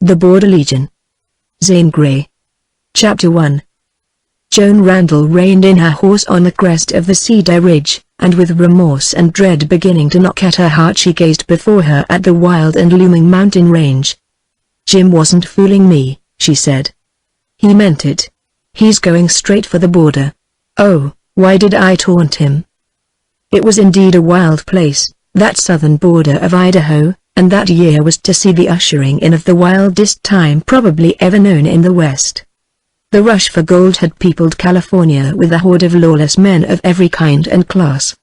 The Border Legion. Zane Grey. Chapter 1. Joan Randall reined in her horse on the crest of the cedar ridge, and with remorse and dread beginning to knock at her heart she gazed before her at the wild and looming mountain range. "Jim wasn't fooling me," she said. "He meant it. He's going straight for the border. Oh, why did I taunt him?" It was indeed a wild place, that southern border of Idaho, and that year was to see the ushering in of the wildest time probably ever known in the West. The rush for gold had peopled California with a horde of lawless men of every kind and class.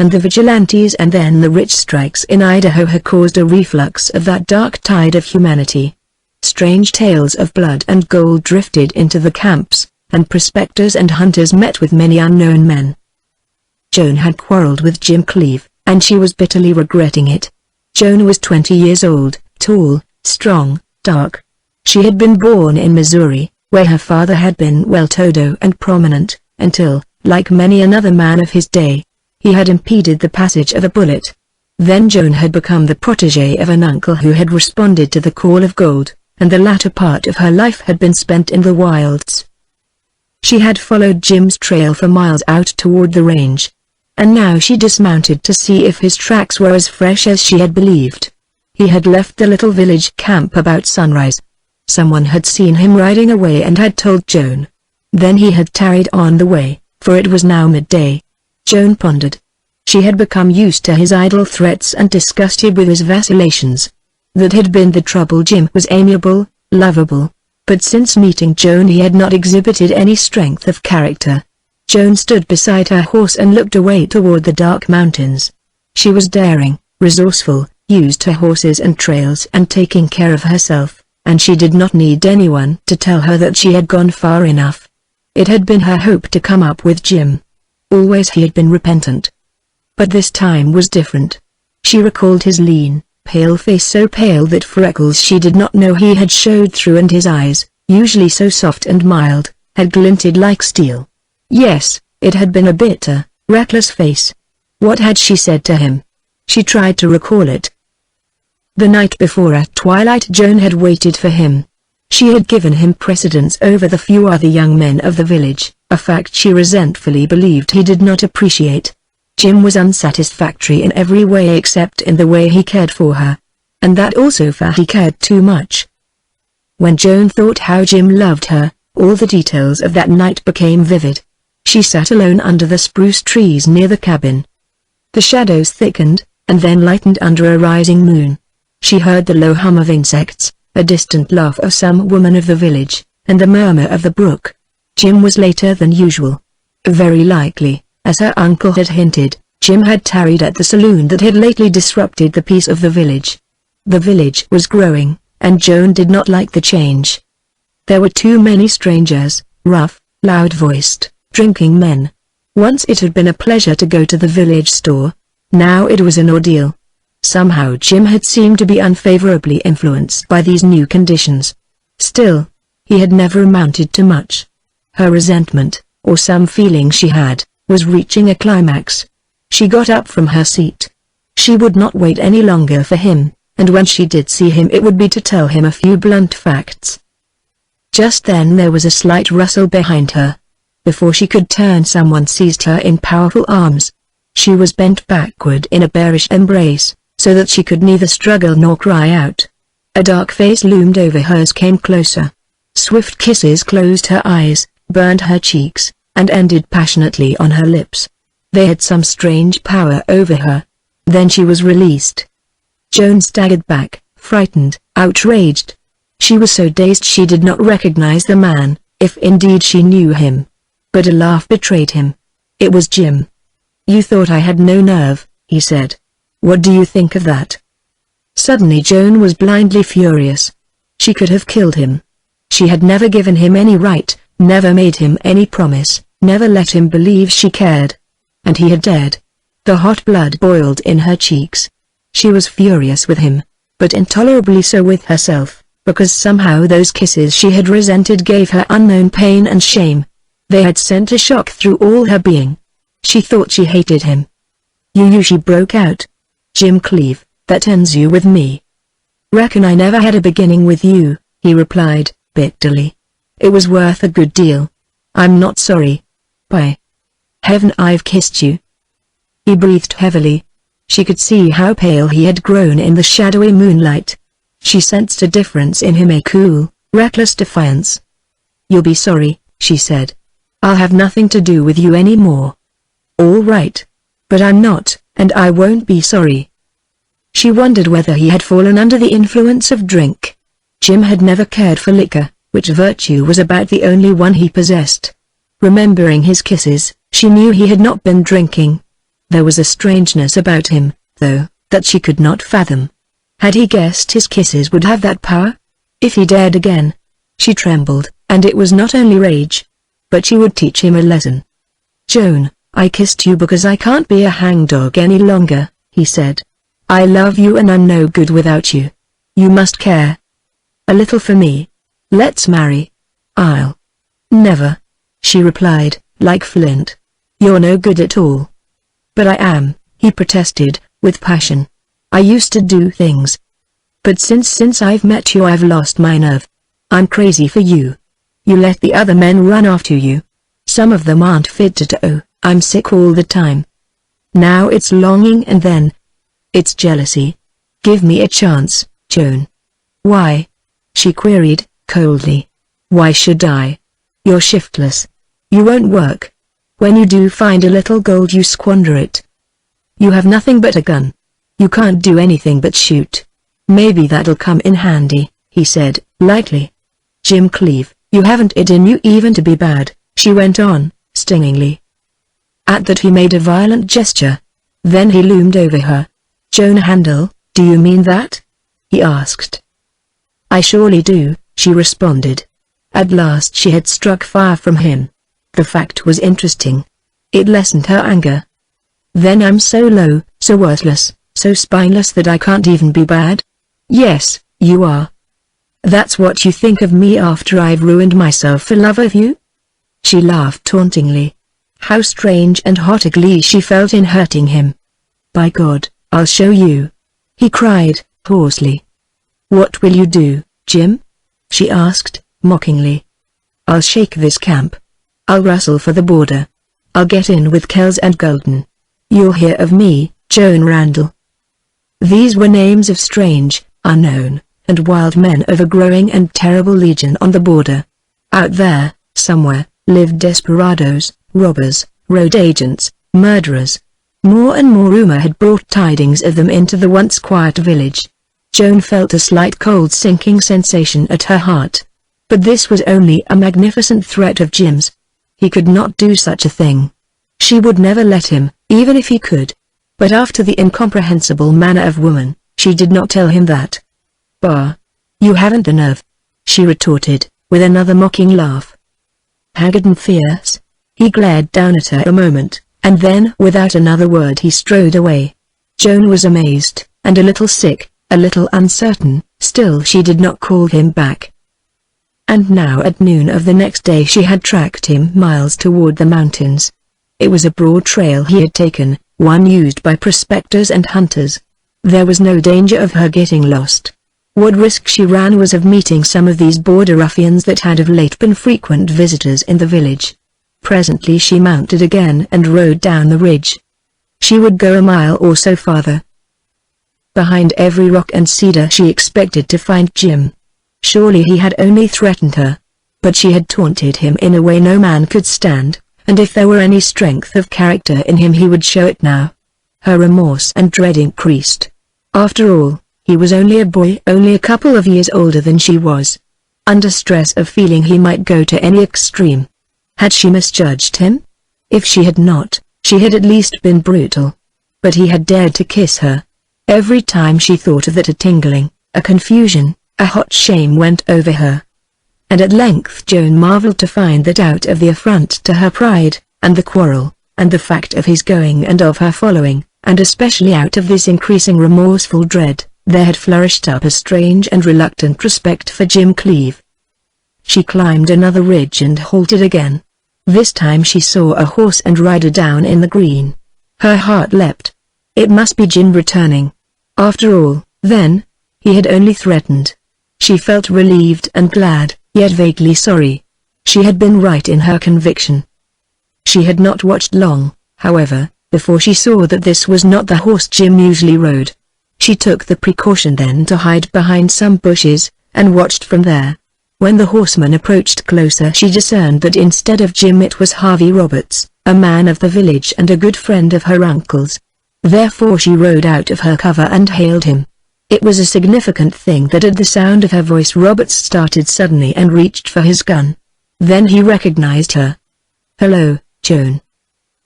And the vigilantes and then the rich strikes in Idaho had caused a reflux of that dark tide of humanity. Strange tales of blood and gold drifted into the camps, and prospectors and hunters met with many unknown men. Joan had quarreled with Jim Cleave, and she was bitterly regretting it. Joan was 20 years old, tall, strong, dark. She had been born in Missouri, where her father had been well-to-do and prominent, until, like many another man of his day, he had impeded the passage of a bullet. Then Joan had become the protégée of an uncle who had responded to the call of gold, and the latter part of her life had been spent in the wilds. She had followed Jim's trail for miles out toward the range, and now she dismounted to see if his tracks were as fresh as she had believed. He had left the little village camp about sunrise. Someone had seen him riding away and had told Joan. Then he had tarried on the way, for it was now midday. Joan pondered. She had become used to his idle threats and disgusted with his vacillations. That had been the trouble. Jim was amiable, lovable, but since meeting Joan he had not exhibited any strength of character. Joan stood beside her horse and looked away toward the dark mountains. She was daring, resourceful, used to horses and trails and taking care of herself, and she did not need anyone to tell her that she had gone far enough. It had been her hope to come up with Jim. Always he had been repentant. But this time was different. She recalled his lean, pale face, so pale that freckles she did not know he had showed through, and his eyes, usually so soft and mild, had glinted like steel. Yes, it had been a bitter, reckless face. What had she said to him? She tried to recall it. The night before at twilight Joan had waited for him. She had given him precedence over the few other young men of the village, a fact she resentfully believed he did not appreciate. Jim was unsatisfactory in every way except in the way he cared for her. And that also, for he cared too much. When Joan thought how Jim loved her, all the details of that night became vivid. She sat alone under the spruce trees near the cabin. The shadows thickened, and then lightened under a rising moon. She heard the low hum of insects, a distant laugh of some woman of the village, and the murmur of the brook. Jim was later than usual. Very likely, as her uncle had hinted, Jim had tarried at the saloon that had lately disrupted the peace of the village. The village was growing, and Joan did not like the change. There were too many strangers, rough, loud-voiced, drinking men. Once it had been a pleasure to go to the village store. Now it was an ordeal. Somehow Jim had seemed to be unfavorably influenced by these new conditions. Still, he had never amounted to much. Her resentment, or some feeling she had, was reaching a climax. She got up from her seat. She would not wait any longer for him, and when she did see him it would be to tell him a few blunt facts. Just then there was a slight rustle behind her. Before she could turn, someone seized her in powerful arms. She was bent backward in a bearish embrace, so that she could neither struggle nor cry out. A dark face loomed over hers, came closer. Swift kisses closed her eyes, burned her cheeks, and ended passionately on her lips. They had some strange power over her. Then she was released. Joan staggered back, frightened, outraged. She was so dazed she did not recognize the man, if indeed she knew him. But a laugh betrayed him. It was Jim. "You thought I had no nerve," he said. "What do you think of that?" Suddenly Joan was blindly furious. She could have killed him. She had never given him any right, never made him any promise, never let him believe she cared. And he had dared. The hot blood boiled in her cheeks. She was furious with him, but intolerably so with herself, because somehow those kisses she had resented gave her unknown pain and shame. They had sent a shock through all her being. She thought she hated him. "You," she broke out. "Jim Cleave, that ends you with me. Reckon I never had a beginning with you, he replied, bitterly. It was worth a good deal. I'm not sorry. By heaven, I've kissed you. He breathed heavily. She could see how pale he had grown in the shadowy moonlight. She sensed a difference in him, a cool, reckless defiance. You'll be sorry, she said. I'll have nothing to do with you anymore. All right. But I'm not, and I won't be sorry. She wondered whether he had fallen under the influence of drink. Jim had never cared for liquor, which virtue was about the only one he possessed. Remembering his kisses, she knew he had not been drinking. There was a strangeness about him, though, that she could not fathom. Had he guessed his kisses would have that power? If he dared again. She trembled, and it was not only rage. But she would teach him a lesson. Joan, I kissed you because I can't be a hangdog any longer, he said. I love you and I'm no good without you. You must care a little for me. Let's marry. I'll never, she replied, like flint. You're no good at all. But I am, he protested, with passion. I used to do things. But since I've met you I've lost my nerve. I'm crazy for you. You let the other men run after you. Some of them aren't fit to tow. I'm sick all the time. Now it's longing and then it's jealousy. Give me a chance, Joan. Why? She queried, coldly. Why should I? You're shiftless. You won't work. When you do find a little gold you squander it. You have nothing but a gun. You can't do anything but shoot. Maybe that'll come in handy, he said, lightly. Jim Cleave, you haven't it in you even to be bad, she went on, stingingly. At that he made a violent gesture. Then he loomed over her. Joan Handel, do you mean that? He asked. I surely do, she responded. At last she had struck fire from him. The fact was interesting. It lessened her anger. Then I'm so low, so worthless, so spineless that I can't even be bad? Yes, you are. That's what you think of me after I've ruined myself for love of you? She laughed tauntingly. How strange and hot a glee she felt in hurting him. By God, I'll show you, he cried, hoarsely. What will you do, Jim? She asked, mockingly. I'll shake this camp. I'll rustle for the border. I'll get in with Kells and Golden. You'll hear of me, Joan Randall. These were names of strange, unknown, and wild men of a growing and terrible legion on the border. Out there, somewhere, lived desperados, robbers, road agents, murderers. More and more rumor had brought tidings of them into the once quiet village. Joan felt a slight cold sinking sensation at her heart. But this was only a magnificent threat of Jim's. He could not do such a thing. She would never let him, even if he could. But after the incomprehensible manner of woman, she did not tell him that. Bah! You haven't the nerve, she retorted, with another mocking laugh. Haggard and fierce, he glared down at her a moment, and then without another word he strode away. Joan was amazed, and a little sick, a little uncertain, still she did not call him back. And now at noon of the next day she had tracked him miles toward the mountains. It was a broad trail he had taken, one used by prospectors and hunters. There was no danger of her getting lost. What risk she ran was of meeting some of these border ruffians that had of late been frequent visitors in the village. Presently she mounted again and rode down the ridge. She would go a mile or so farther. Behind every rock and cedar she expected to find Jim. Surely he had only threatened her. But she had taunted him in a way no man could stand, and if there were any strength of character in him he would show it now. Her remorse and dread increased. After all, he was only a boy, only a couple of years older than she was. Under stress of feeling he might go to any extreme. Had she misjudged him? If she had not, she had at least been brutal. But he had dared to kiss her. Every time she thought of it a tingling, a confusion, a hot shame went over her. And at length Joan marveled to find that out of the affront to her pride, and the quarrel, and the fact of his going and of her following, and especially out of this increasing remorseful dread, there had flourished up a strange and reluctant respect for Jim Cleave. She climbed another ridge and halted again. This time she saw a horse and rider down in the green. Her heart leapt. It must be Jim returning. After all, then, he had only threatened. She felt relieved and glad, yet vaguely sorry. She had been right in her conviction. She had not watched long, however, before she saw that this was not the horse Jim usually rode. She took the precaution then to hide behind some bushes, and watched from there. When the horseman approached closer, she discerned that instead of Jim it was Harvey Roberts, a man of the village and a good friend of her uncle's. Therefore she rode out of her cover and hailed him. It was a significant thing that at the sound of her voice Roberts started suddenly and reached for his gun. Then he recognized her. "Hello, Joan,"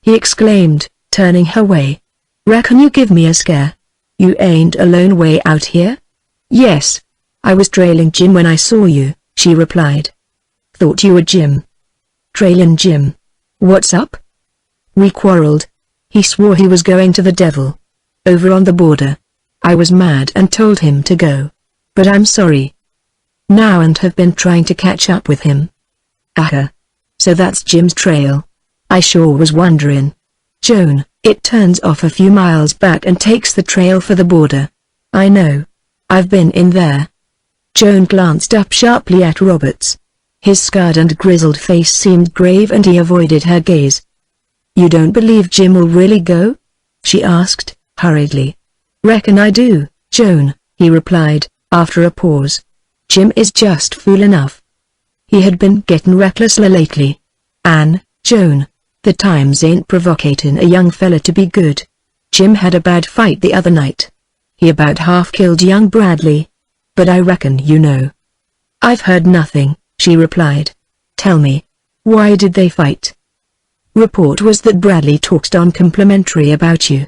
he exclaimed, turning her way. "Reckon you give me a scare. You ain't alone way out here?" "Yes. I was trailing Jim when I saw you," she replied. "Thought you were Jim." "Trailin' Jim? What's up?" "We quarreled. He swore he was going to the devil. Over on the border. I was mad and told him to go. But I'm sorry. Now and have been trying to catch up with him." "Aha. So that's Jim's trail. I sure was wondering. Joan, it turns off a few miles back and takes the trail for the border." "I know. I've been in there." Joan glanced up sharply at Roberts. His scarred and grizzled face seemed grave and he avoided her gaze. "You don't believe Jim will really go?" she asked, hurriedly. "Reckon I do, Joan," he replied, after a pause. "Jim is just fool enough. He had been gettin' reckless lately. An', Joan, the times ain't provocatin' a young fella to be good. Jim had a bad fight the other night. He about half killed young Bradley. But I reckon you know." "I've heard nothing," she replied. "Tell me. Why did they fight?" "Report was that Bradley talked uncomplimentary about you."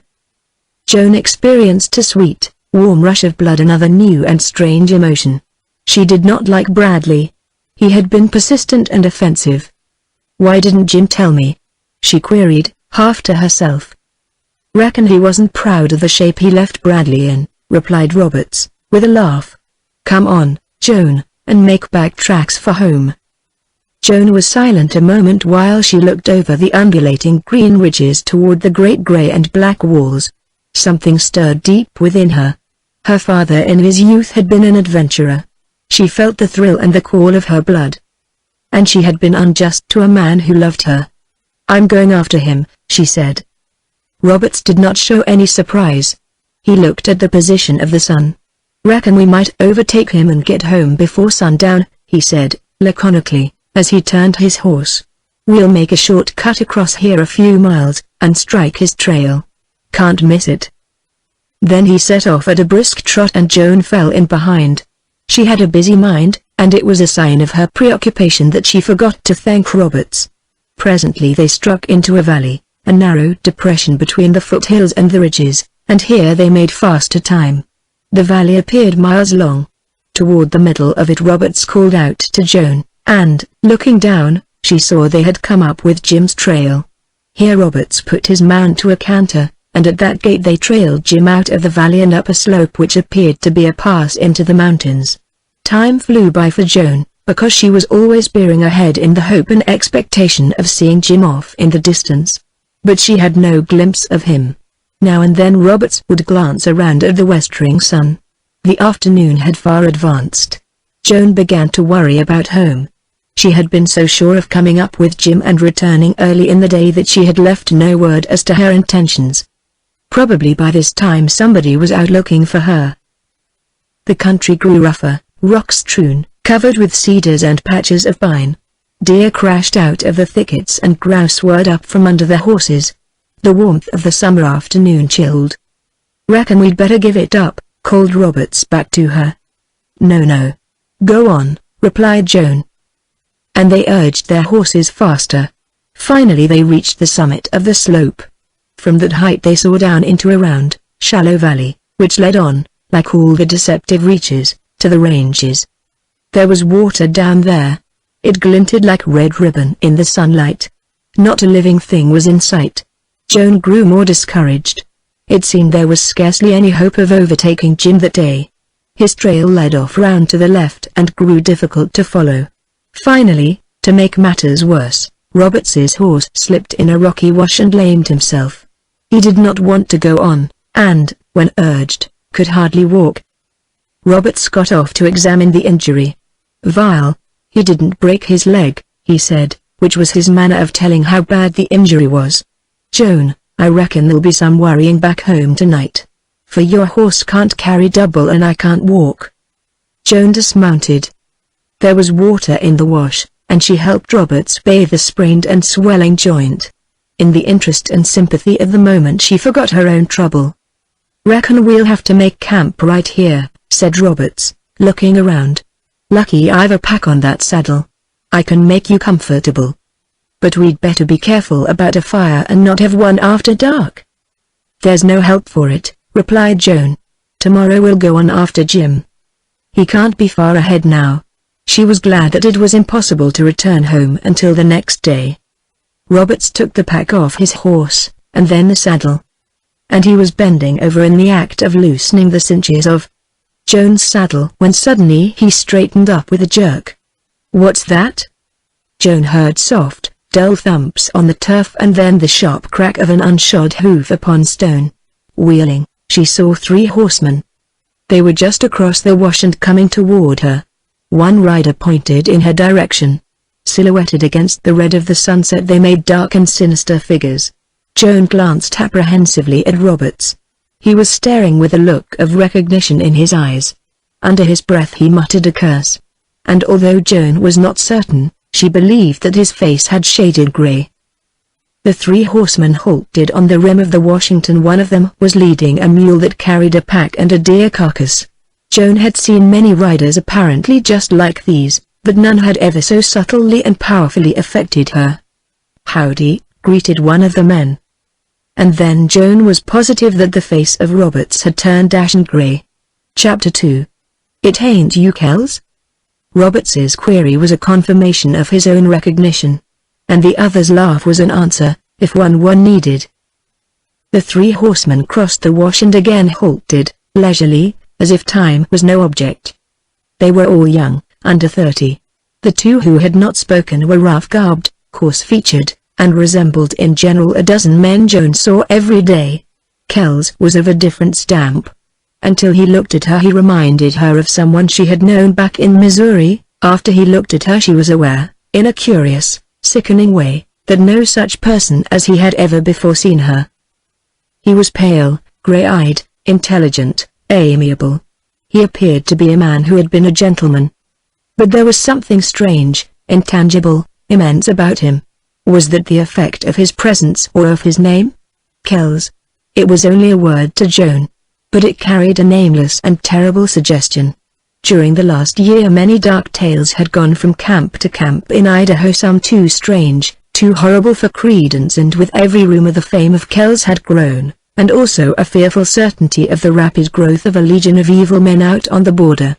Joan experienced a sweet, warm rush of blood, another new and strange emotion. She did not like Bradley. He had been persistent and offensive. "Why didn't Jim tell me?" she queried, half to herself. "Reckon he wasn't proud of the shape he left Bradley in," replied Roberts, with a laugh. "Come on, Joan, and make back tracks for home." Joan was silent a moment while she looked over the undulating green ridges toward the great gray and black walls. Something stirred deep within her. Her father in his youth had been an adventurer. She felt the thrill and the call of her blood. And she had been unjust to a man who loved her. "I'm going after him," she said. Roberts did not show any surprise. He looked at the position of the sun. "Reckon we might overtake him and get home before sundown," he said, laconically, as he turned his horse. "We'll make a short cut across here a few miles, and strike his trail. Can't miss it." Then he set off at a brisk trot and Joan fell in behind. She had a busy mind, and it was a sign of her preoccupation that she forgot to thank Roberts. Presently they struck into a valley, a narrow depression between the foothills and the ridges, and here they made faster time. The valley appeared miles long. Toward the middle of it Roberts called out to Joan, and, looking down, she saw they had come up with Jim's trail. Here Roberts put his mount to a canter, and at that gait they trailed Jim out of the valley and up a slope which appeared to be a pass into the mountains. Time flew by for Joan, because she was always peering ahead in the hope and expectation of seeing Jim off in the distance. But she had no glimpse of him. Now and then Roberts would glance around at the westering sun. The afternoon had far advanced. Joan began to worry about home. She had been so sure of coming up with Jim and returning early in the day that she had left no word as to her intentions. Probably by this time somebody was out looking for her. The country grew rougher, rock-strewn, covered with cedars and patches of pine. Deer crashed out of the thickets and grouse whirred up from under their horses. The warmth of the summer afternoon chilled. "Reckon we'd better give it up," called Roberts back to her. "No. Go on," replied Joan. And they urged their horses faster. Finally they reached the summit of the slope. From that height they saw down into a round, shallow valley, which led on, like all the deceptive reaches, to the ranges. There was water down there. It glinted like red ribbon in the sunlight. Not a living thing was in sight. Joan grew more discouraged. It seemed there was scarcely any hope of overtaking Jim that day. His trail led off round to the left and grew difficult to follow. Finally, to make matters worse, Roberts's horse slipped in a rocky wash and lamed himself. He did not want to go on, and, when urged, could hardly walk. Roberts got off to examine the injury. "Vile. He didn't break his leg," he said, which was his manner of telling how bad the injury was. "Joan, I reckon there'll be some worrying back home tonight. For your horse can't carry double and I can't walk." Joan dismounted. There was water in the wash, and she helped Roberts bathe the sprained and swelling joint. In the interest and sympathy of the moment she forgot her own trouble. "Reckon we'll have to make camp right here," said Roberts, looking around. "Lucky I've a pack on that saddle. I can make you comfortable. But we'd better be careful about a fire and not have one after dark." "There's no help for it," replied Joan. "Tomorrow we'll go on after Jim. He can't be far ahead now." She was glad that it was impossible to return home until the next day. Roberts took the pack off his horse, and then the saddle. And he was bending over in the act of loosening the cinches of Joan's saddle when suddenly he straightened up with a jerk. "What's that?" Joan heard soft, dull thumps on the turf and then the sharp crack of an unshod hoof upon stone. Wheeling, she saw 3 horsemen. They were just across the wash and coming toward her. One rider pointed in her direction. Silhouetted against the red of the sunset they made dark and sinister figures. Joan glanced apprehensively at Roberts. He was staring with a look of recognition in his eyes. Under his breath he muttered a curse. And although Joan was not certain, she believed that his face had shaded gray. The 3 horsemen halted on the rim of the Washington. One of them was leading a mule that carried a pack and a deer carcass. Joan had seen many riders apparently just like these, but none had ever so subtly and powerfully affected her. "Howdy," greeted one of the men. And then Joan was positive that the face of Roberts had turned ashen gray. Chapter 2. "It ain't you, Kells?" Roberts's query was a confirmation of his own recognition. And the other's laugh was an answer, if one were needed. The 3 horsemen crossed the wash and again halted, leisurely, as if time was no object. They were all young, under 30. The 2 who had not spoken were rough-garbed, coarse-featured, and resembled in general a dozen men Joan saw every day. Kells was of a different stamp. Until he looked at her he reminded her of someone she had known back in Missouri. After he looked at her she was aware, in a curious, sickening way, that no such person as he had ever before seen her. He was pale, gray-eyed, intelligent, amiable. He appeared to be a man who had been a gentleman. But there was something strange, intangible, immense about him. Was that the effect of his presence or of his name? Kells. It was only a word to Joan. But it carried a nameless and terrible suggestion. During the last year many dark tales had gone from camp to camp in Idaho, some too strange, too horrible for credence, and with every rumor the fame of Kells had grown, and also a fearful certainty of the rapid growth of a legion of evil men out on the border.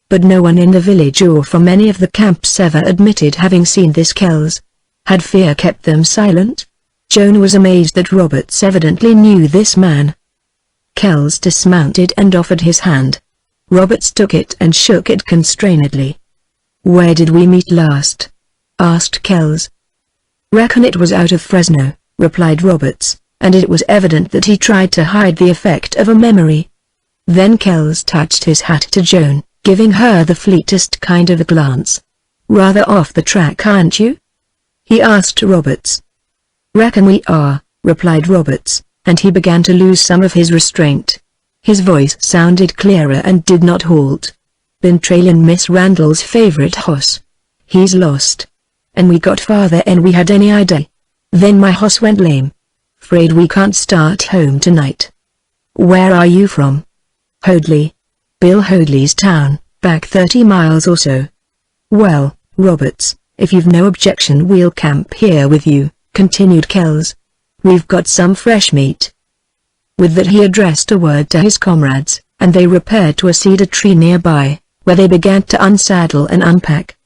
But no one in the village or from any of the camps ever admitted having seen this Kells. Had fear kept them silent? Joan was amazed that Roberts evidently knew this man. Kells dismounted and offered his hand. Roberts took it and shook it constrainedly. "Where did we meet last?" asked Kells. "Reckon it was out of Fresno," replied Roberts, and it was evident that he tried to hide the effect of a memory. Then Kells touched his hat to Joan, giving her the fleetest kind of a glance. "Rather off the track, aren't you?" he asked Roberts. "Reckon we are," replied Roberts, and he began to lose some of his restraint. His voice sounded clearer and did not halt. "Been trailin' Miss Randall's favorite hoss. He's lost. And we got farther than we had any idea. Then my hoss went lame. 'Fraid we can't start home tonight." "Where are you from?" "Hoadley. Bill Hoadley's town, back 30 miles or so." "Well, Roberts, if you've no objection we'll camp here with you," continued Kells. "We've got some fresh meat." With that he addressed a word to his comrades, and they repaired to a cedar tree nearby, where they began to unsaddle and unpack.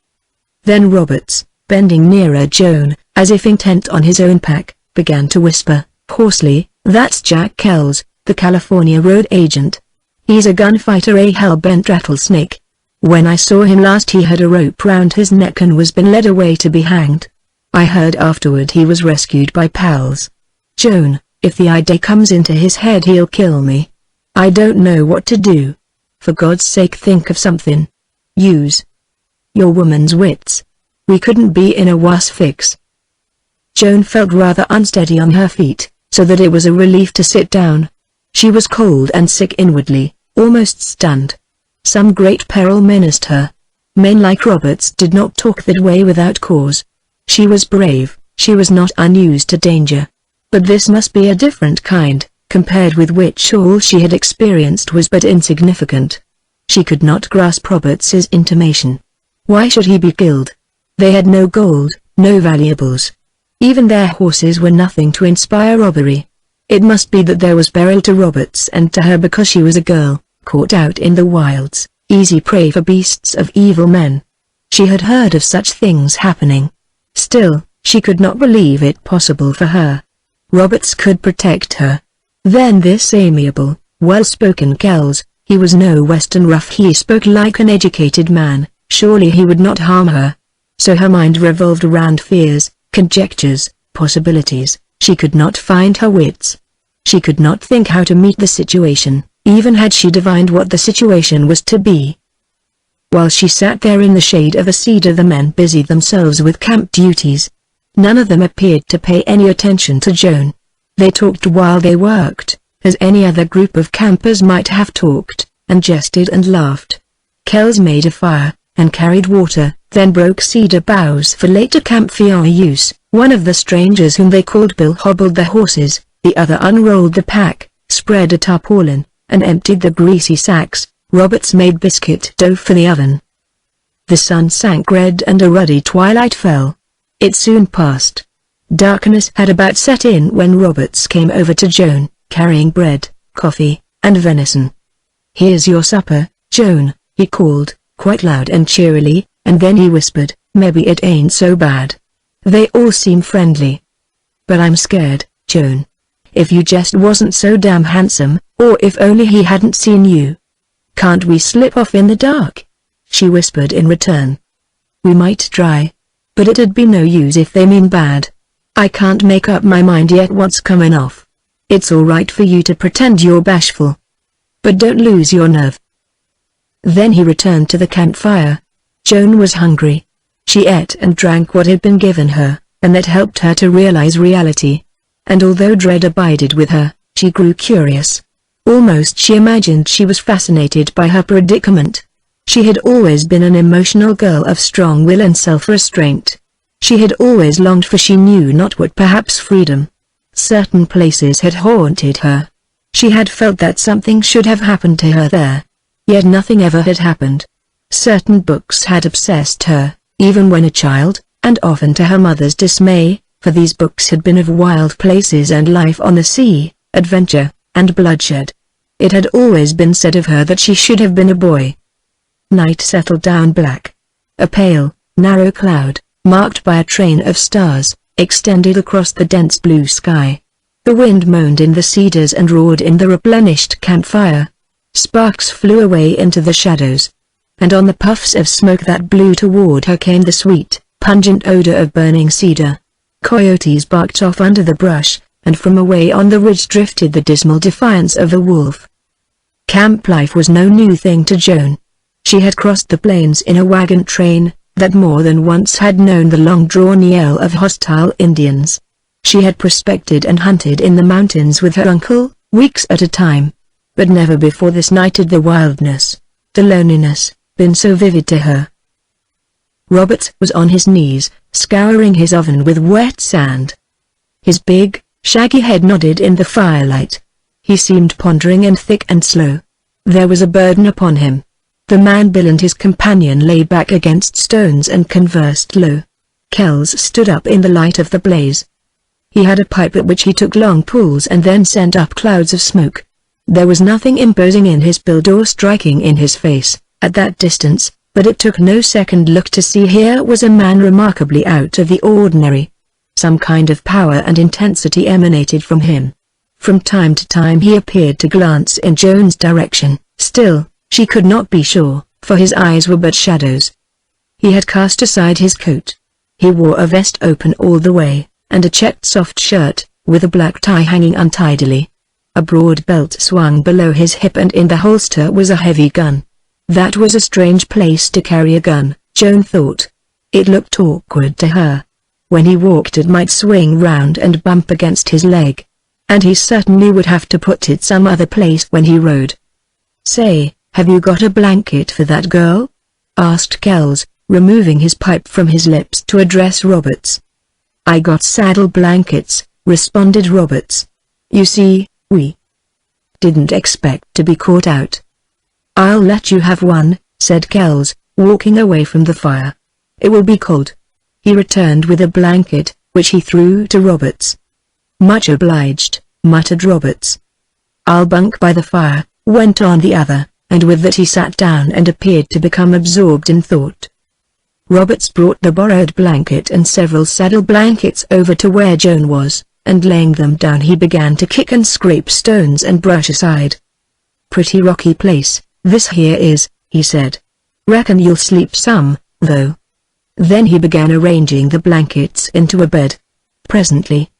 Then Roberts, bending nearer Joan, as if intent on his own pack, began to whisper, hoarsely, "That's Jack Kells, the California road agent. He's a gunfighter, a hell-bent rattlesnake. When I saw him last he had a rope round his neck and was been led away to be hanged. I heard afterward he was rescued by pals. Joan, if the idea comes into his head he'll kill me. I don't know what to do. for God's sake think of something. Use your woman's wits. We couldn't be in a worse fix. Joan felt rather unsteady on her feet, so that it was a relief to sit down. She was cold and sick inwardly, almost stunned. Some great peril menaced her. Men like Roberts did not talk that way without cause. She was brave, she was not unused to danger. But this must be a different kind, compared with which all she had experienced was but insignificant. She could not grasp Roberts's intimation. Why should he be killed? They had no gold, no valuables. Even their horses were nothing to inspire robbery. It must be that there was peril to Roberts and to her because she was a girl, caught out in the wilds, easy prey for beasts of evil men. She had heard of such things happening. Still, she could not believe it possible for her. Roberts could protect her. Then this amiable, well-spoken Kells, he was no Western rough, he spoke like an educated man, surely he would not harm her. So her mind revolved around fears, conjectures, possibilities. She could not find her wits. She could not think how to meet the situation, even had she divined what the situation was to be. While she sat there in the shade of a cedar, the men busied themselves with camp duties. None of them appeared to pay any attention to Joan. They talked while they worked, as any other group of campers might have talked, and jested and laughed. Kells made a fire, and carried water, then broke cedar boughs for later campfire use. One of the strangers whom they called Bill hobbled the horses, the other unrolled the pack, spread a tarpaulin, and emptied the greasy sacks. Roberts made biscuit dough for the oven. The sun sank red and a ruddy twilight fell. It soon passed. Darkness had about set in when Roberts came over to Joan, carrying bread, coffee, and venison. "Here's your supper, Joan," he called, quite loud and cheerily, and then he whispered, "Maybe it ain't so bad. They all seem friendly. But I'm scared, Joan. If you just wasn't so damn handsome, or if only he hadn't seen you. Can't we slip off in the dark?" she whispered in return. "We might try. But it'd be no use if they mean bad. I can't make up my mind yet what's coming off. It's all right for you to pretend you're bashful. But don't lose your nerve." Then he returned to the campfire. Joan was hungry. She ate and drank what had been given her, and that helped her to realize reality. And although dread abided with her, she grew curious. Almost she imagined she was fascinated by her predicament. She had always been an emotional girl of strong will and self-restraint. She had always longed for she knew not what, perhaps freedom. Certain places had haunted her. She had felt that something should have happened to her there. Yet nothing ever had happened. Certain books had obsessed her, even when a child, and often to her mother's dismay, for these books had been of wild places and life on the sea, adventure, and bloodshed. It had always been said of her that she should have been a boy. Night settled down black. A pale, narrow cloud, marked by a train of stars, extended across the dense blue sky. The wind moaned in the cedars and roared in the replenished campfire. Sparks flew away into the shadows. And on the puffs of smoke that blew toward her came the sweet, pungent odor of burning cedar. Coyotes barked off under the brush, and from away on the ridge drifted the dismal defiance of a wolf. Camp life was no new thing to Joan. She had crossed the plains in a wagon train, that more than once had known the long-drawn yell of hostile Indians. She had prospected and hunted in the mountains with her uncle, weeks at a time. But never before this night had the wildness, the loneliness, been so vivid to her. Roberts was on his knees, scouring his oven with wet sand. His big, shaggy head nodded in the firelight. He seemed pondering and thick and slow. There was a burden upon him. The man Bill and his companion lay back against stones and conversed low. Kells stood up in the light of the blaze. He had a pipe at which he took long pulls and then sent up clouds of smoke. There was nothing imposing in his build or striking in his face, at that distance, but it took no second look to see here was a man remarkably out of the ordinary. Some kind of power and intensity emanated from him. From time to time he appeared to glance in Joan's direction, still, she could not be sure, for his eyes were but shadows. He had cast aside his coat. He wore a vest open all the way, and a checked soft shirt, with a black tie hanging untidily. A broad belt swung below his hip and in the holster was a heavy gun. That was a strange place to carry a gun, Joan thought. It looked awkward to her. When he walked it might swing round and bump against his leg. And he certainly would have to put it some other place when he rode. "Say, have you got a blanket for that girl?" asked Kells, removing his pipe from his lips to address Roberts. "I got saddle blankets," responded Roberts. "You see, we didn't expect to be caught out." "I'll let you have one," said Kells, walking away from the fire. "It will be cold." He returned with a blanket, which he threw to Roberts. "Much obliged," muttered Roberts. "I'll bunk by the fire," went on the other, and with that he sat down and appeared to become absorbed in thought. Roberts brought the borrowed blanket and several saddle blankets over to where Joan was, and laying them down he began to kick and scrape stones and brush aside. "Pretty rocky place, this here is," he said. "Reckon you'll sleep some, though." Then he began arranging the blankets into a bed. Presently,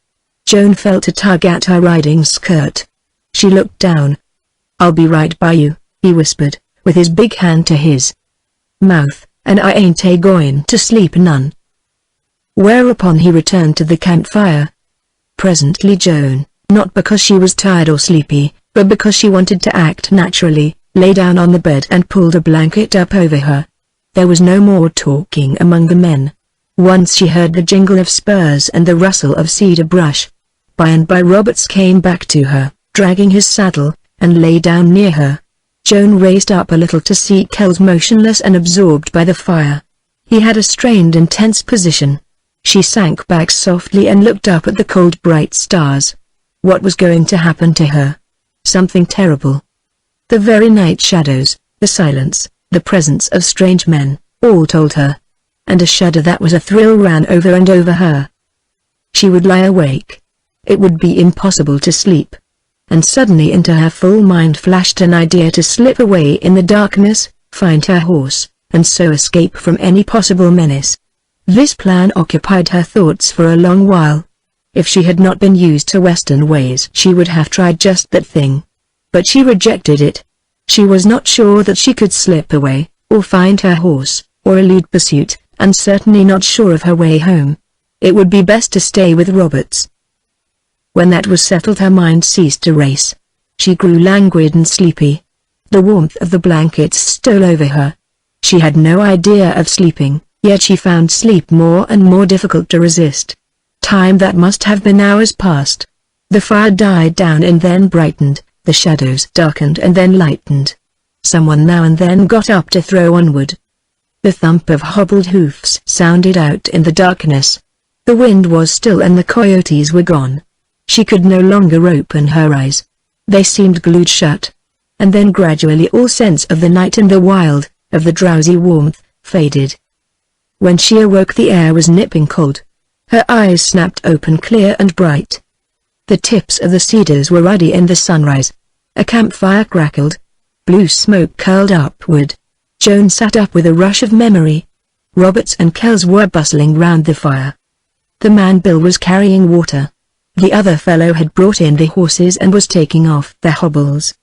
Joan felt a tug at her riding skirt. She looked down. "I'll be right by you," he whispered, with his big hand to his mouth, "and I ain't a-goin' to sleep none." Whereupon he returned to the campfire. Presently Joan, not because she was tired or sleepy, but because she wanted to act naturally, lay down on the bed and pulled a blanket up over her. There was no more talking among the men. Once she heard the jingle of spurs and the rustle of cedar brush. By and by Roberts came back to her, dragging his saddle, and lay down near her. Joan raised up a little to see Kells motionless and absorbed by the fire. He had a strained and tense position. She sank back softly and looked up at the cold bright stars. What was going to happen to her? Something terrible. The very night shadows, the silence, the presence of strange men, all told her. And a shudder that was a thrill ran over and over her. She would lie awake. It would be impossible to sleep. And suddenly into her full mind flashed an idea to slip away in the darkness, find her horse, and so escape from any possible menace. This plan occupied her thoughts for a long while. If she had not been used to Western ways she would have tried just that thing. But she rejected it. She was not sure that she could slip away, or find her horse, or elude pursuit, and certainly not sure of her way home. It would be best to stay with Roberts. When that was settled her mind ceased to race. She grew languid and sleepy. The warmth of the blankets stole over her. She had no idea of sleeping, yet she found sleep more and more difficult to resist. Time that must have been hours passed. The fire died down and then brightened, the shadows darkened and then lightened. Someone now and then got up to throw onward. The thump of hobbled hoofs sounded out in the darkness. The wind was still and the coyotes were gone. She could no longer open her eyes. They seemed glued shut. And then gradually all sense of the night and the wild, of the drowsy warmth, faded. When she awoke the air was nipping cold. Her eyes snapped open clear and bright. The tips of the cedars were ruddy in the sunrise. A campfire crackled. Blue smoke curled upward. Joan sat up with a rush of memory. Roberts and Kells were bustling round the fire. The man Bill was carrying water. The other fellow had brought in the horses and was taking off their hobbles.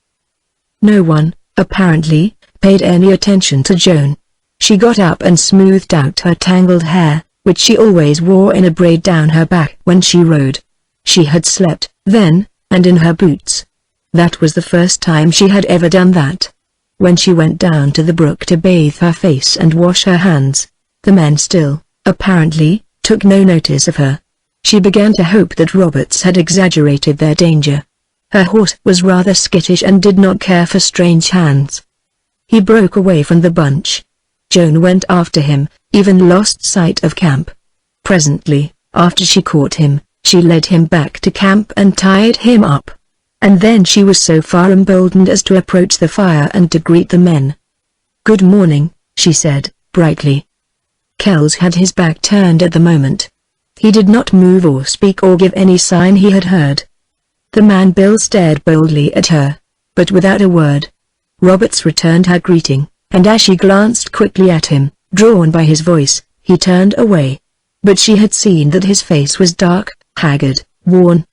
No one, apparently, paid any attention to Joan. She got up and smoothed out her tangled hair, which she always wore in a braid down her back when she rode. She had slept, then, and in her boots. That was the first time she had ever done that. When she went down to the brook to bathe her face and wash her hands, the men still, apparently, took no notice of her. She began to hope that Roberts had exaggerated their danger. Her horse was rather skittish and did not care for strange hands. He broke away from the bunch. Joan went after him, even lost sight of camp. Presently, after she caught him, she led him back to camp and tied him up. And then she was so far emboldened as to approach the fire and to greet the men. "Good morning," she said, brightly. Kells had his back turned at the moment. He did not move or speak or give any sign he had heard. The man Bill stared boldly at her, but without a word. Roberts returned her greeting, and as she glanced quickly at him, drawn by his voice, he turned away. But she had seen that his face was dark, haggard, worn.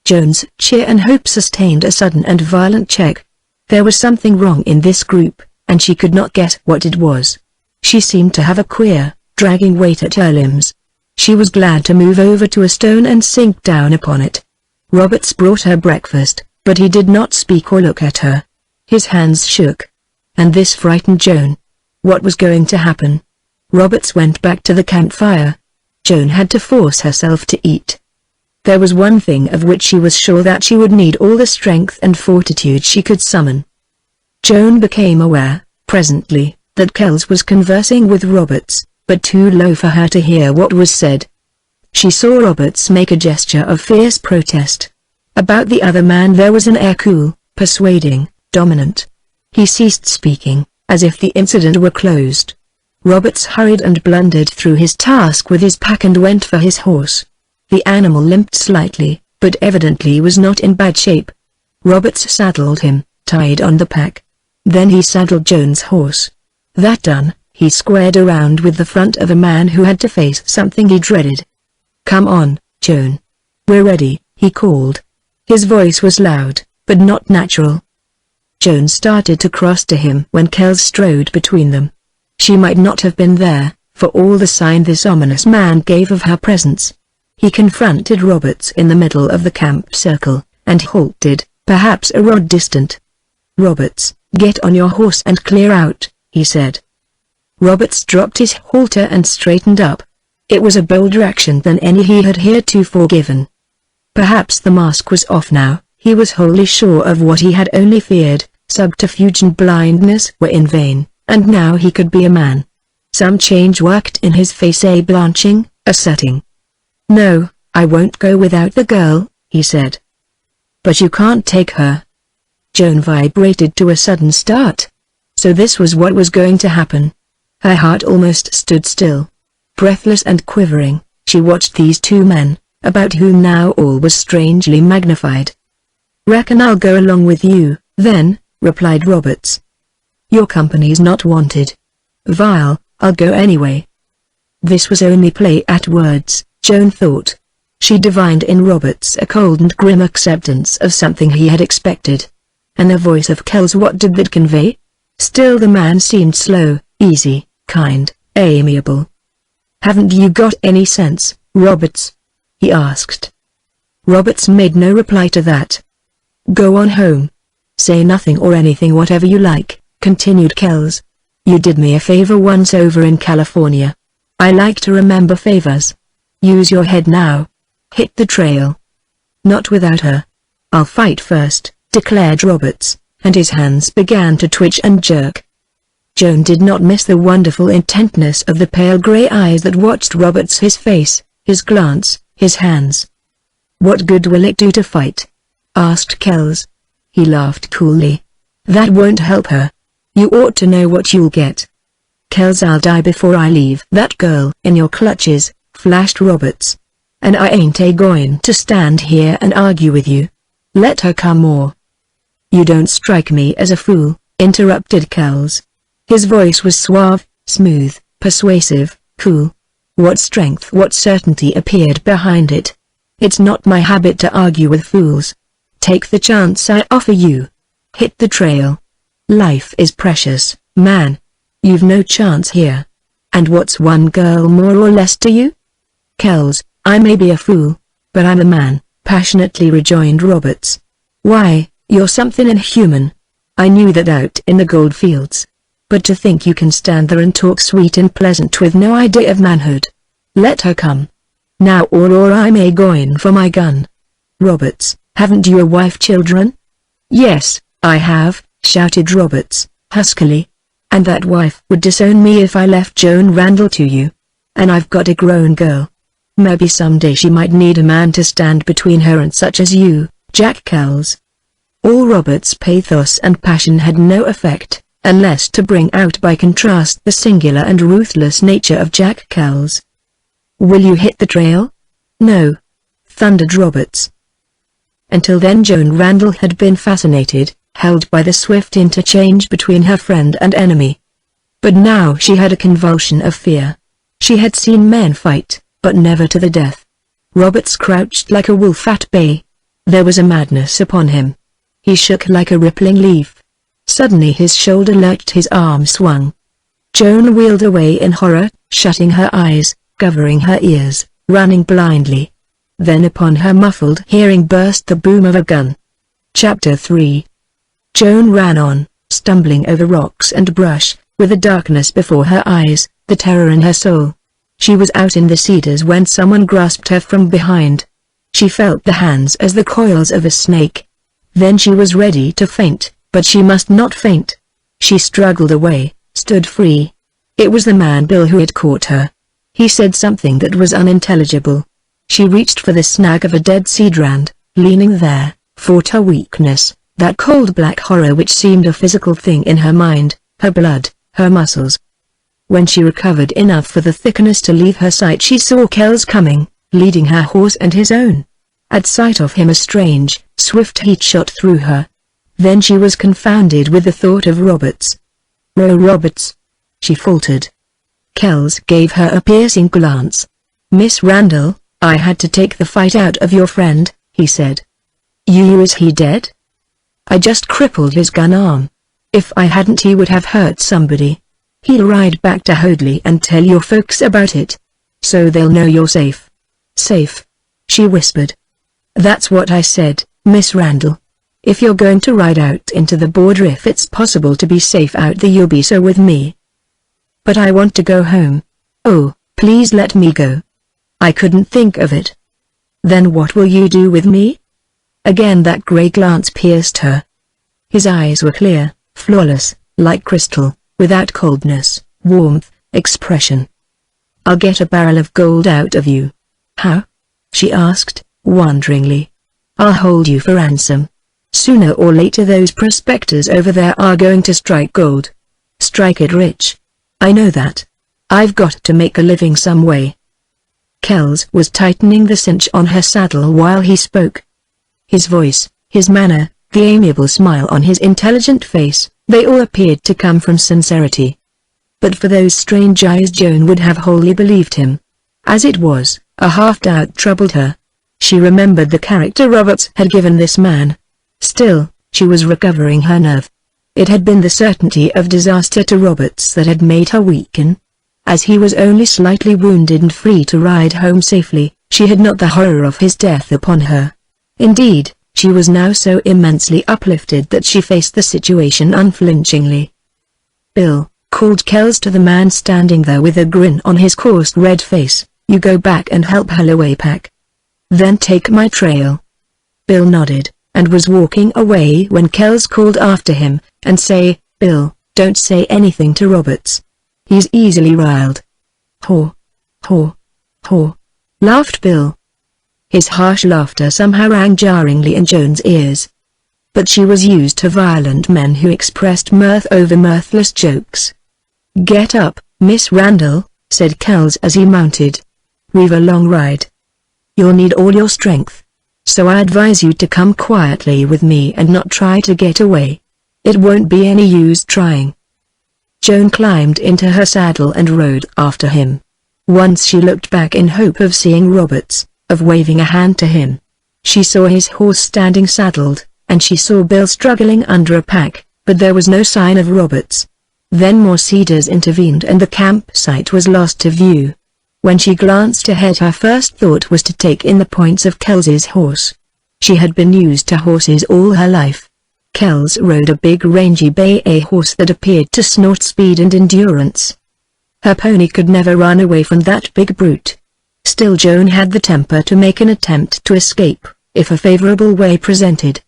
Joan's cheer and hope sustained a sudden and violent check. There was something wrong in this group, and she could not guess what it was. She seemed to have a queer, dragging weight at her limbs. She was glad to move over to a stone and sink down upon it. Roberts brought her breakfast, but he did not speak or look at her. His hands shook. And this frightened Joan. What was going to happen? Roberts went back to the campfire. Joan had to force herself to eat. There was one thing of which she was sure, that she would need all the strength and fortitude she could summon. Joan became aware, presently, that Kells was conversing with Roberts, but too low for her to hear what was said. She saw Roberts make a gesture of fierce protest. About the other man there was an air cool, persuading, dominant. He ceased speaking, as if the incident were closed. Roberts hurried and blundered through his task with his pack and went for his horse. The animal limped slightly, but evidently was not in bad shape. Roberts saddled him, tied on the pack. Then he saddled Joan's horse. That done, he squared around with the front of a man who had to face something he dreaded. "Come on, Joan. We're ready," he called. His voice was loud, but not natural. Joan started to cross to him when Kells strode between them. She might not have been there, for all the sign this ominous man gave of her presence. He confronted Roberts in the middle of the camp circle, and halted, perhaps a rod distant. "Roberts, get on your horse and clear out," he said. Roberts dropped his halter and straightened up. It was a bolder action than any he had heretofore given. Perhaps the mask was off now. He was wholly sure of what he had only feared. Subterfuge and blindness were in vain, and now he could be a man. Some change worked in his face, a blanching, a setting. "No, I won't go without the girl," he said. "But you can't take her." Joan vibrated to a sudden start. So this was what was going to happen. Her heart almost stood still. Breathless and quivering, she watched these two men, about whom now all was strangely magnified. "Reckon I'll go along with you, then," replied Roberts. "Your company's not wanted." "Vile, I'll go anyway." This was only play at words, Joan thought. She divined in Roberts a cold and grim acceptance of something he had expected. And the voice of Kells, what did that convey? Still the man seemed slow, easy, kind, amiable. "Haven't you got any sense, Roberts?" he asked. Roberts made no reply to that. "Go on home. Say nothing or anything, whatever you like," continued Kells. "You did me a favor once over in California. I like to remember favors. Use your head now. Hit the trail." "Not without her. I'll fight first," declared Roberts, and his hands began to twitch and jerk. Joan did not miss the wonderful intentness of the pale gray eyes that watched Roberts, his face, his glance, his hands. "What good will it do to fight?" asked Kells. He laughed coolly. "That won't help her. You ought to know what you'll get." "Kells, I'll die before I leave that girl in your clutches," flashed Roberts. "And I ain't a-going to stand here and argue with you. Let her come or—" "You don't strike me as a fool," interrupted Kells. His voice was suave, smooth, persuasive, cool. What strength, what certainty appeared behind it. "It's not my habit to argue with fools. Take the chance I offer you. Hit the trail. Life is precious, man. You've no chance here. And what's one girl more or less to you?" "Kells, I may be a fool, but I'm a man," passionately rejoined Roberts. "Why, you're something inhuman. I knew that out in the goldfields. But to think you can stand there and talk sweet and pleasant with no idea of manhood. Let her come. Now or I'm a-going for my gun." "Roberts, haven't you a wife, children?" "Yes, I have," shouted Roberts, huskily. "And that wife would disown me if I left Joan Randall to you. And I've got a grown girl. Maybe someday she might need a man to stand between her and such as you, Jack Kells." All Roberts' pathos and passion had no effect, unless to bring out by contrast the singular and ruthless nature of Jack Kells. "Will you hit the trail?" "No," thundered Roberts. Until then Joan Randall had been fascinated, held by the swift interchange between her friend and enemy. But now she had a convulsion of fear. She had seen men fight, but never to the death. Roberts crouched like a wolf at bay. There was a madness upon him. He shook like a rippling leaf. Suddenly his shoulder lurched, his arm swung. Joan wheeled away in horror, shutting her eyes, covering her ears, running blindly. Then upon her muffled hearing burst the boom of a gun. Chapter 3. Joan ran on, stumbling over rocks and brush, with the darkness before her eyes, the terror in her soul. She was out in the cedars when someone grasped her from behind. She felt the hands as the coils of a snake. Then she was ready to faint, but she must not faint. She struggled away, stood free. It was the man Bill who had caught her. He said something that was unintelligible. She reached for the snag of a dead cedrand, leaning there, fought her weakness, that cold black horror which seemed a physical thing in her mind, her blood, her muscles. When she recovered enough for the thickness to leave her sight, she saw Kells coming, leading her horse and his own. At sight of him a strange, swift heat shot through her. Then she was confounded with the thought of Roberts. Roberts, she faltered. Kells gave her a piercing glance. Miss Randall, I had to take the fight out of your friend, he said. Is he dead? I just crippled his gun arm. If I hadn't he would have hurt somebody. He'll ride back to Hoadley and tell your folks about it. So they'll know you're safe. Safe? She whispered. That's what I said, Miss Randall. If you're going to ride out into the border, if it's possible to be safe out there, you'll be so with me. But I want to go home. Oh, please let me go. I couldn't think of it. Then what will you do with me? Again that grey glance pierced her. His eyes were clear, flawless, like crystal, without coldness, warmth, expression. I'll get a barrel of gold out of you. How? She asked, wonderingly. I'll hold you for ransom. Sooner or later those prospectors over there are going to strike gold. Strike it rich. I know that. I've got to make a living some way. Kells was tightening the cinch on her saddle while he spoke. His voice, his manner, the amiable smile on his intelligent face, they all appeared to come from sincerity. But for those strange eyes Joan would have wholly believed him. As it was, a half-doubt troubled her. She remembered the character Roberts had given this man. Still, she was recovering her nerve. It had been the certainty of disaster to Roberts that had made her weaken. As he was only slightly wounded and free to ride home safely, she had not the horror of his death upon her. Indeed, she was now so immensely uplifted that she faced the situation unflinchingly. Bill, called Kells to the man standing there with a grin on his coarse red face, you go back and help Holloway pack. Then take my trail. Bill nodded, and was walking away when Kells called after him, and say, Bill, don't say anything to Roberts. He's easily riled. Haw. Haw. Haw. Laughed Bill. His harsh laughter somehow rang jarringly in Joan's ears. But she was used to violent men who expressed mirth over mirthless jokes. Get up, Miss Randall, said Kells as he mounted. We've a long ride. You'll need all your strength. So I advise you to come quietly with me and not try to get away. It won't be any use trying. Joan climbed into her saddle and rode after him. Once she looked back in hope of seeing Roberts, of waving a hand to him. She saw his horse standing saddled, and she saw Bill struggling under a pack, but there was no sign of Roberts. Then more cedars intervened and the campsite was lost to view. When she glanced ahead, her first thought was to take in the points of Kells's horse. She had been used to horses all her life. Kells rode a big rangy bay horse that appeared to snort speed and endurance. Her pony could never run away from that big brute. Still Joan had the temper to make an attempt to escape, if a favorable way presented.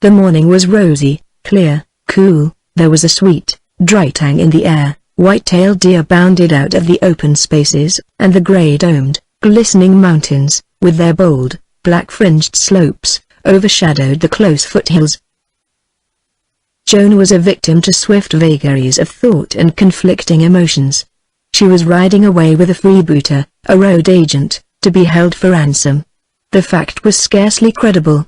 The morning was rosy, clear, cool, there was a sweet, dry tang in the air, white-tailed deer bounded out of the open spaces, and the grey-domed, glistening mountains, with their bold, black-fringed slopes, overshadowed the close foothills. Joan was a victim to swift vagaries of thought and conflicting emotions. She was riding away with a freebooter, a road agent, to be held for ransom. The fact was scarcely credible.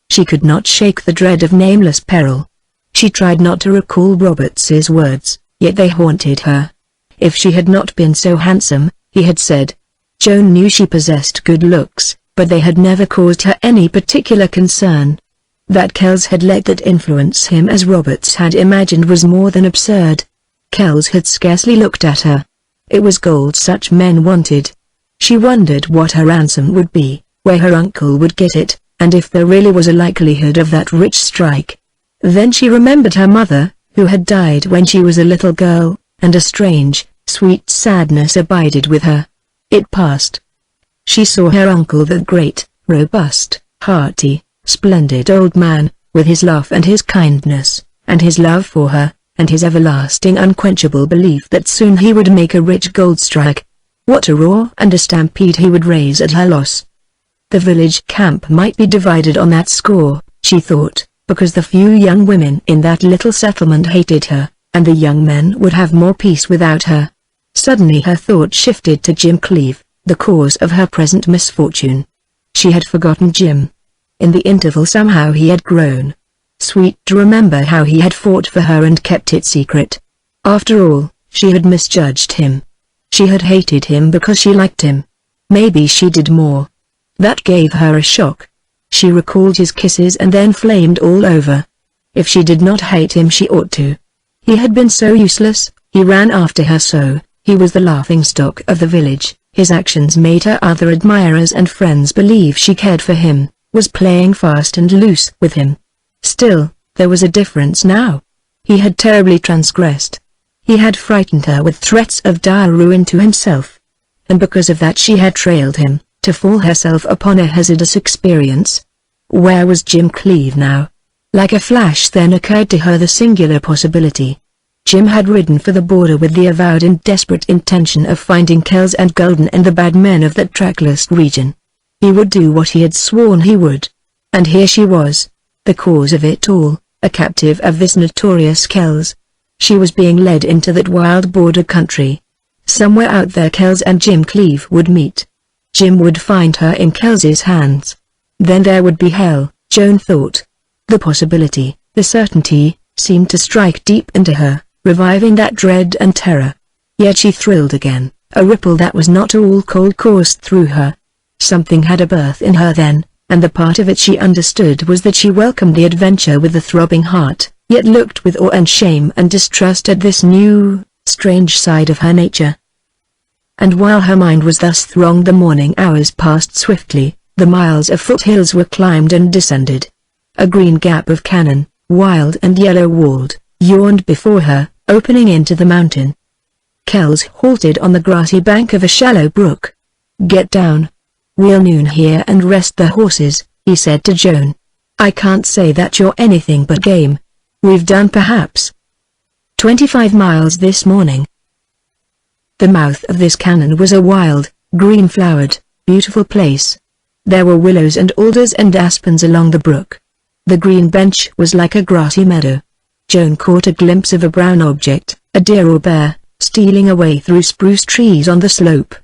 She could not shake the dread of nameless peril. She tried not to recall Roberts's words, yet they haunted her. If she had not been so handsome, he had said. Joan knew she possessed good looks, but they had never caused her any particular concern. That Kells had let that influence him as Roberts had imagined was more than absurd. Kells had scarcely looked at her. It was gold such men wanted. She wondered what her ransom would be, where her uncle would get it, and if there really was a likelihood of that rich strike. Then she remembered her mother, who had died when she was a little girl, and a strange, sweet sadness abided with her. It passed. She saw her uncle, that great, robust, hearty, splendid old man, with his laugh and his kindness, and his love for her, and his everlasting unquenchable belief that soon he would make a rich gold strike. What a roar and a stampede he would raise at her loss. The village camp might be divided on that score, she thought, because the few young women in that little settlement hated her, and the young men would have more peace without her. Suddenly her thought shifted to Jim Cleeve, the cause of her present misfortune. She had forgotten Jim. In the interval somehow he had grown. Sweet to remember how he had fought for her and kept it secret. After all, she had misjudged him. She had hated him because she liked him. Maybe she did more. That gave her a shock. She recalled his kisses and then flamed all over. If she did not hate him she ought to. He had been so useless, he ran after her so, he was the laughingstock of the village, his actions made her other admirers and friends believe she cared for him, was playing fast and loose with him. Still, there was a difference now. He had terribly transgressed. He had frightened her with threats of dire ruin to himself. And because of that she had trailed him, to fall herself upon a hazardous experience. Where was Jim Cleeve now? Like a flash then occurred to her the singular possibility. Jim had ridden for the border with the avowed and desperate intention of finding Kells and Golden and the bad men of that trackless region. He would do what he had sworn he would. And here she was, the cause of it all, a captive of this notorious Kells. She was being led into that wild border country. Somewhere out there Kells and Jim Cleeve would meet. Jim would find her in Kells's hands. Then there would be hell, Joan thought. The possibility, the certainty, seemed to strike deep into her, reviving that dread and terror. Yet she thrilled again, a ripple that was not all cold coursed through her. Something had a birth in her then, and the part of it she understood was that she welcomed the adventure with a throbbing heart, yet looked with awe and shame and distrust at this new, strange side of her nature. And while her mind was thus thronged the morning hours passed swiftly, the miles of foothills were climbed and descended. A green gap of canon, wild and yellow-walled, yawned before her, opening into the mountain. Kells halted on the grassy bank of a shallow brook. "Get down. We'll noon here and rest the horses," he said to Joan. "I can't say that you're anything but game. We've done perhaps 25 miles this morning." The mouth of this canon was a wild, green-flowered, beautiful place. There were willows and alders and aspens along the brook. The green bench was like a grassy meadow. Joan caught a glimpse of a brown object, a deer or bear, stealing away through spruce trees on the slope.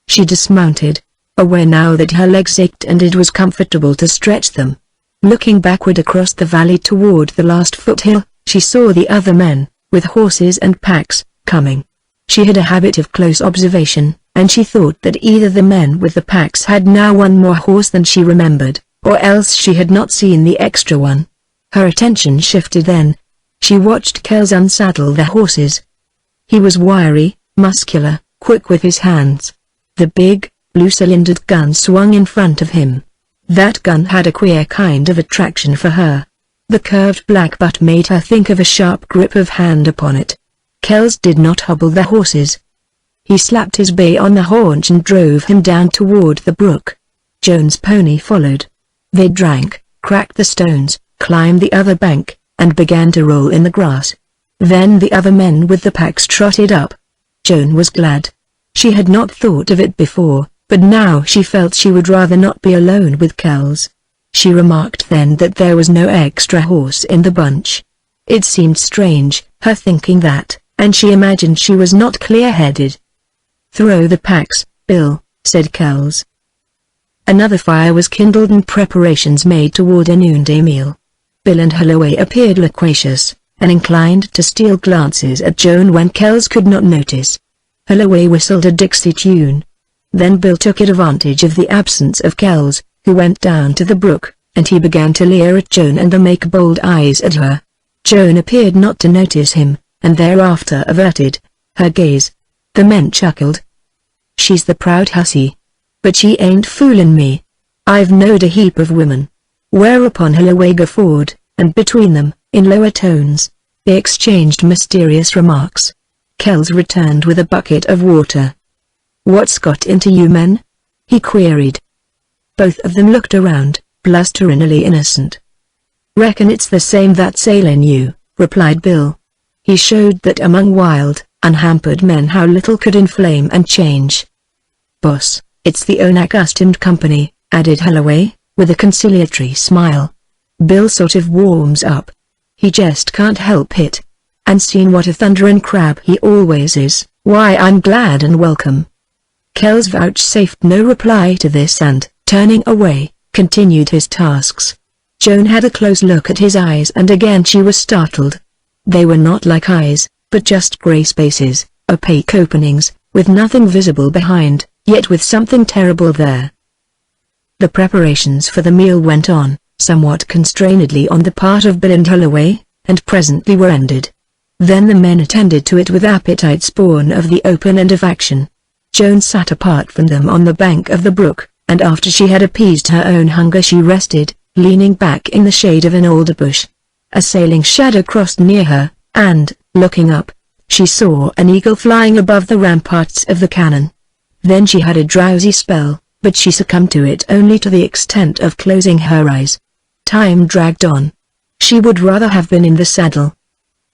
She dismounted, aware now that her legs ached and it was comfortable to stretch them. Looking backward across the valley toward the last foothill, she saw the other men, with horses and packs, coming. She had a habit of close observation, and she thought that either the men with the packs had now one more horse than she remembered, or else she had not seen the extra one. Her attention shifted then. She watched Kells unsaddle the horses. He was wiry, muscular, quick with his hands. The big, blue-cylindered gun swung in front of him. That gun had a queer kind of attraction for her. The curved black butt made her think of a sharp grip of hand upon it. Kells did not hobble the horses. He slapped his bay on the haunch and drove him down toward the brook. Joan's pony followed. They drank, cracked the stones, climbed the other bank, and began to roll in the grass. Then the other men with the packs trotted up. Joan was glad. She had not thought of it before, but now she felt she would rather not be alone with Kells. She remarked then that there was no extra horse in the bunch. It seemed strange, her thinking that, and she imagined she was not clear-headed. "Throw the packs, Bill," said Kells. Another fire was kindled and preparations made toward a noonday meal. Bill and Holloway appeared loquacious, and inclined to steal glances at Joan when Kells could not notice. Holloway whistled a Dixie tune. Then Bill took advantage of the absence of Kells, who went down to the brook, and he began to leer at Joan and make bold eyes at her. Joan appeared not to notice him, and thereafter averted her gaze. The men chuckled. "She's the proud hussy. But she ain't foolin' me. I've knowed a heap of women." Whereupon Holloway guffawed, and between them, in lower tones, they exchanged mysterious remarks. Kells returned with a bucket of water. "What's got into you men?" he queried. Both of them looked around, blusteringly innocent. "Reckon it's the same that's ailin' you," replied Bill. He showed that among wild, unhampered men how little could inflame and change. "Boss, it's the Onagust and Company," added Holloway, with a conciliatory smile. Bill sort of warms up. He just can't help it. And seeing what a thunderin' crab he always is, why I'm glad and welcome. Kells vouchsafed no reply to this and, turning away, continued his tasks. Joan had a close look at his eyes and again she was startled. They were not like eyes, but just grey spaces, opaque openings, with nothing visible behind, yet with something terrible there. The preparations for the meal went on, somewhat constrainedly on the part of Bill and Holloway, and presently were ended. Then the men attended to it with appetites born of the open and of action. Joan sat apart from them on the bank of the brook, and after she had appeased her own hunger she rested, leaning back in the shade of an alder bush. A sailing shadow crossed near her, and, looking up, she saw an eagle flying above the ramparts of the cannon. Then she had a drowsy spell, but she succumbed to it only to the extent of closing her eyes. Time dragged on. She would rather have been in the saddle.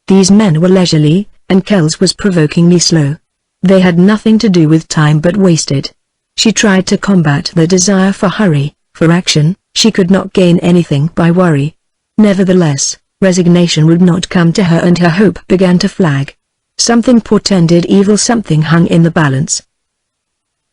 These men were leisurely, and Kells was provokingly slow. They had nothing to do with time but wasted. She tried to combat the desire for hurry, for action. She could not gain anything by worry. Nevertheless, resignation would not come to her and her hope began to flag. Something portended evil, something hung in the balance.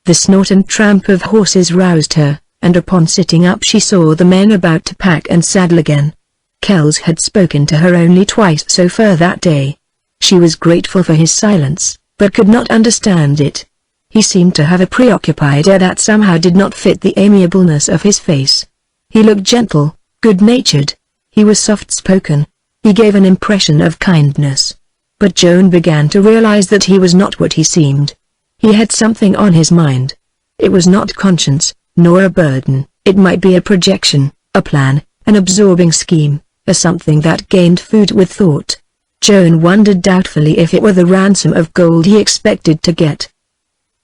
The snort and tramp of horses roused her, and upon sitting up she saw the men about to pack and saddle again. Kells had spoken to her only twice so far that day. She was grateful for his silence, but could not understand it. He seemed to have a preoccupied air that somehow did not fit the amiableness of his face. He looked gentle, good-natured. He was soft-spoken. He gave an impression of kindness. But Joan began to realize that he was not what he seemed. He had something on his mind. It was not conscience, nor a burden. It might be a projection, a plan, an absorbing scheme, a something that gained food with thought. Joan wondered doubtfully if it were the ransom of gold he expected to get.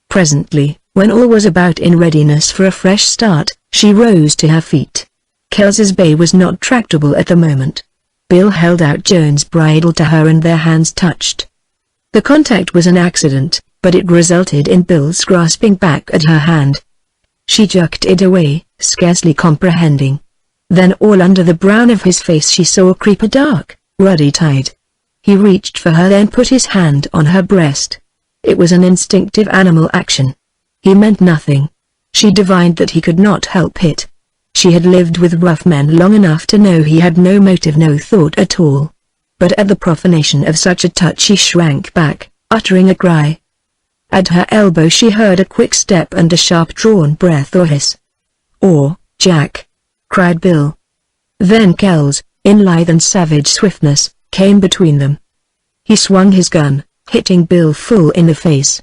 Presently, when all was about in readiness for a fresh start, she rose to her feet. Kells's bay was not tractable at the moment. Bill held out Joan's bridle to her and their hands touched. The contact was an accident, but it resulted in Bill's grasping back at her hand. She jerked it away, scarcely comprehending. Then all under the brown of his face she saw creep a dark, ruddy tide. He reached for her then put his hand on her breast. It was an instinctive animal action. He meant nothing. She divined that he could not help it. She had lived with rough men long enough to know he had no motive, no thought at all. But at the profanation of such a touch she shrank back, uttering a cry. At her elbow she heard a quick step and a sharp-drawn breath or hiss. "Oh, Jack!" cried Bill. Then Kells, in lithe and savage swiftness, came between them. He swung his gun, hitting Bill full in the face.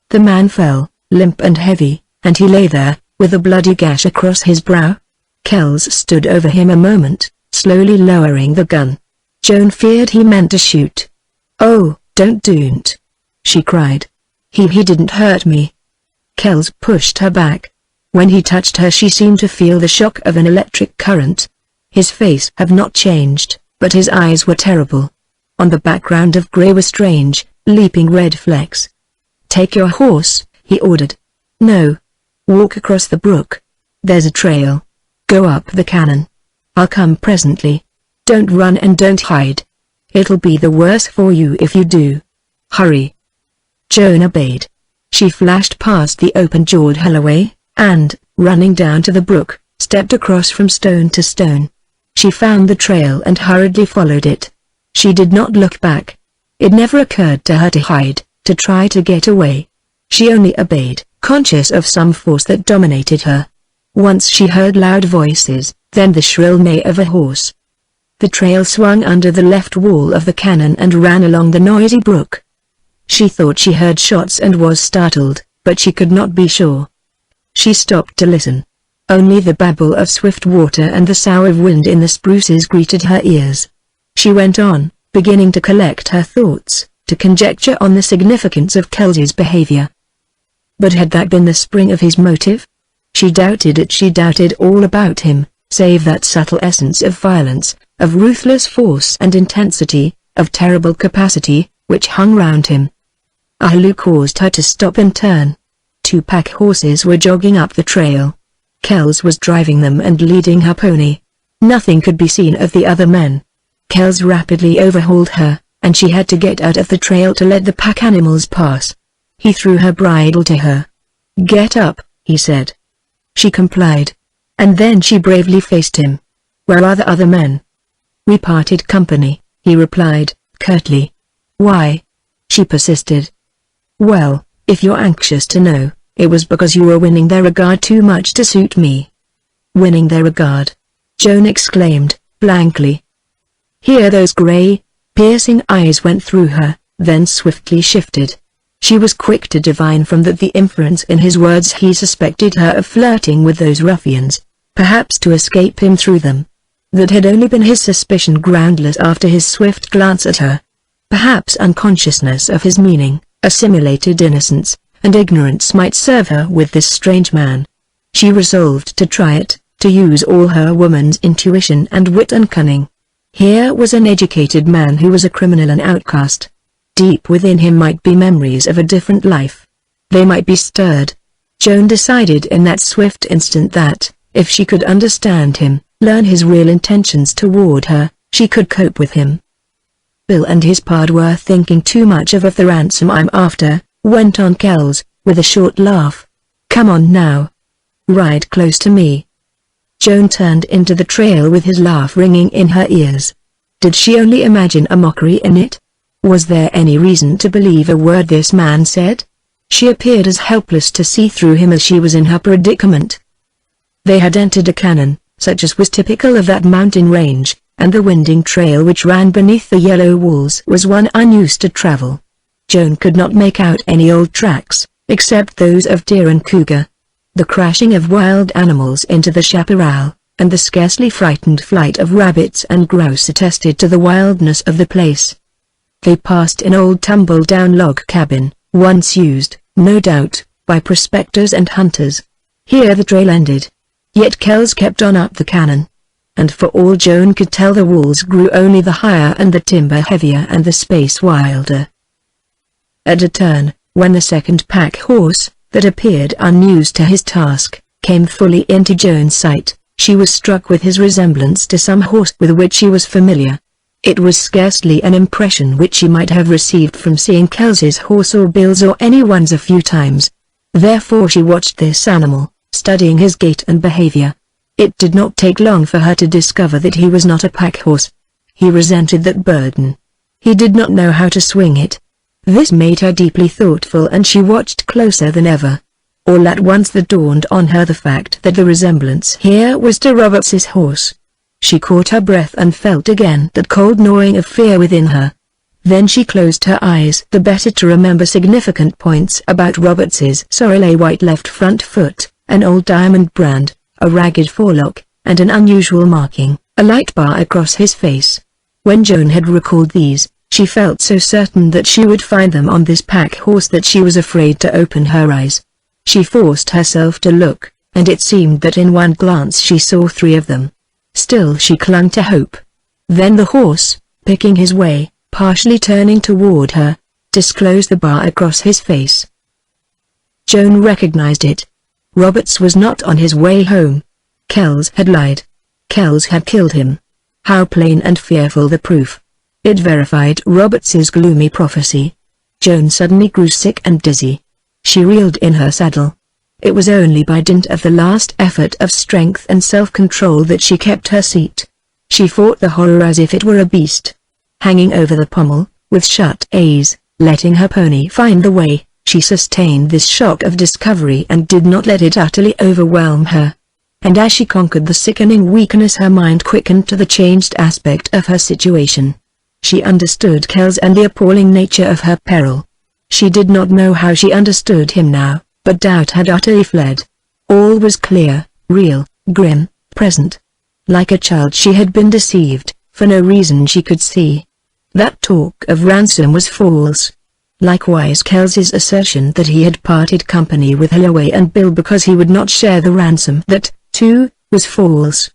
The man fell, limp and heavy, and he lay there, with a bloody gash across his brow. Kells stood over him a moment, slowly lowering the gun. Joan feared he meant to shoot. "Oh, don't," she cried. He didn't hurt me." Kells pushed her back. When he touched her she seemed to feel the shock of an electric current. His face had not changed, but his eyes were terrible. On the background of grey were strange, leaping red flecks. "Take your horse," he ordered. "No. Walk across the brook. There's a trail. Go up the cannon. I'll come presently. Don't run and don't hide. It'll be the worse for you if you do. Hurry." Joan obeyed. She flashed past the open-jawed Holloway, and, running down to the brook, stepped across from stone to stone. She found the trail and hurriedly followed it. She did not look back. It never occurred to her to hide, to try to get away. She only obeyed, conscious of some force that dominated her. Once she heard loud voices, then the shrill neigh of a horse. The trail swung under the left wall of the cannon and ran along the noisy brook. She thought she heard shots and was startled, but she could not be sure. She stopped to listen. Only the babble of swift water and the sough of wind in the spruces greeted her ears. She went on, beginning to collect her thoughts, to conjecture on the significance of Kelsey's behavior. But had that been the spring of his motive? She doubted it. She doubted all about him, save that subtle essence of violence, of ruthless force and intensity, of terrible capacity, which hung round him. A halloo caused her to stop and turn. 2 pack horses were jogging up the trail. Kels was driving them and leading her pony. Nothing could be seen of the other men. Kels rapidly overhauled her, and she had to get out of the trail to let the pack animals pass. He threw her bridle to her. "Get up," he said. She complied. And then she bravely faced him. "Where are the other men?" "We parted company," he replied, curtly. "Why?" she persisted. "Well, if you're anxious to know, it was because you were winning their regard too much to suit me." "Winning their regard?" Joan exclaimed, blankly. Here those gray, piercing eyes went through her, then swiftly shifted. She was quick to divine from that the inference in his words he suspected her of flirting with those ruffians, perhaps to escape him through them. That had only been his suspicion, groundless after his swift glance at her. Perhaps unconsciousness of his meaning, a simulated innocence, and ignorance might serve her with this strange man. She resolved to try it, to use all her woman's intuition and wit and cunning. Here was an educated man who was a criminal and outcast. Deep within him might be memories of a different life. They might be stirred. Joan decided in that swift instant that, if she could understand him, learn his real intentions toward her, she could cope with him. "Bill and his pard were thinking too much of the ransom I'm after," went on Kels, with a short laugh. "Come on now. Ride close to me." Joan turned into the trail with his laugh ringing in her ears. Did she only imagine a mockery in it? Was there any reason to believe a word this man said? She appeared as helpless to see through him as she was in her predicament. They had entered a canon, such as was typical of that mountain range, and the winding trail which ran beneath the yellow walls was one unused to travel. Joan could not make out any old tracks, except those of deer and cougar. The crashing of wild animals into the chaparral, and the scarcely frightened flight of rabbits and grouse attested to the wildness of the place. They passed an old tumble-down log cabin, once used, no doubt, by prospectors and hunters. Here the trail ended. Yet Kels kept on up the canon. And for all Joan could tell, the walls grew only the higher and the timber heavier and the space wilder. At a turn, when the second pack horse, that appeared unused to his task, came fully into Joan's sight, she was struck with his resemblance to some horse with which she was familiar. It was scarcely an impression which she might have received from seeing Kelsey's horse or Bill's or anyone's a few times. Therefore she watched this animal, studying his gait and behavior. It did not take long for her to discover that he was not a pack horse. He resented that burden. He did not know how to swing it. This made her deeply thoughtful, and she watched closer than ever. All at once there dawned on her the fact that the resemblance here was to Roberts's horse. She caught her breath and felt again that cold gnawing of fear within her. Then she closed her eyes the better to remember significant points about Roberts's sorely white left front foot, an old diamond brand, a ragged forelock, and an unusual marking, a light bar across his face. When Joan had recalled these, she felt so certain that she would find them on this pack horse that she was afraid to open her eyes. She forced herself to look, and it seemed that in one glance she saw 3 of them. Still she clung to hope. Then the horse, picking his way, partially turning toward her, disclosed the bar across his face. Joan recognized it. Roberts was not on his way home. Kels had lied. Kels had killed him. How plain and fearful the proof! It verified Roberts's gloomy prophecy. Joan suddenly grew sick and dizzy. She reeled in her saddle. It was only by dint of the last effort of strength and self-control that she kept her seat. She fought the horror as if it were a beast. Hanging over the pommel, with shut eyes, letting her pony find the way, she sustained this shock of discovery and did not let it utterly overwhelm her. and as she conquered the sickening weakness her mind quickened to the changed aspect of her situation. She understood Kells and the appalling nature of her peril. She did not know how she understood him now, but doubt had utterly fled. All was clear, real, grim, present. Like a child she had been deceived, for no reason she could see. That talk of ransom was false. Likewise Kells's assertion that he had parted company with Holloway and Bill because he would not share the ransom. That, too, was false.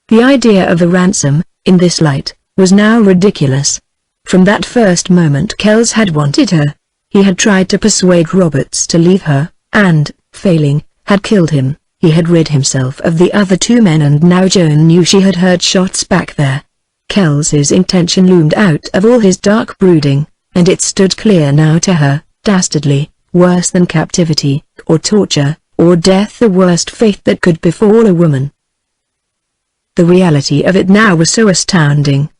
The idea of a ransom, in this light, was now ridiculous. From that first moment Kells had wanted her. He had tried to persuade Roberts to leave her, and, failing, had killed him. He had rid himself of the other two men, and now Joan knew she had heard shots back there. Kells's intention loomed out of all his dark brooding, and it stood clear now to her, dastardly, worse than captivity, or torture, or death, the worst fate that could befall a woman. The reality of it now was so astounding.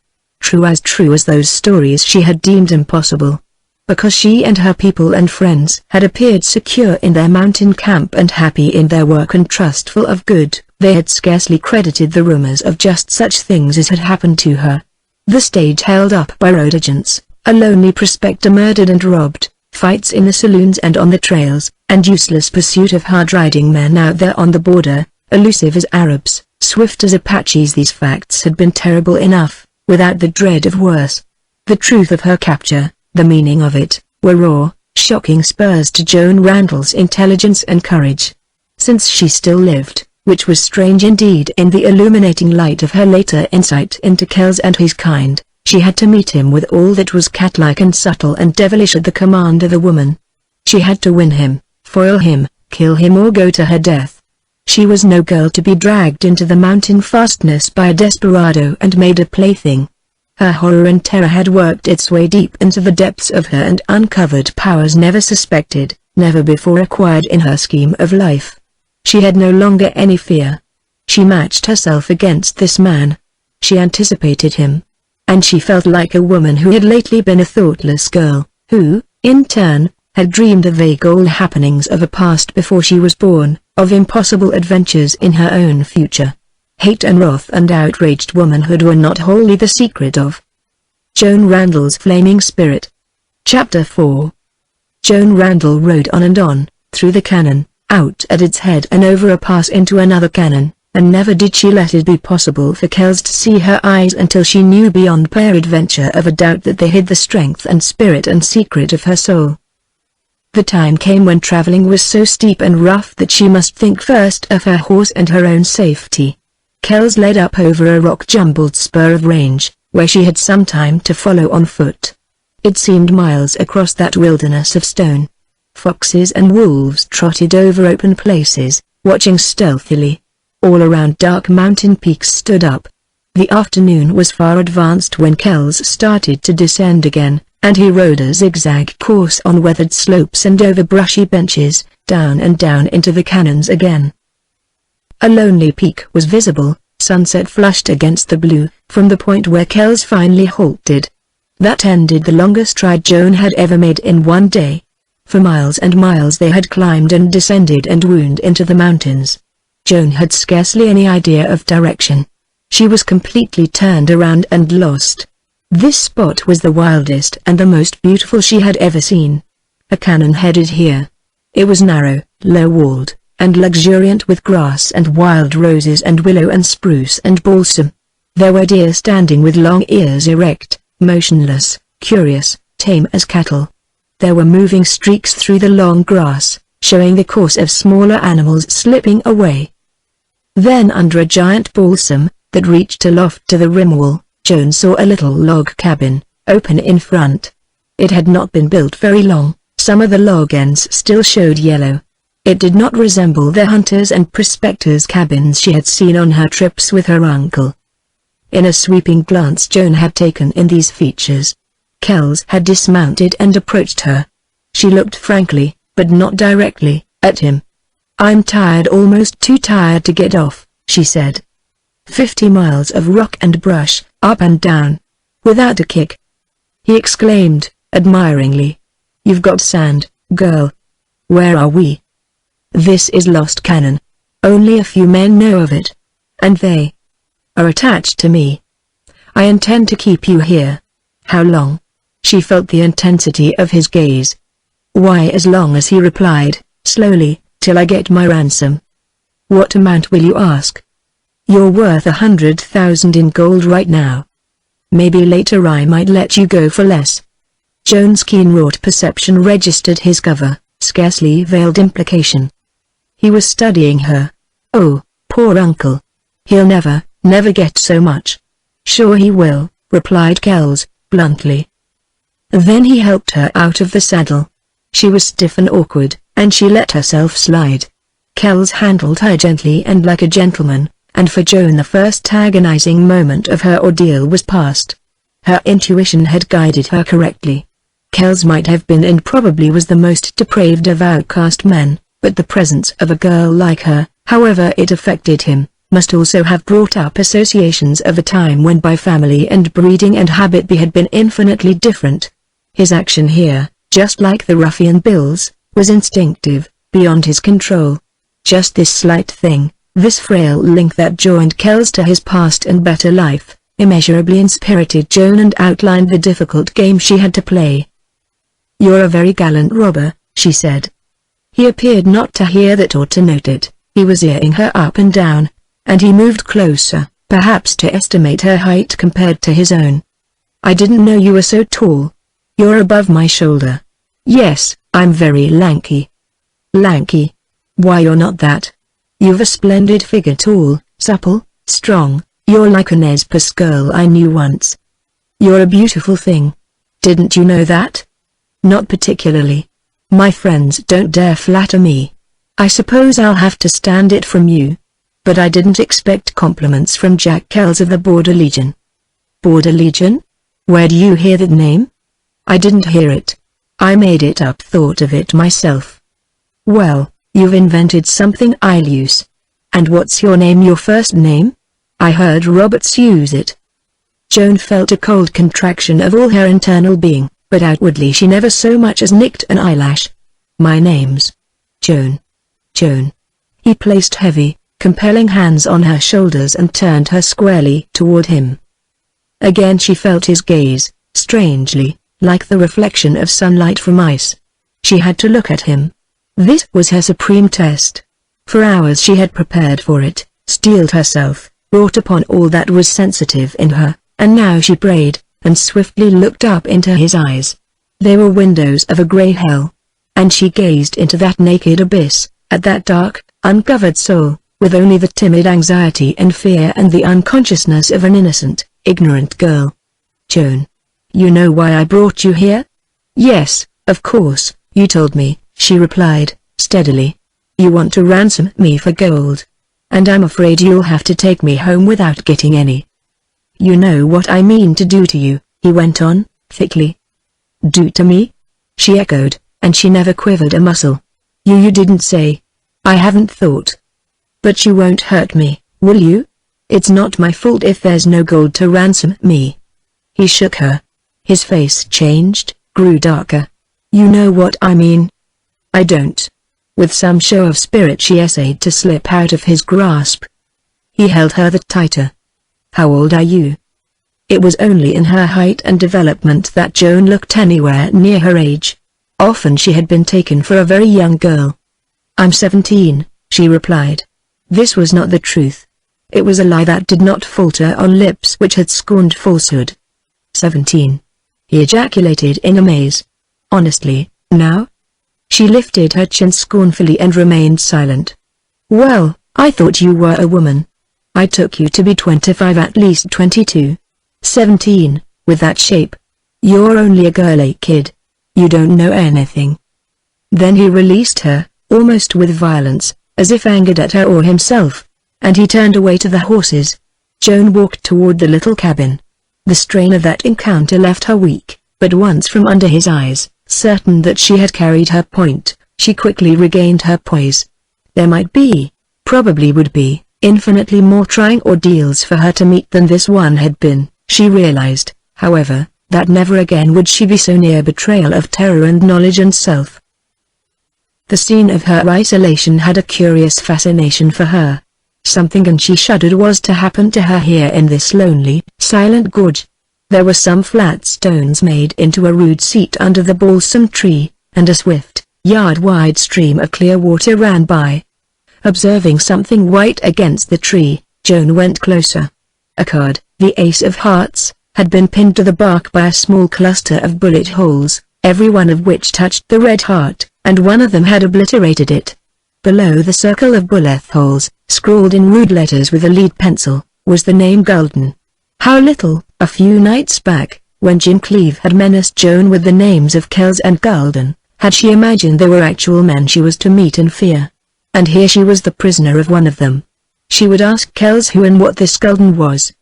True as those stories she had deemed impossible. Because she and her people and friends had appeared secure in their mountain camp and happy in their work and trustful of good, they had scarcely credited the rumors of just such things as had happened to her. The stage held up by road agents, a lonely prospector murdered and robbed, fights in the saloons and on the trails, and useless pursuit of hard-riding men out there on the border, elusive as Arabs, swift as Apaches. These facts had been terrible enough, without the dread of worse. The truth of her capture, the meaning of it, were raw, shocking spurs to Joan Randall's intelligence and courage. Since she still lived, which was strange indeed in the illuminating light of her later insight into Kells and his kind, she had to meet him with all that was cat-like and subtle and devilish at the command of a woman. She had to win him, foil him, kill him, or go to her death. She was no girl to be dragged into the mountain fastness by a desperado and made a plaything. Her horror and terror had worked its way deep into the depths of her and uncovered powers never suspected, never before acquired in her scheme of life. She had no longer any fear. She matched herself against this man. She anticipated him. And she felt like a woman who had lately been a thoughtless girl, who, in turn, had dreamed of vague old happenings of a past before she was born, of impossible adventures in her own future. Hate and wrath and outraged womanhood were not wholly the secret of Joan Randall's flaming spirit. Chapter 4. Joan Randall rode on and on, through the canyon, out at its head and over a pass into another canyon, and never did she let it be possible for Kells to see her eyes until she knew beyond peradventure of a doubt that they hid the strength and spirit and secret of her soul. The time came when traveling was so steep and rough that she must think first of her horse and her own safety. Kells led up over a rock-jumbled spur of range, where she had some time to follow on foot. It seemed miles across that wilderness of stone. Foxes and wolves trotted over open places, watching stealthily. All around dark mountain peaks stood up. The afternoon was far advanced when Kells started to descend again, and he rode a zigzag course on weathered slopes and over brushy benches, down and down into the canyons again. A lonely peak was visible, sunset flushed against the blue, from the point where Kells finally halted. That ended the longest ride Joan had ever made in one day. For miles and miles they had climbed and descended and wound into the mountains. Joan had scarcely any idea of direction. She was completely turned around and lost. This spot was the wildest and the most beautiful she had ever seen. A canyon headed here. It was narrow, low-walled, and luxuriant with grass and wild roses and willow and spruce and balsam. There were deer standing with long ears erect, motionless, curious, tame as cattle. There were moving streaks through the long grass, showing the course of smaller animals slipping away. Then under a giant balsam, that reached aloft to the rim wall, Joan saw a little log cabin, open in front. It had not been built very long, some of the log ends still showed yellow. It did not resemble the hunters' and prospectors' cabins she had seen on her trips with her uncle. In a sweeping glance Joan had taken in these features. Kells had dismounted and approached her. She looked frankly, but not directly, at him. "I'm tired, almost too tired to get off," she said. 50 miles of rock and brush, up and down, without a kick," he exclaimed, admiringly. "You've got sand, girl. Where are we?" "This is Lost Canyon." Only a few men know of it. And they are attached to me. I intend to keep you here. How long? She felt the intensity of his gaze. Why, as long as, he replied, slowly, till I get my ransom. What amount will you ask? You're worth 100,000 in gold right now. Maybe later I might let you go for less. Joan's keen-wrought perception registered his cover, scarcely veiled implication. He was studying her. Oh, poor uncle. He'll never get so much. Sure he will, replied Kells, bluntly. Then he helped her out of the saddle. She was stiff and awkward, and she let herself slide. Kells handled her gently and like a gentleman, and for Joan the first agonizing moment of her ordeal was past. Her intuition had guided her correctly. Kells might have been and probably was the most depraved of outcast men, but the presence of a girl like her, however it affected him, must also have brought up associations of a time when by family and breeding and habit they had been infinitely different. His action here, just like the ruffian Bill's, was instinctive, beyond his control. Just this slight thing, this frail link that joined Kells to his past and better life, immeasurably inspirited Joan and outlined the difficult game she had to play. You're a very gallant robber, she said. He appeared not to hear that or to note it. He was eyeing her up and down, and he moved closer, perhaps to estimate her height compared to his own. I didn't know you were so tall. You're above my shoulder. Yes, I'm very lanky. Lanky? Why, you're not that. You've a splendid figure, tall, supple, strong. You're like a Nez Perce girl I knew once. You're a beautiful thing. Didn't you know that? Not particularly. My friends don't dare flatter me. I suppose I'll have to stand it from you. But I didn't expect compliments from Jack Kells of the Border Legion. Border Legion? Where do you hear that name? I didn't hear it. I made it up, thought of it myself. Well, you've invented something I'll use. And what's your name, your first name? I heard Roberts use it. Joan felt a cold contraction of all her internal being, but outwardly she never so much as nicked an eyelash. My name's Joan. Joan. He placed heavy, compelling hands on her shoulders and turned her squarely toward him. Again she felt his gaze, strangely, like the reflection of sunlight from ice. She had to look at him. This was her supreme test. For hours she had prepared for it, steeled herself, wrought upon all that was sensitive in her, and now she prayed, and swiftly looked up into his eyes. They were windows of a grey hell. And she gazed into that naked abyss, at that dark, uncovered soul, with only the timid anxiety and fear and the unconsciousness of an innocent, ignorant girl. Joan. You know why I brought you here? Yes, of course, you told me, she replied, steadily. You want to ransom me for gold. And I'm afraid you'll have to take me home without getting any. You know what I mean to do to you, he went on, thickly. Do to me? She echoed, and she never quivered a muscle. You didn't say. I haven't thought. But you won't hurt me, will you? It's not my fault if there's no gold to ransom me. He shook her. His face changed, grew darker. You know what I mean? I don't. With some show of spirit she essayed to slip out of his grasp. He held her the tighter. How old are you? It was only in her height and development that Joan looked anywhere near her age. Often she had been taken for a very young girl. I'm 17, she replied. This was not the truth. It was a lie that did not falter on lips which had scorned falsehood. 17. He ejaculated in amaze. Honestly, now? She lifted her chin scornfully and remained silent. Well, I thought you were a woman. I took you to be 25, at least 22. 17, with that shape. You're only a girly kid. You don't know anything. Then he released her, almost with violence, as if angered at her or himself, and he turned away to the horses. Joan walked toward the little cabin. The strain of that encounter left her weak, but once from under his eyes, certain that she had carried her point, she quickly regained her poise. There might be, probably would be, infinitely more trying ordeals for her to meet than this one had been. She realized, however, that never again would she be so near betrayal of terror and knowledge and self. The scene of her isolation had a curious fascination for her. Something, and she shuddered, was to happen to her here in this lonely, silent gorge. There were some flat stones made into a rude seat under the balsam tree, and a swift, yard-wide stream of clear water ran by. Observing something white against the tree, Joan went closer. A card, the Ace of Hearts, had been pinned to the bark by a small cluster of bullet holes, every one of which touched the red heart, and one of them had obliterated it. Below the circle of bullet holes, scrawled in rude letters with a lead pencil, was the name Gulden. How little, a few nights back, when Jim Cleave had menaced Joan with the names of Kells and Gulden, had she imagined they were actual men she was to meet and fear. And here she was the prisoner of one of them. She would ask Kells who and what this Gulden was.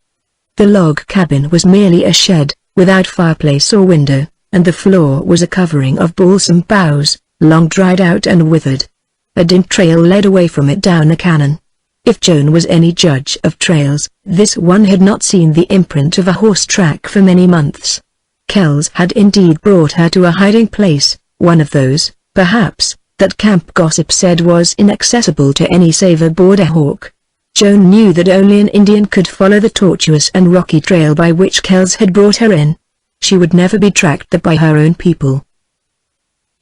The log cabin was merely a shed, without fireplace or window, and the floor was a covering of balsam boughs, long dried out and withered. A dim trail led away from it down a canon. If Joan was any judge of trails, this one had not seen the imprint of a horse track for many months. Kells had indeed brought her to a hiding place, one of those, perhaps, that camp gossip said was inaccessible to any save a border hawk. Joan knew that only an Indian could follow the tortuous and rocky trail by which Kells had brought her in. She would never be tracked by her own people.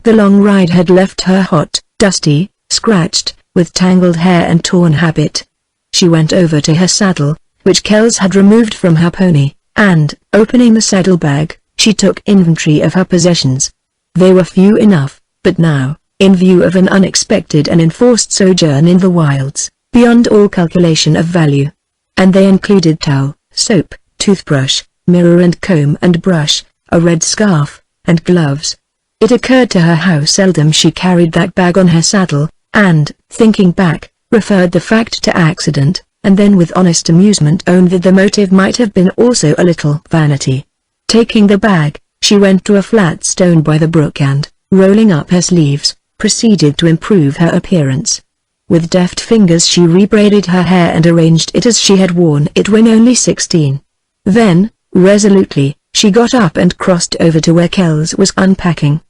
The long ride had left her hot, dusty, scratched, with tangled hair and torn habit. She went over to her saddle, which Kells had removed from her pony, and, opening the saddlebag, she took inventory of her possessions. They were few enough, but now, in view of an unexpected and enforced sojourn in the wilds, beyond all calculation of value. And they included towel, soap, toothbrush, mirror and comb and brush, a red scarf, and gloves. It occurred to her how seldom she carried that bag on her saddle, and, thinking back, referred the fact to accident, and then with honest amusement owned that the motive might have been also a little vanity. Taking the bag, she went to a flat stone by the brook and, rolling up her sleeves, proceeded to improve her appearance. With deft fingers she rebraided her hair and arranged it as she had worn it when only 16. Then, resolutely, she got up and crossed over to where Kells was unpacking.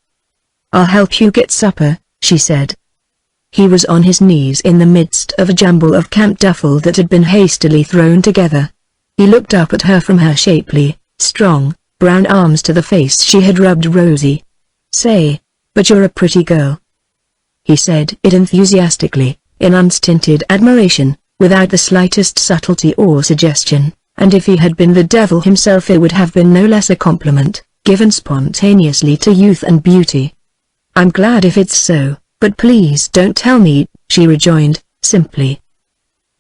"I'll help you get supper," she said. He was on his knees in the midst of a jumble of camp duffel that had been hastily thrown together. He looked up at her from her shapely, strong, brown arms to the face she had rubbed rosy. "Say, but you're a pretty girl." He said it enthusiastically, in unstinted admiration, without the slightest subtlety or suggestion, and if he had been the devil himself it would have been no less a compliment, given spontaneously to youth and beauty. "I'm glad if it's so. But please don't tell me," she rejoined, simply.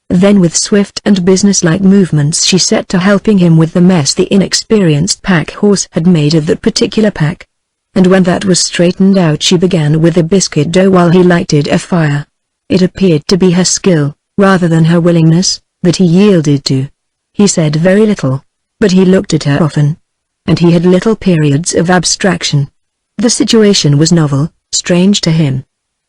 Then with swift and businesslike movements she set to helping him with the mess the inexperienced pack horse had made of that particular pack. And when that was straightened out she began with the biscuit dough while he lighted a fire. It appeared to be her skill, rather than her willingness, that he yielded to. He said very little, but he looked at her often. And he had little periods of abstraction. The situation was novel, strange to him.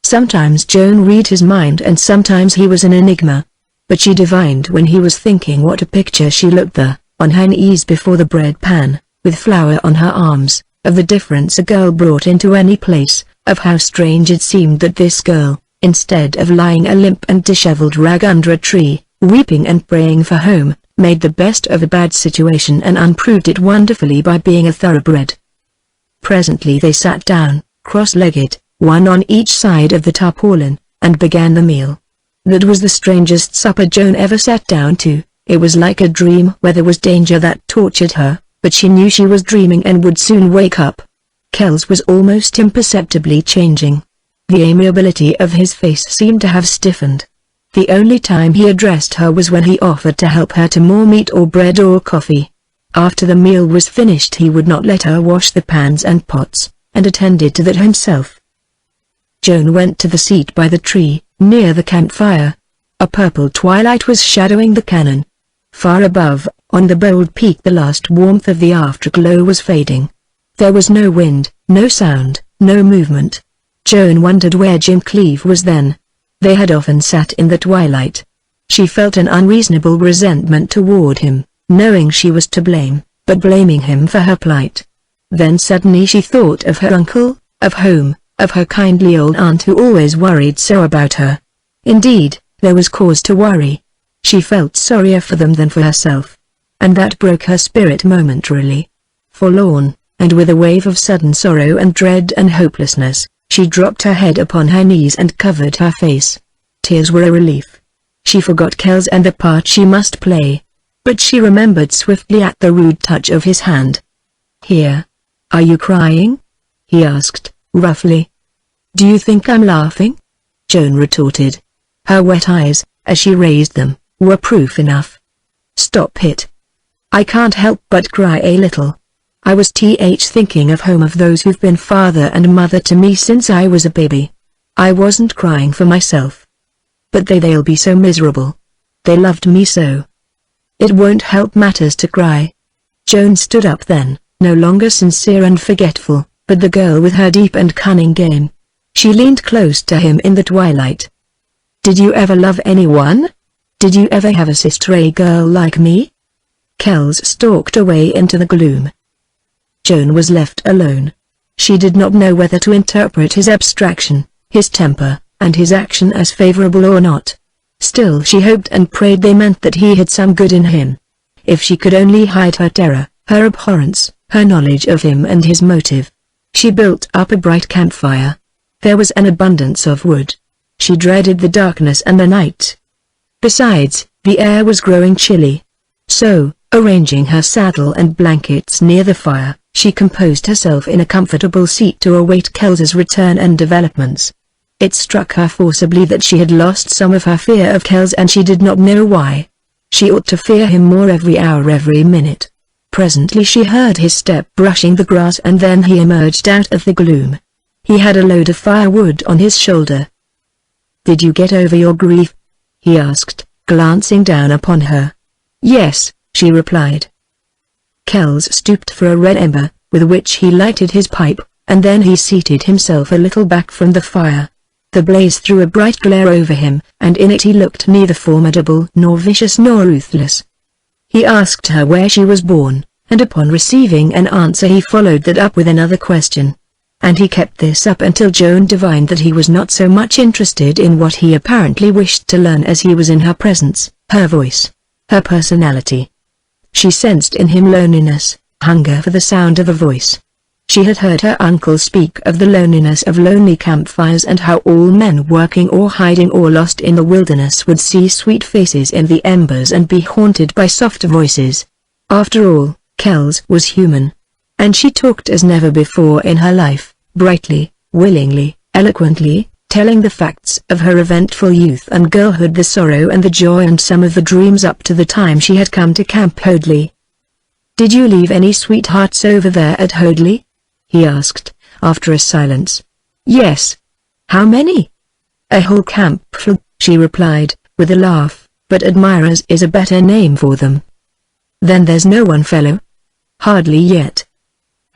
Sometimes Joan read his mind and sometimes he was an enigma. But she divined when he was thinking what a picture she looked there, on her knees before the bread pan, with flour on her arms, of the difference a girl brought into any place, of how strange it seemed that this girl, instead of lying a limp and disheveled rag under a tree, weeping and praying for home, made the best of a bad situation and unproved it wonderfully by being a thoroughbred. Presently they sat down, cross-legged, one on each side of the tarpaulin, and began the meal. That was the strangest supper Joan ever sat down to. It was like a dream where there was danger that tortured her, but she knew she was dreaming and would soon wake up. Kells was almost imperceptibly changing. The amiability of his face seemed to have stiffened. The only time he addressed her was when he offered to help her to more meat or bread or coffee. After the meal was finished he would not let her wash the pans and pots, and attended to that himself. Joan went to the seat by the tree, near the campfire. A purple twilight was shadowing the cannon. Far above, on the bold peak the last warmth of the afterglow was fading. There was no wind, no sound, no movement. Joan wondered where Jim Cleave was then. They had often sat in the twilight. She felt an unreasonable resentment toward him, knowing she was to blame, but blaming him for her plight. Then suddenly she thought of her uncle, of home, of her kindly old aunt who always worried so about her. Indeed, there was cause to worry. She felt sorrier for them than for herself. And that broke her spirit momentarily. Forlorn, and with a wave of sudden sorrow and dread and hopelessness, she dropped her head upon her knees and covered her face. Tears were a relief. She forgot Kells and the part she must play. But she remembered swiftly at the rude touch of his hand. "Here. Are you crying?" he asked, roughly. "Do you think I'm laughing?" Joan retorted. Her wet eyes, as she raised them, were proof enough. "Stop it. I can't help but cry a little. I was thinking of home, of those who've been father and mother to me since I was a baby. I wasn't crying for myself. But they'll be so miserable. They loved me so. It won't help matters to cry." Joan stood up then, no longer sincere and forgetful, but the girl with her deep and cunning game. She leaned close to him in the twilight. "Did you ever love anyone? Did you ever have a sister, a girl like me?" Kells stalked away into the gloom. Joan was left alone. She did not know whether to interpret his abstraction, his temper, and his action as favorable or not. Still she hoped and prayed they meant that he had some good in him. If she could only hide her terror, her abhorrence, her knowledge of him and his motive. She built up a bright campfire. There was an abundance of wood. She dreaded the darkness and the night. Besides, the air was growing chilly. So, arranging her saddle and blankets near the fire, she composed herself in a comfortable seat to await Kells's return and developments. It struck her forcibly that she had lost some of her fear of Kells, and she did not know why. She ought to fear him more every hour, every minute. Presently she heard his step brushing the grass, and then he emerged out of the gloom. He had a load of firewood on his shoulder. "Did you get over your grief?" he asked, glancing down upon her. "Yes," she replied. Kells stooped for a red ember, with which he lighted his pipe, and then he seated himself a little back from the fire. The blaze threw a bright glare over him, and in it he looked neither formidable nor vicious nor ruthless. He asked her where she was born, and upon receiving an answer he followed that up with another question. And he kept this up until Joan divined that he was not so much interested in what he apparently wished to learn as he was in her presence, her voice, her personality. She sensed in him loneliness, hunger for the sound of a voice. She had heard her uncle speak of the loneliness of lonely campfires, and how all men working or hiding or lost in the wilderness would see sweet faces in the embers and be haunted by soft voices. After all, Kells was human. And she talked as never before in her life, brightly, willingly, eloquently, telling the facts of her eventful youth and girlhood, the sorrow and the joy and some of the dreams up to the time she had come to Camp Hoadley. "Did you leave any sweethearts over there at Hoadley?" he asked, after a silence. "Yes." "How many?" "A whole campful," she replied, with a laugh, "but admirers is a better name for them." "Then there's no one fellow?" "Hardly yet."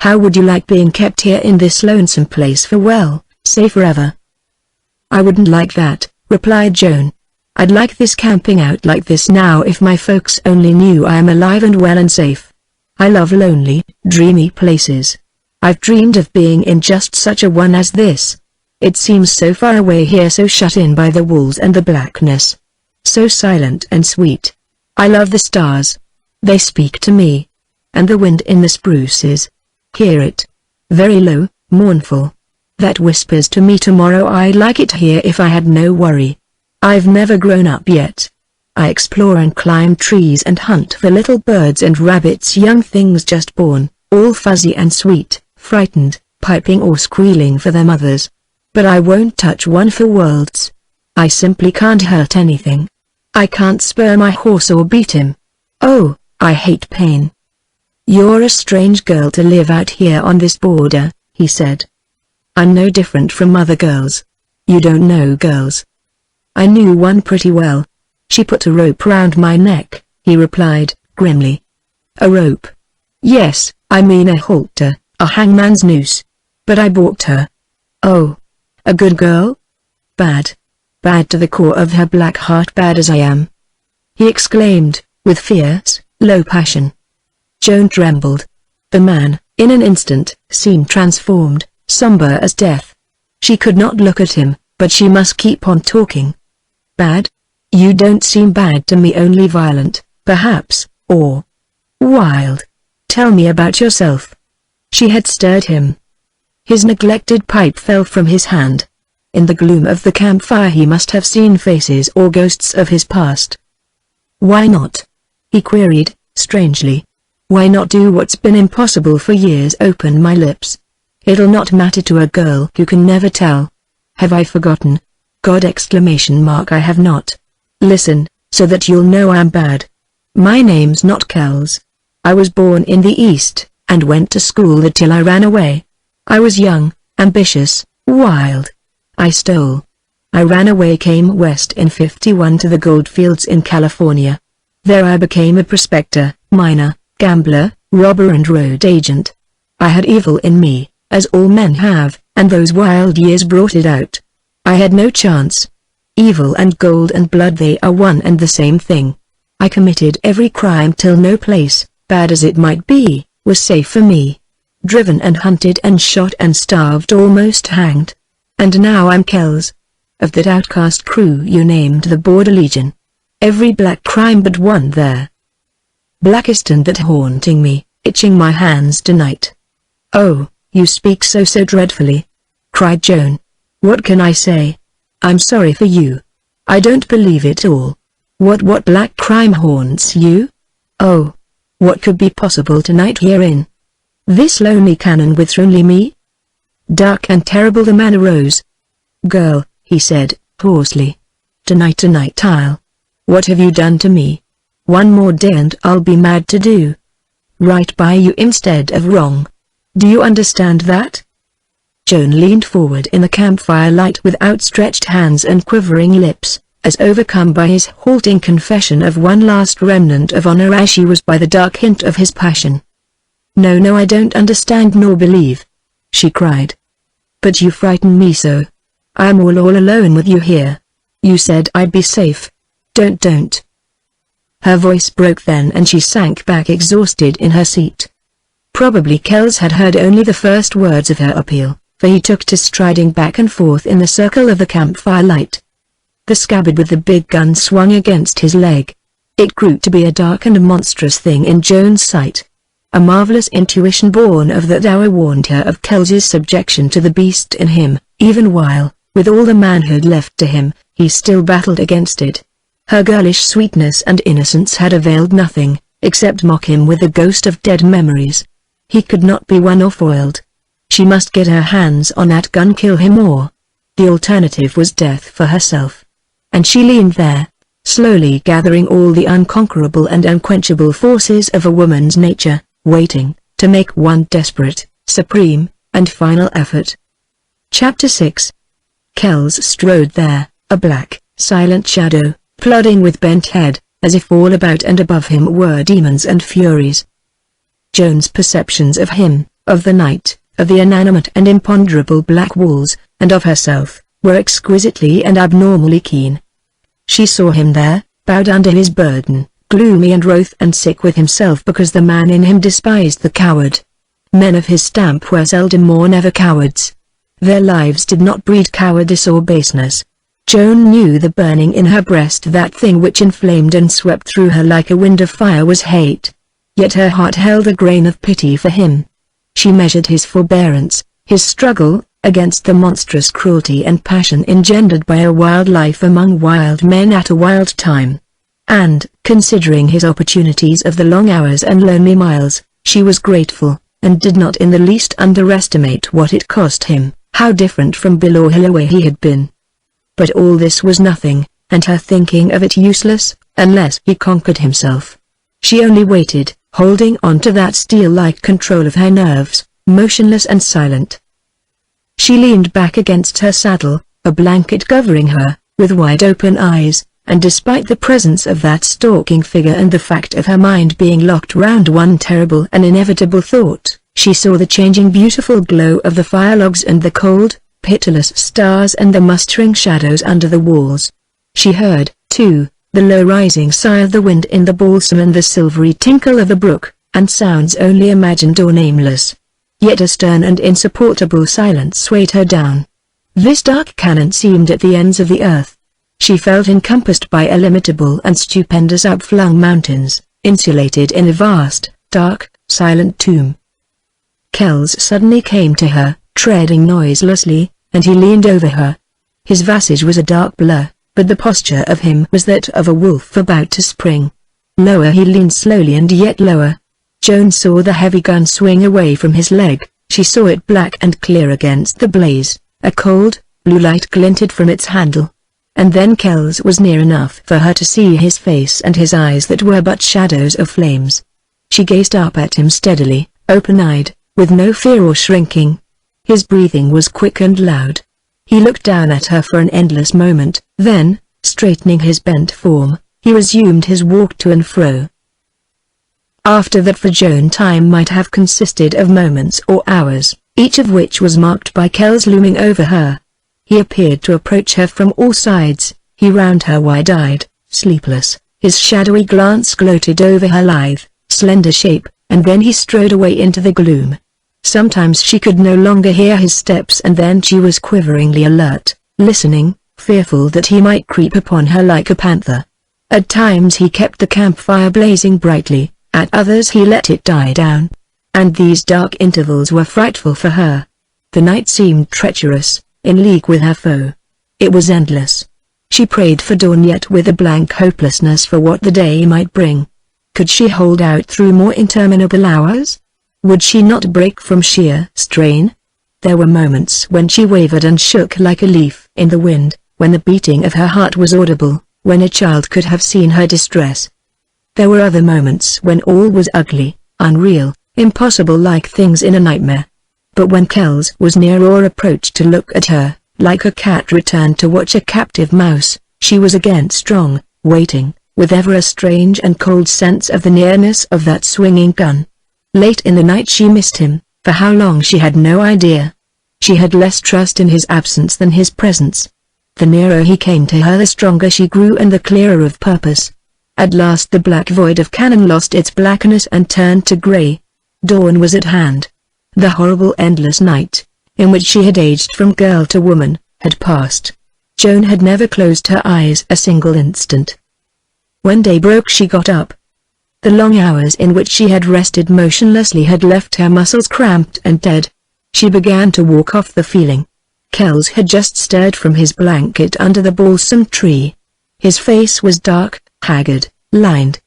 "How would you like being kept here in this lonesome place for, well, say forever?" "I wouldn't like that," replied Joan. "I'd like this camping out like this now if my folks only knew I am alive and well and safe. I love lonely, dreamy places. I've dreamed of being in just such a one as this. It seems so far away here, so shut in by the walls and the blackness. So silent and sweet. I love the stars. They speak to me. And the wind in the spruces. Hear it. Very low, mournful. That whispers to me tomorrow. I'd like it here if I had no worry. I've never grown up yet. I explore and climb trees and hunt for little birds and rabbits, young things just born, all fuzzy and sweet, frightened, piping or squealing for their mothers. But I won't touch one for worlds. I simply can't hurt anything. I can't spur my horse or beat him. Oh, I hate pain." "You're a strange girl to live out here on this border," he said. "I'm no different from other girls. You don't know girls." "I knew one pretty well. She put a rope round my neck," he replied, grimly. "A rope?" "Yes, I mean a halter, a hangman's noose. But I balked her." "Oh. A good girl?" "Bad. Bad to the core of her black heart, bad as I am," he exclaimed, with fierce, low passion. Joan trembled. The man, in an instant, seemed transformed, somber as death. She could not look at him, but she must keep on talking. Bad? You don't seem bad to me, only violent, perhaps, or wild. Tell me about yourself. She had stirred him. His neglected pipe fell from his hand. In the gloom of the campfire he must have seen faces or ghosts of his past. Why not? He queried, strangely. Why not do what's been impossible for years? Open my lips. It'll not matter to a girl who can never tell. Have I forgotten? God! I have not. Listen, so that you'll know I'm bad. My name's not Kells. I was born in the East, and went to school there till I ran away. I was young, ambitious, wild. I stole. I ran away, came west in '51 to the goldfields in California. There I became a prospector, miner, gambler, robber and road agent. I had evil in me, as all men have, and those wild years brought it out. I had no chance. Evil and gold and blood, they are one and the same thing. I committed every crime till no place, bad as it might be, was safe for me. Driven and hunted and shot and starved, almost hanged. And now I'm Kells. Of that outcast crew you named, the Border Legion. Every black crime but one there. Blackest and that haunting me, itching my hands tonight. Oh, you speak so dreadfully, cried Joan. What can I say? I'm sorry for you. I don't believe it all. What black crime haunts you? Oh, what could be possible tonight here in this lonely canon with only me? Dark and terrible. The man arose. Girl, he said, hoarsely. Tonight I'll. What have you done to me? One more day and I'll be mad to do right by you instead of wrong. Do you understand that? Joan leaned forward in the campfire light with outstretched hands and quivering lips, as overcome by his halting confession of one last remnant of honor as she was by the dark hint of his passion. No, I don't understand nor believe, she cried. But you frighten me so. I'm all alone with you here. You said I'd be safe. Don't. Her voice broke then and she sank back exhausted in her seat. Probably Kells had heard only the first words of her appeal, for he took to striding back and forth in the circle of the campfire light. The scabbard with the big gun swung against his leg. It grew to be a dark and monstrous thing in Joan's sight. A marvelous intuition born of that hour warned her of Kells's subjection to the beast in him, even while, with all the manhood left to him, he still battled against it. Her girlish sweetness and innocence had availed nothing, except mock him with the ghost of dead memories. He could not be won or foiled. She must get her hands on that gun, kill him, or the alternative was death for herself. And she leaned there, slowly gathering all the unconquerable and unquenchable forces of a woman's nature, waiting to make one desperate, supreme, and final effort. Chapter 6. Kells strode there, a black, silent shadow, plodding with bent head, as if all about and above him were demons and furies. Joan's perceptions of him, of the night, of the inanimate and imponderable black walls, and of herself, were exquisitely and abnormally keen. She saw him there, bowed under his burden, gloomy and wroth and sick with himself because the man in him despised the coward. Men of his stamp were seldom or never cowards. Their lives did not breed cowardice or baseness. Joan knew the burning in her breast, that thing which inflamed and swept through her like a wind of fire, was hate. Yet her heart held a grain of pity for him. She measured his forbearance, his struggle, against the monstrous cruelty and passion engendered by a wild life among wild men at a wild time. And, considering his opportunities of the long hours and lonely miles, she was grateful, and did not in the least underestimate what it cost him, how different from Bill or Holloway he had been. But all this was nothing, and her thinking of it useless, unless he conquered himself. She only waited, holding on to that steel-like control of her nerves, motionless and silent. She leaned back against her saddle, a blanket covering her, with wide-open eyes, and despite the presence of that stalking figure and the fact of her mind being locked round one terrible and inevitable thought, she saw the changing beautiful glow of the fire logs and the cold, pitiless stars and the mustering shadows under the walls. She heard, too, the low-rising sigh of the wind in the balsam and the silvery tinkle of the brook, and sounds only imagined or nameless. Yet a stern and insupportable silence weighed her down. This dark canon seemed at the ends of the earth. She felt encompassed by illimitable and stupendous outflung mountains, insulated in a vast, dark, silent tomb. Kells suddenly came to her, treading noiselessly, and he leaned over her. His visage was a dark blur, but the posture of him was that of a wolf about to spring. Lower he leaned slowly and yet lower. Joan saw the heavy gun swing away from his leg. She saw it black and clear against the blaze. A cold, blue light glinted from its handle. And then Kells was near enough for her to see his face and his eyes that were but shadows of flames. She gazed up at him steadily, open-eyed, with no fear or shrinking. His breathing was quick and loud. He looked down at her for an endless moment, then, straightening his bent form, he resumed his walk to and fro. After that for Joan time might have consisted of moments or hours, each of which was marked by Kells looming over her. He appeared to approach her from all sides, he round her wide-eyed, sleepless, his shadowy glance gloated over her lithe, slender shape, and then he strode away into the gloom. Sometimes she could no longer hear his steps and then she was quiveringly alert, listening, fearful that he might creep upon her like a panther. At times he kept the campfire blazing brightly, at others he let it die down. And these dark intervals were frightful for her. The night seemed treacherous, in league with her foe. It was endless. She prayed for dawn yet with a blank hopelessness for what the day might bring. Could she hold out through more interminable hours? Would she not break from sheer strain? There were moments when she wavered and shook like a leaf in the wind, when the beating of her heart was audible, when a child could have seen her distress. There were other moments when all was ugly, unreal, impossible like things in a nightmare. But when Kells was near or approached to look at her, like a cat returned to watch a captive mouse, she was again strong, waiting, with ever a strange and cold sense of the nearness of that swinging gun. Late in the night she missed him, for how long she had no idea. She had less trust in his absence than his presence. The nearer he came to her the stronger she grew and the clearer of purpose. At last the black void of cannon lost its blackness and turned to grey. Dawn was at hand. The horrible endless night, in which she had aged from girl to woman, had passed. Joan had never closed her eyes a single instant. When day broke she got up. The long hours in which she had rested motionlessly had left her muscles cramped and dead. She began to walk off the feeling. Kells had just stirred from his blanket under the balsam tree. His face was dark, haggard, lined.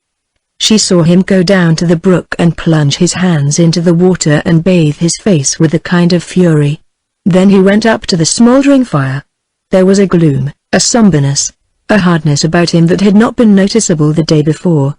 She saw him go down to the brook and plunge his hands into the water and bathe his face with a kind of fury. Then he went up to the smouldering fire. There was a gloom, a somberness, a hardness about him that had not been noticeable the day before.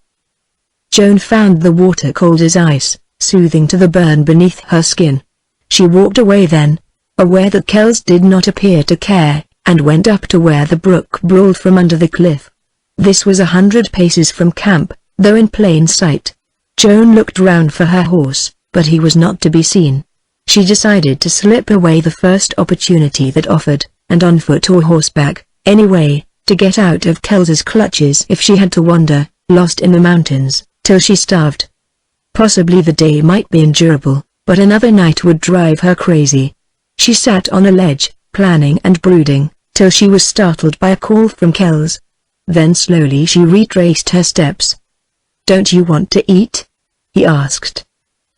Joan found the water cold as ice, soothing to the burn beneath her skin. She walked away then, aware that Kells did not appear to care, and went up to where the brook brawled from under the cliff. This was 100 paces from camp, though in plain sight. Joan looked round for her horse, but he was not to be seen. She decided to slip away the first opportunity that offered, and on foot or horseback, anyway, to get out of Kells's clutches if she had to wander, lost in the mountains, till she starved. Possibly the day might be endurable, but another night would drive her crazy. She sat on a ledge, planning and brooding, till she was startled by a call from Kells. Then slowly she retraced her steps. "Don't you want to eat?" he asked.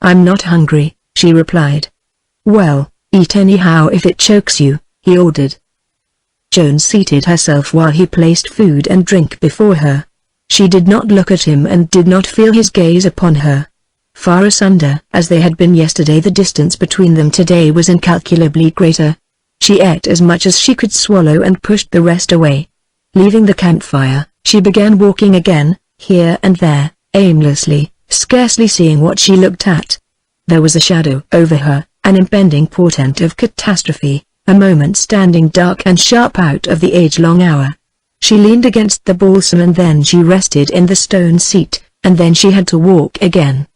"I'm not hungry," she replied. "Well, eat anyhow if it chokes you," he ordered. Joan seated herself while he placed food and drink before her. She did not look at him and did not feel his gaze upon her. Far asunder as they had been yesterday, the distance between them today was incalculably greater. She ate as much as she could swallow and pushed the rest away. Leaving the campfire, she began walking again, here and there, aimlessly, scarcely seeing what she looked at. There was a shadow over her, an impending portent of catastrophe, a moment standing dark and sharp out of the age-long hour. She leaned against the balsam and then she rested in the stone seat, and then she had to walk again.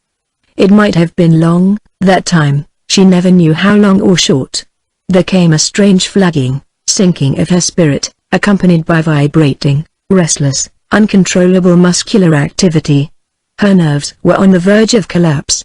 It might have been long, that time, she never knew how long or short. There came a strange flagging, sinking of her spirit, accompanied by vibrating, restless, uncontrollable muscular activity. Her nerves were on the verge of collapse.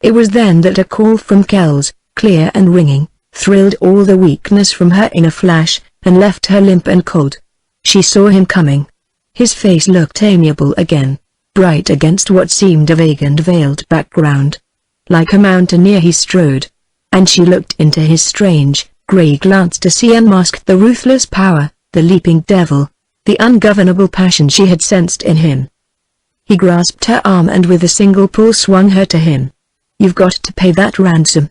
It was then that a call from Kells, clear and ringing, thrilled all the weakness from her in a flash, and left her limp and cold. She saw him coming. His face looked amiable again, bright against what seemed a vague and veiled background. Like a mountaineer he strode, and she looked into his strange, grey glance to see unmasked the ruthless power, the leaping devil, the ungovernable passion she had sensed in him. He grasped her arm and with a single pull swung her to him. "You've got to pay that ransom."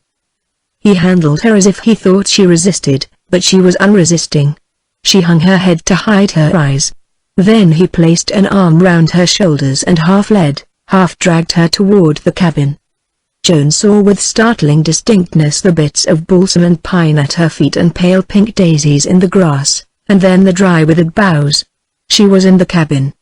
He handled her as if he thought she resisted, but she was unresisting. She hung her head to hide her eyes. Then he placed an arm round her shoulders and half led, half dragged her toward the cabin. Joan saw with startling distinctness the bits of balsam and pine at her feet and pale pink daisies in the grass, and then the dry withered boughs. She was in the cabin.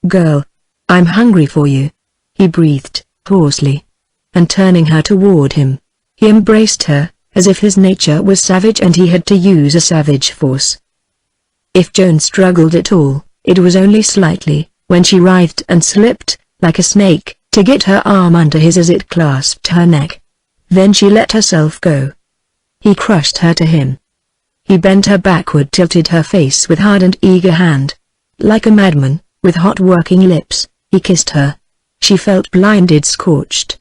"Girl, I'm hungry for you," he breathed, hoarsely. And turning her toward him, he embraced her, as if his nature was savage and he had to use a savage force. If Joan struggled at all, it was only slightly, when she writhed and slipped, like a snake, to get her arm under his as it clasped her neck. Then she let herself go. He crushed her to him. He bent her backward, tilted her face with hard and eager hand. Like a madman, with hot working lips, he kissed her. She felt blinded, scorched.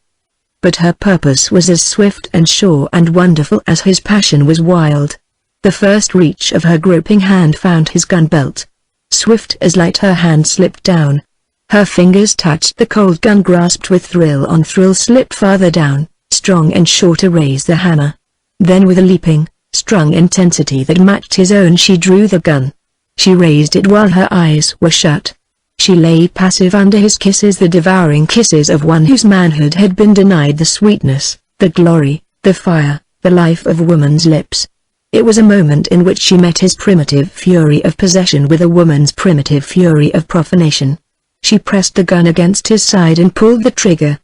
But her purpose was as swift and sure and wonderful as his passion was wild. The first reach of her groping hand found his gun belt. Swift as light her hand slipped down. Her fingers touched the cold gun, grasped with thrill on thrill, slipped farther down, strong and sure to raise the hammer. Then with a leaping, strung intensity that matched his own, she drew the gun. She raised it while her eyes were shut. She lay passive under his kisses, the devouring kisses of one whose manhood had been denied the sweetness, the glory, the fire, the life of woman's lips. It was a moment in which she met his primitive fury of possession with a woman's primitive fury of profanation. She pressed the gun against his side and pulled the trigger.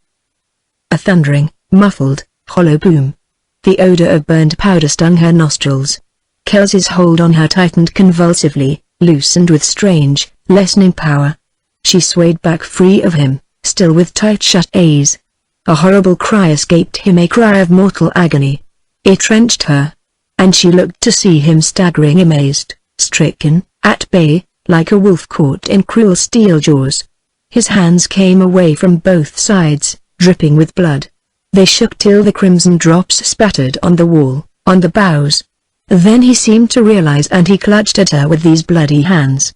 A thundering, muffled, hollow boom. The odor of burned powder stung her nostrils. Kelsey's hold on her tightened convulsively, loosened with strange, lessening power. She swayed back free of him, still with tight-shut eyes. A horrible cry escaped him, a cry of mortal agony. It wrenched her. And she looked to see him staggering, amazed, stricken, at bay, like a wolf caught in cruel steel jaws. His hands came away from both sides, dripping with blood. They shook till the crimson drops spattered on the wall, on the boughs. Then he seemed to realize, and he clutched at her with these bloody hands.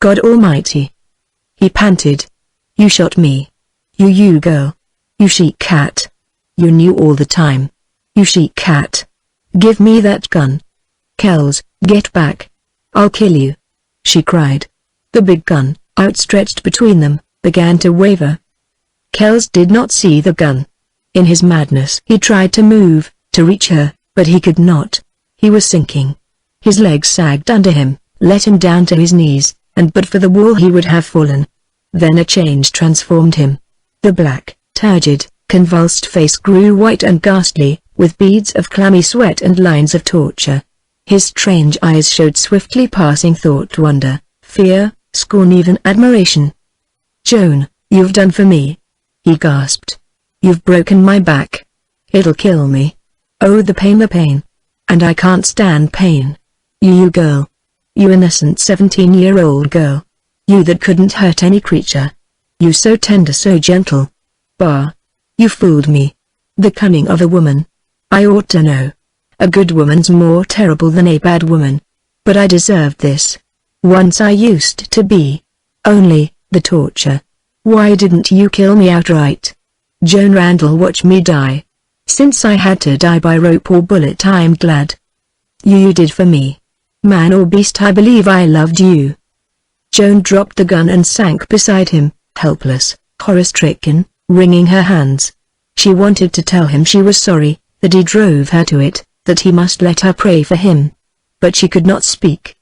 "God Almighty!" he panted. "You shot me. You girl. You she-cat. You knew all the time. You she-cat. Give me that gun. Kels, get back. I'll kill you," she cried. The big gun, outstretched between them, began to waver. Kels did not see the gun. In his madness he tried to move, to reach her, but he could not. He was sinking. His legs sagged under him, let him down to his knees, and but for the wall he would have fallen. Then a change transformed him. The black, turgid, convulsed face grew white and ghastly, with beads of clammy sweat and lines of torture. His strange eyes showed swiftly passing thought, wonder, fear, scorn, even admiration. "Joan, you've done for me," he gasped. "You've broken my back. It'll kill me. Oh, the pain, the pain. And I can't stand pain. You girl. You innocent 17-year-old girl. You that couldn't hurt any creature. You so tender, so gentle. Bah. You fooled me. The cunning of a woman. I ought to know. A good woman's more terrible than a bad woman. But I deserved this. Once I used to be. Only, the torture. Why didn't you kill me outright? Joan Randall, watch me die. Since I had to die by rope or bullet, I'm glad. You did for me. Man or beast, I believe I loved you." Joan dropped the gun and sank beside him, helpless, horror-stricken, wringing her hands. She wanted to tell him she was sorry, that he drove her to it, that he must let her pray for him. But she could not speak.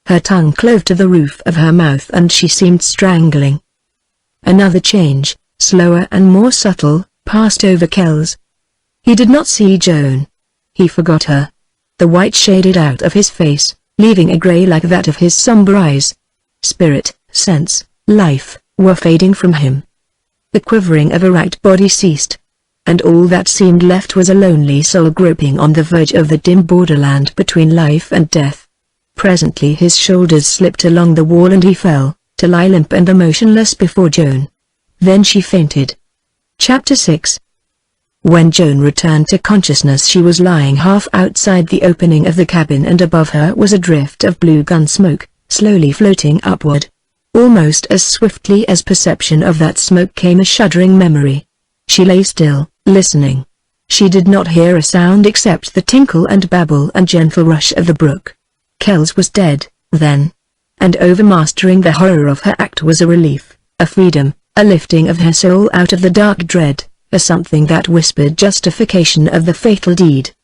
Her tongue clove to the roof of her mouth and she seemed strangling. Another change, slower and more subtle, passed over Kels. He did not see Joan. He forgot her. The white shaded out of his face, leaving a grey like that of his somber eyes. Spirit, sense, life, were fading from him. The quivering of a racked body ceased. and all that seemed left was a lonely soul groping on the verge of the dim borderland between life and death. Presently his shoulders slipped along the wall and he fell, to lie limp and motionless before Joan. Then she fainted. Chapter 6. When Joan returned to consciousness, she was lying half outside the opening of the cabin, and above her was a drift of blue gun smoke, slowly floating upward. Almost as swiftly as perception of that smoke came a shuddering memory. She lay still, listening. She did not hear a sound except the tinkle and babble and gentle rush of the brook. Kells was dead, then. And overmastering the horror of her act was a relief, a freedom, a lifting of her soul out of the dark dread, a something that whispered justification of the fatal deed.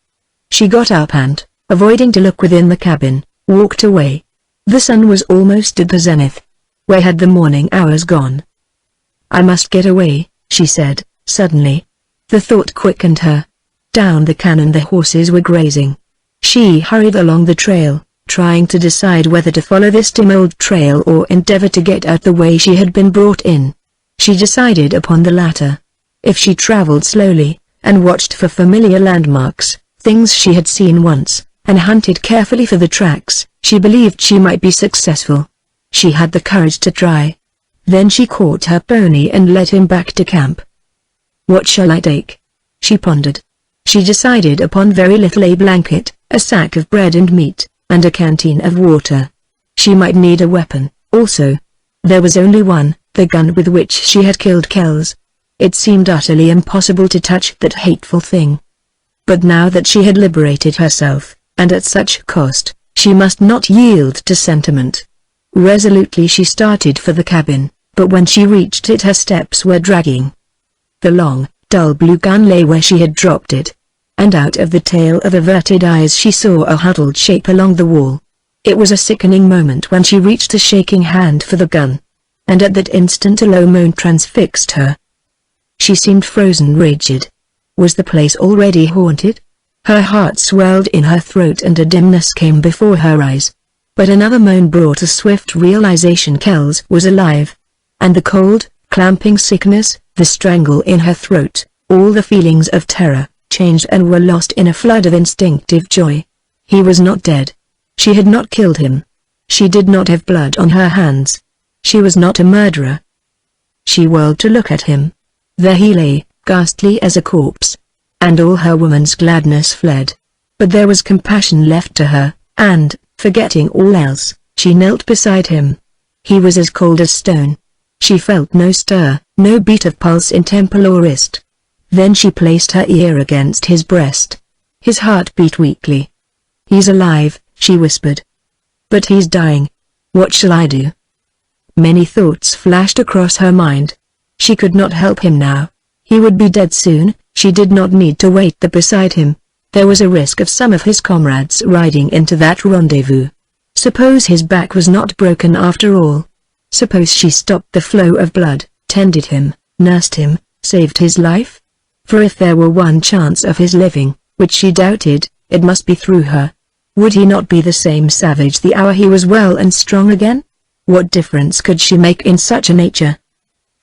She got up and, avoiding to look within the cabin, walked away. The sun was almost at the zenith. Where had the morning hours gone? "I must get away," she said, suddenly. The thought quickened her. Down the canon the horses were grazing. She hurried along the trail, trying to decide whether to follow this dim old trail or endeavor to get out the way she had been brought in. She decided upon the latter. If she traveled slowly, and watched for familiar landmarks, things she had seen once, and hunted carefully for the tracks, she believed she might be successful. She had the courage to try. Then she caught her pony and led him back to camp. "What shall I take?" she pondered. She decided upon very little: a blanket, a sack of bread and meat, and a canteen of water. She might need a weapon, also. There was only one, the gun with which she had killed Kells. It seemed utterly impossible to touch that hateful thing. But now that she had liberated herself, and at such cost, she must not yield to sentiment. Resolutely she started for the cabin, but when she reached it her steps were dragging. The long, dull blue gun lay where she had dropped it, and out of the tail of averted eyes she saw a huddled shape along the wall. It was a sickening moment when she reached a shaking hand for the gun, and at that instant a low moan transfixed her. She seemed frozen rigid. Was the place already haunted? Her heart swelled in her throat and a dimness came before her eyes. But another moan brought a swift realization: Kells was alive. And the cold, clamping sickness, the strangle in her throat, all the feelings of terror, changed and were lost in a flood of instinctive joy. He was not dead. She had not killed him. She did not have blood on her hands. She was not a murderer. She whirled to look at him. There he lay, ghastly as a corpse. And all her woman's gladness fled. But there was compassion left to her, and, forgetting all else, she knelt beside him. He was as cold as stone. She felt no stir, no beat of pulse in temple or wrist. Then she placed her ear against his breast. His heart beat weakly. "He's alive," she whispered. "But he's dying. What shall I do?" Many thoughts flashed across her mind. She could not help him now. He would be dead soon. She did not need to wait there beside him. There was a risk of some of his comrades riding into that rendezvous. Suppose his back was not broken after all. Suppose she stopped the flow of blood, tended him, nursed him, saved his life? For if there were one chance of his living, which she doubted, it must be through her. Would he not be the same savage the hour he was well and strong again? What difference could she make in such a nature?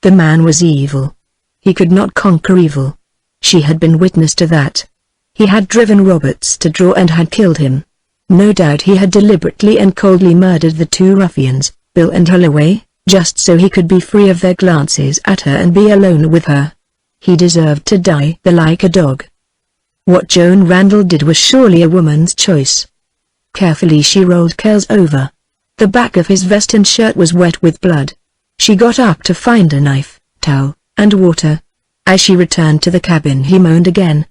The man was evil. He could not conquer evil. She had been witness to that. He had driven Roberts to draw and had killed him. No doubt he had deliberately and coldly murdered the two ruffians, Bill and Holloway, just so he could be free of their glances at her and be alone with her. He deserved to die like a dog. What Joan Randall did was surely a woman's choice. Carefully she rolled Kells over. The back of his vest and shirt was wet with blood. She got up to find a knife, towel, and water. As she returned to the cabin he moaned again.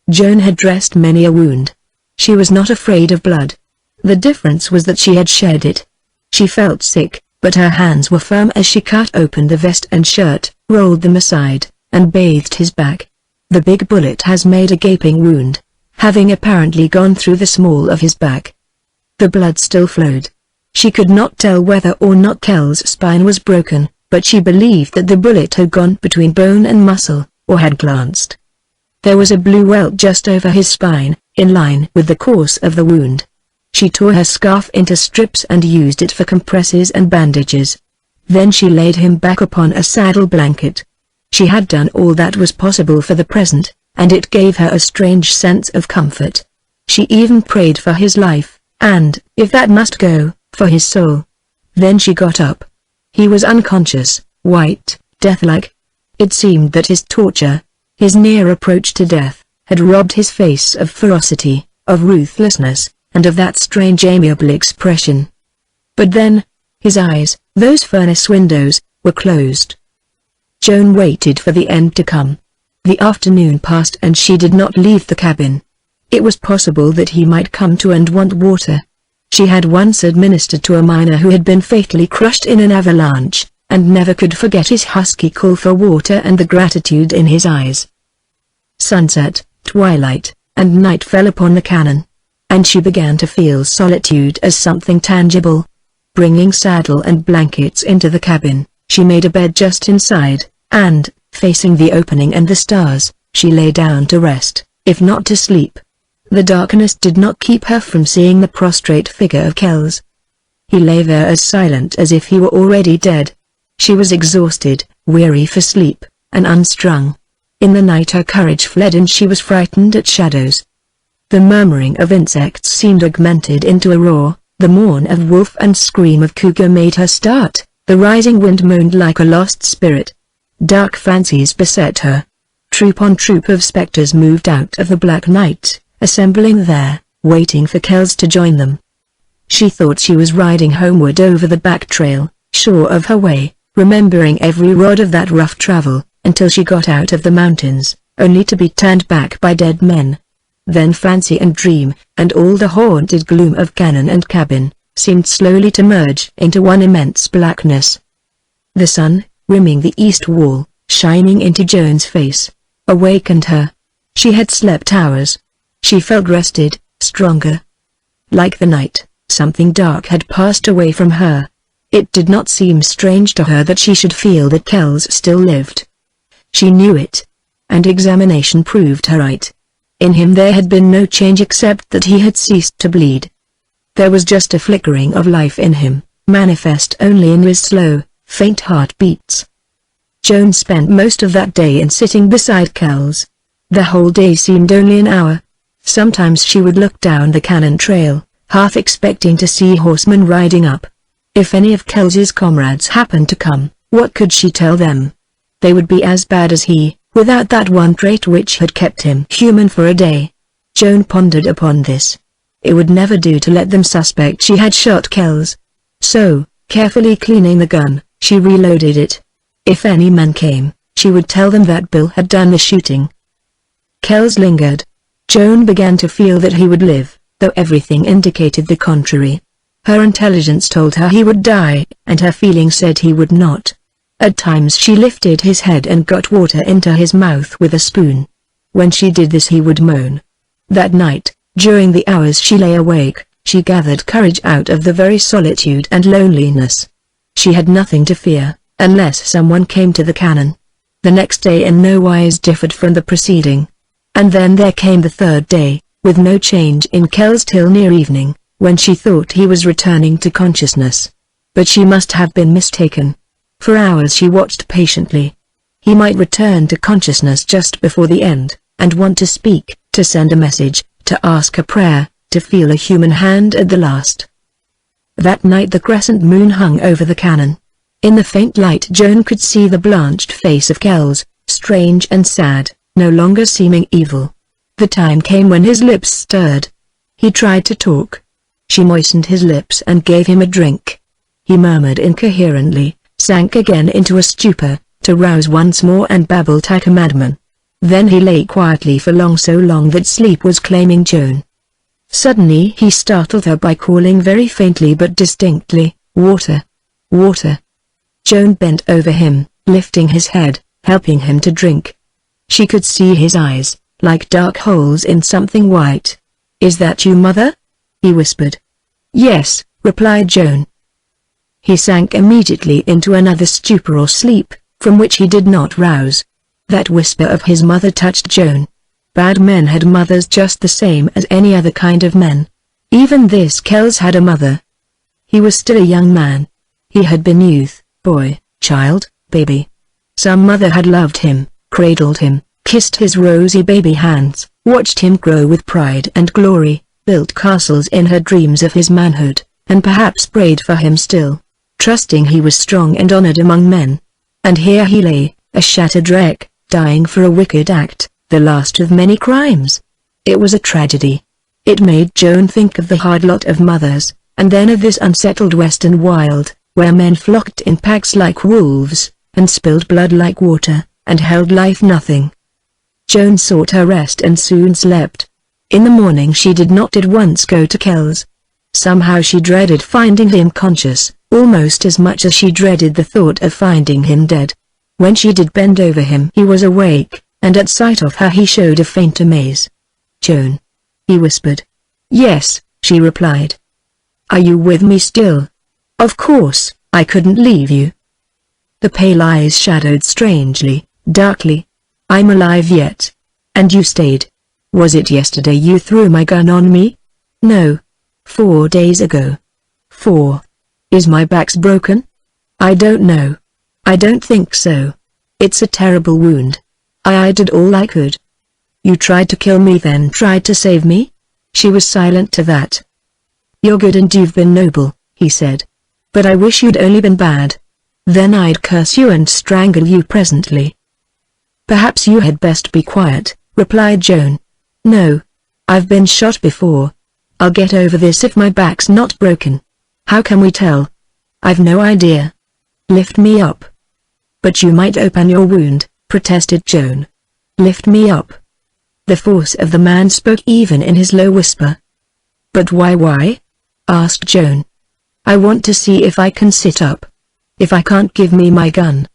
Joan had dressed many a wound. She was not afraid of blood. The difference was that she had shed it. She felt sick, but her hands were firm as she cut open the vest and shirt, rolled them aside, and bathed his back. The big bullet has made a gaping wound, having apparently gone through the small of his back. The blood still flowed. She could not tell whether or not Kells' spine was broken, but she believed that the bullet had gone between bone and muscle, or had glanced. There was a blue welt just over his spine, in line with the course of the wound. She tore her scarf into strips and used it for compresses and bandages. Then she laid him back upon a saddle blanket. She had done all that was possible for the present, and it gave her a strange sense of comfort. She even prayed for his life, and, if that must go, for his soul. Then she got up. He was unconscious, white, death-like. It seemed that his torture, his near approach to death, had robbed his face of ferocity, of ruthlessness, and of that strange amiable expression. But then, his eyes, those furnace windows, were closed. Joan waited for the end to come. The afternoon passed and she did not leave the cabin. It was possible that he might come to and want water. She had once administered to a miner who had been fatally crushed in an avalanche, and never could forget his husky call for water and the gratitude in his eyes. Sunset, twilight, and night fell upon the cannon, and she began to feel solitude as something tangible. Bringing saddle and blankets into the cabin, she made a bed just inside, and, facing the opening and the stars, she lay down to rest, if not to sleep. The darkness did not keep her from seeing the prostrate figure of Kells. He lay there as silent as if he were already dead. She was exhausted, weary for sleep, and unstrung. In the night her courage fled and she was frightened at shadows. The murmuring of insects seemed augmented into a roar, the mourn of wolf and scream of cougar made her start, the rising wind moaned like a lost spirit. Dark fancies beset her. Troop on troop of specters moved out of the black night, assembling there, waiting for Kells to join them. She thought she was riding homeward over the back trail, sure of her way, remembering every rod of that rough travel, until she got out of the mountains, only to be turned back by dead men. Then fancy and dream, and all the haunted gloom of cannon and cabin, seemed slowly to merge into one immense blackness. The sun, rimming the east wall, shining into Joan's face, awakened her. She had slept hours. She felt rested, stronger. Like the night, something dark had passed away from her. It did not seem strange to her that she should feel that Kells still lived. She knew it. And examination proved her right. In him there had been no change except that he had ceased to bleed. There was just a flickering of life in him, manifest only in his slow, faint heartbeats. Joan spent most of that day in sitting beside Kells. The whole day seemed only an hour. Sometimes she would look down the cannon trail, half expecting to see horsemen riding up. If any of Kells's comrades happened to come, what could she tell them? They would be as bad as he, without that one trait which had kept him human for a day. Joan pondered upon this. It would never do to let them suspect she had shot Kells. So, carefully cleaning the gun, she reloaded it. If any men came, she would tell them that Bill had done the shooting. Kells lingered. Joan began to feel that he would live, though everything indicated the contrary. Her intelligence told her he would die, and her feeling said he would not. At times she lifted his head and got water into his mouth with a spoon. When she did this he would moan. That night, during the hours she lay awake, she gathered courage out of the very solitude and loneliness. She had nothing to fear, unless someone came to the cannon. The next day in no wise differed from the preceding. And then there came the third day, with no change in Kells till near evening, when she thought he was returning to consciousness. But she must have been mistaken. For hours she watched patiently. He might return to consciousness just before the end, and want to speak, to send a message, to ask a prayer, to feel a human hand at the last. That night the crescent moon hung over the cannon. In the faint light Joan could see the blanched face of Kells, strange and sad, no longer seeming evil. The time came when his lips stirred. He tried to talk. She moistened his lips and gave him a drink. He murmured incoherently, sank again into a stupor, to rouse once more and babbled like a madman. Then he lay quietly for long, so long that sleep was claiming Joan. Suddenly he startled her by calling very faintly but distinctly, "Water! Water!" Joan bent over him, lifting his head, helping him to drink. She could see his eyes, like dark holes in something white. "Is that you, mother?" he whispered. "Yes," replied Joan. He sank immediately into another stupor or sleep, from which he did not rouse. That whisper of his mother touched Joan. Bad men had mothers just the same as any other kind of men. Even this Kells had a mother. He was still a young man. He had been youth, boy, child, baby. Some mother had loved him, cradled him, kissed his rosy baby hands, watched him grow with pride and glory, built castles in her dreams of his manhood, and perhaps prayed for him still, trusting he was strong and honored among men. And here he lay, a shattered wreck, dying for a wicked act, the last of many crimes. It was a tragedy. It made Joan think of the hard lot of mothers, and then of this unsettled western wild, where men flocked in packs like wolves, and spilled blood like water, and held life nothing. Joan sought her rest and soon slept. In the morning she did not at once go to Kells. Somehow she dreaded finding him conscious, almost as much as she dreaded the thought of finding him dead. When she did bend over him he was awake, and at sight of her he showed a faint amaze. "Joan," he whispered. "Yes," she replied. "Are you with me still?" "Of course, I couldn't leave you." The pale eyes shadowed strangely, darkly. "I'm alive yet. And you stayed. Was it yesterday you threw my gun on me?" "No. 4 days ago." 4. "Is my back's broken?" "I don't know. I don't think so. It's a terrible wound. I did all I could." "You tried to kill me then tried to save me?" She was silent to that. "You're good and you've been noble," he said. "But I wish you'd only been bad. Then I'd curse you and strangle you presently." "Perhaps you had best be quiet," replied Joan. "No. I've been shot before. I'll get over this if my back's not broken." "How can we tell?" "I've no idea." "Lift me up." "But you might open your wound," protested Joan. "Lift me up." The force of the man spoke even in his low whisper. "But why?" asked Joan. "I want to see if I can sit up. If I can't, give me my gun."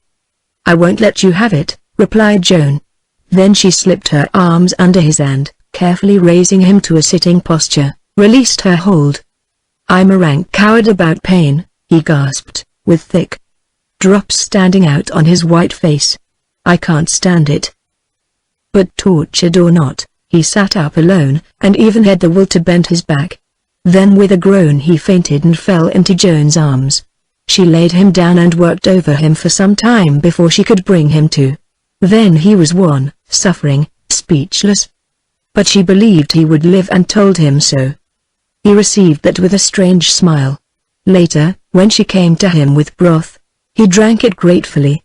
"I won't let you have it," replied Joan. Then she slipped her arms under his and, carefully raising him to a sitting posture, released her hold. "I'm a rank coward about pain," he gasped, with thick drops standing out on his white face. "I can't stand it." But tortured or not, he sat up alone, and even had the will to bend his back. Then with a groan he fainted and fell into Joan's arms. She laid him down and worked over him for some time before she could bring him to. Then he was wan, suffering, speechless. But she believed he would live and told him so. He received that with a strange smile. Later, when she came to him with broth, he drank it gratefully.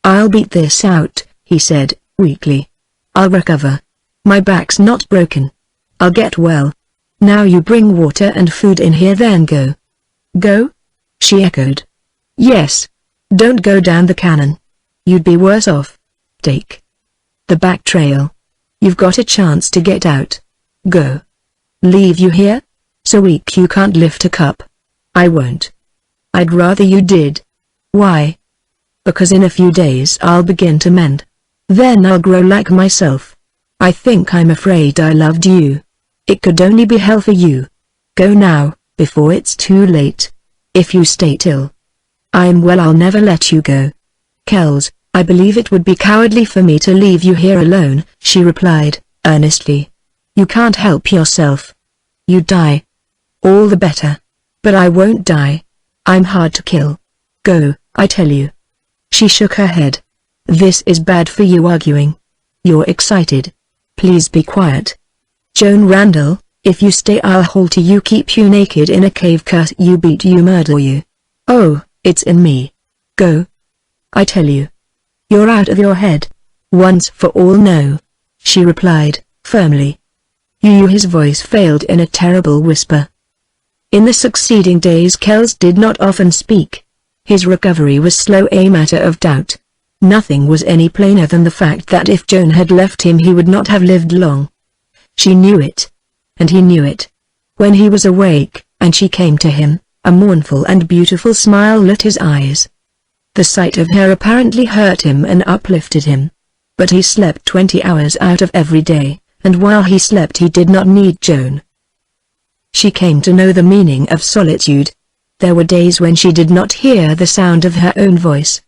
"I'll beat this out," he said, weakly. "I'll recover. My back's not broken. I'll get well. Now you bring water and food in here, then go." "Go?" she echoed. "Yes. Don't go down the canyon. You'd be worse off. Take the back trail. You've got a chance to get out. Go." "Leave you here? So weak you can't lift a cup." "I won't. I'd rather you did." "Why?" "Because in a few days I'll begin to mend. Then I'll grow like myself. I think I'm afraid I loved you. It could only be hell for you. Go now, before it's too late. If you stay till I'm well, I'll never let you go." "Kells, I believe it would be cowardly for me to leave you here alone," she replied, earnestly. "You can't help yourself. You'd die. All the better. But I won't die. I'm hard to kill. Go, I tell you." She shook her head. "This is bad for you arguing. You're excited. Please be quiet. Joan Randall, if you stay I'll halter you, keep you naked in a cave, curse you, beat you, murder you." "Oh, it's in me. Go. I tell you. You're out of your head. Once for all, no," she replied, firmly. "You." His voice failed in a terrible whisper. In the succeeding days Kells did not often speak. His recovery was slow, a matter of doubt. Nothing was any plainer than the fact that if Joan had left him he would not have lived long. She knew it. And he knew it. When he was awake, and she came to him, a mournful and beautiful smile lit his eyes. The sight of her apparently hurt him and uplifted him. But he slept 20 hours out of every day, and while he slept he did not need Joan. She came to know the meaning of solitude. There were days when she did not hear the sound of her own voice.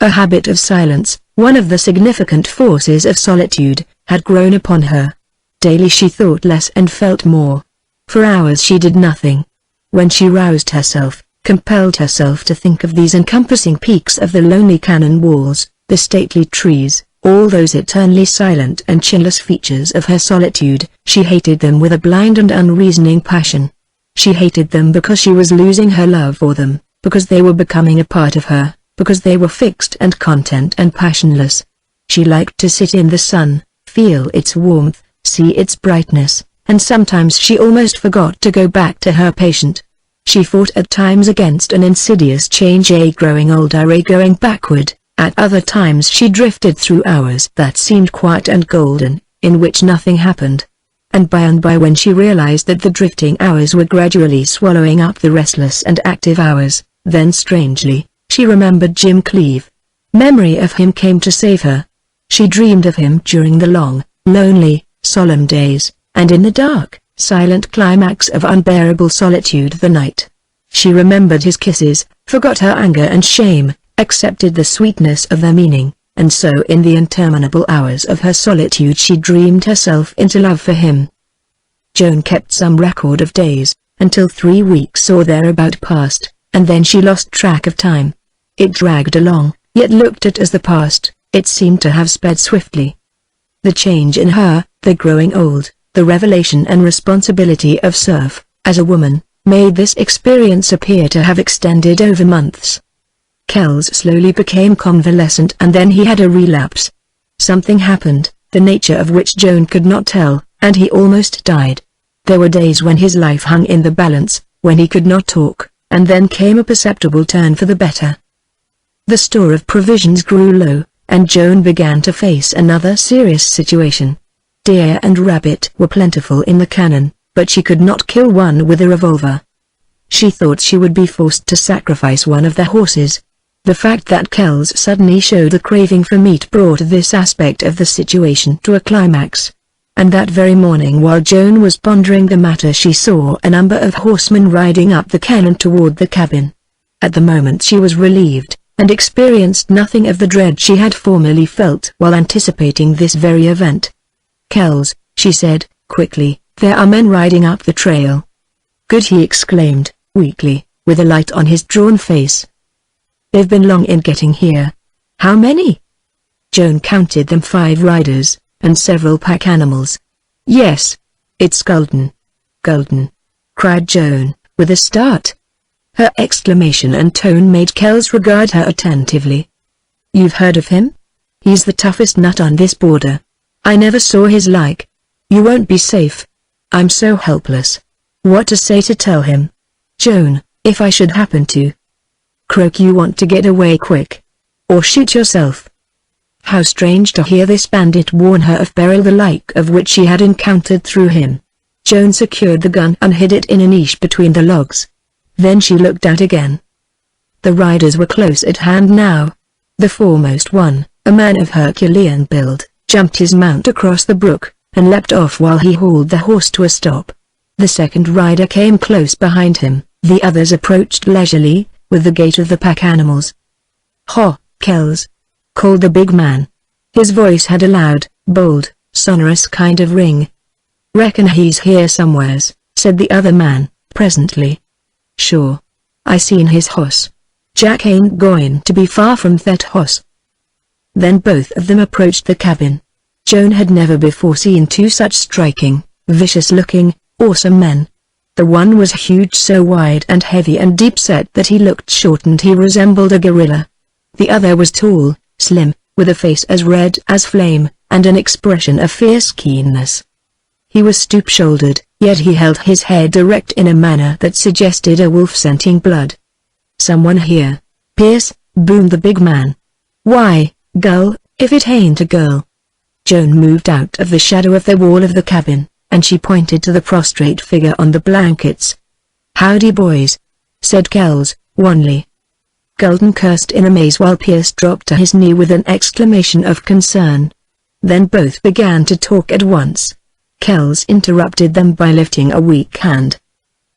A habit of silence, one of the significant forces of solitude, had grown upon her. Daily she thought less and felt more. For hours she did nothing. When she roused herself, compelled herself to think of these encompassing peaks of the lonely canyon walls, The stately trees, all those eternally silent and chinless features of her solitude, she hated them with a blind and unreasoning passion. She hated them because she was losing her love for them, because they were becoming a part of her, because they were fixed and content and passionless. She liked to sit in the sun, feel its warmth, see its brightness, and sometimes she almost forgot to go back to her patient. She fought at times against an insidious change, a growing older, a going backward. At other times she drifted through hours that seemed quiet and golden, in which nothing happened. And by when she realized that the drifting hours were gradually swallowing up the restless and active hours, then strangely, she remembered Jim Cleave. Memory of him came to save her. She dreamed of him during the long, lonely, solemn days, and in the dark, silent climax of unbearable solitude the night. She remembered his kisses, forgot her anger and shame, accepted the sweetness of their meaning, and so in the interminable hours of her solitude she dreamed herself into love for him. Joan kept some record of days, until 3 weeks or thereabout passed, and then she lost track of time. It dragged along, yet looked at as the past, it seemed to have sped swiftly. The change in her, the growing old, the revelation and responsibility of serf, as a woman, made this experience appear to have extended over months. Kells slowly became convalescent and then he had a relapse. Something happened, the nature of which Joan could not tell, and he almost died. There were days when his life hung in the balance, when he could not talk, and then came a perceptible turn for the better. The store of provisions grew low, and Joan began to face another serious situation. Deer and rabbit were plentiful in the canon, but she could not kill one with a revolver. She thought she would be forced to sacrifice one of the horses. The fact that Kells suddenly showed a craving for meat brought this aspect of the situation to a climax. And that very morning while Joan was pondering the matter she saw a number of horsemen riding up the canon toward the cabin. At the moment she was relieved, and experienced nothing of the dread she had formerly felt while anticipating this very event. "Kells," she said, quickly, "there are men riding up the trail." "Good," he exclaimed, weakly, with a light on his drawn face. "They've been long in getting here." "How many?" Joan counted them. 5 riders, and several pack animals. "Yes. It's Gulden." "Gulden!" cried Joan, with a start. Her exclamation and tone made Kells regard her attentively. "You've heard of him? He's the toughest nut on this border. I never saw his like. You won't be safe. I'm so helpless. What to say to tell him? Joan, if I should happen to croak, you want to get away quick. Or shoot yourself." How strange to hear this bandit warn her of peril the like of which she had encountered through him. Joan secured the gun and hid it in a niche between the logs. Then she looked out again. The riders were close at hand now. The foremost one, a man of Herculean build, jumped his mount across the brook, and leapt off while he hauled the horse to a stop. The second rider came close behind him, the others approached leisurely, with the gait of the pack animals. "Ha, Kells!" called the big man. His voice had a loud, bold, sonorous kind of ring. "Reckon he's here somewheres," said the other man, presently. "Sure. I seen his hoss. Jack ain't going to be far from that hoss." Then both of them approached the cabin. Joan had never before seen 2 such striking, vicious-looking, awesome men. The one was huge, so wide and heavy and deep-set that he looked short and he resembled a gorilla. The other was tall, slim, with a face as red as flame, and an expression of fierce keenness. He was stoop-shouldered, yet he held his head erect in a manner that suggested a wolf scenting blood. "Someone here, Pierce," boomed the big man. "Why, girl, if it ain't a girl." Joan moved out of the shadow of the wall of the cabin, and she pointed to the prostrate figure on the blankets. "Howdy, boys," said Kells, wanly. Gulden cursed in amaze while Pierce dropped to his knee with an exclamation of concern. Then both began to talk at once. Kells interrupted them by lifting a weak hand.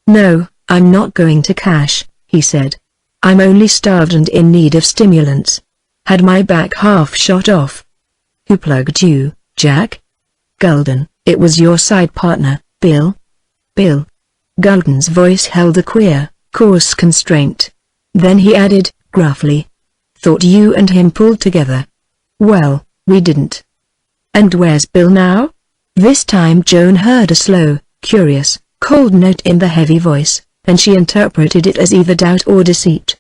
"No, I'm not going to cash," he said. "I'm only starved and in need of stimulants. Had my back half shot off." "Who plugged you, Jack?" "Gulden, it was your side partner, Bill." "Bill?" Gulden's voice held a queer, coarse constraint. Then he added, gruffly, "Thought you and him pulled together, Well, we didn't. And where's Bill now? This time Joan heard a slow, curious, cold note in the heavy voice, and she interpreted it as either doubt or deceit.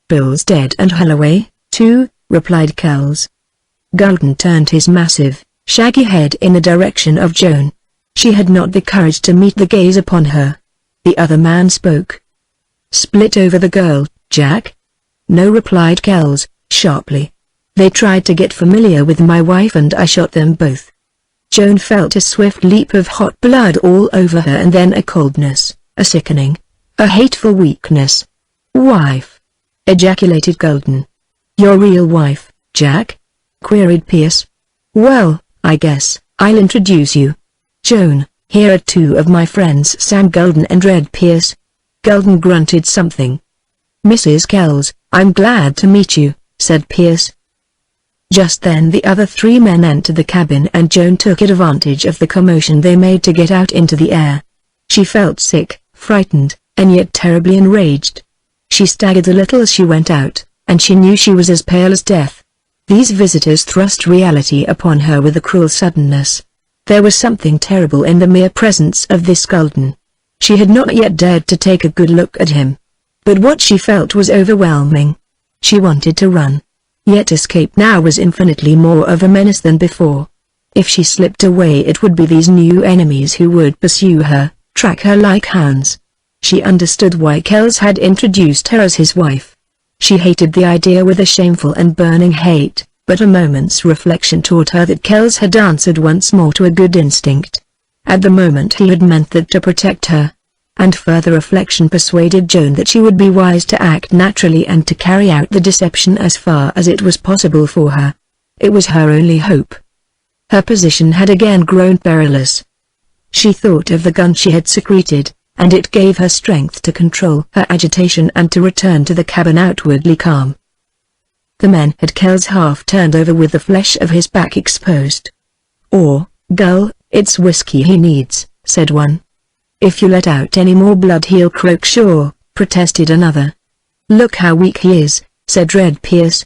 Bill's dead and Holloway, too, replied Kells. Golden turned his massive, shaggy head in the direction of Joan. She had not the courage to meet the gaze upon her. The other man spoke. Split over the girl, Jack? No, replied Kells, sharply. They tried to get familiar with my wife and I shot them both. Joan felt a swift leap of hot blood all over her and then a coldness, a sickening, a hateful weakness. Wife? Ejaculated Golden. Your real wife, Jack? Queried Pierce. Well, I guess, I'll introduce you. Joan, here are two of my friends Sam Golden and Red Pierce. Golden grunted something. Mrs. Kells, I'm glad to meet you, said Pierce. Just then the other three men entered the cabin and Joan took advantage of the commotion they made to get out into the air. She felt sick, frightened, and yet terribly enraged. She staggered a little as she went out, and she knew she was as pale as death. These visitors thrust reality upon her with a cruel suddenness. There was something terrible in the mere presence of this Golden. She had not yet dared to take a good look at him. But what she felt was overwhelming. She wanted to run. Yet escape now was infinitely more of a menace than before. If she slipped away it would be these new enemies who would pursue her, track her like hounds. She understood why Kells had introduced her as his wife. She hated the idea with a shameful and burning hate, but a moment's reflection taught her that Kells had answered once more to a good instinct. At the moment he had meant that to protect her. And further reflection persuaded Joan that she would be wise to act naturally and to carry out the deception as far as it was possible for her. It was her only hope. Her position had again grown perilous. She thought of the gun she had secreted, and it gave her strength to control her agitation and to return to the cabin outwardly calm. The men had Kells half turned over with the flesh of his back exposed. Gull, it's whiskey he needs, said one. If you let out any more blood he'll croak sure, protested another. Look how weak he is, said Red Pierce.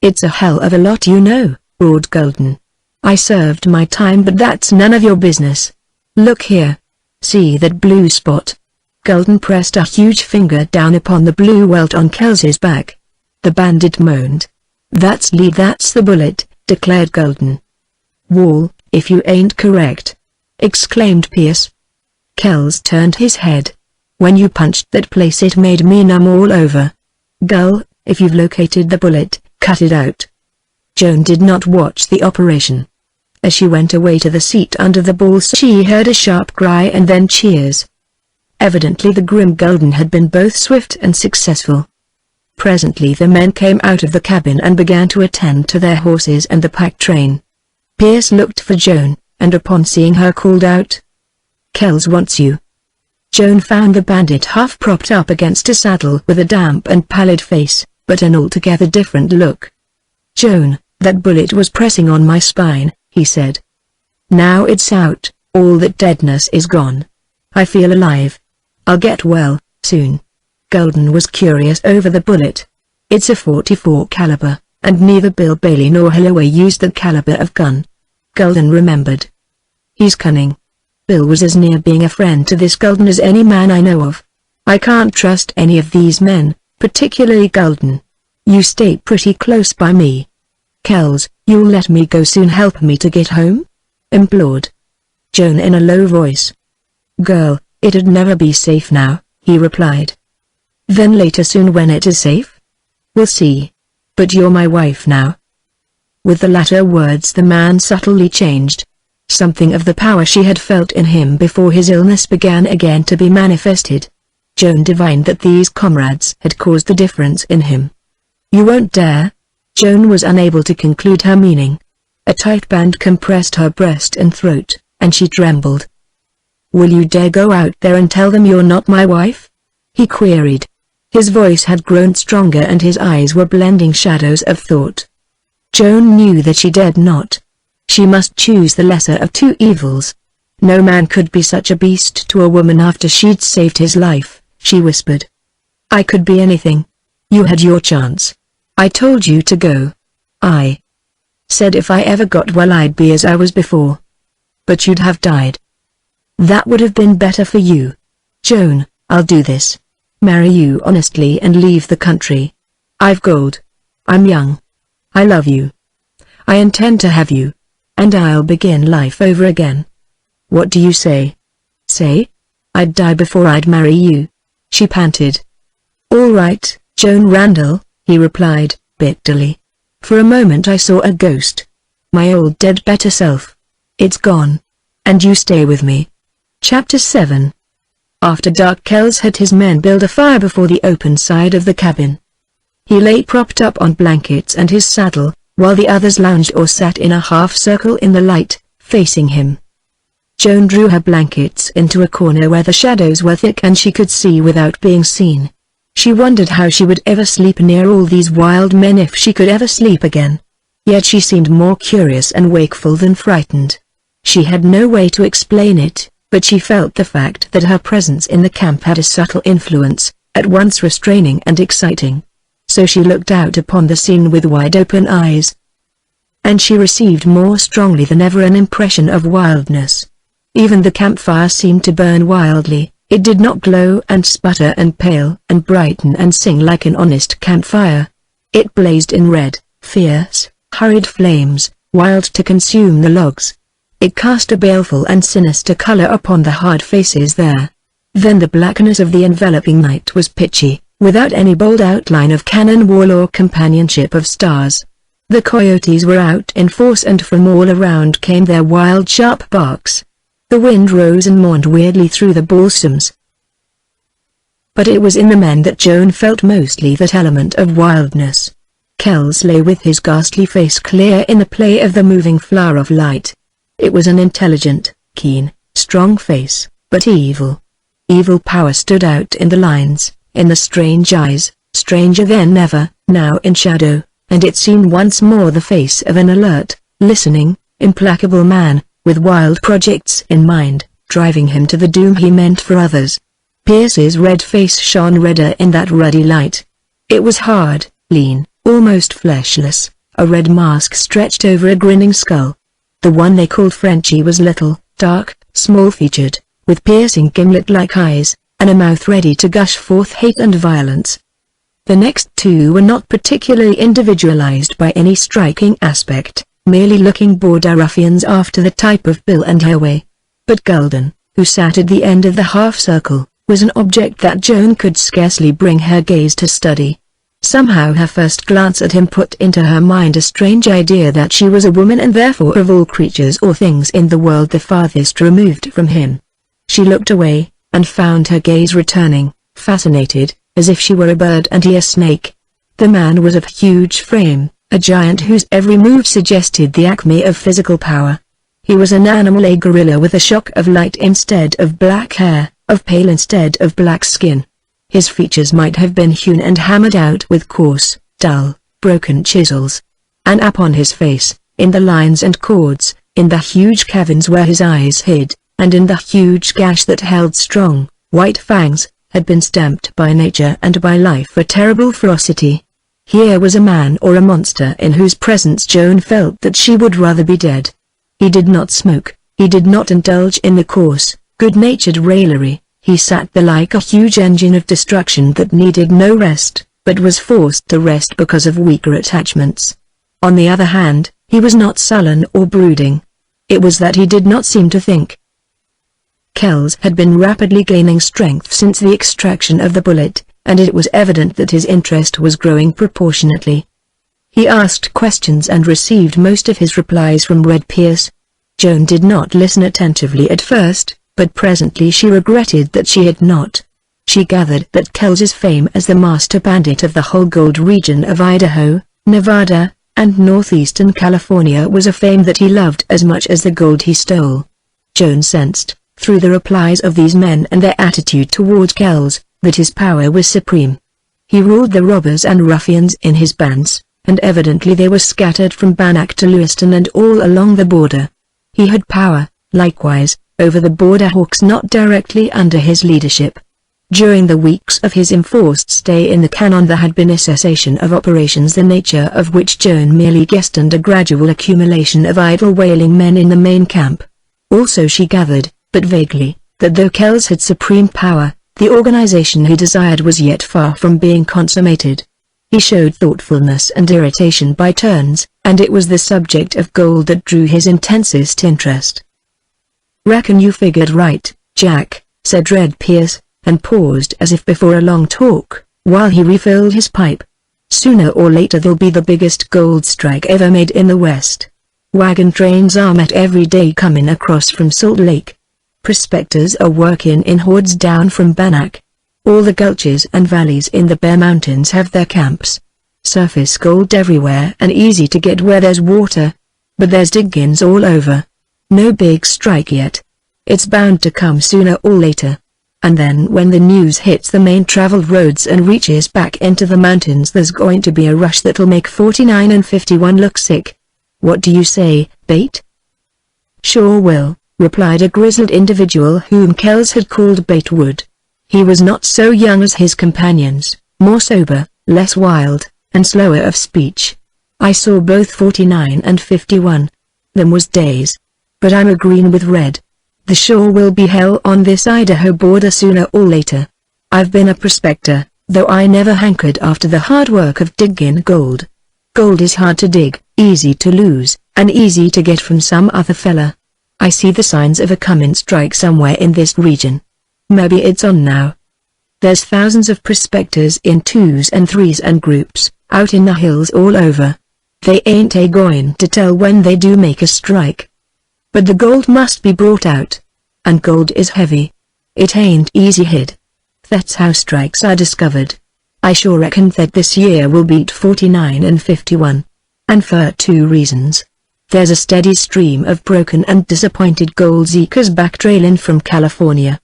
It's a hell of a lot you know, roared Golden. I served my time but that's none of your business. Look here. See that blue spot? Golden pressed a huge finger down upon the blue welt on Kells's back. The bandit moaned. That's Lee, that's the bullet, declared Golden. Wall, if you ain't correct, exclaimed Pierce. Kells turned his head. When you punched that place it made me numb all over. Gull, if you've located the bullet, cut it out. Joan did not watch the operation. As she went away to the seat under the balsa she heard a sharp cry and then cheers. Evidently the grim Golden had been both swift and successful. Presently the men came out of the cabin and began to attend to their horses and the pack train. Pierce looked for Joan, and upon seeing her called out, Kells wants you. Joan found the bandit half propped up against a saddle with a damp and pallid face, but an altogether different look. Joan, that bullet was pressing on my spine, he said. Now it's out, all that deadness is gone. I feel alive. I'll get well, soon. Golden was curious over the bullet. It's a .44 caliber, and neither Bill Bailey nor Holloway used that caliber of gun. Golden remembered. He's cunning. Bill was as near being a friend to this Golden as any man I know of. I can't trust any of these men, particularly Golden. You stay pretty close by me. Kells, you'll let me go soon, help me to get home? Implored Joan in a low voice. Girl, it'd never be safe now, he replied. Then later soon when it is safe? We'll see. But you're my wife now. With the latter words the man subtly changed. Something of the power she had felt in him before his illness began again to be manifested. Joan divined that these comrades had caused the difference in him. You won't dare? Joan was unable to conclude her meaning. A tight band compressed her breast and throat, and she trembled. Will you dare go out there and tell them you're not my wife? He queried. His voice had grown stronger and his eyes were blending shadows of thought. Joan knew that she dared not. She must choose the lesser of two evils. No man could be such a beast to a woman after she'd saved his life, she whispered. I could be anything. You had your chance. I told you to go. Said if I ever got well I'd be as I was before. But you'd have died. That would have been better for you. Joan, I'll do this. Marry you honestly and leave the country. I've gold. I'm young. I love you. I intend to have you. And I'll begin life over again. What do you say? Say? I'd die before I'd marry you. She panted. All right, Joan Randall, he replied, bitterly. For a moment I saw a ghost. My old dead better self. It's gone. And you stay with me. Chapter 7. After dark, Kells had his men build a fire before the open side of the cabin. He lay propped up on blankets and his saddle, while the others lounged or sat in a half circle in the light, facing him. Joan drew her blankets into a corner where the shadows were thick and she could see without being seen. She wondered how she would ever sleep near all these wild men if she could ever sleep again. Yet she seemed more curious and wakeful than frightened. She had no way to explain it, but she felt the fact that her presence in the camp had a subtle influence, at once restraining and exciting. So she looked out upon the scene with wide-open eyes. And she received more strongly than ever an impression of wildness. Even the campfire seemed to burn wildly. It did not glow and sputter and pale and brighten and sing like an honest campfire. It blazed in red, fierce, hurried flames, wild to consume the logs. It cast a baleful and sinister color upon the hard faces there. Then the blackness of the enveloping night was pitchy, without any bold outline of cannon wall or companionship of stars. The coyotes were out in force and from all around came their wild sharp barks. The wind rose and mourned weirdly through the balsams. But it was in the men that Joan felt mostly that element of wildness. Kells lay with his ghastly face clear in the play of the moving flower of light. It was an intelligent, keen, strong face, but evil. Evil power stood out in the lines, in the strange eyes, stranger than ever, now in shadow, and it seemed once more the face of an alert, listening, implacable man, with wild projects in mind, driving him to the doom he meant for others. Pierce's red face shone redder in that ruddy light. It was hard, lean, almost fleshless, a red mask stretched over a grinning skull. The one they called Frenchie was little, dark, small-featured, with piercing gimlet-like eyes, and a mouth ready to gush forth hate and violence. The next two were not particularly individualized by any striking aspect, merely looking border ruffians after the type of Bill and Herway. But Gulden, who sat at the end of the half-circle, was an object that Joan could scarcely bring her gaze to study. Somehow her first glance at him put into her mind a strange idea that she was a woman and therefore of all creatures or things in the world the farthest removed from him. She looked away, and found her gaze returning, fascinated, as if she were a bird and he a snake. The man was of huge frame, a giant whose every move suggested the acme of physical power. He was an animal, a gorilla with a shock of light instead of black hair, of pale instead of black skin. His features might have been hewn and hammered out with coarse, dull, broken chisels. And upon his face, in the lines and chords, in the huge caverns where his eyes hid, and in the huge gash that held strong, white fangs, had been stamped by nature and by life a terrible ferocity. Here was a man or a monster in whose presence Joan felt that she would rather be dead. He did not smoke, he did not indulge in the coarse, good-natured raillery. He sat there like a huge engine of destruction that needed no rest, but was forced to rest because of weaker attachments. On the other hand, he was not sullen or brooding. It was that he did not seem to think. Kells had been rapidly gaining strength since the extraction of the bullet, and it was evident that his interest was growing proportionately. He asked questions and received most of his replies from Red Pierce. Joan did not listen attentively at first, but presently she regretted that she had not. She gathered that Kells's fame as the master bandit of the whole gold region of Idaho, Nevada, and northeastern California was a fame that he loved as much as the gold he stole. Joan sensed, through the replies of these men and their attitude toward Kells, that his power was supreme. He ruled the robbers and ruffians in his bands, and evidently they were scattered from Bannack to Lewiston and all along the border. He had power, likewise, over the border hawks not directly under his leadership. During the weeks of his enforced stay in the cannon there had been a cessation of operations, the nature of which Joan merely guessed, and a gradual accumulation of idle wailing men in the main camp. Also she gathered, but vaguely, that though Kells had supreme power, the organization he desired was yet far from being consummated. He showed thoughtfulness and irritation by turns, and it was the subject of gold that drew his intensest interest. "Reckon you figured right, Jack," said Red Pierce, and paused as if before a long talk, while he refilled his pipe. "Sooner or later there'll be the biggest gold strike ever made in the West. Wagon trains are met every day coming across from Salt Lake. Prospectors are working in hordes down from Bannack. All the gulches and valleys in the Bear Mountains have their camps. Surface gold everywhere and easy to get where there's water. But there's diggings all over. No big strike yet. It's bound to come sooner or later. And then when the news hits the main traveled roads and reaches back into the mountains, there's going to be a rush that'll make 49 and 51 look sick. What do you say, Bate?" "Sure will," replied a grizzled individual whom Kells had called Batewood. He was not so young as his companions, more sober, less wild, and slower of speech. "I saw both 49 and 51. Them was days. But I'm agreeing with Red. The sure will be hell on this Idaho border sooner or later. I've been a prospector, though I never hankered after the hard work of digging gold. Gold is hard to dig, easy to lose, and easy to get from some other fella. I see the signs of a comin' strike somewhere in this region. Maybe it's on now. There's thousands of prospectors in 2s and 3s and groups, out in the hills all over. They ain't a-goin' to tell when they do make a strike. But the gold must be brought out. And gold is heavy. It ain't easy hid. That's how strikes are discovered. I sure reckon that this year will beat 49 and 51. And for 2 reasons. There's a steady stream of broken and disappointed gold seekers backtrailing from California.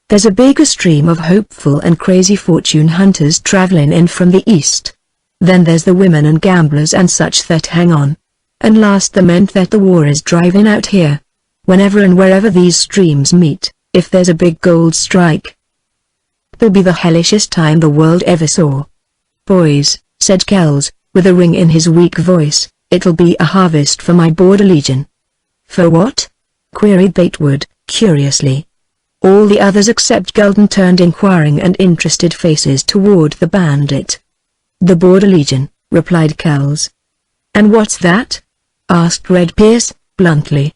There's a bigger stream of hopeful and crazy fortune hunters traveling in from the east. Then there's the women and gamblers and such that hang on. And last the men that the war is driving out here. Whenever and wherever these streams meet, if there's a big gold strike, there'll be the hellishest time the world ever saw. Boys, said Kells, with a ring in his weak voice, it'll be a harvest for my border legion. For what? Queried Batewood, curiously. All the others except Gulden turned inquiring and interested faces toward the bandit. The border legion, replied Kells. And what's that? Asked Red Pierce, bluntly.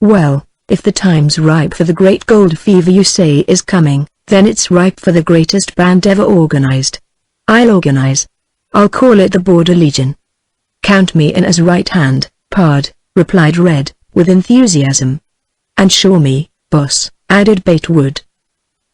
Well, if the time's ripe for the great gold fever you say is coming, then it's ripe for the greatest band ever organized. I'll organize. I'll call it the Border Legion. Count me in as right hand, pard, replied Red, with enthusiasm. And sure me, boss, added Batewood.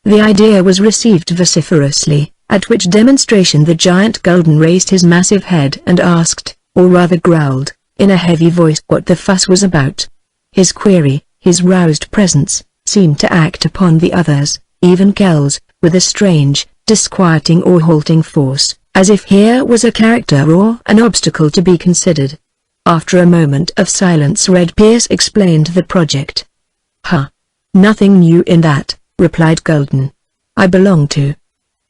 The idea was received vociferously, at which demonstration the giant Gulden raised his massive head and asked, or rather growled, in a heavy voice what the fuss was about. His query, his roused presence, seemed to act upon the others, even Kells, with a strange, disquieting or halting force, as if here was a character or an obstacle to be considered. After a moment of silence Red Pierce explained the project. Nothing new in that, replied Gulden. I belonged to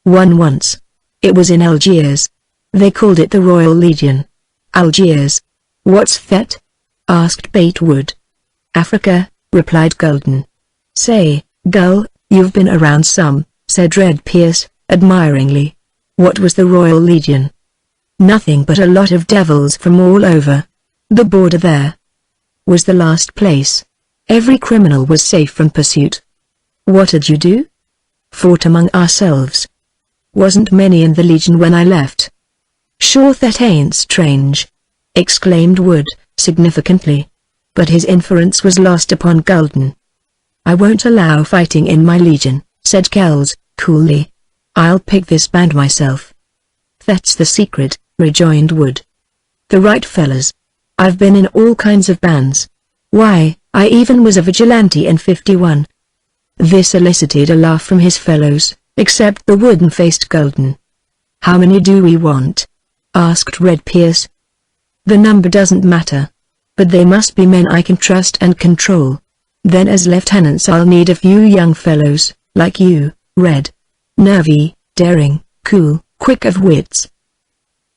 one once. It was in Algiers. They called it the Royal Legion. Algiers. What's that? Asked Batewood. Africa, replied Gulden. Say, Gull, you've been around some, said Red Pierce, admiringly. What was the Royal Legion? Nothing but a lot of devils from all over. The border there was the last place. Every criminal was safe from pursuit. What did you do? Fought among ourselves. Wasn't many in the Legion when I left. Sure that ain't strange, exclaimed Wood, significantly. But his inference was lost upon Gulden. I won't allow fighting in my Legion, said Kells, coolly. I'll pick this band myself. That's the secret, rejoined Wood. The right fellas. I've been in all kinds of bands. Why, I even was a vigilante in 51. This elicited a laugh from his fellows, except the wooden-faced Gulden. How many do we want? Asked Red Pierce. The number doesn't matter. But they must be men I can trust and control. Then as lieutenants I'll need a few young fellows, like you, Red. nervy, daring, cool, quick of wits.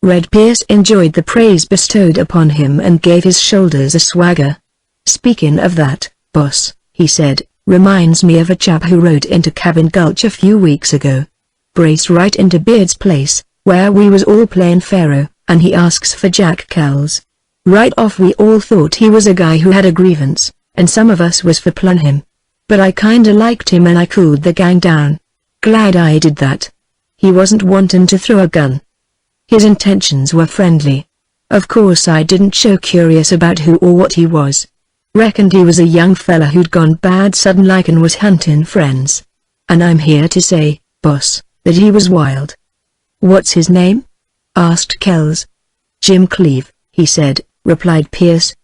Red Pierce enjoyed the praise bestowed upon him and gave his shoulders a swagger. "Speaking of that, boss," he said, "reminds me of a chap who rode into Cabin Gulch a few weeks ago. Brace right into Beard's place, where we was all playing Pharaoh, and he asks for Jack Kells. Right off we all thought he was a guy who had a grievance, and some of us was for plun him. But I kinda liked him and I cooled the gang down. Glad I did that. He wasn't wantin' to throw a gun. His intentions were friendly. Of course I didn't show curious about who or what he was. Reckoned he was a young fella who'd gone bad sudden like and was huntin' friends. And I'm here to say, boss, that he was wild." "What's his name?" asked Kells. "Jim Cleave," he said, replied Pierce.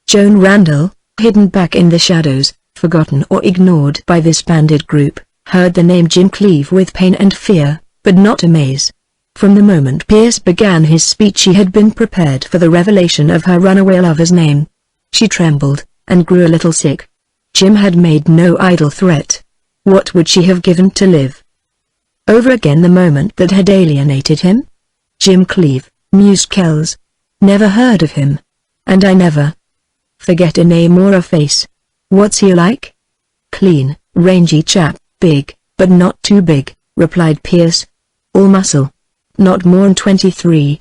Joan Randall, hidden back in the shadows, forgotten or ignored by this bandit group, heard the name Jim Cleave with pain and fear, but not amaze. From the moment Pierce began his speech she had been prepared for the revelation of her runaway lover's name. She trembled, and grew a little sick. Jim had made no idle threat. What would she have given to live over again the moment that had alienated him? Jim Cleave, mused Kells. Never heard of him. And I never forget a name or a face. What's he like? Clean, rangy chap, big, but not too big, replied Pierce. All muscle. Not more'n 23.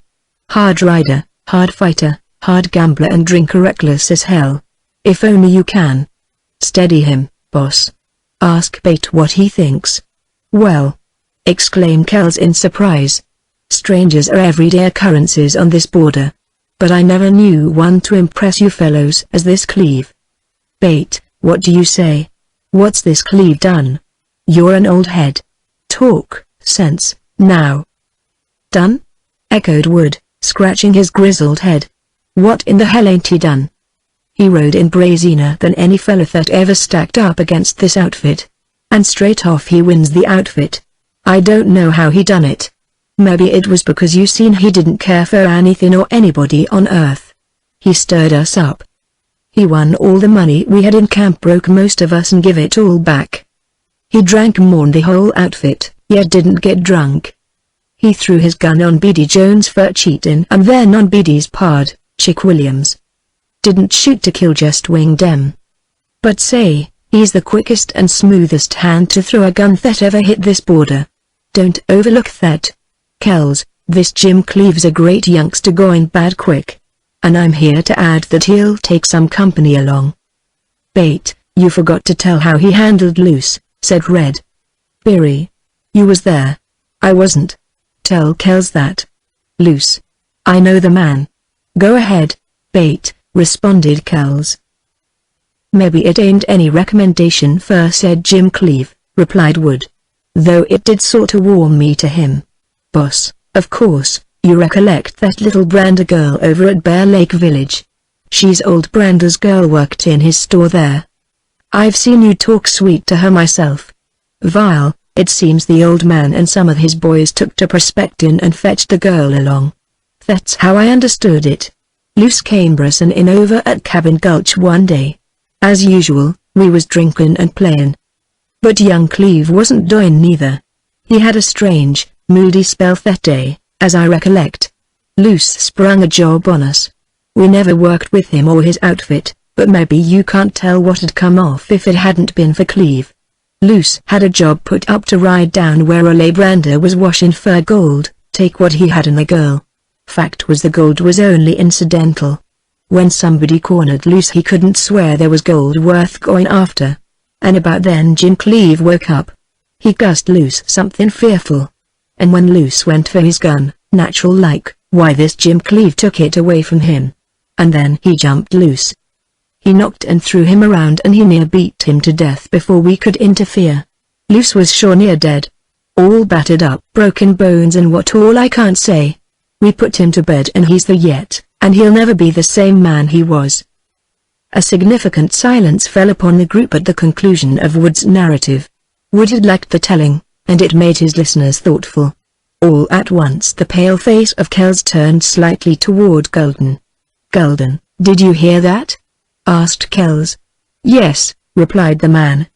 Hard rider, hard fighter, hard gambler and drinker, reckless as hell. If only you can steady him, boss. Ask Bate what he thinks." "Well," exclaimed Kells in surprise. "Strangers are everyday occurrences on this border. But I never knew one to impress you fellows as this Cleave." "Bate, what do you say? What's this Cleave done?" "You're an old head. Talk sense, now." "Done?" echoed Wood, scratching his grizzled head. "What in the hell ain't he done? He rode in brazener than any fella that ever stacked up against this outfit. And straight off he wins the outfit. I don't know how he done it. Maybe it was because you seen he didn't care for anything or anybody on earth. He stirred us up. He won all the money we had in camp, broke most of us and give it all back. He drank more'n the whole outfit, yet didn't get drunk. He threw his gun on Beady Jones for cheating and then on Beady's pard, Chick Williams. Didn't shoot to kill, just winged 'em. But say, he's the quickest and smoothest hand to throw a gun that ever hit this border. Don't overlook that. Kells, this Jim Cleave's a great youngster going bad quick. And I'm here to add that he'll take some company along." "Bate, you forgot to tell how he handled Luce," said Red. "Beery. You was there." "I wasn't." "Tell Kells that." "Luce. I know the man." "Go ahead, Bate," responded Kells. "Maybe it ain't any recommendation for said Jim Cleave," replied Wood. "Though it did sorta warm me to him. Boss, of course, you recollect that little Brander girl over at Bear Lake Village. She's old Brander's girl, worked in his store there. I've seen you talk sweet to her myself. Vile, it seems the old man and some of his boys took to prospectin' and fetched the girl along. That's how I understood it. Luce came brussin' in over at Cabin Gulch one day. As usual, we was drinkin' and playin'. But young Cleave wasn't doin' neither. He had a strange, moody spell that day, as I recollect. Luce sprung a job on us. We never worked with him or his outfit, but maybe you can't tell what'd come off if it hadn't been for Cleave. Luce had a job put up to ride down where Ole Brander was washin' for gold, take what he had in the girl. Fact was the gold was only incidental. When somebody cornered Luce he couldn't swear there was gold worth going after. And about then Jim Cleave woke up. He cussed Luce something fearful. And when Luce went for his gun, natural like, why this Jim Cleave took it away from him. And then he jumped Luce. He knocked and threw him around and he near beat him to death before we could interfere. Luce was sure near dead. All battered up, broken bones and what all I can't say. We put him to bed and he's there yet, and he'll never be the same man he was. A significant silence fell upon the group at the conclusion of Wood's narrative. Wood had liked the telling, and it made his listeners thoughtful. All at once the pale face of Kells turned slightly toward Golden. "Golden, did you hear that?" asked Kells. "Yes," replied the man.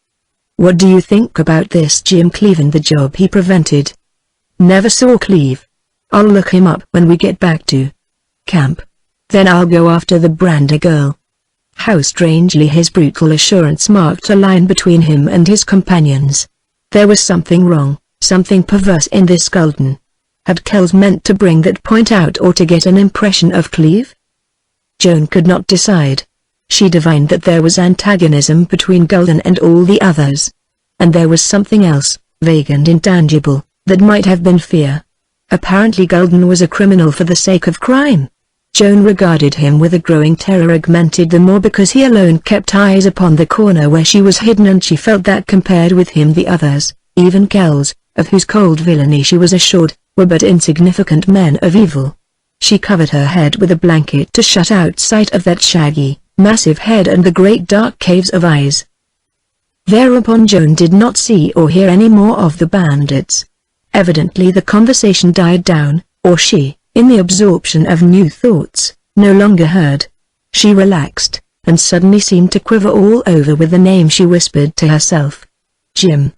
What do you think about this Jim Cleve and the job he prevented? Never saw Cleve. I'll look him up when we get back to camp. Then I'll go after the Brander girl. How strangely his brutal assurance marked a line between him and his companions. There was something wrong, something perverse in this Gulden. Had Kells meant to bring that point out or to get an impression of Cleve? Joan could not decide. She divined that there was antagonism between Gulden and all the others. And there was something else, vague and intangible, that might have been fear. Apparently Gulden was a criminal for the sake of crime. Joan regarded him with a growing terror, augmented the more because he alone kept eyes upon the corner where she was hidden, and she felt that compared with him the others, even Kells, of whose cold villainy she was assured, were but insignificant men of evil. She covered her head with a blanket to shut out sight of that shaggy, massive head and the great dark caves of eyes. Thereupon Joan did not see or hear any more of the bandits. Evidently the conversation died down, or she, in the absorption of new thoughts, no longer heard. She relaxed, and suddenly seemed to quiver all over with the name she whispered to herself. Jim.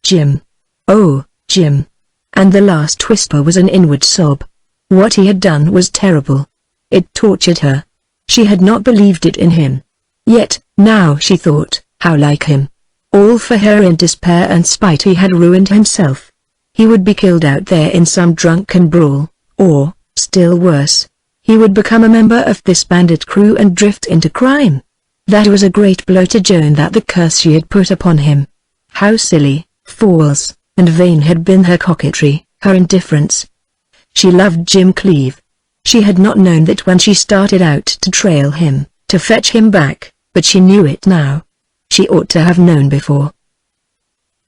Jim. Oh, Jim. And the last whisper was an inward sob. What he had done was terrible. It tortured her. She had not believed it in him. Yet, now she thought, how like him. All for her in despair and spite he had ruined himself. He would be killed out there in some drunken brawl, or, still worse, he would become a member of this bandit crew and drift into crime. That was a great blow to Joan, that the curse she had put upon him. How silly, false, and vain had been her coquetry, her indifference. She loved Jim Cleve. She had not known that when she started out to trail him, to fetch him back, but she knew it now. She ought to have known before.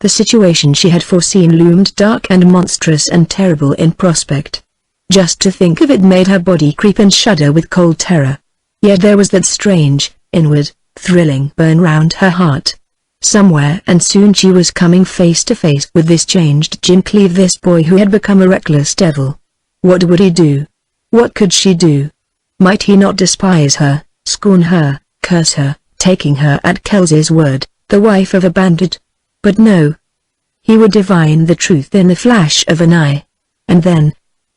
The situation she had foreseen loomed dark and monstrous and terrible in prospect. Just to think of it made her body creep and shudder with cold terror. Yet there was that strange, inward, thrilling burn round her heart. Somewhere and soon she was coming face to face with this changed Jim Cleve, this boy who had become a reckless devil. What would he do? What could she do? Might he not despise her, scorn her, curse her, taking her at Kells's word, the wife of a bandit? But no. He would divine the truth in the flash of an eye. And then,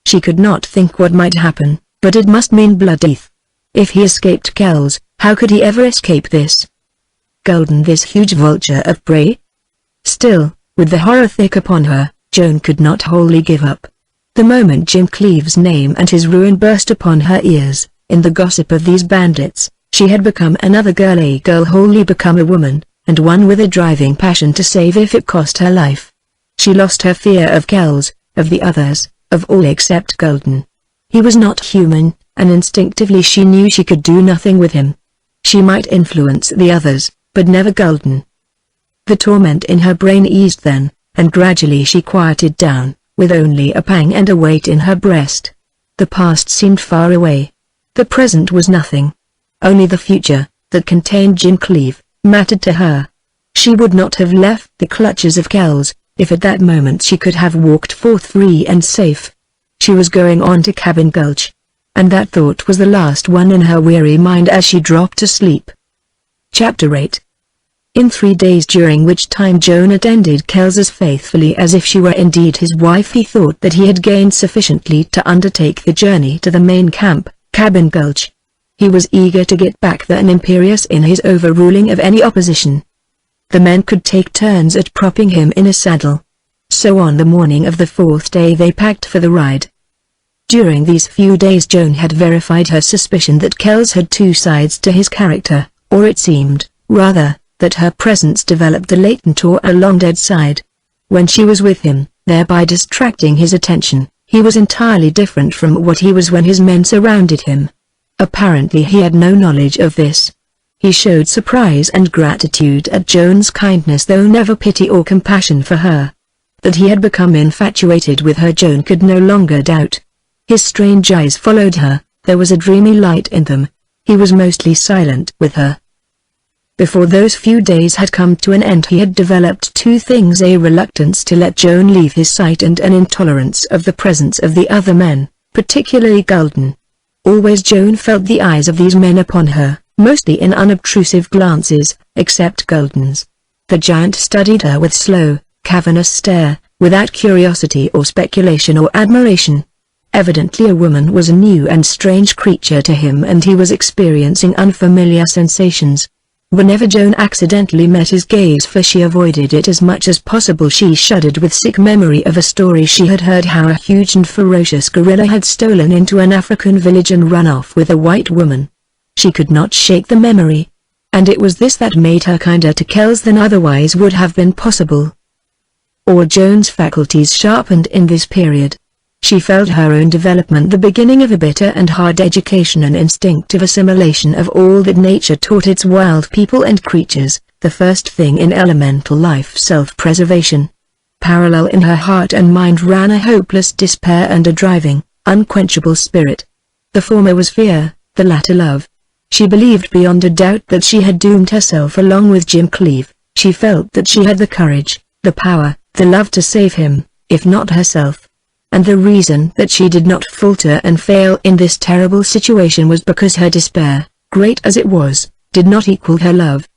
she could not think what might happen, but it must mean blood teeth. If he escaped Kells, how could he ever escape this? Gulden, this huge vulture of prey? Still, with the horror thick upon her, Joan could not wholly give up. The moment Jim Cleve's name and his ruin burst upon her ears, in the gossip of these bandits, she had become another girl, a girl wholly become a woman, and one with a driving passion to save if it cost her life. She lost her fear of Kells, of the others, of all except Gulden. He was not human, and instinctively she knew she could do nothing with him. She might influence the others, but never Gulden. The torment in her brain eased then, and gradually she quieted down, with only a pang and a weight in her breast. The past seemed far away. The present was nothing. Only the future, that contained Jim Cleve, mattered to her. She would not have left the clutches of Kells, if at that moment she could have walked forth free and safe. She was going on to Cabin Gulch. And that thought was the last one in her weary mind as she dropped to sleep. Chapter 8. In 3 days, during which time Joan attended Kells as faithfully as if she were indeed his wife, he thought that he had gained sufficiently to undertake the journey to the main camp, Cabin Gulch. He was eager to get back there and imperious in his overruling of any opposition. The men could take turns at propping him in a saddle. So on the morning of the 4th day they packed for the ride. During these few days Joan had verified her suspicion that Kells had two sides to his character, or it seemed, rather, that her presence developed a latent or a long-dead side. When she was with him, thereby distracting his attention, he was entirely different from what he was when his men surrounded him. Apparently he had no knowledge of this. He showed surprise and gratitude at Joan's kindness, though never pity or compassion for her. That he had become infatuated with her Joan could no longer doubt. His strange eyes followed her, there was a dreamy light in them. He was mostly silent with her. Before those few days had come to an end he had developed two things: a reluctance to let Joan leave his sight and an intolerance of the presence of the other men, particularly Gulden. Always Joan felt the eyes of these men upon her, mostly in unobtrusive glances, except Gulden's. The giant studied her with slow, cavernous stare, without curiosity or speculation or admiration. Evidently a woman was a new and strange creature to him, and he was experiencing unfamiliar sensations. Whenever Joan accidentally met his gaze, for she avoided it as much as possible, she shuddered with sick memory of a story she had heard, how a huge and ferocious gorilla had stolen into an African village and run off with a white woman. She could not shake the memory. And it was this that made her kinder to Kells than otherwise would have been possible. All Joan's faculties sharpened in this period. She felt her own development, the beginning of a bitter and hard education, an instinctive assimilation of all that nature taught its wild people and creatures, the first thing in elemental life, self-preservation. Parallel in her heart and mind ran a hopeless despair and a driving, unquenchable spirit. The former was fear, the latter love. She believed beyond a doubt that she had doomed herself along with Jim Cleave. She felt that she had the courage, the power, the love to save him, if not herself. And the reason that she did not falter and fail in this terrible situation was because her despair, great as it was, did not equal her love.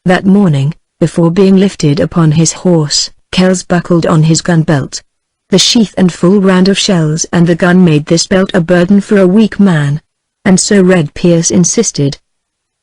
That morning, before being lifted upon his horse, Kells buckled on his gun belt. The sheath and full round of shells and the gun made this belt a burden for a weak man. And so Red Pierce insisted.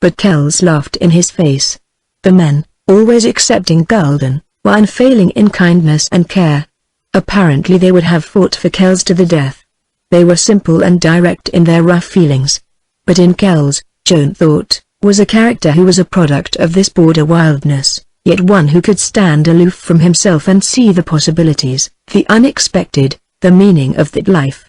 But Kells laughed in his face. The men, always excepting Gulden, were unfailing in kindness and care. Apparently they would have fought for Kells to the death. They were simple and direct in their rough feelings. But in Kells, Joan thought, was a character who was a product of this border wildness, yet one who could stand aloof from himself and see the possibilities, the unexpected, the meaning of that life.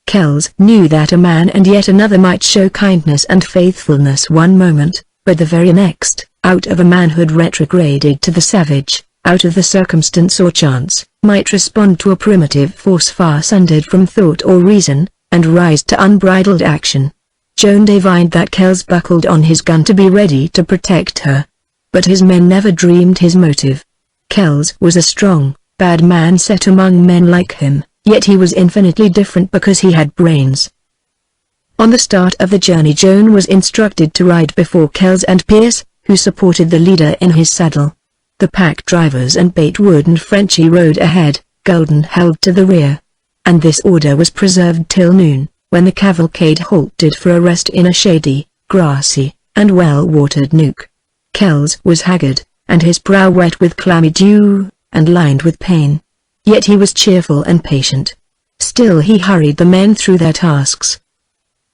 Kells knew that a man and yet another might show kindness and faithfulness one moment, but the very next, out of a manhood retrograded to the savage, out of the circumstance or chance, might respond to a primitive force far sundered from thought or reason, and rise to unbridled action. Joan divined that Kells buckled on his gun to be ready to protect her. But his men never dreamed his motive. Kells was a strong, bad man set among men like him, yet he was infinitely different because he had brains. On the start of the journey Joan was instructed to ride before Kells and Pierce, who supported the leader in his saddle. The pack drivers and Batewood and Frenchy rode ahead, Gulden held to the rear. And this order was preserved till noon, when the cavalcade halted for a rest in a shady, grassy, and well-watered nook. Kells was haggard, and his brow wet with clammy dew, and lined with pain. Yet he was cheerful and patient. Still he hurried the men through their tasks.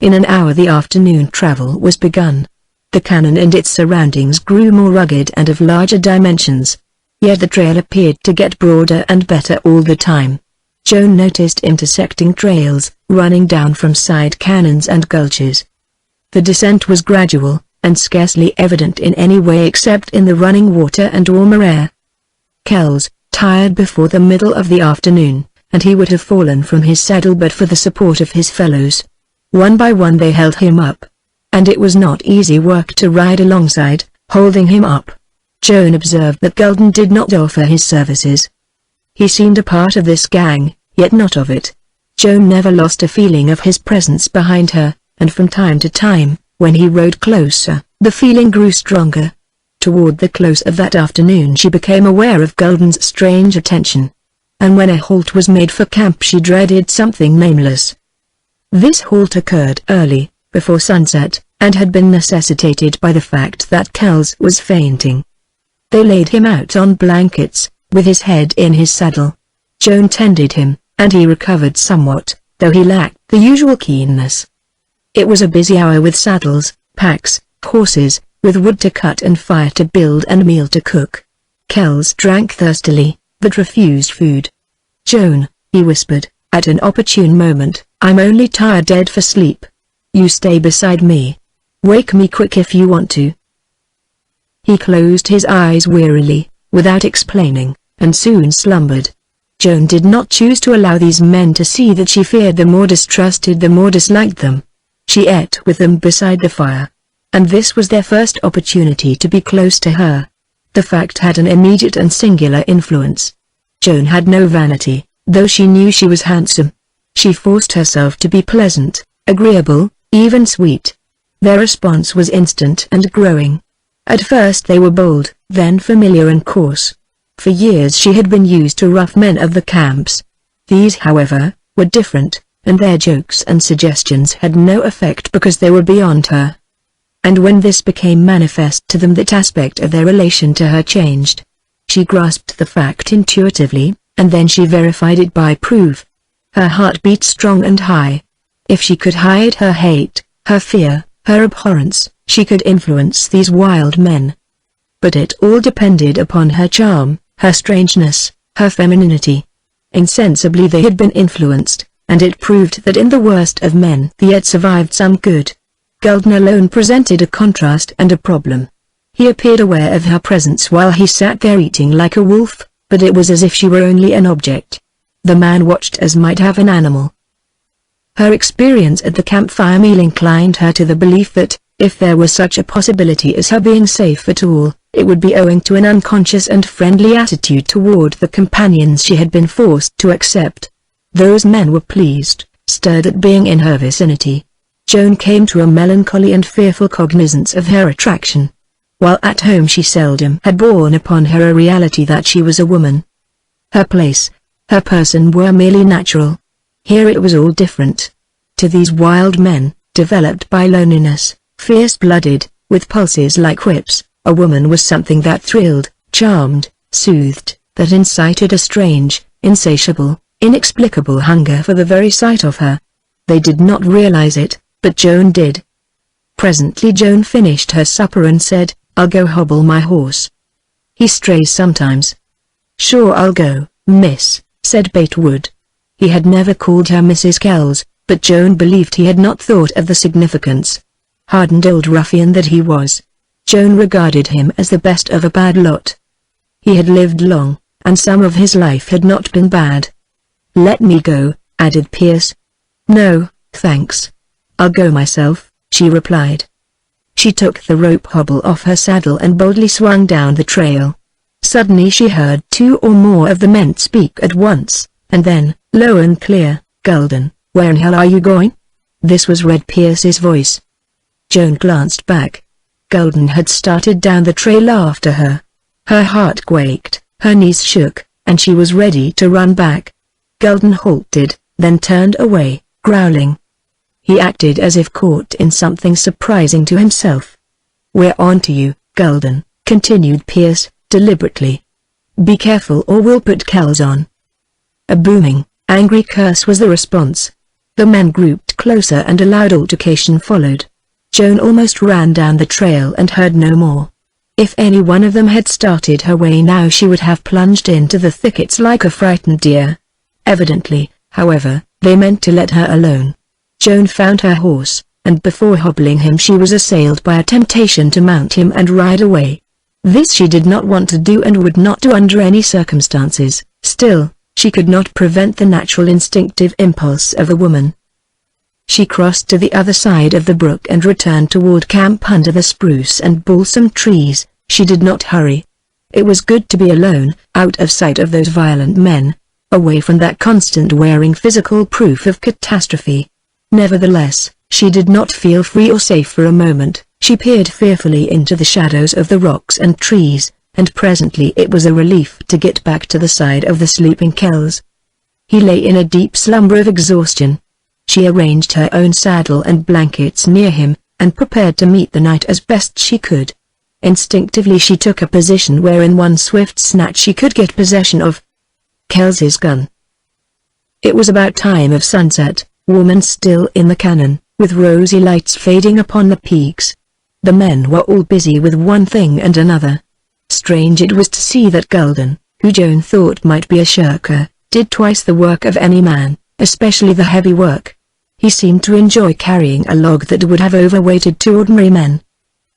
In an hour the afternoon travel was begun. The canon and its surroundings grew more rugged and of larger dimensions. Yet the trail appeared to get broader and better all the time. Joan noticed intersecting trails, running down from side canyons and gulches. The descent was gradual, and scarcely evident in any way except in the running water and warmer air. Kells, tired before the middle of the afternoon, and he would have fallen from his saddle but for the support of his fellows. One by one they held him up. And it was not easy work to ride alongside, holding him up. Joan observed that Gulden did not offer his services. He seemed a part of this gang, yet not of it. Joan never lost a feeling of his presence behind her, and from time to time, when he rode closer, the feeling grew stronger. Toward the close of that afternoon she became aware of Gulden's strange attention. And when a halt was made for camp she dreaded something nameless. This halt occurred early, before sunset, and had been necessitated by the fact that Kells was fainting. They laid him out on blankets, with his head in his saddle. Joan tended him, and he recovered somewhat, though he lacked the usual keenness. It was a busy hour with saddles, packs, horses, with wood to cut and fire to build and meal to cook. Kells drank thirstily, but refused food. "Joan," he whispered, at an opportune moment, "I'm only tired dead for sleep. You stay beside me. Wake me quick if you want to." He closed his eyes wearily, without explaining, and soon slumbered. Joan did not choose to allow these men to see that she feared them or distrusted them or disliked them. She ate with them beside the fire. And this was their first opportunity to be close to her. The fact had an immediate and singular influence. Joan had no vanity, though she knew she was handsome. She forced herself to be pleasant, agreeable, even sweet. Their response was instant and growing. At first they were bold, then familiar and coarse. For years she had been used to rough men of the camps. These, however, were different, and their jokes and suggestions had no effect because they were beyond her. And when this became manifest to them, that aspect of their relation to her changed. She grasped the fact intuitively, and then she verified it by proof. Her heart beat strong and high. If she could hide her hate, her fear, her abhorrence, she could influence these wild men. But it all depended upon her charm, her strangeness, her femininity. Insensibly they had been influenced, and it proved that in the worst of men they yet survived some good. Gulden alone presented a contrast and a problem. He appeared aware of her presence while he sat there eating like a wolf, but it was as if she were only an object. The man watched as might have an animal. Her experience at the campfire meal inclined her to the belief that, if there was such a possibility as her being safe at all, it would be owing to an unconscious and friendly attitude toward the companions she had been forced to accept. Those men were pleased, stirred at being in her vicinity. Joan came to a melancholy and fearful cognizance of her attraction. While at home she seldom had borne upon her a reality that she was a woman. Her place, her person were merely natural. Here it was all different. To these wild men, developed by loneliness, fierce-blooded, with pulses like whips, a woman was something that thrilled, charmed, soothed, that incited a strange, insatiable, inexplicable hunger for the very sight of her. They did not realize it, but Joan did. Presently Joan finished her supper and said, "I'll go hobble my horse. He strays sometimes." "Sure, I'll go, miss," said Batewood. He had never called her Mrs. Kells, but Joan believed he had not thought of the significance. Hardened old ruffian that he was, Joan regarded him as the best of a bad lot. He had lived long, and some of his life had not been bad. "Let me go," added Pierce. "No, thanks. I'll go myself," she replied. She took the rope hobble off her saddle and boldly swung down the trail. Suddenly she heard two or more of the men speak at once, and then, low and clear, "Gulden, where in hell are you going?" This was Red Pierce's voice. Joan glanced back. Gulden had started down the trail after her. Her heart quaked, her knees shook, and she was ready to run back. Gulden halted, then turned away, growling. He acted as if caught in something surprising to himself. "We're on to you, Gulden," continued Pierce, deliberately. "Be careful or we'll put Kells on." A booming, angry curse was the response. The men grouped closer and a loud altercation followed. Joan almost ran down the trail and heard no more. If any one of them had started her way now she would have plunged into the thickets like a frightened deer. Evidently, however, they meant to let her alone. Joan found her horse, and before hobbling him she was assailed by a temptation to mount him and ride away. This she did not want to do and would not do under any circumstances. Still, she could not prevent the natural instinctive impulse of a woman. She crossed to the other side of the brook and returned toward camp under the spruce and balsam trees. She did not hurry. It was good to be alone, out of sight of those violent men, away from that constant wearing physical proof of catastrophe. Nevertheless, she did not feel free or safe for a moment. She peered fearfully into the shadows of the rocks and trees, and presently it was a relief to get back to the side of the sleeping Kells. He lay in a deep slumber of exhaustion. She arranged her own saddle and blankets near him, and prepared to meet the night as best she could. Instinctively she took a position where in one swift snatch she could get possession of Kells's gun. It was about time of sunset, warm and still in the canon, with rosy lights fading upon the peaks. The men were all busy with one thing and another. Strange it was to see that Gulden, who Joan thought might be a shirker, did twice the work of any man, especially the heavy work. He seemed to enjoy carrying a log that would have overweighted two ordinary men.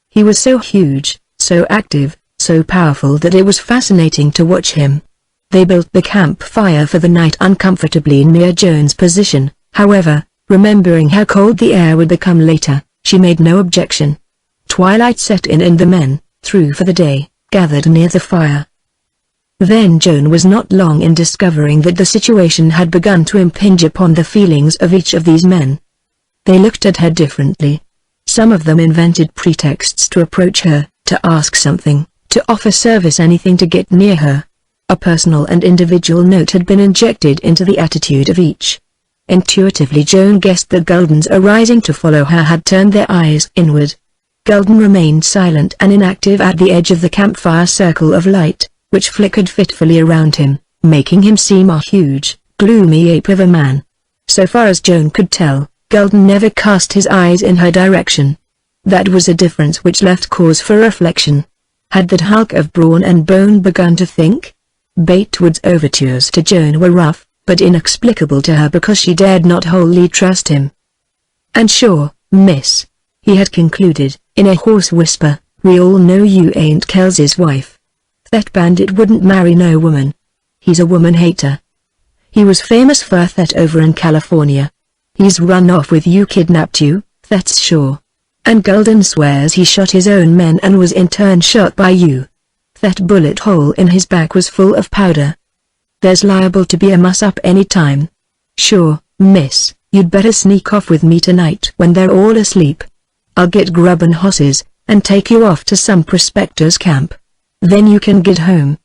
He was so huge, so active, so powerful that it was fascinating to watch him. They built the campfire for the night uncomfortably near Joan's position. However, remembering how cold the air would become later, she made no objection. Twilight set in and the men, through for the day, gathered near the fire. Then Joan was not long in discovering that the situation had begun to impinge upon the feelings of each of these men. They looked at her differently. Some of them invented pretexts to approach her, to ask something, to offer service, anything to get near her. A personal and individual note had been injected into the attitude of each. Intuitively Joan guessed that Gulden's arising to follow her had turned their eyes inward. Gulden remained silent and inactive at the edge of the campfire circle of light, which flickered fitfully around him, making him seem a huge, gloomy ape of a man. So far as Joan could tell, Gulden never cast his eyes in her direction. That was a difference which left cause for reflection. Had that hulk of brawn and bone begun to think? Batewood's overtures to Joan were rough, but inexplicable to her because she dared not wholly trust him. "And sure, miss," he had concluded, in a hoarse whisper, "we all know you ain't Kelsey's wife. That bandit wouldn't marry no woman. He's a woman hater. He was famous for that over in California. He's run off with you, kidnapped you, that's sure. And Gulden swears he shot his own men and was in turn shot by you. That bullet hole in his back was full of powder. There's liable to be a muss-up any time. Sure, miss, you'd better sneak off with me tonight when they're all asleep. I'll get grub and hosses, and take you off to some prospector's camp. Then you can get home."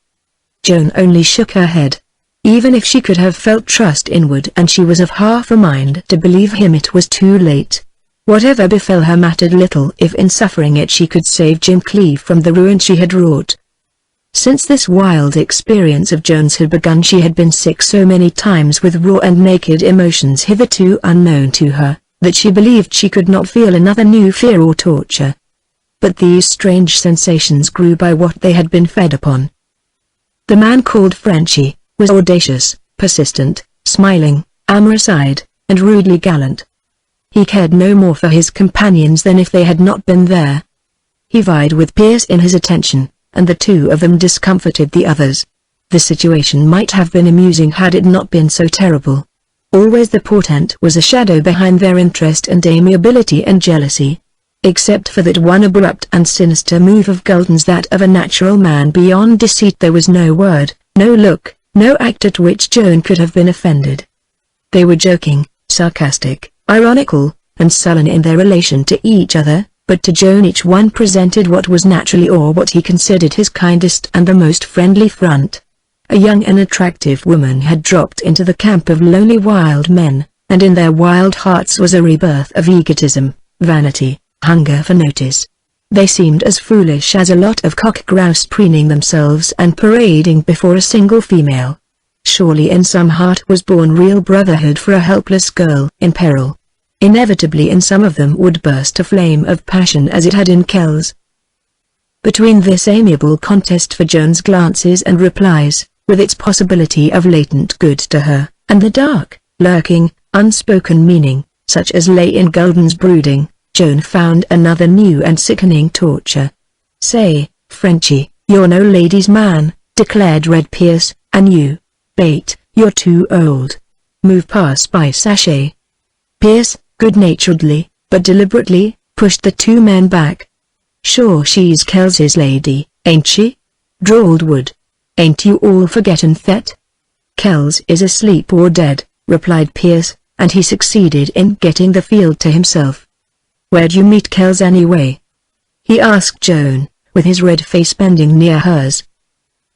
Joan only shook her head. Even if she could have felt trust inward and she was of half a mind to believe him, it was too late. Whatever befell her mattered little if in suffering it she could save Jim Cleeve from the ruin she had wrought. Since this wild experience of Joan's had begun, she had been sick so many times with raw and naked emotions hitherto unknown to her, that she believed she could not feel another new fear or torture. But these strange sensations grew by what they had been fed upon. The man called Frenchie was audacious, persistent, smiling, amorous-eyed, and rudely gallant. He cared no more for his companions than if they had not been there. He vied with Pierce in his attention, and the two of them discomforted the others. The situation might have been amusing had it not been so terrible. Always the portent was a shadow behind their interest and amiability and jealousy. Except for that one abrupt and sinister move of Gulden's, that of a natural man beyond deceit, there was no word, no look, no act at which Joan could have been offended. They were joking, sarcastic, ironical, and sullen in their relation to each other, but to Joan each one presented what was naturally or what he considered his kindest and the most friendly front. A young and attractive woman had dropped into the camp of lonely wild men, and in their wild hearts was a rebirth of egotism, vanity, hunger for notice. They seemed as foolish as a lot of cock-grouse preening themselves and parading before a single female. Surely in some heart was born real brotherhood for a helpless girl in peril. Inevitably in some of them would burst a flame of passion as it had in Kells. Between this amiable contest for Joan's glances and replies, with its possibility of latent good to her, and the dark, lurking, unspoken meaning, such as lay in Gulden's brooding, Joan found another new and sickening torture. "Say, Frenchie, you're no lady's man," declared Red Pierce, "and you, Bate, you're too old. Move past my sachet." Pierce, good-naturedly, but deliberately, pushed the two men back. "Sure she's Kelsey's lady, ain't she?" drawled Wood. "Ain't you all forgettin' that?" "Kells is asleep or dead," replied Pierce, and he succeeded in getting the field to himself. "Where'd you meet Kells anyway?" he asked Joan, with his red face bending near hers.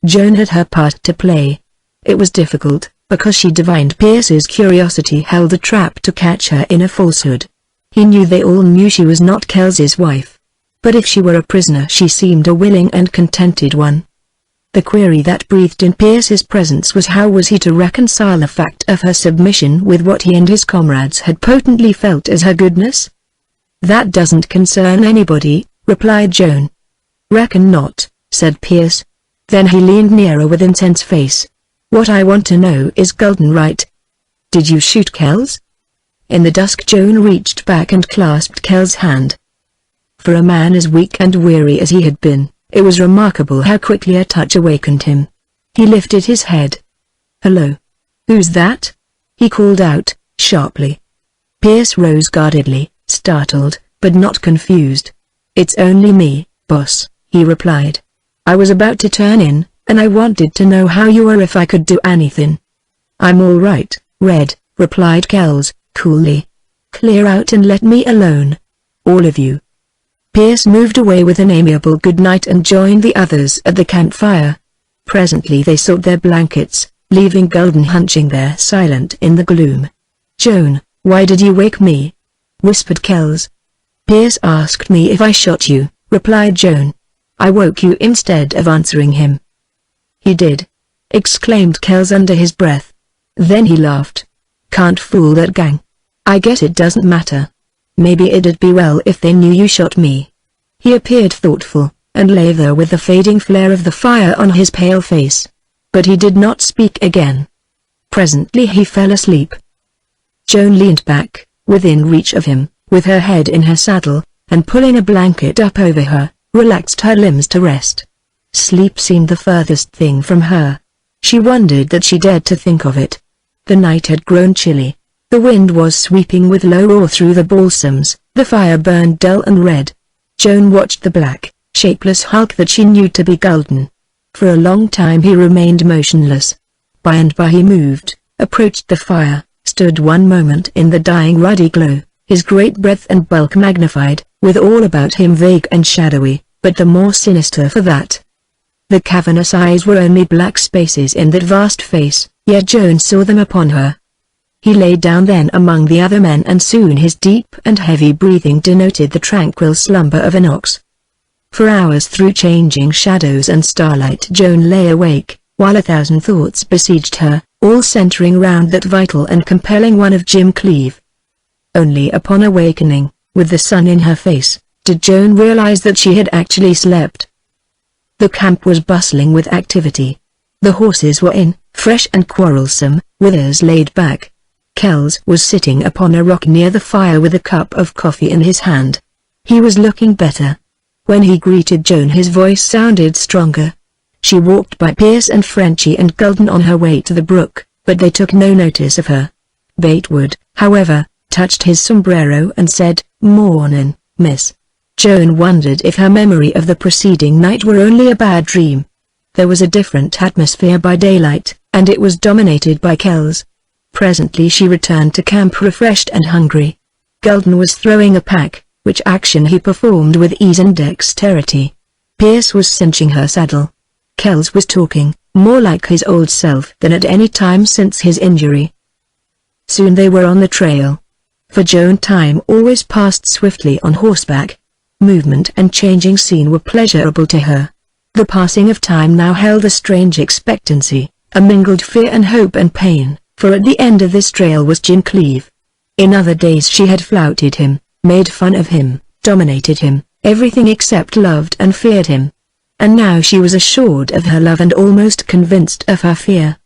Joan had her part to play. It was difficult, because she divined Pierce's curiosity held a trap to catch her in a falsehood. He knew they all knew she was not Kelsey's wife. But if she were a prisoner, she seemed a willing and contented one. The query that breathed in Pierce's presence was how was he to reconcile the fact of her submission with what he and his comrades had potently felt as her goodness? "That doesn't concern anybody," replied Joan. "Reckon not," said Pierce. Then he leaned nearer with intense face. "What I want to know is Gulden right? Did you shoot Kells?" In the dusk Joan reached back and clasped Kells' hand. For a man as weak and weary as he had been, it was remarkable how quickly a touch awakened him. He lifted his head. "Hello? Who's that?" he called out, sharply. Pierce rose guardedly, startled, but not confused. "It's only me, boss," he replied. "I was about to turn in, and I wanted to know how you were, if I could do anything." "I'm all right, Red," replied Kells, coolly. "Clear out and let me alone. All of you." Pierce moved away with an amiable good night and joined the others at the campfire. Presently they sought their blankets, leaving Golden hunching there silent in the gloom. "Joan, why did you wake me?" whispered Kells. "Pierce asked me if I shot you," replied Joan. "I woke you instead of answering him." "He did," exclaimed Kells under his breath. Then he laughed. "Can't fool that gang. I guess it doesn't matter. Maybe it'd be well if they knew you shot me." He appeared thoughtful, and lay there with the fading flare of the fire on his pale face. But he did not speak again. Presently he fell asleep. Joan leaned back, within reach of him, with her head in her saddle, and pulling a blanket up over her, relaxed her limbs to rest. Sleep seemed the furthest thing from her. She wondered that she dared to think of it. The night had grown chilly. The wind was sweeping with low roar through the balsams, the fire burned dull and red. Joan watched the black, shapeless hulk that she knew to be Golden. For a long time he remained motionless. By and by he moved, approached the fire, stood one moment in the dying ruddy glow, his great breadth and bulk magnified, with all about him vague and shadowy, but the more sinister for that. The cavernous eyes were only black spaces in that vast face, yet Joan saw them upon her. He lay down then among the other men, and soon his deep and heavy breathing denoted the tranquil slumber of an ox. For hours through changing shadows and starlight Joan lay awake, while 1,000 thoughts besieged her, all centering round that vital and compelling one of Jim Cleave. Only upon awakening, with the sun in her face, did Joan realize that she had actually slept. The camp was bustling with activity. The horses were in, fresh and quarrelsome, with ears laid back. Kells was sitting upon a rock near the fire with a cup of coffee in his hand. He was looking better. When he greeted Joan his voice sounded stronger. She walked by Pierce and Frenchie and Golden on her way to the brook, but they took no notice of her. Batewood, however, touched his sombrero and said, "Mornin', miss." Joan wondered if her memory of the preceding night were only a bad dream. There was a different atmosphere by daylight, and it was dominated by Kells. Presently she returned to camp refreshed and hungry. Golden was throwing a pack, which action he performed with ease and dexterity. Pierce was cinching her saddle. Kells was talking, more like his old self than at any time since his injury. Soon they were on the trail. For Joan time always passed swiftly on horseback. Movement and changing scene were pleasurable to her. The passing of time now held a strange expectancy, a mingled fear and hope and pain, for at the end of this trail was Jim Cleave. In other days she had flouted him, made fun of him, dominated him, everything except loved and feared him. And now she was assured of her love and almost convinced of her fear.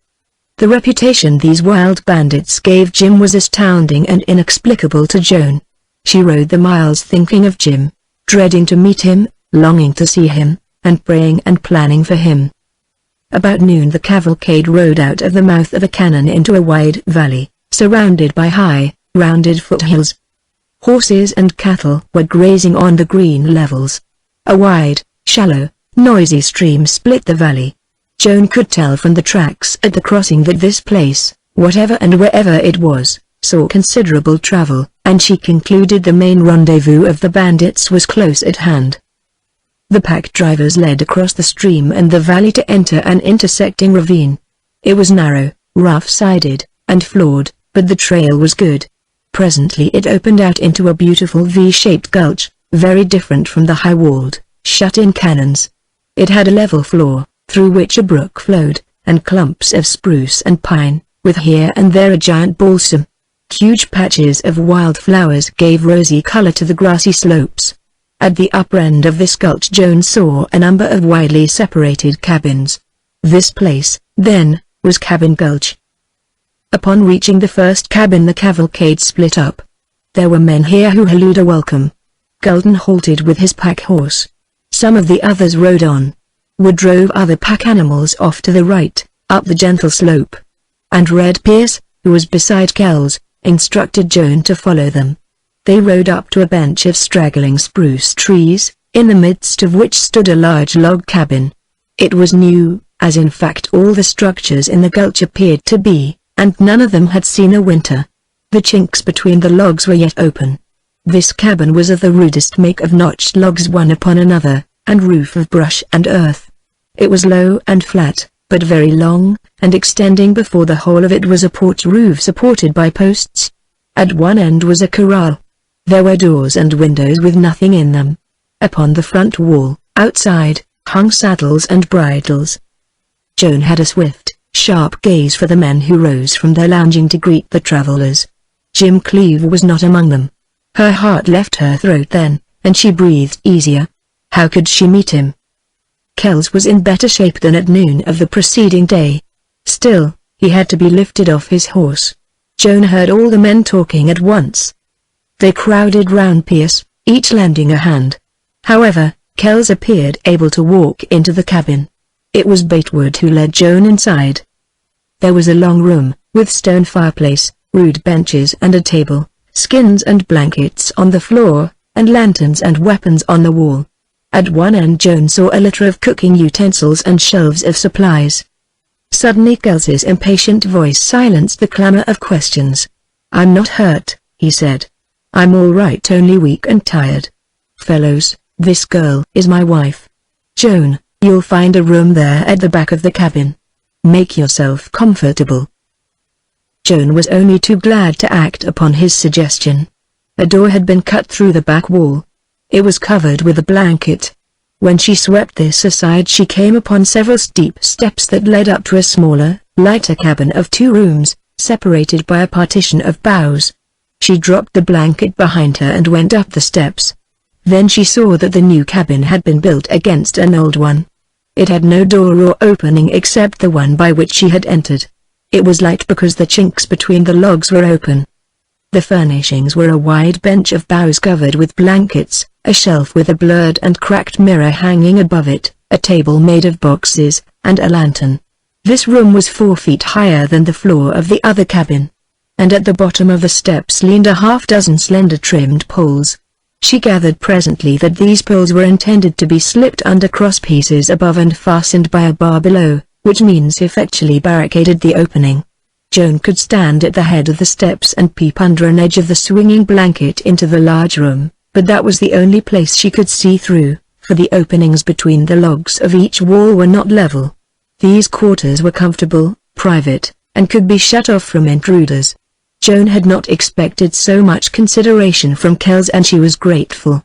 The reputation these wild bandits gave Jim was astounding and inexplicable to Joan. She rode the miles thinking of Jim, dreading to meet him, longing to see him, and praying and planning for him. About noon the cavalcade rode out of the mouth of a canon into a wide valley, surrounded by high, rounded foothills. Horses and cattle were grazing on the green levels. A wide, shallow, noisy stream split the valley. Joan could tell from the tracks at the crossing that this place, whatever and wherever it was, saw considerable travel, and she concluded the main rendezvous of the bandits was close at hand. The pack drivers led across the stream and the valley to enter an intersecting ravine. It was narrow, rough-sided, and flawed, but the trail was good. Presently it opened out into a beautiful V-shaped gulch, very different from the high-walled, shut-in canyons. It had a level floor, through which a brook flowed, and clumps of spruce and pine, with here and there a giant balsam. Huge patches of wild flowers gave rosy color to the grassy slopes. At the upper end of this gulch Joan saw a number of widely separated cabins. This place, then, was Cabin Gulch. Upon reaching the first cabin the cavalcade split up. There were men here who hallooed a welcome. Golden halted with his pack horse. Some of the others rode on. Wood drove other pack animals off to the right, up the gentle slope. And Red Pierce, who was beside Kells, instructed Joan to follow them. They rode up to a bench of straggling spruce trees, in the midst of which stood a large log cabin. It was new, as in fact all the structures in the gulch appeared to be, and none of them had seen a winter. The chinks between the logs were yet open. This cabin was of the rudest make of notched logs one upon another, and roof of brush and earth. It was low and flat, but very long, and extending before the whole of it was a porch roof supported by posts. At one end was a corral. There were doors and windows with nothing in them. Upon the front wall, outside, hung saddles and bridles. Joan had a swift, sharp gaze for the men who rose from their lounging to greet the travelers. Jim Cleave was not among them. Her heart left her throat then, and she breathed easier. How could she meet him? Kells was in better shape than at noon of the preceding day. Still, he had to be lifted off his horse. Joan heard all the men talking at once. They crowded round Pierce, each lending a hand. However, Kells appeared able to walk into the cabin. It was Batewood who led Joan inside. There was a long room, with stone fireplace, rude benches and a table, skins and blankets on the floor, and lanterns and weapons on the wall. At one end Joan saw a litter of cooking utensils and shelves of supplies. Suddenly Kels's impatient voice silenced the clamor of questions. "I'm not hurt," he said. "I'm all right, only weak and tired. Fellows, this girl is my wife. Joan, you'll find a room there at the back of the cabin. Make yourself comfortable." Joan was only too glad to act upon his suggestion. A door had been cut through the back wall. It was covered with a blanket. When she swept this aside she came upon several steep steps that led up to a smaller, lighter cabin of 2 rooms, separated by a partition of boughs. She dropped the blanket behind her and went up the steps. Then she saw that the new cabin had been built against an old one. It had no door or opening except the one by which she had entered. It was light because the chinks between the logs were open. The furnishings were a wide bench of boughs covered with blankets, a shelf with a blurred and cracked mirror hanging above it, a table made of boxes, and a lantern. This room was 4 feet higher than the floor of the other cabin. And at the bottom of the steps leaned a half-dozen slender trimmed poles. She gathered presently that these poles were intended to be slipped under crosspieces above and fastened by a bar below, which means effectually barricaded the opening. Joan could stand at the head of the steps and peep under an edge of the swinging blanket into the large room, but that was the only place she could see through, for the openings between the logs of each wall were not level. These quarters were comfortable, private, and could be shut off from intruders. Joan had not expected so much consideration from Kells and she was grateful.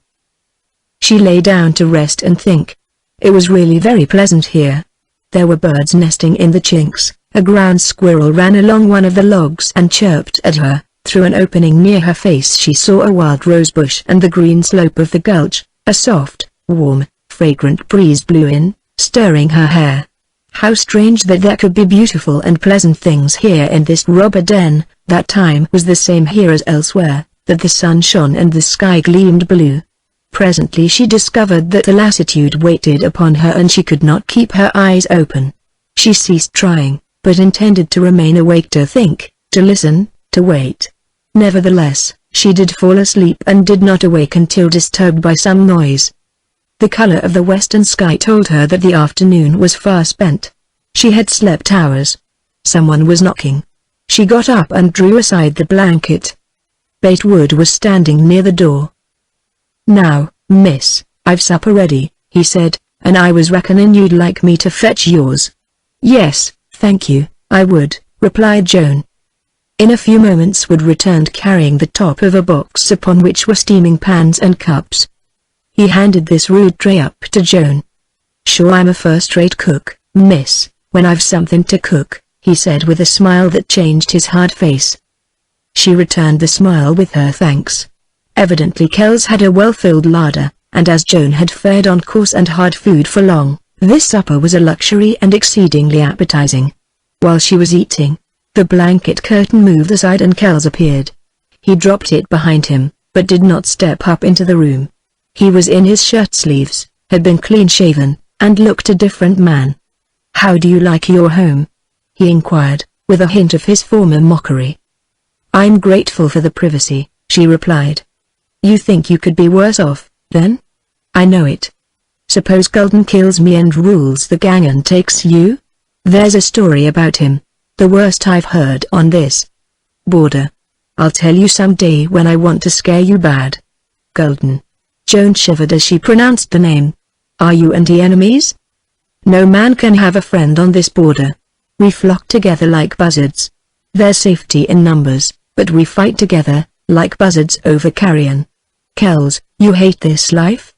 She lay down to rest and think. It was really very pleasant here. There were birds nesting in the chinks. A ground squirrel ran along one of the logs and chirped at her. Through an opening near her face she saw a wild rose bush and the green slope of the gulch. A soft, warm, fragrant breeze blew in, stirring her hair. How strange that there could be beautiful and pleasant things here in this robber den. That time was the same here as elsewhere, that the sun shone and the sky gleamed blue. Presently she discovered that the lassitude waited upon her and she could not keep her eyes open. She ceased trying, but intended to remain awake to think, to listen, to wait. Nevertheless, she did fall asleep and did not awake until disturbed by some noise. The color of the western sky told her that the afternoon was far spent. She had slept hours. Someone was knocking. She got up and drew aside the blanket. Batewood was standing near the door. "Now, miss, I've supper ready," he said, "and I was reckoning you'd like me to fetch yours." "Yes, thank you, I would," replied Joan. In a few moments Wood returned carrying the top of a box upon which were steaming pans and cups. He handed this rude tray up to Joan. "Sure I'm a first-rate cook, miss, when I've something to cook," he said with a smile that changed his hard face. She returned the smile with her thanks. Evidently Kells had a well-filled larder, and as Joan had fared on coarse and hard food for long, this supper was a luxury and exceedingly appetizing. While she was eating, the blanket curtain moved aside and Kells appeared. He dropped it behind him, but did not step up into the room. He was in his shirt sleeves, had been clean-shaven, and looked a different man. "How do you like your home?" he inquired, with a hint of his former mockery. "I'm grateful for the privacy," she replied. "You think you could be worse off, then?" "I know it. Suppose Golden kills me and rules the gang and takes you? There's a story about him, the worst I've heard on this border. I'll tell you some day when I want to scare you bad. Golden. Joan shivered as she pronounced the name. Are you and he enemies? No man can have a friend on this border. We flock together like buzzards. There's safety in numbers, but we fight together, like buzzards over carrion. Kells, you hate this life?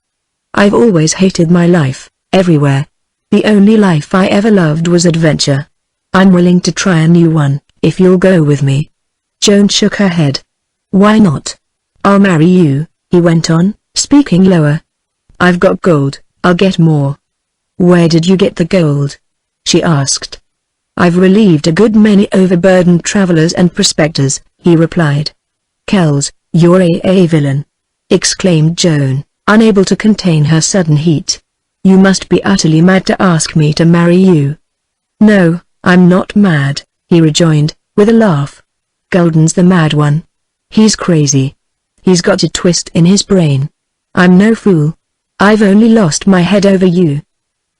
I've always hated my life, everywhere. The only life I ever loved was adventure. I'm willing to try a new one, if you'll go with me. Joan shook her head. Why not? I'll marry you, he went on, speaking lower. I've got gold, I'll get more. Where did you get the gold? She asked. I've relieved a good many overburdened travelers and prospectors, he replied. Kells, you're a villain, exclaimed Joan, unable to contain her sudden heat. You must be utterly mad to ask me to marry you. No, I'm not mad, he rejoined, with a laugh. Golden's the mad one. He's crazy. He's got a twist in his brain. I'm no fool. I've only lost my head over you.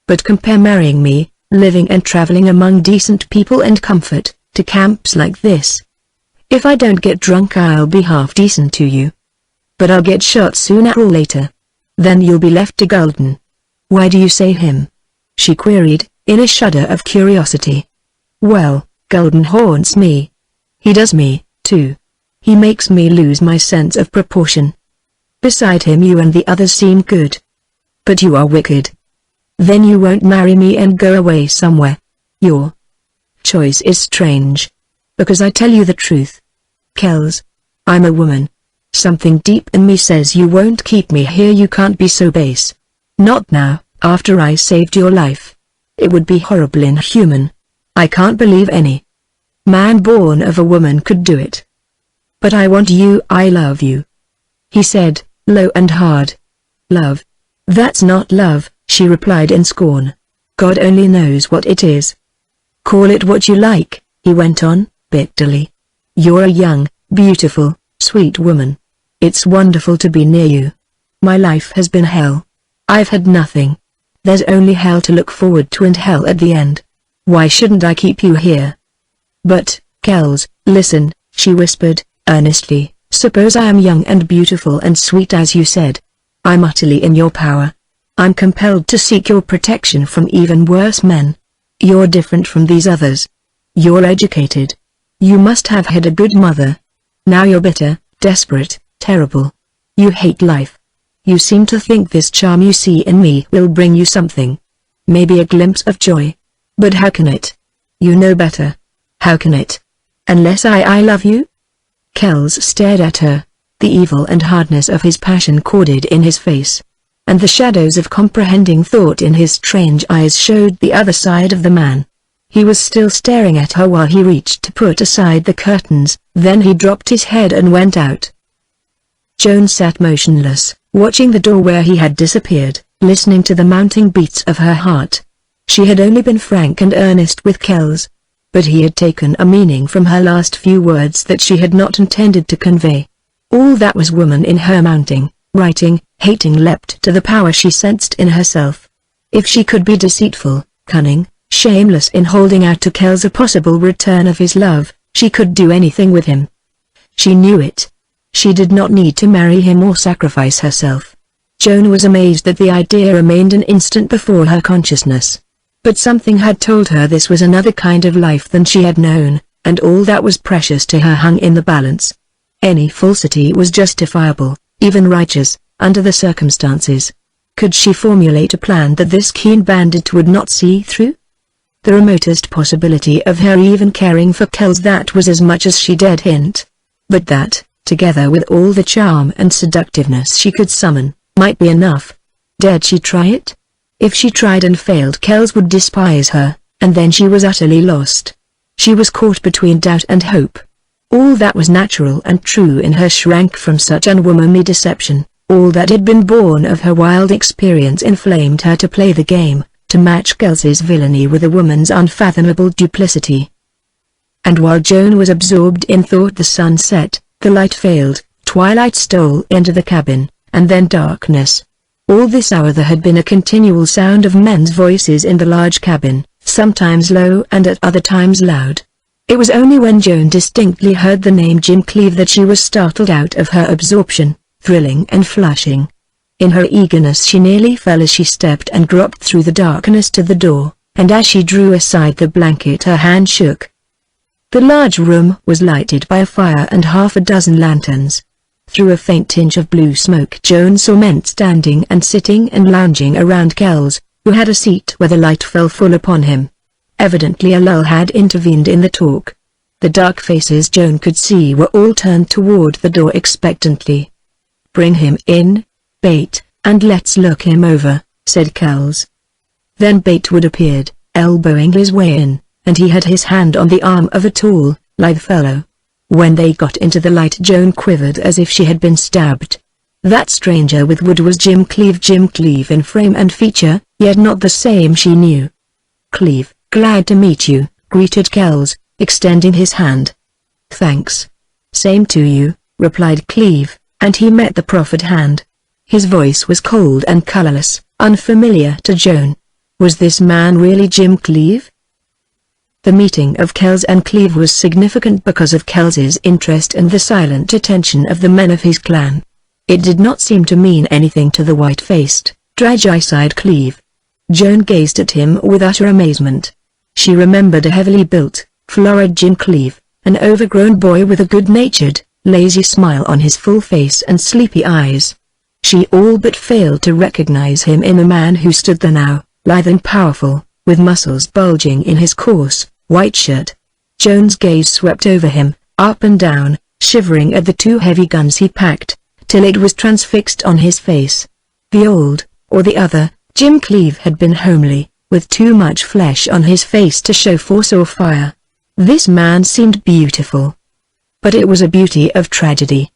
But compare marrying me, living and traveling among decent people and comfort, to camps like this. If I don't get drunk I'll be half decent to you. But I'll get shot sooner or later. Then you'll be left to Golden. Why do you say him? She queried, in a shudder of curiosity. Well, Golden haunts me. He does me, too. He makes me lose my sense of proportion. Beside him you and the others seem good. But you are wicked. Then you won't marry me and go away somewhere. Your choice is strange. Because I tell you the truth. Kells, I'm a woman. Something deep in me says you won't keep me here. You can't be so base. Not now, after I saved your life. It would be horrible, inhuman. I can't believe any man born of a woman could do it. But I want you. I love you, he said, low and hard. Love? That's not love, she replied in scorn. God only knows what it is. Call it what you like, he went on, bitterly. You're a young, beautiful, sweet woman. It's wonderful to be near you. My life has been hell. I've had nothing. There's only hell to look forward to and hell at the end. Why shouldn't I keep you here? But, Kells, listen, she whispered, earnestly, suppose I am young and beautiful and sweet as you said. I'm utterly in your power. I'm compelled to seek your protection from even worse men. You're different from these others. You're educated. You must have had a good mother. Now you're bitter, desperate, terrible. You hate life. You seem to think this charm you see in me will bring you something. Maybe a glimpse of joy. But how can it? You know better. How can it? Unless I love you? Kells stared at her. The evil and hardness of his passion corded in his face. And the shadows of comprehending thought in his strange eyes showed the other side of the man. He was still staring at her while he reached to put aside the curtains, then he dropped his head and went out. Joan sat motionless, watching the door where he had disappeared, listening to the mounting beats of her heart. She had only been frank and earnest with Kells. But he had taken a meaning from her last few words that she had not intended to convey. All that was woman in her mounting, writing, hating leapt to the power she sensed in herself. If she could be deceitful, cunning, shameless in holding out to Kells a possible return of his love, she could do anything with him. She knew it. She did not need to marry him or sacrifice herself. Joan was amazed that the idea remained an instant before her consciousness. But something had told her this was another kind of life than she had known, and all that was precious to her hung in the balance. Any falsity was justifiable, even righteous, under the circumstances. Could she formulate a plan that this keen bandit would not see through? The remotest possibility of her even caring for Kells, that was as much as she dared hint. But that, together with all the charm and seductiveness she could summon, might be enough. Dared she try it? If she tried and failed, Kells would despise her, and then she was utterly lost. She was caught between doubt and hope. All that was natural and true in her shrank from such unwomanly deception. All that had been born of her wild experience inflamed her to play the game, to match Kelsey's villainy with a woman's unfathomable duplicity. And while Joan was absorbed in thought, the sun set, the light failed, twilight stole into the cabin, and then darkness. All this hour there had been a continual sound of men's voices in the large cabin, sometimes low and at other times loud. It was only when Joan distinctly heard the name Jim Cleave that she was startled out of her absorption. thrilling and flushing. In her eagerness she nearly fell as she stepped and groped through the darkness to the door, and as she drew aside the blanket her hand shook. The large room was lighted by a fire and half a dozen lanterns. Through a faint tinge of blue smoke Joan saw men standing and sitting and lounging around Kells, who had a seat where the light fell full upon him. Evidently a lull had intervened in the talk. The dark faces Joan could see were all turned toward the door expectantly. "Bring him in, Bate, and let's look him over," said Kells. Then Batewood appeared, elbowing his way in, and he had his hand on the arm of a tall, lithe fellow. When they got into the light Joan quivered as if she had been stabbed. That stranger with Wood was Jim Cleave in frame and feature, yet not the same she knew. "Cleave, glad to meet you," greeted Kells, extending his hand. "Thanks. Same to you," replied Cleave, and he met the proffered hand. His voice was cold and colorless, unfamiliar to Joan. Was this man really Jim Cleave? The meeting of Kells and Cleave was significant because of Kells's interest and the silent attention of the men of his clan. It did not seem to mean anything to the white-faced, dry-eyed Cleave. Joan gazed at him with utter amazement. She remembered a heavily built, florid Jim Cleave, an overgrown boy with a good-natured, lazy smile on his full face and sleepy eyes. She all but failed to recognize him in a man who stood there now, lithe and powerful, with muscles bulging in his coarse, white shirt. Joan's gaze swept over him, up and down, shivering at the two heavy guns he packed, till it was transfixed on his face. The old, or the other, Jim Cleave had been homely, with too much flesh on his face to show force or fire. This man seemed beautiful. But it was a beauty of tragedy.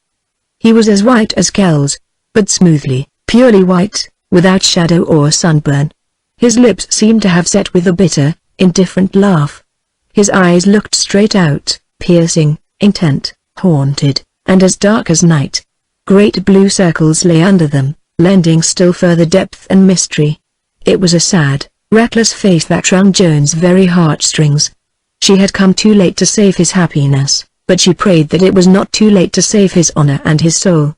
He was as white as Kells, but smoothly, purely white, without shadow or sunburn. His lips seemed to have set with a bitter, indifferent laugh. His eyes looked straight out, piercing, intent, haunted, and as dark as night. Great blue circles lay under them, lending still further depth and mystery. It was a sad, reckless face that wrung Joan's very heartstrings. She had come too late to save his happiness, but she prayed that it was not too late to save his honor and his soul.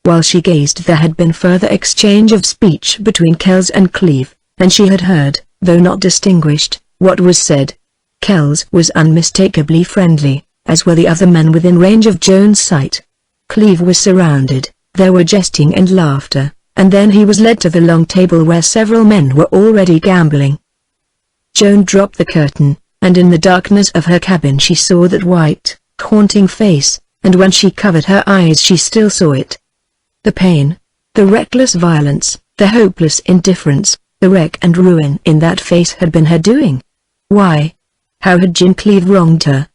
While she gazed there had been further exchange of speech between Kells and Cleave, and she had heard, though not distinguished, what was said. Kells was unmistakably friendly, as were the other men within range of Joan's sight. Cleave was surrounded, there were jesting and laughter, and then he was led to the long table where several men were already gambling. Joan dropped the curtain, and in the darkness of her cabin she saw that white, haunting face, and when she covered her eyes she still saw it. The pain, the reckless violence, the hopeless indifference, the wreck and ruin in that face had been her doing. Why? How had Jim Cleave wronged her?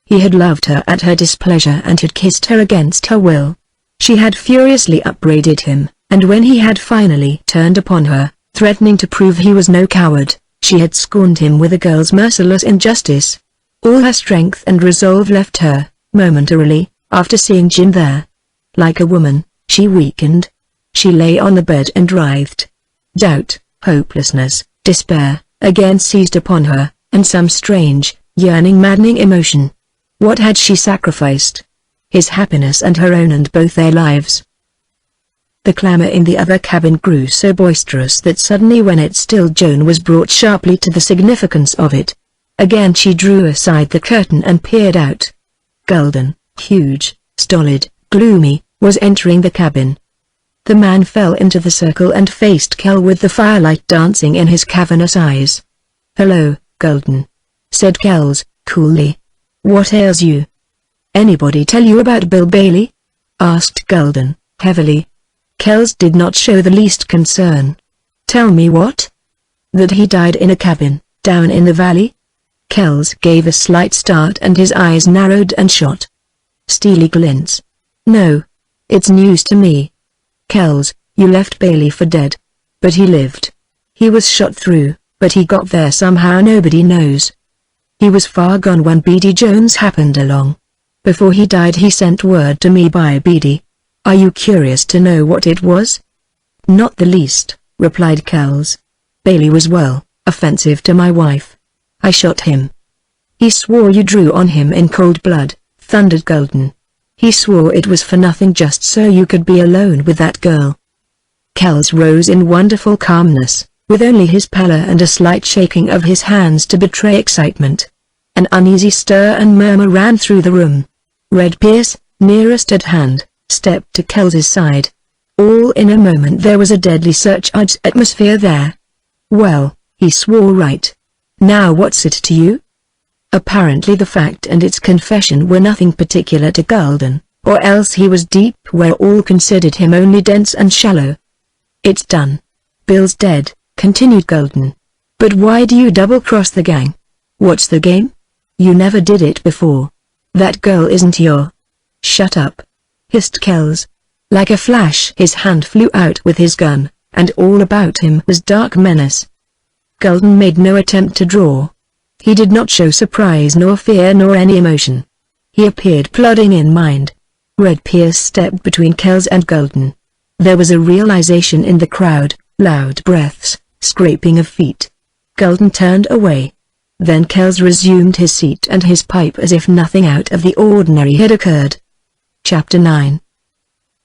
He had loved her at her displeasure and had kissed her against her will. She had furiously upbraided him, and when he had finally turned upon her, threatening to prove he was no coward, she had scorned him with a girl's merciless injustice. All her strength and resolve left her, momentarily, after seeing Jim there. Like a woman, she weakened. She lay on the bed and writhed. Doubt, hopelessness, despair, again seized upon her, and some strange, yearning, maddening emotion. What had she sacrificed? His happiness and her own and both their lives. The clamor in the other cabin grew so boisterous that suddenly when it stilled Joan was brought sharply to the significance of it. Again she drew aside the curtain and peered out. Gulden, huge, stolid, gloomy, was entering the cabin. The man fell into the circle and faced Kell with the firelight dancing in his cavernous eyes. "Hello, Gulden," said Kells, coolly. "What ails you?" "Anybody tell you about Bill Bailey?" asked Gulden, heavily. Kells did not show the least concern. "Tell me what?" "That he died in a cabin, down in the valley?" Kells gave a slight start and his eyes narrowed and shot steely glints. "No. It's news to me. Kells, you left Bailey for dead. But he lived. He was shot through, but he got there somehow nobody knows. He was far gone when Beatty Jones happened along. Before he died he sent word to me by Beatty. Are you curious to know what it was?" "Not the least," replied Kells. "Bailey was offensive to my wife. I shot him." "He swore you drew on him in cold blood," thundered Gulden. He swore it was for nothing, just so you could be alone with that girl. Kells rose in wonderful calmness, with only his pallor and a slight shaking of his hands to betray excitement. An uneasy stir and murmur ran through the room. Red Pierce, nearest at hand, stepped to Kells's side. All in a moment there was a deadly surcharged atmosphere there. "Well," he swore, "right. Now what's it to you?" Apparently the fact and its confession were nothing particular to Gulden, or else he was deep where all considered him only dense and shallow. "It's done. Bill's dead," continued Gulden. "But why do you double-cross the gang? What's the game? You never did it before. That girl isn't your—" "Shut up," hissed Kells. Like a flash his hand flew out with his gun, and all about him was dark menace. Gulden made no attempt to draw. He did not show surprise nor fear nor any emotion. He appeared plodding in mind. Red Pierce stepped between Kells and Gulden. There was a realization in the crowd, loud breaths, scraping of feet. Gulden turned away. Then Kells resumed his seat and his pipe as if nothing out of the ordinary had occurred. Chapter 9.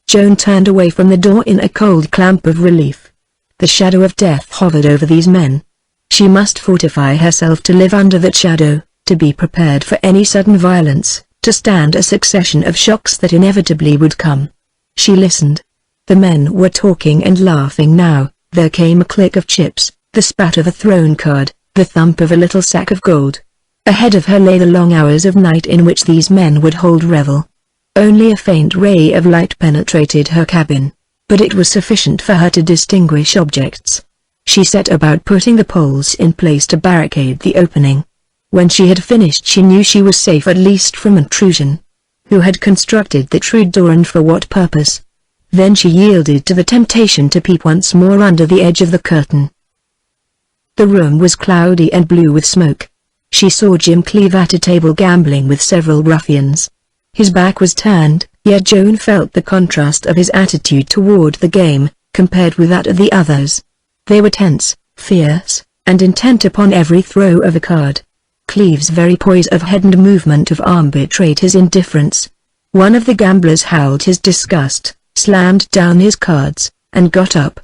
Joan turned away from the door in a cold clamp of relief. The shadow of death hovered over these men. She must fortify herself to live under that shadow, to be prepared for any sudden violence, to stand a succession of shocks that inevitably would come. She listened. The men were talking and laughing now. There came a click of chips, the spat of a thrown card, the thump of a little sack of gold. Ahead of her lay the long hours of night in which these men would hold revel. Only a faint ray of light penetrated her cabin, but it was sufficient for her to distinguish objects. She set about putting the poles in place to barricade the opening. When she had finished she knew she was safe at least from intrusion. Who had constructed the true door and for what purpose? Then she yielded to the temptation to peep once more under the edge of the curtain. The room was cloudy and blue with smoke. She saw Jim Cleeve at a table gambling with several ruffians. His back was turned, yet Joan felt the contrast of his attitude toward the game, compared with that of the others. They were tense, fierce, and intent upon every throw of a card. Cleeve's very poise of head and movement of arm betrayed his indifference. One of the gamblers howled his disgust, slammed down his cards, and got up.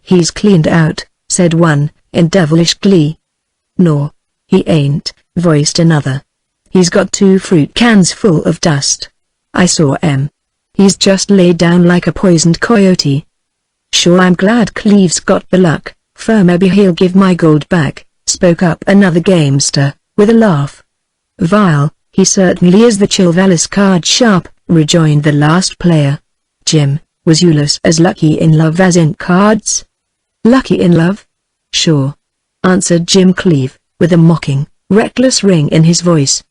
"He's cleaned out," said one, in devilish glee. "No, he ain't," voiced another. "He's got 2 fruit cans full of dust. I saw 'em. He's just laid down like a poisoned coyote." "Sure, I'm glad Cleeve's got the luck, for maybe he'll give my gold back," spoke up another gamester, with a laugh. "Vile, he certainly is the Chilvalis card sharp," rejoined the last player. "Jim, was Euless as lucky in love as in cards?" "Lucky in love? Sure," answered Jim Cleeve, with a mocking, reckless ring in his voice.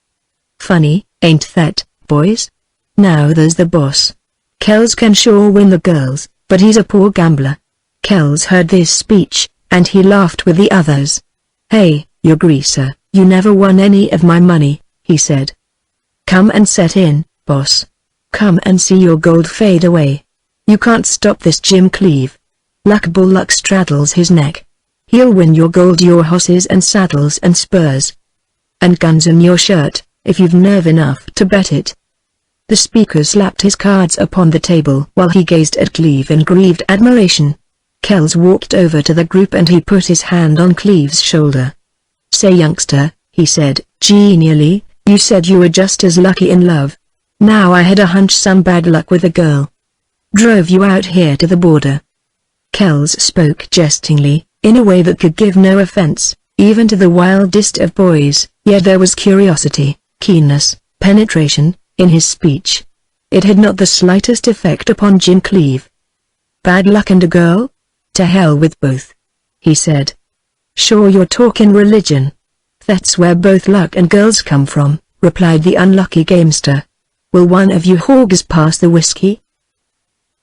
"Funny, ain't that, boys? Now there's the boss. Kells can sure win the girls, but he's a poor gambler." Kells heard this speech, and he laughed with the others. "Hey, you greaser, you never won any of my money," he said. "Come and set in, boss. Come and see your gold fade away. You can't stop this Jim Cleeve. Luck bull luck straddles his neck. He'll win your gold, your horses and saddles and spurs. And guns in your shirt, if you've nerve enough to bet it." The speaker slapped his cards upon the table while he gazed at Cleeve in grieved admiration. Kells walked over to the group and he put his hand on Cleeve's shoulder. "Say, youngster," he said, genially, "you said you were just as lucky in love. Now I had a hunch some bad luck with a girl drove you out here to the border." Kells spoke jestingly, in a way that could give no offense, even to the wildest of boys, yet there was curiosity, keenness, penetration, in his speech. It had not the slightest effect upon Jim Cleeve. "Bad luck and a girl? To hell with both," he said. "Sure you're talking religion." "That's where both luck and girls come from," replied the unlucky gamester. "Will one of you hogs pass the whiskey?"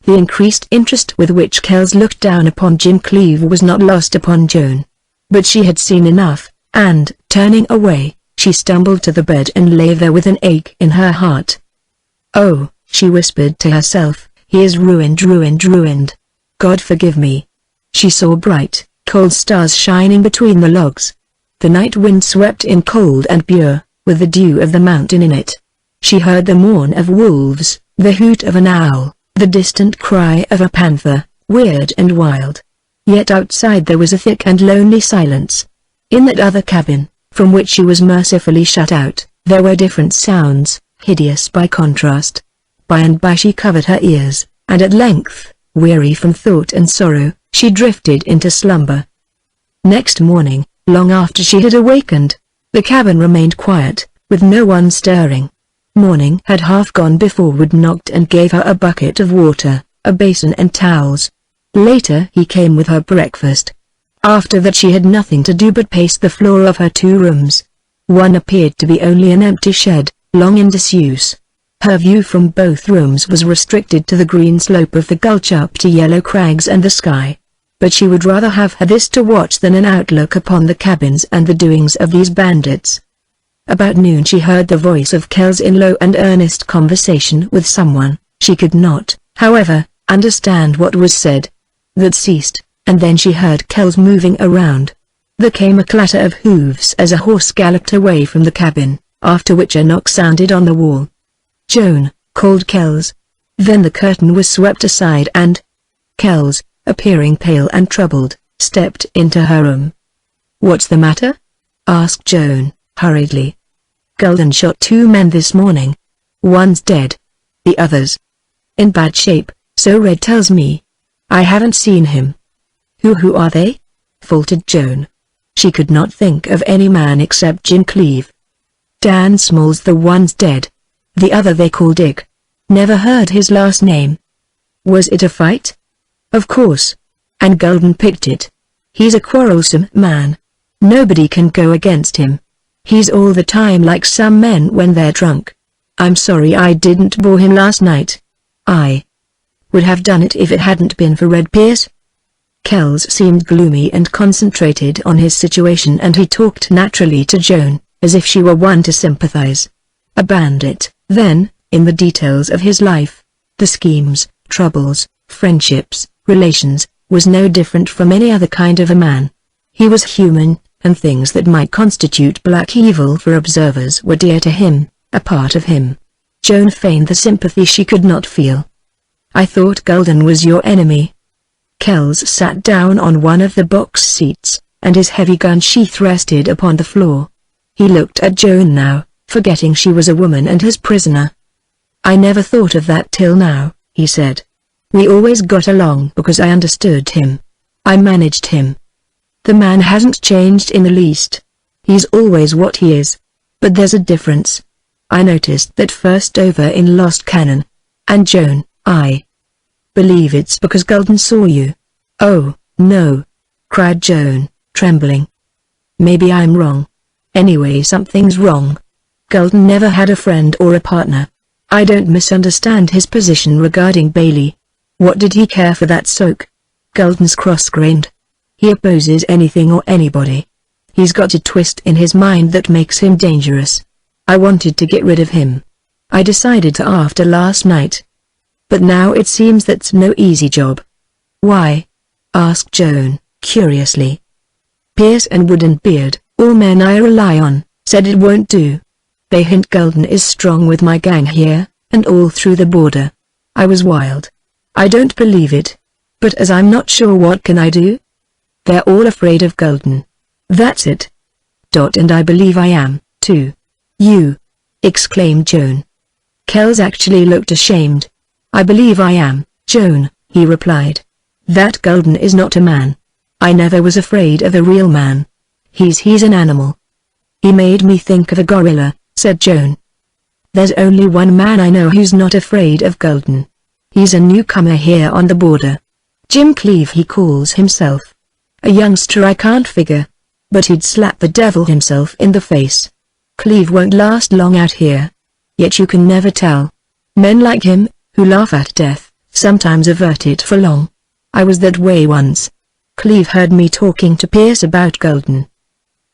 The increased interest with which Kells looked down upon Jim Cleeve was not lost upon Joan. But she had seen enough, and, turning away, she stumbled to the bed and lay there with an ache in her heart. "Oh," she whispered to herself, "he is ruined, ruined, ruined. God forgive me." She saw bright, cold stars shining between the logs. The night wind swept in cold and pure, with the dew of the mountain in it. She heard the mourn of wolves, The hoot of an owl, the distant cry of a panther, weird and wild. Yet outside there was a thick and lonely silence. In that other cabin, from which she was mercifully shut out, there were different sounds, hideous by contrast. By and by she covered her ears, and at length, weary from thought and sorrow, she drifted into slumber. Next morning, long after she had awakened, the cabin remained quiet, with no one stirring. Morning had half gone before Wood knocked and gave her a bucket of water, a basin and towels. Later he came with her breakfast. After that she had nothing to do but pace the floor of her 2 rooms. One appeared to be only an empty shed, long in disuse. Her view from both rooms was restricted to the green slope of the gulch up to yellow crags and the sky. But she would rather have had this to watch than an outlook upon the cabins and the doings of these bandits. About noon she heard the voice of Kells in low and earnest conversation with someone. She could not, however, understand what was said. That ceased, and then she heard Kells moving around. There came a clatter of hooves as a horse galloped away from the cabin, after which a knock sounded on the wall. "Joan," called Kells. Then the curtain was swept aside and Kells, appearing pale and troubled, stepped into her room. "What's the matter?" asked Joan, hurriedly. "Golden shot 2 men this morning. One's dead. The other's in bad shape, so Red tells me. I haven't seen him." Who are they?" faltered Joan. She could not think of any man except Jim Cleave. "Dan Small's the one's dead. The other they call Dick. Never heard his last name." "Was it a fight?" "Of course. And Golden picked it. He's a quarrelsome man. Nobody can go against him. He's all the time like some men when they're drunk. I'm sorry I didn't bore him last night. I would have done it if it hadn't been for Red Pierce." Kells seemed gloomy and concentrated on his situation, and he talked naturally to Joan, as if she were one to sympathize. A bandit, then, in the details of his life, the schemes, troubles, friendships, relations, was no different from any other kind of a man. He was human, and things that might constitute black evil for observers were dear to him, a part of him. Joan feigned the sympathy she could not feel. "I thought Golden was your enemy." Kells sat down on one of the box seats, and his heavy gun sheath rested upon the floor. He looked at Joan now, forgetting she was a woman and his prisoner. "I never thought of that till now," he said. "We always got along because I understood him. I managed him. The man hasn't changed in the least. He's always what he is. But there's a difference. I noticed that first over in Lost Cannon. And Joan, I believe it's because Golden saw you." "Oh, no," cried Joan, trembling. "Maybe I'm wrong. Anyway, something's wrong. Golden never had a friend or a partner. I don't misunderstand his position regarding Bailey. What did he care for that soak? Golden's cross-grained. He opposes anything or anybody. He's got a twist in his mind that makes him dangerous. I wanted to get rid of him. I decided to after last night. But now it seems that's no easy job." "Why?" asked Joan, curiously. "Pierce and Wood and Beard, all men I rely on, said it won't do. They hint Golden is strong with my gang here, and all through the border. I was wild. I don't believe it. But as I'm not sure what can I do? They're all afraid of Golden. That's it. And I believe I am, too." "You!" exclaimed Joan. Kells actually looked ashamed. "I believe I am, Joan," he replied. "That Golden is not a man. I never was afraid of a real man. He's an animal." "He made me think of a gorilla," said Joan. "There's only one man I know who's not afraid of Golden. He's a newcomer here on the border. Jim Cleave he calls himself. A youngster I can't figure. But he'd slap the devil himself in the face. Cleave won't last long out here. Yet you can never tell. Men like him, who laugh at death, sometimes avert it for long. I was that way once. Cleave heard me talking to Pierce about Golden.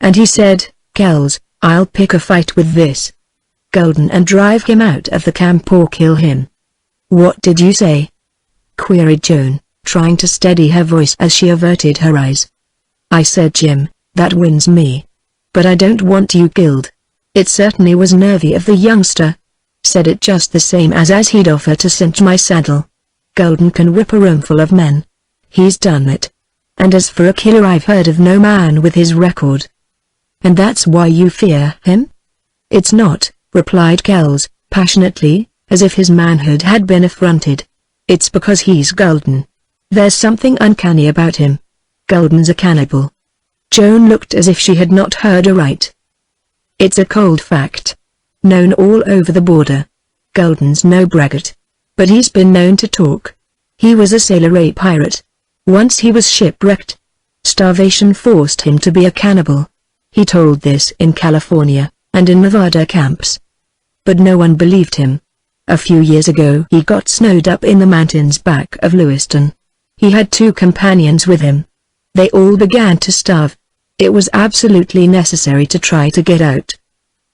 And he said, 'Kells, I'll pick a fight with this Golden and drive him out of the camp or kill him.'" "What did you say?" queried Joan, trying to steady her voice as she averted her eyes. "I said Jim, that wins me. But I don't want you killed." It certainly was nervy of the youngster. Said it just the same as he'd offer to cinch my saddle. Golden can whip a roomful of men. He's done it. And as for a killer, I've heard of no man with his record. And that's why you fear him? It's not, replied Kells, passionately, as if his manhood had been affronted. It's because he's Golden. There's something uncanny about him. Golden's a cannibal. Joan looked as if she had not heard aright. It's a cold fact. Known all over the border. Golden's no braggart. But he's been known to talk. He was a sailor pirate. Once he was shipwrecked. Starvation forced him to be a cannibal. He told this in California, and in Nevada camps. But no one believed him. A few years ago he got snowed up in the mountains back of Lewiston. He had 2 companions with him. They all began to starve. It was absolutely necessary to try to get out.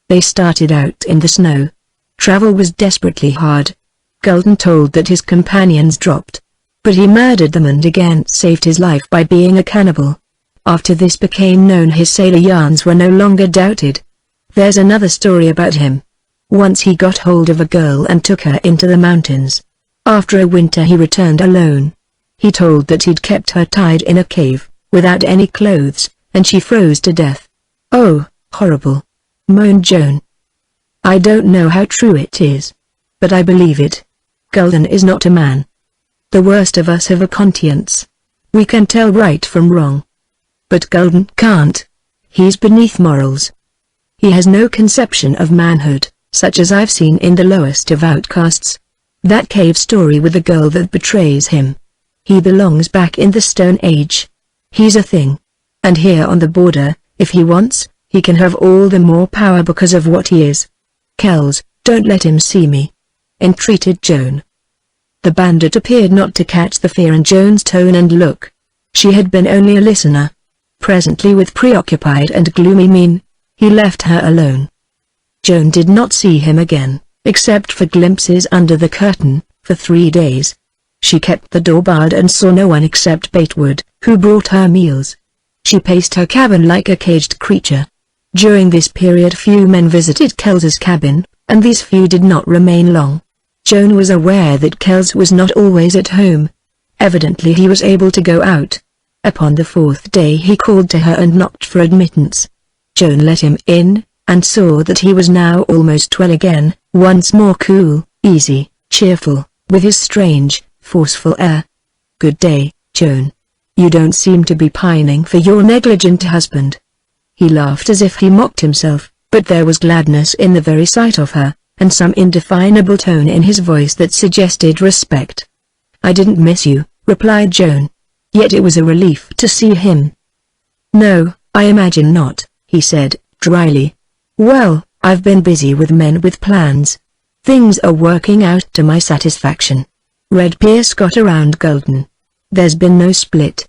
They started out in the snow. Travel was desperately hard. Golden told that his companions dropped. But he murdered them and again saved his life by being a cannibal. After this became known, his sailor yarns were no longer doubted. There's another story about him. Once he got hold of a girl and took her into the mountains. After a winter he returned alone. He told that he'd kept her tied in a cave, without any clothes, and she froze to death. Oh, horrible, moaned Joan. I don't know how true it is. But I believe it. Golden is not a man. The worst of us have a conscience. We can tell right from wrong. But Golden can't. He's beneath morals. He has no conception of manhood, such as I've seen in the lowest of outcasts. That cave story with the girl that betrays him. He belongs back in the Stone Age. He's a thing. And here on the border, if he wants, he can have all the more power because of what he is. Kells, don't let him see me, entreated Joan. The bandit appeared not to catch the fear in Joan's tone and look. She had been only a listener. Presently, with preoccupied and gloomy mien, he left her alone. Joan did not see him again, except for glimpses under the curtain, for 3 days. She kept the door barred and saw no one except Batewood, who brought her meals. She paced her cabin like a caged creature. During this period few men visited Kells's cabin, and these few did not remain long. Joan was aware that Kells was not always at home. Evidently he was able to go out. Upon the 4th day he called to her and knocked for admittance. Joan let him in, and saw that he was now almost well again, once more cool, easy, cheerful, with his strange, forceful air. "Good day, Joan. You don't seem to be pining for your negligent husband." He laughed as if he mocked himself, but there was gladness in the very sight of her, and some indefinable tone in his voice that suggested respect. "I didn't miss you," replied Joan. Yet it was a relief to see him. "No, I imagine not," he said, dryly. "Well, I've been busy with men with plans. Things are working out to my satisfaction. Red Pierce got around Golden. There's been no split.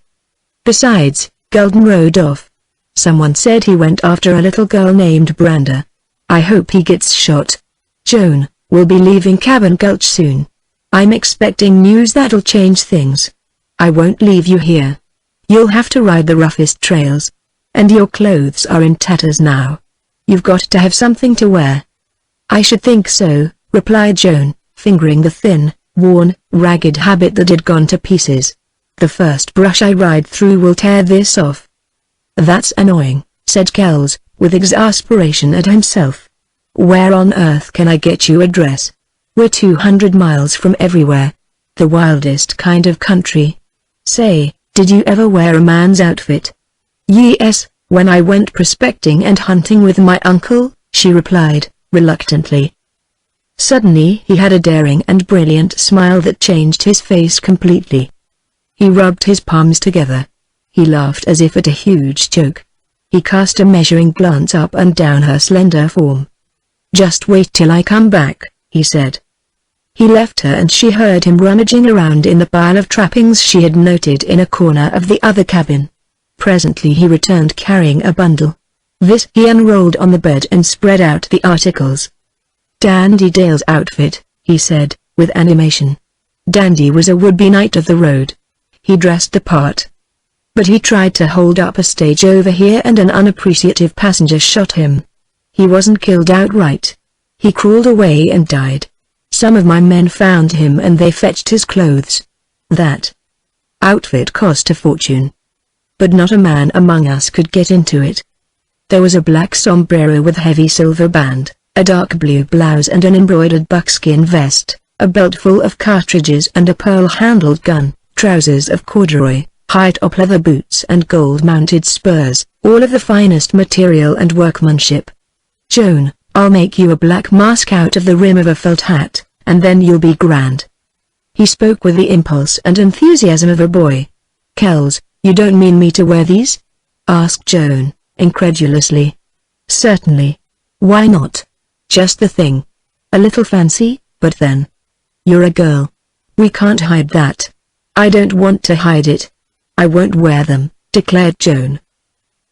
Besides, Golden rode off. Someone said he went after a little girl named Branda. I hope he gets shot. Joan, we'll be leaving Cabin Gulch soon. I'm expecting news that'll change things. I won't leave you here. You'll have to ride the roughest trails. And your clothes are in tatters now. You've got to have something to wear." "I should think so," replied Joan, fingering the thin, worn, ragged habit that had gone to pieces. "The first brush I ride through will tear this off." "That's annoying," said Kells, with exasperation at himself. "Where on earth can I get you a dress? We're 200 miles from everywhere. The wildest kind of country. Say, did you ever wear a man's outfit?" "Yes, when I went prospecting and hunting with my uncle," she replied, reluctantly. Suddenly he had a daring and brilliant smile that changed his face completely. He rubbed his palms together. He laughed as if at a huge joke. He cast a measuring glance up and down her slender form. "Just wait till I come back," he said. He left her and she heard him rummaging around in the pile of trappings she had noted in a corner of the other cabin. Presently he returned carrying a bundle. This he unrolled on the bed and spread out the articles. "Dandy Dale's outfit," he said, with animation. Dandy was a would-be knight of the road. He dressed the part. But he tried to hold up a stage over here and an unappreciative passenger shot him. He wasn't killed outright. He crawled away and died. Some of my men found him and they fetched his clothes. That outfit cost a fortune. But not a man among us could get into it. There was a black sombrero with heavy silver band, a dark blue blouse and an embroidered buckskin vest, a belt full of cartridges and a pearl-handled gun, trousers of corduroy, high-top leather boots and gold-mounted spurs, all of the finest material and workmanship. "Joan, I'll make you a black mask out of the rim of a felt hat, and then you'll be grand." He spoke with the impulse and enthusiasm of a boy. "Kells, you don't mean me to wear these?" asked Joan, incredulously. "Certainly. Why not? Just the thing. A little fancy, but then. You're a girl. We can't hide that." "I don't want to hide it. I won't wear them," declared Joan.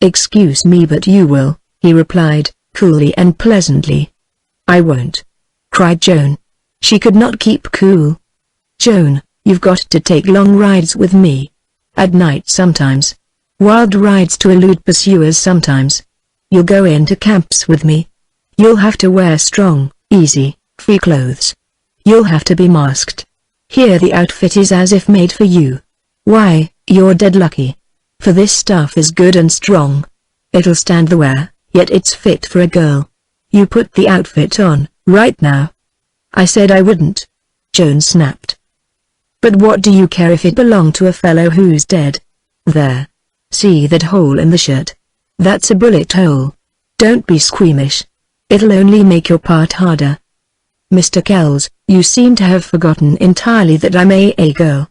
"Excuse me, but you will," he replied, coolly and pleasantly. "I won't," cried Joan. She could not keep cool. "Joan, you've got to take long rides with me. At night sometimes. Wild rides to elude pursuers sometimes. You'll go into camps with me. You'll have to wear strong, easy, free clothes. You'll have to be masked. Here the outfit is as if made for you. Why, you're dead lucky. For this stuff is good and strong. It'll stand the wear, yet it's fit for a girl. You put the outfit on, right now." "I said I wouldn't," Joan snapped. "But what do you care if it belonged to a fellow who's dead? There. See that hole in the shirt? That's a bullet hole. Don't be squeamish. It'll only make your part harder." "Mr. Kells, you seem to have forgotten entirely that I'm a girl."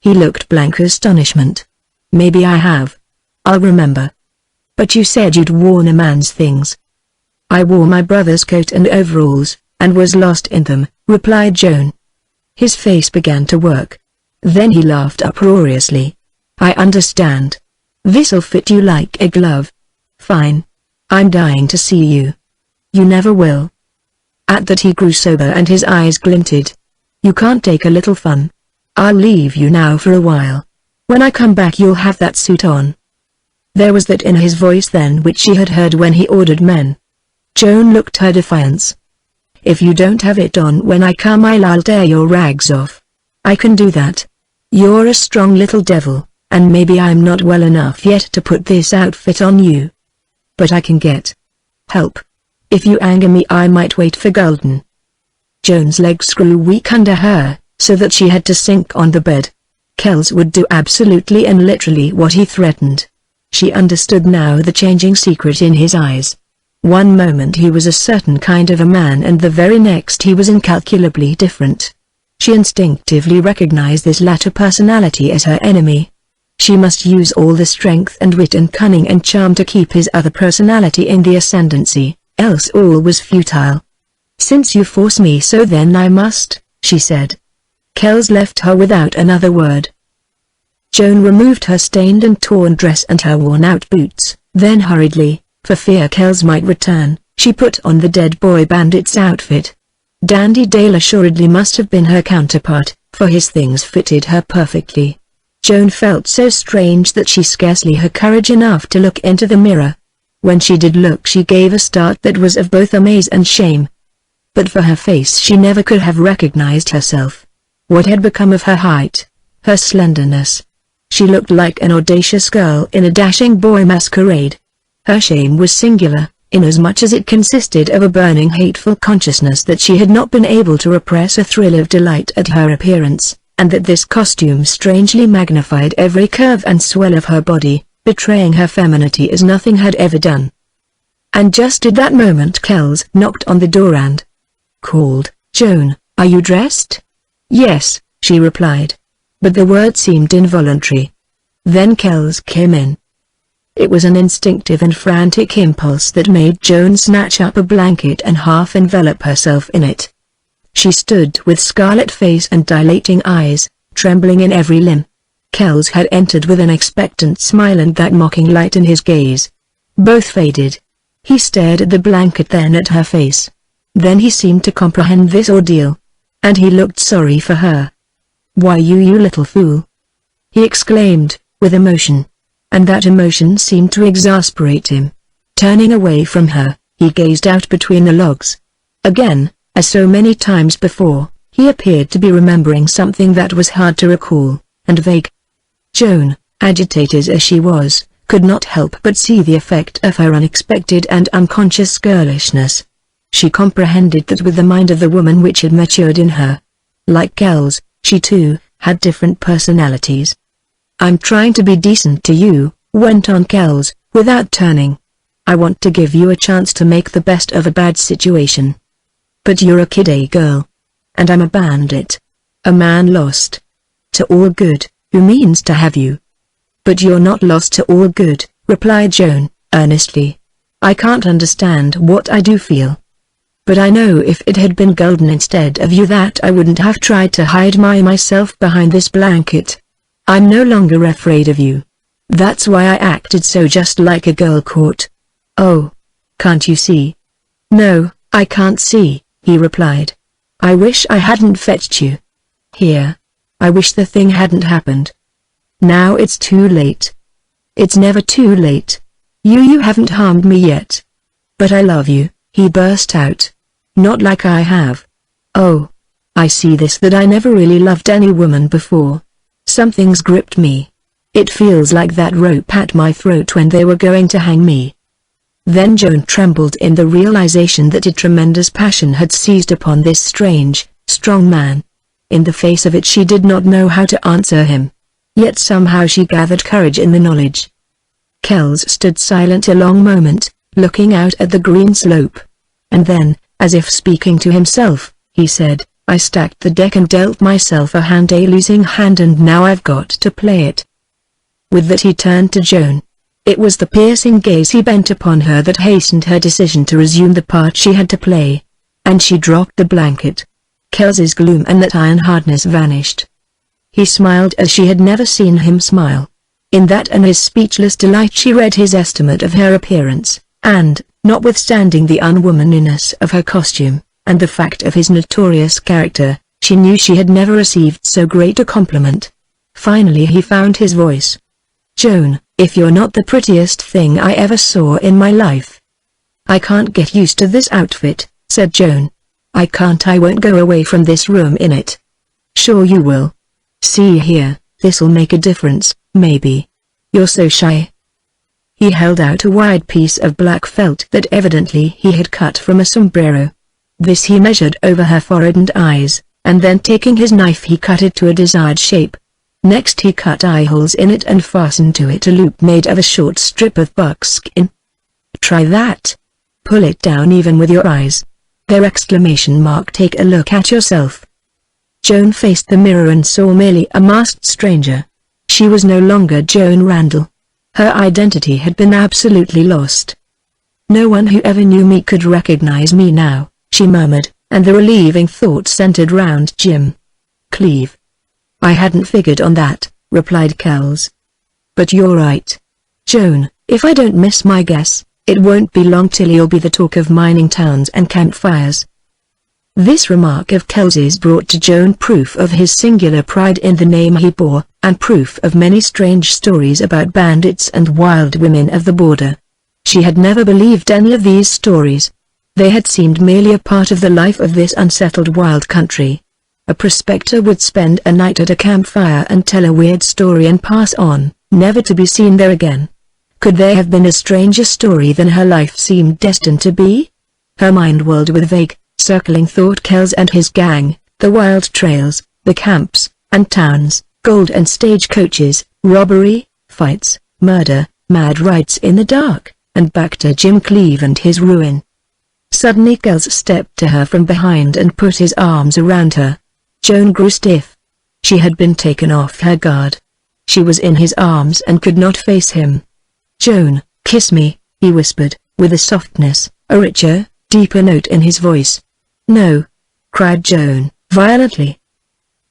He looked blank astonishment. "Maybe I have. I'll remember. But you said you'd worn a man's things." "I wore my brother's coat and overalls, and was lost in them," replied Joan. His face began to work. Then he laughed uproariously. "I understand. This'll fit you like a glove. Fine. I'm dying to see you." "You never will." At that he grew sober and his eyes glinted. "You can't take a little fun. I'll leave you now for a while. When I come back you'll have that suit on." There was that in his voice then which she had heard when he ordered men. Joan looked her defiance. "If you don't have it on when I come I'll tear your rags off. I can do that. You're a strong little devil, and maybe I'm not well enough yet to put this outfit on you. But I can get help. If you anger me I might wait for Gulden." Joan's legs grew weak under her, so that she had to sink on the bed. Kells would do absolutely and literally what he threatened. She understood now the changing secret in his eyes. One moment he was a certain kind of a man and the very next he was incalculably different. She instinctively recognized this latter personality as her enemy. She must use all the strength and wit and cunning and charm to keep his other personality in the ascendancy, else all was futile. "Since you force me so then I must," she said. Kells left her without another word. Joan removed her stained and torn dress and her worn-out boots, then hurriedly, for fear Kells might return, she put on the dead boy bandit's outfit. Dandy Dale assuredly must have been her counterpart, for his things fitted her perfectly. Joan felt so strange that she scarcely had courage enough to look into the mirror. When she did look she gave a start that was of both amaze and shame. But for her face she never could have recognized herself. What had become of her height? Her slenderness? She looked like an audacious girl in a dashing boy masquerade. Her shame was singular, inasmuch as it consisted of a burning hateful consciousness that she had not been able to repress a thrill of delight at her appearance, and that this costume strangely magnified every curve and swell of her body, betraying her femininity as nothing had ever done. And just at that moment Kells knocked on the door and called, "Joan, are you dressed?" "Yes," she replied. But the word seemed involuntary. Then Kells came in. It was an instinctive and frantic impulse that made Joan snatch up a blanket and half envelop herself in it. She stood with scarlet face and dilating eyes, trembling in every limb. Kells had entered with an expectant smile and that mocking light in his gaze. Both faded. He stared at the blanket, then at her face. Then he seemed to comprehend this ordeal. And he looked sorry for her. "Why you little fool!" he exclaimed, with emotion. And that emotion seemed to exasperate him. Turning away from her, he gazed out between the logs. Again, as so many times before, he appeared to be remembering something that was hard to recall, and vague. Joan, agitated as she was, could not help but see the effect of her unexpected and unconscious girlishness. She comprehended that with the mind of the woman which had matured in her. Like Kells, she too, had different personalities. "I'm trying to be decent to you," went on Kells, without turning. "I want to give you a chance to make the best of a bad situation. But you're a kid girl. And I'm a bandit. A man lost to all good, who means to have you." "But you're not lost to all good," replied Joan, earnestly. "I can't understand what I do feel. But I know if it had been Golden instead of you that I wouldn't have tried to hide myself behind this blanket. I'm no longer afraid of you. That's why I acted so just like a girl caught." "Oh, can't you see?" "No, I can't see," he replied. "I wish I hadn't fetched you here. I wish the thing hadn't happened. Now it's too late." "It's never too late. You haven't harmed me yet." "But I love you," he burst out. "Not like I have. Oh, I see this that I never really loved any woman before. Something's gripped me. It feels like that rope at my throat when they were going to hang me." Then Joan trembled in the realization that a tremendous passion had seized upon this strange, strong man. In the face of it she did not know how to answer him. Yet somehow she gathered courage in the knowledge. Kells stood silent a long moment, looking out at the green slope. And then, as if speaking to himself, he said, "I stacked the deck and dealt myself a a losing hand, and now I've got to play it." With that he turned to Joan. It was the piercing gaze he bent upon her that hastened her decision to resume the part she had to play. And she dropped the blanket. Kells's gloom and that iron hardness vanished. He smiled as she had never seen him smile. In that and his speechless delight she read his estimate of her appearance, and, notwithstanding the unwomanliness of her costume, and the fact of his notorious character, she knew she had never received so great a compliment. Finally he found his voice. "Joan, if you're not the prettiest thing I ever saw in my life." "I can't get used to this outfit," said Joan. I won't go away from this room in it." "Sure you will. See here, this'll make a difference, maybe. You're so shy." He held out a wide piece of black felt that evidently he had cut from a sombrero. This he measured over her forehead and eyes, and then taking his knife he cut it to a desired shape. Next he cut eye holes in it and fastened to it a loop made of a short strip of buckskin. "Try that. Pull it down even with your eyes." Their exclamation mark. "Take a look at yourself." Joan faced the mirror and saw merely a masked stranger. She was no longer Joan Randall. Her identity had been absolutely lost. "No one who ever knew me could recognize me now," she murmured, and the relieving thought centered round Jim Cleve. "I hadn't figured on that," replied Kells. "But you're right. Joan, if I don't miss my guess, it won't be long till you'll be the talk of mining towns and campfires." This remark of Kells's brought to Joan proof of his singular pride in the name he bore, and proof of many strange stories about bandits and wild women of the border. She had never believed any of these stories. They had seemed merely a part of the life of this unsettled wild country. A prospector would spend a night at a campfire and tell a weird story and pass on, never to be seen there again. Could there have been a stranger story than her life seemed destined to be? Her mind whirled with vague, circling thought. Kells and his gang, the wild trails, the camps, and towns, gold and stagecoaches, robbery, fights, murder, mad rides in the dark, and back to Jim Cleve and his ruin. Suddenly Kells stepped to her from behind and put his arms around her. Joan grew stiff. She had been taken off her guard. She was in his arms and could not face him. "Joan, kiss me," he whispered, with a softness, a richer, deeper note in his voice. "No!" cried Joan, violently.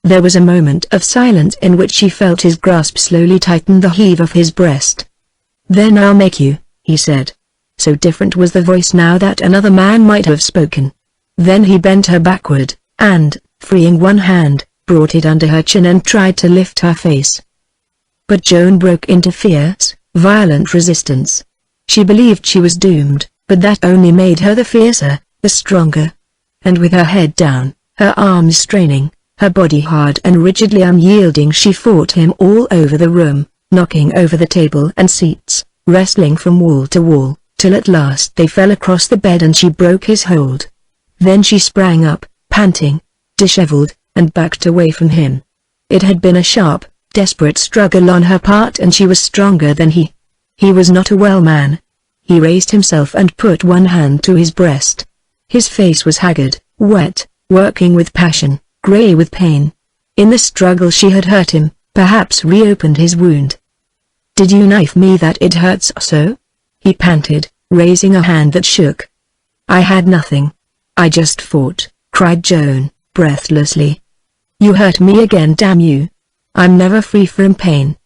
There was a moment of silence in which she felt his grasp slowly tighten the heave of his breast. "Then I'll make you," he said. So different was the voice now that another man might have spoken. Then he bent her backward, and, freeing one hand, brought it under her chin and tried to lift her face. But Joan broke into fierce, violent resistance. She believed she was doomed, but that only made her the fiercer, the stronger. and with her head down, her arms straining, her body hard and rigidly unyielding, she fought him all over the room, knocking over the table and seats, wrestling from wall to wall, till at last they fell across the bed and she broke his hold. Then she sprang up, panting, disheveled, and backed away from him. It had been a sharp, desperate struggle on her part, and she was stronger than he. He was not a well man. He raised himself and put one hand to his breast. His face was haggard, wet, working with passion, grey with pain. In the struggle she had hurt him, perhaps reopened his wound. "Did you knife me that it hurts so?" he panted, raising a hand that shook. "I had nothing. I just fought," cried Joan, breathlessly. "You hurt me again, damn you. I'm never free from pain.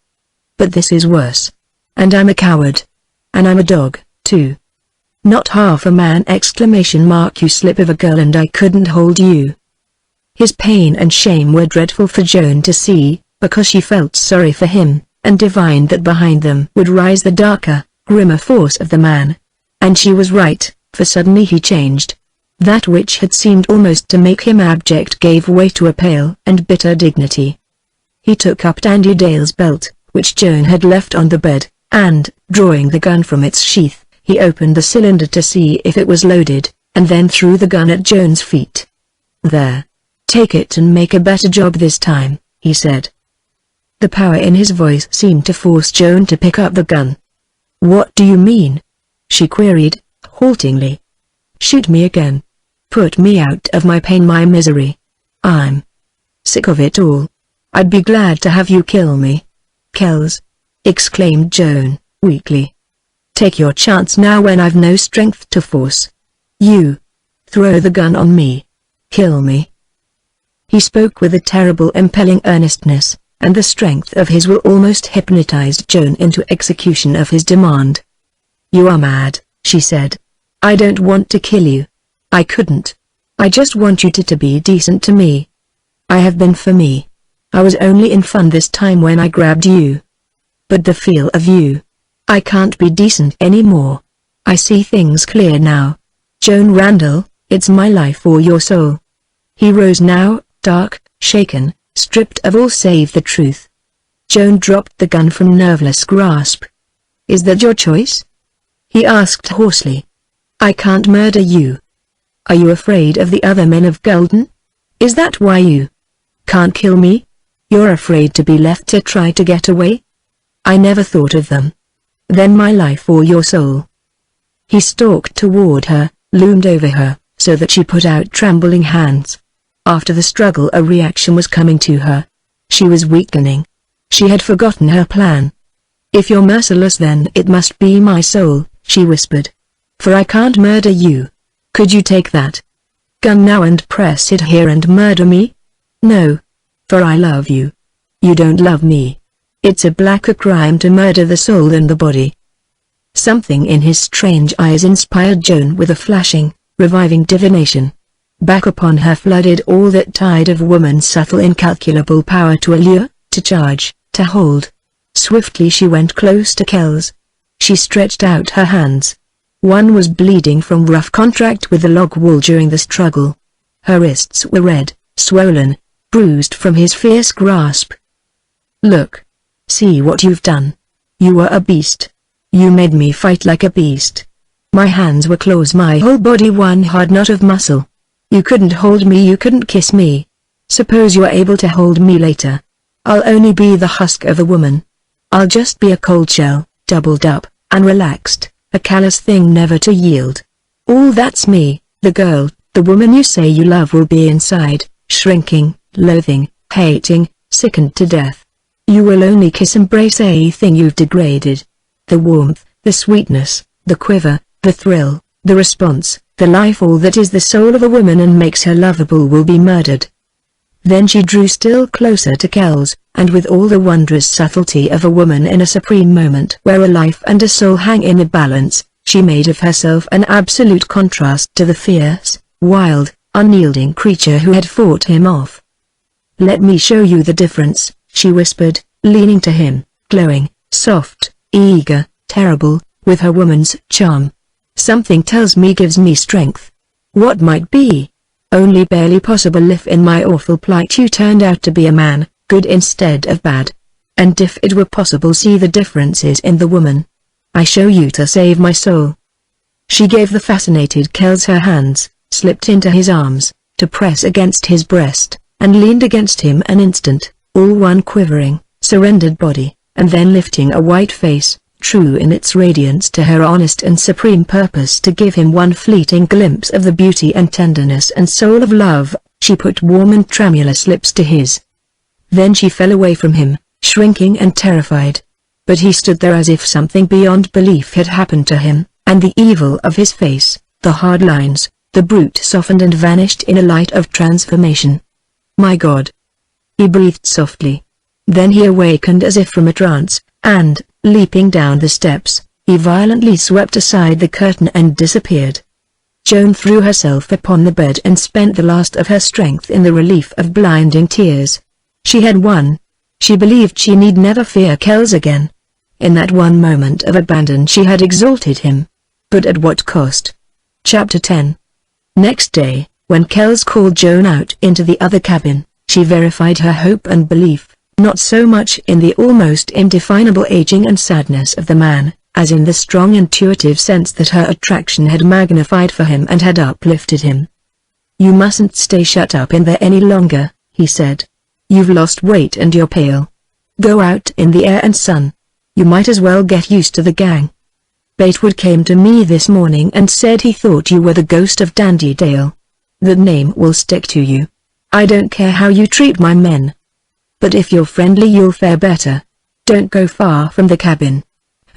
But this is worse. And I'm a coward. And I'm a dog, too. Not half a man! You slip of a girl and I couldn't hold you." His pain and shame were dreadful for Joan to see, because she felt sorry for him, and divined that behind them would rise the darker, grimmer force of the man. And she was right, for suddenly he changed. That which had seemed almost to make him abject gave way to a pale and bitter dignity. He took up Dandy Dale's belt, which Joan had left on the bed, and, drawing the gun from its sheath, he opened the cylinder to see if it was loaded, and then threw the gun at Joan's feet. "There. Take it and make a better job this time," he said. The power in his voice seemed to force Joan to pick up the gun. "What do you mean?" she queried, haltingly. "Shoot me again. Put me out of my pain, my misery. I'm sick of it all. I'd be glad to have you kill me." "Kells!" exclaimed Joan, weakly. "Take your chance now when I've no strength to force. You throw the gun on me. Kill me." He spoke with a terrible impelling earnestness, and the strength of his will almost hypnotized Joan into execution of his demand. "You are mad," she said. "I don't want to kill you. I couldn't. I just want you to be decent to me. I have been for me. I was only in fun this time when I grabbed you. But the feel of you. I can't be decent anymore. I see things clear now. Joan Randall, it's my life or your soul." He rose now, dark, shaken, stripped of all save the truth. Joan dropped the gun from nerveless grasp. "Is that your choice?" he asked hoarsely. "I can't murder you. Are you afraid of the other men of Gulden? Is that why you can't kill me? You're afraid to be left to try to get away? I never thought of them. Then my life or your soul." He stalked toward her, loomed over her, so that she put out trembling hands. After the struggle a reaction was coming to her. She was weakening. She had forgotten her plan. "If you're merciless then it must be my soul," she whispered. "For I can't murder you. Could you take that gun now and press it here and murder me? No. For I love you. You don't love me. It's a blacker crime to murder the soul than the body." Something in his strange eyes inspired Joan with a flashing, reviving divination. Back upon her flooded all that tide of woman's subtle incalculable power to allure, to charge, to hold. Swiftly she went close to Kells. She stretched out her hands. One was bleeding from rough contact with the log wall during the struggle. Her wrists were red, swollen, bruised from his fierce grasp. "Look. See what you've done. You were a beast. You made me fight like a beast. My hands were claws, my whole body one hard knot of muscle. You couldn't hold me, you couldn't kiss me. Suppose you're able to hold me later. I'll only be the husk of a woman. I'll just be a cold shell, doubled up, and relaxed, a callous thing never to yield. All that's me, the girl, the woman you say you love will be inside, shrinking, loathing, hating, sickened to death. You will only kiss, embrace a thing you've degraded. The warmth, the sweetness, the quiver, the thrill, the response, the life, all that is the soul of a woman and makes her lovable will be murdered." Then she drew still closer to Kells, and with all the wondrous subtlety of a woman in a supreme moment where a life and a soul hang in a balance, she made of herself an absolute contrast to the fierce, wild, unyielding creature who had fought him off. "Let me show you the difference," she whispered, leaning to him, glowing, soft, eager, terrible, with her woman's charm. "Something tells me, gives me strength. What might be? Only barely possible if in my awful plight you turned out to be a man, good instead of bad. And if it were possible see the differences in the woman. I show you to save my soul." She gave the fascinated Kells her hands, slipped into his arms, to press against his breast, and leaned against him an instant, all one quivering, surrendered body, and then lifting a white face, true in its radiance to her honest and supreme purpose to give him one fleeting glimpse of the beauty and tenderness and soul of love, she put warm and tremulous lips to his. Then she fell away from him, shrinking and terrified. But he stood there as if something beyond belief had happened to him, and the evil of his face, the hard lines, the brute softened and vanished in a light of transformation. "My God!" he breathed softly. Then he awakened as if from a trance, and, leaping down the steps, he violently swept aside the curtain and disappeared. Joan threw herself upon the bed and spent the last of her strength in the relief of blinding tears. She had won. She believed she need never fear Kells again. In that one moment of abandon she had exalted him. But at what cost? Chapter 10. Next day, when Kells called Joan out into the other cabin, she verified her hope and belief, not so much in the almost indefinable aging and sadness of the man, as in the strong intuitive sense that her attraction had magnified for him and had uplifted him. "You mustn't stay shut up in there any longer," he said. "You've lost weight and you're pale. Go out in the air and sun. You might as well get used to the gang. Batewood came to me this morning and said he thought you were the ghost of Dandydale. That name will stick to you. I don't care how you treat my men. But if you're friendly you'll fare better. Don't go far from the cabin.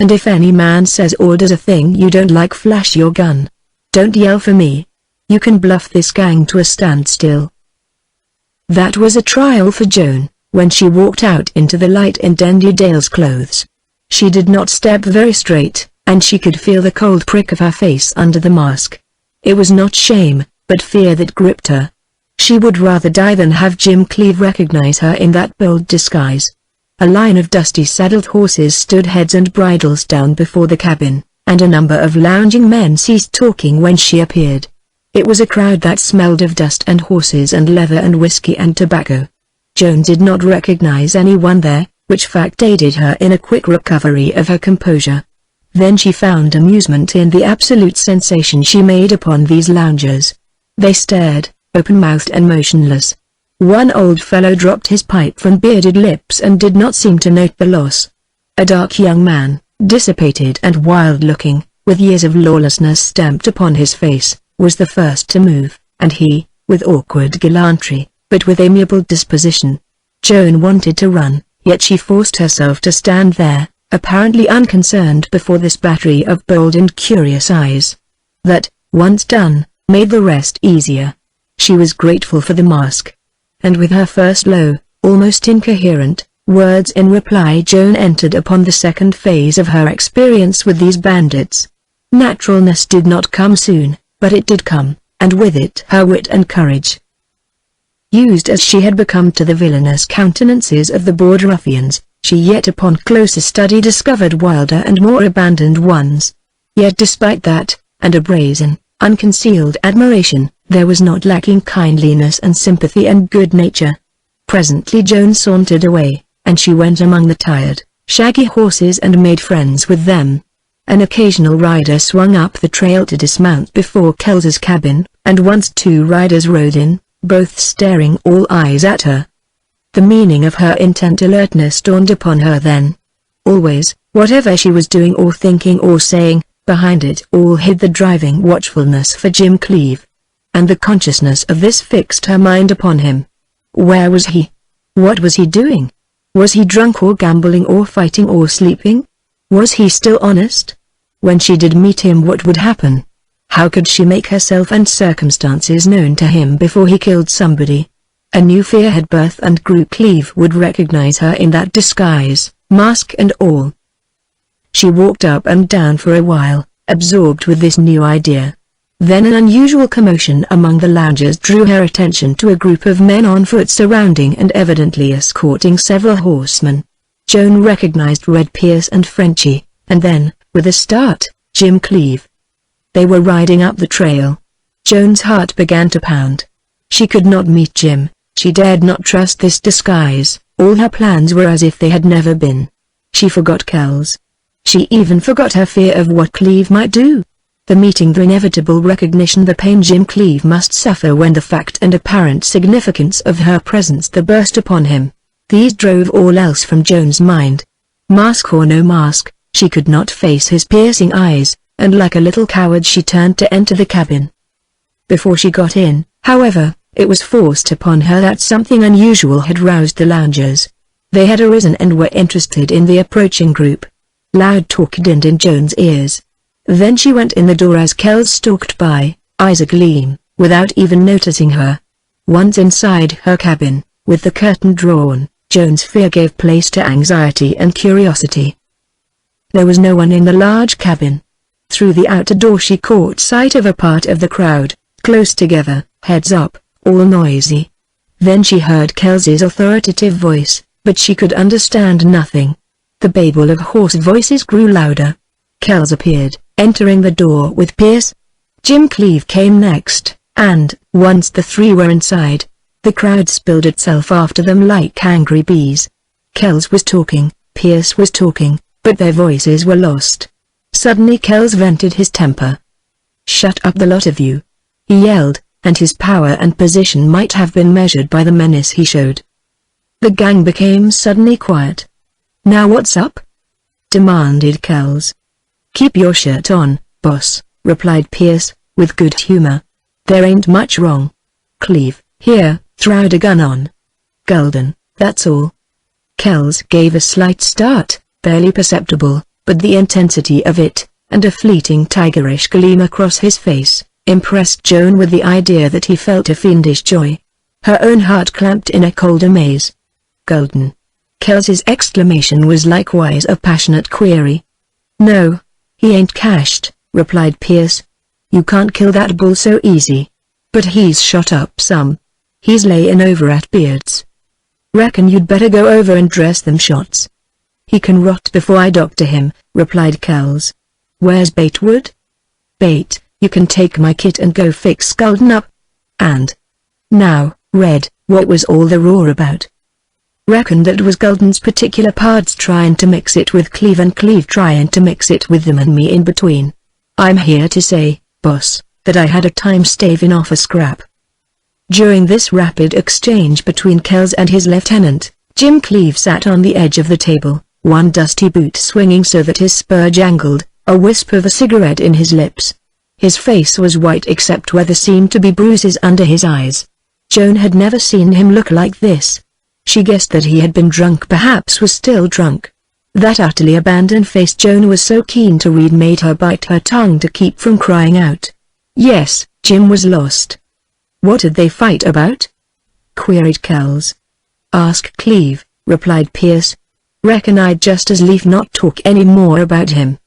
And if any man says or does a thing you don't like flash your gun. Don't yell for me. You can bluff this gang to a standstill." That was a trial for Joan, when she walked out into the light in Dandydale's clothes. She did not step very straight, and she could feel the cold prick of her face under the mask. It was not shame, but fear that gripped her. She would rather die than have Jim Cleave recognize her in that bold disguise. A line of dusty saddled horses stood heads and bridles down before the cabin, and a number of lounging men ceased talking when she appeared. It was a crowd that smelled of dust and horses and leather and whiskey and tobacco. Joan did not recognize anyone there, which fact aided her in a quick recovery of her composure. Then she found amusement in the absolute sensation she made upon these loungers. They stared, open-mouthed and motionless. One old fellow dropped his pipe from bearded lips and did not seem to note the loss. A dark young man, dissipated and wild-looking, with years of lawlessness stamped upon his face, was the first to move, and he, with awkward gallantry, but with amiable disposition. Joan wanted to run, yet she forced herself to stand there, apparently unconcerned before this battery of bold and curious eyes. That, once done, made the rest easier. She was grateful for the mask. And with her first low, almost incoherent, words in reply Joan entered upon the second phase of her experience with these bandits. Naturalness did not come soon, but it did come, and with it her wit and courage. Used as she had become to the villainous countenances of the border ruffians, she yet upon closer study discovered wilder and more abandoned ones. Yet despite that, and a brazen, unconcealed admiration, there was not lacking kindliness and sympathy and good nature. Presently Joan sauntered away, and she went among the tired, shaggy horses and made friends with them. An occasional rider swung up the trail to dismount before Kells's cabin, and once two riders rode in, both staring all eyes at her. The meaning of her intent alertness dawned upon her then. Always, whatever she was doing or thinking or saying, behind it all hid the driving watchfulness for Jim Cleave. And the consciousness of this fixed her mind upon him. Where was he? What was he doing? Was he drunk or gambling or fighting or sleeping? Was he still honest? When she did meet him what would happen? How could she make herself and circumstances known to him before he killed somebody? A new fear had birth and grew. Cleave would recognize her in that disguise, mask and all. She walked up and down for a while, absorbed with this new idea. Then an unusual commotion among the loungers drew her attention to a group of men on foot surrounding and evidently escorting several horsemen. Joan recognized Red Pierce and Frenchie, and then, with a start, Jim Cleave. They were riding up the trail. Joan's heart began to pound. She could not meet Jim, she dared not trust this disguise, all her plans were as if they had never been. She forgot Kells. She even forgot her fear of what Cleve might do. The meeting, the inevitable recognition, the pain Jim Cleve must suffer when the fact and apparent significance of her presence burst upon him. These drove all else from Joan's mind. Mask or no mask, she could not face his piercing eyes, and like a little coward she turned to enter the cabin. Before she got in, however, it was forced upon her that something unusual had roused the loungers. They had arisen and were interested in the approaching group. Loud talk dinned in Joan's ears. Then she went in the door as Kells stalked by, eyes agleam, without even noticing her. Once inside her cabin, with the curtain drawn, Joan's fear gave place to anxiety and curiosity. There was no one in the large cabin. Through the outer door she caught sight of a part of the crowd, close together, heads up, all noisy. Then she heard Kells's authoritative voice, but she could understand nothing. The babble of hoarse voices grew louder. Kells appeared, entering the door with Pierce. Jim Cleve came next, and, once the three were inside, the crowd spilled itself after them like angry bees. Kells was talking, Pierce was talking, but their voices were lost. Suddenly Kells vented his temper. "Shut up, the lot of you!" he yelled, and his power and position might have been measured by the menace he showed. The gang became suddenly quiet. "Now what's up?" demanded Kells. "Keep your shirt on, boss," replied Pierce, with good humor. "There ain't much wrong. Cleve, here, throw the gun on. Gulden, that's all." Kells gave a slight start, barely perceptible, but the intensity of it, and a fleeting tigerish gleam across his face, impressed Joan with the idea that he felt a fiendish joy. Her own heart clamped in a cold amaze. "Gulden." Kells's exclamation was likewise a passionate query. "No, he ain't cashed," replied Pierce. "You can't kill that bull so easy. But he's shot up some. He's layin' over at Beard's. Reckon you'd better go over and dress them shots." "He can rot before I doctor him," replied Kells. "Where's Batewood?" "Bate, you can take my kit and go fix Gulden up." "And now, Red, what was all the roar about?" "Reckon that was Gulden's particular parts trying to mix it with Cleve and Cleve trying to mix it with them and me in between. I'm here to say, boss, that I had a time staving off a scrap." During this rapid exchange between Kells and his lieutenant, Jim Cleve sat on the edge of the table, one dusty boot swinging so that his spur jangled, a wisp of a cigarette in his lips. His face was white except where there seemed to be bruises under his eyes. Joan had never seen him look like this. She guessed that he had been drunk, perhaps was still drunk. That utterly abandoned face Joan was so keen to read made her bite her tongue to keep from crying out. Yes, Jim was lost. "What did they fight about?" queried Kells. "Ask Cleve," replied Pierce. "Reckon I'd just as lief not talk any more about him."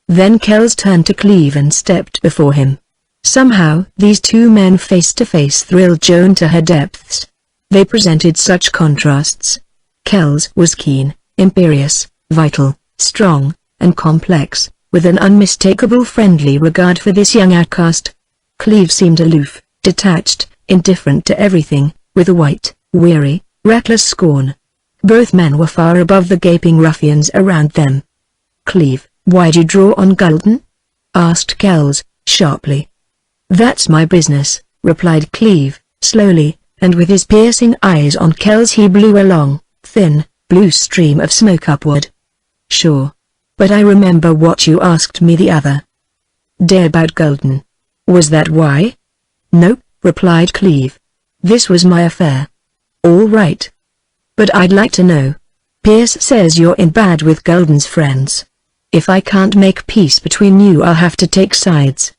Then Kells turned to Cleve and stepped before him. Somehow these two men face to face thrilled Joan to her depths. They presented such contrasts. Kells was keen, imperious, vital, strong, and complex, with an unmistakable friendly regard for this young outcast. Cleve seemed aloof, detached, indifferent to everything, with a white, weary, reckless scorn. Both men were far above the gaping ruffians around them. "Cleve, why'd you draw on Gulden?" asked Kells, sharply. "That's my business," replied Cleve, slowly, and with his piercing eyes on Kells he blew a long, thin, blue stream of smoke upward. "Sure. But I remember what you asked me the other day about Gulden. Was that why?" "Nope," replied Cleve. "This was my affair." "All right. But I'd like to know. Pierce says you're in bad with Gulden's friends. If I can't make peace between you I'll have to take sides."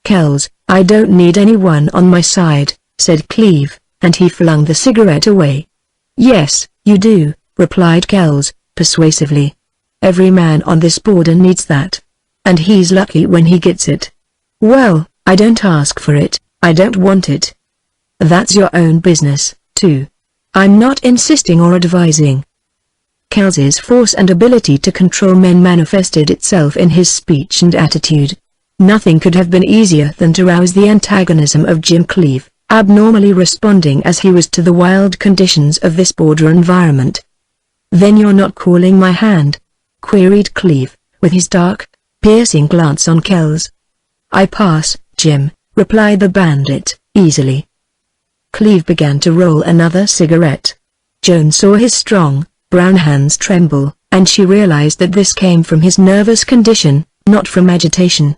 "Kells, I don't need anyone on my side," said Cleve, and he flung the cigarette away. "Yes, you do," replied Kells, persuasively. "Every man on this border needs that. And he's lucky when he gets it." "Well, I don't ask for it, I don't want it." "That's your own business, too. I'm not insisting or advising." Kells's force and ability to control men manifested itself in his speech and attitude. Nothing could have been easier than to rouse the antagonism of Jim Cleve, abnormally responding as he was to the wild conditions of this border environment. "Then you're not calling my hand?" queried Cleve, with his dark, piercing glance on Kells. "I pass, Jim," replied the bandit, easily. Cleve began to roll another cigarette. Joan saw his strong, brown hands tremble, and she realized that this came from his nervous condition, not from agitation.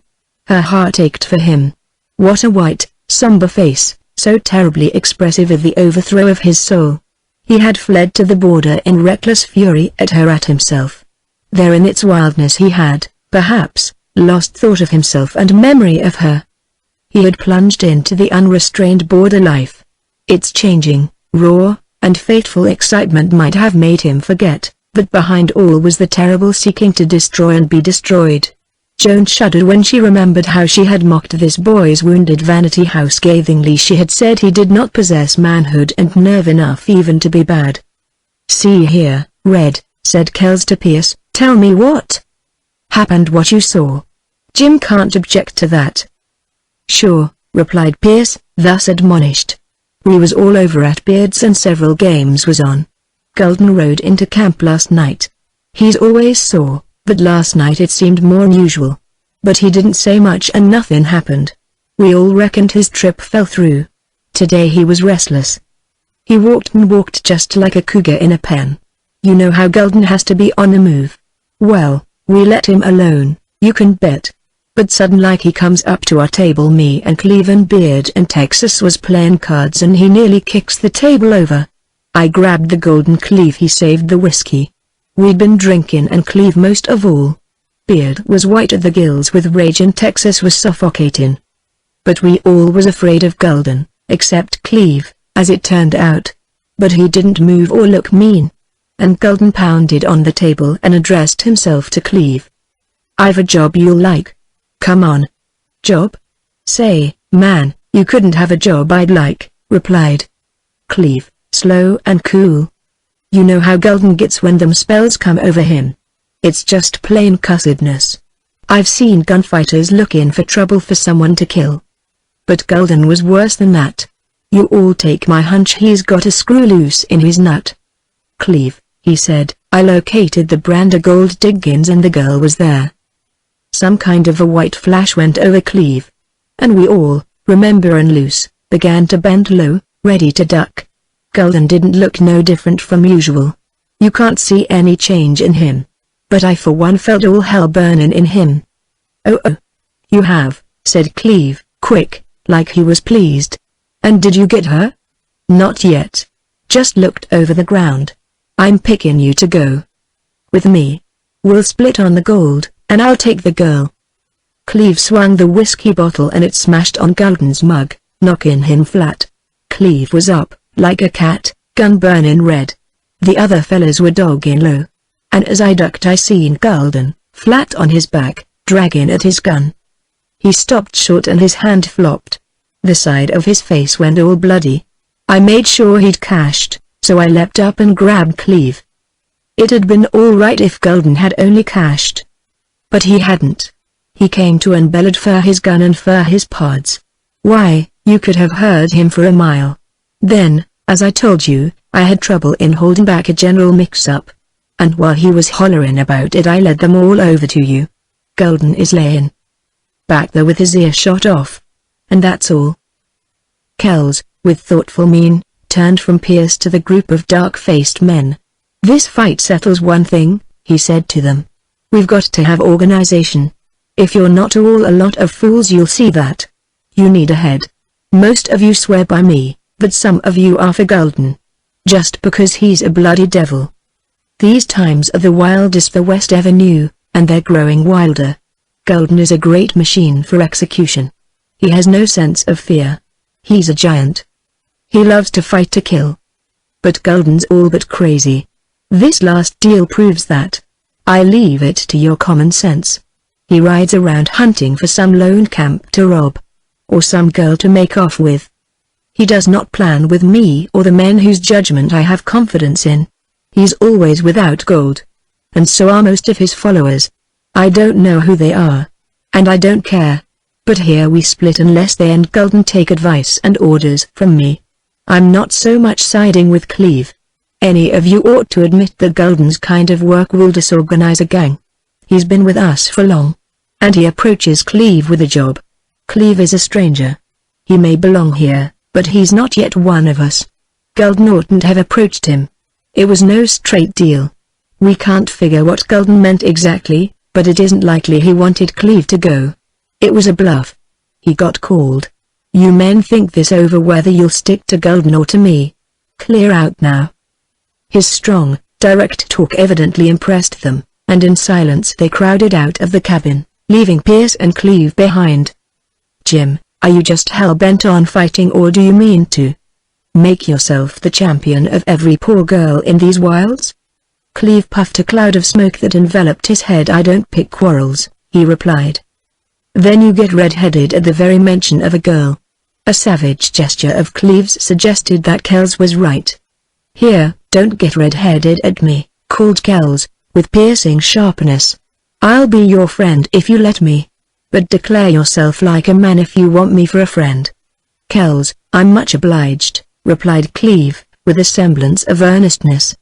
Her heart ached for him. What a white, somber face, so terribly expressive of the overthrow of his soul. He had fled to the border in reckless fury at her, at himself. There in its wildness he had, perhaps, lost thought of himself and memory of her. He had plunged into the unrestrained border life. Its changing, raw, and fateful excitement might have made him forget, but behind all was the terrible seeking to destroy and be destroyed. Joan shuddered when she remembered how she had mocked this boy's wounded vanity, how scathingly she had said he did not possess manhood and nerve enough even to be bad. "See here, Red," said Kells to Pierce, "tell me what happened, what you saw. Jim can't object to that." "Sure," replied Pierce, thus admonished. "We was all over at Beard's and several games was on. Gulden rode into camp last night. He's always sore, but last night it seemed more unusual. But he didn't say much and nothing happened. We all reckoned his trip fell through. Today he was restless. He walked and walked just like a cougar in a pen. You know how Gulden has to be on the move. Well, we let him alone, you can bet. But sudden like he comes up to our table, me and Cleve and Beard and Texas was playing cards, and he nearly kicks the table over. I grabbed the golden Cleve, he saved the whiskey. We'd been drinking, and Cleve most of all. Beard was white at the gills with rage and Texas was suffocating. But we all was afraid of Gulden, except Cleve, as it turned out. But he didn't move or look mean." And Gulden pounded on the table and addressed himself to Cleve. "I've a job you'll like. Come on." "Job? Say, man, you couldn't have a job I'd like," replied Cleve, slow and cool. "You know how Gulden gets when them spells come over him. It's just plain cussedness. I've seen gunfighters look in for trouble for someone to kill. But Gulden was worse than that. You all take my hunch he's got a screw loose in his nut." "Cleve," he said, "I located the Brander gold diggings and the girl was there." Some kind of a white flash went over Cleve. And we all, rememberin' loose, began to bend low, ready to duck. Gulden didn't look no different from usual. You can't see any change in him. But I for one felt all hell burnin' in him. "Oh, you have," said Cleve, quick, like he was pleased. "And did you get her?" "Not yet. Just looked over the ground. I'm picking you to go with me. We'll split on the gold, and I'll take the girl." Cleve swung the whiskey bottle and it smashed on Gulden's mug, knocking him flat. Cleve was up, like a cat, gun burning red. The other fellas were dogging low. And as I ducked I seen Gulden, flat on his back, dragging at his gun. He stopped short and his hand flopped. The side of his face went all bloody. I made sure he'd cashed, so I leapt up and grabbed Cleve. It had been all right if Gulden had only cashed. But he hadn't. He came to and bellowed for his gun and for his pods. Why, you could have heard him for a mile. Then, as I told you, I had trouble in holding back a general mix-up. And while he was hollering about it I led them all over to you. Gulden is layin' back there with his ear shot off. And that's all." Kells, with thoughtful mien, turned from Pierce to the group of dark-faced men. "This fight settles one thing," he said to them. "We've got to have organization. If you're not all a lot of fools you'll see that. You need a head. Most of you swear by me, but some of you are for Gulden. Just because he's a bloody devil. These times are the wildest the West ever knew, and they're growing wilder. Gulden is a great machine for execution. He has no sense of fear. He's a giant. He loves to fight to kill. But Gulden's all but crazy. This last deal proves that. I leave it to your common sense. He rides around hunting for some lone camp to rob. Or some girl to make off with. He does not plan with me or the men whose judgment I have confidence in. He's always without gold. And so are most of his followers. I don't know who they are. And I don't care. But here we split unless they and Gulden take advice and orders from me. I'm not so much siding with Cleve. Any of you ought to admit that Gulden's kind of work will disorganize a gang. He's been with us for long. And he approaches Cleve with a job. Cleve is a stranger. He may belong here, but he's not yet one of us. Gulden oughtn't have approached him. It was no straight deal. We can't figure what Gulden meant exactly, but it isn't likely he wanted Cleve to go. It was a bluff. He got called. You men think this over whether you'll stick to Gulden or to me. Clear out now. His strong, direct talk evidently impressed them, and in silence they crowded out of the cabin, leaving Pierce and Cleve behind. Jim, are you just hell-bent on fighting or do you mean to make yourself the champion of every poor girl in these wilds? Cleve puffed a cloud of smoke that enveloped his head. I don't pick quarrels, he replied. Then you get red-headed at the very mention of a girl. A savage gesture of Cleve's suggested that Kells was right. Here, don't get red-headed at me, called Kells, with piercing sharpness. I'll be your friend if you let me. But declare yourself like a man if you want me for a friend. Kells, I'm much obliged, replied Cleve, with a semblance of earnestness.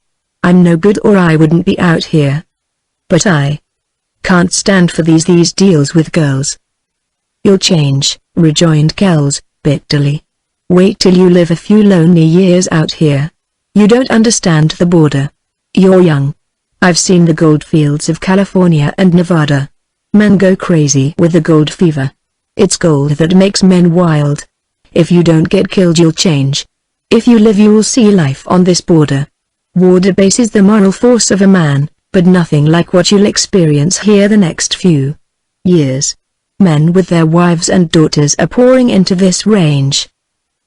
I'm no good or I wouldn't be out here. But I can't stand for these deals with girls. You'll change, rejoined Kells, bitterly. Wait till you live a few lonely years out here. You don't understand the border. You're young. I've seen the gold fields of California and Nevada. Men go crazy with the gold fever. It's gold that makes men wild. If you don't get killed you'll change. If you live you'll see life on this border. War debases the moral force of a man, but nothing like what you'll experience here the next few years. Men with their wives and daughters are pouring into this range.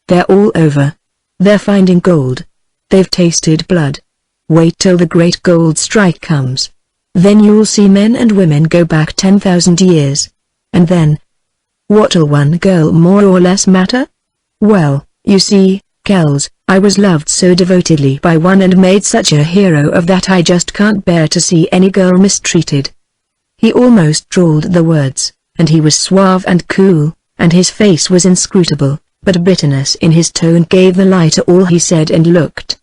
They're all over. They're finding gold. They've tasted blood. Wait till the great gold strike comes. Then you'll see men and women go back 10,000 years. And then, what'll one girl more or less matter? Well, you see, Kells, I was loved so devotedly by one and made such a hero of that I just can't bear to see any girl mistreated. He almost drawled the words, and he was suave and cool, and his face was inscrutable, but bitterness in his tone gave the lie to all he said and looked.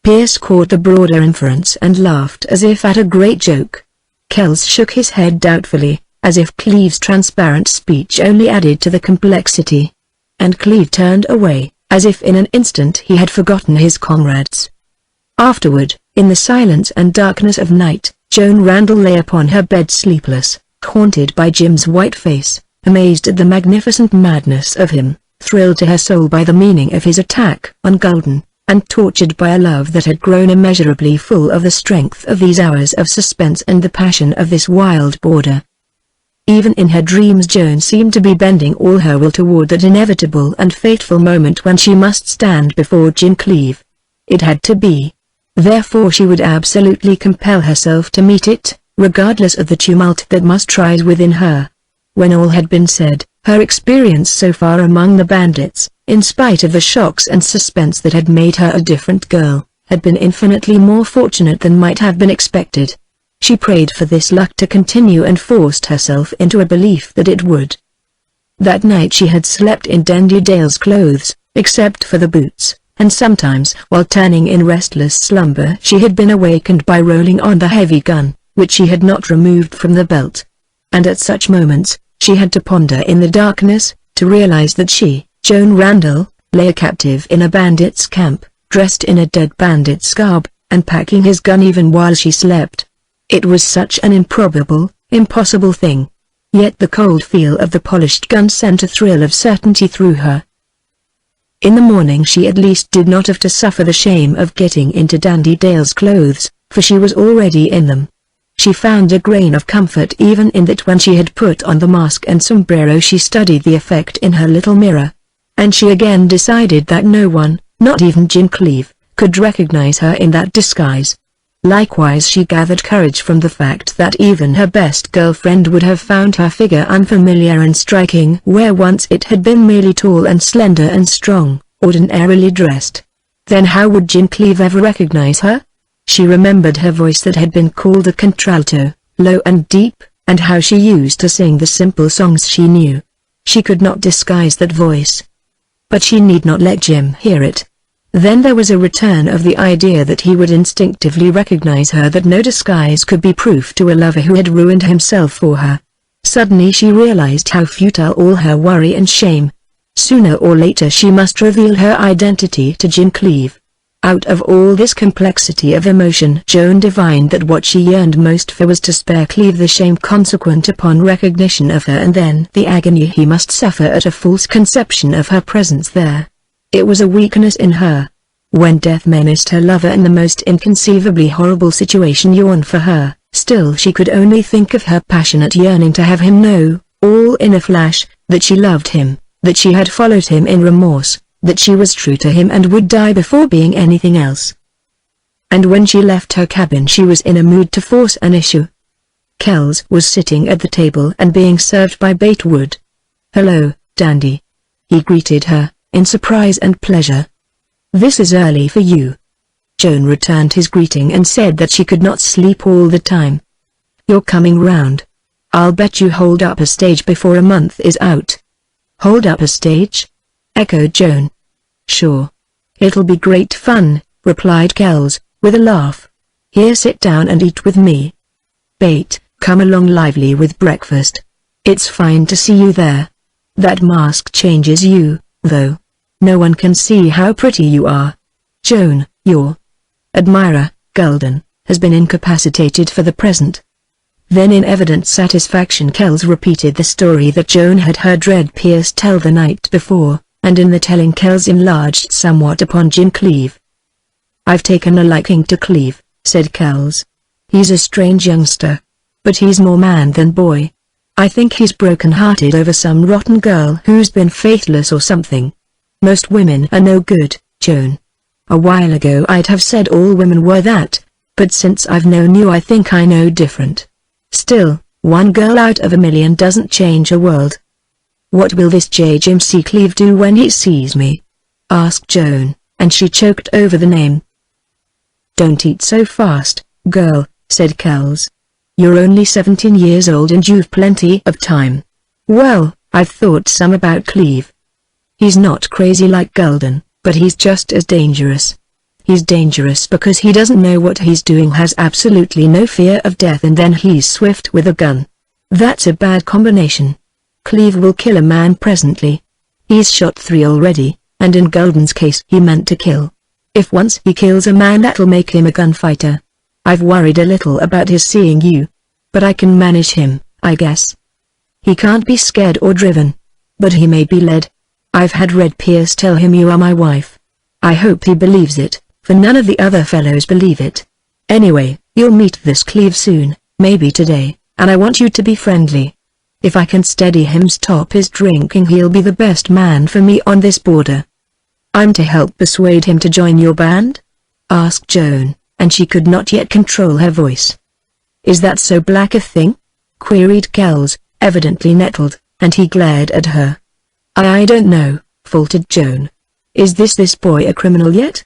Pierce caught the broader inference and laughed as if at a great joke. Kells shook his head doubtfully, as if Cleve's transparent speech only added to the complexity. And Cleve turned away, as if in an instant he had forgotten his comrades. Afterward, in the silence and darkness of night, Joan Randall lay upon her bed sleepless, haunted by Jim's white face, amazed at the magnificent madness of him, thrilled to her soul by the meaning of his attack on Gulden, and tortured by a love that had grown immeasurably full of the strength of these hours of suspense and the passion of this wild border. Even in her dreams Joan seemed to be bending all her will toward that inevitable and fateful moment when she must stand before Jim Cleve. It had to be. Therefore she would absolutely compel herself to meet it, regardless of the tumult that must rise within her. When all had been said, her experience so far among the bandits, in spite of the shocks and suspense that had made her a different girl, had been infinitely more fortunate than might have been expected. She prayed for this luck to continue and forced herself into a belief that it would. That night she had slept in Dandy Dale's clothes, except for the boots, and sometimes while turning in restless slumber she had been awakened by rolling on the heavy gun, which she had not removed from the belt. And at such moments, she had to ponder in the darkness, to realize that she, Joan Randall, lay a captive in a bandit's camp, dressed in a dead bandit's garb, and packing his gun even while she slept. It was such an improbable, impossible thing. Yet the cold feel of the polished gun sent a thrill of certainty through her. In the morning she at least did not have to suffer the shame of getting into Dandy Dale's clothes, for she was already in them. She found a grain of comfort even in that when she had put on the mask and sombrero she studied the effect in her little mirror. And she again decided that no one, not even Jim Cleve, could recognize her in that disguise. Likewise she gathered courage from the fact that even her best girlfriend would have found her figure unfamiliar and striking where once it had been merely tall and slender and strong, ordinarily dressed. Then how would Jim Cleve ever recognize her? She remembered her voice that had been called a contralto, low and deep, and how she used to sing the simple songs she knew. She could not disguise that voice. But she need not let Jim hear it. Then there was a return of the idea that he would instinctively recognize her, that no disguise could be proof to a lover who had ruined himself for her. Suddenly she realized how futile all her worry and shame. Sooner or later she must reveal her identity to Jim Cleave. Out of all this complexity of emotion, Joan divined that what she yearned most for was to spare Cleave the shame consequent upon recognition of her, and then the agony he must suffer at a false conception of her presence there. It was a weakness in her. When death menaced her lover and the most inconceivably horrible situation yawned for her, still she could only think of her passionate yearning to have him know, all in a flash, that she loved him, that she had followed him in remorse, that she was true to him and would die before being anything else. And when she left her cabin she was in a mood to force an issue. Kells was sitting at the table and being served by Batewood. "Hello, Dandy," he greeted her, in surprise and pleasure. "This is early for you." Joan returned his greeting and said that she could not sleep all the time. "You're coming round. I'll bet you hold up a stage before a month is out." "Hold up a stage?" echoed Joan. "Sure. It'll be great fun," replied Kells, with a laugh. "Here, sit down and eat with me. Bate, come along lively with breakfast. It's fine to see you there. That mask changes you, though. No one can see how pretty you are. Joan, your admirer, Gulden, has been incapacitated for the present." Then in evident satisfaction Kells repeated the story that Joan had heard Red Pierce tell the night before, and in the telling Kells enlarged somewhat upon Jim Cleave. "I've taken a liking to Cleave," said Kells. "He's a strange youngster. But he's more man than boy. I think he's broken-hearted over some rotten girl who's been faithless or something. Most women are no good, Joan. A while ago I'd have said all women were that, but since I've known you I think I know different. Still, one girl out of a million doesn't change a world." "What will this Jim C. Cleave do when he sees me?" asked Joan, and she choked over the name. "Don't eat so fast, girl," said Kells. "You're only 17 years old and you've plenty of time. Well, I've thought some about Cleave. He's not crazy like Gulden, but he's just as dangerous. He's dangerous because he doesn't know what he's doing, has absolutely no fear of death, and then he's swift with a gun. That's a bad combination. Cleave will kill a man presently. He's shot 3 already, and in Gulden's case he meant to kill. If once he kills a man that'll make him a gunfighter. I've worried a little about his seeing you. But I can manage him, I guess. He can't be scared or driven. But he may be led. I've had Red Pierce tell him you are my wife. I hope he believes it, for none of the other fellows believe it. Anyway, you'll meet this Cleave soon, maybe today, and I want you to be friendly. If I can steady him stop his drinking he'll be the best man for me on this border." "I'm to help persuade him to join your band?" asked Joan, and she could not yet control her voice. "Is that so black a thing?" queried Kells, evidently nettled, and he glared at her. I don't know," faltered Joan. "Is this boy a criminal yet?"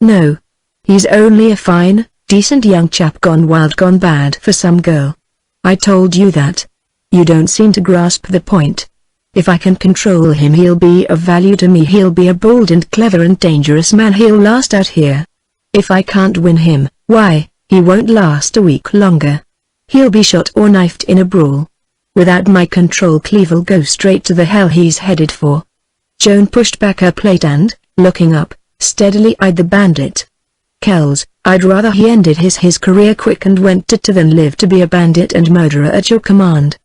"No. He's only a fine, decent young chap gone wild, gone bad for some girl. I told you that. You don't seem to grasp the point. If I can control him he'll be of value to me. He'll be a bold and clever and dangerous man. He'll last out here. If I can't win him, why, he won't last a week longer. He'll be shot or knifed in a brawl. Without my control Cleave'll go straight to the hell he's headed for." Joan pushed back her plate and, looking up, steadily eyed the bandit. "Kells, I'd rather he ended his career quick and went to than live to be a bandit and murderer at your command."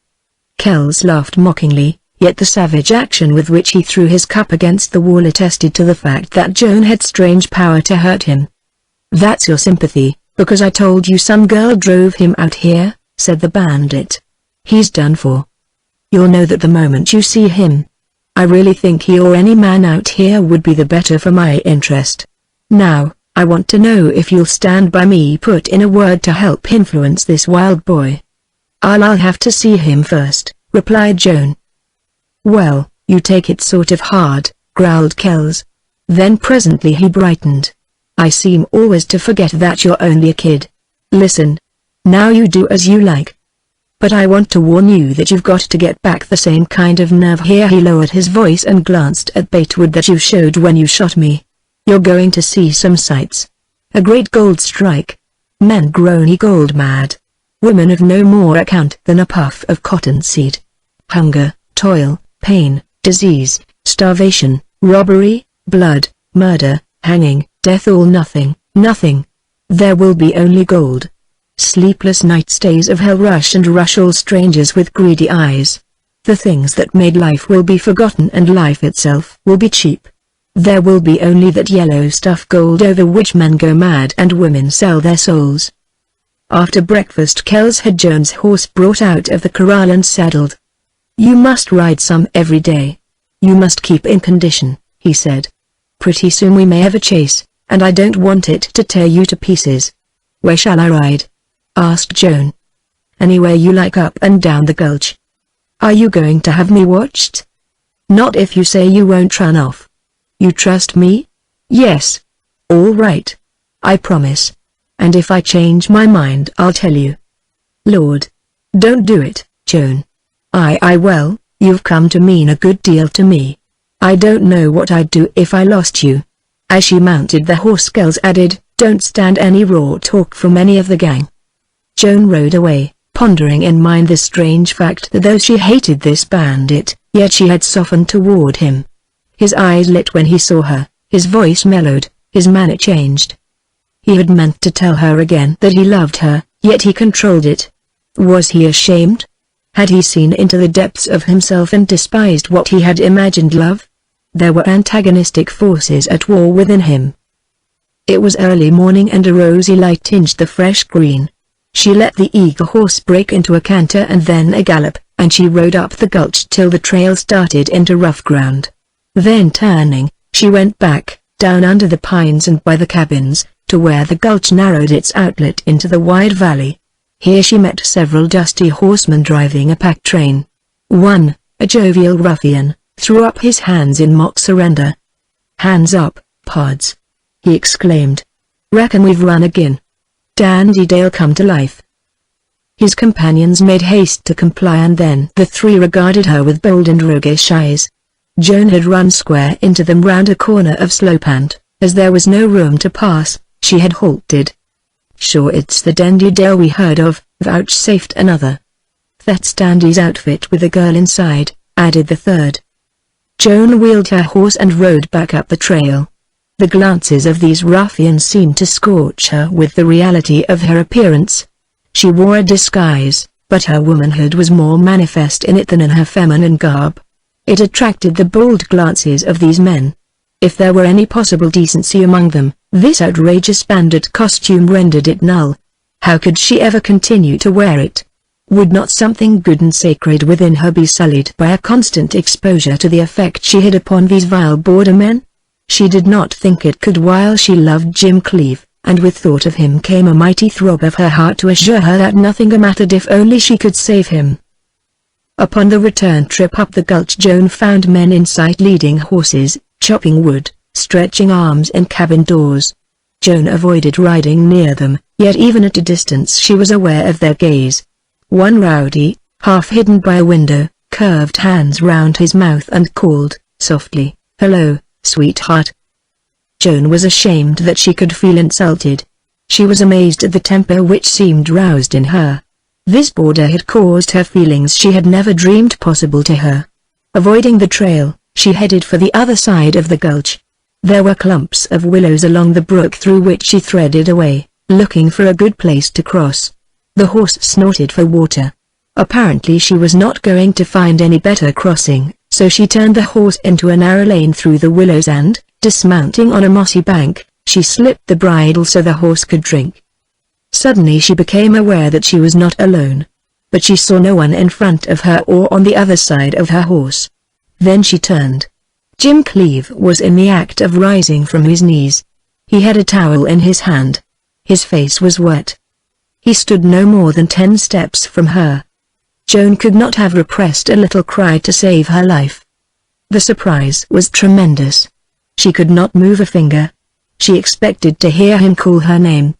Kells laughed mockingly, yet the savage action with which he threw his cup against the wall attested to the fact that Joan had strange power to hurt him. "That's your sympathy, because I told you some girl drove him out here," said the bandit. "He's done for. You'll know that the moment you see him. I really think he or any man out here would be the better for my interest. Now, I want to know if you'll stand by me, put in a word to help influence this wild boy." I'll have to see him first," replied Joan. "Well, you take it sort of hard," growled Kells. Then presently he brightened. "I seem always to forget that you're only a kid. Listen. Now you do as you like. But I want to warn you that you've got to get back the same kind of nerve here." He lowered his voice and glanced at Batewood that you showed when you shot me. "You're going to see some sights. A great gold strike. Men grown gold mad. Women of no more account than a puff of cottonseed. Hunger, toil, pain, disease, starvation, robbery, blood, murder, hanging, death, all nothing, nothing. There will be only gold. Sleepless night stays of hell rush and rush all strangers with greedy eyes. The things that made life will be forgotten and life itself will be cheap. There will be only that yellow stuff gold over which men go mad and women sell their souls." After breakfast Kells had Joan's horse brought out of the corral and saddled. "You must ride some every day. You must keep in condition," he said. "Pretty soon we may have a chase, and I don't want it to tear you to pieces." "Where shall I ride?" asked Joan. "Anywhere you like, up and down the gulch." "Are you going to have me watched?" "Not if you say you won't run off." "You trust me?" "Yes." "All right. I promise. And if I change my mind I'll tell you." "Lord. Don't do it, Joan." Well, you've come to mean a good deal to me. I don't know what I'd do if I lost you." As she mounted the horse Kells added, "Don't stand any raw talk from any of the gang." Joan rode away, pondering in mind the strange fact that though she hated this bandit, yet she had softened toward him. His eyes lit when he saw her, his voice mellowed, his manner changed. He had meant to tell her again that he loved her, yet he controlled it. Was he ashamed? Had he seen into the depths of himself and despised what he had imagined love? There were antagonistic forces at war within him. It was early morning and a rosy light tinged the fresh green. She let the eager horse break into a canter and then a gallop, and she rode up the gulch till the trail started into rough ground. Then turning, she went back, down under the pines and by the cabins, to where the gulch narrowed its outlet into the wide valley. Here she met several dusty horsemen driving a pack train. One, a jovial ruffian, threw up his hands in mock surrender. "Hands up, pods!" he exclaimed. "Reckon we've run again. Dandy Dale come to life." His companions made haste to comply and then the three regarded her with bold and roguish eyes. Joan had run square into them round a corner of Slopant. As there was no room to pass, she had halted. "Sure it's the Dandy Dale we heard of," vouchsafed another. "That's Dandy's outfit with a girl inside," added the third. Joan wheeled her horse and rode back up the trail. The glances of these ruffians seemed to scorch her with the reality of her appearance. She wore a disguise, but her womanhood was more manifest in it than in her feminine garb. It attracted the bold glances of these men. If there were any possible decency among them, this outrageous bandit costume rendered it null. How could she ever continue to wear it? Would not something good and sacred within her be sullied by a constant exposure to the effect she had upon these vile border men? She did not think it could while she loved Jim Cleave, and with thought of him came a mighty throb of her heart to assure her that nothing mattered if only she could save him. Upon the return trip up the gulch Joan found men in sight leading horses, chopping wood, stretching arms in cabin doors. Joan avoided riding near them, yet even at a distance she was aware of their gaze. One rowdy, half hidden by a window, curved hands round his mouth and called, softly, "Hello, sweetheart." Joan was ashamed that she could feel insulted. She was amazed at the temper which seemed roused in her. This border had caused her feelings she had never dreamed possible to her. Avoiding the trail, she headed for the other side of the gulch. There were clumps of willows along the brook through which she threaded away, looking for a good place to cross. The horse snorted for water. Apparently she was not going to find any better crossing, so she turned the horse into a narrow lane through the willows and, dismounting on a mossy bank, she slipped the bridle so the horse could drink. Suddenly she became aware that she was not alone. But she saw no one in front of her or on the other side of her horse. Then she turned. Jim Cleave was in the act of rising from his knees. He had a towel in his hand. His face was wet. He stood no more than 10 steps from her. Joan could not have repressed a little cry to save her life. The surprise was tremendous. She could not move a finger. She expected to hear him call her name.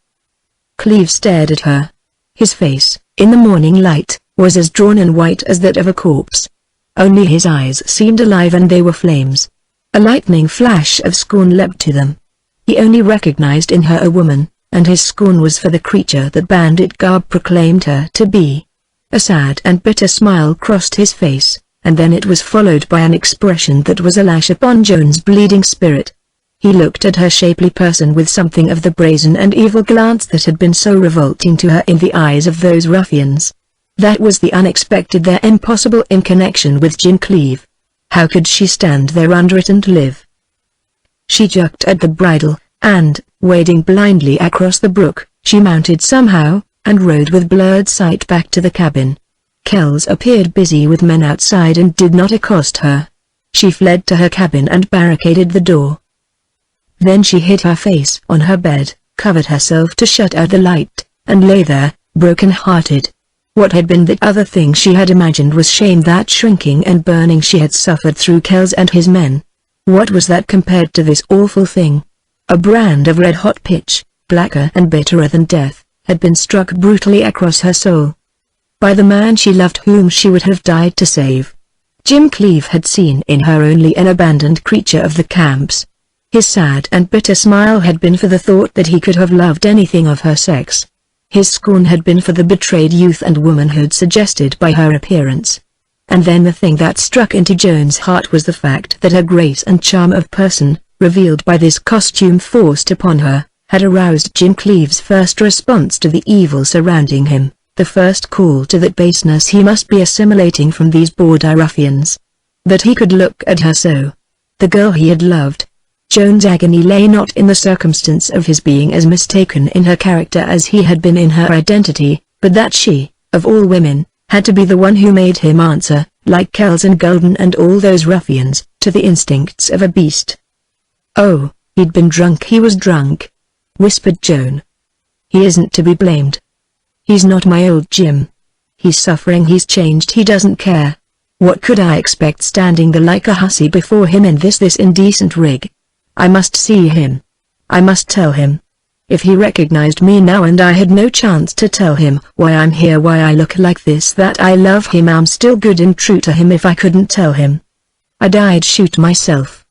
Cleave stared at her. His face, in the morning light, was as drawn and white as that of a corpse. Only his eyes seemed alive and they were flames. A lightning flash of scorn leapt to them. He only recognized in her a woman, and his scorn was for the creature that bandit garb proclaimed her to be. A sad and bitter smile crossed his face, and then it was followed by an expression that was a lash upon Joan's bleeding spirit. He looked at her shapely person with something of the brazen and evil glance that had been so revolting to her in the eyes of those ruffians. That was the unexpected there, impossible in connection with Jim Cleave. How could she stand there under it and live? She jerked at the bridle, and, wading blindly across the brook, she mounted somehow, and rode with blurred sight back to the cabin. Kells appeared busy with men outside and did not accost her. She fled to her cabin and barricaded the door. Then she hid her face on her bed, covered herself to shut out the light, and lay there, broken-hearted. What had been the other thing she had imagined was shame, that shrinking and burning she had suffered through Kells and his men. What was that compared to this awful thing? A brand of red-hot pitch, blacker and bitterer than death, had been struck brutally across her soul. By the man she loved, whom she would have died to save. Jim Cleave had seen in her only an abandoned creature of the camps. His sad and bitter smile had been for the thought that he could have loved anything of her sex. His scorn had been for the betrayed youth and womanhood suggested by her appearance. And then the thing that struck into Joan's heart was the fact that her grace and charm of person, revealed by this costume forced upon her, had aroused Jim Cleave's first response to the evil surrounding him, the first call to that baseness he must be assimilating from these border ruffians. That he could look at her so. The girl he had loved. Joan's agony lay not in the circumstance of his being as mistaken in her character as he had been in her identity, but that she, of all women, had to be the one who made him answer, like Kells and Gulden and all those ruffians, to the instincts of a beast. "Oh, he'd been drunk, he was drunk," whispered Joan. "He isn't to be blamed. He's not my old Jim. He's suffering, he's changed, he doesn't care. What could I expect standing there like a hussy before him in this indecent rig? I must see him. I must tell him. If he recognized me now and I had no chance to tell him why I'm here, why I look like this, that I love him, I'm still good and true to him if I couldn't tell him. I'd shoot myself."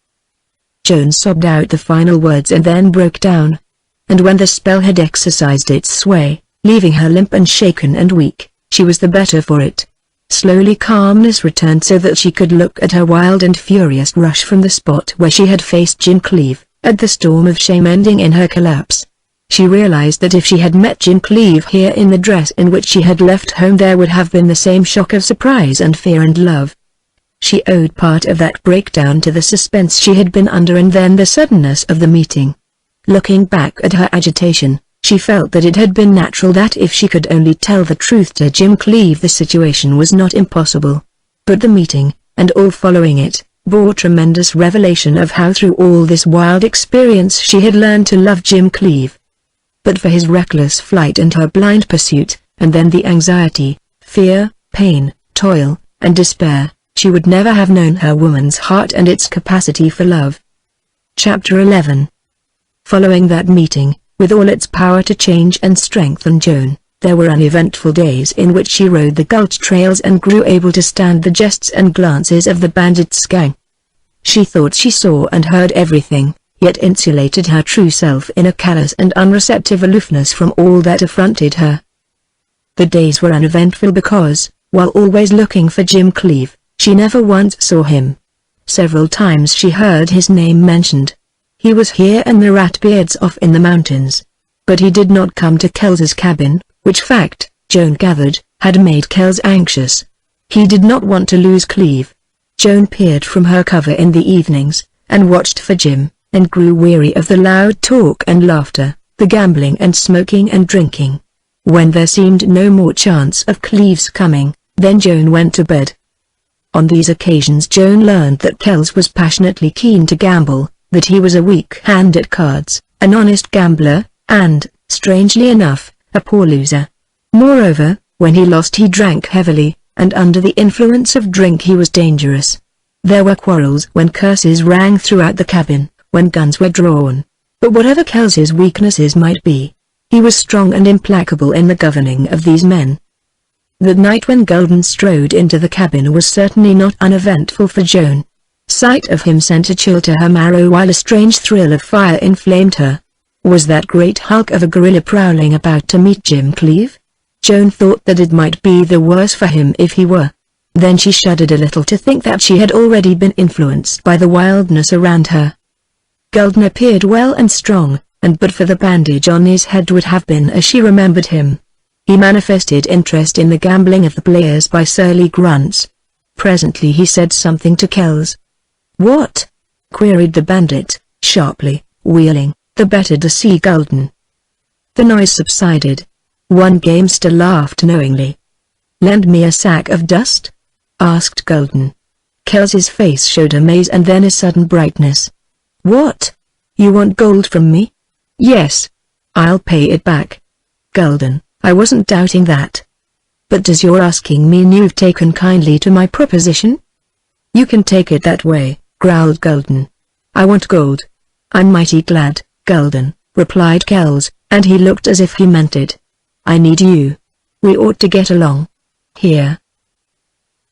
Joan sobbed out the final words and then broke down. And when the spell had exercised its sway, leaving her limp and shaken and weak, she was the better for it. Slowly calmness returned so that she could look at her wild and furious rush from the spot where she had faced Jim Cleave, at the storm of shame ending in her collapse. She realized that if she had met Jim Cleave here in the dress in which she had left home, there would have been the same shock of surprise and fear and love. She owed part of that breakdown to the suspense she had been under and then the suddenness of the meeting. Looking back at her agitation, she felt that it had been natural that if she could only tell the truth to Jim Cleave the situation was not impossible. But the meeting, and all following it, bore tremendous revelation of how through all this wild experience she had learned to love Jim Cleave. But for his reckless flight and her blind pursuit, and then the anxiety, fear, pain, toil, and despair, she would never have known her woman's heart and its capacity for love. Chapter 11. Following that meeting, with all its power to change and strengthen Joan, there were uneventful days in which she rode the gulch trails and grew able to stand the jests and glances of the bandits' gang. She thought she saw and heard everything, yet insulated her true self in a callous and unreceptive aloofness from all that affronted her. The days were uneventful because, while always looking for Jim Cleave, she never once saw him. Several times she heard his name mentioned. He was here and the Ratbeards off in the mountains. But he did not come to Kells's cabin, which fact, Joan gathered, had made Kells anxious. He did not want to lose Cleave. Joan peered from her cover in the evenings, and watched for Jim, and grew weary of the loud talk and laughter, the gambling and smoking and drinking. When there seemed no more chance of Cleave's coming, then Joan went to bed. On these occasions Joan learned that Kells was passionately keen to gamble, that he was a weak hand at cards, an honest gambler, and, strangely enough, a poor loser. Moreover, when he lost he drank heavily, and under the influence of drink he was dangerous. There were quarrels when curses rang throughout the cabin, when guns were drawn. But whatever Kells's weaknesses might be, he was strong and implacable in the governing of these men. The night when Golden strode into the cabin was certainly not uneventful for Joan. Sight of him sent a chill to her marrow while a strange thrill of fire inflamed her. Was that great hulk of a gorilla prowling about to meet Jim Cleave? Joan thought that it might be the worse for him if he were. Then she shuddered a little to think that she had already been influenced by the wildness around her. Golden appeared well and strong, and but for the bandage on his head would have been as she remembered him. He manifested interest in the gambling of the players by surly grunts. Presently he said something to Kells. "What?" queried the bandit, sharply, wheeling, the better to see Golden. The noise subsided. One gamester laughed knowingly. "Lend me a sack of dust?" asked Golden. Kells's face showed amaze and then a sudden brightness. "What? You want gold from me?" "Yes. I'll pay it back." "Golden, I wasn't doubting that. But does your asking mean you've taken kindly to my proposition?" "You can take it that way," growled Golden. "I want gold." "I'm mighty glad, Golden," replied Kells, and he looked as if he meant it. "I need you. We ought to get along. Here."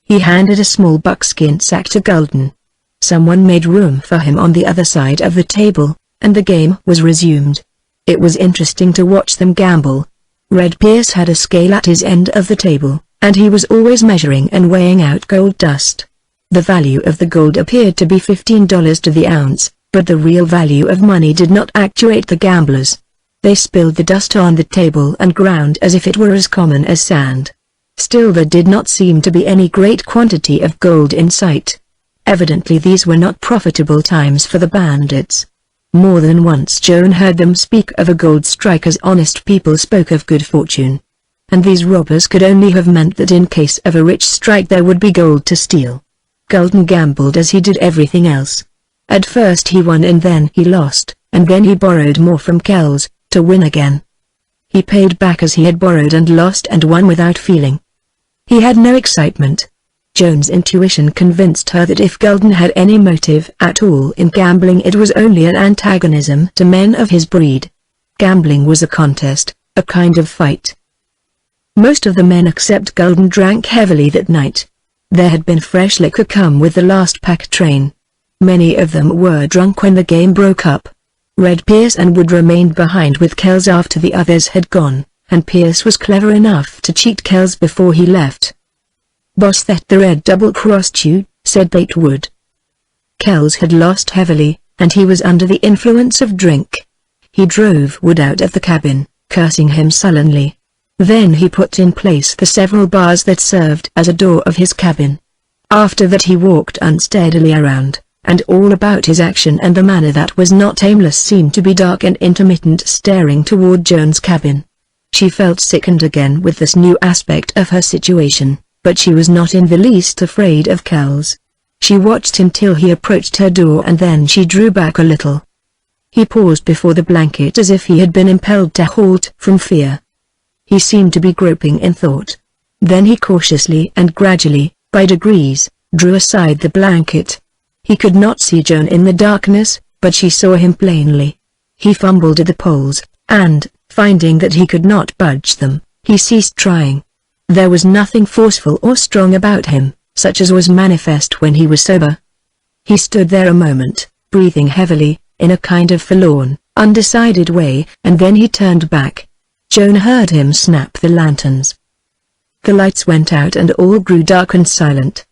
He handed a small buckskin sack to Golden. Someone made room for him on the other side of the table, and the game was resumed. It was interesting to watch them gamble. Red Pierce had a scale at his end of the table, and he was always measuring and weighing out gold dust. The value of the gold appeared to be $15 to the ounce, but the real value of money did not actuate the gamblers. They spilled the dust on the table and ground as if it were as common as sand. Still there did not seem to be any great quantity of gold in sight. Evidently these were not profitable times for the bandits. More than once Joan heard them speak of a gold strike as honest people spoke of good fortune. And these robbers could only have meant that in case of a rich strike there would be gold to steal. Golden gambled as he did everything else. At first he won and then he lost, and then he borrowed more from Kells, to win again. He paid back as he had borrowed and lost and won without feeling. He had no excitement. Joan's intuition convinced her that if Golden had any motive at all in gambling it was only an antagonism to men of his breed. Gambling was a contest, a kind of fight. Most of the men except Golden drank heavily that night. There had been fresh liquor come with the last pack train. Many of them were drunk when the game broke up. Red Pierce and Wood remained behind with Kells after the others had gone, and Pierce was clever enough to cheat Kells before he left. "Boss, that the Red double-crossed you," said Batewood. Kells had lost heavily, and he was under the influence of drink. He drove Wood out of the cabin, cursing him sullenly. Then he put in place the several bars that served as a door of his cabin. After that he walked unsteadily around, and all about his action and the manner that was not aimless seemed to be dark and intermittent, staring toward Joan's cabin. She felt sickened again with this new aspect of her situation, but she was not in the least afraid of Kells. She watched him till he approached her door and then she drew back a little. He paused before the blanket as if he had been impelled to halt from fear. He seemed to be groping in thought. Then he cautiously and gradually, by degrees, drew aside the blanket. He could not see Joan in the darkness, but she saw him plainly. He fumbled at the poles, and, finding that he could not budge them, he ceased trying. There was nothing forceful or strong about him, such as was manifest when he was sober. He stood there a moment, breathing heavily, in a kind of forlorn, undecided way, and then he turned back. Joan heard him snap the lanterns. The lights went out and all grew dark and silent.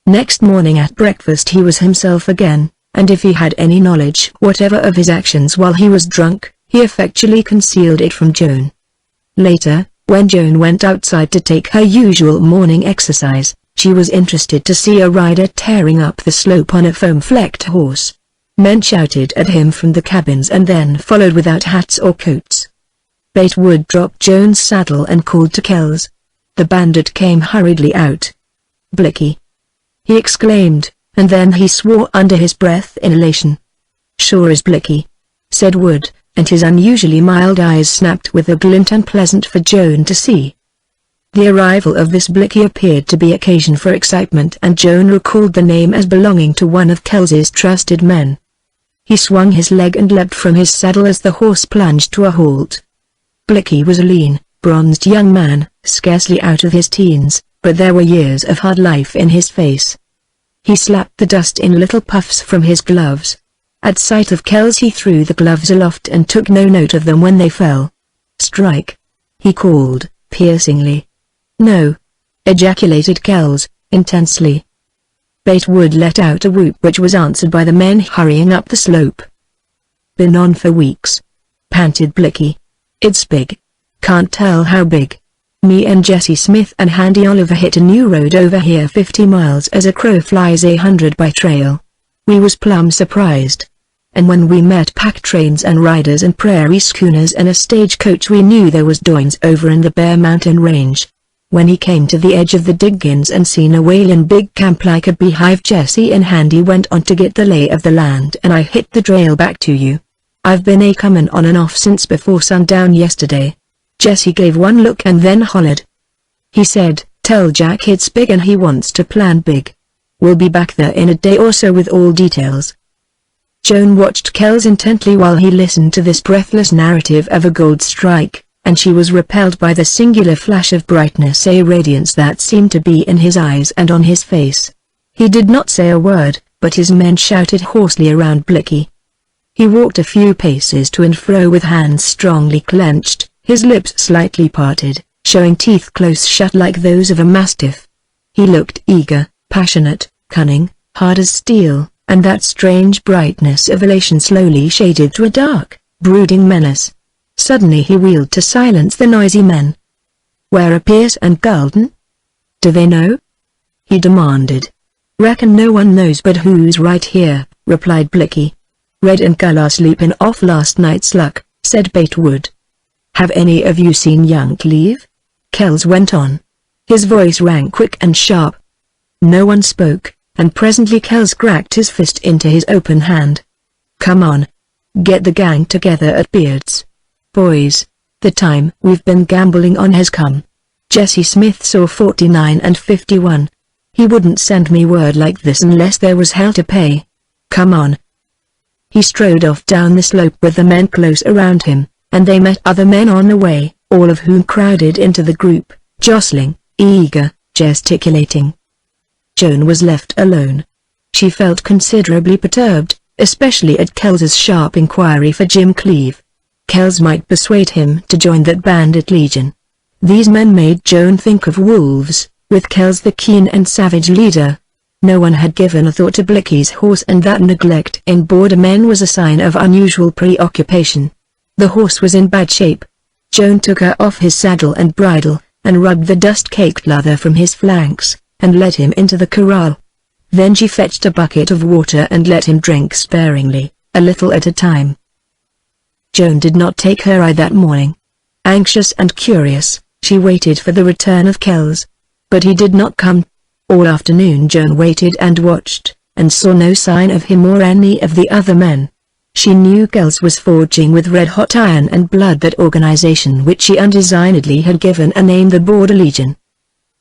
Next morning at breakfast he was himself again, and if he had any knowledge whatever of his actions while he was drunk, he effectually concealed it from Joan. Later, when Joan went outside to take her usual morning exercise, she was interested to see a rider tearing up the slope on a foam-flecked horse. Men shouted at him from the cabins and then followed without hats or coats. Batewood dropped Joan's saddle and called to Kells. The bandit came hurriedly out. "Blicky!" he exclaimed, and then he swore under his breath in elation. "Sure is Blicky," said Wood, and his unusually mild eyes snapped with a glint unpleasant for Joan to see. The arrival of this Blicky appeared to be occasion for excitement, and Joan recalled the name as belonging to one of Kells's trusted men. He swung his leg and leapt from his saddle as the horse plunged to a halt. Blicky was a lean, bronzed young man, scarcely out of his teens, but there were years of hard life in his face. He slapped the dust in little puffs from his gloves. At sight of Kells he threw the gloves aloft and took no note of them when they fell. "Strike!" he called, piercingly. "No!" ejaculated Kells, intensely. Batewood let out a whoop which was answered by the men hurrying up the slope. "Been on for weeks," panted Blicky. "It's big. Can't tell how big. Me and Jesse Smith and Handy Oliver hit a new road over here 50 miles as a crow flies 100 by trail. We was plumb surprised. And when we met pack trains and riders and prairie schooners and a stagecoach we knew there was doings over in the Bear Mountain Range. When he came to the edge of the diggings and seen a whalin' big camp like a beehive, Jesse and Handy went on to get the lay of the land and I hit the trail back to you. I've been a-comin' on and off since before sundown yesterday." Jesse gave one look and then hollered. He said, "Tell Jack it's big and he wants to plan big. We'll be back there in a day or so with all details." Joan watched Kells intently while he listened to this breathless narrative of a gold strike, and she was repelled by the singular flash of brightness, a radiance that seemed to be in his eyes and on his face. He did not say a word, but his men shouted hoarsely around Blicky. He walked a few paces to and fro with hands strongly clenched, his lips slightly parted, showing teeth close shut like those of a mastiff. He looked eager, passionate, cunning, hard as steel, and that strange brightness of elation slowly shaded to a dark, brooding menace. Suddenly he wheeled to silence the noisy men. "Where are Pierce and Gulden? Do they know?" he demanded. "Reckon no one knows but who's right here," replied Blicky. "Red and Gull are sleeping off last night's luck," said Batewood. "Have any of you seen young Cleve?" Kells went on. His voice rang quick and sharp. No one spoke, and presently Kells cracked his fist into his open hand. "Come on. Get the gang together at Beard's. Boys, the time we've been gambling on has come. Jesse Smith saw 49 and 51. He wouldn't send me word like this unless there was hell to pay. Come on." He strode off down the slope with the men close around him, and they met other men on the way, all of whom crowded into the group, jostling, eager, gesticulating. Joan was left alone. She felt considerably perturbed, especially at Kells's sharp inquiry for Jim Cleve. Kells might persuade him to join that bandit legion. These men made Joan think of wolves, with Kells the keen and savage leader. No one had given a thought to Blicky's horse, and that neglect in border men was a sign of unusual preoccupation. The horse was in bad shape. Joan took her off his saddle and bridle, and rubbed the dust-caked leather from his flanks, and led him into the corral. Then she fetched a bucket of water and let him drink sparingly, a little at a time. Joan did not take her eye that morning. Anxious and curious, she waited for the return of Kells. But he did not come. All afternoon Joan waited and watched, and saw no sign of him or any of the other men. She knew Kells was forging with red-hot iron and blood that organization which she undesignedly had given a name, the Border Legion.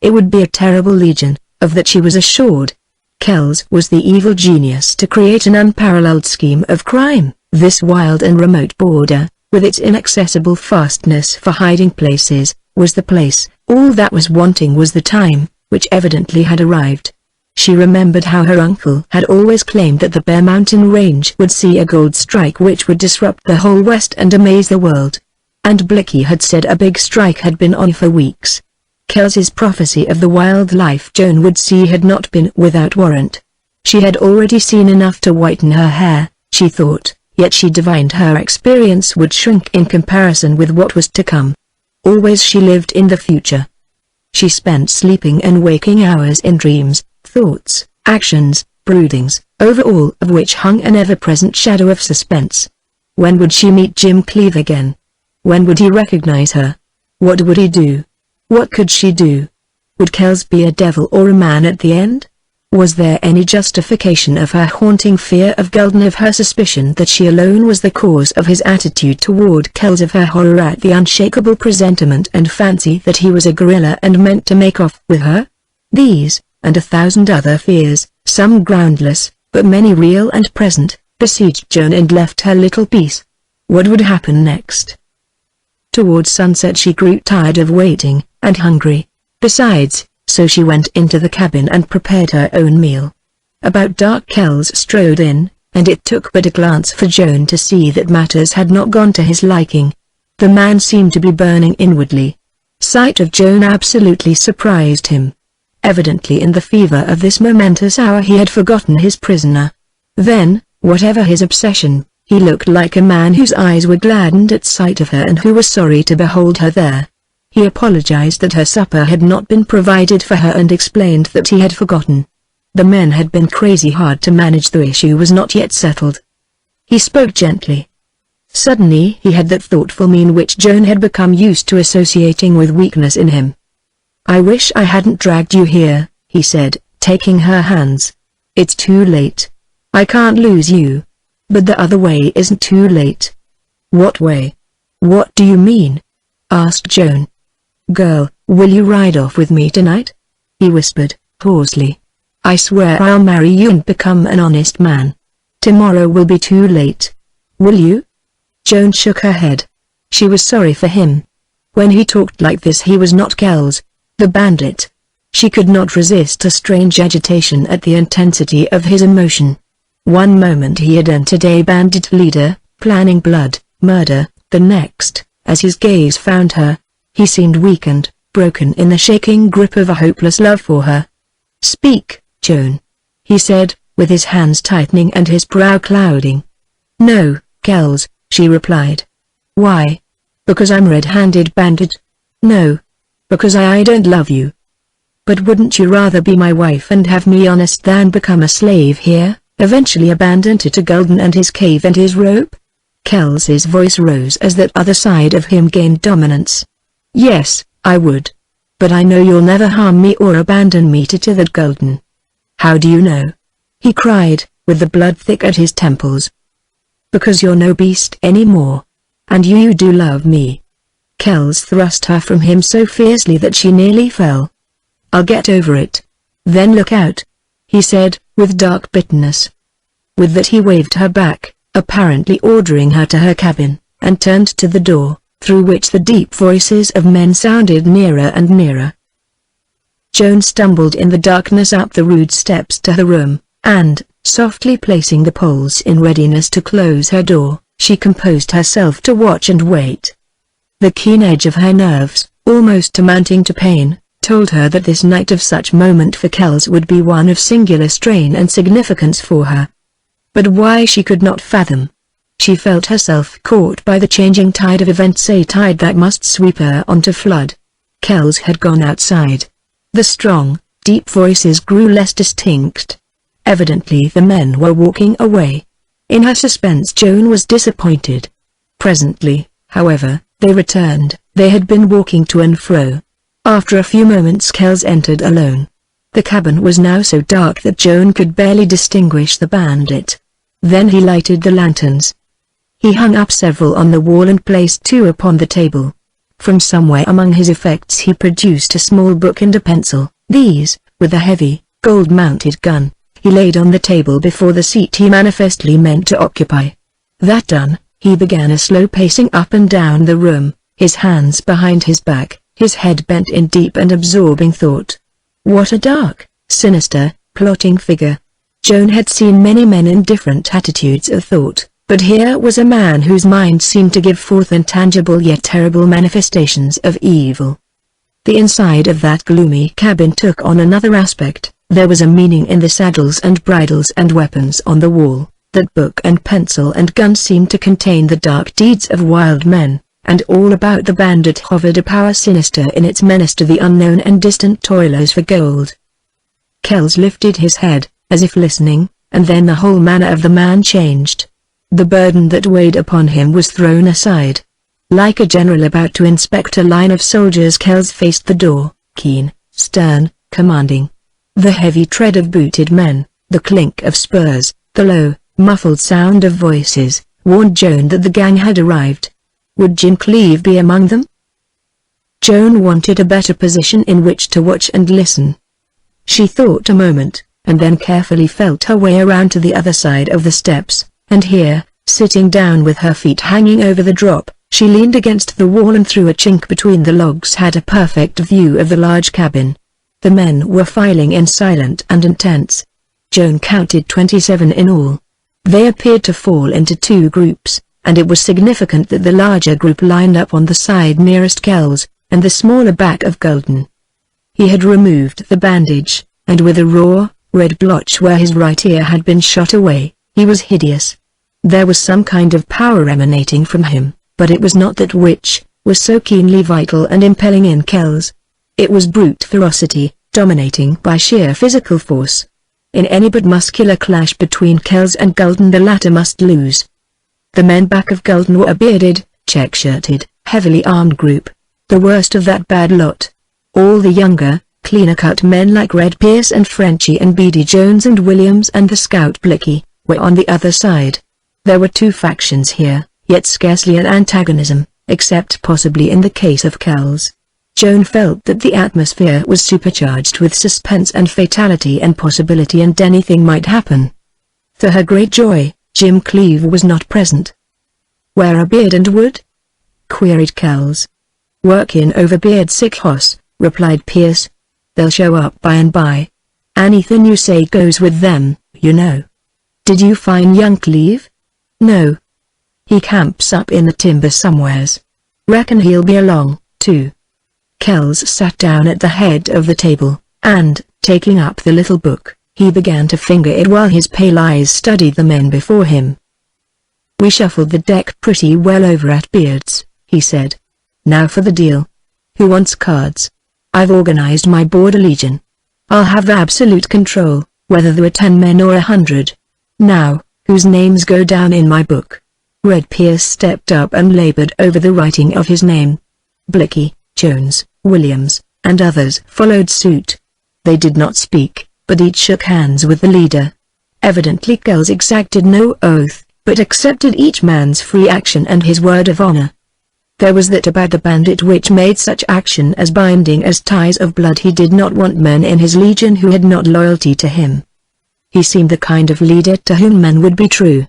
It would be a terrible legion, of that she was assured. Kells was the evil genius to create an unparalleled scheme of crime. This wild and remote border, with its inaccessible fastness for hiding places, was the place. All that was wanting was the time, which evidently had arrived. She remembered how her uncle had always claimed that the Bear Mountain Range would see a gold strike which would disrupt the whole West and amaze the world. And Blicky had said a big strike had been on for weeks. Kells's prophecy of the wildlife Joan would see had not been without warrant. She had already seen enough to whiten her hair, she thought, yet she divined her experience would shrink in comparison with what was to come. Always she lived in the future. She spent sleeping and waking hours in dreams, thoughts, actions, broodings, over all of which hung an ever-present shadow of suspense. When would she meet Jim Cleve again? When would he recognize her? What would he do? What could she do? Would Kells be a devil or a man at the end? Was there any justification of her haunting fear of Gulden, of her suspicion that she alone was the cause of his attitude toward Kells, of her horror at the unshakable presentiment and fancy that he was a gorilla and meant to make off with her? These, and 1,000 other fears, some groundless, but many real and present, besieged Joan and left her little peace. What would happen next? Towards sunset she grew tired of waiting, and hungry. Besides, so she went into the cabin and prepared her own meal. About dark Kells strode in, and it took but a glance for Joan to see that matters had not gone to his liking. The man seemed to be burning inwardly. Sight of Joan absolutely surprised him. Evidently in the fever of this momentous hour he had forgotten his prisoner. Then, whatever his obsession, he looked like a man whose eyes were gladdened at sight of her and who was sorry to behold her there. He apologized that her supper had not been provided for her and explained that he had forgotten. The men had been crazy hard to manage, the issue was not yet settled. He spoke gently. Suddenly he had that thoughtful mien which Joan had become used to associating with weakness in him. "I wish I hadn't dragged you here," he said, taking her hands. "It's too late. I can't lose you. But the other way isn't too late." "What way? What do you mean?" asked Joan. "Girl, will you ride off with me tonight?" he whispered, hoarsely. "I swear I'll marry you and become an honest man. Tomorrow will be too late. Will you?" Joan shook her head. She was sorry for him. When he talked like this he was not Kells, the bandit. She could not resist a strange agitation at the intensity of his emotion. One moment he had entered a bandit leader, planning blood, murder, the next, as his gaze found her, he seemed weakened, broken in the shaking grip of a hopeless love for her. "Speak, Joan," he said, with his hands tightening and his brow clouding. "No, Kells," she replied. "Why? Because I'm red-handed bandit? No. Because I don't love you. But wouldn't you rather be my wife and have me honest than become a slave here, eventually abandoned to Gulden and his cave and his rope?" Kells's voice rose as that other side of him gained dominance. "Yes, I would. But I know you'll never harm me or abandon me to that Gulden." "How do you know?" he cried, with the blood thick at his temples. "Because you're no beast anymore. And you do love me." Kells thrust her from him so fiercely that she nearly fell. "I'll get over it. Then look out," he said, with dark bitterness. With that he waved her back, apparently ordering her to her cabin, and turned to the door, through which the deep voices of men sounded nearer and nearer. Joan stumbled in the darkness up the rude steps to her room, and, softly placing the poles in readiness to close her door, she composed herself to watch and wait. The keen edge of her nerves, almost amounting to pain, told her that this night of such moment for Kells would be one of singular strain and significance for her. But why she could not fathom. She felt herself caught by the changing tide of events, a tide that must sweep her onto flood. Kells had gone outside. The strong, deep voices grew less distinct. Evidently the men were walking away. In her suspense Joan was disappointed. Presently, however, they returned. They had been walking to and fro. After a few moments Kells entered alone. The cabin was now so dark that Joan could barely distinguish the bandit. Then he lighted the lanterns. He hung up several on the wall and placed two upon the table. From somewhere among his effects he produced a small book and a pencil. These, with a heavy, gold-mounted gun, he laid on the table before the seat he manifestly meant to occupy. That done, he began a slow pacing up and down the room, his hands behind his back, his head bent in deep and absorbing thought. What a dark, sinister, plotting figure. Joan had seen many men in different attitudes of thought, but here was a man whose mind seemed to give forth intangible yet terrible manifestations of evil. The inside of that gloomy cabin took on another aspect. There was a meaning in the saddles and bridles and weapons on the wall. That book and pencil and gun seemed to contain the dark deeds of wild men, and all about the bandit hovered a power sinister in its menace to the unknown and distant toilers for gold. Kells lifted his head, as if listening, and then the whole manner of the man changed. The burden that weighed upon him was thrown aside. Like a general about to inspect a line of soldiers, Kells faced the door, keen, stern, commanding. The heavy tread of booted men, the clink of spurs, the low, muffled sound of voices, warned Joan that the gang had arrived. Would Jim Cleave be among them? Joan wanted a better position in which to watch and listen. She thought a moment, and then carefully felt her way around to the other side of the steps, and here, sitting down with her feet hanging over the drop, She leaned against the wall and through a chink between the logs had a perfect view of the large cabin. The men were filing in silent and intense. Joan counted 27 in all. They appeared to fall into two groups, and it was significant that the larger group lined up on the side nearest Kells, and the smaller back of Golden. He had removed the bandage, and with a raw, red blotch where his right ear had been shot away, he was hideous. There was some kind of power emanating from him, but it was not that which was so keenly vital and impelling in Kells. It was brute ferocity, dominating by sheer physical force. In any but muscular clash between Kells and Golden the latter must lose. The men back of Golden were a bearded, check-shirted, heavily armed group, the worst of that bad lot. All the younger, cleaner-cut men like Red Pierce and Frenchie and Beady Jones and Williams and the scout Blicky, were on the other side. There were two factions here, yet scarcely an antagonism, except possibly in the case of Kells. Joan felt that the atmosphere was supercharged with suspense and fatality and possibility, and anything might happen. To her great joy, Jim Cleave was not present. "Where are Beard and Wood?" queried Kells. "Workin' over Beard's sick hoss," replied Pierce. "They'll show up by and by. Anything you say goes with them, you know." "Did you find young Cleave?" "No. He camps up in the timber somewheres. Reckon he'll be along, too." Kells sat down at the head of the table, and, taking up the little book, he began to finger it while his pale eyes studied the men before him. "We shuffled the deck pretty well over at Beard's," he said. "Now for the deal. Who wants cards? I've organized my border legion. I'll have absolute control, whether there are 10 men or 100. Now, whose names go down in my book?" Red Pierce stepped up and labored over the writing of his name. Blicky, Jones, Williams, and others followed suit. They did not speak, but each shook hands with the leader. Evidently Kells exacted no oath, but accepted each man's free action and his word of honor. There was that about the bandit which made such action as binding as ties of blood. He did not want men in his legion who had not loyalty to him. He seemed the kind of leader to whom men would be true.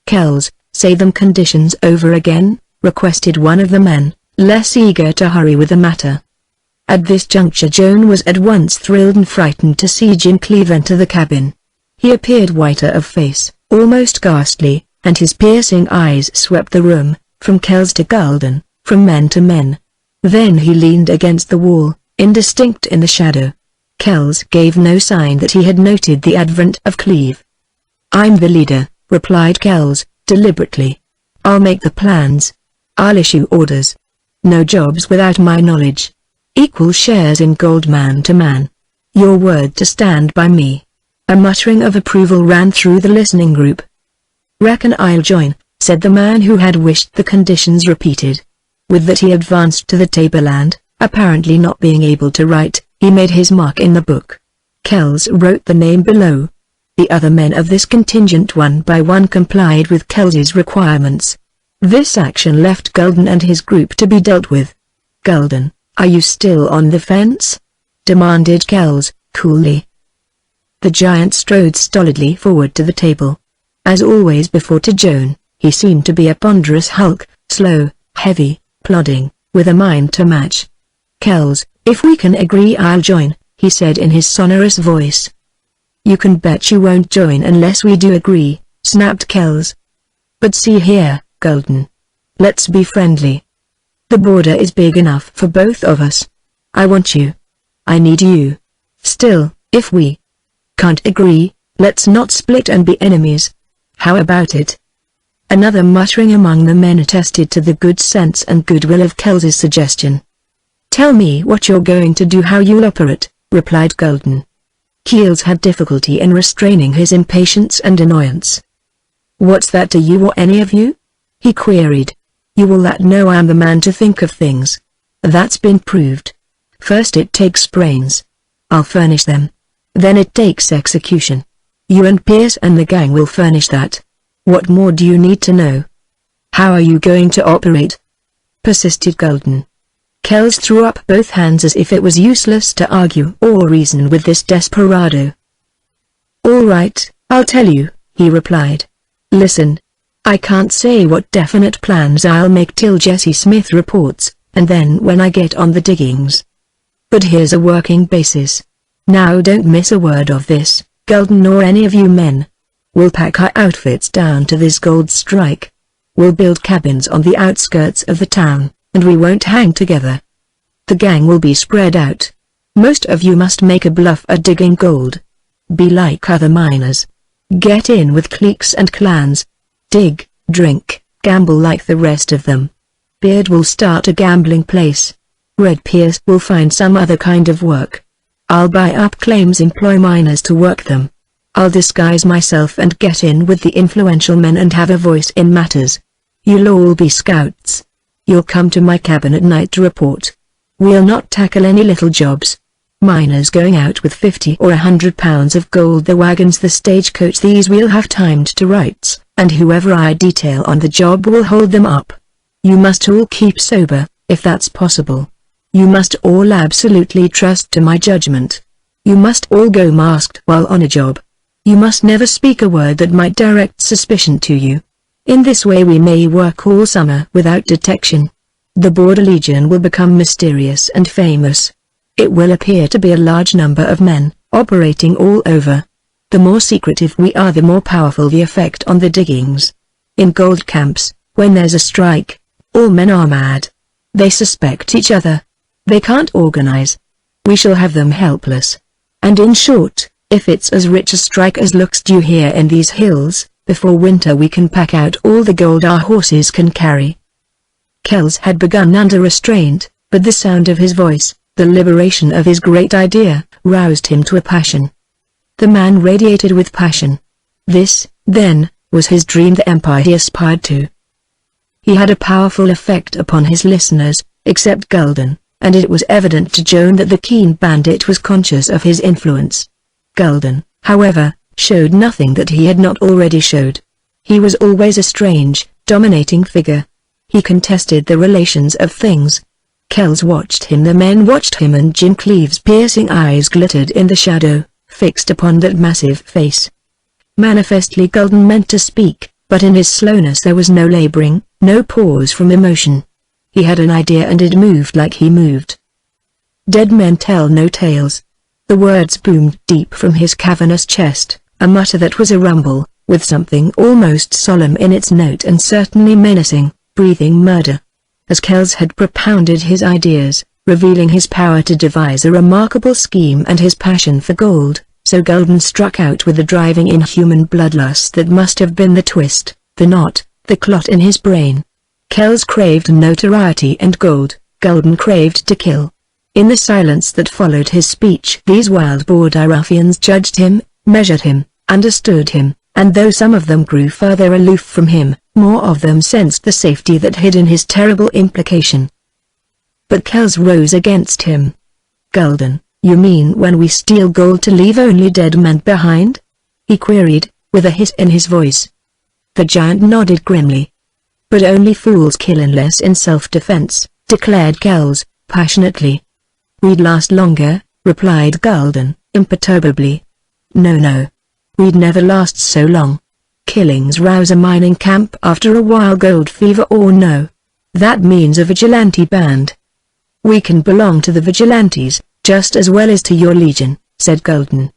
"Kells, say them conditions over again," requested one of the men, less eager to hurry with the matter. At this juncture Joan was at once thrilled and frightened to see Jim Cleave enter the cabin. He appeared whiter of face, almost ghastly, and his piercing eyes swept the room, from Kells to Golden, from men to men. Then he leaned against the wall, indistinct in the shadow. Kells gave no sign that he had noted the advent of Cleave. "I'm the leader," replied Kells, deliberately. "I'll make the plans. I'll issue orders. No jobs without my knowledge. Equal shares in gold man to man. Your word to stand by me." A muttering of approval ran through the listening group. "Reckon I'll join," said the man who had wished the conditions repeated. With that he advanced to the table and, apparently not being able to write, he made his mark in the book. Kells wrote the name below. The other men of this contingent one by one complied with Kells's requirements. This action left Golden and his group to be dealt with. "Golden, are you still on the fence?" demanded Kells, coolly. The giant strode stolidly forward to the table. As always before to Joan, he seemed to be a ponderous hulk, slow, heavy, plodding, with a mind to match. "Kells, if we can agree I'll join," he said in his sonorous voice. "You can bet you won't join unless we do agree," snapped Kells. "But see here, Golden. Let's be friendly. The border is big enough for both of us. I want you. I need you. Still, if we can't agree, let's not split and be enemies. How about it?" Another muttering among the men attested to the good sense and goodwill of Kells's suggestion. "Tell me what you're going to do, how you'll operate," replied Golden. Kells had difficulty in restraining his impatience and annoyance. "What's that to you or any of you?" he queried. "You all that know I'm the man to think of things. That's been proved. First it takes brains. I'll furnish them. Then it takes execution. You and Pierce and the gang will furnish that. What more do you need to know?" "How are you going to operate?" persisted Golden. Kells threw up both hands as if it was useless to argue or reason with this desperado. "All right, I'll tell you," he replied. "Listen. I can't say what definite plans I'll make till Jesse Smith reports, and then when I get on the diggings. But here's a working basis. Now don't miss a word of this, Gulden or any of you men. We'll pack our outfits down to this gold strike. We'll build cabins on the outskirts of the town, and we won't hang together. The gang will be spread out. Most of you must make a bluff at digging gold. Be like other miners. Get in with cliques and clans. Dig, drink, gamble like the rest of them. Beard will start a gambling place. Red Pierce will find some other kind of work. I'll buy up claims, employ miners to work them. I'll disguise myself and get in with the influential men and have a voice in matters. You'll all be scouts. You'll come to my cabin at night to report. We'll not tackle any little jobs. Miners going out with 50 or 100 pounds of gold, the wagons, the stagecoach, these we'll have timed to rights, and whoever I detail on the job will hold them up. You must all keep sober, if that's possible. You must all absolutely trust to my judgment. You must all go masked while on a job. You must never speak a word that might direct suspicion to you. In this way we may work all summer without detection. The Border Legion will become mysterious and famous. It will appear to be a large number of men, operating all over. The more secretive we are, the more powerful the effect on the diggings. In gold camps, when there's a strike, all men are mad. They suspect each other. They can't organize. We shall have them helpless. And in short, if it's as rich a strike as looks due here in these hills, before winter we can pack out all the gold our horses can carry. Kells had begun under restraint, but the sound of his voice, the liberation of his great idea, roused him to a passion. The man radiated with passion. This, then, was his dream, the empire he aspired to. He had a powerful effect upon his listeners, except Gulden, and it was evident to Joan that the keen bandit was conscious of his influence. Gulden, however, showed nothing that he had not already showed. He was always a strange, dominating figure. He contested the relations of things. Kells watched him, the men watched him, and Jim Cleave's piercing eyes glittered in the shadow, fixed upon that massive face. Manifestly Gulden meant to speak, but in his slowness there was no laboring, no pause from emotion. He had an idea and it moved like he moved. Dead men tell no tales. The words boomed deep from his cavernous chest, a mutter that was a rumble, with something almost solemn in its note and certainly menacing, breathing murder. As Kells had propounded his ideas, revealing his power to devise a remarkable scheme and his passion for gold, so Gulden struck out with the driving inhuman bloodlust that must have been the twist, the knot, the clot in his brain. Kells craved notoriety and gold, Gulden craved to kill. In the silence that followed his speech, these wild border ruffians judged him, measured him, understood him, and though some of them grew further aloof from him, more of them sensed the safety that hid in his terrible implication. But Kells rose against him. "Gulden, you mean when we steal gold to leave only dead men behind?" he queried, with a hiss in his voice. The giant nodded grimly. "But only fools kill unless in self-defense," declared Kells, passionately. "We'd last longer," replied Gulden, imperturbably. No. We'd never last so long. Killings rouse a mining camp after a while, gold fever or no. That means a vigilante band. We can belong to the vigilantes, just as well as to your legion," said Gulden.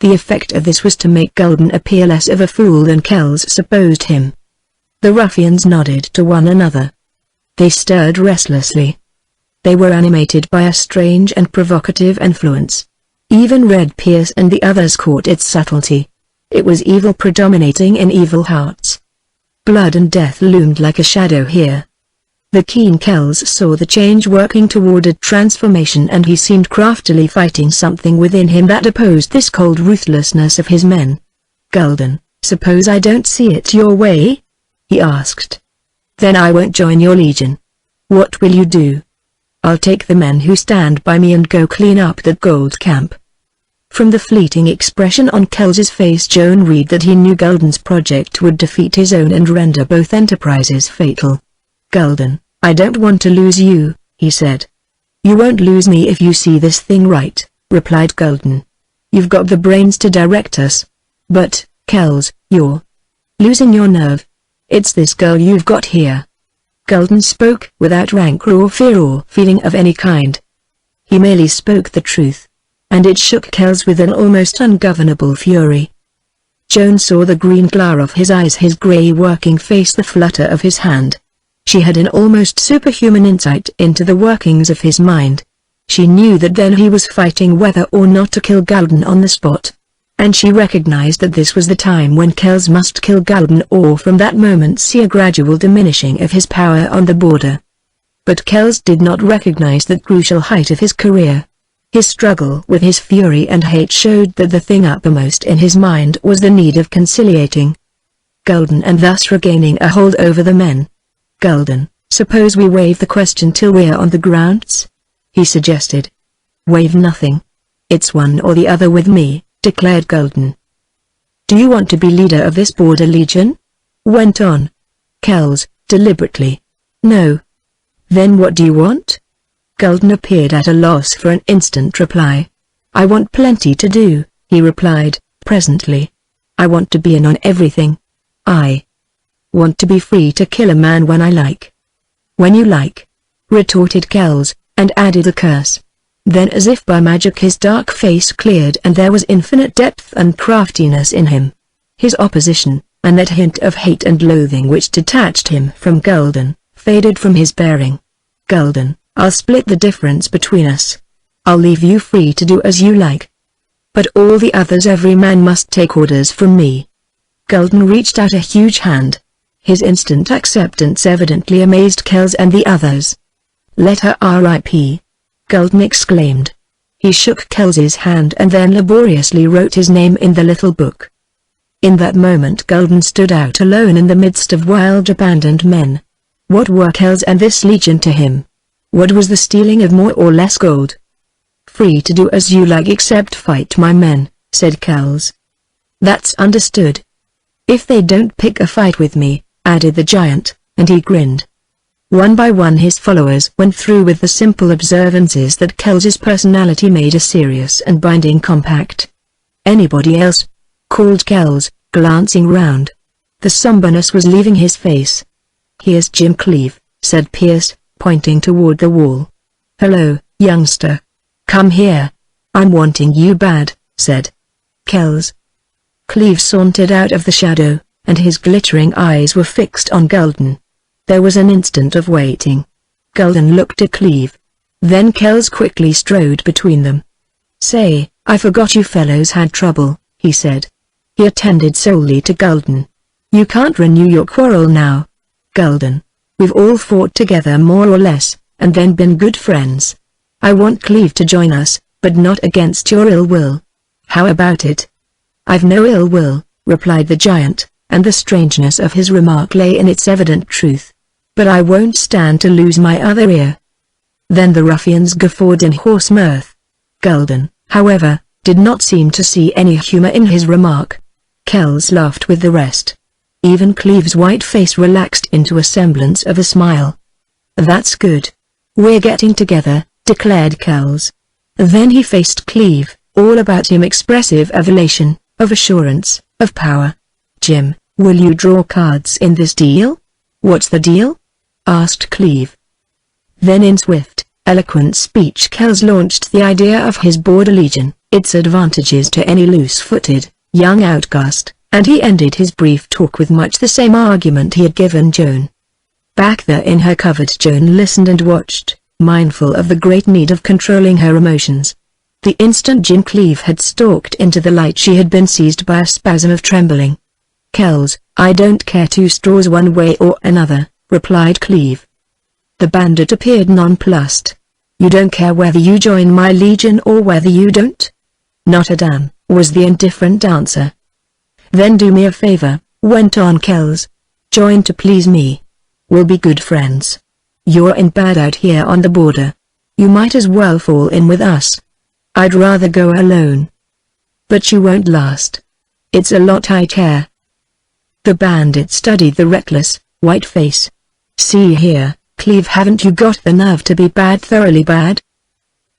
The effect of this was to make Gulden appear less of a fool than Kells supposed him. The ruffians nodded to one another. They stirred restlessly. They were animated by a strange and provocative influence. Even Red Pierce and the others caught its subtlety. It was evil predominating in evil hearts. Blood and death loomed like a shadow here. The keen Kells saw the change working toward a transformation, and he seemed craftily fighting something within him that opposed this cold ruthlessness of his men. "Gulden, suppose I don't see it your way?" he asked. "Then I won't join your legion. What will you do?" "I'll take the men who stand by me and go clean up that gold camp." From the fleeting expression on Kells's face, Joan read that he knew Gulden's project would defeat his own and render both enterprises fatal. "Gulden, I don't want to lose you," he said. "You won't lose me if you see this thing right," replied Gulden. "You've got the brains to direct us. But, Kells, you're losing your nerve. It's this girl you've got here." Gulden spoke without rancor or fear or feeling of any kind. He merely spoke the truth. And it shook Kells with an almost ungovernable fury. Joan saw the green glare of his eyes, his grey working face, the flutter of his hand. She had an almost superhuman insight into the workings of his mind. She knew that then he was fighting whether or not to kill Gulden on the spot. And she recognized that this was the time when Kells must kill Gulden, or from that moment see a gradual diminishing of his power on the border. But Kells did not recognize that crucial height of his career. His struggle with his fury and hate showed that the thing uppermost in his mind was the need of conciliating Gulden and thus regaining a hold over the men. "Gulden, suppose we waive the question till we're on the grounds?" he suggested. "Waive nothing. It's one or the other with me," declared Gulden. "Do you want to be leader of this border legion?" went on Kells, deliberately. "No." "Then what do you want?" Gulden appeared at a loss for an instant reply. "I want plenty to do," he replied, presently. "I want to be in on everything. I want to be free to kill a man when I like." "When you like," retorted Kells, and added a curse. Then as if by magic his dark face cleared and there was infinite depth and craftiness in him. His opposition, and that hint of hate and loathing which detached him from Gulden, faded from his bearing. "Gulden, I'll split the difference between us. I'll leave you free to do as you like. But all the others, every man must take orders from me." Gulden reached out a huge hand. His instant acceptance evidently amazed Kells and the others. "Let her R.I.P." Gulden exclaimed. He shook Kells's hand and then laboriously wrote his name in the little book. In that moment Gulden stood out alone in the midst of wild abandoned men. What were Kells and this legion to him? What was the stealing of more or less gold? "Free to do as you like except fight my men," said Kells. "That's understood." "If they don't pick a fight with me," added the giant, and he grinned. One by one his followers went through with the simple observances that Kells's personality made a serious and binding compact. "Anybody else?" called Kells, glancing round. The somberness was leaving his face. "Here's Jim Cleave," said Pierce, pointing toward the wall. "Hello, youngster. Come here. I'm wanting you bad," said Kells. Cleave sauntered out of the shadow, and his glittering eyes were fixed on Gulden. There was an instant of waiting. Gulden looked at Cleave. Then Kells quickly strode between them. "Say, I forgot you fellows had trouble," he said. He attended solely to Gulden. "You can't renew your quarrel now, Gulden. We've all fought together more or less, and then been good friends. I want Cleave to join us, but not against your ill will. How about it?" "I've no ill will," replied the giant, and the strangeness of his remark lay in its evident truth. "But I won't stand to lose my other ear." Then the ruffians guffawed in hoarse mirth. Gulden, however, did not seem to see any humor in his remark. Kells laughed with the rest. Even Cleave's white face relaxed into a semblance of a smile. "That's good. We're getting together," declared Kells. Then he faced Cleave, all about him expressive of elation, of assurance, of power. "Jim, will you draw cards in this deal?" "What's the deal?" asked Cleave. Then in swift, eloquent speech Kells launched the idea of his border legion, its advantages to any loose-footed, young outcast, and he ended his brief talk with much the same argument he had given Joan. Back there in her covert Joan listened and watched, mindful of the great need of controlling her emotions. The instant Jim Cleave had stalked into the light she had been seized by a spasm of trembling. "Kells, I don't care two straws one way or another," replied Cleave. The bandit appeared nonplussed. "You don't care whether you join my legion or whether you don't?" "Not a damn," was the indifferent answer. "Then do me a favor," went on Kells. "Join to please me. We'll be good friends. You're in bad out here on the border. You might as well fall in with us. I'd rather go alone. But you won't last. It's a lot I care." The bandit studied the reckless, white face. "See here, Cleave, haven't you got the nerve to be bad, thoroughly bad?"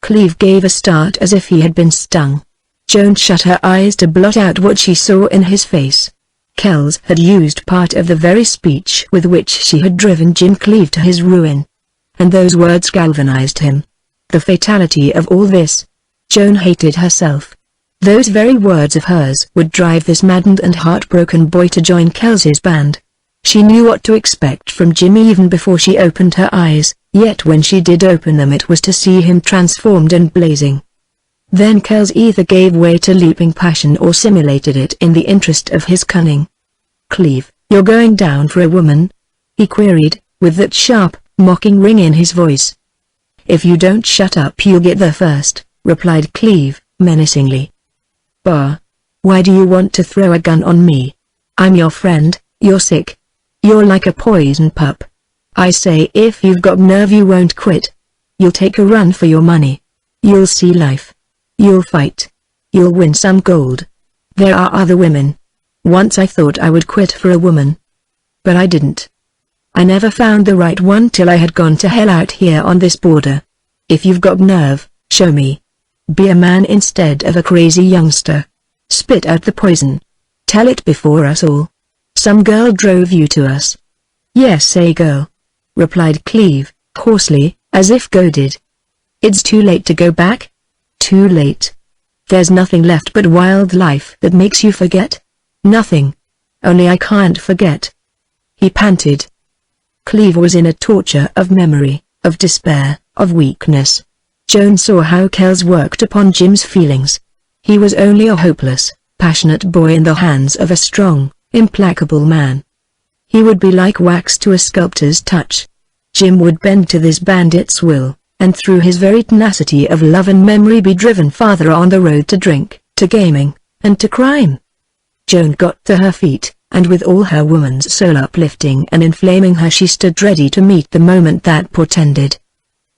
Cleave gave a start as if he had been stung. Joan shut her eyes to blot out what she saw in his face. Kells had used part of the very speech with which she had driven Jim Cleave to his ruin. And those words galvanized him. The fatality of all this. Joan hated herself. Those very words of hers would drive this maddened and heartbroken boy to join Kells's band. She knew what to expect from Jimmy even before she opened her eyes, yet when she did open them it was to see him transformed and blazing. Then Kells either gave way to leaping passion or simulated it in the interest of his cunning. "Cleave, you're going down for a woman?" he queried, with that sharp, mocking ring in his voice. "If you don't shut up you'll get there first," replied Cleave, menacingly. "Bah! Why do you want to throw a gun on me? I'm your friend. You're sick. You're like a poison pup. I say if you've got nerve you won't quit. You'll take a run for your money. You'll see life. You'll fight. You'll win some gold. There are other women. Once I thought I would quit for a woman. But I didn't. I never found the right one till I had gone to hell out here on this border. If you've got nerve, show me. Be a man instead of a crazy youngster. Spit out the poison. Tell it before us all. Some girl drove you to us." "Yes, a girl," replied Cleave, hoarsely, as if goaded. "It's too late to go back? Too late. There's nothing left but wild life that makes you forget? Nothing. Only I can't forget," he panted. Cleave was in a torture of memory, of despair, of weakness. Joan saw how Kells worked upon Jim's feelings. He was only a hopeless, passionate boy in the hands of a strong, implacable man. He would be like wax to a sculptor's touch. Jim would bend to this bandit's will, and through his very tenacity of love and memory be driven farther on the road to drink, to gaming, and to crime. Joan got to her feet, and with all her woman's soul uplifting and inflaming her she stood ready to meet the moment that portended.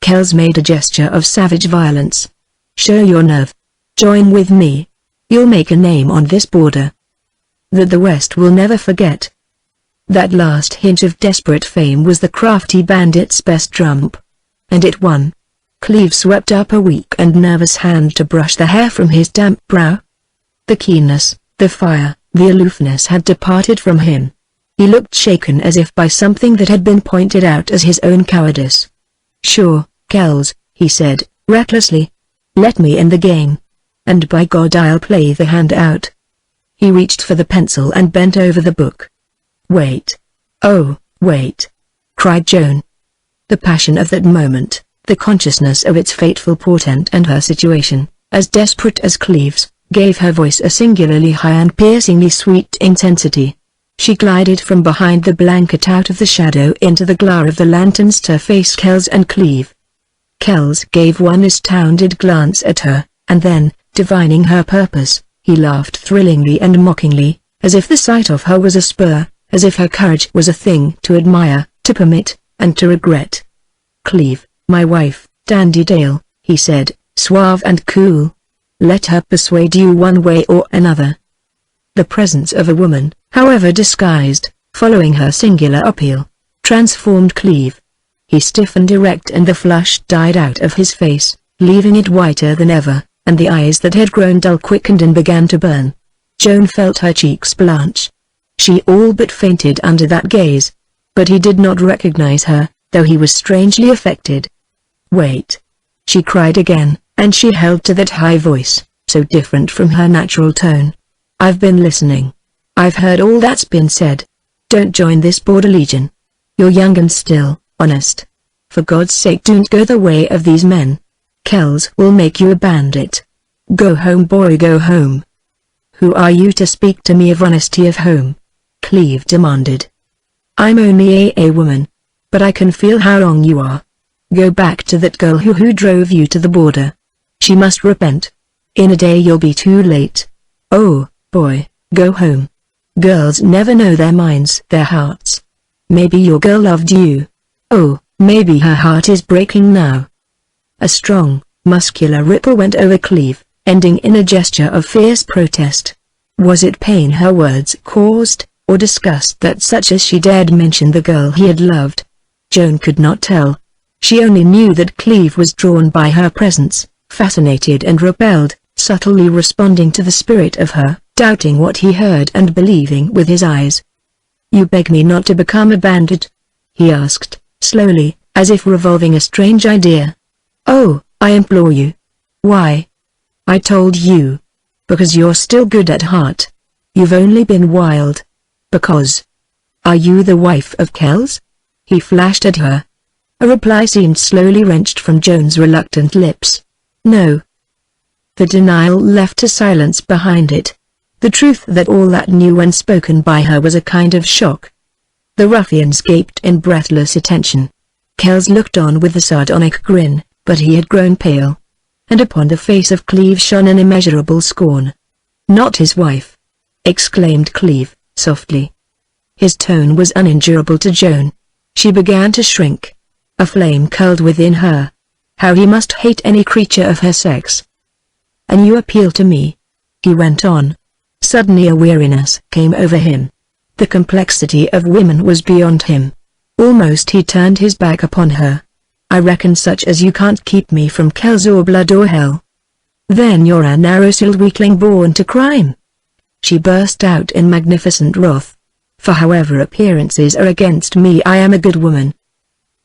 Kells made a gesture of savage violence. "Show your nerve. Join with me. You'll make a name on this border that the West will never forget." That last hint of desperate fame was the crafty bandit's best trump. And it won. Cleave swept up a weak and nervous hand to brush the hair from his damp brow. The keenness, the fire, the aloofness had departed from him. He looked shaken as if by something that had been pointed out as his own cowardice. "Sure, Kells," he said, recklessly. "Let me in the game. And by God I'll play the hand out." He reached for the pencil and bent over the book. "Wait. Oh, wait!" cried Joan. The passion of that moment, the consciousness of its fateful portent and her situation, as desperate as Cleave's, gave her voice a singularly high and piercingly sweet intensity. She glided from behind the blanket out of the shadow into the glare of the lanterns to face Kells and Cleave. Kells gave one astounded glance at her, and then, divining her purpose, he laughed thrillingly and mockingly, as if the sight of her was a spur, as if her courage was a thing to admire, to permit, and to regret. "Cleave, my wife, Dandy Dale," he said, suave and cool. "Let her persuade you one way or another." The presence of a woman, however disguised, following her singular appeal, transformed Cleave. He stiffened erect and the flush died out of his face, leaving it whiter than ever, and the eyes that had grown dull quickened and began to burn. Joan felt her cheeks blanch. She all but fainted under that gaze. But he did not recognize her, though he was strangely affected. "Wait!" she cried again, and she held to that high voice, so different from her natural tone. "I've been listening. I've heard all that's been said. Don't join this border legion. You're young and still, honest. For God's sake don't go the way of these men. Kells will make you a bandit. Go home, boy, go home." "Who are you to speak to me of honesty of home?" Cleave demanded. "I'm only a woman. But I can feel how wrong you are. Go back to that girl who drove you to the border. She must repent. In a day you'll be too late. Oh, boy, go home. Girls never know their minds, their hearts. Maybe your girl loved you. Oh, maybe her heart is breaking now." A strong, muscular ripple went over Cleave, ending in a gesture of fierce protest. Was it pain her words caused, or disgust that such as she dared mention the girl he had loved? Joan could not tell. She only knew that Cleave was drawn by her presence, fascinated and repelled, subtly responding to the spirit of her, doubting what he heard and believing with his eyes. "You beg me not to become a bandit?" he asked, slowly, as if revolving a strange idea. "Oh, I implore you." "Why?" "I told you. Because you're still good at heart. You've only been wild. Because. Are you the wife of Kells?" he flashed at her. A reply seemed slowly wrenched from Joan's reluctant lips. "No." The denial left a silence behind it. The truth that all that knew when spoken by her was a kind of shock. The ruffians gaped in breathless attention. Kells looked on with a sardonic grin, but he had grown pale. And upon the face of Cleve shone an immeasurable scorn. "Not his wife!" exclaimed Cleve, softly. His tone was unendurable to Joan. She began to shrink. A flame curled within her. How he must hate any creature of her sex. "And you appeal to me?" he went on. Suddenly a weariness came over him. The complexity of women was beyond him. Almost he turned his back upon her. "I reckon such as you can't keep me from Kells or blood or hell. Then you're a narrow-souled weakling born to crime." She burst out in magnificent wrath. "For however appearances are against me, I am a good woman."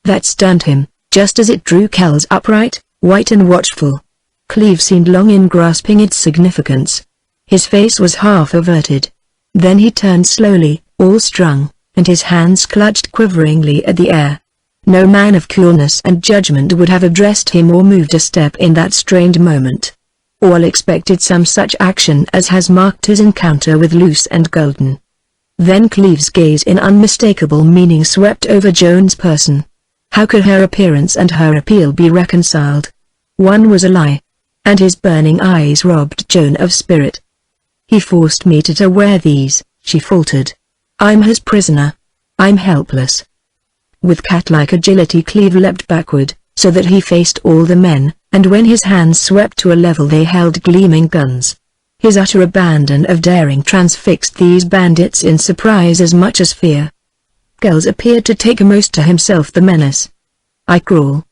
That stunned him, just as it drew Kells upright, white and watchful. Cleve seemed long in grasping its significance. His face was half averted. Then he turned slowly, all strung, and his hands clutched quiveringly at the air. No man of coolness and judgment would have addressed him or moved a step in that strained moment. All expected some such action as has marked his encounter with Luce and Golden. Then Cleve's gaze in unmistakable meaning swept over Joan's person. How could her appearance and her appeal be reconciled? One was a lie. And his burning eyes robbed Joan of spirit. "He forced me to wear these," she faltered. "I'm his prisoner. I'm helpless." With cat-like agility Cleve leapt backward, so that he faced all the men, and when his hands swept to a level they held gleaming guns. His utter abandon of daring transfixed these bandits in surprise as much as fear. Kells appeared to take most to himself the menace. "I crawl,"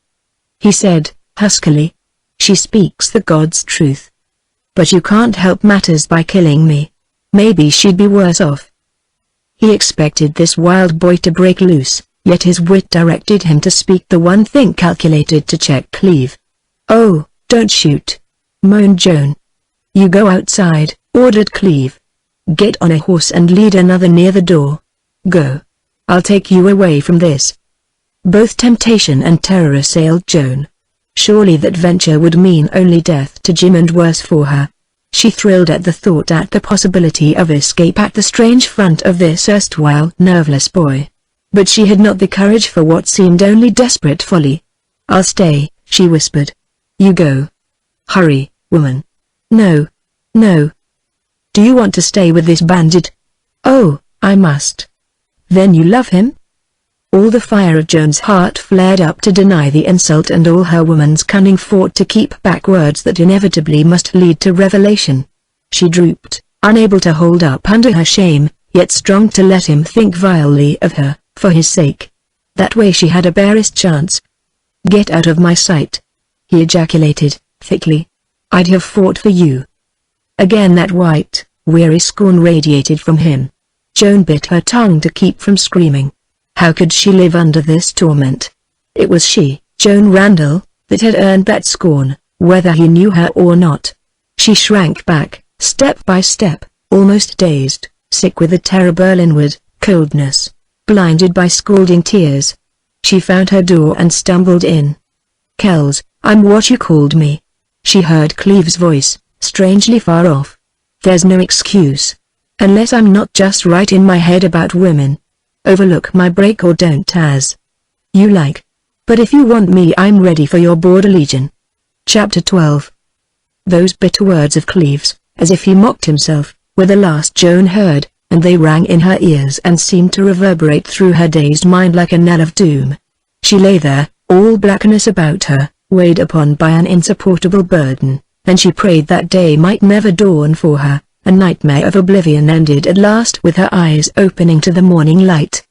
he said, huskily. "She speaks the God's truth. But you can't help matters by killing me. Maybe she'd be worse off." He expected this wild boy to break loose, yet his wit directed him to speak the one thing calculated to check Cleve. "Oh, don't shoot," moaned Joan. "You go outside," ordered Cleve. "Get on a horse and lead another near the door. Go. I'll take you away from this." Both temptation and terror assailed Joan. Surely that venture would mean only death to Jim and worse for her. She thrilled at the thought at the possibility of escape at the strange front of this erstwhile nerveless boy. But she had not the courage for what seemed only desperate folly. "I'll stay," she whispered. "You go. Hurry, woman." "No. No. Do you want to stay with this bandit?" "Oh, I must." "Then you love him?" All the fire of Joan's heart flared up to deny the insult, and all her woman's cunning fought to keep back words that inevitably must lead to revelation. She drooped, unable to hold up under her shame, yet strong to let him think vilely of her, for his sake. That way she had a barest chance. "Get out of my sight," he ejaculated, thickly. "I'd have fought for you." Again that white, weary scorn radiated from him. Joan bit her tongue to keep from screaming. How could she live under this torment? It was she, Joan Randall, that had earned that scorn, whether he knew her or not. She shrank back, step by step, almost dazed, sick with the terrible inward coldness, blinded by scalding tears. She found her door and stumbled in. "Kells, I'm what you called me." She heard Cleve's voice, strangely far off. "There's no excuse. Unless I'm not just right in my head about women. Overlook my break or don't as you like. But if you want me, I'm ready for your border legion." Chapter 12. Those bitter words of Cleve's, as if he mocked himself, were the last Joan heard, and they rang in her ears and seemed to reverberate through her dazed mind like a knell of doom. She lay there, all blackness about her, weighed upon by an insupportable burden, and she prayed that day might never dawn for her. A nightmare of oblivion ended at last with her eyes opening to the morning light.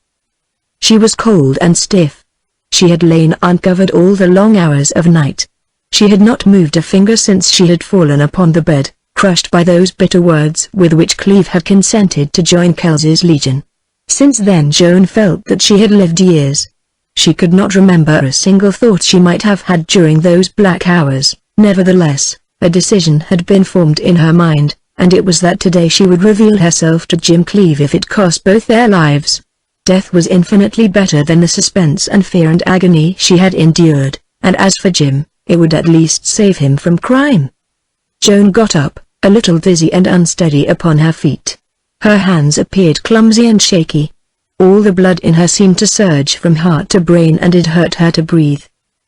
She was cold and stiff. She had lain uncovered all the long hours of night. She had not moved a finger since she had fallen upon the bed, crushed by those bitter words with which Cleve had consented to join Kels's legion. Since then Joan felt that she had lived years. She could not remember a single thought she might have had during those black hours. Nevertheless, a decision had been formed in her mind, and it was that today she would reveal herself to Jim Cleve if it cost both their lives. Death was infinitely better than the suspense and fear and agony she had endured, and as for Jim, it would at least save him from crime. Joan got up, a little dizzy and unsteady upon her feet. Her hands appeared clumsy and shaky. All the blood in her seemed to surge from heart to brain, and it hurt her to breathe.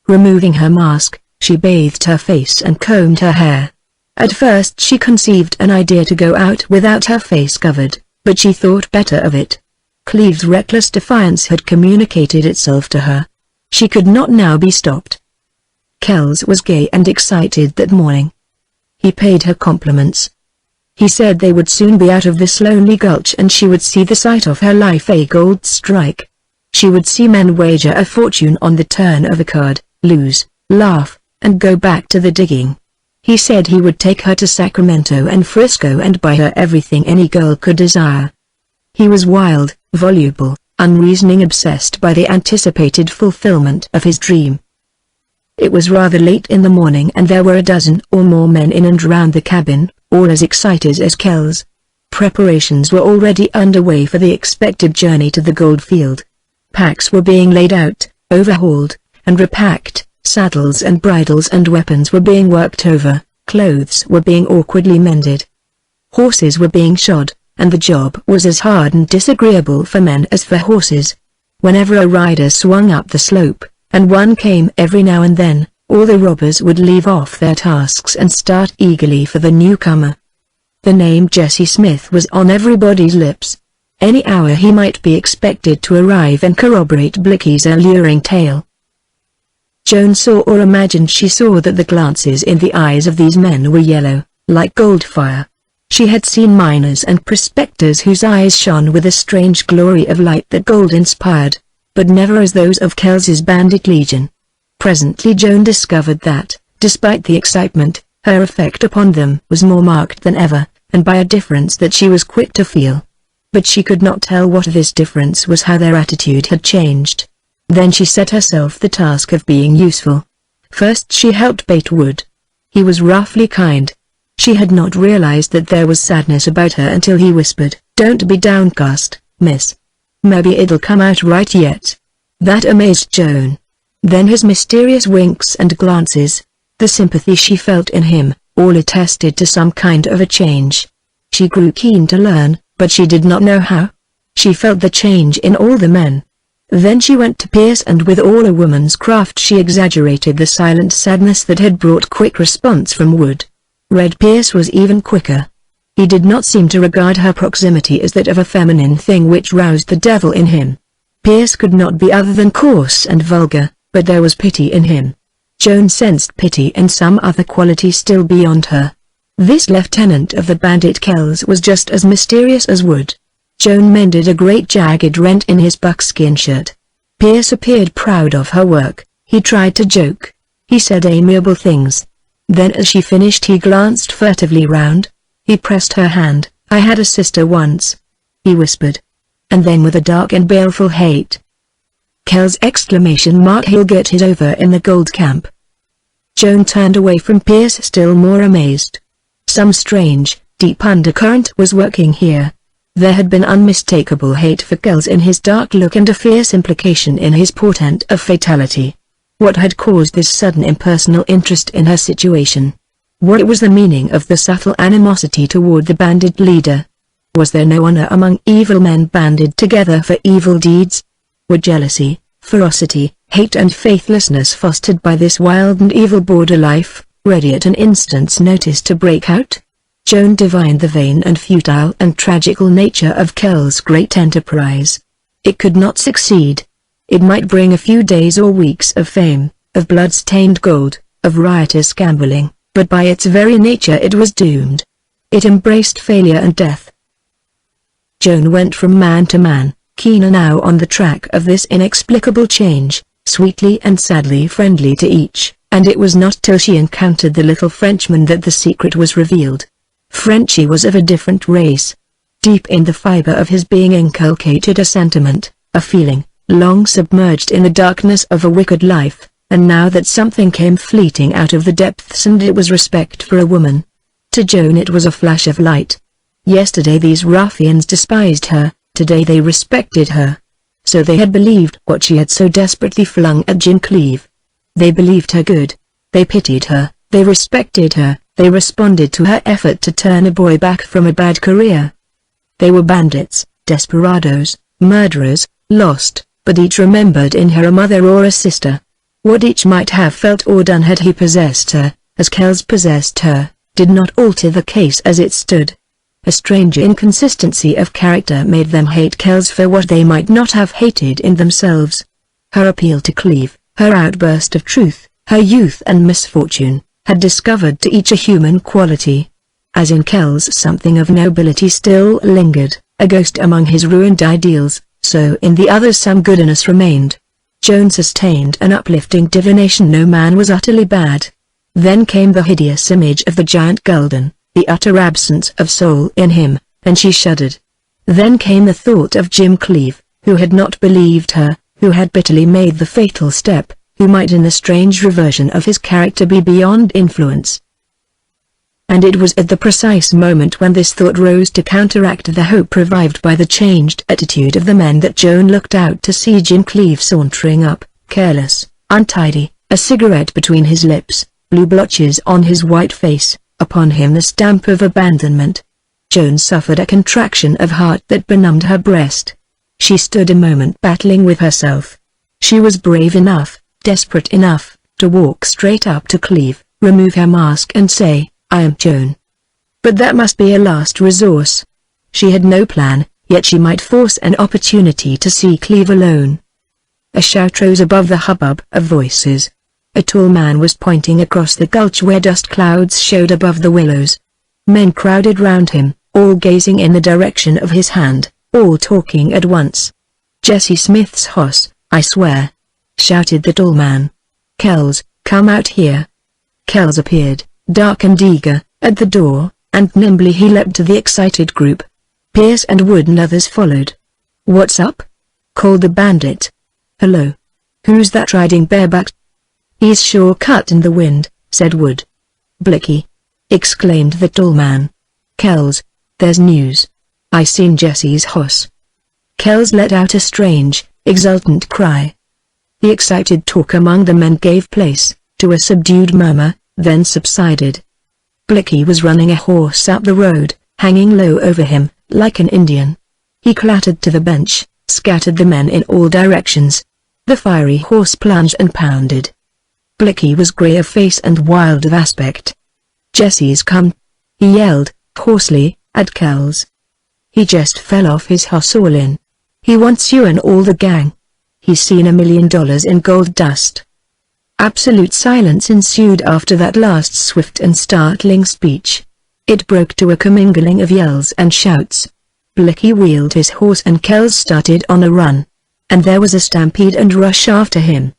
Removing her mask, she bathed her face and combed her hair. At first she conceived an idea to go out without her face covered, but she thought better of it. Cleve's reckless defiance had communicated itself to her. She could not now be stopped. Kels was gay and excited that morning. He paid her compliments. He said they would soon be out of this lonely gulch and she would see the sight of her life, a gold strike. She would see men wager a fortune on the turn of a card, lose, laugh, and go back to the digging. He said he would take her to Sacramento and Frisco and buy her everything any girl could desire. He was wild, voluble, unreasoning, obsessed by the anticipated fulfillment of his dream. It was rather late in the morning and there were a dozen or more men in and round the cabin, all as excited as Kels. Preparations were already underway for the expected journey to the gold field. Packs were being laid out, overhauled, and repacked, saddles and bridles and weapons were being worked over, clothes were being awkwardly mended. Horses were being shod, and the job was as hard and disagreeable for men as for horses. Whenever a rider swung up the slope, and one came every now and then, all the robbers would leave off their tasks and start eagerly for the newcomer. The name Jesse Smith was on everybody's lips. Any hour he might be expected to arrive and corroborate Blicky's alluring tale. Joan saw, or imagined she saw, that the glances in the eyes of these men were yellow, like gold fire. She had seen miners and prospectors whose eyes shone with a strange glory of light that gold inspired, but never as those of Kels's bandit legion. Presently Joan discovered that, despite the excitement, her effect upon them was more marked than ever, and by a difference that she was quick to feel. But she could not tell what this difference was, how their attitude had changed. Then she set herself the task of being useful. First she helped bait wood. He was roughly kind. She had not realized that there was sadness about her until he whispered, "Don't be downcast, miss. Maybe it'll come out right yet." That amazed Joan. Then his mysterious winks and glances, the sympathy she felt in him, all attested to some kind of a change. She grew keen to learn, but she did not know how. She felt the change in all the men. Then she went to Pierce, and with all a woman's craft she exaggerated the silent sadness that had brought quick response from Wood. Red Pierce was even quicker. He did not seem to regard her proximity as that of a feminine thing which roused the devil in him. Pierce could not be other than coarse and vulgar, but there was pity in him. Joan sensed pity and some other quality still beyond her. This lieutenant of the bandit Kels was just as mysterious as Wood. Joan mended a great jagged rent in his buckskin shirt. Pierce appeared proud of her work. He tried to joke. He said amiable things. Then as she finished he glanced furtively round. He pressed her hand. "I had a sister once," he whispered. And then with a dark and baleful hate, Kels! He'll get his over in the gold camp. Joan turned away from Pierce, still more amazed. Some strange, deep undercurrent was working here. There had been unmistakable hate for Kels in his dark look and a fierce implication in his portent of fatality. What had caused this sudden impersonal interest in her situation? What was the meaning of the subtle animosity toward the bandit leader? Was there no honor among evil men banded together for evil deeds? Were jealousy, ferocity, hate and faithlessness fostered by this wild and evil border life, ready at an instant's notice to break out? Joan divined the vain and futile and tragical nature of Kels' great enterprise. It could not succeed. It might bring a few days or weeks of fame, of blood-stained gold, of riotous gambling, but by its very nature it was doomed. It embraced failure and death. Joan went from man to man, keener now on the track of this inexplicable change, sweetly and sadly friendly to each, and it was not till she encountered the little Frenchman that the secret was revealed. Frenchie was of a different race. Deep in the fiber of his being inculcated a sentiment, a feeling, long submerged in the darkness of a wicked life, and now that something came fleeting out of the depths, and it was respect for a woman. To Joan it was a flash of light. Yesterday these ruffians despised her, today they respected her. So they had believed what she had so desperately flung at Jim Cleeve. They believed her good. They pitied her, they respected her, they responded to her effort to turn a boy back from a bad career. They were bandits, desperados, murderers, lost, but each remembered in her a mother or a sister. What each might have felt or done had he possessed her, as Kells possessed her, did not alter the case as it stood. A strange inconsistency of character made them hate Kells for what they might not have hated in themselves. Her appeal to Cleeve, her outburst of truth, her youth and misfortune, had discovered to each a human quality. As in Kells something of nobility still lingered, a ghost among his ruined ideals, so in the others some goodness remained. Joan sustained an uplifting divination no man was utterly bad. Then came the hideous image of the giant Gulden, the utter absence of soul in him, and she shuddered. Then came the thought of Jim Cleeve, who had not believed her, who had bitterly made the fatal step, who might in the strange reversion of his character be beyond influence. And it was at the precise moment when this thought rose to counteract the hope revived by the changed attitude of the men that Joan looked out to see Jim Cleeve sauntering up, careless, untidy, a cigarette between his lips, blue blotches on his white face, upon him the stamp of abandonment. Joan suffered a contraction of heart that benumbed her breast. She stood a moment battling with herself. She was brave enough, desperate enough, to walk straight up to Cleeve, remove her mask and say, "I am Joan." But that must be a last resource. She had no plan, yet she might force an opportunity to see Cleeve alone. A shout rose above the hubbub of voices. A tall man was pointing across the gulch where dust clouds showed above the willows. Men crowded round him, all gazing in the direction of his hand, all talking at once. "Jesse Smith's hoss, I swear," shouted the tall man. "Kells, come out here." Kells appeared, dark and eager, at the door, and nimbly he leapt to the excited group. Pierce and Wood and others followed. "What's up?" called the bandit. "Hello. Who's that riding bareback?" "He's sure cut in the wind," said Wood. "Blicky!" exclaimed the tall man. "Kells, there's news. I seen Jesse's hoss." Kells let out a strange, exultant cry. The excited talk among the men gave place to a subdued murmur, then subsided. Blicky was running a horse up the road, hanging low over him, like an Indian. He clattered to the bench, scattered the men in all directions. The fiery horse plunged and pounded. Blicky was grey of face and wild of aspect. "Jesse's come!" he yelled, hoarsely, at Kells. "He just fell off his horse all in. He wants you and all the gang. He's seen $1 million in gold dust." Absolute silence ensued after that last swift and startling speech. It broke to a commingling of yells and shouts. Blicky wheeled his horse and Kells started on a run. And there was a stampede and rush after him.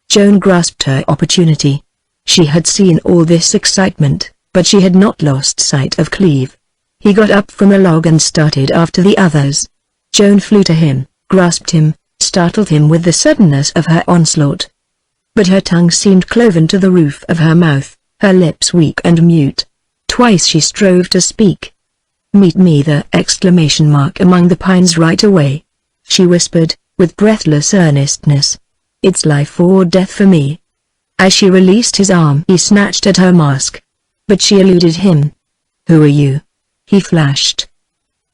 Joan grasped her opportunity. She had seen all this excitement, but she had not lost sight of Cleeve. He got up from a log and started after the others. Joan flew to him, grasped him, startled him with the suddenness of her onslaught. But her tongue seemed cloven to the roof of her mouth, her lips weak and mute. Twice she strove to speak. "Meet me there!" among the pines right away, she whispered, with breathless earnestness. "It's life or death for me." As she released his arm he snatched at her mask. But she eluded him. "Who are you?" he flashed.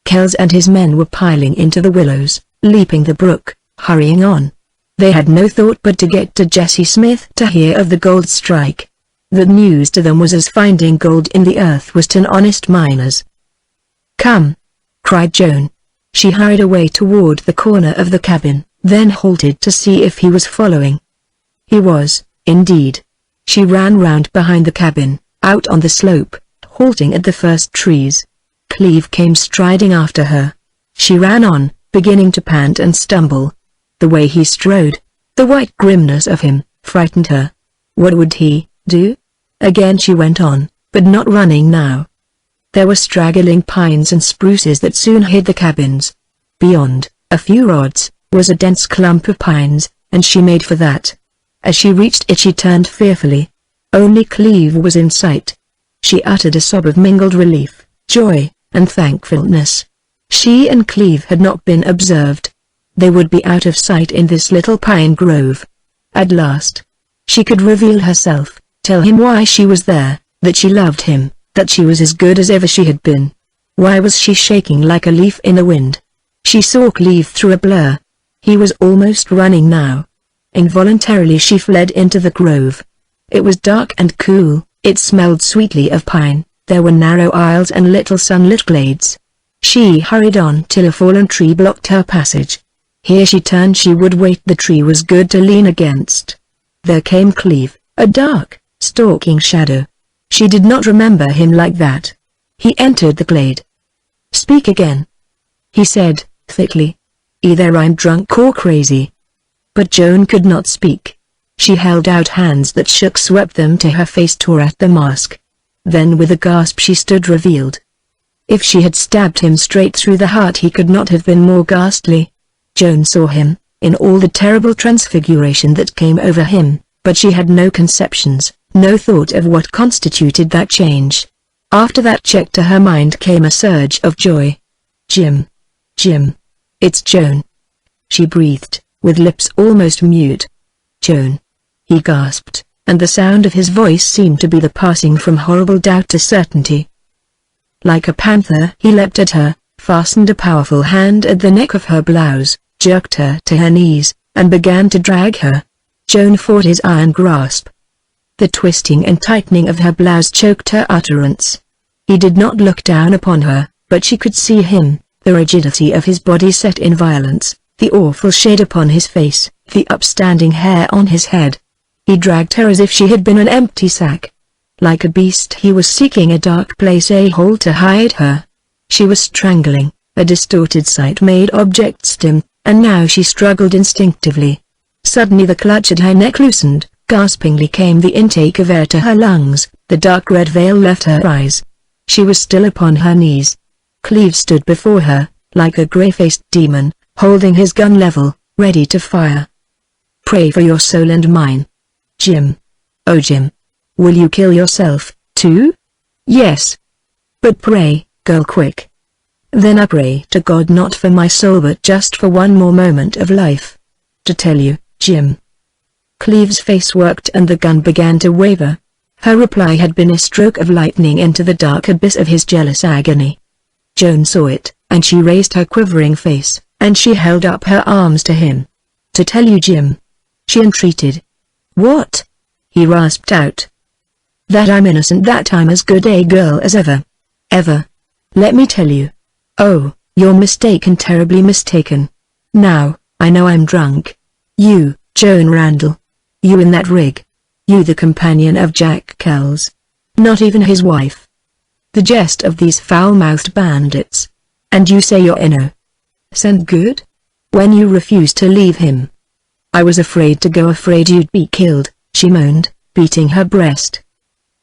Kells and his men were piling into the willows, leaping the brook, hurrying on. They had no thought but to get to Jesse Smith to hear of the gold strike. The news to them was as finding gold in the earth was to honest miners. "Come!" cried Joan. She hurried away toward the corner of the cabin, then halted to see if he was following. He was, indeed. She ran round behind the cabin, out on the slope, halting at the first trees. Cleeve came striding after her. She ran on, beginning to pant and stumble. The way he strode, the white grimness of him, frightened her. What would he do? Again she went on, but not running now. There were straggling pines and spruces that soon hid the cabins. Beyond, a few rods, was a dense clump of pines, and she made for that. As she reached it she turned fearfully. Only Cleve was in sight. She uttered a sob of mingled relief, joy, and thankfulness. She and Cleve had not been observed. They would be out of sight in this little pine grove. At last, she could reveal herself, tell him why she was there, that she loved him, that she was as good as ever she had been. Why was she shaking like a leaf in the wind? She saw Cleve through a blur. He was almost running now. Involuntarily she fled into the grove. It was dark and cool, it smelled sweetly of pine, there were narrow aisles and little sunlit glades. She hurried on till a fallen tree blocked her passage. Here she turned. She would wait. The tree was good to lean against. There came Cleve, a dark, stalking shadow. She did not remember him like that. He entered the glade. "Speak again," he said, thickly. "Either I'm drunk or crazy." But Joan could not speak. She held out hands that shook, swept them to her face, tore at the mask. Then with a gasp she stood revealed. If she had stabbed him straight through the heart he could not have been more ghastly. Joan saw him, in all the terrible transfiguration that came over him, but she had no conceptions, no thought of what constituted that change. After that check to her mind came a surge of joy. "Jim. Jim. It's Joan," she breathed, with lips almost mute. "Joan," he gasped, and the sound of his voice seemed to be the passing from horrible doubt to certainty. Like a panther he leapt at her, fastened a powerful hand at the neck of her blouse, jerked her to her knees, and began to drag her. Joan fought his iron grasp. The twisting and tightening of her blouse choked her utterance. He did not look down upon her, but she could see him, the rigidity of his body set in violence, the awful shade upon his face, the upstanding hair on his head. He dragged her as if she had been an empty sack. Like a beast he was seeking a dark place, a hole to hide her. She was strangling, a distorted sight made objects dim, and now she struggled instinctively. Suddenly the clutch at her neck loosened, gaspingly came the intake of air to her lungs, the dark red veil left her eyes. She was still upon her knees. Cleve stood before her, like a grey-faced demon, holding his gun level, ready to fire. "Pray for your soul and mine. Jim. Oh Jim. Will you kill yourself, too?" "Yes. But pray, girl, quick." "Then I pray to God not for my soul but just for one more moment of life. To tell you, Jim." Cleve's face worked and the gun began to waver. Her reply had been a stroke of lightning into the dark abyss of his jealous agony. Joan saw it, and she raised her quivering face, and she held up her arms to him. "To tell you, Jim," she entreated. "What?" he rasped out. "That I'm innocent, that I'm as good a girl as ever. Ever. Let me tell you." "Oh, you're mistaken, terribly mistaken. Now, I know I'm drunk. You, Joan Randall. You in that rig. You the companion of Jack Kells. Not even his wife. The jest of these foul-mouthed bandits. And you say you're innocent good? When you refused to leave him." "I was afraid to go, afraid you'd be killed," she moaned, beating her breast.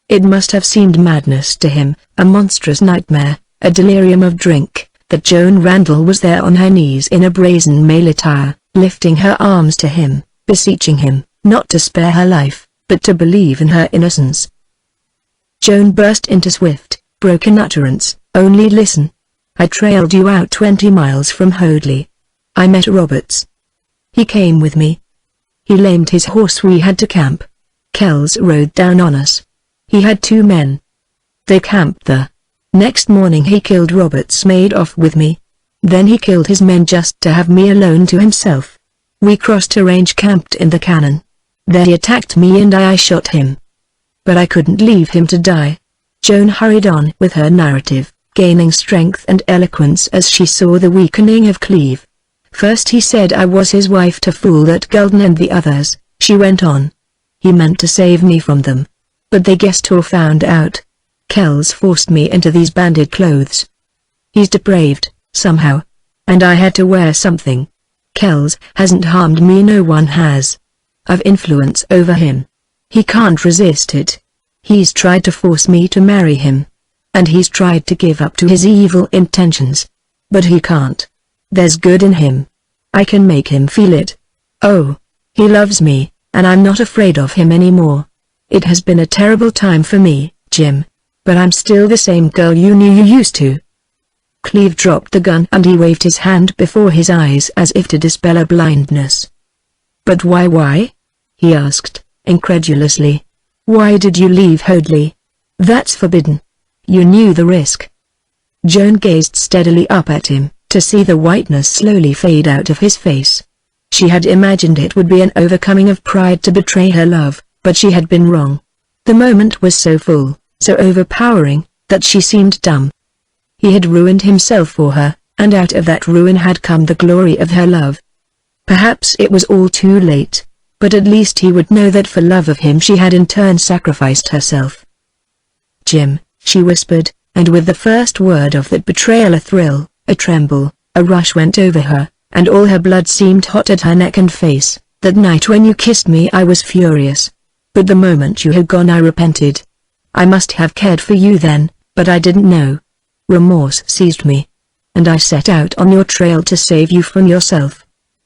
It must have seemed madness to him, a monstrous nightmare, a delirium of drink, that Joan Randall was there on her knees in a brazen male attire, lifting her arms to him, beseeching him, not to spare her life, but to believe in her innocence. Joan burst into swift, broken utterance. "Only listen. I trailed you out 20 miles from Hoadley. I met Roberts. He came with me. He lamed his horse. We had to camp. Kells rode down on us. He had 2 men. They camped the next morning. He killed Roberts, made off with me. Then he killed his men just to have me alone to himself. We crossed a range, camped in the cannon. There he attacked me and I shot him. But I couldn't leave him to die." Joan hurried on with her narrative, gaining strength and eloquence as she saw the weakening of Cleve. "First he said I was his wife to fool that Gulden and the others," she went on. "He meant to save me from them. But they guessed or found out. Kells forced me into these bandit clothes. He's depraved, somehow. And I had to wear something. Kells hasn't harmed me, no one has. I've influence over him. He can't resist it. He's tried to force me to marry him. and he's tried to give up to his evil intentions. But he can't. There's good in him. I can make him feel it. Oh, he loves me, and I'm not afraid of him anymore. It has been a terrible time for me, Jim. But I'm still the same girl you knew you used to." Cleve dropped the gun and he waved his hand before his eyes as if to dispel a blindness. "But why?" he asked, incredulously. "Why did you leave Hoadley? That's forbidden. You knew the risk." Joan gazed steadily up at him, to see the whiteness slowly fade out of his face. She had imagined it would be an overcoming of pride to betray her love, but she had been wrong. The moment was so full, so overpowering, that she seemed dumb. He had ruined himself for her, and out of that ruin had come the glory of her love. Perhaps it was all too late, but at least he would know that for love of him she had in turn sacrificed herself. "Jim," she whispered, and with the first word of that betrayal a thrill, a tremble, a rush went over her, and all her blood seemed hot at her neck and face. "That night when you kissed me I was furious. But the moment you had gone I repented. I must have cared for you then, but I didn't know. Remorse seized me. And I set out on your trail to save you from yourself.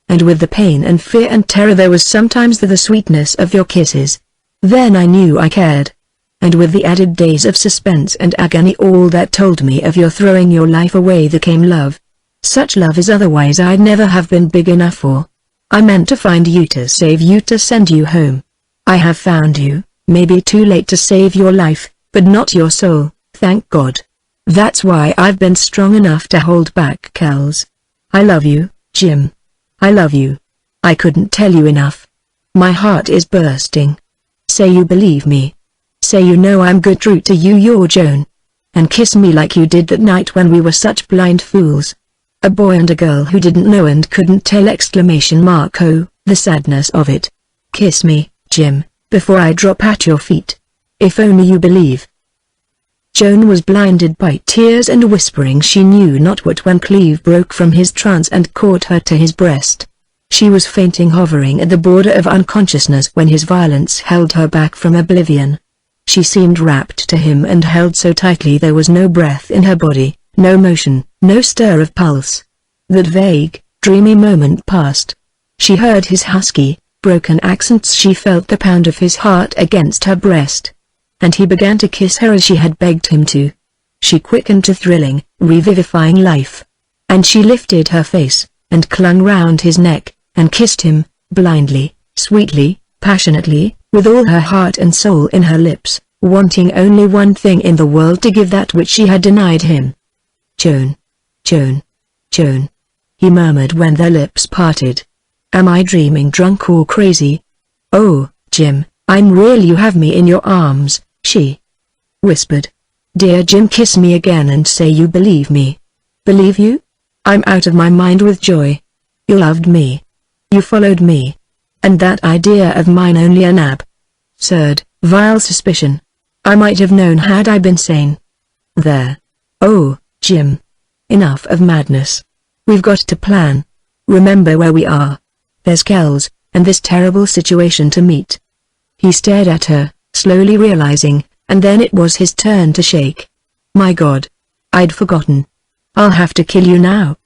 And with the pain and fear and terror there was sometimes the sweetness of your kisses. Then I knew I cared. And with the added days of suspense and agony all that told me of your throwing your life away there came love. Such love as otherwise I'd never have been big enough for. I meant to find you, to save you, to send you home. I have found you, maybe too late to save your life, but not your soul, thank God. That's why I've been strong enough to hold back Kells. I love you, Jim. I love you. I couldn't tell you enough. My heart is bursting. Say you believe me. Say you know I'm good, true to you, you're Joan. And kiss me like you did that night when we were such blind fools. A boy and a girl who didn't know and couldn't tell! Oh, the sadness of it. Kiss me, Jim, before I drop at your feet. If only you believe." Joan was blinded by tears and whispering she knew not what when Cleve broke from his trance and caught her to his breast. She was fainting, hovering at the border of unconsciousness when his violence held her back from oblivion. She seemed wrapped to him and held so tightly there was no breath in her body, no motion, no stir of pulse. That vague, dreamy moment passed. She heard his husky, broken accents, she felt the pound of his heart against her breast. And he began to kiss her as she had begged him to. She quickened to thrilling, revivifying life. And she lifted her face, and clung round his neck, and kissed him, blindly, sweetly, passionately, with all her heart and soul in her lips, wanting only one thing in the world: to give that which she had denied him. "Joan. Joan. Joan," he murmured when their lips parted. "Am I dreaming, drunk or crazy?" "Oh, Jim, I'm real, you have me in your arms," she whispered. "Dear Jim, kiss me again and say you believe me." "Believe you? I'm out of my mind with joy. You loved me. You followed me. And that idea of mine only an absurd, vile suspicion. I might have known had I been sane. There. Oh, Jim. Enough of madness. We've got to plan. Remember where we are. There's Kells, and this terrible situation to meet." He stared at her, slowly realizing, and then it was his turn to shake. "My God. I'd forgotten. I'll have to kill you now."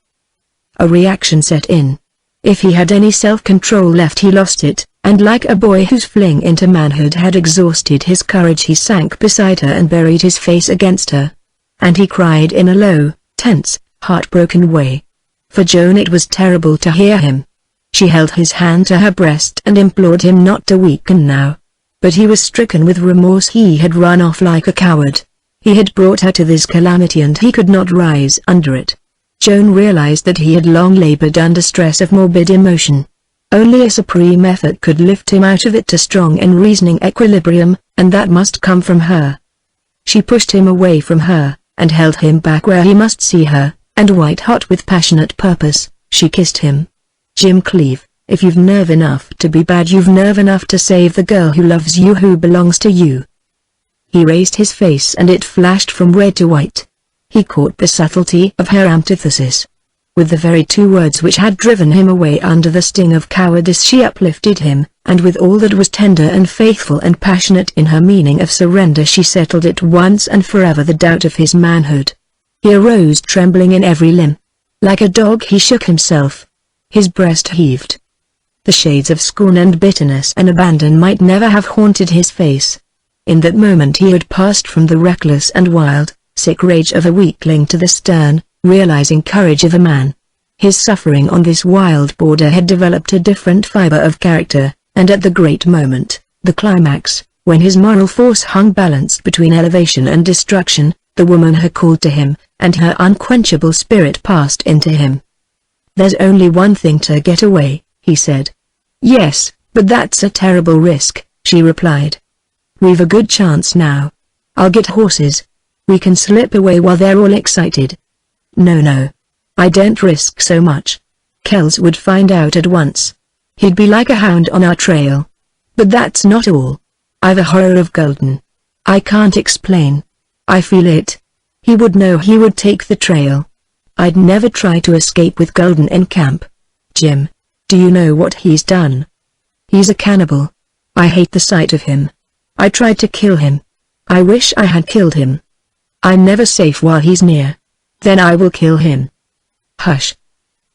A reaction set in. If he had any self-control left he lost it, and like a boy whose fling into manhood had exhausted his courage he sank beside her and buried his face against her. And he cried in a low, tense, heartbroken way. For Joan it was terrible to hear him. She held his hand to her breast and implored him not to weaken now. But he was stricken with remorse. He had run off like a coward. He had brought her to this calamity and he could not rise under it. Joan realized that he had long labored under stress of morbid emotion. Only a supreme effort could lift him out of it to strong and reasoning equilibrium, and that must come from her. She pushed him away from her, and held him back where he must see her, and white-hot with passionate purpose, she kissed him. "Jim Cleve, if you've nerve enough to be bad, you've nerve enough to save the girl who loves you, who belongs to you." He raised his face and it flashed from red to white. He caught the subtlety of her antithesis. With the very two words which had driven him away under the sting of cowardice, she uplifted him, and with all that was tender and faithful and passionate in her meaning of surrender, she settled at once and forever the doubt of his manhood. He arose trembling in every limb. Like a dog he shook himself. His breast heaved. The shades of scorn and bitterness and abandon might never have haunted his face. In that moment he had passed from the reckless and wild, sick rage of a weakling to the stern, realizing courage of a man. His suffering on this wild border had developed a different fiber of character, and at the great moment, the climax, when his moral force hung balanced between elevation and destruction, the woman had called to him, and her unquenchable spirit passed into him. "There's only one thing to get away," he said. "Yes, but that's a terrible risk," she replied. "We've a good chance now. I'll get horses. We can slip away while they're all excited." No. I don't risk so much. Kells would find out at once. He'd be like a hound on our trail. But that's not all. I've a horror of Golden. I can't explain. I feel it. He would know, he would take the trail. I'd never try to escape with Golden in camp. Jim, do you know what he's done? He's a cannibal. I hate the sight of him. I tried to kill him. I wish I had killed him. I'm never safe while he's near. Then I will kill him. Hush.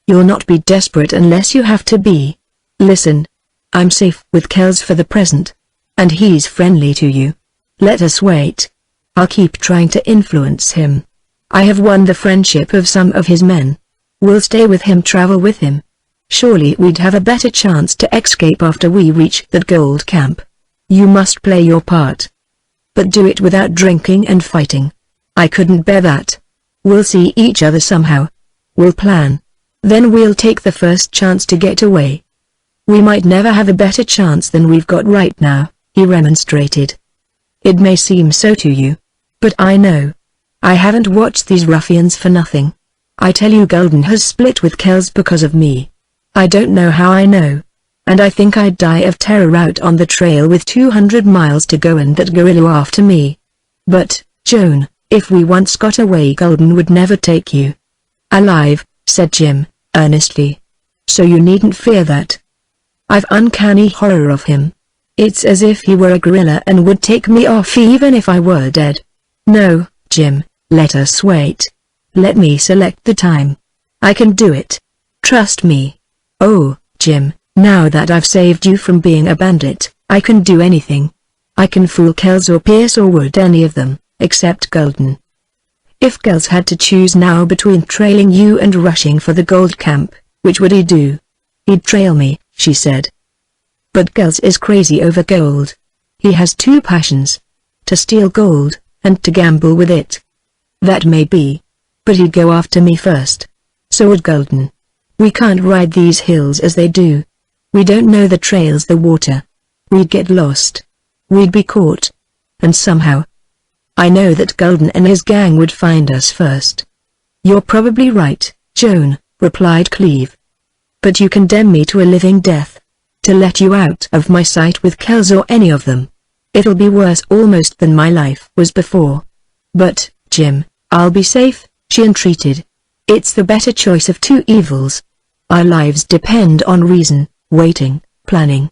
You'll not be desperate unless you have to be. Listen. I'm safe with Kells for the present. And he's friendly to you. Let us wait. I'll keep trying to influence him. I have won the friendship of some of his men. We'll stay with him, travel with him. Surely we'd have a better chance to escape after we reach that gold camp. You must play your part. But do it without drinking and fighting. I couldn't bear that. We'll see each other somehow. We'll plan. Then we'll take the first chance to get away. We might never have a better chance than we've got right now, he remonstrated. It may seem so to you. But I know. I haven't watched these ruffians for nothing. I tell you, Golden has split with Kells because of me. I don't know how I know. And I think I'd die of terror out on the trail with 200 miles to go and that gorilla after me. But, Joan, if we once got away, Golden would never take you alive, said Jim, earnestly. So you needn't fear that. I've uncanny horror of him. It's as if he were a gorilla and would take me off even if I were dead. No, Jim, let us wait. Let me select the time. I can do it. Trust me. Oh, Jim, now that I've saved you from being a bandit, I can do anything. I can fool Kells or Pierce or Wood, any of them, except Golden. If Kells had to choose now between trailing you and rushing for the gold camp, which would he do? He'd trail me, she said. But Kells is crazy over gold. He has two passions. To steal gold, and to gamble with it. That may be. But he'd go after me first. So would Golden. We can't ride these hills as they do. We don't know the trails, the water. We'd get lost. We'd be caught. And somehow, I know that Golden and his gang would find us first. You're probably right, Joan, replied Cleve. But you condemn me to a living death. To let you out of my sight with Kells or any of them. It'll be worse almost than my life was before. But, Jim, I'll be safe, she entreated. It's the better choice of two evils. Our lives depend on reason, waiting, planning.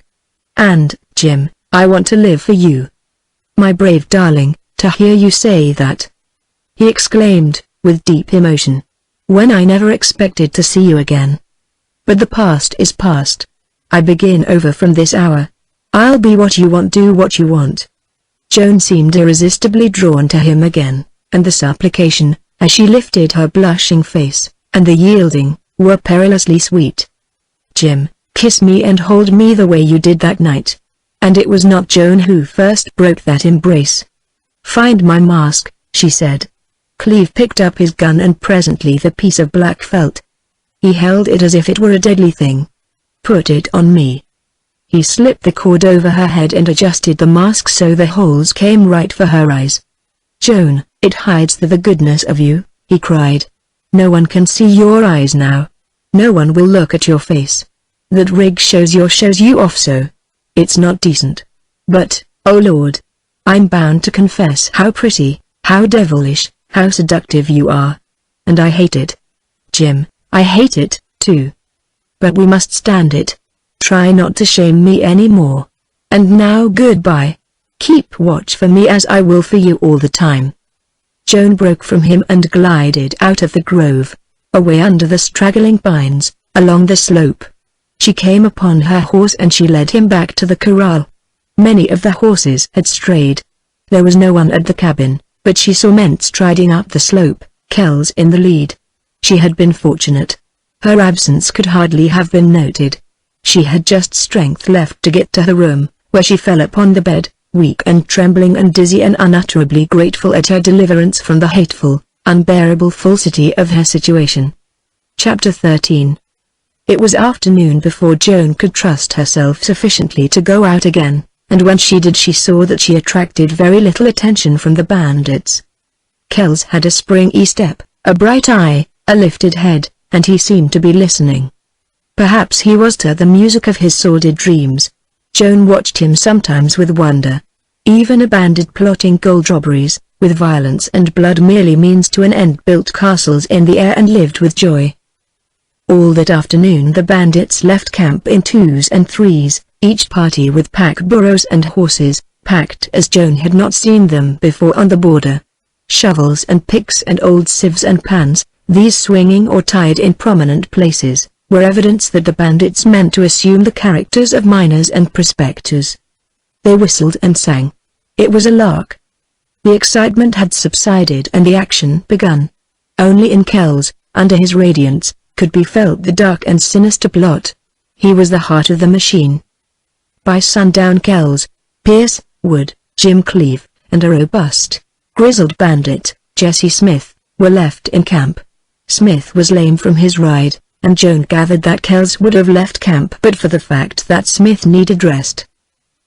And, Jim, I want to live for you. My brave darling, to hear you say that, he exclaimed, with deep emotion. When I never expected to see you again. But the past is past. I begin over from this hour. I'll be what you want, do what you want. Joan seemed irresistibly drawn to him again, and the supplication, as she lifted her blushing face, and the yielding, were perilously sweet. Jim, kiss me and hold me the way you did that night. And it was not Joan who first broke that embrace. Find my mask, she said. Cleve picked up his gun and presently the piece of black felt. He held it as if it were a deadly thing. Put it on me. He slipped the cord over her head and adjusted the mask so the holes came right for her eyes. Joan, it hides the goodness of you, he cried. No one can see your eyes now. No one will look at your face. That rig shows you off so. It's not decent. But, oh Lord. I'm bound to confess how pretty, how devilish, how seductive you are. And I hate it. Jim, I hate it, too. But we must stand it. Try not to shame me anymore. And now goodbye. Keep watch for me as I will for you all the time." Joan broke from him and glided out of the grove, away under the straggling pines, along the slope. She came upon her horse and she led him back to the corral. Many of the horses had strayed. There was no one at the cabin, but she saw men striding up the slope, Kells in the lead. She had been fortunate. Her absence could hardly have been noted. She had just strength left to get to her room, where she fell upon the bed, weak and trembling and dizzy and unutterably grateful at her deliverance from the hateful, unbearable falsity of her situation. Chapter 13. It was afternoon before Joan could trust herself sufficiently to go out again, and when she did she saw that she attracted very little attention from the bandits. Kells had a springy step, a bright eye, a lifted head, and he seemed to be listening. Perhaps he was to the music of his sordid dreams. Joan watched him sometimes with wonder. Even a bandit plotting gold robberies, with violence and blood merely means to an end, built castles in the air and lived with joy. All that afternoon the bandits left camp in twos and threes, each party with pack burros and horses, packed as Joan had not seen them before on the border. Shovels and picks and old sieves and pans, these swinging or tied in prominent places, were evidence that the bandits meant to assume the characters of miners and prospectors. They whistled and sang. It was a lark. The excitement had subsided and the action begun. Only in Kells, under his radiance, could be felt the dark and sinister plot. He was the heart of the machine. By sundown Kells, Pierce, Wood, Jim Cleave, and a robust, grizzled bandit, Jesse Smith, were left in camp. Smith was lame from his ride, and Joan gathered that Kells would have left camp but for the fact that Smith needed rest.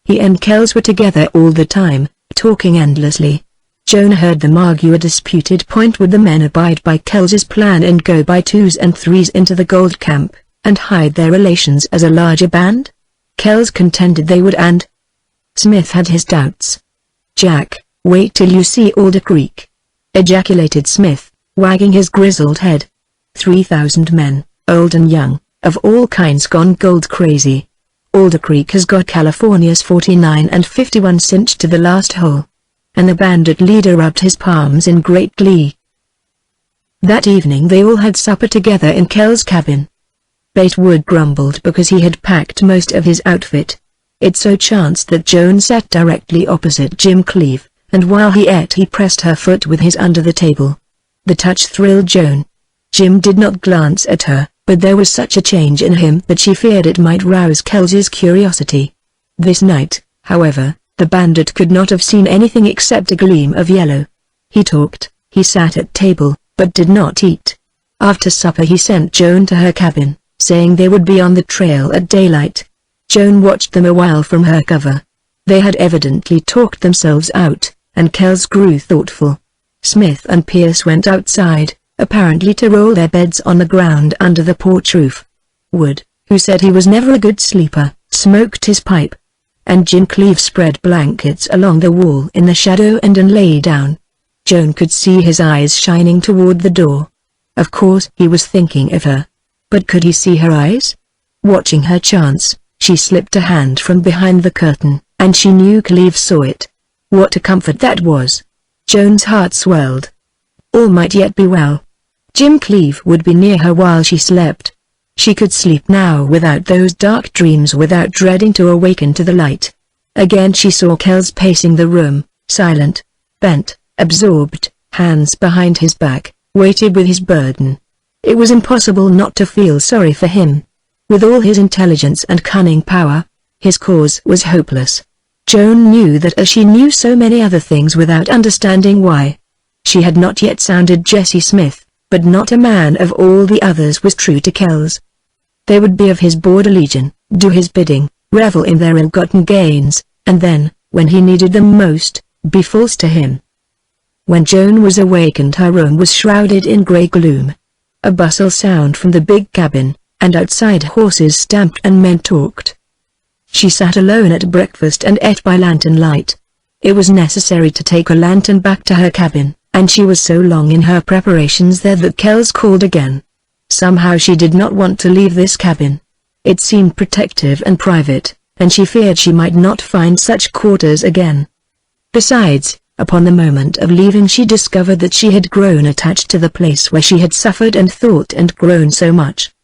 He and Kells were together all the time, talking endlessly. Joan heard them argue a disputed point: would the men abide by Kells's plan and go by twos and threes into the gold camp, and hide their relations as a larger band? Kells contended they would, and Smith had his doubts. "Jack, wait till you see Alder Creek," ejaculated Smith, wagging his grizzled head. 3,000 men, old and young, of all kinds gone gold crazy. Alder Creek has got California's 49 and 51 cinched to the last hole. And the bandit leader rubbed his palms in great glee. That evening they all had supper together in Kell's cabin. Bate Wood grumbled because he had packed most of his outfit. It so chanced that Joan sat directly opposite Jim Cleave, and while he ate he pressed her foot with his under the table. The touch thrilled Joan. Jim did not glance at her, but there was such a change in him that she feared it might rouse Kell's curiosity. This night, however, the bandit could not have seen anything except a gleam of yellow. He talked, he sat at table, but did not eat. After supper he sent Joan to her cabin, saying they would be on the trail at daylight. Joan watched them a while from her cover. They had evidently talked themselves out, and Kells grew thoughtful. Smith and Pierce went outside, apparently to roll their beds on the ground under the porch roof. Wood, who said he was never a good sleeper, smoked his pipe. And Jim Cleave spread blankets along the wall in the shadow and lay down. Joan could see his eyes shining toward the door. Of course he was thinking of her. But could he see her eyes? Watching her chance, she slipped a hand from behind the curtain, and she knew Cleave saw it. What a comfort that was! Joan's heart swelled. All might yet be well. Jim Cleave would be near her while she slept. She could sleep now without those dark dreams, without dreading to awaken to the light. Again she saw Kells pacing the room, silent, bent, absorbed, hands behind his back, weighted with his burden. It was impossible not to feel sorry for him. With all his intelligence and cunning power, his cause was hopeless. Joan knew that as she knew so many other things without understanding why. She had not yet sounded Jesse Smith, but not a man of all the others was true to Kells. They would be of his border legion, do his bidding, revel in their ill-gotten gains, and then, when he needed them most, be false to him. When Joan was awakened her room was shrouded in grey gloom. A bustle sounded from the big cabin, and outside horses stamped and men talked. She sat alone at breakfast and ate by lantern light. It was necessary to take a lantern back to her cabin, and she was so long in her preparations there that Kells called again. Somehow she did not want to leave this cabin. It seemed protective and private, and she feared she might not find such quarters again. Besides, upon the moment of leaving she discovered that she had grown attached to the place where she had suffered and thought and grown so much.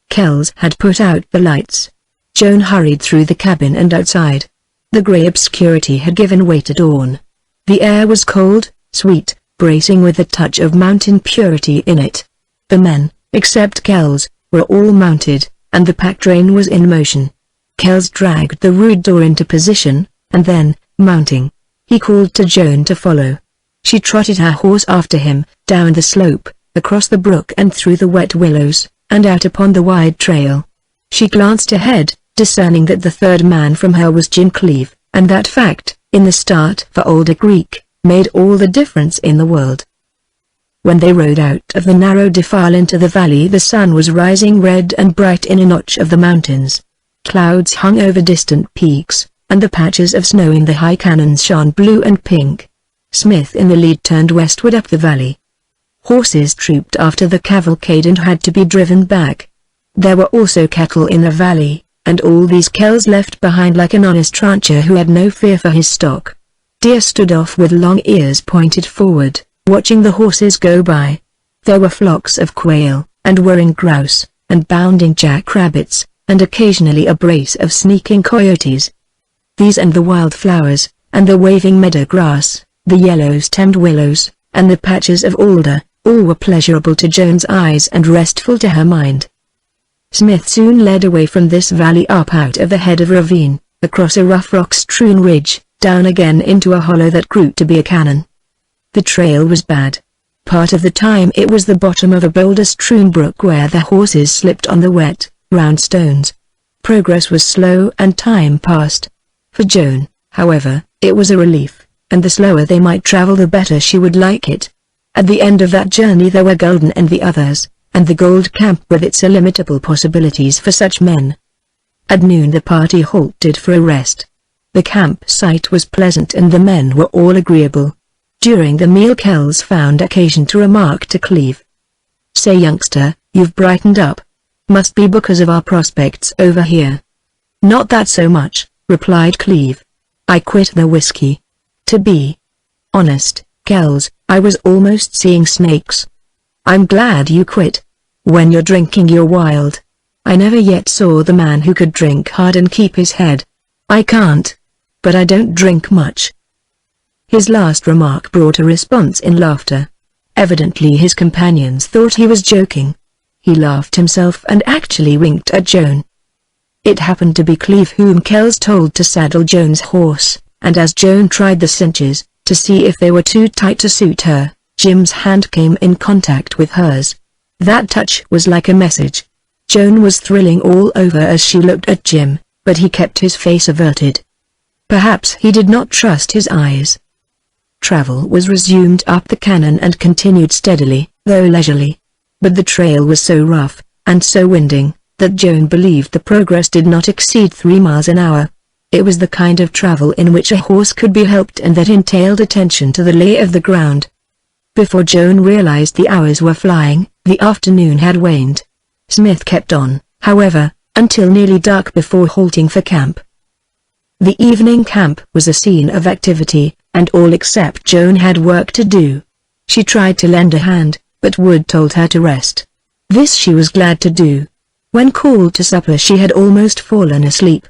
Kells had put out the lights. Joan hurried through the cabin and outside. The grey obscurity had given way to dawn. The air was cold, sweet, bracing with a touch of mountain purity in it. The men, except Kells, were all mounted, and the pack train was in motion. Kells dragged the rude door into position, and then, mounting, he called to Joan to follow. She trotted her horse after him, down the slope, across the brook and through the wet willows, and out upon the wide trail. She glanced ahead, discerning that the third man from her was Jim Cleave, and that fact, in the start for Alder Creek, made all the difference in the world. When they rode out of the narrow defile into the valley, the sun was rising red and bright in a notch of the mountains. Clouds hung over distant peaks, and the patches of snow in the high canyons shone blue and pink. Smith in the lead turned westward up the valley. Horses trooped after the cavalcade and had to be driven back. There were also cattle in the valley, and all these Kells left behind like an honest rancher who had no fear for his stock. Deer stood off with long ears pointed forward, watching the horses go by. There were flocks of quail, and whirring grouse, and bounding jackrabbits, and occasionally a brace of sneaking coyotes. These and the wildflowers, and the waving meadow grass, the yellow-stemmed willows, and the patches of alder, all were pleasurable to Joan's eyes and restful to her mind. Smith soon led away from this valley up out of the head of a ravine, across a rough rock-strewn ridge, down again into a hollow that grew to be a canon. The trail was bad. Part of the time it was the bottom of a boulder-strewn brook where the horses slipped on the wet, round stones. Progress was slow and time passed. For Joan, however, it was a relief, and the slower they might travel the better she would like it. At the end of that journey there were Golden and the others, and the Gold Camp with its illimitable possibilities for such men. At noon the party halted for a rest. The campsite was pleasant and the men were all agreeable. During the meal Kells found occasion to remark to Cleave. "Say youngster, you've brightened up. Must be because of our prospects over here." "Not that so much," replied Cleave. "I quit the whiskey. To be honest, Kells, I was almost seeing snakes." "I'm glad you quit. When you're drinking you're wild. I never yet saw the man who could drink hard and keep his head. I can't. But I don't drink much." His last remark brought a response in laughter. Evidently his companions thought he was joking. He laughed himself and actually winked at Joan. It happened to be Cleave whom Kells told to saddle Joan's horse, and as Joan tried the cinches, to see if they were too tight to suit her, Jim's hand came in contact with hers. That touch was like a message. Joan was thrilling all over as she looked at Jim, but he kept his face averted. Perhaps he did not trust his eyes. Travel was resumed up the canon and continued steadily, though leisurely. But the trail was so rough, and so winding, that Joan believed the progress did not exceed 3 miles an hour. It was the kind of travel in which a horse could be helped and that entailed attention to the lay of the ground. Before Joan realized the hours were flying, the afternoon had waned. Smith kept on, however, until nearly dark before halting for camp. The evening camp was a scene of activity, and all except Joan had work to do. She tried to lend a hand, but Wood told her to rest. This she was glad to do. When called to supper she had almost fallen asleep.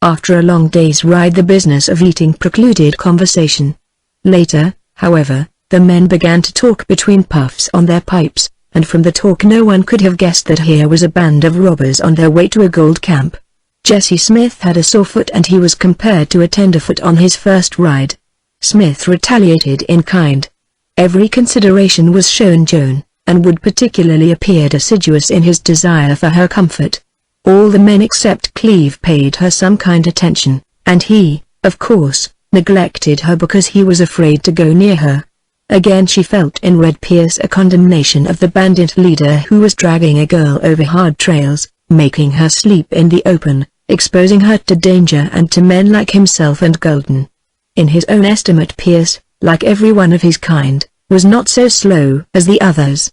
After a long day's ride the business of eating precluded conversation. Later, however, the men began to talk between puffs on their pipes, and from the talk no one could have guessed that here was a band of robbers on their way to a gold camp. Jesse Smith had a sore foot and he was compared to a tenderfoot on his first ride. Smith retaliated in kind. Every consideration was shown Joan, and Wood particularly appeared assiduous in his desire for her comfort. All the men except Cleave paid her some kind attention, and he, of course, neglected her because he was afraid to go near her. Again she felt in Red Pierce a condemnation of the bandit leader who was dragging a girl over hard trails, making her sleep in the open, exposing her to danger and to men like himself and Golden. In his own estimate Pierce, like every one of his kind, was not so slow as the others.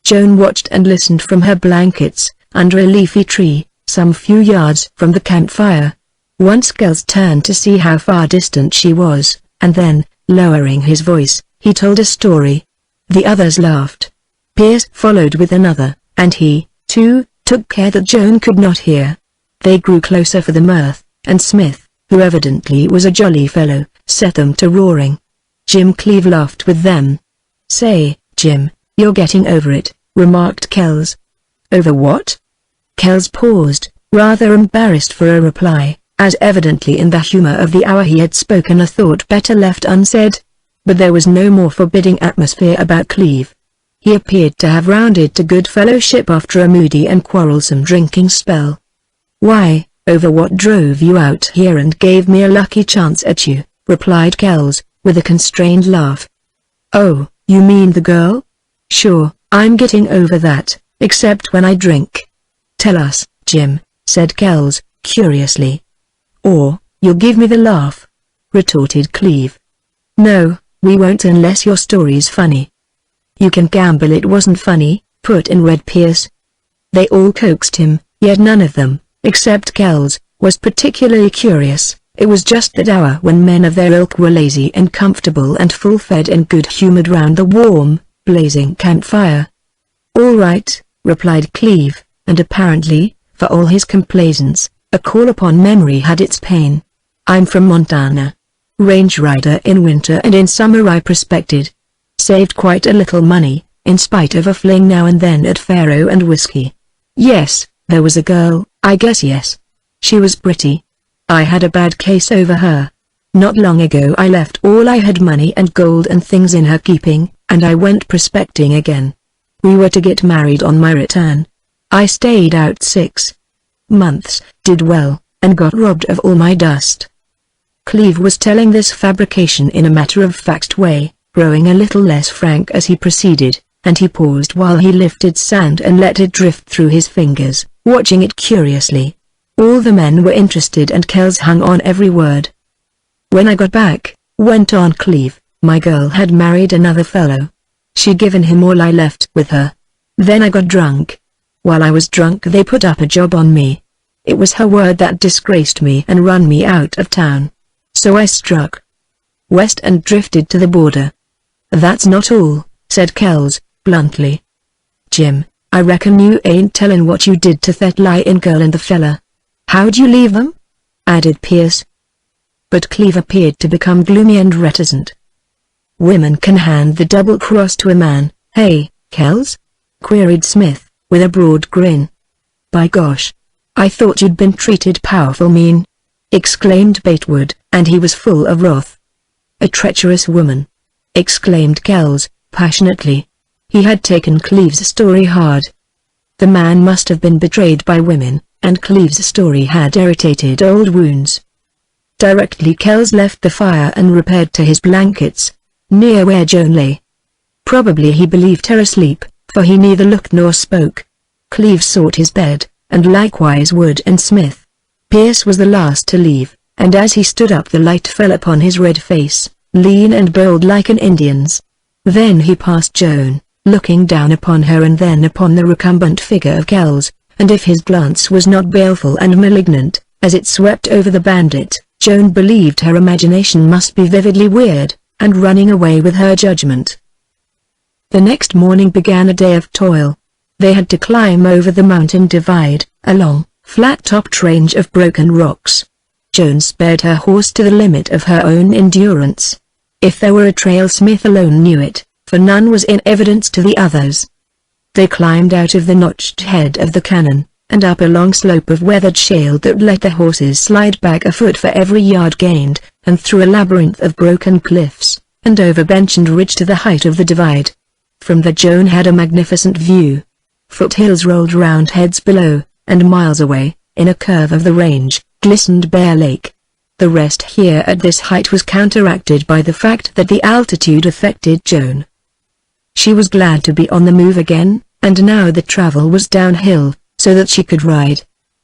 Joan watched and listened from her blankets, under a leafy tree, some few yards from the campfire. Once Kells turned to see how far distant she was, and then, lowering his voice, he told a story. The others laughed. Pierce followed with another, and he, too, took care that Joan could not hear. They grew closer for the mirth, and Smith, who evidently was a jolly fellow, set them to roaring. Jim Cleave laughed with them. "Say, Jim, you're getting over it," remarked Kells. "Over what?" Kells paused, rather embarrassed for a reply, as evidently in the humor of the hour he had spoken a thought better left unsaid. But there was no more forbidding atmosphere about Cleave. He appeared to have rounded to good fellowship after a moody and quarrelsome drinking spell. "Why, over what drove you out here and gave me a lucky chance at you," replied Kells, with a constrained laugh. "Oh, you mean the girl? Sure, I'm getting over that, except when I drink." "Tell us, Jim," said Kells, curiously. "Or, you'll give me the laugh," retorted Cleave. "No, we won't unless your story's funny." "You can gamble it wasn't funny," put in Red Pierce. They all coaxed him, yet none of them, except Kells, was particularly curious. It was just that hour when men of their ilk were lazy and comfortable and full-fed and good-humored round the warm, blazing campfire. "All right," replied Cleave, and apparently, for all his complaisance, a call upon memory had its pain. "I'm from Montana. Range rider in winter and in summer I prospected. Saved quite a little money, in spite of a fling now and then at faro and whiskey. Yes, there was a girl, I guess yes. She was pretty. I had a bad case over her. Not long ago I left all I had, money and gold and things, in her keeping, and I went prospecting again. We were to get married on my return. I stayed out 6 months, did well, and got robbed of all my dust." Cleave was telling this fabrication in a matter-of-fact way, growing a little less frank as he proceeded, and he paused while he lifted sand and let it drift through his fingers, watching it curiously. All the men were interested and Kells hung on every word. "When I got back," went on Cleave, "my girl had married another fellow. She'd given him all I left with her. Then I got drunk. While I was drunk they put up a job on me. It was her word that disgraced me and run me out of town. So I struck west and drifted to the border." "That's not all," said Kells, bluntly. "Jim, I reckon you ain't tellin' what you did to that lyin' girl and the fella." "How'd you leave them?" added Pierce. But Cleave appeared to become gloomy and reticent. "Women can hand the double cross to a man, hey, Kells?" queried Smith, with a broad grin. "By gosh! I thought you'd been treated powerful mean," exclaimed Batewood, and he was full of wrath. "A treacherous woman!" exclaimed Kells, passionately. He had taken Cleave's story hard. The man must have been betrayed by women, and Cleave's story had irritated old wounds. Directly Kells left the fire and repaired to his blankets, near where Joan lay. Probably he believed her asleep, for he neither looked nor spoke. Cleave sought his bed, and likewise Wood and Smith. Pierce was the last to leave, and as he stood up the light fell upon his red face, lean and bold like an Indian's. Then he passed Joan, looking down upon her and then upon the recumbent figure of Kells, and if his glance was not baleful and malignant, as it swept over the bandit, Joan believed her imagination must be vividly weird, and running away with her judgment. The next morning began a day of toil. They had to climb over the mountain divide, a long, flat-topped range of broken rocks. Joan spurred her horse to the limit of her own endurance. If there were a trail, Smith alone knew it, for none was in evidence to the others. They climbed out of the notched head of the canyon, and up a long slope of weathered shale that let the horses slide back a foot for every yard gained, and through a labyrinth of broken cliffs, and over bench and ridge to the height of the divide. From there Joan had a magnificent view. Foothills rolled round heads below, and miles away, in a curve of the range, glistened Bear Lake. The rest here at this height was counteracted by the fact that the altitude affected Joan. She was glad to be on the move again, and now the travel was downhill, so that she could ride.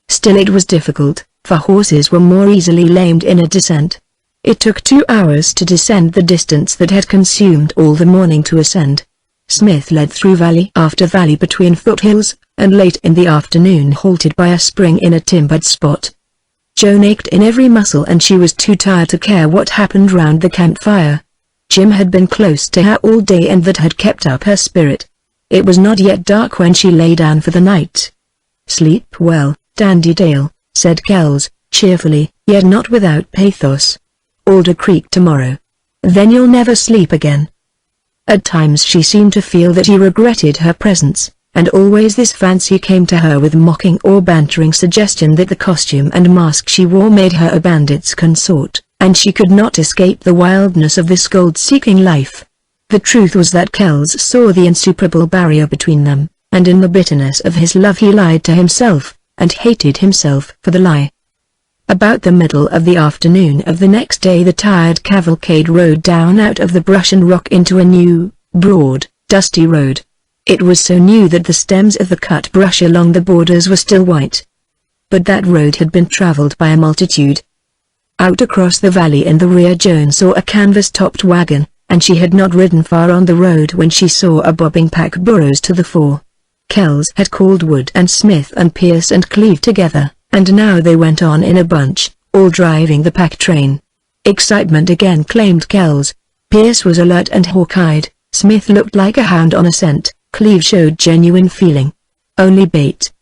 Still it was difficult, for horses were more easily lamed in a descent. It took 2 hours to descend the distance that had consumed all the morning to ascend. Smith led through valley after valley between foothills, and late in the afternoon halted by a spring in a timbered spot. Joan ached in every muscle and she was too tired to care what happened round the campfire. Jim had been close to her all day and that had kept up her spirit. It was not yet dark when she lay down for the night. "Sleep well, Dandy Dale," said Kells, cheerfully, yet not without pathos. "Alder Creek tomorrow. Then you'll never sleep again." At times she seemed to feel that he regretted her presence, and always this fancy came to her with mocking or bantering suggestion that the costume and mask she wore made her a bandit's consort, and she could not escape the wildness of this gold-seeking life. The truth was that Kells saw the insuperable barrier between them, and in the bitterness of his love he lied to himself, and hated himself for the lie. About the middle of the afternoon of the next day the tired cavalcade rode down out of the brush and rock into a new, broad, dusty road. It was so new that the stems of the cut brush along the borders were still white. But that road had been traveled by a multitude. Out across the valley in the rear Joan saw a canvas-topped wagon, and she had not ridden far on the road when she saw a bobbing pack burros to the fore. Kells had called Wood and Smith and Pierce and Cleve together, and now they went on in a bunch, all driving the pack train. Excitement again claimed Kells. Pierce was alert and hawk-eyed, Smith looked like a hound on a scent, Cleve showed genuine feeling. Only bait.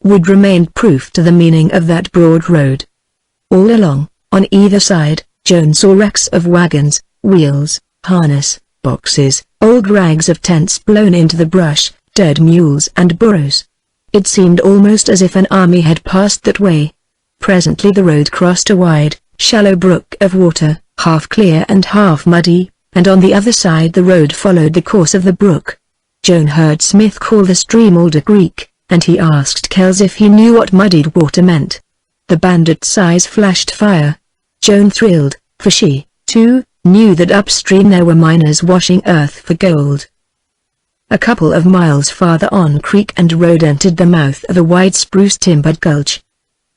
Wood remained proof to the meaning of that broad road. All along, on either side, Joan saw wrecks of wagons, wheels, harness, boxes, old rags of tents blown into the brush, dead mules and burros. It seemed almost as if an army had passed that way. Presently the road crossed a wide, shallow brook of water, half clear and half muddy, and on the other side the road followed the course of the brook. Joan heard Smith call the stream Alder Creek, and he asked Kells if he knew what muddied water meant. The bandit's eyes flashed fire. Joan thrilled, for she, too, knew that upstream there were miners washing earth for gold. A couple of miles farther on creek and road entered the mouth of a wide spruce-timbered gulch.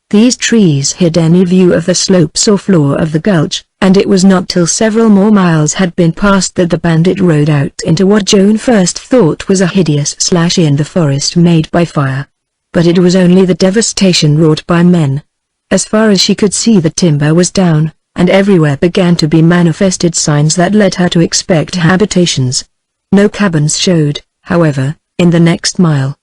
These trees hid any view of the slopes or floor of the gulch, and it was not till several more miles had been passed that the bandit rode out into what Joan first thought was a hideous slash in the forest made by fire. But it was only the devastation wrought by men. As far as she could see the timber was down, and everywhere began to be manifested signs that led her to expect habitations. No cabins showed, however, in the next mile.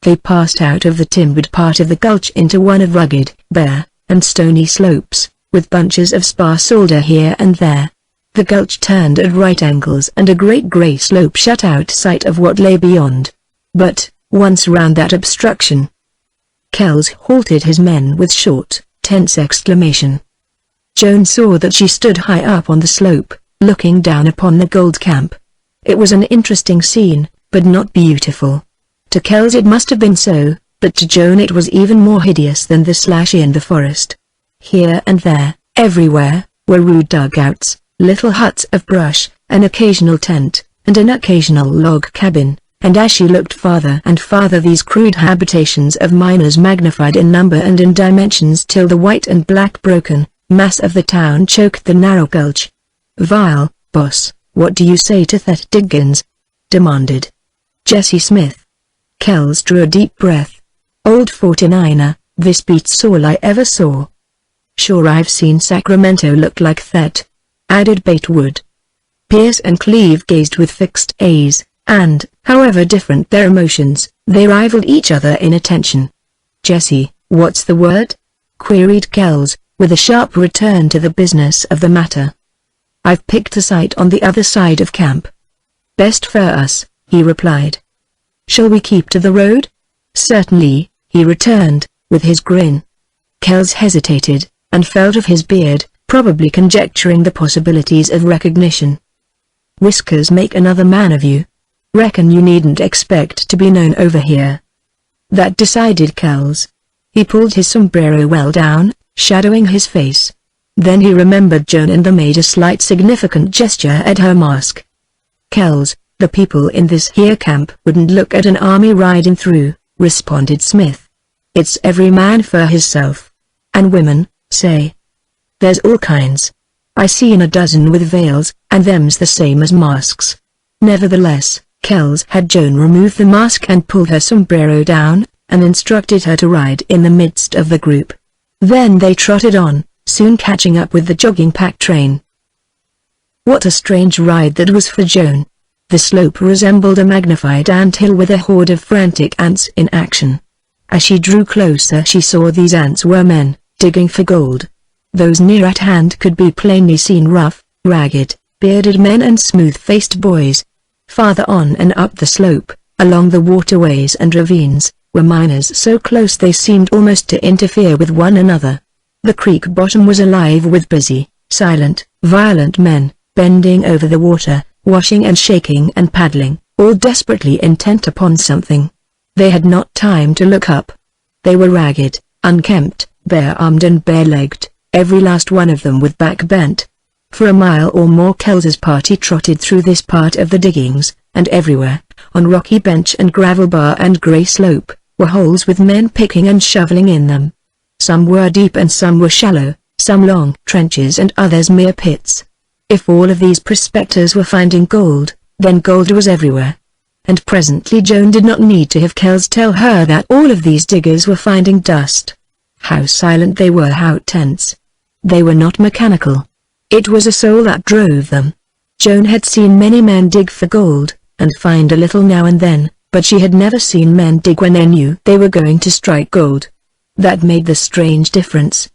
They passed out of the timbered part of the gulch into one of rugged, bare, and stony slopes, with bunches of sparse alder here and there. The gulch turned at right angles and a great grey slope shut out sight of what lay beyond. But, once round that obstruction, Kells halted his men with short, tense exclamation. Joan saw that she stood high up on the slope, looking down upon the gold camp. It was an interesting scene, but not beautiful. To Kells it must have been so, but to Joan it was even more hideous than the slash in the forest. Here and there, everywhere, were rude dugouts, little huts of brush, an occasional tent, and an occasional log cabin, and as she looked farther and farther these crude habitations of miners magnified in number and in dimensions till the white and black broken mass of the town choked the narrow gulch. "Vile, boss, what do you say to that, Diggins?" demanded Jesse Smith. Kells drew a deep breath. "Old 49er, this beats all I ever saw." "Sure, I've seen Sacramento look like that," added Batewood. Pierce and Cleve gazed with fixed gaze, and, however different their emotions, they rivaled each other in attention. "Jesse, what's the word?" queried Kells, with a sharp return to the business of the matter. "I've picked a site on the other side of camp." "Best for us," he replied. "Shall we keep to the road?" "Certainly," he returned, with his grin. Kells hesitated, and felt of his beard, probably conjecturing the possibilities of recognition. "Whiskers make another man of you. Reckon you needn't expect to be known over here." That decided Kells. He pulled his sombrero well down, shadowing his face. Then he remembered Joan and made a slight significant gesture at her mask. "Kells, the people in this here camp wouldn't look at an army riding through," responded Smith. "It's every man for hisself. And women, say. There's all kinds. I seen a dozen with veils, and them's the same as masks. Nevertheless, Kells had Joan remove the mask and pull her sombrero down, and instructed her to ride in the midst of the group. Then they trotted on, soon catching up with the jogging pack train. What a strange ride that was for Joan. The slope resembled a magnified anthill with a horde of frantic ants in action. As she drew closer she saw these ants were men, digging for gold. Those near at hand could be plainly seen rough, ragged, bearded men and smooth-faced boys. Farther on and up the slope, along the waterways and ravines, were miners so close they seemed almost to interfere with one another. The creek bottom was alive with busy, silent, violent men, bending over the water, washing and shaking and paddling, all desperately intent upon something. They had not time to look up. They were ragged, unkempt, bare-armed and bare-legged, every last one of them with back bent. For a mile or more Kells's party trotted through this part of the diggings, and everywhere, on rocky bench and gravel bar and grey slope, were holes with men picking and shoveling in them. Some were deep and some were shallow, some long trenches and others mere pits. If all of these prospectors were finding gold, then gold was everywhere. And presently Joan did not need to have Kells tell her that all of these diggers were finding dust. How silent they were, how tense. They were not mechanical. It was a soul that drove them. Joan had seen many men dig for gold, and find a little now and then, but she had never seen men dig when they knew they were going to strike gold. That made the strange difference.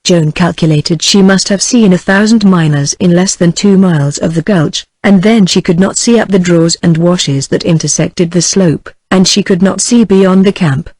Joan calculated she must have seen 1,000 miners in less than 2 miles of the gulch, and then she could not see up the draws and washes that intersected the slope, and she could not see beyond the camp.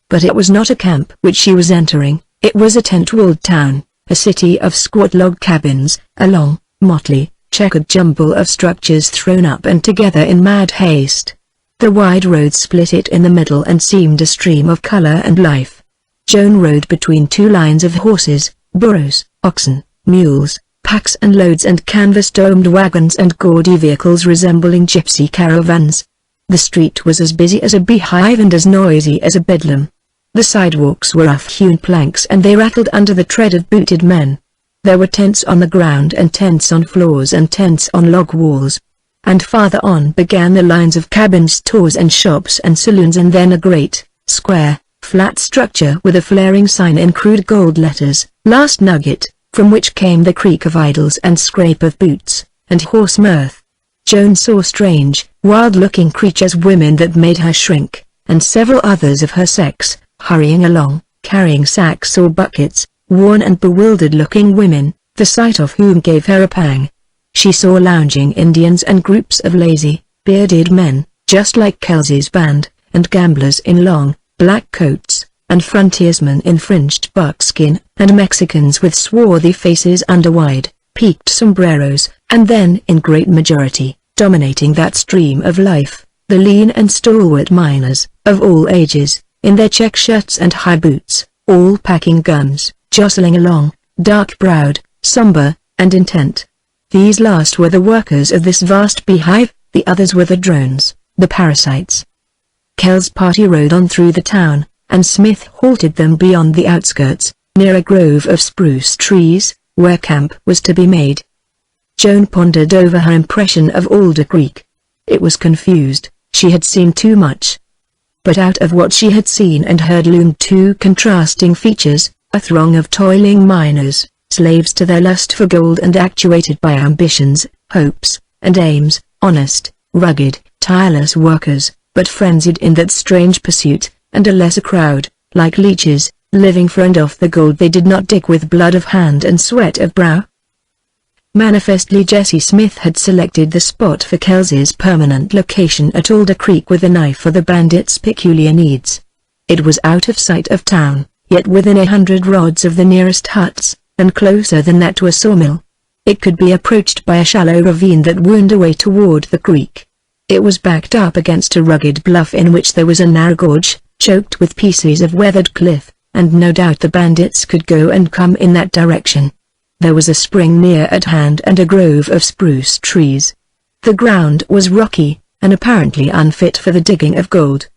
But it was not a camp which she was entering, it was a tent-walled town, a city of squat log cabins, a long, motley, checkered jumble of structures thrown up and together in mad haste. The wide road split it in the middle and seemed a stream of color and life. Joan rode between 2 lines of horses, burros, oxen, mules, packs and loads and canvas-domed wagons and gaudy vehicles resembling gypsy caravans. The street was as busy as a beehive and as noisy as a bedlam. The sidewalks were rough-hewn planks and they rattled under the tread of booted men. There were tents on the ground and tents on floors and tents on log walls. And farther on began the lines of cabins, stores and shops and saloons, and then a great, square, flat structure with a flaring sign in crude gold letters, Last Nugget, from which came the creak of idles and scrape of boots, and hoarse mirth. Joan saw strange, wild-looking creatures, women that made her shrink, and several others of her sex, hurrying along, carrying sacks or buckets, worn and bewildered-looking women, the sight of whom gave her a pang. She saw lounging Indians and groups of lazy, bearded men, just like Kells's band, and gamblers in long, black coats, and frontiersmen in fringed buckskin, and Mexicans with swarthy faces under wide, peaked sombreros, and then in great majority, dominating that stream of life, the lean and stalwart miners, of all ages, in their check shirts and high boots, all packing guns, jostling along, dark-browed, somber, and intent. These last were the workers of this vast beehive, the others were the drones, the parasites. Kell's party rode on through the town, and Smith halted them beyond the outskirts, near a grove of spruce trees, where camp was to be made. Joan pondered over her impression of Alder Creek. It was confused, she had seen too much. But out of what she had seen and heard loomed 2 contrasting features, a throng of toiling miners, slaves to their lust for gold and actuated by ambitions, hopes, and aims, honest, rugged, tireless workers, but frenzied in that strange pursuit, and a lesser crowd, like leeches, living for and off the gold they did not dig with blood of hand and sweat of brow. Manifestly Jesse Smith had selected the spot for Kells's permanent location at Alder Creek with an eye for the bandits' peculiar needs. It was out of sight of town, yet within 100 rods of the nearest huts, and closer than that to a sawmill. It could be approached by a shallow ravine that wound away toward the creek. It was backed up against a rugged bluff in which there was a narrow gorge, choked with pieces of weathered cliff, and no doubt the bandits could go and come in that direction. There was a spring near at hand and a grove of spruce trees. The ground was rocky, and apparently unfit for the digging of gold.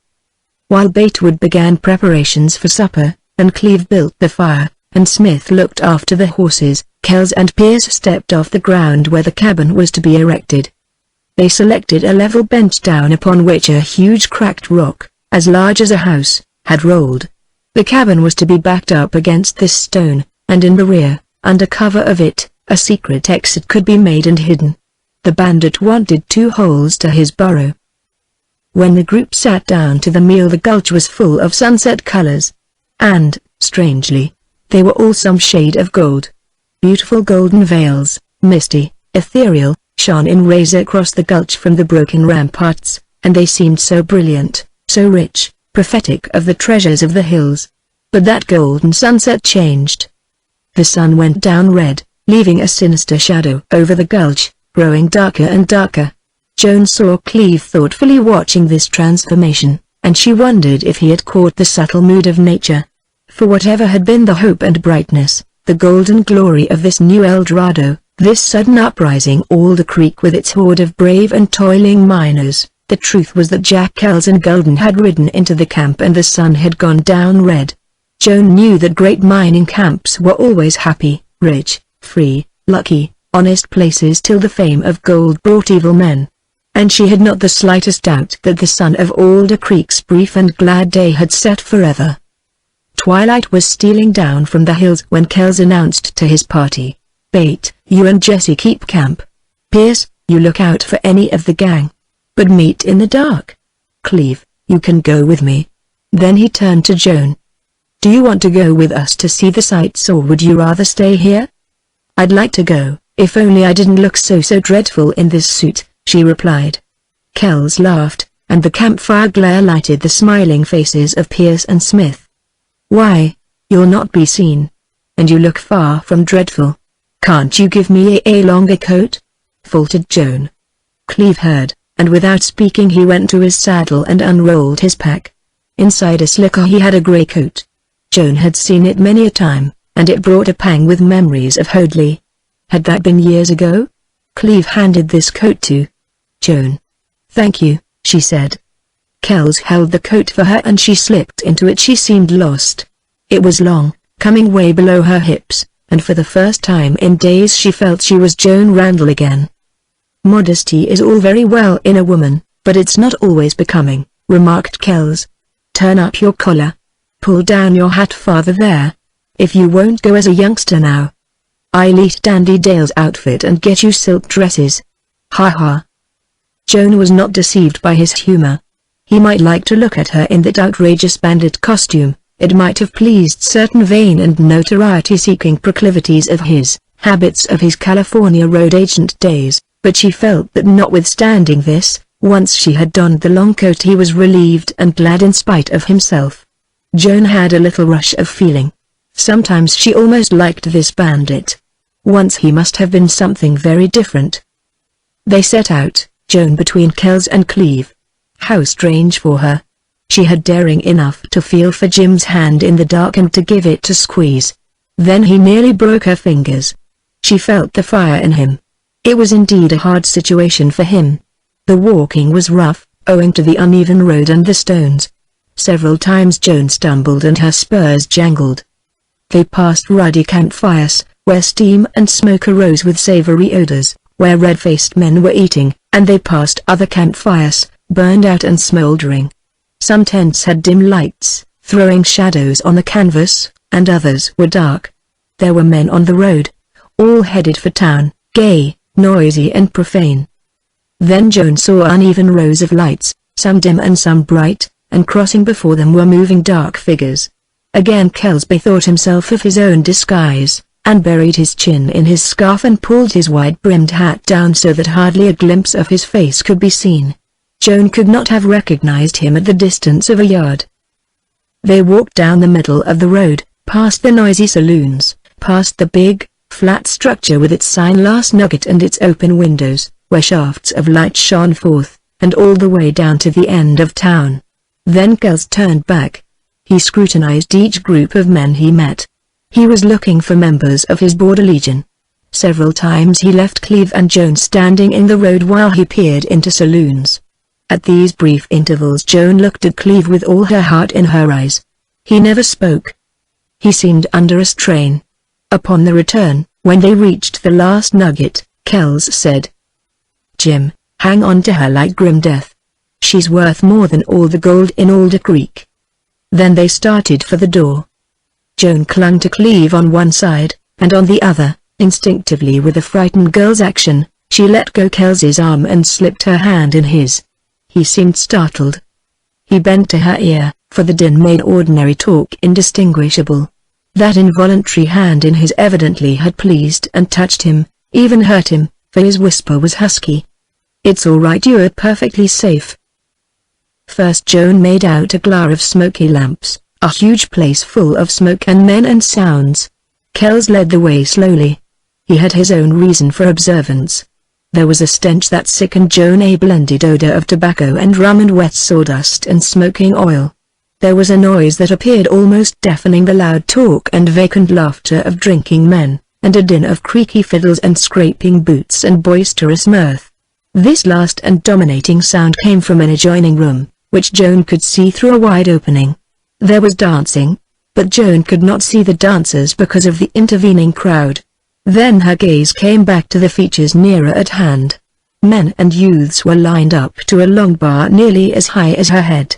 While Batewood began preparations for supper, and Cleve built the fire, and Smith looked after the horses, Kells and Pierce stepped off the ground where the cabin was to be erected. They selected a level bench down upon which a huge cracked rock, as large as a house, had rolled. The cabin was to be backed up against this stone, and in the rear, under cover of it, a secret exit could be made and hidden. The bandit wanted 2 holes to his burrow. When the group sat down to the meal, the gulch was full of sunset colors. And, strangely, they were all some shade of gold. Beautiful golden veils, misty, ethereal, shone in rays across the gulch from the broken ramparts, and they seemed so brilliant, so rich, prophetic of the treasures of the hills. But that golden sunset changed. The sun went down red, leaving a sinister shadow over the gulch, growing darker and darker. Joan saw Cleve thoughtfully watching this transformation, and she wondered if he had caught the subtle mood of nature. For whatever had been the hope and brightness, the golden glory of this new El Dorado, this sudden uprising all the creek with its horde of brave and toiling miners, the truth was that Jack Kells and Gulden had ridden into the camp and the sun had gone down red. Joan knew that great mining camps were always happy, rich, free, lucky, honest places till the fame of gold brought evil men. And she had not the slightest doubt that the sun of Alder Creek's brief and glad day had set forever. Twilight was stealing down from the hills when Kells announced to his party, "Bate, you and Jesse keep camp. Pierce, you look out for any of the gang. But meet in the dark. Cleve, you can go with me." Then he turned to Joan. "Do you want to go with us to see the sights, or would you rather stay here?" "I'd like to go, if only I didn't look so dreadful in this suit," she replied. Kells laughed, and the campfire glare lighted the smiling faces of Pierce and Smith. "Why, you'll not be seen. And you look far from dreadful. Can't you give me a longer coat?" faltered Joan. Cleve heard, and without speaking he went to his saddle and unrolled his pack. Inside a slicker he had a grey coat. Joan had seen it many a time, and it brought a pang with memories of Hoadley. Had that been years ago? Cleve handed this coat to Joan. "Thank you," she said. Kells held the coat for her and she slipped into it. She seemed lost. It was long, coming way below her hips, and for the first time in days she felt she was Joan Randall again. "Modesty is all very well in a woman, but it's not always becoming," remarked Kells. "Turn up your collar. Pull down your hat farther there. If you won't go as a youngster now, I'll eat Dandy Dale's outfit and get you silk dresses." Ha ha. Joan was not deceived by his humor. He might like to look at her in that outrageous bandit costume. It might have pleased certain vain and notoriety-seeking proclivities of his, habits of his California road agent days, but she felt that notwithstanding this, once she had donned the long coat he was relieved and glad in spite of himself. Joan had a little rush of feeling. Sometimes she almost liked this bandit. Once he must have been something very different. They set out, Joan between Kells and Cleve. How strange for her. She had daring enough to feel for Jim's hand in the dark and to give it a squeeze. Then he nearly broke her fingers. She felt the fire in him. It was indeed a hard situation for him. The walking was rough, owing to the uneven road and the stones. Several times Joan stumbled and her spurs jangled. They passed ruddy campfires, where steam and smoke arose with savory odors, where red-faced men were eating, and they passed other campfires, burned out and smoldering. Some tents had dim lights, throwing shadows on the canvas, and others were dark. There were men on the road, all headed for town, gay, noisy and profane. Then Joan saw uneven rows of lights, some dim and some bright, and crossing before them were moving dark figures. Again Kells bethought himself of his own disguise, and buried his chin in his scarf and pulled his wide-brimmed hat down so that hardly a glimpse of his face could be seen. Joan could not have recognized him at the distance of a yard. They walked down the middle of the road, past the noisy saloons, past the big, flat structure with its sign Last Nugget and its open windows, where shafts of light shone forth, and all the way down to the end of town. Then Kells turned back. He scrutinized each group of men he met. He was looking for members of his border legion. Several times he left Cleve and Joan standing in the road while he peered into saloons. At these brief intervals Joan looked at Cleve with all her heart in her eyes. He never spoke. He seemed under a strain. Upon the return, when they reached the Last Nugget, Kells said, "Jim, hang on to her like grim death. She's worth more than all the gold in Alder Creek. Then they started for the door. Joan clung to Cleve on one side, and on the other, instinctively with a frightened girl's action, she let go Kelsey's arm and slipped her hand in his. He seemed startled. He bent to her ear, for the din made ordinary talk indistinguishable. That involuntary hand in his evidently had pleased and touched him, even hurt him, for his whisper was husky. "It's all right, you're perfectly safe." First Joan made out a glare of smoky lamps, a huge place full of smoke and men and sounds. Kells led the way slowly. He had his own reason for observance. There was a stench that sickened Joan, a blended odor of tobacco and rum and wet sawdust and smoking oil. There was a noise that appeared almost deafening, the loud talk and vacant laughter of drinking men, and a din of creaky fiddles and scraping boots and boisterous mirth. This last and dominating sound came from an adjoining room, which Joan could see through a wide opening. There was dancing, but Joan could not see the dancers because of the intervening crowd. Then her gaze came back to the features nearer at hand. Men and youths were lined up to a long bar nearly as high as her head.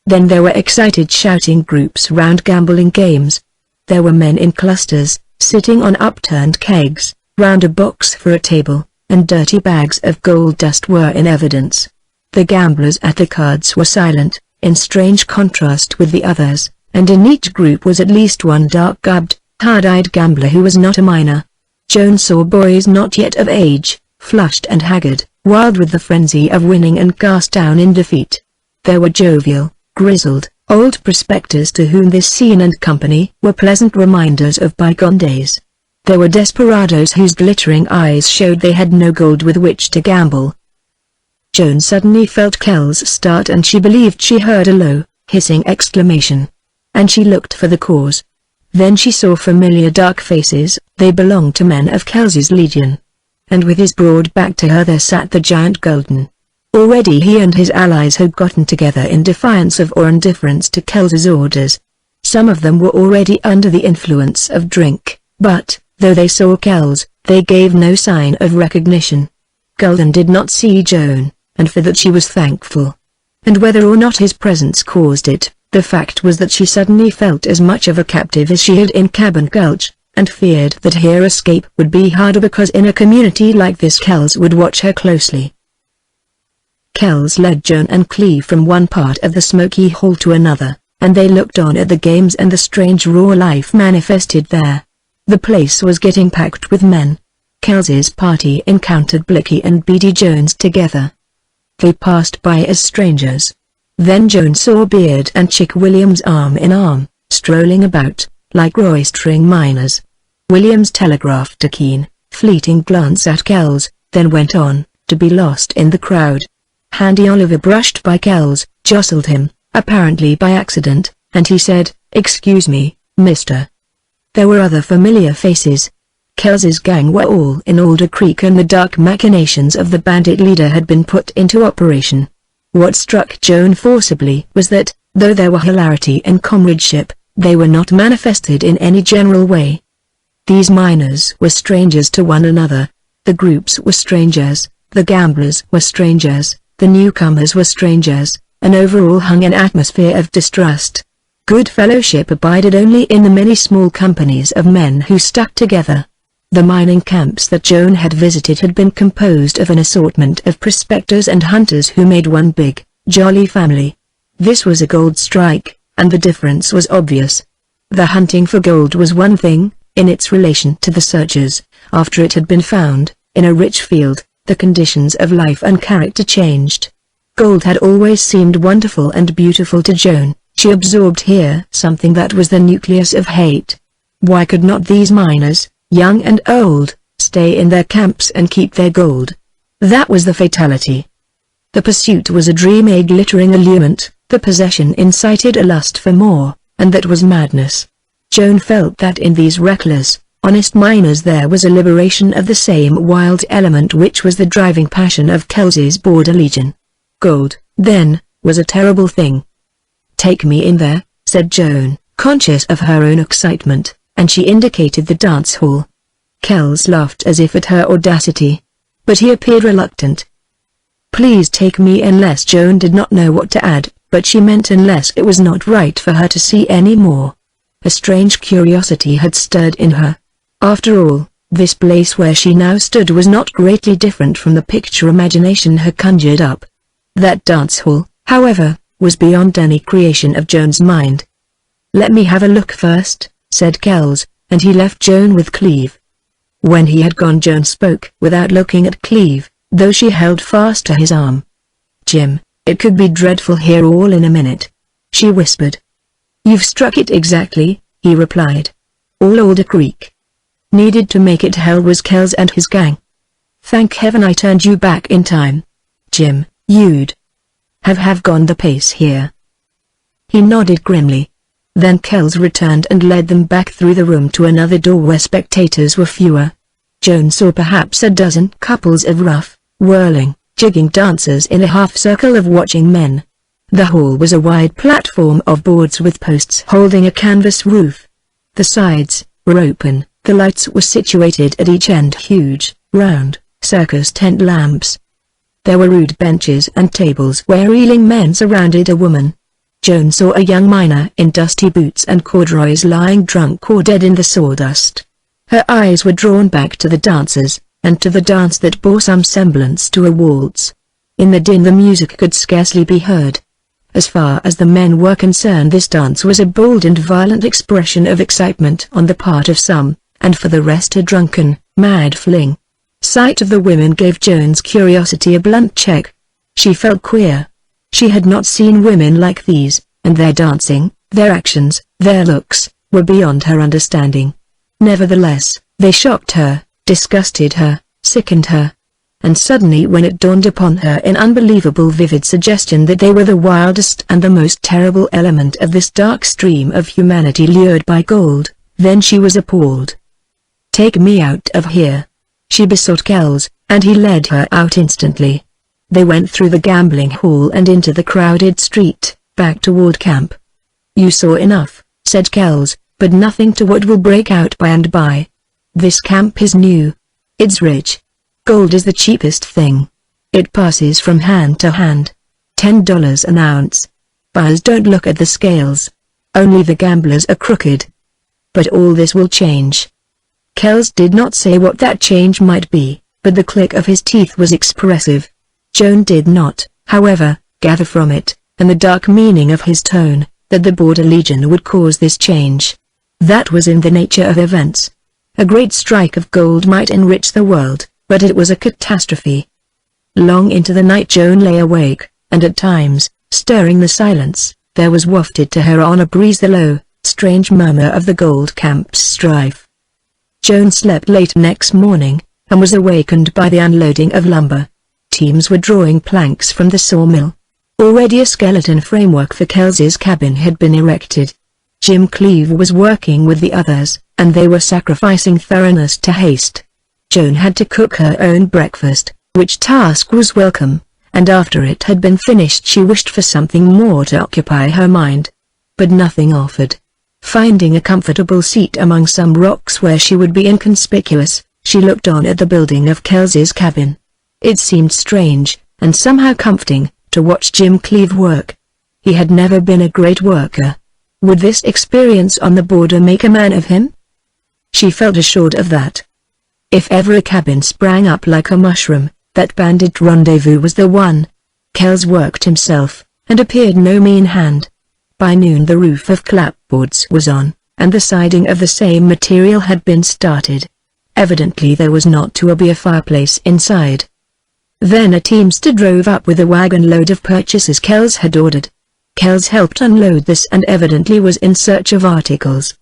Then there were excited shouting groups round gambling games. There were men in clusters, sitting on upturned kegs, round a box for a table, and dirty bags of gold dust were in evidence. The gamblers at the cards were silent, in strange contrast with the others, and in each group was at least one dark-garbed, hard-eyed gambler who was not a minor. Joan saw boys not yet of age, flushed and haggard, wild with the frenzy of winning and cast down in defeat. There were jovial, grizzled, old prospectors to whom this scene and company were pleasant reminders of bygone days. There were desperadoes whose glittering eyes showed they had no gold with which to gamble. Joan suddenly felt Kells start, and she believed she heard a low, hissing exclamation. And she looked for the cause. Then she saw familiar dark faces. They belonged to men of Kelsey's legion. And with his broad back to her there sat the giant Golden. Already he and his allies had gotten together in defiance of or indifference to Kelsey's orders. Some of them were already under the influence of drink, but, though they saw Kells, they gave no sign of recognition. Golden did not see Joan, and for that she was thankful. And whether or not his presence caused it, the fact was that she suddenly felt as much of a captive as she had in Cabin Gulch, and feared that her escape would be harder because in a community like this Kells would watch her closely. Kells led Joan and Cleve from one part of the smoky hall to another, and they looked on at the games and the strange raw life manifested there. The place was getting packed with men. Kelsey's party encountered Blicky and Beady Jones together. They passed by as strangers. Then Joan saw Beard and Chick Williams arm in arm, strolling about, like roistering miners. Williams telegraphed a keen, fleeting glance at Kells, then went on, to be lost in the crowd. Handy Oliver brushed by Kells, jostled him, apparently by accident, and he said, "Excuse me, mister." There were other familiar faces. Kelsey's gang were all in Alder Creek, and the dark machinations of the bandit leader had been put into operation. What struck Joan forcibly was that, though there were hilarity and comradeship, they were not manifested in any general way. These miners were strangers to one another. The groups were strangers, the gamblers were strangers, the newcomers were strangers, and overall hung an atmosphere of distrust. Good fellowship abided only in the many small companies of men who stuck together. The mining camps that Joan had visited had been composed of an assortment of prospectors and hunters who made one big, jolly family. This was a gold strike, and the difference was obvious. The hunting for gold was one thing, in its relation to the searchers. After it had been found, in a rich field, the conditions of life and character changed. Gold had always seemed wonderful and beautiful to Joan. She absorbed here something that was the nucleus of hate. Why could not these miners, young and old, stay in their camps and keep their gold? That was the fatality. The pursuit was a dream, a glittering allurement, the possession incited a lust for more, and that was madness. Joan felt that in these reckless, honest miners there was a liberation of the same wild element which was the driving passion of Kelsey's border legion. Gold, then, was a terrible thing. "Take me in there," said Joan, conscious of her own excitement, and she indicated the dance hall. Kells laughed as if at her audacity. But he appeared reluctant. Please take me unless Joan did not know what to add, but she meant unless it was not right for her to see any more. A strange curiosity had stirred in her. After all, this place where she now stood was not greatly different from the picture imagination had conjured up. That dance hall, however, was beyond any creation of Joan's mind. "Let me have a look first," said Kells, and he left Joan with Cleve. When he had gone, Joan spoke without looking at Cleve, though she held fast to his arm. "Jim, it could be dreadful here all in a minute," she whispered. "You've struck it exactly," he replied. "All Alder Creek needed to make it hell was Kells and his gang. Thank heaven I turned you back in time. Jim, you'd have gone the pace here." He nodded grimly. Then Kells returned and led them back through the room to another door where spectators were fewer. Joan saw perhaps a dozen couples of rough, whirling, jigging dancers in a half-circle of watching men. The hall was a wide platform of boards with posts holding a canvas roof. The sides were open, the lights were situated at each end, huge, round, circus tent lamps. There were rude benches and tables where reeling men surrounded a woman. Joan saw a young miner in dusty boots and corduroys lying drunk or dead in the sawdust. Her eyes were drawn back to the dancers, and to the dance that bore some semblance to a waltz. In the din the music could scarcely be heard. As far as the men were concerned, this dance was a bold and violent expression of excitement on the part of some, and for the rest a drunken, mad fling. Sight of the women gave Joan's curiosity a blunt check. She felt queer. She had not seen women like these, and their dancing, their actions, their looks, were beyond her understanding. Nevertheless, they shocked her, disgusted her, sickened her. And suddenly, when it dawned upon her in unbelievable vivid suggestion that they were the wildest and the most terrible element of this dark stream of humanity lured by gold, then she was appalled. "Take me out of here," she besought Kells, and he led her out instantly. They went through the gambling hall and into the crowded street, back toward camp. "You saw enough," said Kells, "but nothing to what will break out by and by. This camp is new. It's rich. Gold is the cheapest thing. It passes from hand to hand. $10 an ounce. Buyers don't look at the scales. Only the gamblers are crooked. But all this will change." Kells did not say what that change might be, but the click of his teeth was expressive. Joan did not, however, gather from it, and the dark meaning of his tone, that the Border Legion would cause this change. That was in the nature of events. A great strike of gold might enrich the world, but it was a catastrophe. Long into the night Joan lay awake, and at times, stirring the silence, there was wafted to her on a breeze the low, strange murmur of the gold camp's strife. Joan slept late next morning, and was awakened by the unloading of lumber. Teams were drawing planks from the sawmill. Already a skeleton framework for Kells's cabin had been erected. Jim Cleve was working with the others, and they were sacrificing thoroughness to haste. Joan had to cook her own breakfast, which task was welcome, and after it had been finished she wished for something more to occupy her mind. But nothing offered. Finding a comfortable seat among some rocks where she would be inconspicuous, she looked on at the building of Kells's cabin. It seemed strange, and somehow comforting, to watch Jim Cleve work. He had never been a great worker. Would this experience on the border make a man of him? She felt assured of that. If ever a cabin sprang up like a mushroom, that bandit rendezvous was the one. Kells worked himself, and appeared no mean hand. By noon the roof of clapboards was on, and the siding of the same material had been started. Evidently there was not to be a fireplace inside. Then a teamster drove up with a wagon load of purchases Kells had ordered. Kells helped unload this and evidently was in search of articles.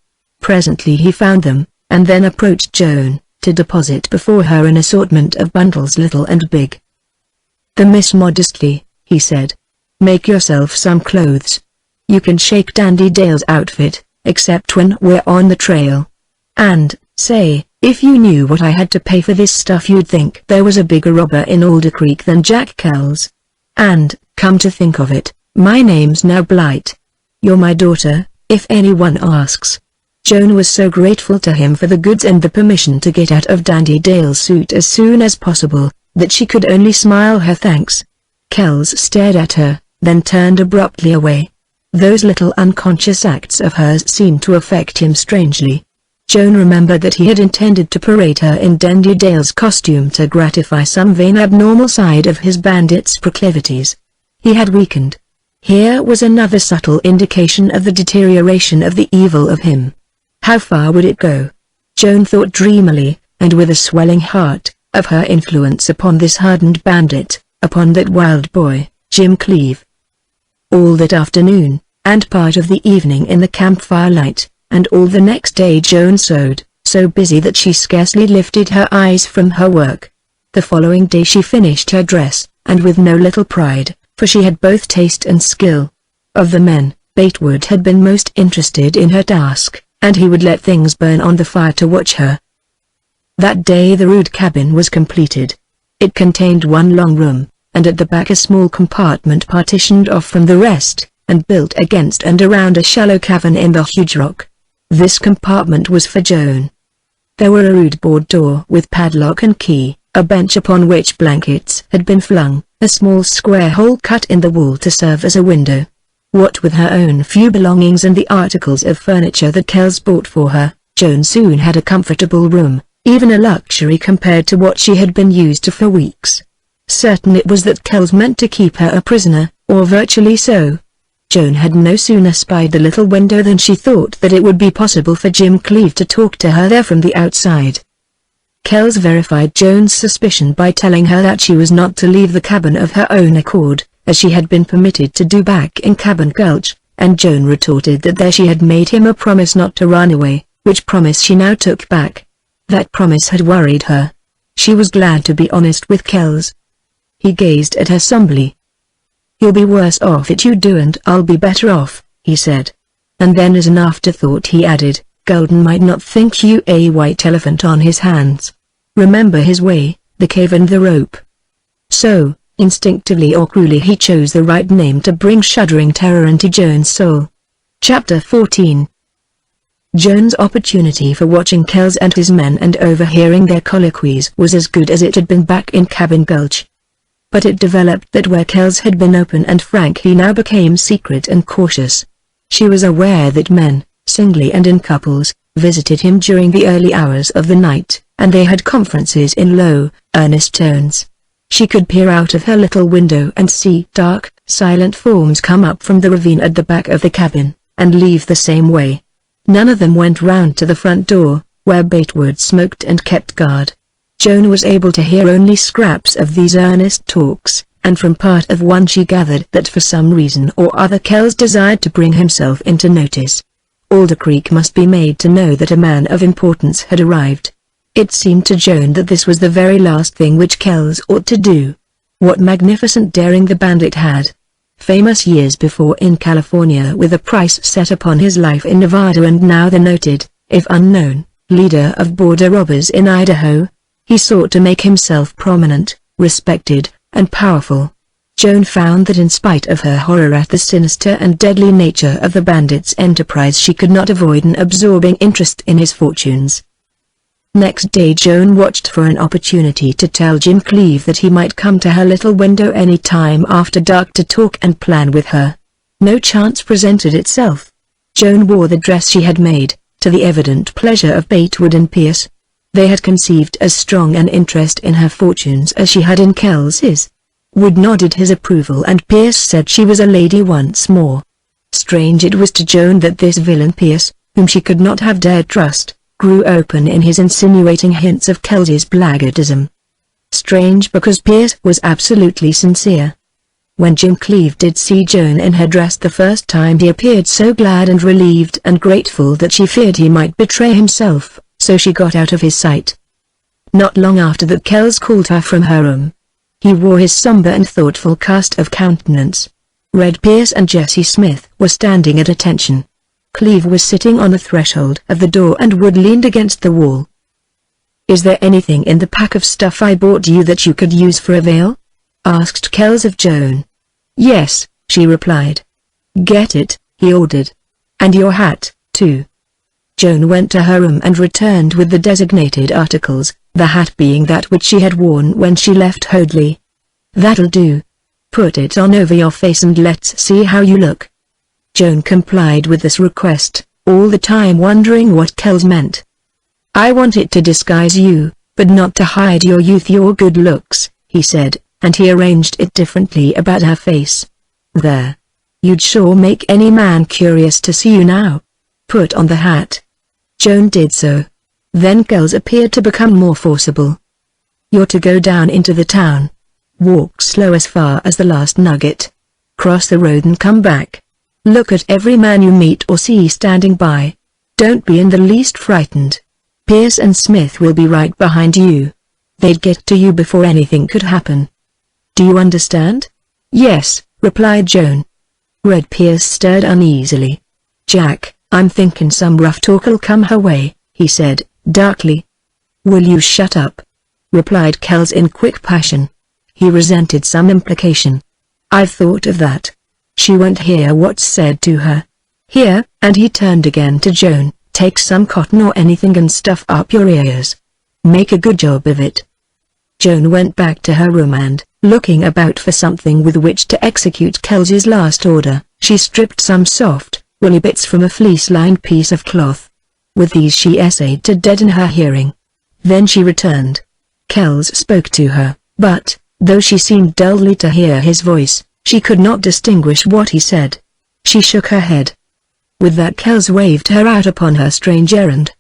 Presently he found them, and then approached Joan, to deposit before her an assortment of bundles little and big. "The miss modestly," he said. "Make yourself some clothes. You can shake Dandy Dale's outfit, except when we're on the trail. And, say, if you knew what I had to pay for this stuff you'd think there was a bigger robber in Alder Creek than Jack Kells. And, come to think of it, my name's now Blight. You're my daughter, if anyone asks." Joan was so grateful to him for the goods and the permission to get out of Dandy Dale's suit as soon as possible, that she could only smile her thanks. Kells stared at her, then turned abruptly away. Those little unconscious acts of hers seemed to affect him strangely. Joan remembered that he had intended to parade her in Denderdale's costume to gratify some vain abnormal side of his bandit's proclivities. He had weakened. Here was another subtle indication of the deterioration of the evil of him. How far would it go? Joan thought dreamily, and with a swelling heart, of her influence upon this hardened bandit, upon that wild boy, Jim Cleave. All that afternoon, and part of the evening in the campfire light, and all the next day Joan sewed, so busy that she scarcely lifted her eyes from her work. The following day she finished her dress, and with no little pride, for she had both taste and skill. Of the men, Batewood had been most interested in her task, and he would let things burn on the fire to watch her. That day the rude cabin was completed. It contained one long room, and at the back a small compartment partitioned off from the rest, and built against and around a shallow cavern in the huge rock. This compartment was for Joan. There were a rude board door with padlock and key, a bench upon which blankets had been flung, a small square hole cut in the wall to serve as a window. What with her own few belongings and the articles of furniture that Kells bought for her, Joan soon had a comfortable room, even a luxury compared to what she had been used to for weeks. Certain it was that Kells meant to keep her a prisoner, or virtually so. Joan had no sooner spied the little window than she thought that it would be possible for Jim Cleave to talk to her there from the outside. Kells verified Joan's suspicion by telling her that she was not to leave the cabin of her own accord, as she had been permitted to do back in Cabin Gulch, and Joan retorted that there she had made him a promise not to run away, which promise she now took back. That promise had worried her. She was glad to be honest with Kells. He gazed at her somberly. "You'll be worse off if you do and I'll be better off," he said. And then as an afterthought he added, "Golden might not think you a white elephant on his hands. Remember his way, the cave and the rope." So, instinctively or cruelly he chose the right name to bring shuddering terror into Joan's soul. Chapter 14. Joan's opportunity for watching Kells and his men and overhearing their colloquies was as good as it had been back in Cabin Gulch. But it developed that where Kells had been open and frank he now became secret and cautious. She was aware that men, singly and in couples, visited him during the early hours of the night, and they had conferences in low, earnest tones. She could peer out of her little window and see dark, silent forms come up from the ravine at the back of the cabin, and leave the same way. None of them went round to the front door, where Batewood smoked and kept guard. Joan was able to hear only scraps of these earnest talks, and from part of one she gathered that for some reason or other Kells desired to bring himself into notice. Alder Creek must be made to know that a man of importance had arrived. It seemed to Joan that this was the very last thing which Kells ought to do. What magnificent daring the bandit had! Famous years before in California with a price set upon his life in Nevada, and now the noted, if unknown, leader of border robbers in Idaho. He sought to make himself prominent, respected, and powerful. Joan found that in spite of her horror at the sinister and deadly nature of the bandit's enterprise she could not avoid an absorbing interest in his fortunes. Next day Joan watched for an opportunity to tell Jim Cleave that he might come to her little window any time after dark to talk and plan with her. No chance presented itself. Joan wore the dress she had made, to the evident pleasure of Batewood and Pierce. They had conceived as strong an interest in her fortunes as she had in Kells's. Wood nodded his approval and Pierce said she was a lady once more. Strange it was to Joan that this villain Pierce, whom she could not have dared trust, grew open in his insinuating hints of Kells's blackguardism. Strange because Pierce was absolutely sincere. When Jim Cleave did see Joan in her dress the first time he appeared so glad and relieved and grateful that she feared he might betray himself, so she got out of his sight. Not long after that Kells called her from her room. He wore his somber and thoughtful cast of countenance. Red Pierce and Jesse Smith were standing at attention. Cleave was sitting on the threshold of the door and Wood leaned against the wall. "Is there anything in the pack of stuff I bought you that you could use for a veil?" asked Kells of Joan. "Yes," she replied. "Get it," he ordered. "And your hat, too." Joan went to her room and returned with the designated articles, the hat being that which she had worn when she left Hoadley. "That'll do. Put it on over your face and let's see how you look." Joan complied with this request, all the time wondering what Kells meant. "I want it to disguise you, but not to hide your youth, your good looks," he said, and he arranged it differently about her face. "There. You'd sure make any man curious to see you now. Put on the hat." Joan did so. Then Kells appeared to become more forcible. "You're to go down into the town. Walk slow as far as the last nugget. Cross the road and come back. Look at every man you meet or see standing by. Don't be in the least frightened. Pierce and Smith will be right behind you. They'd get to you before anything could happen. Do you understand?" "Yes," replied Joan. Red Pierce stirred uneasily. "Jack, I'm thinking some rough talk'll come her way," he said, darkly. "Will you shut up?" replied Kells in quick passion. He resented some implication. "I've thought of that. She won't hear what's said to her. Here," and he turned again to Joan, "take some cotton or anything and stuff up your ears. Make a good job of it." Joan went back to her room and, looking about for something with which to execute Kells's last order, she stripped some soft, woolly bits from a fleece-lined piece of cloth. With these she essayed to deaden her hearing. Then she returned. Kells spoke to her, but, though she seemed dully to hear his voice, she could not distinguish what he said. She shook her head. With that Kells waved her out upon her strange errand.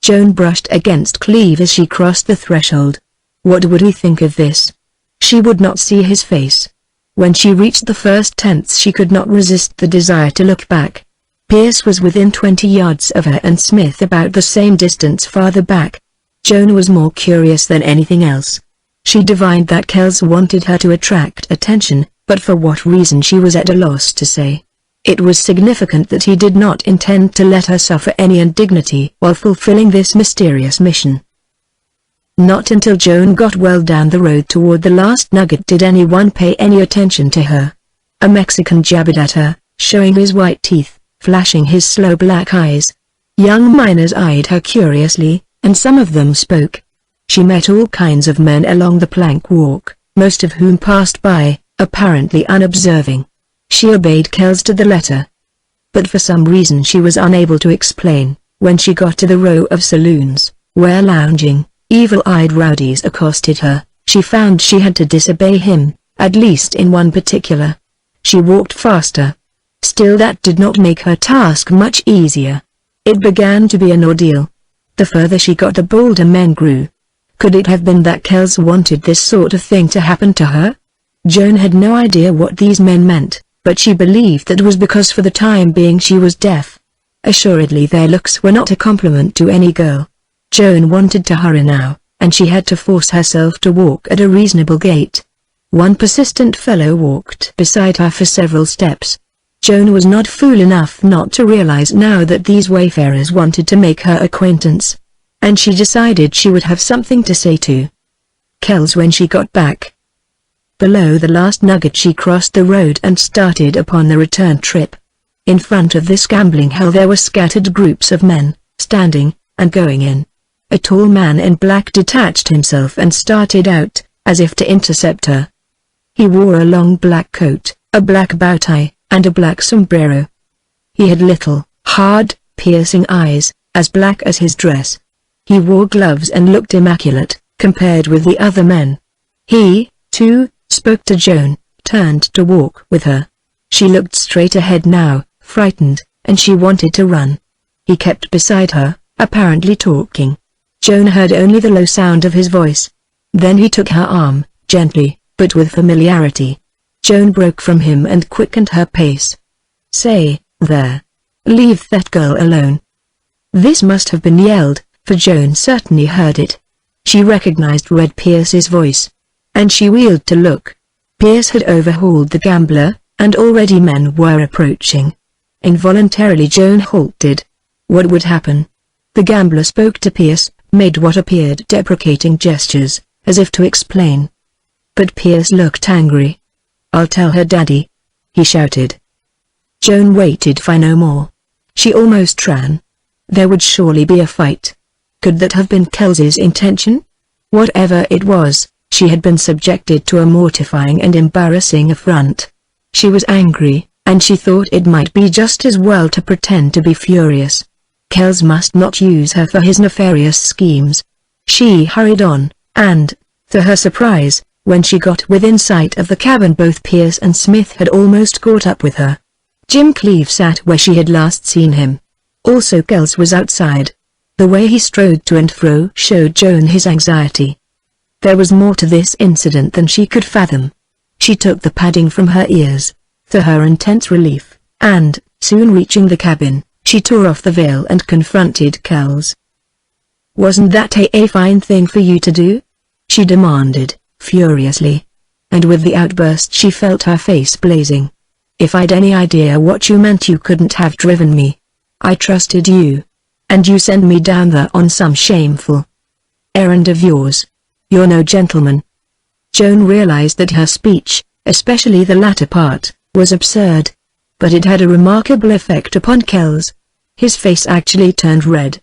Joan brushed against Cleve as she crossed the threshold. What would he think of this? She would not see his face. When she reached the first tents she could not resist the desire to look back. Pierce was within 20 yards of her and Smith about the same distance farther back. Joan was more curious than anything else. She divined that Kells wanted her to attract attention, but for what reason she was at a loss to say. It was significant that he did not intend to let her suffer any indignity while fulfilling this mysterious mission. Not until Joan got well down the road toward the last nugget did anyone pay any attention to her. A Mexican jabbered at her, showing his white teeth, flashing his slow black eyes. Young miners eyed her curiously, and some of them spoke. She met all kinds of men along the plank walk, most of whom passed by, apparently unobserving. She obeyed Kells to the letter. But for some reason she was unable to explain, when she got to the row of saloons, where lounging, evil-eyed rowdies accosted her, she found she had to disobey him, at least in one particular. She walked faster. Still that did not make her task much easier. It began to be an ordeal. The further she got the bolder men grew. Could it have been that Kells wanted this sort of thing to happen to her? Joan had no idea what these men meant, but she believed that was because for the time being she was deaf. Assuredly their looks were not a compliment to any girl. Joan wanted to hurry now, and she had to force herself to walk at a reasonable gait. One persistent fellow walked beside her for several steps. Joan was not fool enough not to realize now that these wayfarers wanted to make her acquaintance. And she decided she would have something to say to Kells when she got back. Below the last nugget she crossed the road and started upon the return trip. In front of this gambling hell there were scattered groups of men, standing, and going in. A tall man in black detached himself and started out, as if to intercept her. He wore a long black coat, a black bow tie, and a black sombrero. He had little, hard, piercing eyes, as black as his dress. He wore gloves and looked immaculate, compared with the other men. He, too, spoke to Joan, turned to walk with her. She looked straight ahead now, frightened, and she wanted to run. He kept beside her, apparently talking. Joan heard only the low sound of his voice. Then he took her arm, gently, but with familiarity. Joan broke from him and quickened her pace. "Say, there. Leave that girl alone." This must have been yelled, for Joan certainly heard it. She recognized Red Pierce's voice. And she wheeled to look. Pierce had overhauled the gambler, and already men were approaching. Involuntarily Joan halted. What would happen? The gambler spoke to Pierce, made what appeared deprecating gestures, as if to explain. But Pierce looked angry. "I'll tell her, Daddy," he shouted. Joan waited for no more. She almost ran. There would surely be a fight. Could that have been Kells's intention? Whatever it was, She had been subjected to a mortifying and embarrassing affront. She was angry, and she thought it might be just as well to pretend to be furious. Kells must not use her for his nefarious schemes. She hurried on, and, to her surprise, when she got within sight of the cabin, both Pierce and Smith had almost caught up with her. Jim Cleave sat where she had last seen him. Also Kells was outside. The way he strode to and fro showed Joan his anxiety. There was more to this incident than she could fathom. She took the padding from her ears, to her intense relief, and, soon reaching the cabin, she tore off the veil and confronted Kells. "Wasn't that a fine thing for you to do?" she demanded, furiously. And with the outburst she felt her face blazing. "If I'd any idea what you meant, you couldn't have driven me. I trusted you. And you sent me down there on some shameful errand of yours. You're no gentleman." Joan realized that her speech, especially the latter part, was absurd. But it had a remarkable effect upon Kells. His face actually turned red.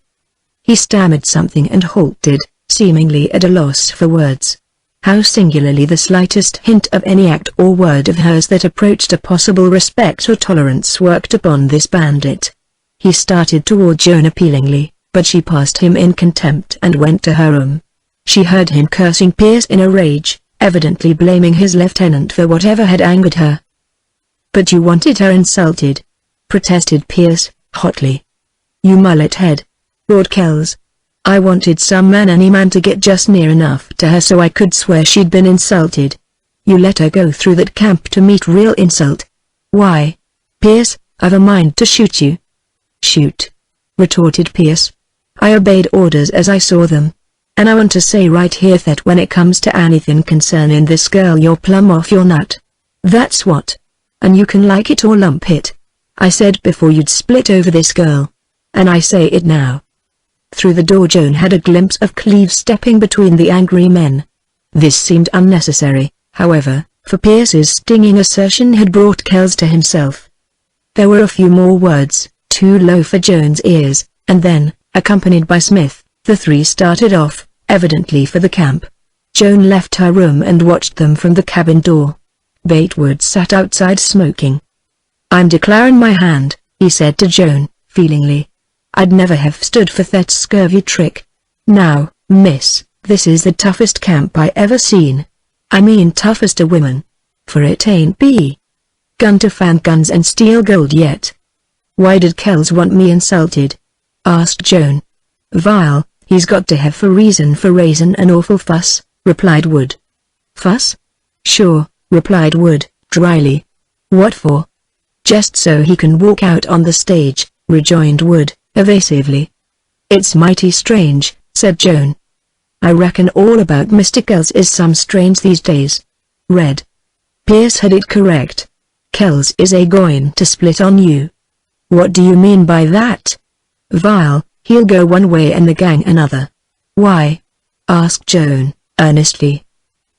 He stammered something and halted, seemingly at a loss for words. How singularly the slightest hint of any act or word of hers that approached a possible respect or tolerance worked upon this bandit. He started toward Joan appealingly, but she passed him in contempt and went to her room. She heard him cursing Pierce in a rage, evidently blaming his lieutenant for whatever had angered her. "But you wanted her insulted," protested Pierce, hotly. "You mullet head," roared Kells. "I wanted some man, any man, to get just near enough to her so I could swear she'd been insulted. You let her go through that camp to meet real insult. Why? Pierce, I've a mind to shoot you." "Shoot," retorted Pierce. "I obeyed orders as I saw them. And I want to say right here that when it comes to anything concerning this girl, you're plumb off your nut. That's what. And you can like it or lump it. I said before you'd split over this girl. And I say it now." Through the door Joan had a glimpse of Cleave stepping between the angry men. This seemed unnecessary, however, for Pierce's stinging assertion had brought Kells to himself. There were a few more words, too low for Joan's ears, and then, accompanied by Smith, the three started off, evidently for the camp. Joan left her room and watched them from the cabin door. Batewood sat outside smoking. "I'm declaring my hand," he said to Joan, feelingly. "I'd never have stood for that scurvy trick. Now, miss, this is the toughest camp I ever seen. I mean toughest a woman. For it ain't gun to fan guns and steal gold yet." "Why did Kells want me insulted?" asked Joan. "Vile, he's got to have a reason for raising an awful fuss," replied Wood. "Fuss? Sure," replied Wood, dryly. "What for?" "Just so he can walk out on the stage," rejoined Wood, evasively. "It's mighty strange," said Joan. "I reckon all about Mr. Kells is some strange these days." Red. Pierce had it correct. "Kells is a-going to split on you." "What do you mean by that?" "Vile, he'll go one way and the gang another." "Why?" asked Joan, earnestly.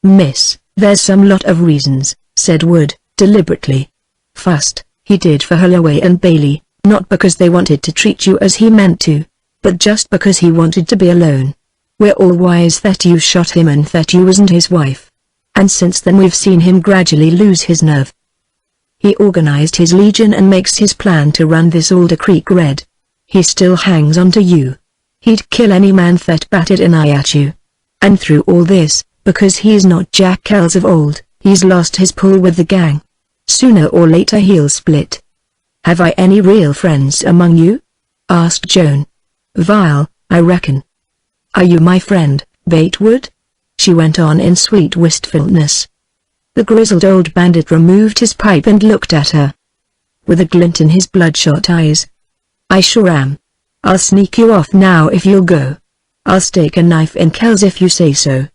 "Miss, there's some lot of reasons," said Wood, deliberately. "First, he did for Holloway and Bailey, not because they wanted to treat you as he meant to, but just because he wanted to be alone. We're all wise that you shot him and that you wasn't his wife. And since then we've seen him gradually lose his nerve. He organized his legion and makes his plan to run this Alder Creek red. He still hangs on to you. He'd kill any man that batted an eye at you. And through all this, because he's not Jack Kells of old, he's lost his pull with the gang. Sooner or later he'll split." "Have I any real friends among you?" asked Joan. "Vile, I reckon." "Are you my friend, Batewood?" she went on in sweet wistfulness. The grizzled old bandit removed his pipe and looked at her with a glint in his bloodshot eyes. "I sure am. I'll sneak you off now if you'll go. I'll stake a knife in Kells if you say so."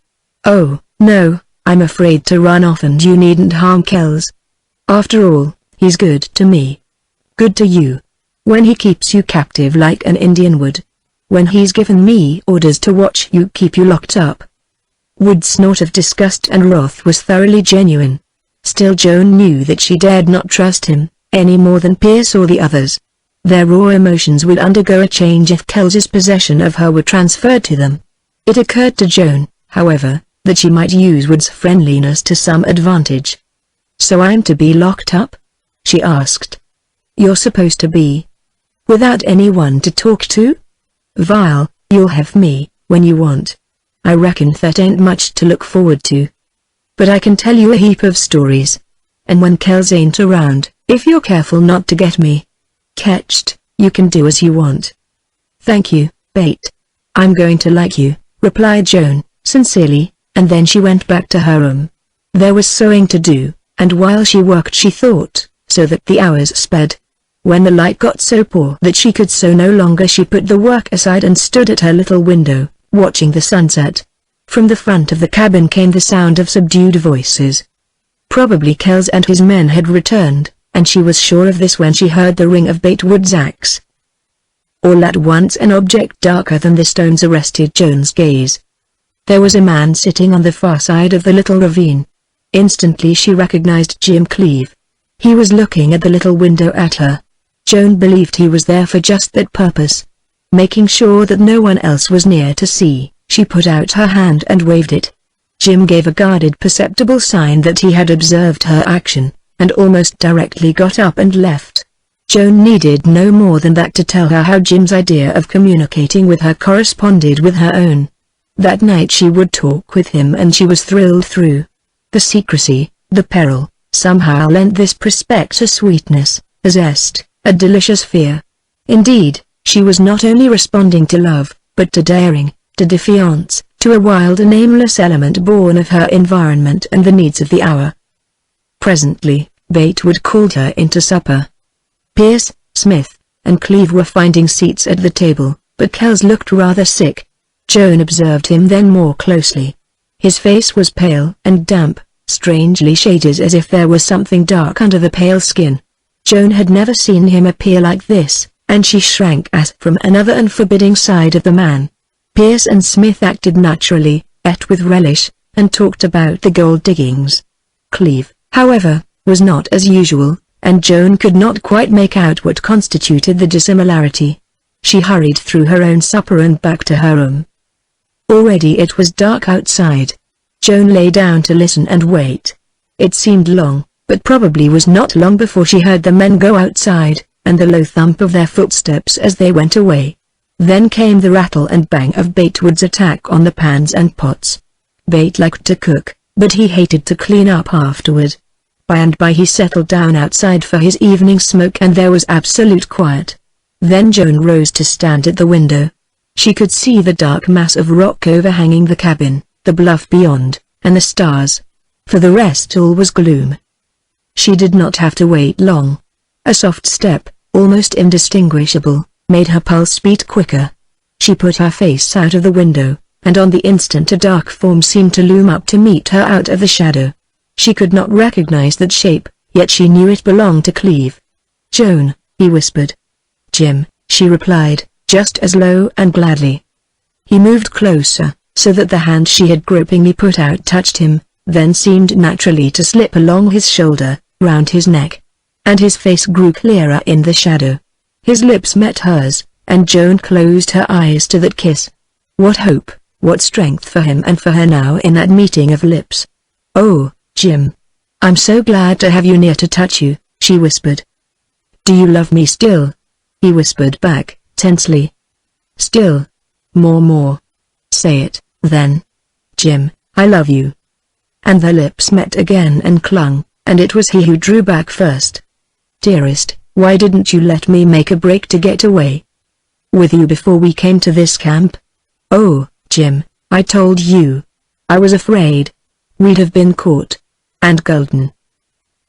"Oh, no, I'm afraid to run off and you needn't harm Kells. After all, he's good to me." "Good to you? When he keeps you captive like an Indian would? When he's given me orders to watch you keep you locked up?" Wood's snort of disgust and wrath was thoroughly genuine. Still Joan knew that she dared not trust him, any more than Pierce or the others. Their raw emotions would undergo a change if Kells's possession of her were transferred to them. It occurred to Joan, however, that she might use Wood's friendliness to some advantage. "So I'm to be locked up?" she asked. "You're supposed to be. Without anyone to talk to? Vile, you'll have me, when you want. I reckon that ain't much to look forward to. But I can tell you a heap of stories. And when Kells ain't around, if you're careful not to get me catched, you can do as you want." "Thank you, Bate. I'm going to like you," replied Joan, sincerely, and then she went back to her room. There was sewing to do, and while she worked she thought, so that the hours sped. When the light got so poor that she could sew no longer, she put the work aside and stood at her little window, watching the sunset. From the front of the cabin came the sound of subdued voices. Probably Kells and his men had returned, and she was sure of this when she heard the ring of Batewood's axe. All at once an object darker than the stones arrested Joan's gaze. There was a man sitting on the far side of the little ravine. Instantly she recognized Jim Cleave. He was looking at the little window at her. Joan believed he was there for just that purpose. Making sure that no one else was near to see, she put out her hand and waved it. Jim gave a guarded perceptible sign that he had observed her action, and almost directly got up and left. Joan needed no more than that to tell her how Jim's idea of communicating with her corresponded with her own. That night she would talk with him and she was thrilled through. The secrecy, the peril, somehow lent this prospect a sweetness, a zest, a delicious fear. Indeed, she was not only responding to love, but to daring, to defiance, to a wild and aimless element born of her environment and the needs of the hour. Presently, Batewood called her into supper. Pierce, Smith, and Cleave were finding seats at the table, but Kells looked rather sick. Joan observed him then more closely. His face was pale and damp, strangely shaded as if there was something dark under the pale skin. Joan had never seen him appear like this, and she shrank as from another and forbidding side of the man. Pierce and Smith acted naturally, ate with relish, and talked about the gold diggings. Cleave, however, was not as usual, and Joan could not quite make out what constituted the dissimilarity. She hurried through her own supper and back to her room. Already it was dark outside. Joan lay down to listen and wait. It seemed long, but probably was not long before she heard the men go outside, and the low thump of their footsteps as they went away. Then came the rattle and bang of Batewood's attack on the pans and pots. Bate liked to cook, but he hated to clean up afterward. By and by he settled down outside for his evening smoke and there was absolute quiet. Then Joan rose to stand at the window. She could see the dark mass of rock overhanging the cabin, the bluff beyond, and the stars. For the rest all was gloom. She did not have to wait long. A soft step, almost indistinguishable, made her pulse beat quicker. She put her face out of the window, and on the instant a dark form seemed to loom up to meet her out of the shadow. She could not recognize that shape, yet she knew it belonged to Cleave. "Joan," he whispered. "Jim," she replied, just as low and gladly. He moved closer, so that the hand she had gropingly put out touched him, then seemed naturally to slip along his shoulder, round his neck. And his face grew clearer in the shadow. His lips met hers, and Joan closed her eyes to that kiss. What hope, what strength for him and for her now in that meeting of lips. "Oh, Jim. I'm so glad to have you near to touch you," she whispered. "Do you love me still?" he whispered back, tensely. "Still. More. Say it, then." "Jim, I love you." And their lips met again and clung, and it was he who drew back first. "Dearest, why didn't you let me make a break to get away with you before we came to this camp?" "Oh, Jim, I told you. I was afraid we'd have been caught. And Golden.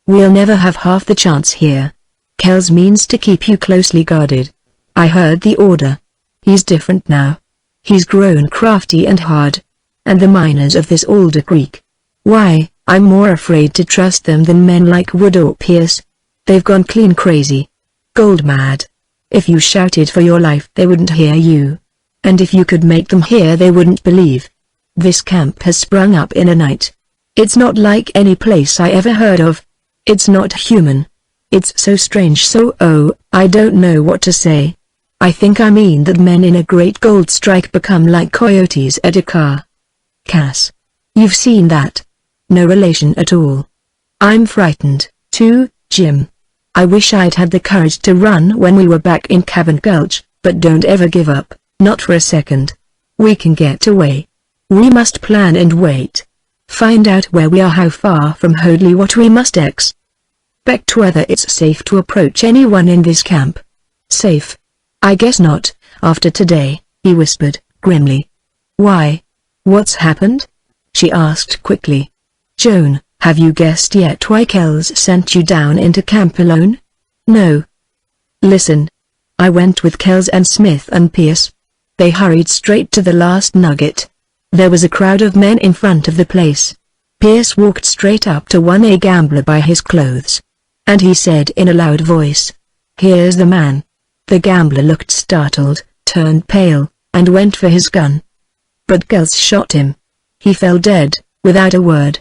We'll never have half the chance here. Kells means to keep you closely guarded. I heard the order. He's different now. He's grown crafty and hard. And the miners of this Alder Creek. Why, I'm more afraid to trust them than men like Wood or Pierce. They've gone clean crazy. Gold mad. If you shouted for your life they wouldn't hear you. And if you could make them hear they wouldn't believe. This camp has sprung up in a night. It's not like any place I ever heard of. It's not human. It's so strange, so I don't know what to say. I think I mean that men in a great gold strike become like coyotes at a car. Cass. You've seen that. No relation at all. I'm frightened, too, Jim. I wish I'd had the courage to run when we were back in Cavern Gulch, but don't ever give up, not for a second. We can get away. We must plan and wait. Find out where we are, how far from Hoadley, what we must expect, whether it's safe to approach anyone in this camp. Safe? I guess not, after today, he whispered, grimly. Why? What's happened? She asked quickly. Joan, have you guessed yet why Kells sent you down into camp alone? No. Listen. I went with Kells and Smith and Pierce. They hurried straight to the last nugget. There was a crowd of men in front of the place. Pierce walked straight up to a gambler by his clothes. And he said in a loud voice, "Here's the man." The gambler looked startled, turned pale, and went for his gun. But Kells shot him. He fell dead, without a word.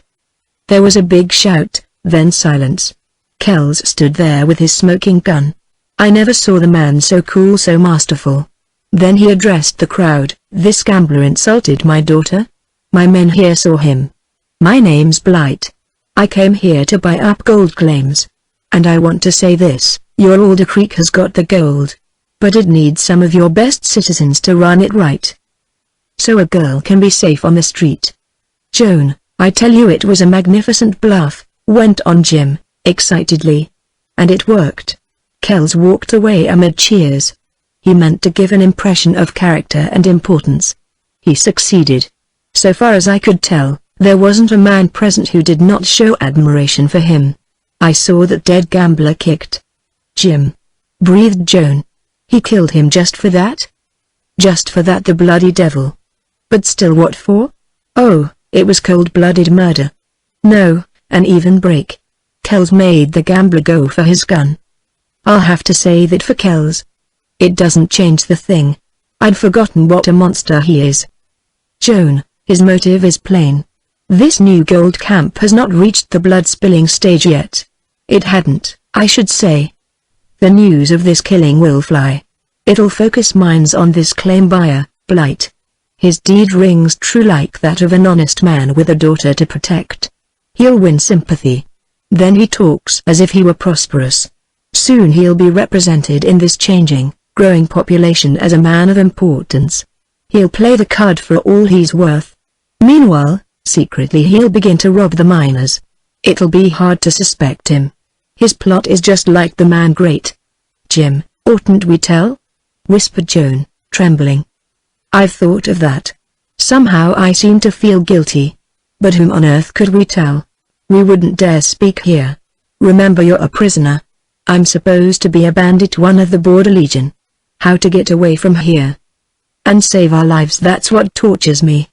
There was a big shout, then silence. Kells stood there with his smoking gun. I never saw the man so cool, so masterful. Then he addressed the crowd. This gambler insulted my daughter. My men here saw him. My name's Blight. I came here to buy up gold claims. And I want to say this, your Alder Creek has got the gold. But it needs some of your best citizens to run it right. So a girl can be safe on the street. Joan, I tell you it was a magnificent bluff, went on Jim, excitedly. And it worked. Kells walked away amid cheers. He meant to give an impression of character and importance. He succeeded. So far as I could tell, there wasn't a man present who did not show admiration for him. I saw that dead gambler kicked. Jim, breathed Joan. He killed him just for that? Just for that, the bloody devil. But still, what for? Oh, it was cold-blooded murder. No, an even break. Kells made the gambler go for his gun. I'll have to say that for Kells. It doesn't change the thing. I'd forgotten what a monster he is. Joan, his motive is plain. This new gold camp has not reached the blood-spilling stage yet. It hadn't, I should say. The news of this killing will fly. It'll focus minds on this claim buyer, Blight. His deed rings true like that of an honest man with a daughter to protect. He'll win sympathy. Then he talks as if he were prosperous. Soon he'll be represented in this changing, growing population as a man of importance. He'll play the card for all he's worth. Meanwhile, secretly he'll begin to rob the miners. It'll be hard to suspect him. His plot is just like the man great. Jim, oughtn't we tell? Whispered Joan, trembling. I've thought of that. Somehow I seem to feel guilty. But whom on earth could we tell? We wouldn't dare speak here. Remember, you're a prisoner. I'm supposed to be a bandit, one of the Border Legion. How to get away from here and save our lives, that's what tortures me.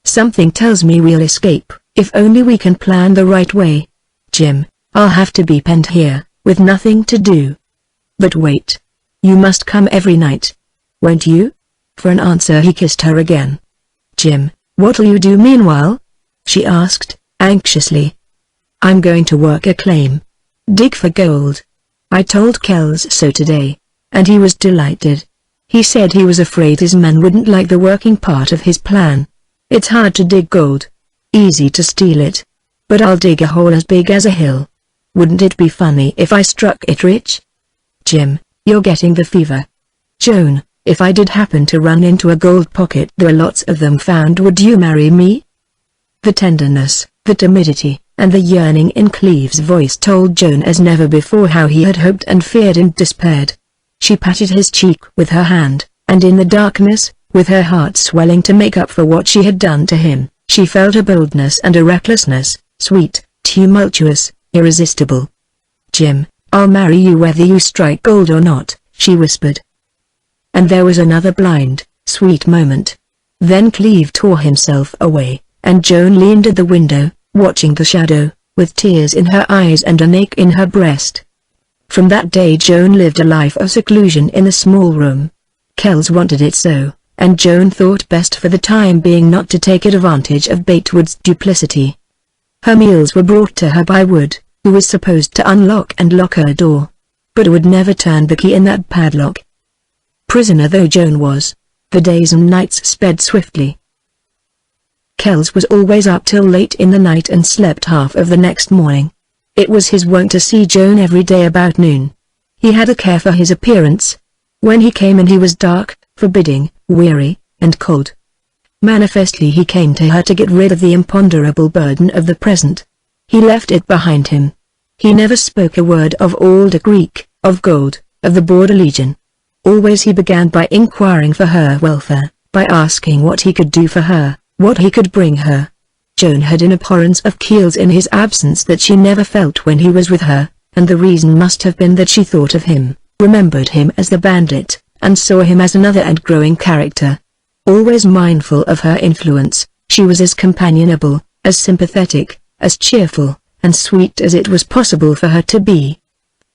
Something tells me we'll escape, if only we can plan the right way. Jim, I'll have to be penned here, with nothing to do. But wait. You must come every night. Won't you? For an answer he kissed her again. Jim, what'll you do meanwhile? She asked, anxiously. I'm going to work a claim. Dig for gold. I told Kells so today, and he was delighted. He said he was afraid his men wouldn't like the working part of his plan. It's hard to dig gold. Easy to steal it. But I'll dig a hole as big as a hill. Wouldn't it be funny if I struck it rich? Jim, you're getting the fever. Joan, if I did happen to run into a gold pocket, there are lots of them found, would you marry me? The tenderness, the timidity, and the yearning in Cleve's voice told Joan as never before how he had hoped and feared and despaired. She patted his cheek with her hand, and in the darkness, with her heart swelling to make up for what she had done to him, she felt a boldness and a recklessness, sweet, tumultuous, irresistible. Jim, I'll marry you whether you strike gold or not, she whispered. And there was another blind, sweet moment. Then Cleve tore himself away, and Joan leaned at the window, watching the shadow, with tears in her eyes and an ache in her breast. From that day Joan lived a life of seclusion in the small room. Kells wanted it so, and Joan thought best for the time being not to take advantage of Batewood's duplicity. Her meals were brought to her by Wood, who was supposed to unlock and lock her door. But Wood never turned the key in that padlock. Prisoner though Joan was, the days and nights sped swiftly. Kells was always up till late in the night and slept half of the next morning. It was his wont to see Joan every day about noon. He had a care for his appearance. When he came in he was dark, forbidding, weary, and cold. Manifestly he came to her to get rid of the imponderable burden of the present. He left it behind him. He never spoke a word of old Greek, of gold, of the Border Legion. Always he began by inquiring for her welfare, by asking what he could do for her, what he could bring her. Joan had an abhorrence of Keels in his absence that she never felt when he was with her, and the reason must have been that she thought of him, remembered him as the bandit, and saw him as another and growing character. Always mindful of her influence, she was as companionable, as sympathetic, as cheerful, and sweet as it was possible for her to be.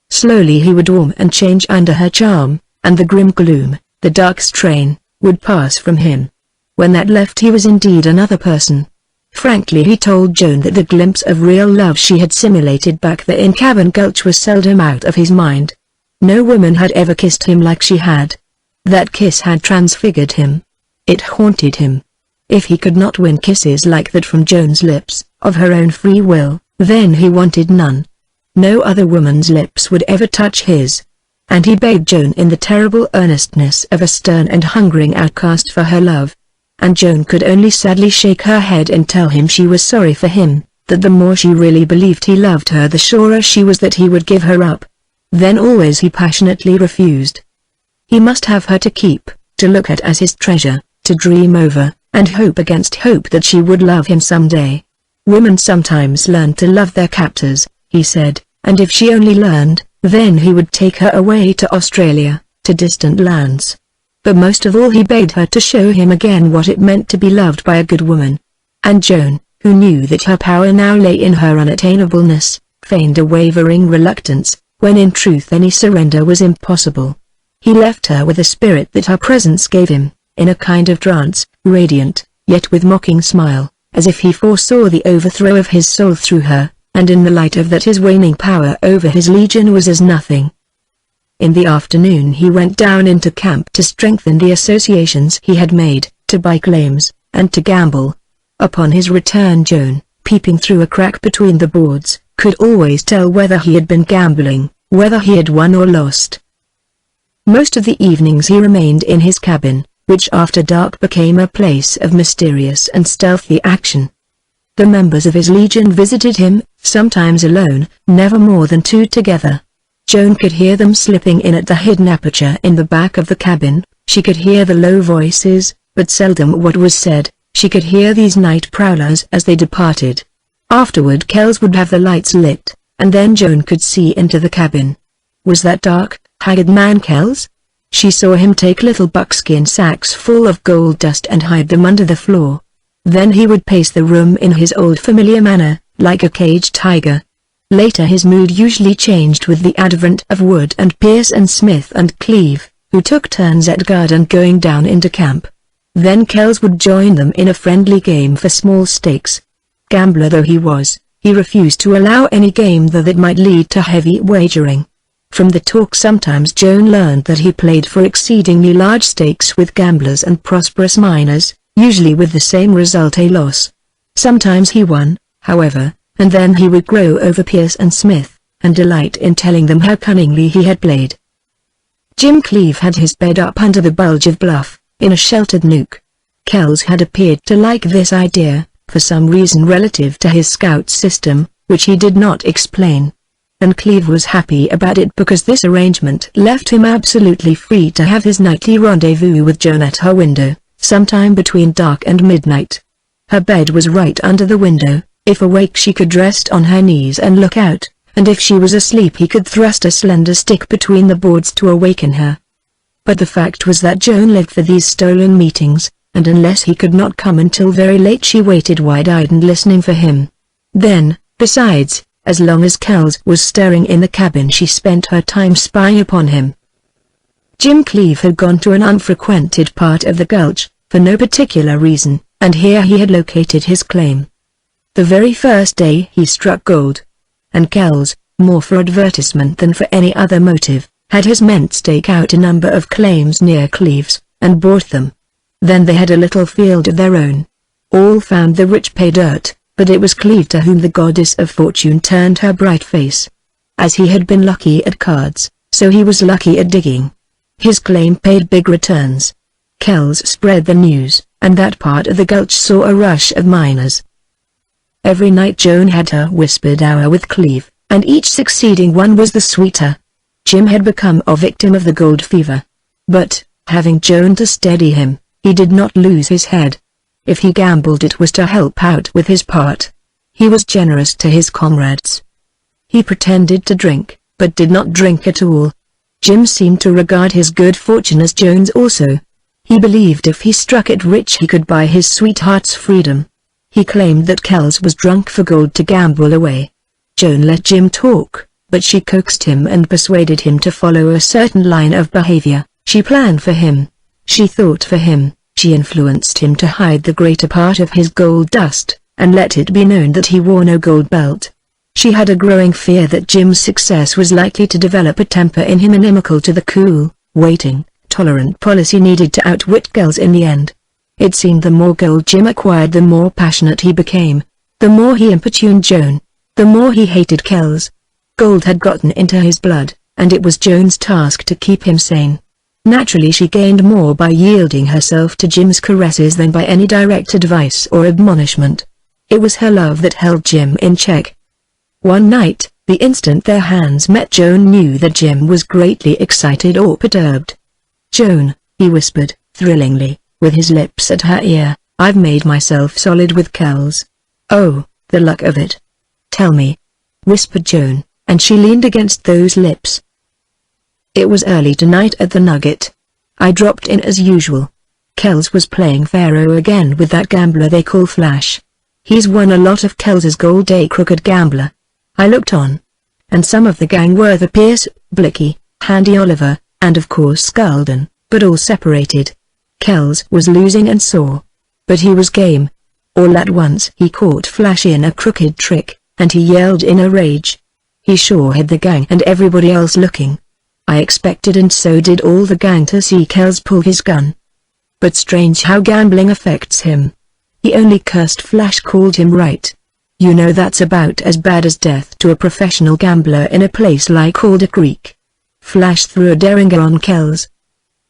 Slowly he would warm and change under her charm, and the grim gloom, the dark strain, would pass from him. When that left he was indeed another person. Frankly he told Joan that the glimpse of real love she had simulated back there in Cabin Gulch was seldom out of his mind. No woman had ever kissed him like she had. That kiss had transfigured him. It haunted him. If he could not win kisses like that from Joan's lips, of her own free will, then he wanted none. No other woman's lips would ever touch his. And he begged Joan in the terrible earnestness of a stern and hungering outcast for her love. And Joan could only sadly shake her head and tell him she was sorry for him, that the more she really believed he loved her the surer she was that he would give her up. Then always he passionately refused. He must have her to keep, to look at as his treasure, to dream over, and hope against hope that she would love him someday. Women sometimes learn to love their captors, he said, and if she only learned, then he would take her away to Australia, to distant lands. But most of all he begged her to show him again what it meant to be loved by a good woman. And Joan, who knew that her power now lay in her unattainableness, feigned a wavering reluctance, when in truth any surrender was impossible. He left her with a spirit that her presence gave him, in a kind of trance, radiant, yet with mocking smile, as if he foresaw the overthrow of his soul through her, and in the light of that his waning power over his legion was as nothing. In the afternoon he went down into camp to strengthen the associations he had made, to buy claims, and to gamble. Upon his return Joan, peeping through a crack between the boards, could always tell whether he had been gambling, whether he had won or lost. Most of the evenings he remained in his cabin, which after dark became a place of mysterious and stealthy action. The members of his legion visited him, sometimes alone, never more than two together. Joan could hear them slipping in at the hidden aperture in the back of the cabin. She could hear the low voices, but seldom what was said. She could hear these night prowlers as they departed. Afterward Kells would have the lights lit, and then Joan could see into the cabin. Was that dark, haggard man Kells? She saw him take little buckskin sacks full of gold dust and hide them under the floor. Then he would pace the room in his old familiar manner, like a caged tiger. Later his mood usually changed with the advent of Wood and Pierce and Smith and Cleve, who took turns at guard and going down into camp. Then Kells would join them in a friendly game for small stakes. Gambler though he was, he refused to allow any game that might lead to heavy wagering. From the talk sometimes Joan learned that he played for exceedingly large stakes with gamblers and prosperous miners, usually with the same result, a loss. Sometimes he won, however, and then he would grow over Pierce and Smith, and delight in telling them how cunningly he had played. Jim Cleve had his bed up under the bulge of bluff, in a sheltered nook. Kells had appeared to like this idea, for some reason relative to his scout system, which he did not explain. And Cleve was happy about it because this arrangement left him absolutely free to have his nightly rendezvous with Joan at her window, sometime between dark and midnight. Her bed was right under the window. If awake she could rest on her knees and look out, and if she was asleep he could thrust a slender stick between the boards to awaken her. But the fact was that Joan lived for these stolen meetings, and unless he could not come until very late she waited wide-eyed and listening for him. Then, besides, as long as Kells was stirring in the cabin she spent her time spying upon him. Jim Cleve had gone to an unfrequented part of the gulch, for no particular reason, and here he had located his claim. The very first day he struck gold. And Kells, more for advertisement than for any other motive, had his men stake out a number of claims near Cleve's, and bought them. Then they had a little field of their own. All found the rich pay dirt, but it was Cleve to whom the goddess of fortune turned her bright face. As he had been lucky at cards, so he was lucky at digging. His claim paid big returns. Kells spread the news, and that part of the gulch saw a rush of miners. Every night Joan had her whispered hour with Cleve, and each succeeding one was the sweeter. Jim had become a victim of the gold fever. But, having Joan to steady him, he did not lose his head. If he gambled it was to help out with his part. He was generous to his comrades. He pretended to drink, but did not drink at all. Jim seemed to regard his good fortune as Joan's also. He believed if he struck it rich he could buy his sweetheart's freedom. He claimed that Kells was drunk for gold to gamble away. Joan let Jim talk, but she coaxed him and persuaded him to follow a certain line of behavior. She planned for him. She thought for him. She influenced him to hide the greater part of his gold dust, and let it be known that he wore no gold belt. She had a growing fear that Jim's success was likely to develop a temper in him inimical to the cool, waiting, tolerant policy needed to outwit Kells in the end. It seemed the more gold Jim acquired the more passionate he became. The more he importuned Joan, the more he hated Kells. Gold had gotten into his blood, and it was Joan's task to keep him sane. Naturally she gained more by yielding herself to Jim's caresses than by any direct advice or admonishment. It was her love that held Jim in check. One night, the instant their hands met Joan knew that Jim was greatly excited or perturbed. "Joan," he whispered, thrillingly, with his lips at her ear, "I've made myself solid with Kells." "Oh, the luck of it." "Tell me," whispered Joan, and she leaned against those lips. "It was early tonight at the Nugget. I dropped in as usual. Kells was playing faro again with that gambler they call Flash. He's won a lot of Kells's gold, a crooked gambler. I looked on. And some of the gang were the Pierce, Blicky, Handy Oliver, and of course Sculden, but all separated. Kells was losing and sore. But he was game. All at once he caught Flash in a crooked trick, and he yelled in a rage. He sure had the gang and everybody else looking. I expected and so did all the gang to see Kells pull his gun. But strange how gambling affects him. He only cursed Flash, called him right. You know that's about as bad as death to a professional gambler in a place like Alder Creek. Flash threw a derringer on Kells.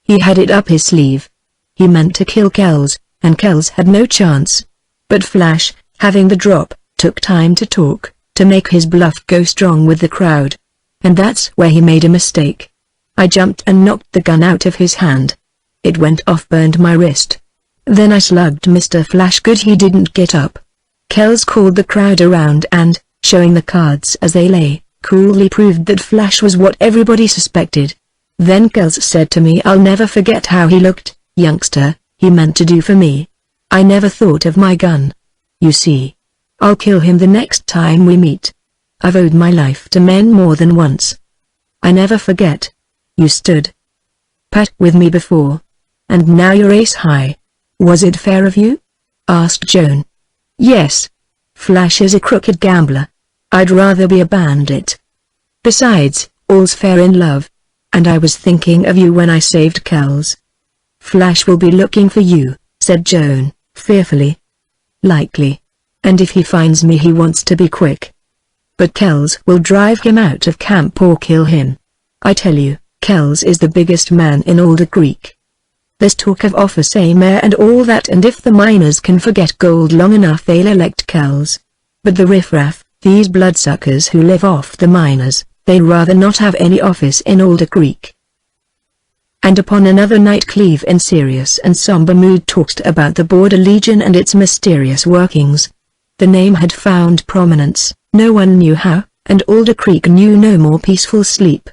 He had it up his sleeve. He meant to kill Kells, and Kells had no chance. But Flash, having the drop, took time to talk, to make his bluff go strong with the crowd. And that's where he made a mistake. I jumped and knocked the gun out of his hand. It went off, burned my wrist. Then I slugged Mr. Flash good he didn't get up. Kells called the crowd around and, showing the cards as they lay, coolly proved that Flash was what everybody suspected. Then Kells said to me, I'll never forget how he looked, youngster, he meant to do for me. I never thought of my gun. You see. I'll kill him the next time we meet. I've owed my life to men more than once. I never forget. You stood pat with me before. And now you're ace high. Was it fair of you? Asked Joan. Yes. Flash is a crooked gambler. I'd rather be a bandit. Besides, all's fair in love. And I was thinking of you when I saved Kells. Flash will be looking for you, said Joan, fearfully. Likely. And if he finds me he wants to be quick. But Kells will drive him out of camp or kill him. I tell you, Kells is the biggest man in Alder Creek. There's talk of office mayor and all that, and if the miners can forget gold long enough they'll elect Kells. But the riffraff, these bloodsuckers who live off the miners, they'd rather not have any office in Alder Creek. And upon another night Cleve in serious and somber mood talked about the Border Legion and its mysterious workings. The name had found prominence, no one knew how, and Alder Creek knew no more peaceful sleep.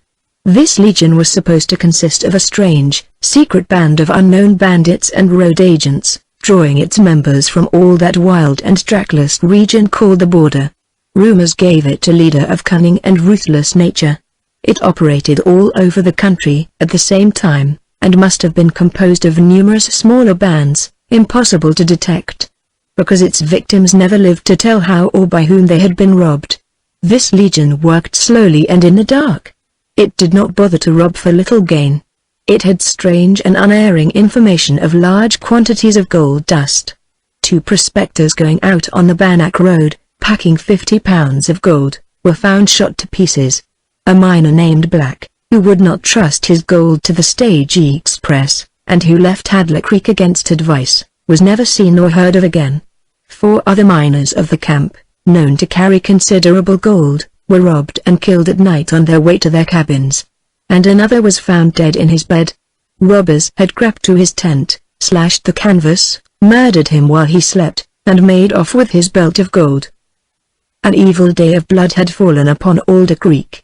This legion was supposed to consist of a strange, secret band of unknown bandits and road agents, drawing its members from all that wild and trackless region called the Border. Rumors gave it a leader of cunning and ruthless nature. It operated all over the country at the same time, and must have been composed of numerous smaller bands, impossible to detect. Because its victims never lived to tell how or by whom they had been robbed. This legion worked slowly and in the dark. It did not bother to rob for little gain. It had strange and unerring information of large quantities of gold dust. Two prospectors going out on the Bannock Road, packing 50 pounds of gold, were found shot to pieces. A miner named Black, who would not trust his gold to the stage express, and who left Hadler Creek against advice, was never seen or heard of again. 4 other miners of the camp, known to carry considerable gold, were robbed and killed at night on their way to their cabins. And another was found dead in his bed. Robbers had crept to his tent, slashed the canvas, murdered him while he slept, and made off with his belt of gold. An evil day of blood had fallen upon Alder Creek.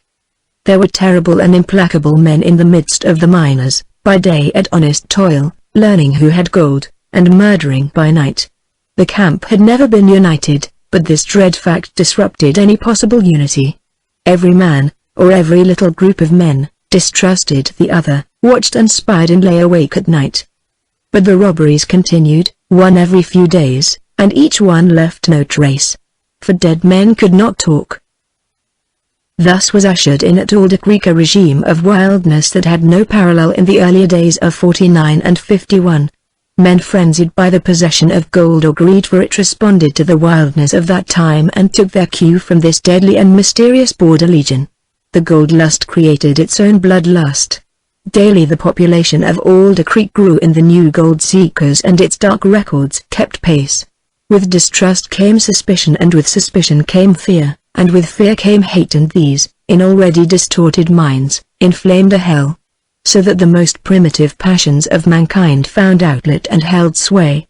There were terrible and implacable men in the midst of the miners, by day at honest toil, learning who had gold, and murdering by night. The camp had never been united, but this dread fact disrupted any possible unity. Every man, or every little group of men, distrusted the other, watched and spied and lay awake at night. But the robberies continued, one every few days, and each one left no trace. For dead men could not talk. Thus was ushered in at Alder Creek a regime of wildness that had no parallel in the earlier days of 49 and 51. Men frenzied by the possession of gold or greed for it responded to the wildness of that time and took their cue from this deadly and mysterious border legion. The gold lust created its own bloodlust. Daily the population of Alder Creek grew in the new gold seekers, and its dark records kept pace. With distrust came suspicion, and with suspicion came fear, and with fear came hate, and these, in already distorted minds, inflamed a hell. So that the most primitive passions of mankind found outlet and held sway.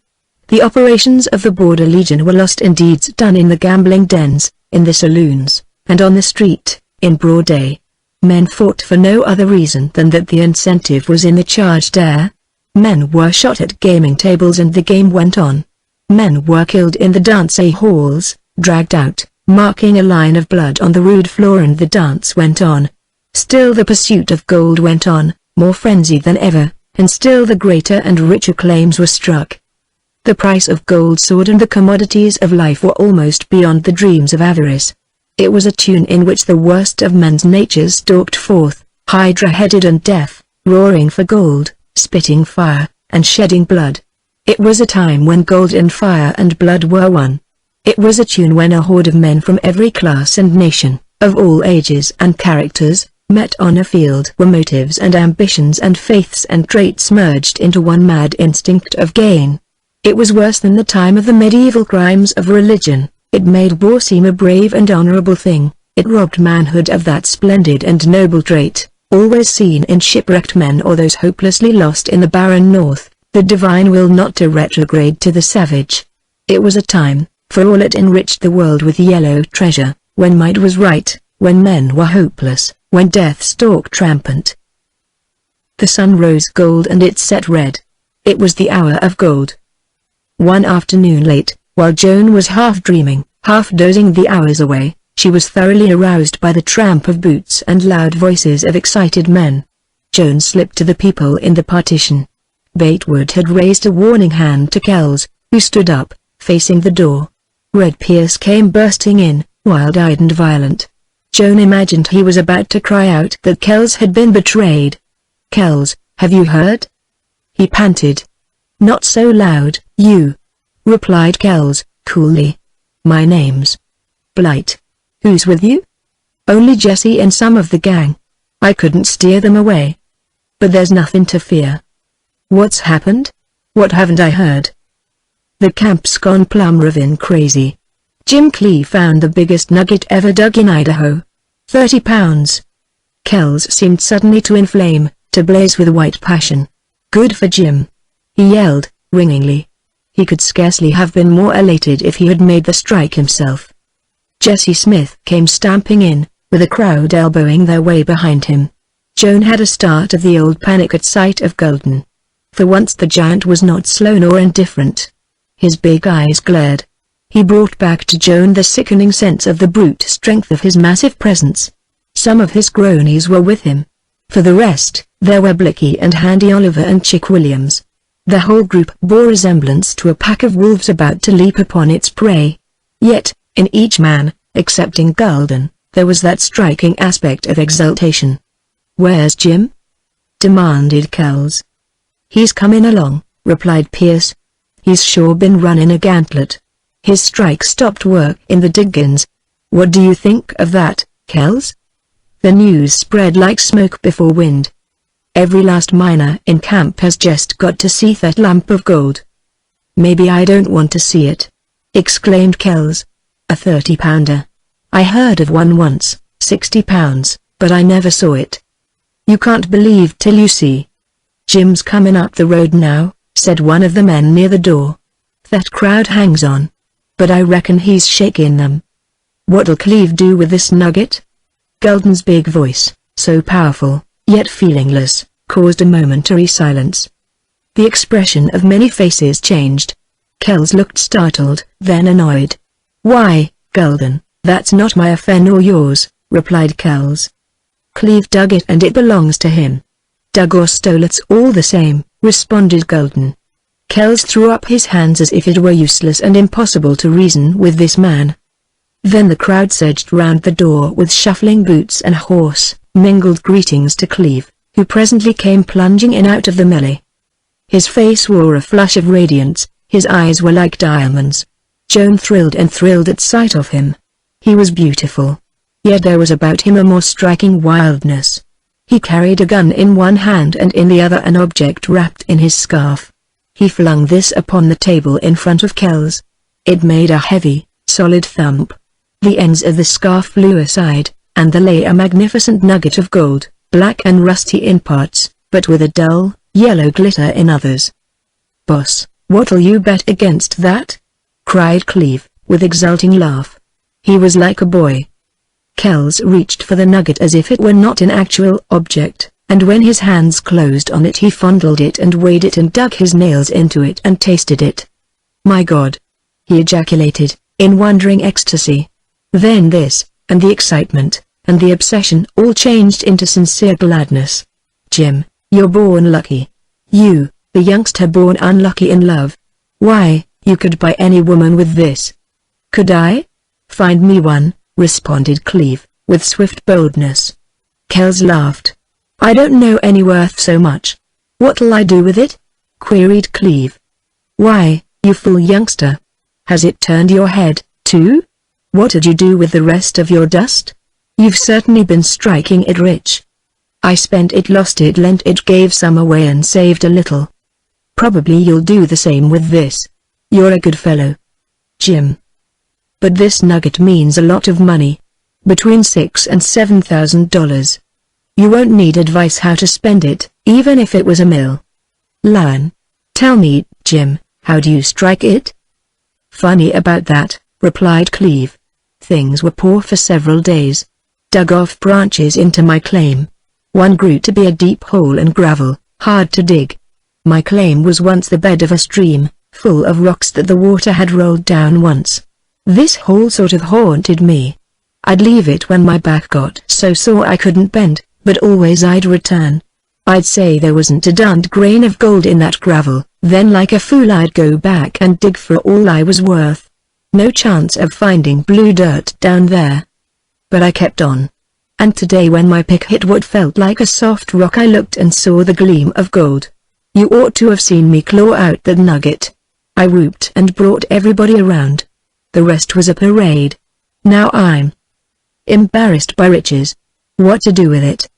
The operations of the Border Legion were lost in deeds done in the gambling dens, in the saloons, and on the street, in broad day. Men fought for no other reason than that the incentive was in the charged air. Men were shot at gaming tables and the game went on. Men were killed in the dance halls, dragged out, marking a line of blood on the rude floor, and the dance went on. Still the pursuit of gold went on, more frenzied than ever, and still the greater and richer claims were struck. The price of gold soared, and the commodities of life were almost beyond the dreams of avarice. It was a tune in which the worst of men's natures stalked forth, hydra-headed and deaf, roaring for gold, spitting fire, and shedding blood. It was a time when gold and fire and blood were one. It was a tune when a horde of men from every class and nation, of all ages and characters, met on a field where motives and ambitions and faiths and traits merged into one mad instinct of gain. It was worse than the time of the medieval crimes of religion. It made war seem a brave and honorable thing. It robbed manhood of that splendid and noble trait, always seen in shipwrecked men or those hopelessly lost in the barren north, the divine will not to retrograde to the savage. It was a time, for all it enriched the world with yellow treasure, when might was right, when men were hopeless, when death stalked rampant. The sun rose gold and it set red. It was the hour of gold. One afternoon late, while Joan was half dreaming, half dozing the hours away, she was thoroughly aroused by the tramp of boots and loud voices of excited men. Joan slipped to the people in the partition. Batewood had raised a warning hand to Kells, who stood up, facing the door. Red Pierce came bursting in, wild-eyed and violent. Joan imagined he was about to cry out that Kells had been betrayed. "Kells, have you heard?" he panted. "Not so loud, you," replied Kells, coolly. "My name's Blight. Who's with you?" "Only Jesse and some of the gang. I couldn't steer them away. But there's nothing to fear." "What's happened? What haven't I heard?" "The camp's gone plumb ravin' crazy. Jim Clee found the biggest nugget ever dug in Idaho. 30 pounds. Kells seemed suddenly to inflame, to blaze with white passion. "Good for Jim!" he yelled, ringingly. He could scarcely have been more elated if he had made the strike himself. Jesse Smith came stamping in, with a crowd elbowing their way behind him. Joan had a start of the old panic at sight of Golden. For once the giant was not slow nor indifferent. His big eyes glared. He brought back to Joan the sickening sense of the brute strength of his massive presence. Some of his cronies were with him. For the rest, there were Blicky and Handy Oliver and Chick Williams. The whole group bore resemblance to a pack of wolves about to leap upon its prey. Yet, in each man, excepting Golden, there was that striking aspect of exultation. "Where's Jim?" demanded Kells. "He's comin' along," replied Pierce. He's sure been running a gauntlet. His strike stopped work in the Diggins. What do you think of that, Kells? The news spread like smoke before wind. Every last miner in camp has just got to see that lump of gold. Maybe I don't want to see it, exclaimed Kells. A 30-pounder. I heard of one once, 60 pounds, but I never saw it. You can't believe till you see. Jim's coming up the road now, said one of the men near the door. That crowd hangs on. But I reckon he's shaking them. What'll Cleve do with this nugget? Gulden's big voice, so powerful, yet feelingless, caused a momentary silence. The expression of many faces changed. Kells looked startled, then annoyed. Why, Gulden, that's not my affair nor yours, replied Kells. Cleve dug it and it belongs to him. Dug or stole, it's all the same, responded Gulden. Kells threw up his hands as if it were useless and impossible to reason with this man. Then the crowd surged round the door with shuffling boots and hoarse, mingled greetings to Cleve, who presently came plunging in out of the melee. His face wore a flush of radiance, his eyes were like diamonds. Joan thrilled and thrilled at sight of him. He was beautiful. Yet there was about him a more striking wildness. He carried a gun in one hand and in the other an object wrapped in his scarf. He flung this upon the table in front of Kells. It made a heavy, solid thump. The ends of the scarf flew aside, and there lay a magnificent nugget of gold, black and rusty in parts, but with a dull, yellow glitter in others. "Boss, what'll you bet against that?" cried Cleve, with exulting laugh. He was like a boy. Kells reached for the nugget as if it were not an actual object, and when his hands closed on it he fondled it and weighed it and dug his nails into it and tasted it. "My God!" he ejaculated, in wondering ecstasy. Then this, and the excitement, and the obsession all changed into sincere gladness. "Jim, you're born lucky. You, the youngster born unlucky in love. Why, you could buy any woman with this." "Could I? Find me one," responded Cleve, with swift boldness. Kells laughed. "I don't know any worth so much." "What'll I do with it?" queried Cleve. "Why, you fool youngster. Has it turned your head, too? What'd you do with the rest of your dust? You've certainly been striking it rich." "I spent it, lost it, lent it, gave some away and saved a little." "Probably you'll do the same with this. You're a good fellow, Jim. But this nugget means a lot of money. Between $6,000 and $7,000. You won't need advice how to spend it, even if it was a mill. Learn. Tell me, Jim, how do you strike it?" "Funny about that," replied Cleve. "Things were poor for several days. Dug off branches into my claim. One grew to be a deep hole in gravel, hard to dig. My claim was once the bed of a stream, full of rocks that the water had rolled down once. This hole sort of haunted me. I'd leave it when my back got so sore I couldn't bend, but always I'd return. I'd say there wasn't a darned grain of gold in that gravel, then like a fool I'd go back and dig for all I was worth. No chance of finding blue dirt down there. But I kept on. And today when my pick hit what felt like a soft rock I looked and saw the gleam of gold. You ought to have seen me claw out that nugget. I whooped and brought everybody around. The rest was a parade. Now I'm embarrassed by riches. What to do with it?"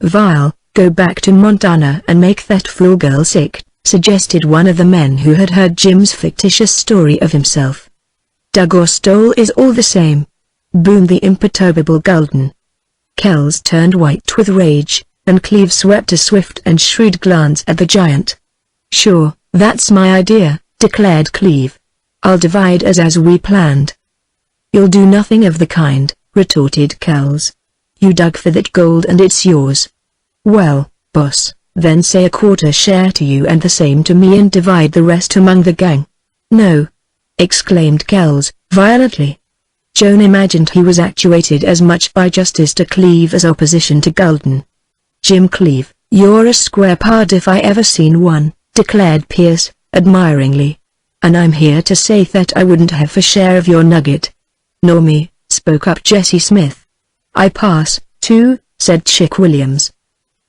"Vile, go back to Montana and make that fool girl sick," suggested one of the men who had heard Jim's fictitious story of himself. "Dug or stole is all the same," boomed the imperturbable Gulden. Kells turned white with rage, and Cleve swept a swift and shrewd glance at the giant. "Sure, that's my idea," declared Cleve. "I'll divide us as we planned." "You'll do nothing of the kind," retorted Kells. "You dug for that gold and it's yours." "Well, boss, then say a quarter share to you and the same to me and divide the rest among the gang." "No!" exclaimed Kells, violently. Joan imagined he was actuated as much by justice to Cleve as opposition to Gulden. "Jim Cleve, you're a square pard if I ever seen one," declared Pierce, admiringly. "And I'm here to say that I wouldn't have a share of your nugget." "Nor me," spoke up Jesse Smith. "I pass, too," said Chick Williams.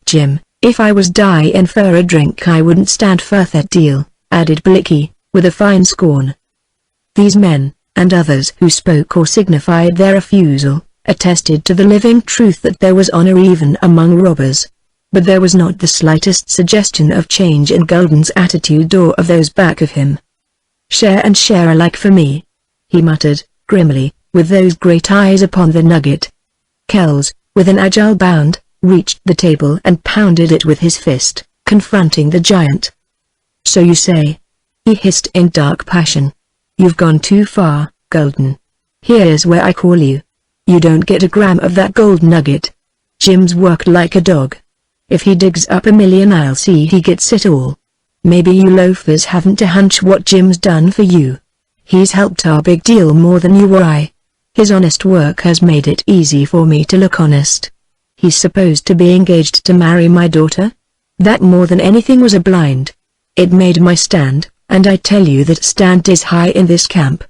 "Jim, if I was dying for a drink I wouldn't stand for that deal," added Blicky. with a fine scorn. These men, and others who spoke or signified their refusal, attested to the living truth that there was honor even among robbers. But there was not the slightest suggestion of change in Gulden's attitude or of those back of him. "Share and share alike for me," he muttered, grimly, with those great eyes upon the nugget. Kells, with an agile bound, reached the table and pounded it with his fist, confronting the giant. "So you say," he hissed in dark passion. "You've gone too far, Gulden. Here's where I call you. You don't get a gram of that gold nugget. Jim's worked like a dog. If he digs up $1 million, I'll see he gets it all. Maybe you loafers haven't a hunch what Jim's done for you. He's helped our big deal more than you or I. His honest work has made it easy for me to look honest. He's supposed to be engaged to marry my daughter? That more than anything was a blind. It made my stand, and I tell you that stand is high in this camp.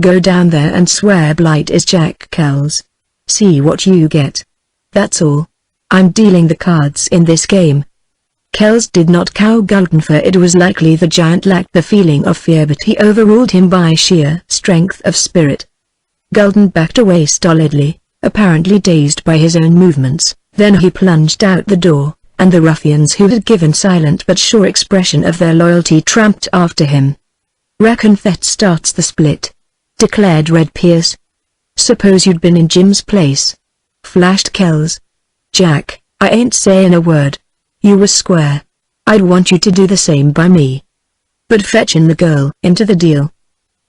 Go down there and swear Blight is Jack Kells. See what you get. That's all. I'm dealing the cards in this game." Kells did not cow Gulden, for it was likely the giant lacked the feeling of fear, but he overruled him by sheer strength of spirit. Gulden backed away stolidly, apparently dazed by his own movements. Then he plunged out the door, and the ruffians who had given silent but sure expression of their loyalty tramped after him. "Reckon that starts the split," declared Red Pierce. "Suppose you'd been in Jim's place," flashed Kells. "Jack, I ain't saying a word. You was square. I'd want you to do the same by me. But fetching the girl into the deal."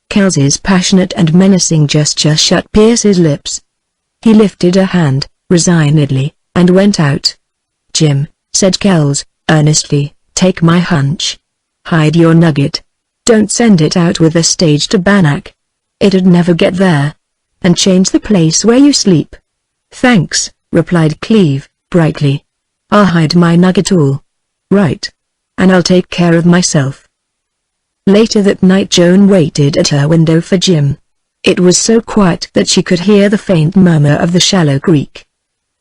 Kells's passionate and menacing gesture shut Pierce's lips. He lifted a hand, resignedly, and went out. "Jim," said Kells, earnestly, "take my hunch. Hide your nugget. Don't send it out with a stage to Bannack. It'd never get there. And change the place where you sleep." "Thanks," replied Cleve, brightly. "I'll hide my nugget all right. And I'll take care of myself." Later that night Joan waited at her window for Jim. It was so quiet that she could hear the faint murmur of the shallow creek.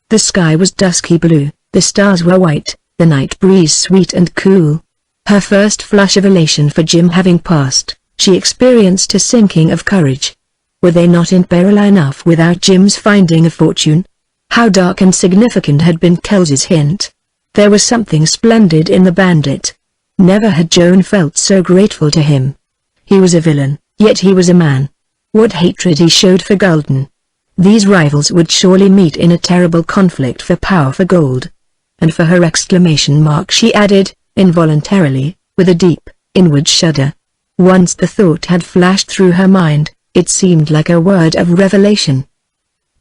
The sky was dusky blue, the stars were white, the night breeze sweet and cool. Her first flush of elation for Jim having passed, she experienced a sinking of courage. Were they not in peril enough without Jim's finding a fortune? How dark and significant had been Kells's hint. There was something splendid in the bandit. Never had Joan felt so grateful to him. He was a villain, yet he was a man. What hatred he showed for Gulden. These rivals would surely meet in a terrible conflict for power, for gold. And for her exclamation mark she added, involuntarily, with a deep, inward shudder. Once the thought had flashed through her mind, it seemed like a word of revelation.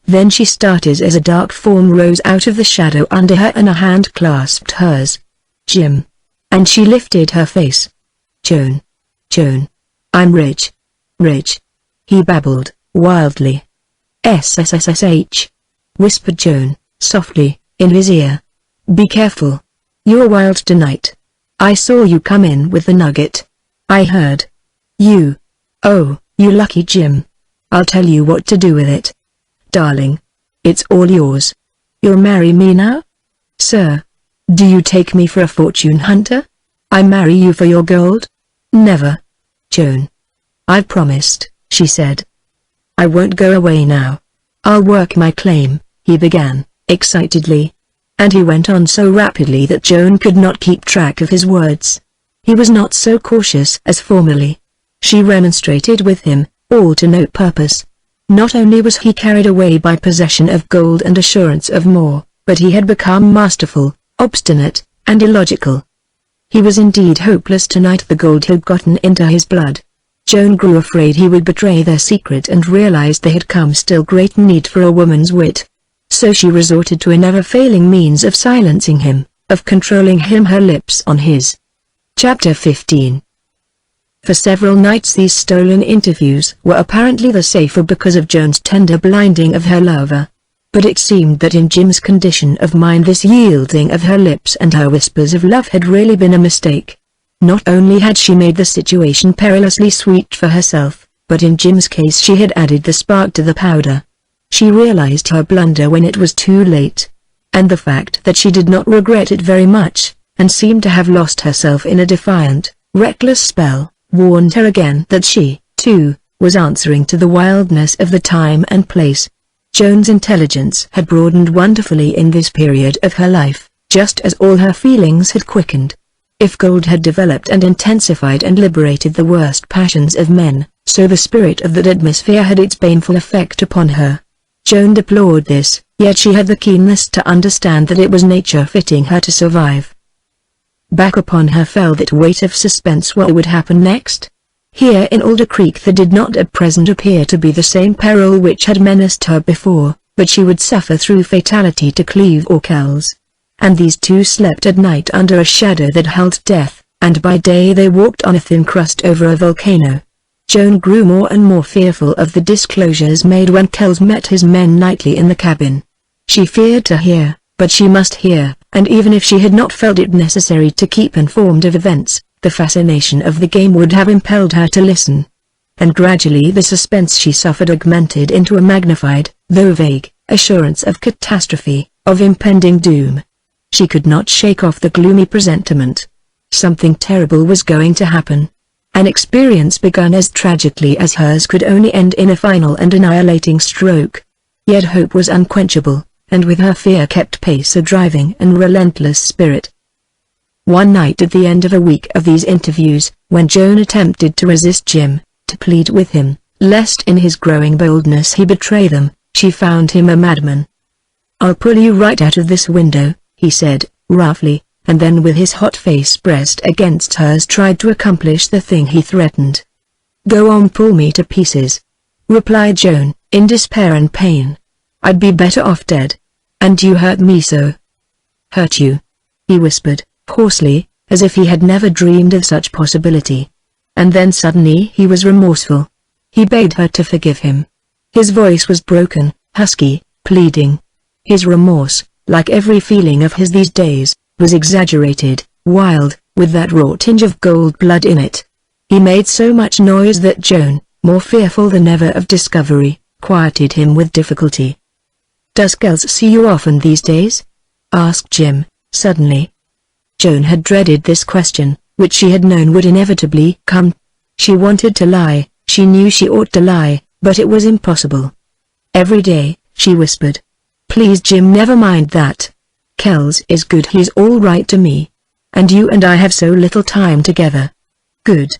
Then she started as a dark form rose out of the shadow under her and a hand clasped hers. "Jim." And she lifted her face. "Joan. Joan. I'm rich. Rich." He babbled, wildly. "SSSSH," whispered Joan, softly, in his ear. "Be careful. You're wild tonight. I saw you come in with the nugget. I heard. You. Oh, you lucky Jim. I'll tell you what to do with it. Darling. It's all yours. You'll marry me now? Sir. Do you take me for a fortune hunter? I marry you for your gold? Never. Joan. I've promised, she said. I won't go away now. I'll work my claim, he began, excitedly. And he went on so rapidly that Joan could not keep track of his words. He was not so cautious as formerly. She remonstrated with him, all to no purpose. Not only was he carried away by possession of gold and assurance of more, but he had become masterful, obstinate, and illogical. He was indeed hopeless tonight. The gold had gotten into his blood. Joan grew afraid he would betray their secret and realized they had come still great need for a woman's wit. So she resorted to a never-failing means of silencing him, of controlling him, her lips on his. Chapter 15. For several nights these stolen interviews were apparently the safer because of Joan's tender blinding of her lover. But it seemed that in Jim's condition of mind this yielding of her lips and her whispers of love had really been a mistake. Not only had she made the situation perilously sweet for herself, but in Jim's case she had added the spark to the powder. She realized her blunder when it was too late. And the fact that she did not regret it very much, and seemed to have lost herself in a defiant, reckless spell, warned her again that she, too, was answering to the wildness of the time and place. Joan's intelligence had broadened wonderfully in this period of her life, just as all her feelings had quickened. If gold had developed and intensified and liberated the worst passions of men, so the spirit of that atmosphere had its baneful effect upon her. Joan deplored this, yet she had the keenness to understand that it was nature fitting her to survive. Back upon her fell that weight of suspense. What would happen next? Here in Alder Creek there did not at present appear to be the same peril which had menaced her before, but she would suffer through fatality to Cleve or Kells. And these two slept at night under a shadow that held death, and by day they walked on a thin crust over a volcano. Joan grew more and more fearful of the disclosures made when Kells met his men nightly in the cabin. She feared to hear, but she must hear, and even if she had not felt it necessary to keep informed of events, the fascination of the game would have impelled her to listen. And gradually the suspense she suffered augmented into a magnified, though vague, assurance of catastrophe, of impending doom. She could not shake off the gloomy presentiment. Something terrible was going to happen. An experience begun as tragically as hers could only end in a final and annihilating stroke. Yet hope was unquenchable, and with her fear kept pace a driving and relentless spirit. One night at the end of a week of these interviews, when Joan attempted to resist Jim, to plead with him, lest in his growing boldness he betray them, she found him a madman. "I'll pull you right out of this window," he said, roughly, and then with his hot face pressed against hers tried to accomplish the thing he threatened. "Go on, pull me to pieces," replied Joan, in despair and pain. "I'd be better off dead. And you hurt me so." "Hurt you?" he whispered, hoarsely, as if he had never dreamed of such possibility. And then suddenly he was remorseful. He begged her to forgive him. His voice was broken, husky, pleading. His remorse, like every feeling of his these days, was exaggerated, wild, with that raw tinge of gold blood in it. He made so much noise that Joan, more fearful than ever of discovery, quieted him with difficulty. "Does Kells see you often these days?" asked Jim, suddenly. Joan had dreaded this question, which she had known would inevitably come. She wanted to lie, she knew she ought to lie, but it was impossible. "Every day," she whispered. "Please Jim, never mind that. Kells is good, he's all right to me. And you and I have so little time together." "Good!"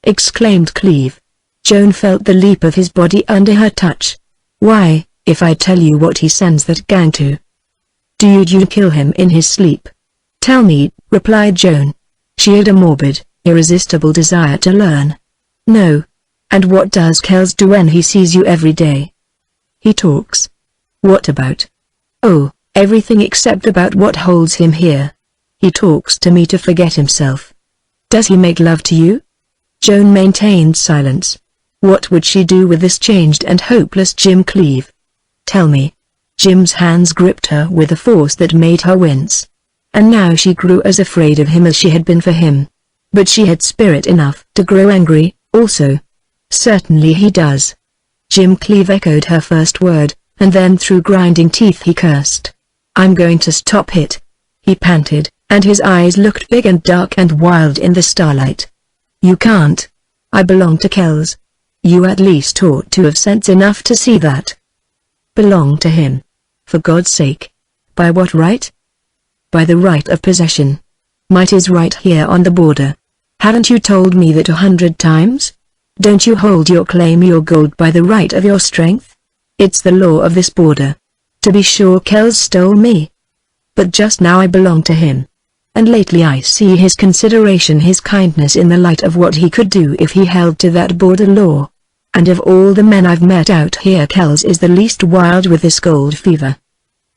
exclaimed Cleve. Joan felt the leap of his body under her touch. "Why, if I tell you what he sends that gang to? Do you kill him in his sleep?" "Tell me," replied Joan. She had a morbid, irresistible desire to learn. "No. And what does Kells do when he sees you every day?" "He talks." "What about?" "Oh, everything except about what holds him here. He talks to me to forget himself." "Does he make love to you?" Joan maintained silence. What would she do with this changed and hopeless Jim Cleve? "Tell me." Jim's hands gripped her with a force that made her wince. And now she grew as afraid of him as she had been for him. But she had spirit enough to grow angry, also. "Certainly he does." Jim Cleve echoed her first word, and then through grinding teeth he cursed. "I'm going to stop it," he panted, and his eyes looked big and dark and wild in the starlight. "You can't. I belong to Kells. You at least ought to have sense enough to see that." "Belong to him? For God's sake. By what right?" "By the right of possession. Might is right here on the border. Haven't you told me that 100 times? Don't you hold your claim your gold by the right of your strength? It's the law of this border. To be sure Kells stole me. But just now I belong to him. And lately I see his consideration, his kindness in the light of what he could do if he held to that border law. And of all the men I've met out here Kells is the least wild with this gold fever.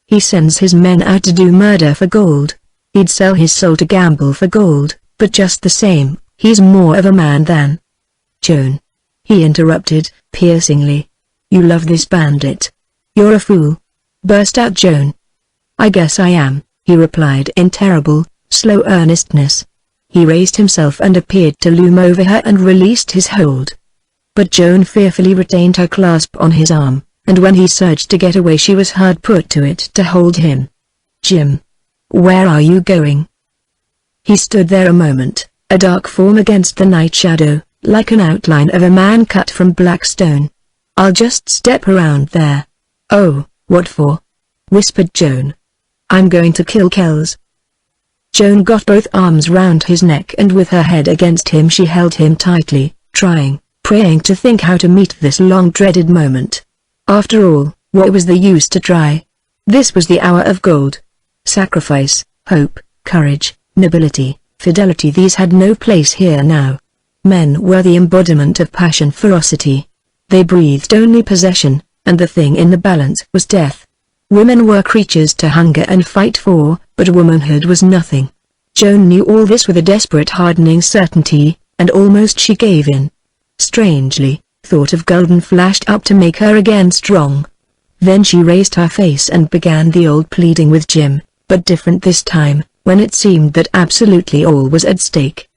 He sends his men out to do murder for gold. He'd sell his soul to gamble for gold, but just the same, he's more of a man than—" "Joan," he interrupted, piercingly. "You love this bandit. You're a fool," burst out Joan. "I guess I am," he replied in terrible, slow earnestness. He raised himself and appeared to loom over her and released his hold. But Joan fearfully retained her clasp on his arm, and when he surged to get away she was hard put to it to hold him. "Jim. Where are you going?" He stood there a moment, a dark form against the night shadow, like an outline of a man cut from black stone. "I'll just step around there." "Oh, what for?" whispered Joan. "I'm going to kill Kells." Joan got both arms round his neck and with her head against him she held him tightly, praying to think how to meet this long-dreaded moment. After all, what was the use to try? This was the hour of gold. Sacrifice, hope, courage, nobility, fidelity, these had no place here now. Men were the embodiment of passion, ferocity. They breathed only possession, and the thing in the balance was death. Women were creatures to hunger and fight for, but womanhood was nothing. Joan knew all this with a desperate hardening certainty, and almost she gave in. Strangely, thought of Golden flashed up to make her again strong. Then she raised her face and began the old pleading with Jim, but different this time, when it seemed that absolutely all was at stake.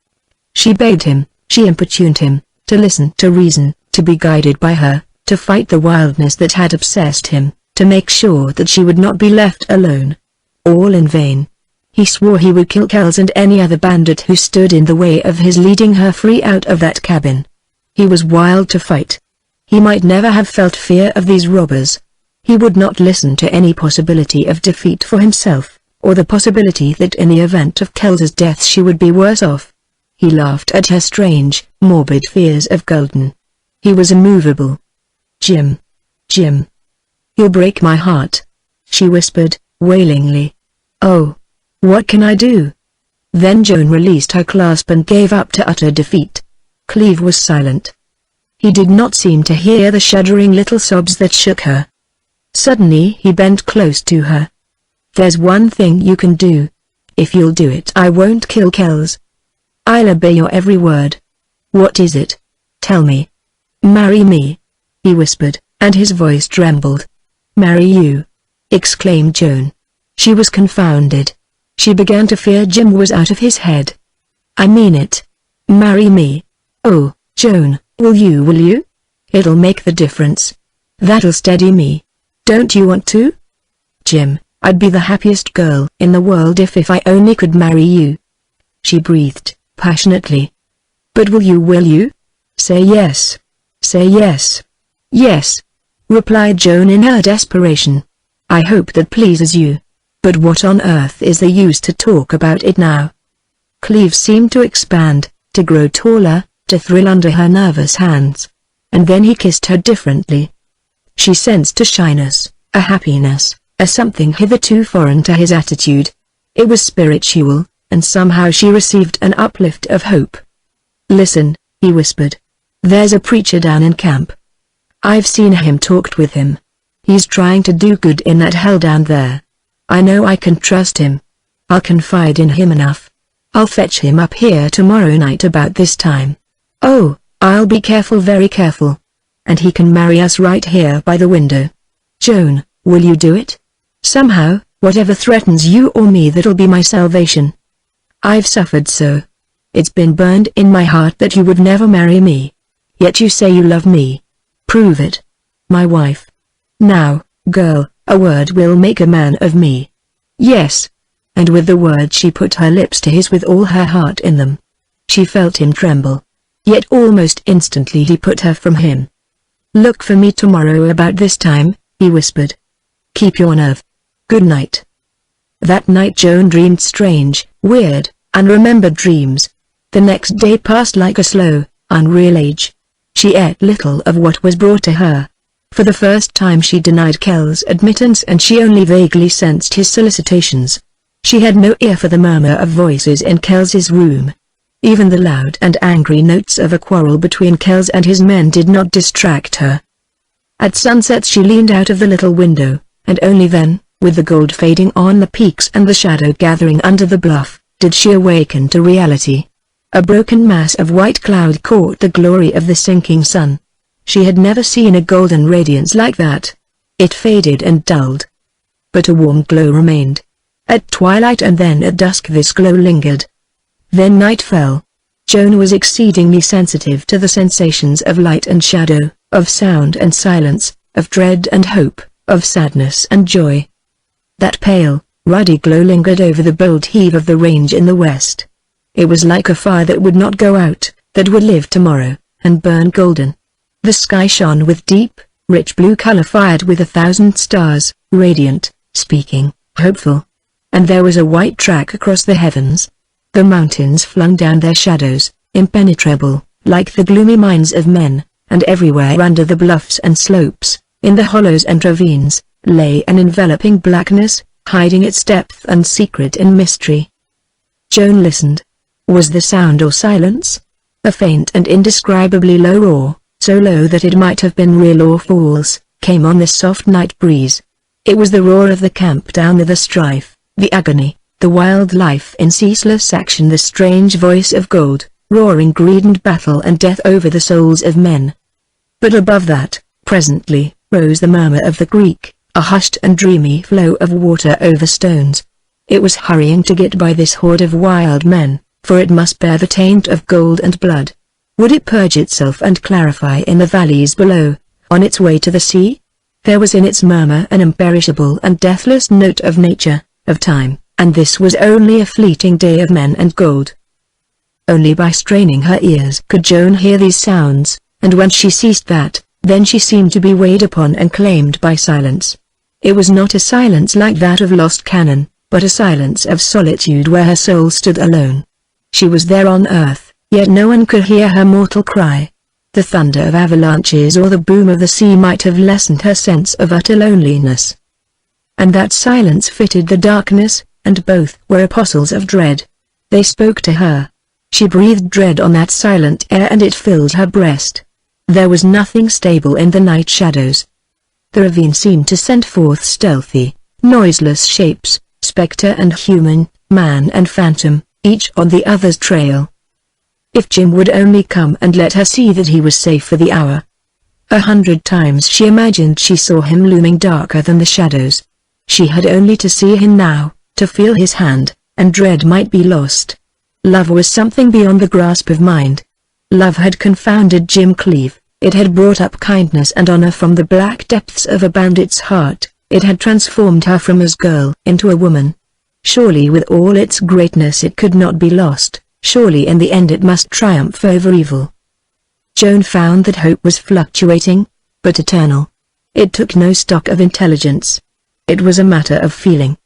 She begged him, she importuned him, to listen, to reason, to be guided by her, to fight the wildness that had obsessed him, to make sure that she would not be left alone. All in vain. He swore he would kill Kells and any other bandit who stood in the way of his leading her free out of that cabin. He was wild to fight. He might never have felt fear of these robbers. He would not listen to any possibility of defeat for himself, or the possibility that in the event of Kells's death she would be worse off. He laughed at her strange, morbid fears of Golden. He was immovable. "Jim. Jim. You'll break my heart," she whispered, wailingly. "Oh. What can I do?" Then Joan released her clasp and gave up to utter defeat. Cleve was silent. He did not seem to hear the shuddering little sobs that shook her. Suddenly he bent close to her. "There's one thing you can do. If you'll do it, I won't kill Kells. I'll obey your every word." "What is it? Tell me." "Marry me," he whispered, and his voice trembled. "Marry you?" exclaimed Joan. She was confounded. She began to fear Jim was out of his head. "I mean it. Marry me." "Oh, Joan, will you? It'll make the difference. That'll steady me. Don't you want to?" "Jim, I'd be the happiest girl in the world if I only could marry you," she breathed, passionately. "But will you? Say yes. Say yes." "Yes," replied Joan in her desperation. "I hope that pleases you. But what on earth is the use to talk about it now?" Cleve seemed to expand, to grow taller, to thrill under her nervous hands. And then he kissed her differently. She sensed a shyness, a happiness, a something hitherto foreign to his attitude. It was spiritual, and somehow she received an uplift of hope. "Listen," he whispered. "There's a preacher down in camp. I've seen him, talked with him. He's trying to do good in that hell down there. I know I can trust him. I'll confide in him enough. I'll fetch him up here tomorrow night about this time. Oh, I'll be careful, very careful. And he can marry us right here by the window. Joan, will you do it? Somehow, whatever threatens you or me, that'll be my salvation. I've suffered so. It's been burned in my heart that you would never marry me. Yet you say you love me. Prove it. My wife. Now, girl, a word will make a man of me. Yes." And with the word she put her lips to his with all her heart in them. She felt him tremble. Yet almost instantly he put her from him. "Look for me tomorrow about this time," he whispered. "Keep your nerve. Good night." That night Joan dreamed strange, weird, unremembered dreams. The next day passed like a slow, unreal age. She ate little of what was brought to her. For the first time she denied Kell's admittance, and she only vaguely sensed his solicitations. She had no ear for the murmur of voices in Kell's room. Even the loud and angry notes of a quarrel between Kells and his men did not distract her. At sunset she leaned out of the little window, and only then, with the gold fading on the peaks and the shadow gathering under the bluff, did she awaken to reality. A broken mass of white cloud caught the glory of the sinking sun. She had never seen a golden radiance like that. It faded and dulled. But a warm glow remained. At twilight and then at dusk this glow lingered. Then night fell. Joan was exceedingly sensitive to the sensations of light and shadow, of sound and silence, of dread and hope, of sadness and joy. That pale, ruddy glow lingered over the bold heave of the range in the west. It was like a fire that would not go out, that would live tomorrow, and burn golden. The sky shone with deep, rich blue color fired with 1,000 stars, radiant, speaking, hopeful. And there was a white track across the heavens. The mountains flung down their shadows, impenetrable, like the gloomy minds of men, and everywhere under the bluffs and slopes, in the hollows and ravines, lay an enveloping blackness, hiding its depth and secret in mystery. Joan listened. Was the sound or silence? A faint and indescribably low roar, so low that it might have been real or false, came on this soft night breeze. It was the roar of the camp down with the strife, the agony, the wild life in ceaseless action, the strange voice of gold, roaring greed and battle and death over the souls of men. But above that, presently, rose the murmur of the creek, a hushed and dreamy flow of water over stones. It was hurrying to get by this horde of wild men, for it must bear the taint of gold and blood. Would it purge itself and clarify in the valleys below, on its way to the sea? There was in its murmur an imperishable and deathless note of nature, of time, and this was only a fleeting day of men and gold. Only by straining her ears could Joan hear these sounds, and when she ceased that, then she seemed to be weighed upon and claimed by silence. It was not a silence like that of lost cannon, but a silence of solitude where her soul stood alone. She was there on earth, yet no one could hear her mortal cry. The thunder of avalanches or the boom of the sea might have lessened her sense of utter loneliness. And that silence fitted the darkness, and both were apostles of dread. They spoke to her. She breathed dread on that silent air and it filled her breast. There was nothing stable in the night shadows. The ravine seemed to send forth stealthy, noiseless shapes, spectre and human, man and phantom, each on the other's trail. If Jim would only come and let her see that he was safe for the hour. 100 times she imagined she saw him looming darker than the shadows. She had only to see him now, to feel his hand, and dread might be lost. Love was something beyond the grasp of mind. Love had confounded Jim Cleeve, it had brought up kindness and honor from the black depths of a bandit's heart, it had transformed her from a girl into a woman. Surely with all its greatness it could not be lost, surely in the end it must triumph over evil. Joan found that hope was fluctuating, but eternal. It took no stock of intelligence. It was a matter of feeling.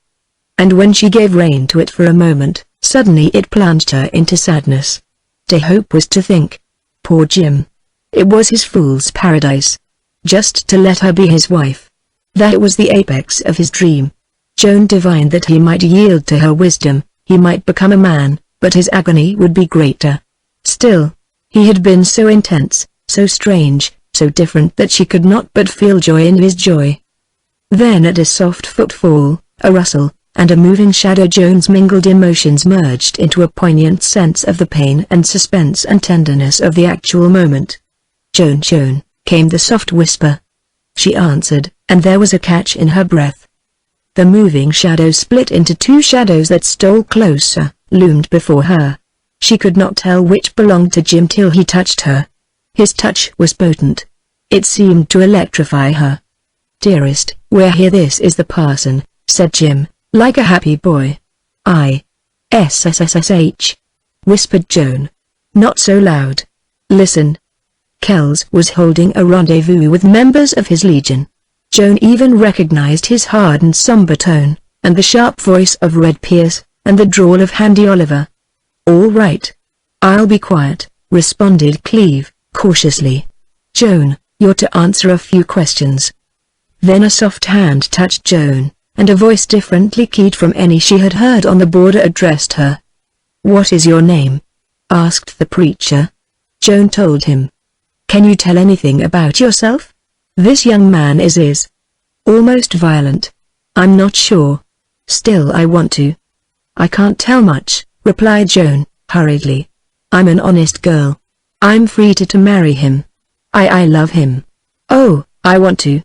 And when she gave rein to it for a moment, suddenly it plunged her into sadness. To hope was to think. Poor Jim. It was his fool's paradise. Just to let her be his wife. That was the apex of his dream. Joan divined that he might yield to her wisdom, he might become a man, but his agony would be greater. Still, he had been so intense, so strange, so different that she could not but feel joy in his joy. Then at a soft footfall, a rustle, and a moving shadow, Joan's mingled emotions merged into a poignant sense of the pain and suspense and tenderness of the actual moment. "Joan, Joan," came the soft whisper. She answered, and there was a catch in her breath. The moving shadow split into two shadows that stole closer, loomed before her. She could not tell which belonged to Jim till he touched her. His touch was potent. It seemed to electrify her. "Dearest, we're here, this is the parson," said Jim, like a happy boy. "I-S-S-S-S-H," whispered Joan. "Not so loud. Listen." Kells was holding a rendezvous with members of his legion. Joan even recognized his hard and somber tone, and the sharp voice of Red Pierce, and the drawl of Handy Oliver. "All right. I'll be quiet," responded Cleeve, cautiously. "Joan, you're to answer a few questions." Then a soft hand touched Joan, and a voice differently keyed from any she had heard on the border addressed her. "What is your name?" asked the preacher. Joan told him. "Can you tell anything about yourself? This young man is almost violent." "I'm not sure. Still I want to." "I can't tell much," replied Joan, hurriedly. "I'm an honest girl. I'm free to marry him. I love him. Oh, I want to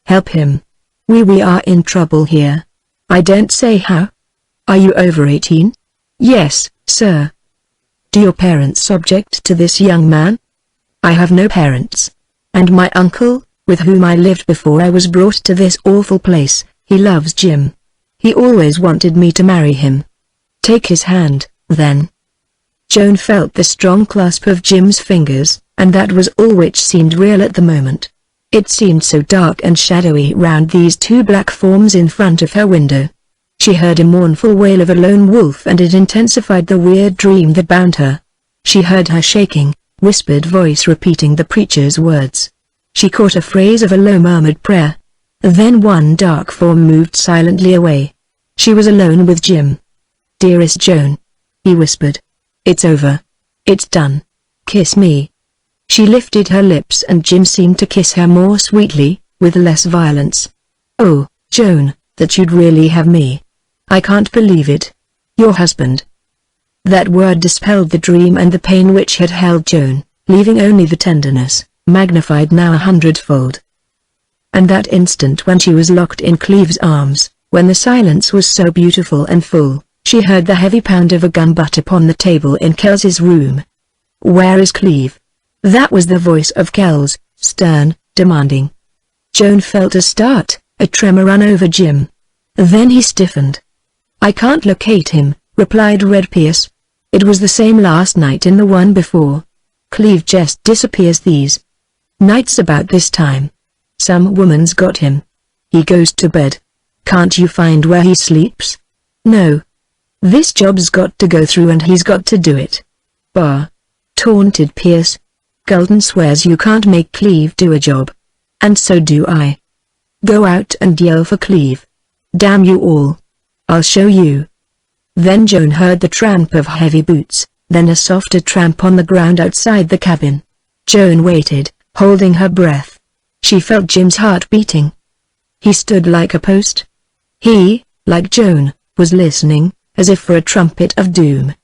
help him. We are in trouble here. I daren't say how." "Are you over 18? "Yes, sir." "Do your parents object to this young man?" "I have no parents. And my uncle, with whom I lived before I was brought to this awful place, he loves Jim. He always wanted me to marry him." "Take his hand, then." Joan felt the strong clasp of Jim's fingers, and that was all which seemed real at the moment. It seemed so dark and shadowy round these two black forms in front of her window. She heard a mournful wail of a lone wolf, and it intensified the weird dream that bound her. She heard her shaking, whispered voice repeating the preacher's words. She caught a phrase of a low murmured prayer. Then one dark form moved silently away. She was alone with Jim. "Dearest Joan," he whispered. "It's over. It's done. Kiss me." She lifted her lips and Jim seemed to kiss her more sweetly, with less violence. "Oh, Joan, that you'd really have me. I can't believe it. Your husband." That word dispelled the dream and the pain which had held Joan, leaving only the tenderness, magnified now 100-fold. And that instant when she was locked in Cleve's arms, when the silence was so beautiful and full, she heard the heavy pound of a gun butt upon the table in Kels's room. "Where is Cleve?" That was the voice of Kels, stern, demanding. Joan felt a start, a tremor run over Jim. Then he stiffened. "I can't locate him," replied Red Pierce. "It was the same last night and the one before. Cleve just disappears these nights about this time. Some woman's got him. He goes to bed. Can't you find where he sleeps?" "No. This job's got to go through and he's got to do it." "Bah!" taunted Pierce. "Gulden swears you can't make Cleve do a job. And so do I. Go out and yell for Cleve. Damn you all. I'll show you." Then Joan heard the tramp of heavy boots, then a softer tramp on the ground outside the cabin. Joan waited, holding her breath. She felt Jim's heart beating. He stood like a post. He, like Joan, was listening, as if for a trumpet of doom.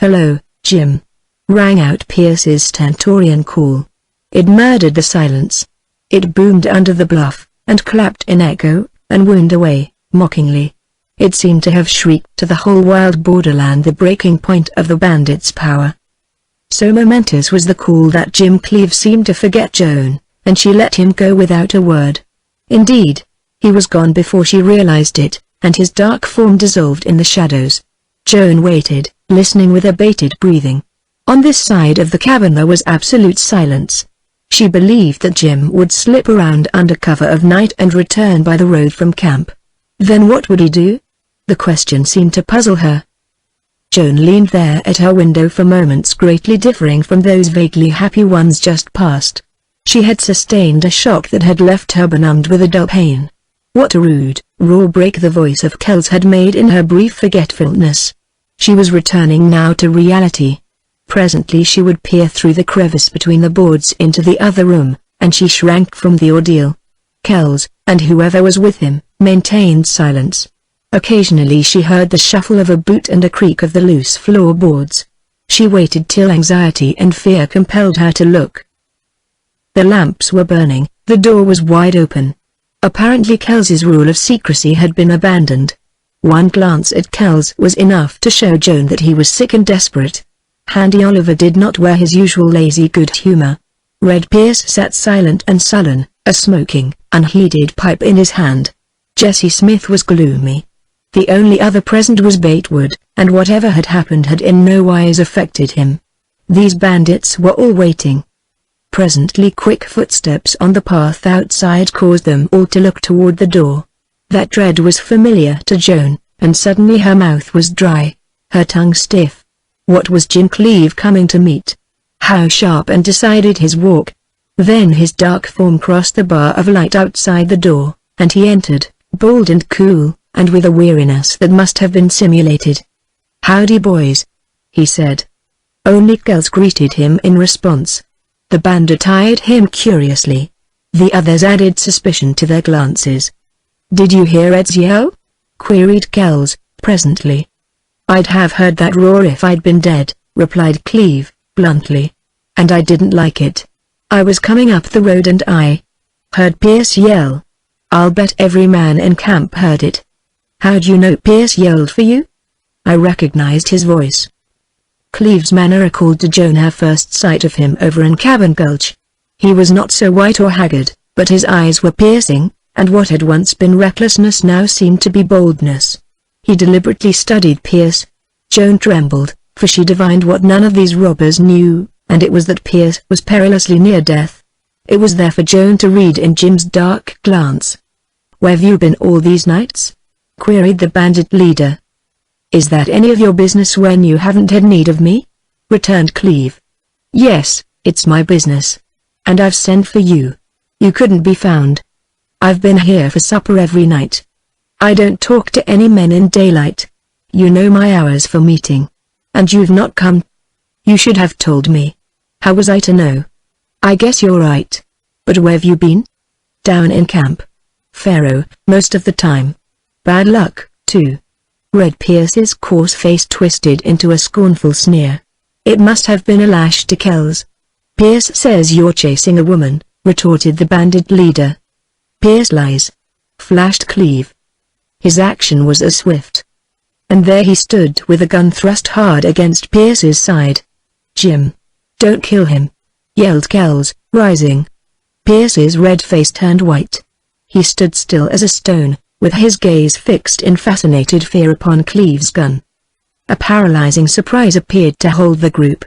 "Hello, Jim," rang out Pierce's stentorian call. It murdered the silence. It boomed under the bluff, and clapped in echo, and wound away, mockingly. It seemed to have shrieked to the whole wild borderland the breaking point of the bandits' power. So momentous was the call that Jim Cleve seemed to forget Joan, and she let him go without a word. Indeed, he was gone before she realized it, and his dark form dissolved in the shadows. Joan waited, listening with abated breathing. On this side of the cabin there was absolute silence. She believed that Jim would slip around under cover of night and return by the road from camp. Then what would he do? The question seemed to puzzle her. Joan leaned there at her window for moments greatly differing from those vaguely happy ones just past. She had sustained a shock that had left her benumbed with a dull pain. What a rude, raw break the voice of Kels had made in her brief forgetfulness. She was returning now to reality. Presently she would peer through the crevice between the boards into the other room, and she shrank from the ordeal. Kels, and whoever was with him, maintained silence. Occasionally she heard the shuffle of a boot and a creak of the loose floorboards. She waited till anxiety and fear compelled her to look. The lamps were burning, the door was wide open. Apparently Kels's rule of secrecy had been abandoned. One glance at Kels was enough to show Joan that he was sick and desperate. Handy Oliver did not wear his usual lazy good humor. Red Pierce sat silent and sullen, a smoking, unheeded pipe in his hand. Jesse Smith was gloomy. The only other present was Batewood, and whatever had happened had in no wise affected him. These bandits were all waiting. Presently quick footsteps on the path outside caused them all to look toward the door. That tread was familiar to Joan, and suddenly her mouth was dry, her tongue stiff. What was Jim Cleve coming to meet? How sharp and decided his walk! Then his dark form crossed the bar of light outside the door, and he entered, bold and cool, and with a weariness that must have been simulated. "Howdy boys," he said. Only Kels greeted him in response. The bandit eyed him curiously. The others added suspicion to their glances. "Did you hear Ed's yell?" queried Kels, presently. "I'd have heard that roar if I'd been dead," replied Cleve, bluntly. "And I didn't like it. I was coming up the road and I heard Pierce yell. I'll bet every man in camp heard it." "How'd you know Pierce yelled for you?" "I recognized his voice." Cleve's manner recalled to Joan her first sight of him over in Cabin Gulch. He was not so white or haggard, but his eyes were piercing, and what had once been recklessness now seemed to be boldness. He deliberately studied Pierce. Joan trembled, for she divined what none of these robbers knew, and it was that Pierce was perilously near death. It was there for Joan to read in Jim's dark glance. "Where've you been all these nights?" queried the bandit leader. "Is that any of your business when you haven't had need of me?" returned Cleve. "Yes, it's my business. And I've sent for you. You couldn't be found. I've been here for supper every night. I don't talk to any men in daylight. You know my hours for meeting. And you've not come. You should have told me. How was I to know? I guess you're right. But where've you been?" "Down in camp. Pharaoh, most of the time. Bad luck, too." Red Pierce's coarse face twisted into a scornful sneer. "It must have been a lash to Kells." "Pierce says you're chasing a woman," retorted the bandit leader. "Pierce lies," flashed Cleve. His action was as swift. And there he stood with a gun thrust hard against Pierce's side. "Jim! Don't kill him!" yelled Kells, rising. Pierce's red face turned white. He stood still as a stone, with his gaze fixed in fascinated fear upon Cleve's gun. A paralyzing surprise appeared to hold the group.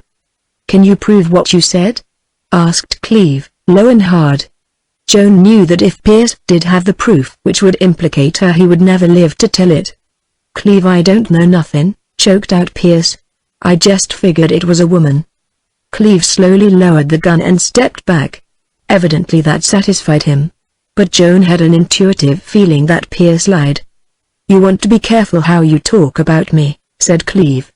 "Can you prove what you said?" asked Cleve, low and hard. Joan knew that if Pierce did have the proof which would implicate her, he would never live to tell it. "Cleve, I don't know nothing," choked out Pierce. "I just figured it was a woman." Cleve slowly lowered the gun and stepped back. Evidently that satisfied him. But Joan had an intuitive feeling that Pierce lied. "You want to be careful how you talk about me," said Cleve.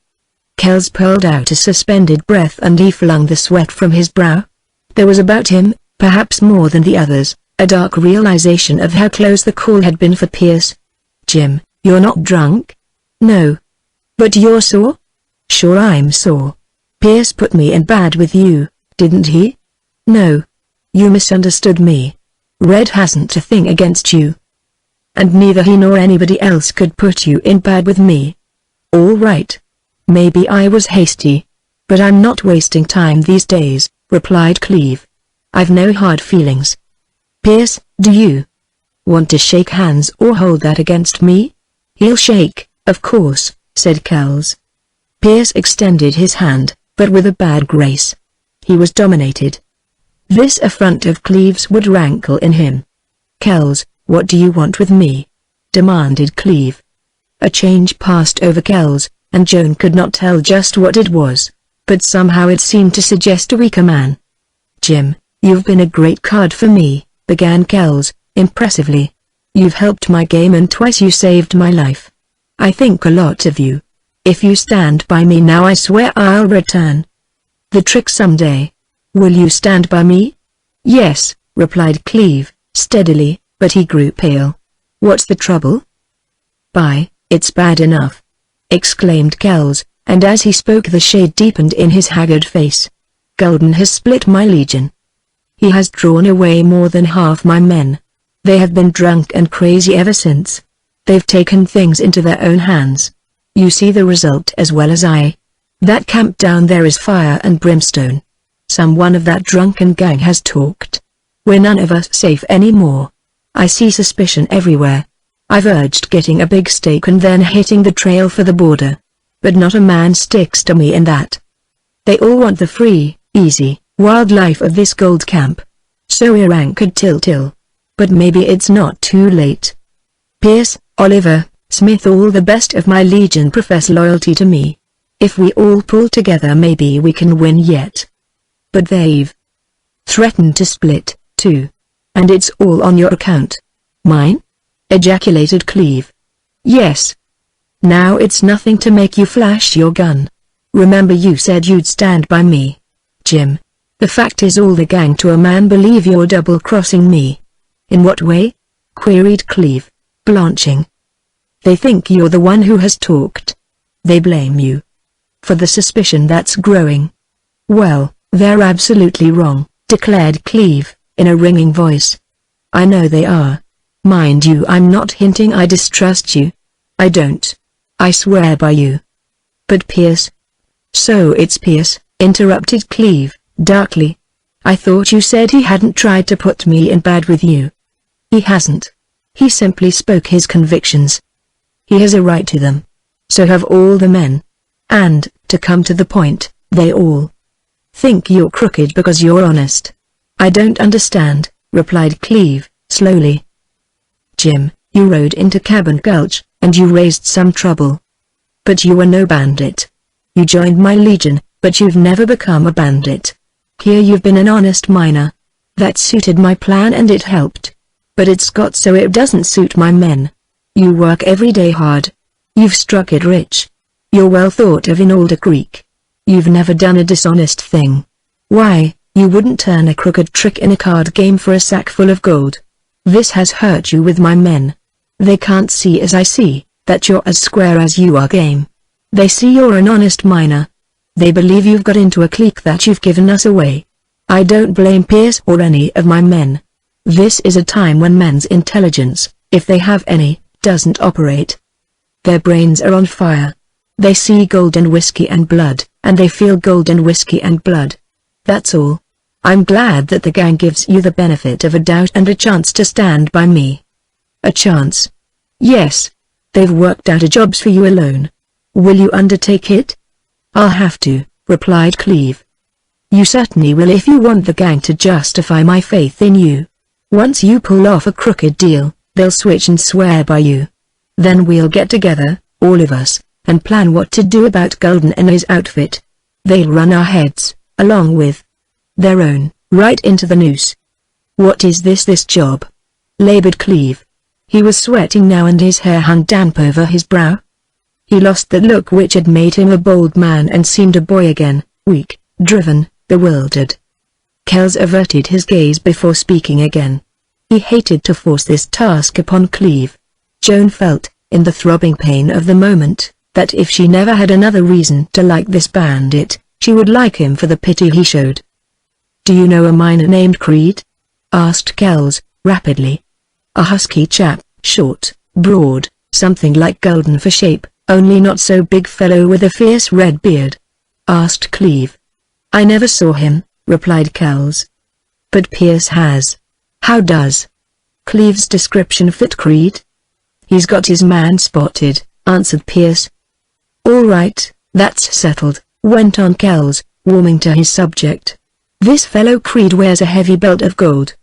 Kells pulled out a suspended breath and he flung the sweat from his brow. There was about him, perhaps more than the others, a dark realization of how close the call had been for Pierce. "Jim, you're not drunk?" "No." "But you're sore?" "Sure I'm sore. Pierce put me in bad with you, didn't he?" "No. You misunderstood me. Red hasn't a thing against you. And neither he nor anybody else could put you in bad with me." "All right. Maybe I was hasty. But I'm not wasting time these days," replied Cleve. "I've no hard feelings." "Pierce, do you want to shake hands or hold that against me?" "He'll shake, of course," said Kells. Pierce extended his hand, but with a bad grace. He was dominated. This affront of Cleve's would rankle in him. "Kells, what do you want with me?" demanded Cleve. A change passed over Kells, and Joan could not tell just what it was, but somehow it seemed to suggest a weaker man. "Jim, you've been a great card for me," began Kells, impressively. "You've helped my game and twice you saved my life. I think a lot of you. If you stand by me now, I swear I'll return the trick someday. Will you stand by me?" "Yes," replied Cleve, steadily, but he grew pale. "What's the trouble?" It's bad enough," exclaimed Kells, and as he spoke the shade deepened in his haggard face. "Gulden has split my legion. He has drawn away more than half my men. They have been drunk and crazy ever since. They've taken things into their own hands. You see the result as well as I. That camp down there is fire and brimstone. Someone of that drunken gang has talked. We're none of us safe anymore. I see suspicion everywhere. I've urged getting a big stake and then hitting the trail for the border. But not a man sticks to me in that. They all want the free, easy, wild life of this gold camp. So we're anchored till. But maybe it's not too late. Pierce, Oliver, Smith, all the best of my legion profess loyalty to me. If we all pull together, maybe we can win yet. But they've threatened to split, too. And it's all on your account." "Mine?" ejaculated Cleve. "Yes. Now it's nothing to make you flash your gun. Remember you said you'd stand by me. Jim, the fact is all the gang to a man believe you're double-crossing me." "In what way?" queried Cleve, blanching. "They think you're the one who has talked. They blame you for the suspicion that's growing." "Well, they're absolutely wrong," declared Cleve, in a ringing voice. "I know they are. Mind you, I'm not hinting I distrust you. I don't. I swear by you. But Pierce—" "So it's Pierce," interrupted Cleve, darkly. "I thought you said he hadn't tried to put me in bad with you." "He hasn't. He simply spoke his convictions. He has a right to them. So have all the men. And, To come to the point, they all think you're crooked because you're honest. I don't understand, replied Cleve, slowly. Jim, you rode into Cabin Gulch, and you raised some trouble. But you were no bandit. You joined my legion, but you've never become a bandit. Here you've been an honest miner. That suited my plan and it helped. But it's got so it doesn't suit my men. You work every day hard. You've struck it rich. You're well thought of in Alder Creek. You've never done a dishonest thing. Why, you wouldn't turn a crooked trick in a card game for a sack full of gold. This has hurt you with my men. They can't see as I see, that you're as square as you are game. They see you're an honest miner. They believe you've got into a clique that you've given us away. I don't blame Pierce or any of my men. This is a time when men's intelligence, if they have any, doesn't operate. Their brains are on fire. They see gold and whiskey and blood, and they feel gold and whiskey and blood. That's all. I'm glad that the gang gives you the benefit of a doubt and a chance to stand by me. A chance? Yes. They've worked out a job for you alone. Will you undertake it? I'll have to, replied Cleve. You certainly will if you want the gang to justify my faith in you. Once you pull off a crooked deal, they'll switch and swear by you. Then we'll get together, all of us, and plan what to do about Golden and his outfit. They'll run our heads, along with their own, right into the noose. What is this job? Labored Cleve. He was sweating now and his hair hung damp over his brow. He lost the look which had made him a bold man and seemed a boy again, weak, driven, bewildered. Kells averted his gaze before speaking again. He hated to force this task upon Cleve. Joan felt, in the throbbing pain of the moment, that if she never had another reason to like this bandit, she would like him for the pity he showed. Do you know a miner named Creed? Asked Kells, rapidly. A husky chap, short, broad, something like Golden for shape, only not so big fellow with a fierce red beard. Asked Cleve. I never saw him, replied Kells. But Pierce has. How does Cleve's description fit Creed? He's got his man spotted, answered Pierce. All right, that's settled, went on Kells, warming to his subject. This fellow Creed wears a heavy belt of gold.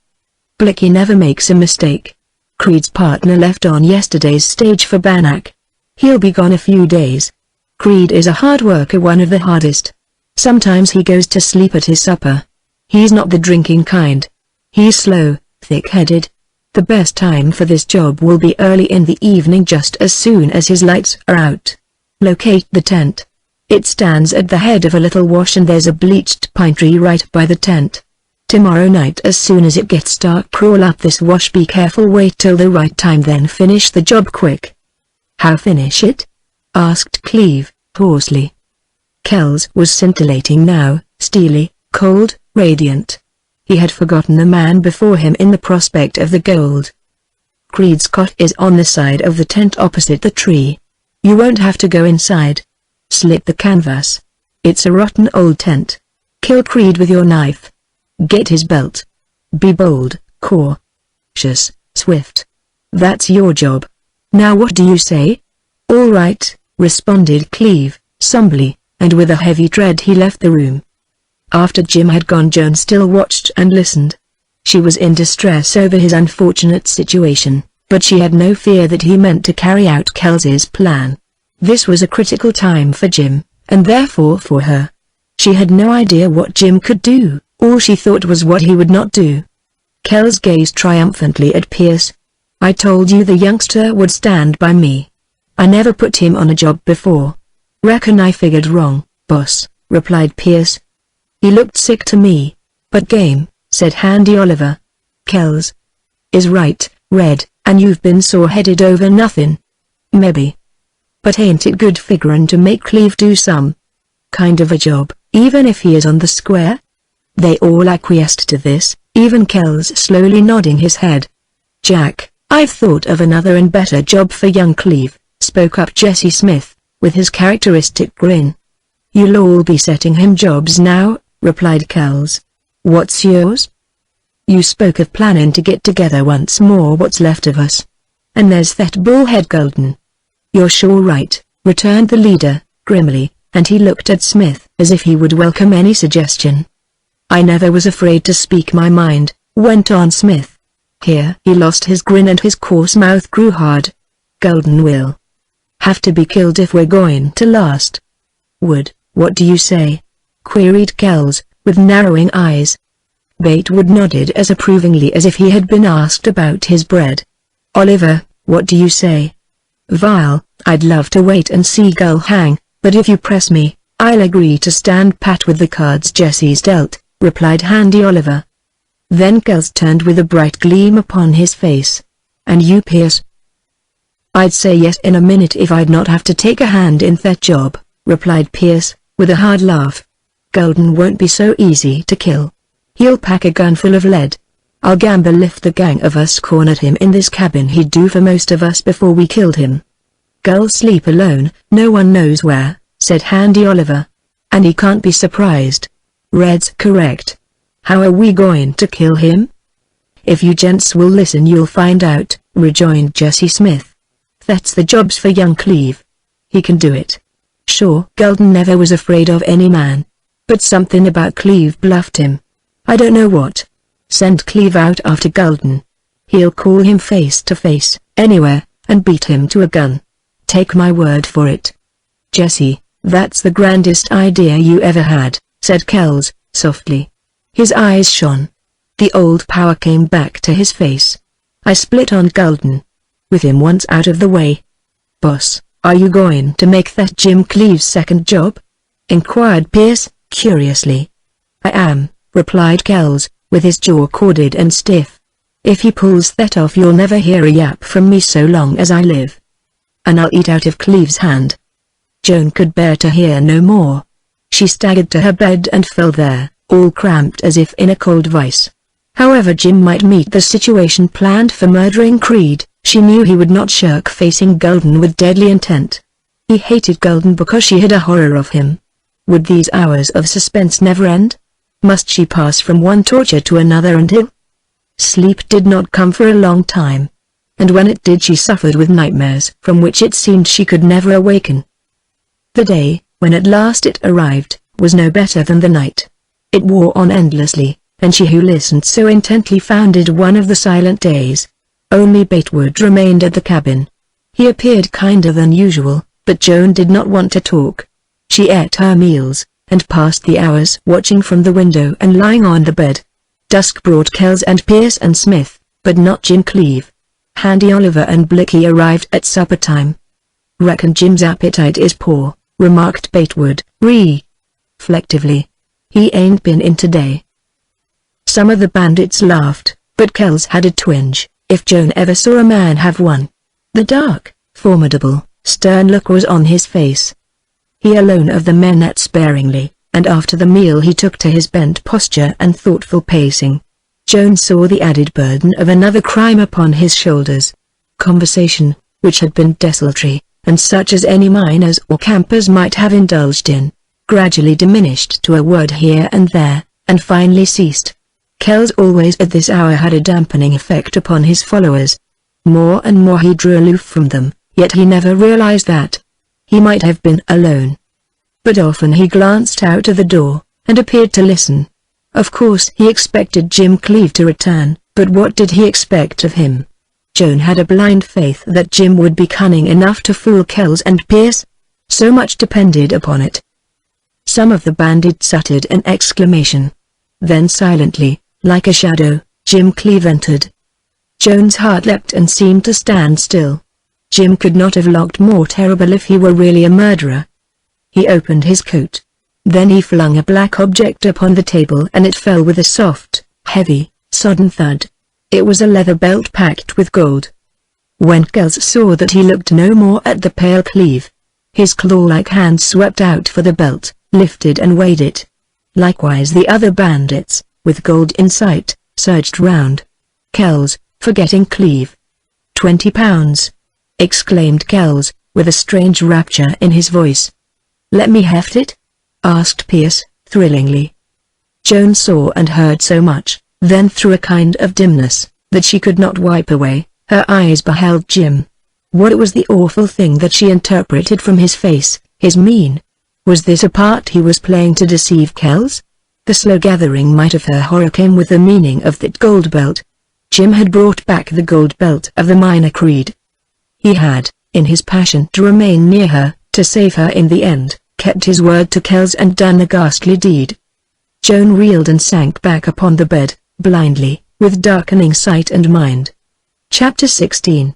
Blicky never makes a mistake. Creed's partner left on yesterday's stage for Bannack. He'll be gone a few days. Creed is a hard worker, one of the hardest. Sometimes he goes to sleep at his supper. He's not the drinking kind. He's slow, thick-headed. The best time for this job will be early in the evening, just as soon as his lights are out. Locate the tent. It stands at the head of a little wash and there's a bleached pine tree right by the tent. Tomorrow night as soon as it gets dark, crawl up this wash. Be careful, wait till the right time, then finish the job quick. How finish it? Asked Cleve, hoarsely. Kells was scintillating now, steely, cold, radiant. He had forgotten the man before him in the prospect of the gold. Creed's cot is on the side of the tent opposite the tree. You won't have to go inside. Slit the canvas. It's a rotten old tent. Kill Creed with your knife. Get his belt. Be bold, cautious, swift. That's your job. Now what do you say? All right, responded Cleve, somberly, and with a heavy tread he left the room. After Jim had gone, Joan still watched and listened. She was in distress over his unfortunate situation, but she had no fear that he meant to carry out Kells's plan. This was a critical time for Jim, and therefore for her. She had no idea what Jim could do, all she thought was what he would not do. Kells gazed triumphantly at Pierce. I told you the youngster would stand by me. I never put him on a job before. Reckon I figured wrong, boss, replied Pierce. He looked sick to me. But game, said Handy Oliver. Kells is right, Red, and you've been sore-headed over nothing. Maybe. But ain't it good figuring to make Cleve do some kind of a job, even if he is on the square? They all acquiesced to this, even Kells slowly nodding his head. Jack, I've thought of another and better job for young Cleve, spoke up Jesse Smith, with his characteristic grin. You'll all be setting him jobs now, replied Kells. What's yours? You spoke of planning to get together once more, what's left of us. And there's that bullhead Golden. You're sure right, returned the leader, grimly, and he looked at Smith as if he would welcome any suggestion. "I never was afraid to speak my mind," went on Smith. Here he lost his grin and his coarse mouth grew hard. "Golden will have to be killed if we're going to last." What do you say?" queried Kells, with narrowing eyes. Batewood nodded as approvingly as if he had been asked about his bread. "Oliver, what do you say?" "Vile, I'd love to wait and see Gull hang, but if you press me, I'll agree to stand pat with the cards Jesse's dealt," replied Handy Oliver. Then Kells turned with a bright gleam upon his face. "And you, Pierce?" "I'd say yes in a minute if I'd not have to take a hand in that job," replied Pierce, with a hard laugh. "Golden won't be so easy to kill. He'll pack a gun full of lead. I'll gamble if the gang of us cornered him in this cabin he'd do for most of us before we killed him." "Gull sleep alone, no one knows where," said Handy Oliver. "And he can't be surprised." "Red's correct. How are we going to kill him?" "If you gents will listen you'll find out," rejoined Jesse Smith. "That's the job's for young Cleve. He can do it." Sure, Golden never was afraid of any man. But something about Cleve bluffed him. "I don't know what. Send Cleve out after Golden. He'll call him face to face, anywhere, and beat him to a gun. Take my word for it." "Jesse, that's the grandest idea you ever had," said Kells, softly. His eyes shone. The old power came back to his face. "I split on Golden. With him once out of the way." "Boss, are you going to make that Jim Cleve's second job?" inquired Pierce, curiously. "I am," replied Kells, with his jaw corded and stiff. "If he pulls that off you'll never hear a yap from me so long as I live. And I'll eat out of Cleve's hand." Joan could bear to hear no more. She staggered to her bed and fell there, all cramped as if in a cold vice. However Jim might meet the situation planned for murdering Creed, she knew he would not shirk facing Golden with deadly intent. He hated Golden because she had a horror of him. Would these hours of suspense never end? Must she pass from one torture to another until? Sleep did not come for a long time. And when it did she suffered with nightmares from which it seemed she could never awaken. The day, when at last it arrived, was no better than the night. It wore on endlessly, and she who listened so intently found it one of the silent days. Only Batewood remained at the cabin. He appeared kinder than usual, but Joan did not want to talk. She ate her meals, and passed the hours watching from the window and lying on the bed. Dusk brought Kells and Pierce and Smith, but not Jim Cleve. Handy Oliver and Blicky arrived at supper time. "Reckon Jim's appetite is poor," remarked Batewood, reflectively. "He ain't been in today." Some of the bandits laughed, but Kells had a twinge, if Joan ever saw a man have one. The dark, formidable, stern look was on his face. He alone of the men ate sparingly, and after the meal he took to his bent posture and thoughtful pacing. Joan saw the added burden of another crime upon his shoulders. Conversation, which had been desultory, and such as any miners or campers might have indulged in, gradually diminished to a word here and there, and finally ceased. Kells always at this hour had a dampening effect upon his followers. More and more he drew aloof from them, yet he never realized that he might have been alone. But often he glanced out of the door, and appeared to listen. Of course he expected Jim Cleve to return, but what did he expect of him? Joan had a blind faith that Jim would be cunning enough to fool Kells and Pierce. So much depended upon it. Some of the bandits uttered an exclamation. Then silently, like a shadow, Jim Cleve entered. Joan's heart leapt and seemed to stand still. Jim could not have looked more terrible if he were really a murderer. He opened his coat. Then he flung a black object upon the table and it fell with a soft, heavy, sodden thud. It was a leather belt packed with gold. When Kells saw that he looked no more at the pale Cleve. His claw-like hand swept out for the belt, lifted and weighed it. Likewise the other bandits, with gold in sight, surged round. Kells, forgetting Cleve. 20 pounds! Exclaimed Kells, with a strange rapture in his voice. "Let me heft it?" asked Pierce, thrillingly. Joan saw and heard so much, then through a kind of dimness, that she could not wipe away, her eyes beheld Jim. What was the awful thing that she interpreted from his face, his mien? Was this a part he was playing to deceive Kells? The slow gathering might of her horror came with the meaning of that gold belt. Jim had brought back the gold belt of the minor creed. He had, in his passion to remain near her, to save her in the end, kept his word to Kells and done the ghastly deed. Joan reeled and sank back upon the bed, blindly, with darkening sight and mind. Chapter 16.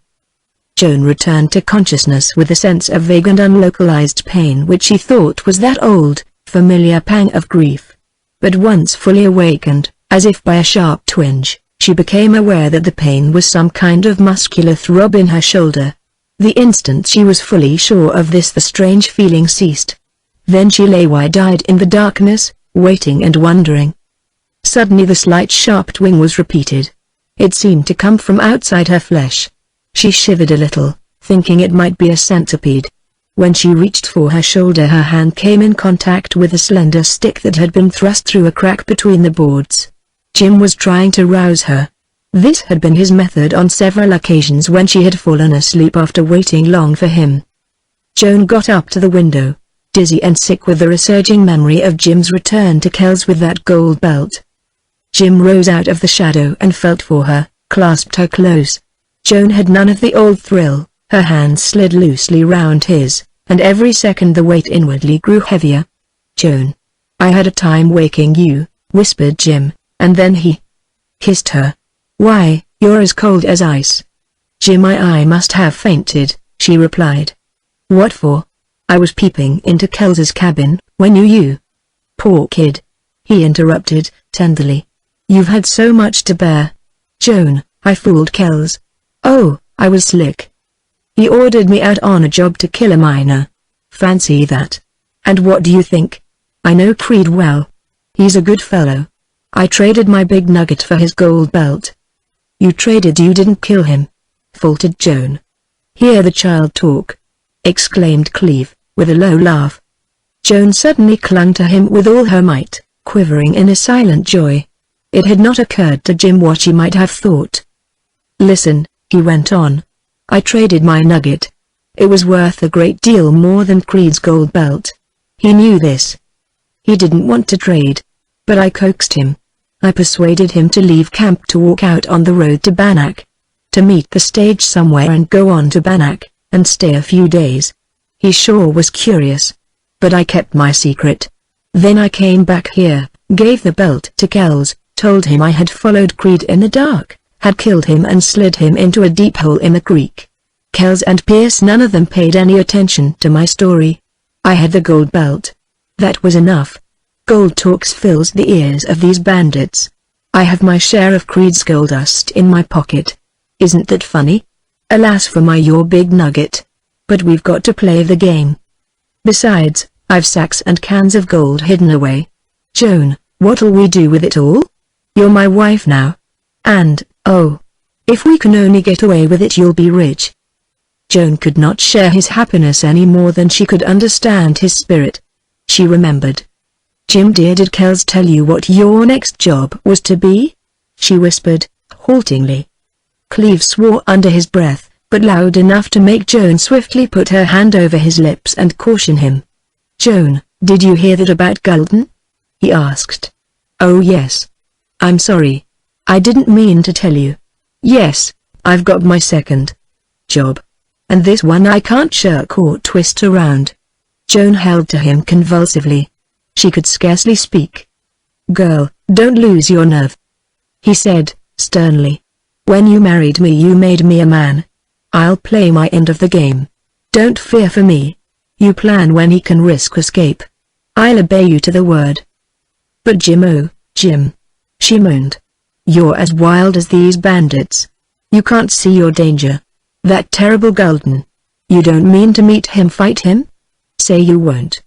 Joan returned to consciousness with a sense of vague and unlocalized pain which she thought was that old, familiar pang of grief. But once fully awakened, as if by a sharp twinge, she became aware that the pain was some kind of muscular throb in her shoulder. The instant she was fully sure of this, the strange feeling ceased. Then she lay wide-eyed in the darkness, waiting and wondering. Suddenly the slight sharp twing was repeated. It seemed to come from outside her flesh. She shivered a little, thinking it might be a centipede. When she reached for her shoulder, her hand came in contact with a slender stick that had been thrust through a crack between the boards. Jim was trying to rouse her. This had been his method on several occasions when she had fallen asleep after waiting long for him. Joan got up to the window, dizzy and sick with the resurging memory of Jim's return to Kells with that gold belt. Jim rose out of the shadow and felt for her, clasped her close. Joan had none of the old thrill. Her hands slid loosely round his, and every second the weight inwardly grew heavier. "Joan, I had a time waking you," whispered Jim, and then he kissed her. "Why, you're as cold as ice." "Jim, I must have fainted," she replied. "What for?" "I was peeping into Kells's cabin, when you—" "Poor kid," he interrupted, tenderly. "You've had so much to bear." "Joan, I fooled Kells. Oh, I was slick. He ordered me out on a job to kill a miner. Fancy that. And what do you think? I know Creed well. He's a good fellow. I traded my big nugget for his gold belt." "You traded? You didn't kill him," faltered Joan. "Hear the child talk," exclaimed Cleve, with a low laugh. Joan suddenly clung to him with all her might, quivering in a silent joy. It had not occurred to Jim what she might have thought. "Listen," he went on. "I traded my nugget. It was worth a great deal more than Creed's gold belt. He knew this. He didn't want to trade. But I coaxed him. I persuaded him to leave camp to walk out on the road to Bannack. To meet the stage somewhere and go on to Bannack, and stay a few days. He sure was curious. But I kept my secret. Then I came back here, gave the belt to Kells, told him I had followed Creed in the dark, had killed him and slid him into a deep hole in the creek. Kells and Pierce, none of them paid any attention to my story. I had the gold belt. That was enough. Gold talks fills the ears of these bandits. I have my share of Creed's gold dust in my pocket. Isn't that funny? Alas for your big nugget. But we've got to play the game. Besides, I've sacks and cans of gold hidden away. Joan, what'll we do with it all? You're my wife now. And, oh, if we can only get away with it, you'll be rich." Joan could not share his happiness any more than she could understand his spirit. She remembered. "Jim dear, did Kells tell you what your next job was to be?" she whispered, haltingly. Cleve swore under his breath, but loud enough to make Joan swiftly put her hand over his lips and caution him. "Joan, did you hear that about Gulden?" he asked. "Oh yes. I'm sorry. I didn't mean to tell you. Yes, I've got my second job. And this one I can't shirk or twist around." Joan held to him convulsively. She could scarcely speak. "Girl, don't lose your nerve," he said, sternly. "When you married me, you made me a man. I'll play my end of the game. Don't fear for me. You plan when he can risk escape. I'll obey you to the word." "But Jim, oh, Jim," she moaned. "You're as wild as these bandits. You can't see your danger. That terrible Gulden. You don't mean to meet him, fight him? Say you won't."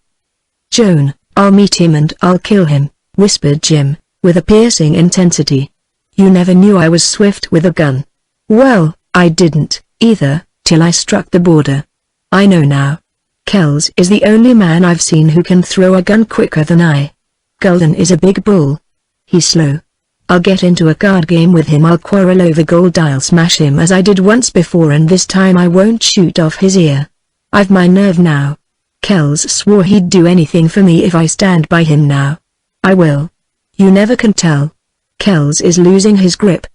"Joan, I'll meet him and I'll kill him," whispered Jim, with a piercing intensity. "You never knew I was swift with a gun." "Well, I didn't, either, till I struck the border. I know now. Kells is the only man I've seen who can throw a gun quicker than I. Gulden is a big bull. He's slow. I'll get into a card game with him, I'll quarrel over gold, I'll smash him as I did once before, and this time I won't shoot off his ear. I've my nerve now. Kells swore he'd do anything for me if I stand by him now. I will. You never can tell. Kells is losing his grip.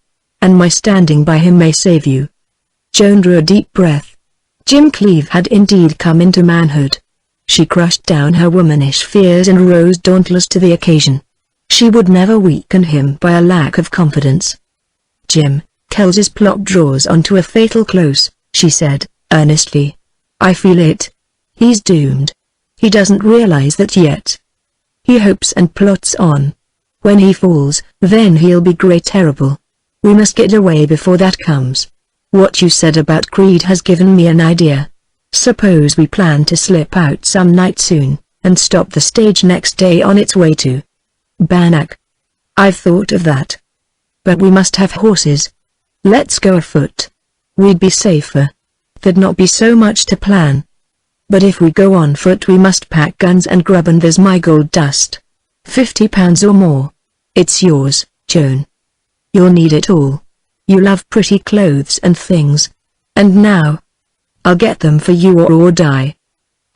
And my standing by him may save you. Joan drew a deep breath. Jim Cleave had indeed come into manhood. She crushed down her womanish fears and rose dauntless to the occasion. She would never weaken him by a lack of confidence. Jim, Kells's plot draws on to a fatal close, she said, earnestly. I feel it. He's doomed. He doesn't realize that yet. He hopes and plots on. When he falls, then he'll be great terrible. We must get away before that comes. What you said about Creed has given me an idea. Suppose we plan to slip out some night soon, and stop the stage next day on its way to Bannock. I've thought of that. But we must have horses. Let's go afoot. We'd be safer. There'd not be so much to plan. But if we go on foot we must pack guns and grub, and there's my gold dust. £50 or more. It's yours, Joan. You'll need it all. You love pretty clothes and things. And now, I'll get them for you or die.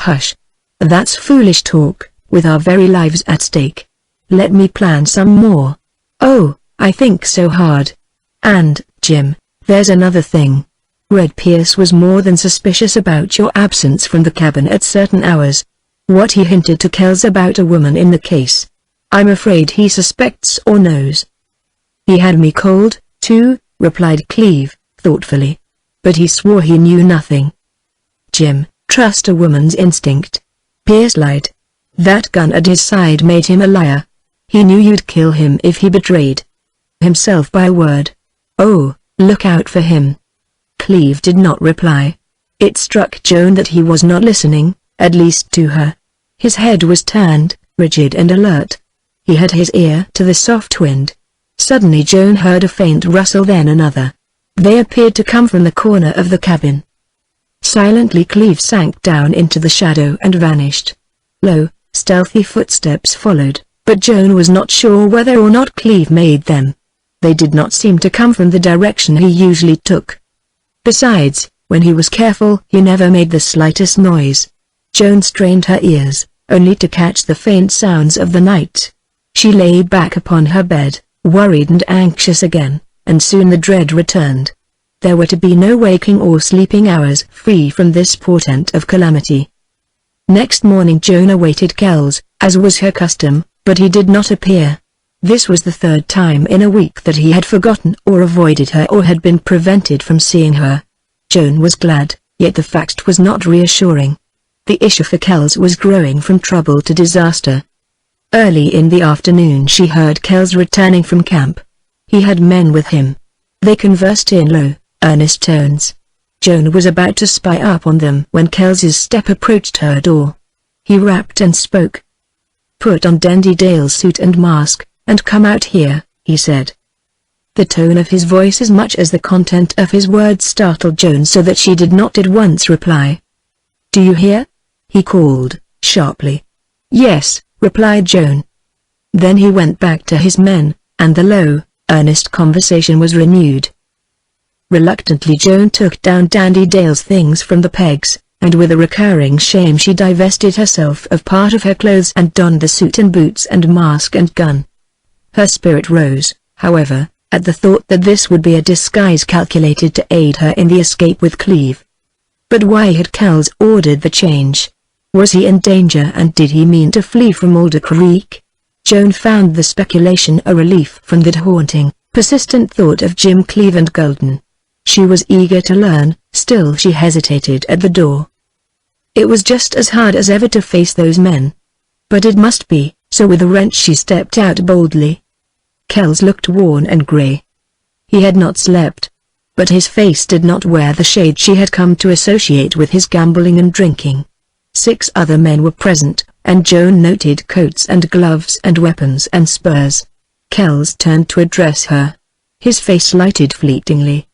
Hush. That's foolish talk, with our very lives at stake. Let me plan some more. Oh, I think so hard. And, Jim, there's another thing. Red Pierce was more than suspicious about your absence from the cabin at certain hours. What he hinted to Kells about a woman in the case. I'm afraid he suspects or knows. He had me cold, too, replied Cleave, thoughtfully. But he swore he knew nothing. Jim, trust a woman's instinct. Pierce lied. That gun at his side made him a liar. He knew you'd kill him if he betrayed himself by a word. Oh, look out for him. Cleave did not reply. It struck Joan that he was not listening, at least to her. His head was turned, rigid and alert. He had his ear to the soft wind. Suddenly Joan heard a faint rustle, then another. They appeared to come from the corner of the cabin. Silently Cleave sank down into the shadow and vanished. Low, stealthy footsteps followed, but Joan was not sure whether or not Cleave made them. They did not seem to come from the direction he usually took. Besides, when he was careful he never made the slightest noise. Joan strained her ears, only to catch the faint sounds of the night. She lay back upon her bed, worried and anxious again, and soon the dread returned. There were to be no waking or sleeping hours free from this portent of calamity. Next morning Joan awaited Kells, as was her custom, but he did not appear. This was the third time in a week that he had forgotten or avoided her or had been prevented from seeing her. Joan was glad, yet the fact was not reassuring. The issue for Kells was growing from trouble to disaster. Early in the afternoon she heard Kells returning from camp. He had men with him. They conversed in low, earnest tones. Joan was about to spy up on them when Kells's step approached her door. He rapped and spoke. "Put on Dendy Dale's suit and mask, and come out here," he said. The tone of his voice as much as the content of his words startled Joan so that she did not at once reply. "Do you hear?" he called, sharply. "Yes," replied Joan. Then he went back to his men, and the low, earnest conversation was renewed. Reluctantly Joan took down Dandy Dale's things from the pegs, and with a recurring shame she divested herself of part of her clothes and donned the suit and boots and mask and gun. Her spirit rose, however, at the thought that this would be a disguise calculated to aid her in the escape with Cleave. But why had Kells ordered the change? Was he in danger, and did he mean to flee from Alder Creek? Joan found the speculation a relief from the haunting, persistent thought of Jim Cleave and Golden. She was eager to learn, still she hesitated at the door. It was just as hard as ever to face those men. But it must be, so with a wrench she stepped out boldly. Kells looked worn and grey. He had not slept. But his face did not wear the shade she had come to associate with his gambling and drinking. 6 other men were present, and Joan noted coats and gloves and weapons and spurs. Kells turned to address her. His face lighted fleetingly.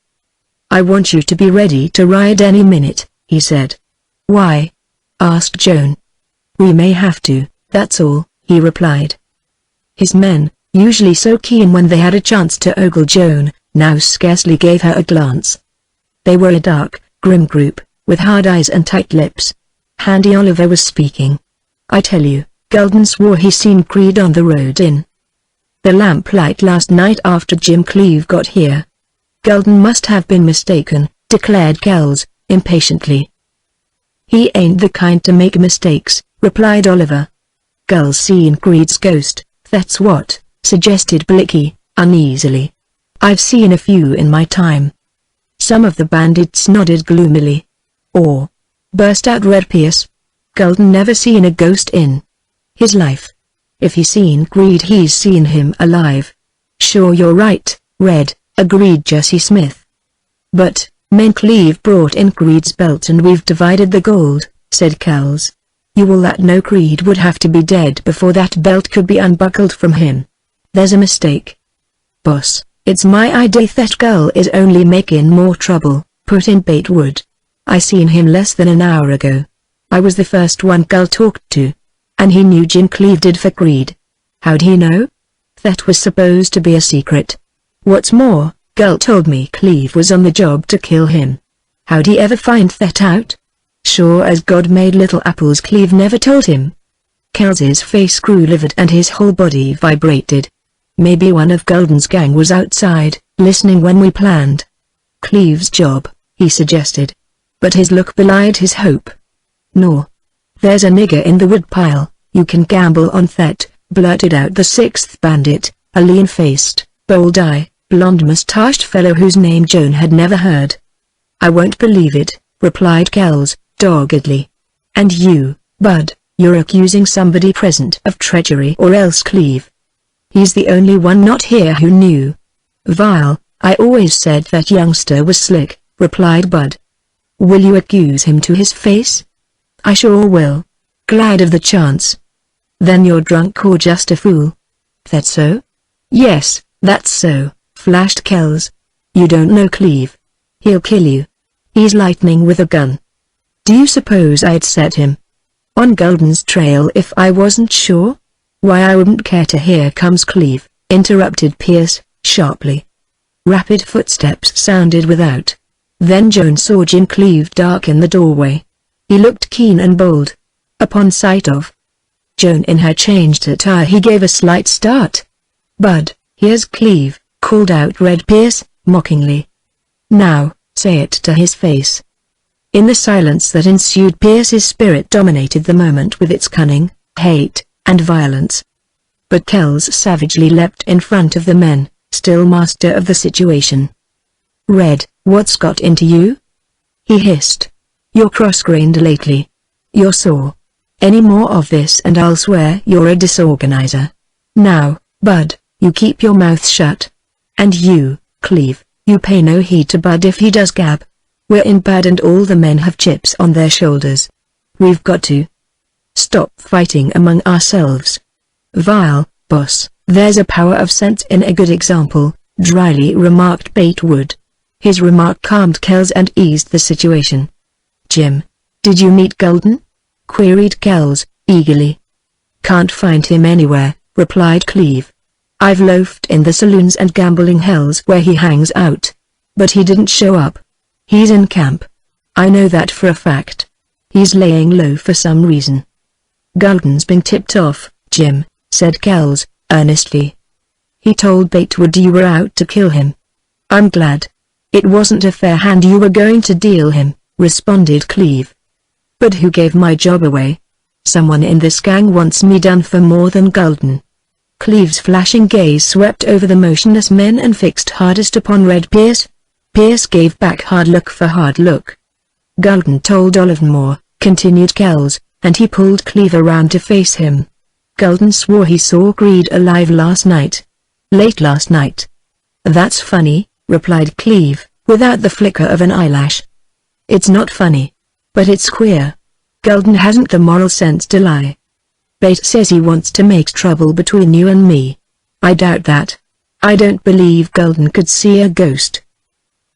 "I want you to be ready to ride any minute," he said. "Why?" asked Joan. "We may have to, that's all," he replied. His men, usually so keen when they had a chance to ogle Joan, now scarcely gave her a glance. They were a dark, grim group, with hard eyes and tight lips. Handy Oliver was speaking. I tell you, Gulden swore he seen Creed on the road in the lamplight last night after Jim Cleve got here. Gulden must have been mistaken, declared Kells, impatiently. He ain't the kind to make mistakes, replied Oliver. Gul's seen Creed's ghost, that's what, suggested Blicky, uneasily. I've seen a few in my time. Some of the bandits nodded gloomily. Or, burst out Red Pierce. Gulden never seen a ghost in his life. If he's seen Creed, he's seen him alive. Sure, you're right, Red, agreed Jesse Smith. But, men Cleve brought in Creed's belt and we've divided the gold, said Kells. You will that know Creed would have to be dead before that belt could be unbuckled from him. There's a mistake. Boss, it's my idea that Gull is only making more trouble, put in Batewood. I seen him less than an hour ago. I was the first one Gull talked to. And he knew Jim Cleve did for Creed. How'd he know? That was supposed to be a secret. What's more, Gull told me Cleve was on the job to kill him. How'd he ever find that out? Sure as God made little apples, Cleve never told him. Kells's face grew livid and his whole body vibrated. Maybe one of Gulden's gang was outside, listening when we planned Cleve's job, he suggested. But his look belied his hope. No. There's a nigger in the woodpile, you can gamble on that, blurted out the sixth bandit, a lean-faced, bold-eyed, blonde-mustached fellow whose name Joan had never heard. I won't believe it, replied Kells, doggedly. And you, Bud, you're accusing somebody present of treachery, or else Cleve. He's the only one not here who knew. Vile, I always said that youngster was slick, replied Bud. Will you accuse him to his face? I sure will. Glad of the chance. Then you're drunk or just a fool. That so? Yes, that's so, flashed Kells. You don't know Cleve. He'll kill you. He's lightning with a gun. Do you suppose I'd set him on Gulden's trail if I wasn't sure? Why, I wouldn't care to. Here comes Cleve, interrupted Pierce, sharply. Rapid footsteps sounded without. Then Joan saw Jim Cleve darken the doorway. He looked keen and bold. Upon sight of Joan in her changed attire, he gave a slight start. Bud, here's Cleve, called out Red Pierce, mockingly. Now, say it to his face. In the silence that ensued, Pierce's spirit dominated the moment with its cunning, hate, and violence. But Kells savagely leapt in front of the men, still master of the situation. Red, what's got into you? He hissed. You're cross-grained lately. You're sore. Any more of this and I'll swear you're a disorganizer. Now, Bud, you keep your mouth shut. And you, Cleve, you pay no heed to Bud if he does gab. We're in bad and all the men have chips on their shoulders. We've got to stop fighting among ourselves. Vile, boss, there's a power of sense in a good example, dryly remarked Batewood. His remark calmed Kells and eased the situation. Jim, did you meet Gulden? Queried Kells, eagerly. Can't find him anywhere, replied Cleve. I've loafed in the saloons and gambling hells where he hangs out. But he didn't show up. He's in camp. I know that for a fact. He's laying low for some reason. Gulden's been tipped off, Jim, said Kells, earnestly. He told Batewood you were out to kill him. I'm glad. It wasn't a fair hand you were going to deal him, responded Cleve. But who gave my job away? Someone in this gang wants me done for more than Gulden. Cleve's flashing gaze swept over the motionless men and fixed hardest upon Red Pierce. Pierce gave back hard look for hard look. Gulden told Oliver, continued Kells, and he pulled Cleve around to face him. Gulden swore he saw Creed alive last night. Late last night. That's funny, replied Cleve, without the flicker of an eyelash. It's not funny. But it's queer. Gulden hasn't the moral sense to lie. Bate says he wants to make trouble between you and me. I doubt that. I don't believe Gulden could see a ghost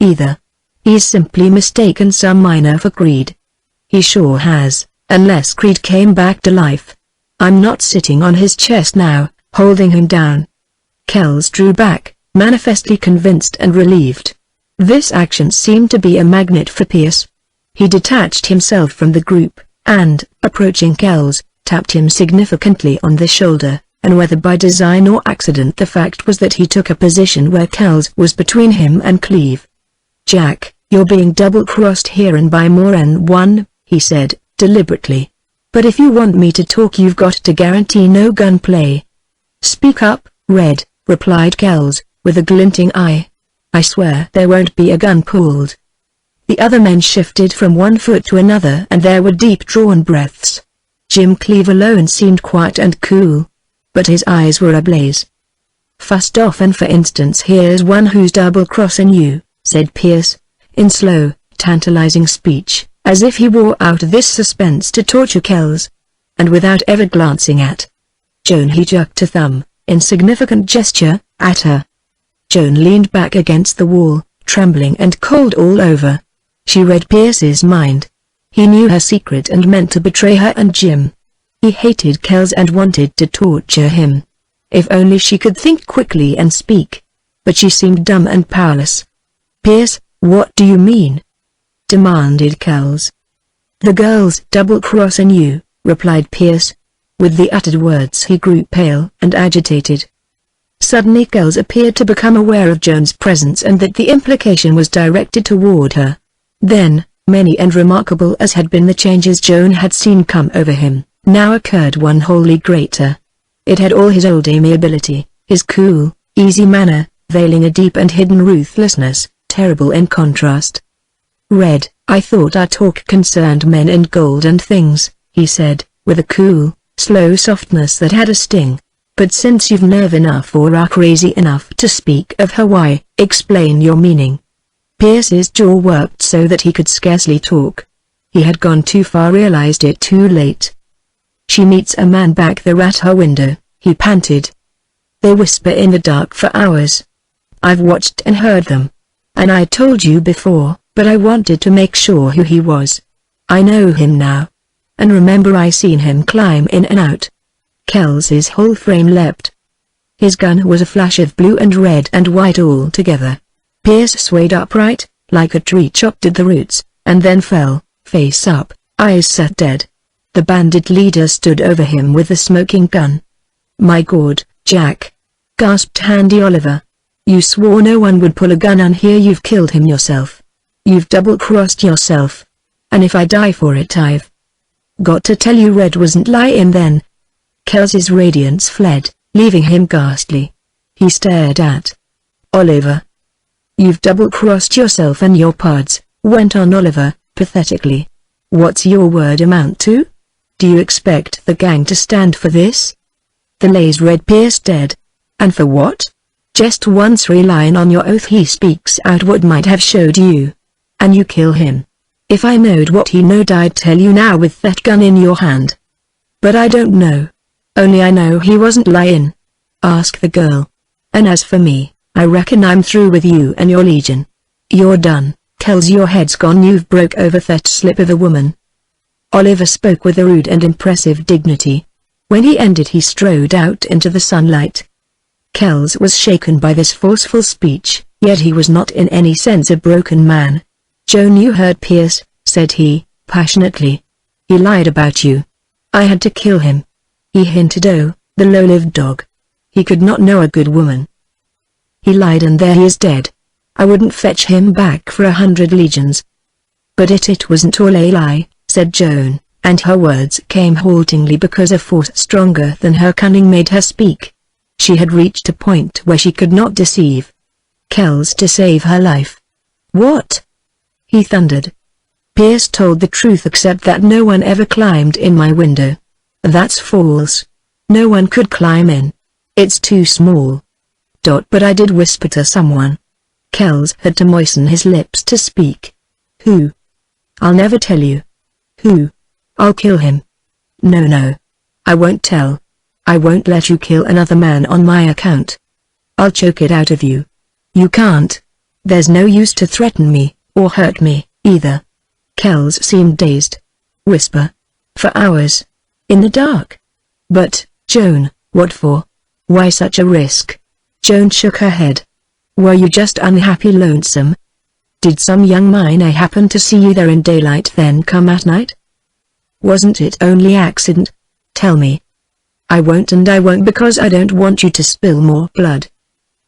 either. He's simply mistaken some miner for Creed. He sure has, unless Creed came back to life. I'm not sitting on his chest now, holding him down. Kells drew back, manifestly convinced and relieved. This action seemed to be a magnet for Pierce. He detached himself from the group, and, approaching Kells, tapped him significantly on the shoulder, and whether by design or accident the fact was that he took a position where Kells was between him and Cleve. "Jack, you're being double-crossed here and by more than one," he said, deliberately. "But if you want me to talk you've got to guarantee no gunplay." "Speak up, Red," replied Kells, with a glinting eye. "I swear there won't be a gun pulled." The other men shifted from one foot to another and there were deep-drawn breaths. Jim Cleve alone seemed quiet and cool, but his eyes were ablaze. "Fussed off, and for instance here's one who's double-crossing you," said Pierce, in slow, tantalizing speech, as if he wore out this suspense to torture Kells. And without ever glancing at Joan he jerked a thumb, in significant gesture, at her. Joan leaned back against the wall, trembling and cold all over. She read Pierce's mind. He knew her secret and meant to betray her and Jim. He hated Kells and wanted to torture him. If only she could think quickly and speak. But she seemed dumb and powerless. "Pierce, what do you mean?" demanded Kells. "The girl's double-crossing you," replied Pierce. With the uttered words he grew pale and agitated. Suddenly Kells appeared to become aware of Joan's presence and that the implication was directed toward her. Then, many and remarkable as had been the changes Joan had seen come over him, now occurred one wholly greater. It had all his old amiability, his cool, easy manner, veiling a deep and hidden ruthlessness, terrible in contrast. "Red, I thought our talk concerned men and gold and things," he said, with a cool, slow softness that had a sting. "But since you've nerve enough or are crazy enough to speak of her, why, explain your meaning." Pierce's jaw worked so that he could scarcely talk. He had gone too far, realized it too late. "She meets a man back there at her window," he panted. "They whisper in the dark for hours. I've watched and heard them. And I told you before, but I wanted to make sure who he was. I know him now. And remember I seen him climb in and out." Kells's whole frame leapt. His gun was a flash of blue and red and white all together. Pierce swayed upright, like a tree chopped at the roots, and then fell, face up, eyes set dead. The bandit leader stood over him with the smoking gun. "My God, Jack!" gasped Handy Oliver. "You swore no one would pull a gun on here. You've killed him yourself. You've double-crossed yourself. And if I die for it I've got to tell you Red wasn't lying then." Kells's radiance fled, leaving him ghastly. He stared at Oliver. "You've double-crossed yourself and your pods," went on Oliver, pathetically. "What's your word amount to? Do you expect the gang to stand for this?" The lace read Pierce dead. "And for what? Just once relying on your oath he speaks out what might have showed you. And you kill him. If I knowed what he knowed I'd tell you now with that gun in your hand. But I don't know. Only I know he wasn't lying. Ask the girl. And as for me, I reckon I'm through with you and your legion. You're done, Kells, your head's gone. You've broke over that slip of a woman." Oliver spoke with a rude and impressive dignity. When he ended he strode out into the sunlight. Kells was shaken by this forceful speech, yet he was not in any sense a broken man. "Joan, you heard Pierce," said he, passionately. "He lied about you. I had to kill him. He hinted, oh, the low-lived dog. He could not know a good woman. He lied and there he is dead. I wouldn't fetch him back for 100 legions." "But it wasn't all a lie," said Joan, and her words came haltingly because a force stronger than her cunning made her speak. She had reached a point where she could not deceive Kells to save her life. "What?" he thundered. "Pierce told the truth except that no one ever climbed in my window." "That's false. No one could climb in. It's too small." But I did whisper to someone." Kells had to moisten his lips to speak. "Who?" "I'll never tell you." "Who?" "I'll kill him." No. I won't tell. I won't let you kill another man on my account. I'll choke it out of you. You can't. There's no use to threaten me, or hurt me, either." Kells seemed dazed. "Whisper? For hours? In the dark? But, Joan, what for? Why such a risk?" Joan shook her head. "Were you just unhappy, lonesome? Did some young miner happen to see you there in daylight then come at night?" Wasn't it only accident? Tell me. I won't, and I won't, because I don't want you to spill more blood.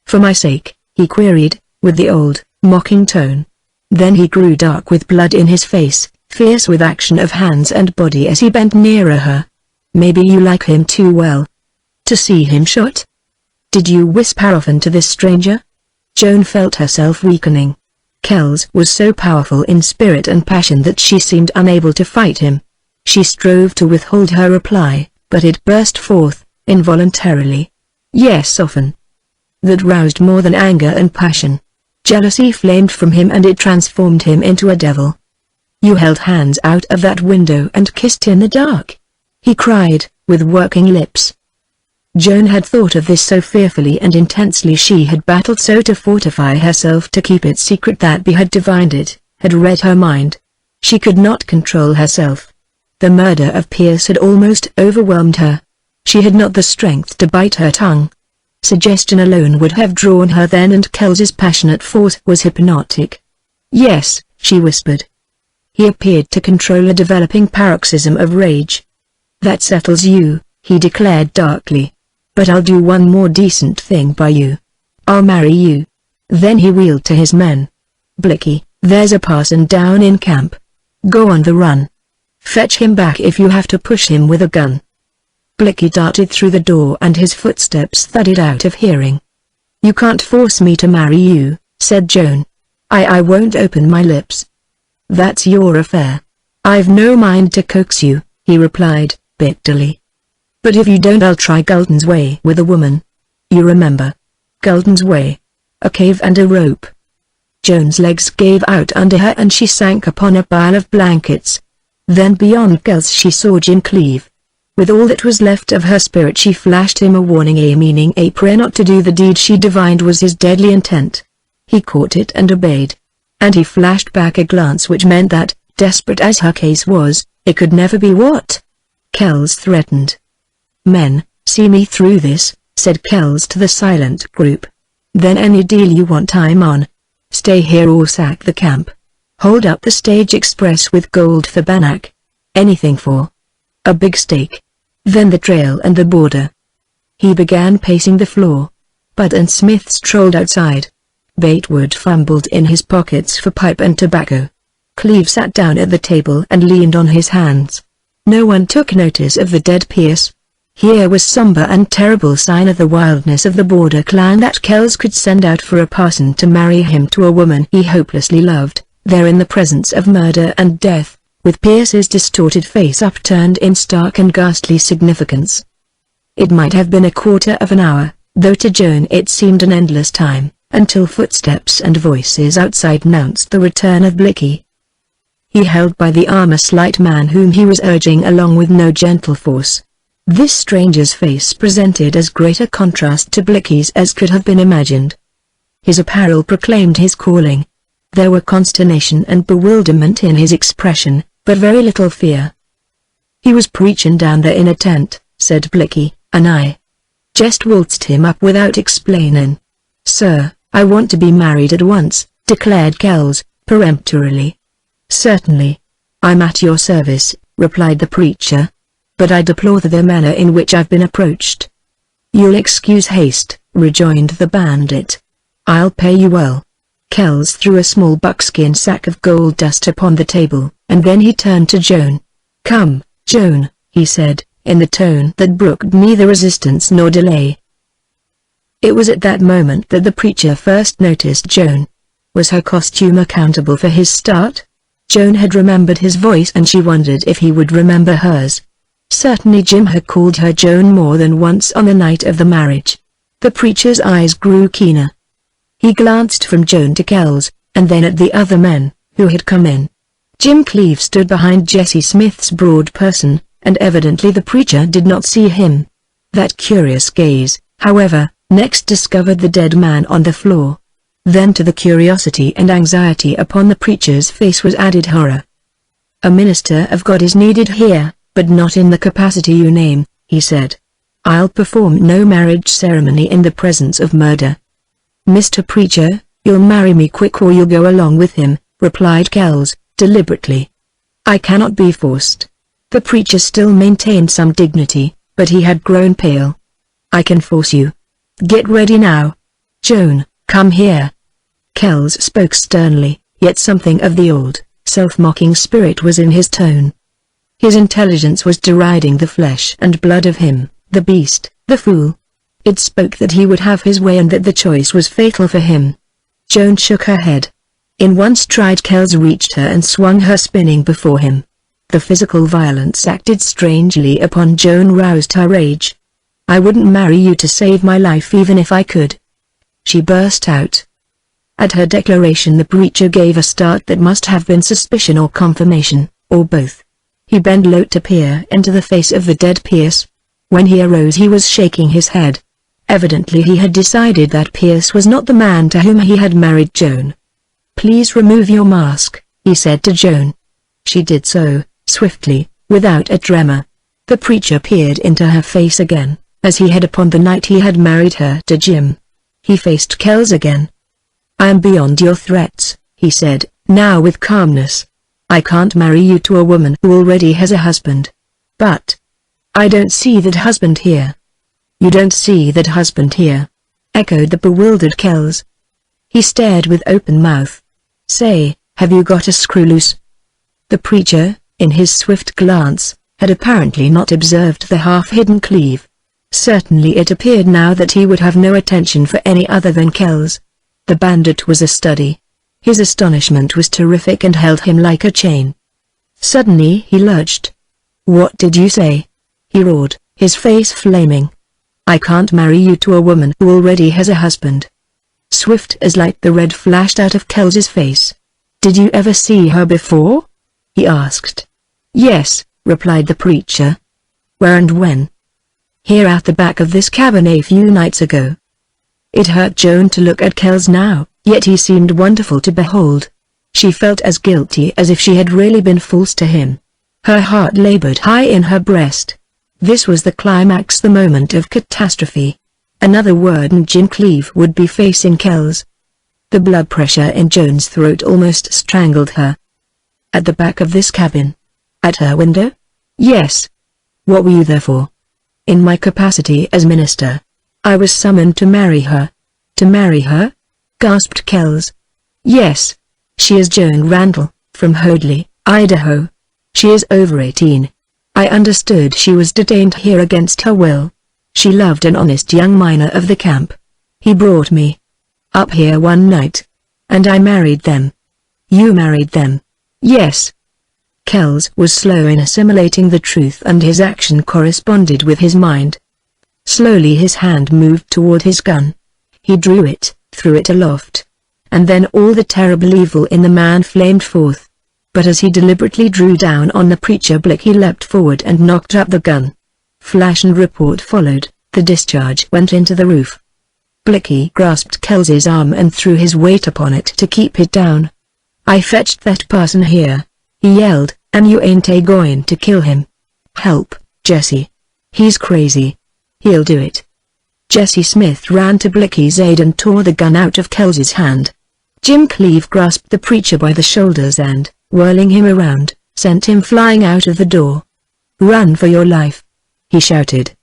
For my sake, he queried, with the old, mocking tone. Then he grew dark with blood in his face, fierce with action of hands and body as he bent nearer her. Maybe you like him too well to see him shot? Did you whisper often to this stranger? Joan felt herself weakening. Kells was so powerful in spirit and passion that she seemed unable to fight him. She strove to withhold her reply, but it burst forth, involuntarily. Yes, often. That roused more than anger and passion. Jealousy flamed from him, and it transformed him into a devil. You held hands out of that window and kissed in the dark, he cried, with working lips. Joan had thought of this so fearfully and intensely, she had battled so to fortify herself to keep it secret, that Bea had divined it, had read her mind. She could not control herself. The murder of Pierce had almost overwhelmed her. She had not the strength to bite her tongue. Suggestion alone would have drawn her then, and Kells's passionate force was hypnotic. Yes, she whispered. He appeared to control a developing paroxysm of rage. That settles you, he declared darkly. But I'll do one more decent thing by you. I'll marry you. Then he wheeled to his men. Blicky, there's a parson down in camp. Go on the run. Fetch him back if you have to push him with a gun. Blicky darted through the door and his footsteps thudded out of hearing. You can't force me to marry you, said Joan. I won't open my lips. That's your affair. I've no mind to coax you, he replied, bitterly. But if you don't, I'll try Gulden's way with a woman. You remember? Gulden's way. A cave and a rope. Joan's legs gave out under her and she sank upon a pile of blankets. Then beyond Kells she saw Jim Cleave. With all that was left of her spirit she flashed him a warning, a meaning, a prayer not to do the deed she divined was his deadly intent. He caught it and obeyed. And he flashed back a glance which meant that, desperate as her case was, it could never be what Kells threatened. Men, see me through this, said Kells to the silent group. Then any deal you want I'm on. Stay here or sack the camp. Hold up the stage express with gold for Bannock. Anything for a big stake. Then the trail and the border. He began pacing the floor. Bud and Smith strolled outside. Batewood fumbled in his pockets for pipe and tobacco. Cleave sat down at the table and leaned on his hands. No one took notice of the dead Pierce. Here was somber and terrible sign of the wildness of the border clan that Kells could send out for a parson to marry him to a woman he hopelessly loved, there in the presence of murder and death, with Pierce's distorted face upturned in stark and ghastly significance. It might have been a quarter of an hour, though to Joan it seemed an endless time, until footsteps and voices outside announced the return of Blicky. He held by the arm a slight man whom he was urging along with no gentle force. This stranger's face presented as great a contrast to Blicky's as could have been imagined. His apparel proclaimed his calling. There were consternation and bewilderment in his expression, but very little fear. He was preachin' down there in a tent, said Blicky, and I just waltzed him up without explainin'. Sir, I want to be married at once, declared Kells, peremptorily. Certainly. I'm at your service, replied the preacher. But I deplore the manner in which I've been approached. You'll excuse haste, rejoined the bandit. I'll pay you well. Kells threw a small buckskin sack of gold dust upon the table, and then he turned to Joan. Come, Joan, he said, in the tone that brooked neither resistance nor delay. It was at that moment that the preacher first noticed Joan. Was her costume accountable for his start? Joan had remembered his voice and she wondered if he would remember hers. Certainly Jim had called her Joan more than once on the night of the marriage. The preacher's eyes grew keener. He glanced from Joan to Kells, and then at the other men, who had come in. Jim Cleave stood behind Jesse Smith's broad person, and evidently the preacher did not see him. That curious gaze, however, next discovered the dead man on the floor. Then to the curiosity and anxiety upon the preacher's face was added horror. A minister of God is needed here, but not in the capacity you name, he said. I'll perform no marriage ceremony in the presence of murder. Mr. Preacher, you'll marry me quick or you'll go along with him, replied Kells, deliberately. I cannot be forced. The preacher still maintained some dignity, but he had grown pale. "I can force you. Get ready now. Joan, come here." Kells spoke sternly, yet something of the old, self-mocking spirit was in his tone. His intelligence was deriding the flesh and blood of him, the beast, the fool. It spoke that he would have his way and that the choice was fatal for him. Joan shook her head. In one stride Kells reached her and swung her spinning before him. The physical violence acted strangely upon Joan, roused her rage. "I wouldn't marry you to save my life even if I could," she burst out. At her declaration the preacher gave a start that must have been suspicion or confirmation, or both. He bent low to peer into the face of the dead Pierce. When he arose he was shaking his head. Evidently he had decided that Pierce was not the man to whom he had married Joan. "Please remove your mask," he said to Joan. She did so, swiftly, without a tremor. The preacher peered into her face again, as he had upon the night he had married her to Jim. He faced Kells again. "I am beyond your threats," he said, now with calmness. "I can't marry you to a woman who already has a husband. But I don't see that husband here." "You don't see that husband here?" echoed the bewildered Kells. He stared with open mouth. "Say, have you got a screw loose?" The preacher, in his swift glance, had apparently not observed the half-hidden cleave. Certainly it appeared now that he would have no attention for any other than Kells. The bandit was a study. His astonishment was terrific and held him like a chain. Suddenly he lurched. "What did you say?" he roared, his face flaming. "I can't marry you to a woman who already has a husband." Swift as light the red flashed out of Kells's face. "Did you ever see her before?" he asked. "Yes," replied the preacher. "Where and when?" "Here at the back of this cabin a few nights ago." It hurt Joan to look at Kells now, yet he seemed wonderful to behold. She felt as guilty as if she had really been false to him. Her heart labored high in her breast. This was the climax, the moment of catastrophe. Another word and Jim Cleave would be facing Kells. The blood pressure in Joan's throat almost strangled her. "At the back of this cabin? At her window?" "Yes." "What were you there for?" "In my capacity as minister. I was summoned to marry her." "To marry her?" gasped Kells. "Yes. She is Joan Randall, from Hoadley, Idaho. She is over 18. I understood she was detained here against her will. She loved an honest young miner of the camp. He brought me up here one night. And I married them." "You married them?" "Yes." Kells was slow in assimilating the truth and his action corresponded with his mind. Slowly his hand moved toward his gun. He drew it, threw it aloft. And then all the terrible evil in the man flamed forth. But as he deliberately drew down on the preacher Blicky leapt forward and knocked up the gun. Flash and report followed, the discharge went into the roof. Blicky grasped Kells's arm and threw his weight upon it to keep it down. "I fetched that person here," he yelled, "and you ain't a-going to kill him. Help, Jesse. He's crazy. He'll do it." Jesse Smith ran to Blicky's aid and tore the gun out of Kells's hand. Jim Cleave grasped the preacher by the shoulders and, whirling him around, sent him flying out of the door. "Run for your life!" he shouted.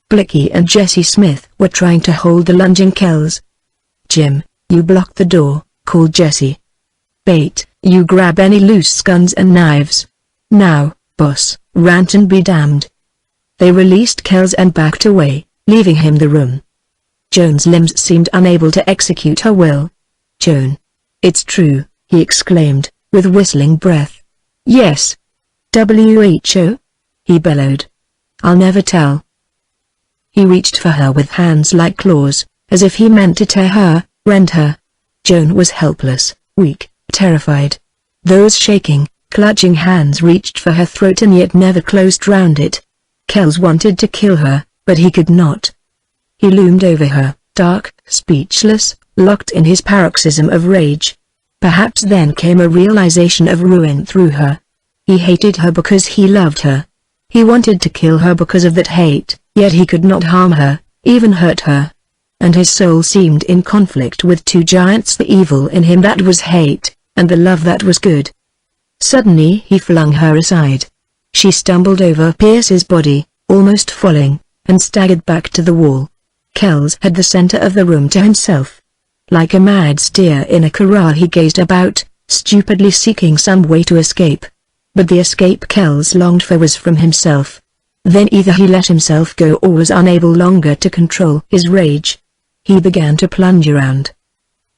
Blicky and Jesse Smith were trying to hold the lunging Kells. "Jim, you block the door," called Jesse. "Bait, you grab any loose guns and knives. Now, boss, rant and be damned." They released Kells and backed away, leaving him the room. Joan's limbs seemed unable to execute her will. "Joan. It's true," he exclaimed, with whistling breath. "Yes. WHO?" he bellowed. "I'll never tell." He reached for her with hands like claws, as if he meant to tear her, rend her. Joan was helpless, weak, terrified. Those shaking, clutching hands reached for her throat and yet never closed round it. Kells wanted to kill her, but he could not. He loomed over her, dark, speechless, locked in his paroxysm of rage. Perhaps then came a realization of ruin through her. He hated her because he loved her. He wanted to kill her because of that hate, yet he could not harm her, even hurt her. And his soul seemed in conflict with two giants, the evil in him that was hate, and the love that was good. Suddenly he flung her aside. She stumbled over Pierce's body, almost falling, and staggered back to the wall. Kells had the center of the room to himself. Like a mad steer in a corral, he gazed about, stupidly seeking some way to escape. But the escape Kells longed for was from himself. Then either he let himself go or was unable longer to control his rage. He began to plunge around.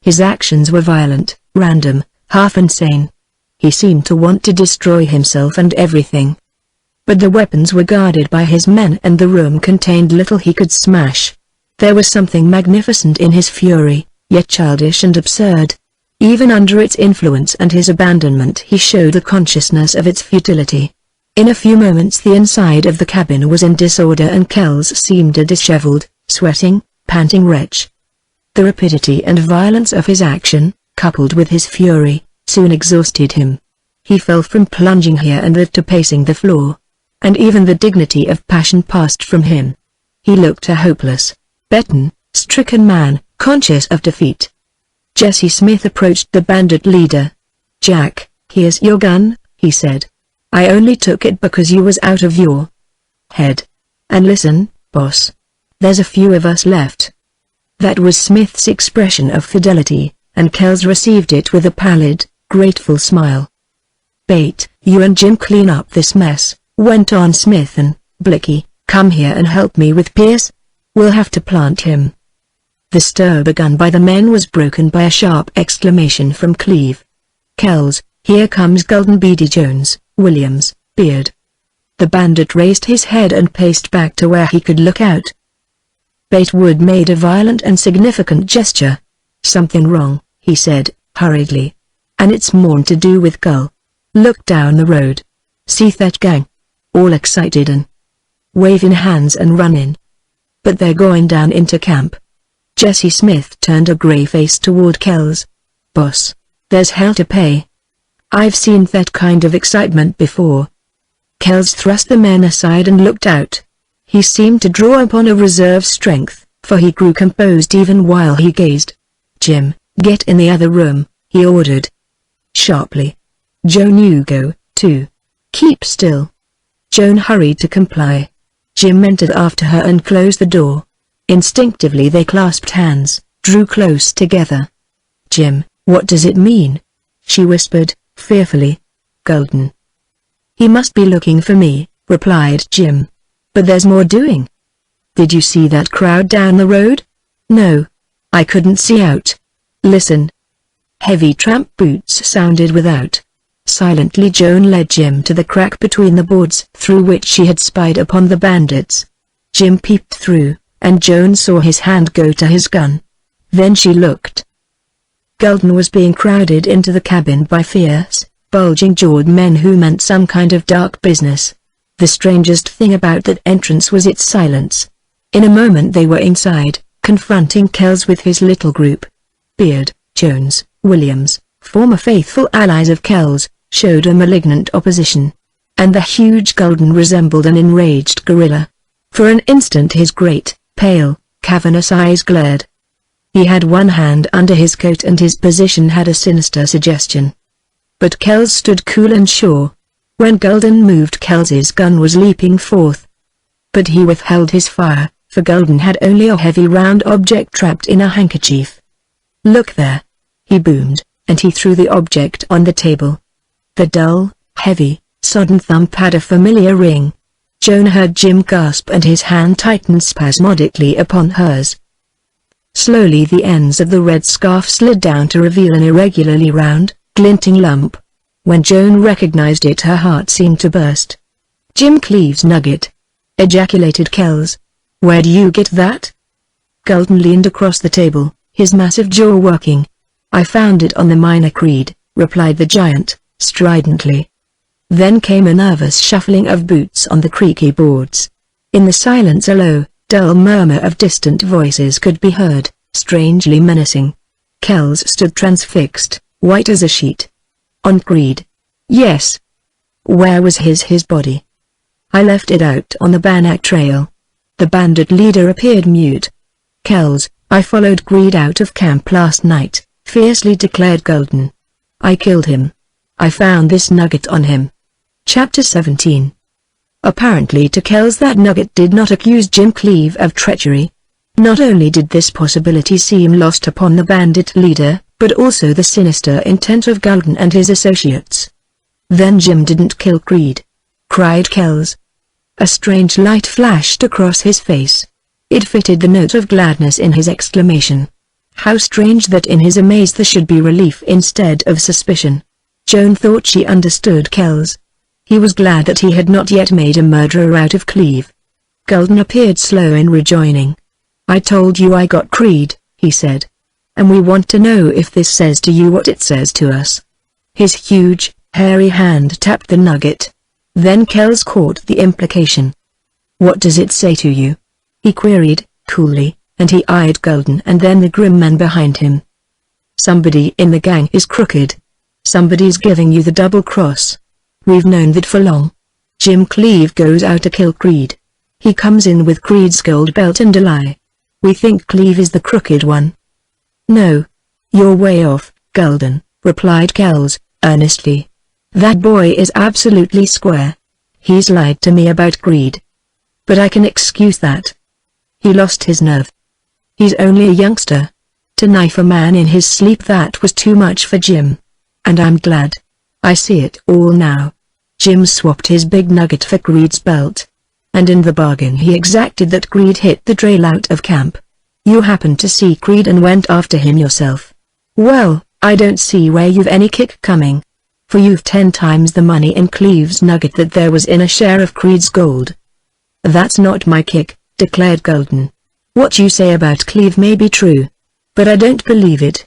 His actions were violent, random, half insane. He seemed to want to destroy himself and everything. But the weapons were guarded by his men and the room contained little he could smash. There was something magnificent in his fury, yet childish and absurd. Even under its influence and his abandonment he showed a consciousness of its futility. In a few moments the inside of the cabin was in disorder and Kells seemed a disheveled, sweating, panting wretch. The rapidity and violence of his action, coupled with his fury, soon exhausted him. He fell from plunging here and there to pacing the floor. And even the dignity of passion passed from him. He looked a hopeless, beaten, stricken man, conscious of defeat. Jesse Smith approached the bandit leader. "Jack, here's your gun," he said. "I only took it because you was out of your head. And listen, boss. There's a few of us left." That was Smith's expression of fidelity, and Kells received it with a pallid, grateful smile. "Bait, you and Jim clean up this mess," went on Smith, "and, Blicky, come here and help me with Pierce. We'll have to plant him." The stir begun by the men was broken by a sharp exclamation from Cleve. "Kells, here comes Golden Beatty Jones, Williams, Beard." The bandit raised his head and paced back to where he could look out. Batewood made a violent and significant gesture. "Something wrong," he said, hurriedly. "And it's more to do with Gull. Look down the road. See that gang? All excited and waving hands and running. But they're going down into camp." Jesse Smith turned a gray face toward Kells. "Boss, there's hell to pay. I've seen that kind of excitement before." Kells thrust the men aside and looked out. He seemed to draw upon a reserve strength, for he grew composed even while he gazed. "Jim, get in the other room," he ordered sharply. "Joan, you go, too. Keep still." Joan hurried to comply. Jim entered after her and closed the door. Instinctively they clasped hands, drew close together. "Jim, what does it mean?" she whispered, fearfully. "Golden." "He must be looking for me," replied Jim. "But there's more doing." "Did you see that crowd down the road?" "No. I couldn't see out." "Listen." Heavy tramp boots sounded without. Silently Joan led Jim to the crack between the boards through which she had spied upon the bandits. Jim peeped through, and Joan saw his hand go to his gun. Then she looked. Golden was being crowded into the cabin by fierce, bulging-jawed men who meant some kind of dark business. The strangest thing about that entrance was its silence. In a moment they were inside, confronting Kells with his little group. Beard, Jones, Williams, former faithful allies of Kells, showed a malignant opposition. And the huge Golden resembled an enraged gorilla. For an instant his great, pale, cavernous eyes glared. He had one hand under his coat and his position had a sinister suggestion. But Kells stood cool and sure. When Golden moved, Kells's gun was leaping forth. But he withheld his fire, for Golden had only a heavy round object trapped in a handkerchief. "Look there!" he boomed, and he threw the object on the table. The dull, heavy, sodden thump had a familiar ring. Joan heard Jim gasp and his hand tightened spasmodically upon hers. Slowly the ends of the red scarf slid down to reveal an irregularly round, glinting lump. When Joan recognized it, her heart seemed to burst. "Jim Cleve's nugget!" ejaculated Kells. "Where do you get that?" Golden leaned across the table, his massive jaw working. "I found it on the Minor Creed," replied the giant, stridently. Then came a nervous shuffling of boots on the creaky boards. In the silence a low, dull murmur of distant voices could be heard, strangely menacing. Kells stood transfixed, white as a sheet. "On Creed?" "Yes." "Where was his body?" "I left it out on the Bannock Trail." The bandit leader appeared mute. "Kells, I followed Creed out of camp last night," fiercely declared Golden. "I killed him. I found this nugget on him." Chapter 17. Apparently to Kells that nugget did not accuse Jim Cleave of treachery. Not only did this possibility seem lost upon the bandit leader, but also the sinister intent of Gulden and his associates. "Then Jim didn't kill Creed?" cried Kells. A strange light flashed across his face. It fitted the note of gladness in his exclamation. How strange that in his amaze there should be relief instead of suspicion. Joan thought she understood Kells. He was glad that he had not yet made a murderer out of Cleave. Gulden appeared slow in rejoining. "I told you I got Creed," he said. "And we want to know if this says to you what it says to us." His huge, hairy hand tapped the nugget. Then Kells caught the implication. "What does it say to you?" he queried, coolly, and he eyed Gulden and then the grim man behind him. "Somebody in the gang is crooked. Somebody's giving you the double cross. We've known that for long. Jim Cleave goes out to kill Creed. He comes in with Creed's gold belt and a lie. We think Cleave is the crooked one." "No. You're way off, Gulden," replied Kells, earnestly. "That boy is absolutely square. He's lied to me about Creed. But I can excuse that. He lost his nerve. He's only a youngster. To knife a man in his sleep, that was too much for Jim. And I'm glad. I see it all now. Jim swapped his big nugget for Creed's belt. And in the bargain he exacted that Creed hit the trail out of camp. You happened to see Creed and went after him yourself. Well, I don't see where you've any kick coming. For you've 10 times the money in Cleave's nugget that there was in a share of Creed's gold." "That's not my kick," declared Gulden. "What you say about Cleave may be true. But I don't believe it.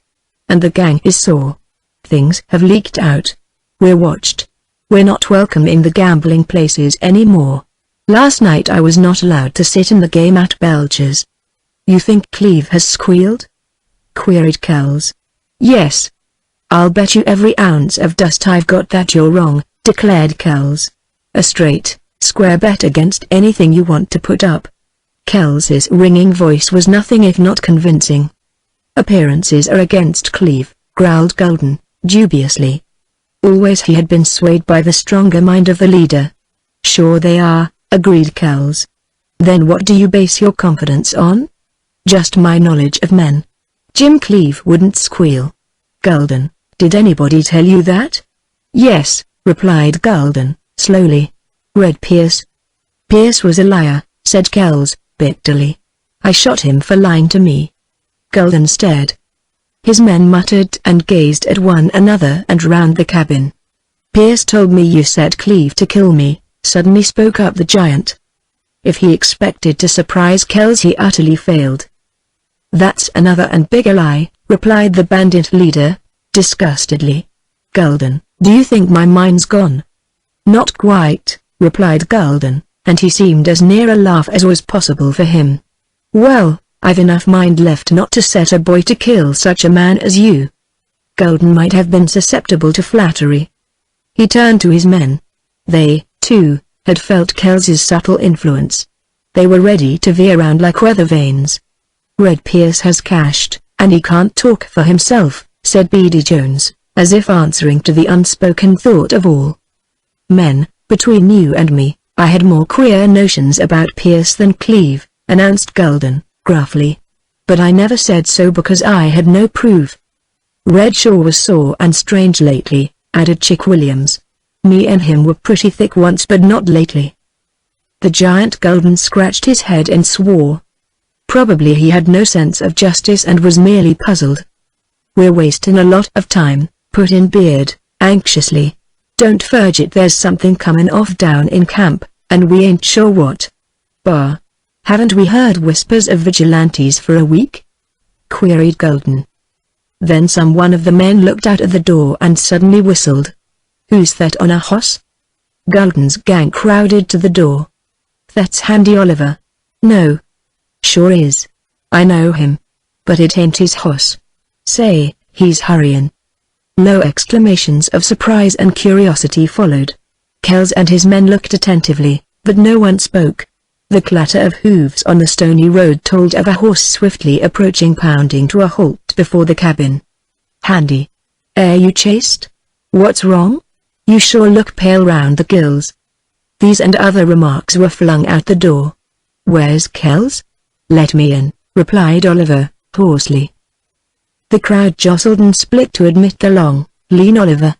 And the gang is sore. Things have leaked out. We're watched. We're not welcome in the gambling places anymore. Last night I was not allowed to sit in the game at Belcher's." "You think Cleave has squealed?" queried Kells. "Yes. I'll bet you every ounce of dust I've got that you're wrong," declared Kells. "A straight, square bet against anything you want to put up." Kells's ringing voice was nothing if not convincing. "Appearances are against Cleave," growled Gulden, dubiously. Always he had been swayed by the stronger mind of the leader. "Sure they are," agreed Kells. "Then what do you base your confidence on?" "Just my knowledge of men. Jim Cleave wouldn't squeal." "Gulden, did anybody tell you that?" "Yes," replied Gulden, slowly. "Red Pierce." "Pierce was a liar," said Kells, bitterly. "I shot him for lying to me." Gulden stared. His men muttered and gazed at one another and round the cabin. "Pierce told me you set Cleave to kill me," suddenly spoke up the giant. If he expected to surprise Kells, he utterly failed. "That's another and bigger lie," replied the bandit leader, disgustedly. "Gulden, do you think my mind's gone?" "Not quite," replied Gulden, and he seemed as near a laugh as was possible for him. "Well, I've enough mind left not to set a boy to kill such a man as you." Gulden might have been susceptible to flattery. He turned to his men. They, too, had felt Kells's subtle influence. They were ready to veer round like weather vanes. "Red Pierce has cashed, and he can't talk for himself," said Beady Jones, as if answering to the unspoken thought of all. "Men, between you and me, I had more queer notions about Pierce than Cleave," announced Gulden, gruffly. "But I never said so because I had no proof." "Red sure was sore and strange lately," added Chick Williams. "Me and him were pretty thick once but not lately." The giant Gulden scratched his head and swore. Probably he had no sense of justice and was merely puzzled. "We're wasting a lot of time," put in Beard, anxiously. "Don't forget there's something coming off down in camp, and we ain't sure what." "Bah! Haven't we heard whispers of vigilantes for a week?" queried Gulden. Then one of the men looked out at the door and suddenly whistled. "Who's that on a hoss?" Gulden's gang crowded to the door. "That's Handy Oliver." "No." "Sure is. I know him. But it ain't his hoss. Say, he's hurrying." Low exclamations of surprise and curiosity followed. Kells and his men looked attentively, but no one spoke. The clatter of hooves on the stony road told of a horse swiftly approaching, pounding to a halt before the cabin. "Handy. Air you chased? What's wrong? You sure look pale round the gills." These and other remarks were flung out the door. "Where's Kells?" "Let me in," replied Oliver, hoarsely. The crowd jostled and split to admit the long, lean Oliver.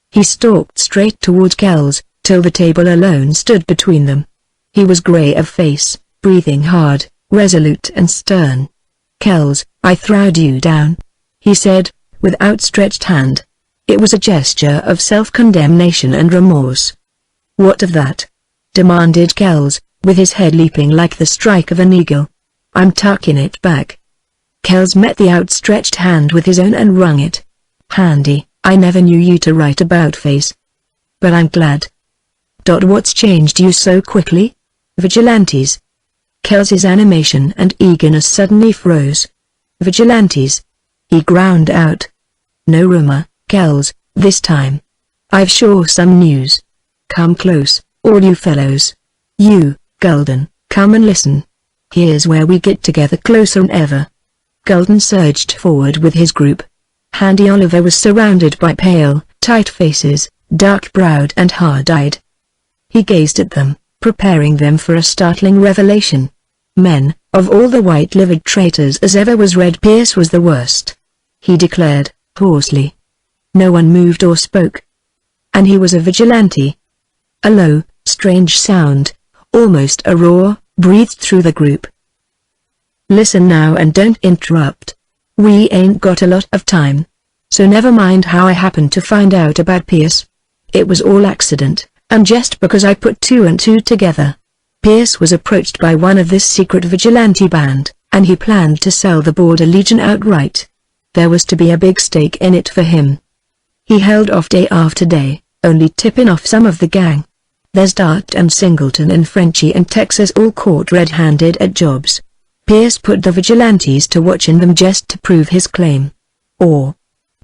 He stalked straight toward Kells, till the table alone stood between them. He was grey of face, breathing hard, resolute and stern. "Kells, I throwed you down," he said, with outstretched hand. It was a gesture of self-condemnation and remorse. "What of that?" demanded Kells, with his head leaping like the strike of an eagle. "I'm tucking it back." Kells met the outstretched hand with his own and wrung it. "Handy, I never knew you to write about face. But I'm glad." "What's changed you so quickly?" "Vigilantes." Kells's animation and eagerness suddenly froze. "Vigilantes?" he ground out. "No rumor, Kells, this time. I've sure some news. Come close, all you fellows. You, Gulden, come and listen. Here's where we get together closer than ever." Gulden surged forward with his group. Handy Oliver was surrounded by pale, tight faces, dark-browed and hard-eyed. He gazed at them, preparing them for a startling revelation. Men, of all the white-livered traitors as ever was Red Pierce was the worst. He declared, hoarsely. No one moved or spoke. And he was a vigilante. A low, strange sound, almost a roar, breathed through the group. "Listen now and don't interrupt. We ain't got a lot of time. So never mind how I happened to find out about Pierce. It was all accident, and just because I put two and two together. Pierce was approached by one of this secret vigilante band, and he planned to sell the Border Legion outright. There was to be a big stake in it for him. He held off day after day, only tipping off some of the gang. There's Dart and Singleton and Frenchy and Texas all caught red-handed at jobs. Pierce put the vigilantes to watching them just to prove his claim.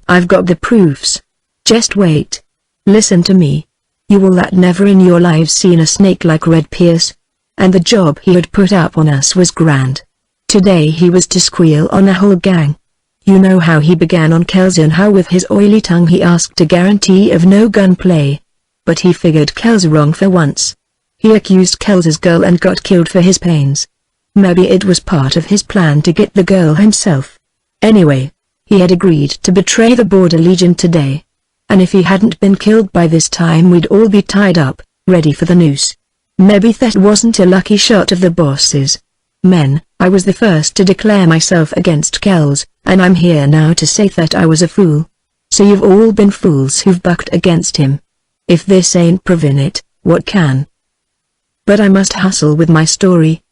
I've got the proofs. Just wait. Listen to me. You all that never in your lives seen a snake like Red Pierce. And the job he had put up on us was grand. Today he was to squeal on the whole gang. You know how he began on Kells and how with his oily tongue he asked a guarantee of no gunplay. But he figured Kells wrong for once. He accused Kells's girl and got killed for his pains. Maybe it was part of his plan to get the girl himself. Anyway, he had agreed to betray the Border Legion today. And if he hadn't been killed by this time we'd all be tied up, ready for the noose. Maybe that wasn't a lucky shot of the bosses. Men, I was the first to declare myself against Kells, and I'm here now to say that I was a fool. So you've all been fools who've bucked against him. If this ain't proving it, what can? But I must hustle with my story.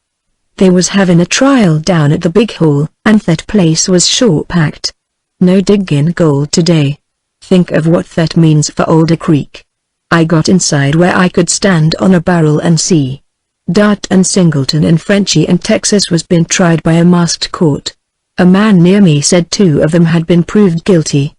They was having a trial down at the big hall, and that place was sure packed. No digging gold today. Think of what that means for Alder Creek. I got inside where I could stand on a barrel and see. Dart and Singleton and Frenchy and Texas was being tried by a masked court. A man near me said 2 of them had been proved guilty.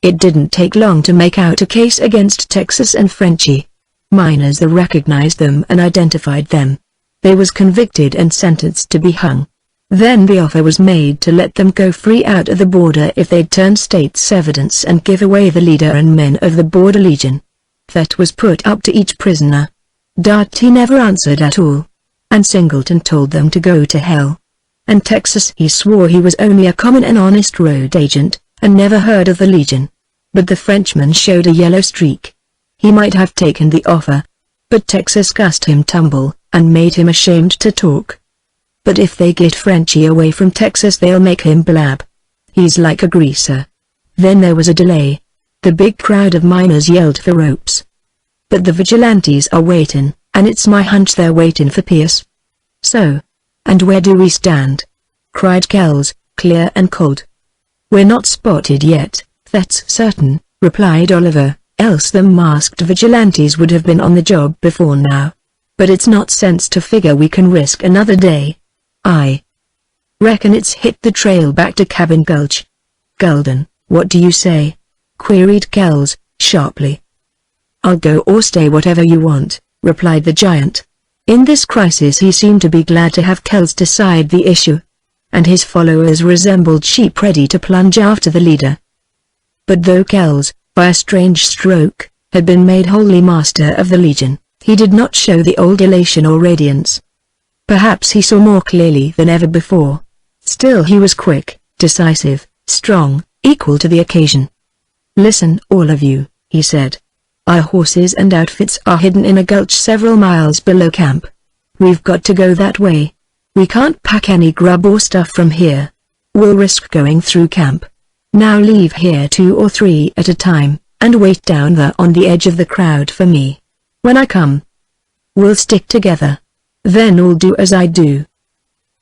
It didn't take long to make out a case against Texas and Frenchy. Miners recognized them and identified them. They was convicted and sentenced to be hung. Then the offer was made to let them go free out of the border if they'd turn state's evidence and give away the leader and men of the Border Legion. That was put up to each prisoner. Dart he never answered at all. And Singleton told them to go to hell. And Texas he swore he was only a common and honest road agent, and never heard of the Legion. But the Frenchman showed a yellow streak. He might have taken the offer. But Texas cussed him tumble, and made him ashamed to talk. But if they get Frenchy away from Texas they'll make him blab. He's like a greaser. Then there was a delay. The big crowd of miners yelled for ropes. But the vigilantes are waiting, and it's my hunch they're waiting for Pierce. So. And where do we stand? Cried Kells, clear and cold. We're not spotted yet, that's certain, replied Oliver, else the masked vigilantes would have been on the job before now. But it's not sense to figure we can risk another day. I reckon it's hit the trail back to Cabin Gulch. Gulden, what do you say? Queried Kells, sharply. I'll go or stay whatever you want, replied the giant. In this crisis he seemed to be glad to have Kells decide the issue. And his followers resembled sheep ready to plunge after the leader. But though Kells, by a strange stroke, had been made wholly master of the Legion, He did not show the old elation or radiance. Perhaps he saw more clearly than ever before. Still he was quick, decisive, strong, equal to the occasion. "Listen, all of you," he said. "Our horses and outfits are hidden in a gulch several miles below camp. We've got to go that way. We can't pack any grub or stuff from here. We'll risk going through camp. Now leave here 2 or 3 at a time, and wait down there on the edge of the crowd for me. When I come, we'll stick together. Then all do as I do."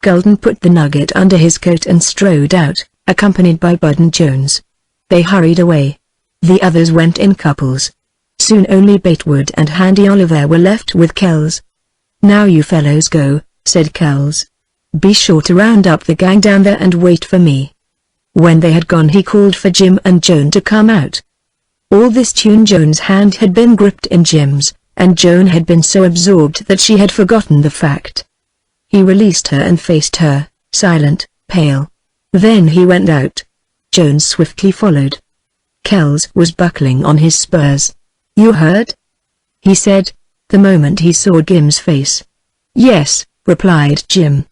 Golden put the nugget under his coat and strode out, accompanied by Bud and Jones. They hurried away. The others went in couples. Soon only Batewood and Handy Oliver were left with Kells. "Now you fellows go," said Kells. "Be sure to round up the gang down there and wait for me." When they had gone he called for Jim and Joan to come out. All this tune Joan's hand had been gripped in Jim's, and Joan had been so absorbed that she had forgotten the fact. He released her and faced her, silent, pale. Then he went out. Joan swiftly followed. Kells was buckling on his spurs. "You heard?" he said, the moment he saw Jim's face. "Yes," replied Jim.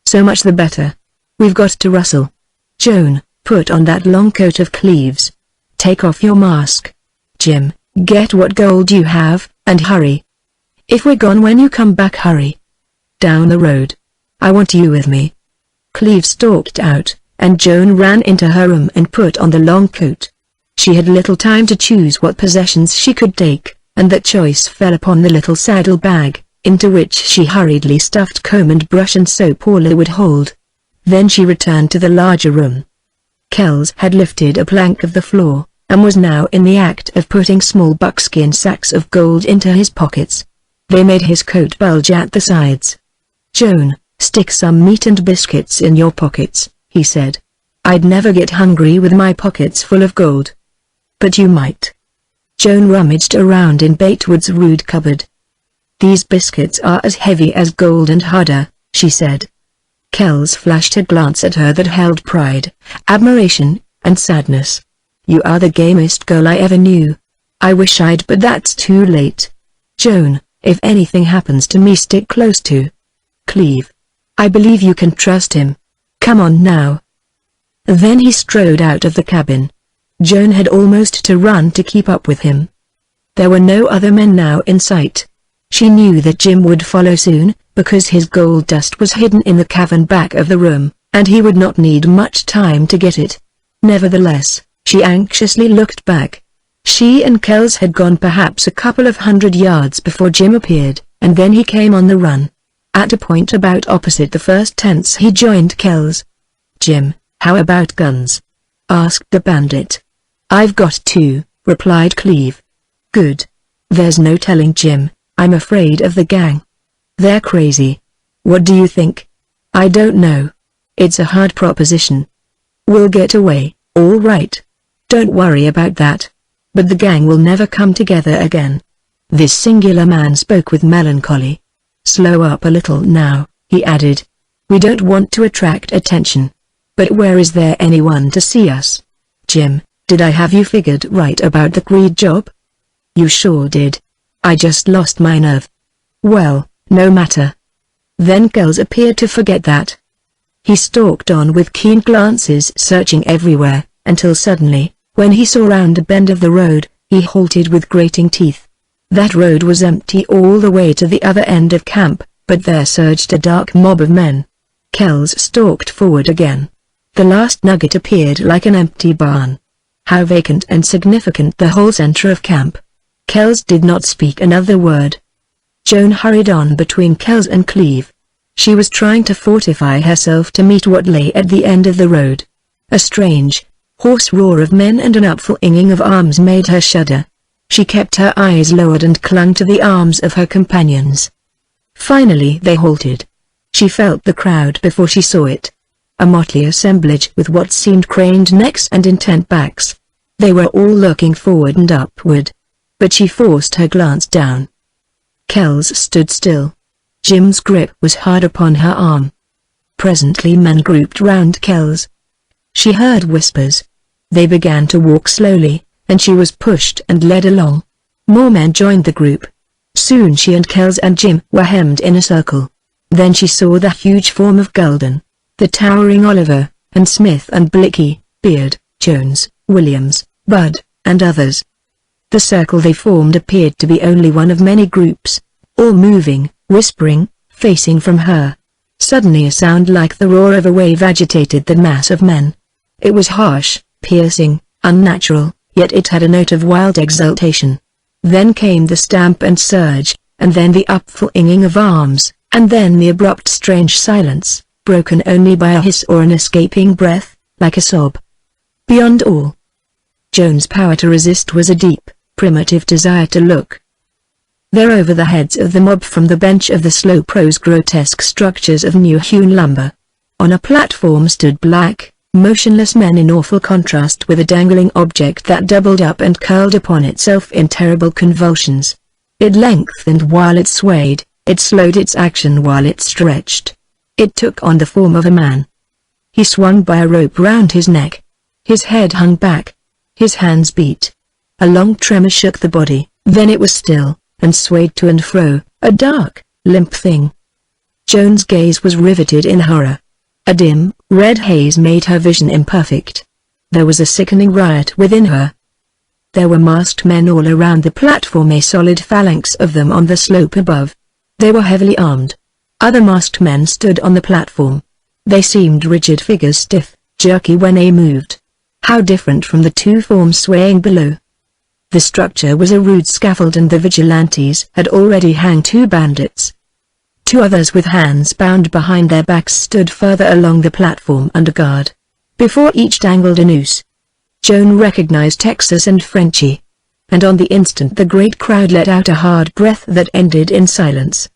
"So much the better. We've got to rustle. Joan, put on that long coat of Cleve's. Take off your mask. Jim, get what gold you have, and hurry. If we're gone when you come back, hurry. Down the road. I want you with me." Cleve stalked out, and Joan ran into her room and put on the long coat. She had little time to choose what possessions she could take, and that choice fell upon the little saddle bag, into which she hurriedly stuffed comb and brush and soap all it would hold. Then she returned to the larger room. Kells had lifted a plank of the floor, and was now in the act of putting small buckskin sacks of gold into his pockets. They made his coat bulge at the sides. "Joan, stick some meat and biscuits in your pockets," he said. "I'd never get hungry with my pockets full of gold." "But you might." Joan rummaged around in Batewood's rude cupboard. "These biscuits are as heavy as gold and harder," she said. Kells flashed a glance at her that held pride, admiration, and sadness. "You are the gamest girl I ever knew. I wish I'd, but that's too late. Joan, if anything happens to me, stick close to Cleve. I believe you can trust him. Come on now." Then he strode out of the cabin. Joan had almost to run to keep up with him. There were no other men now in sight. She knew that Jim would follow soon, because his gold dust was hidden in the cavern back of the room, and he would not need much time to get it. Nevertheless, she anxiously looked back. She and Kells had gone perhaps a couple of 100 yards before Jim appeared, and then he came on the run. At a point about opposite the first tents he joined Kells. "Jim, how about guns?" asked the bandit. "I've got 2, replied Cleve. "Good. There's no telling, Jim. I'm afraid of the gang. They're crazy. What do you think?" "I don't know. It's a hard proposition. We'll get away, all right. Don't worry about that. But the gang will never come together again." This singular man spoke with melancholy. "Slow up a little now," he added. "We don't want to attract attention. But where is there anyone to see us? Jim, did I have you figured right about the greed job?" "You sure did. I just lost my nerve." "Well, no matter." Then Kells appeared to forget that. He stalked on with keen glances searching everywhere, until suddenly, when he saw round a bend of the road, he halted with grating teeth. That road was empty all the way to the other end of camp, but there surged a dark mob of men. Kells stalked forward again. The last nugget appeared like an empty barn. How vacant and significant the whole center of camp. Kells did not speak another word. Joan hurried on between Kells and Cleve. She was trying to fortify herself to meet what lay at the end of the road. A strange, hoarse roar of men and an upflinging of arms made her shudder. She kept her eyes lowered and clung to the arms of her companions. Finally they halted. She felt the crowd before she saw it. A motley assemblage with what seemed craned necks and intent backs. They were all looking forward and upward. But she forced her glance down. Kells stood still. Jim's grip was hard upon her arm. Presently men grouped round Kells. She heard whispers. They began to walk slowly, and she was pushed and led along. More men joined the group. Soon she and Kells and Jim were hemmed in a circle. Then she saw the huge form of Gulden, the towering Oliver, and Smith and Blicky, Beard, Jones, Williams, Budd, and others. The circle they formed appeared to be only one of many groups, all moving, whispering, facing from her. Suddenly a sound like the roar of a wave agitated the mass of men. It was harsh, piercing, unnatural, yet it had a note of wild exultation. Then came the stamp and surge, and then the upflinging of arms, and then the abrupt strange silence, broken only by a hiss or an escaping breath, like a sob. Beyond all, Joan's power to resist was a deep, primitive desire to look. There over the heads of the mob from the bench of the slope rose grotesque structures of new-hewn lumber. On a platform stood black, motionless men in awful contrast with a dangling object that doubled up and curled upon itself in terrible convulsions. It lengthened while it swayed, it slowed its action while it stretched. It took on the form of a man. He swung by a rope round his neck. His head hung back. His hands beat. A long tremor shook the body, then it was still, and swayed to and fro, a dark, limp thing. Joan's gaze was riveted in horror. A dim, red haze made her vision imperfect. There was a sickening riot within her. There were masked men all around the platform, a solid phalanx of them on the slope above. They were heavily armed. Other masked men stood on the platform. They seemed rigid figures, stiff, jerky when they moved. How different from the two forms swaying below. The structure was a rude scaffold, and the vigilantes had already hanged 2 bandits. 2 others with hands bound behind their backs stood further along the platform under guard. Before each dangled a noose. Joan recognized Texas and Frenchie. And on the instant the great crowd let out a hard breath that ended in silence.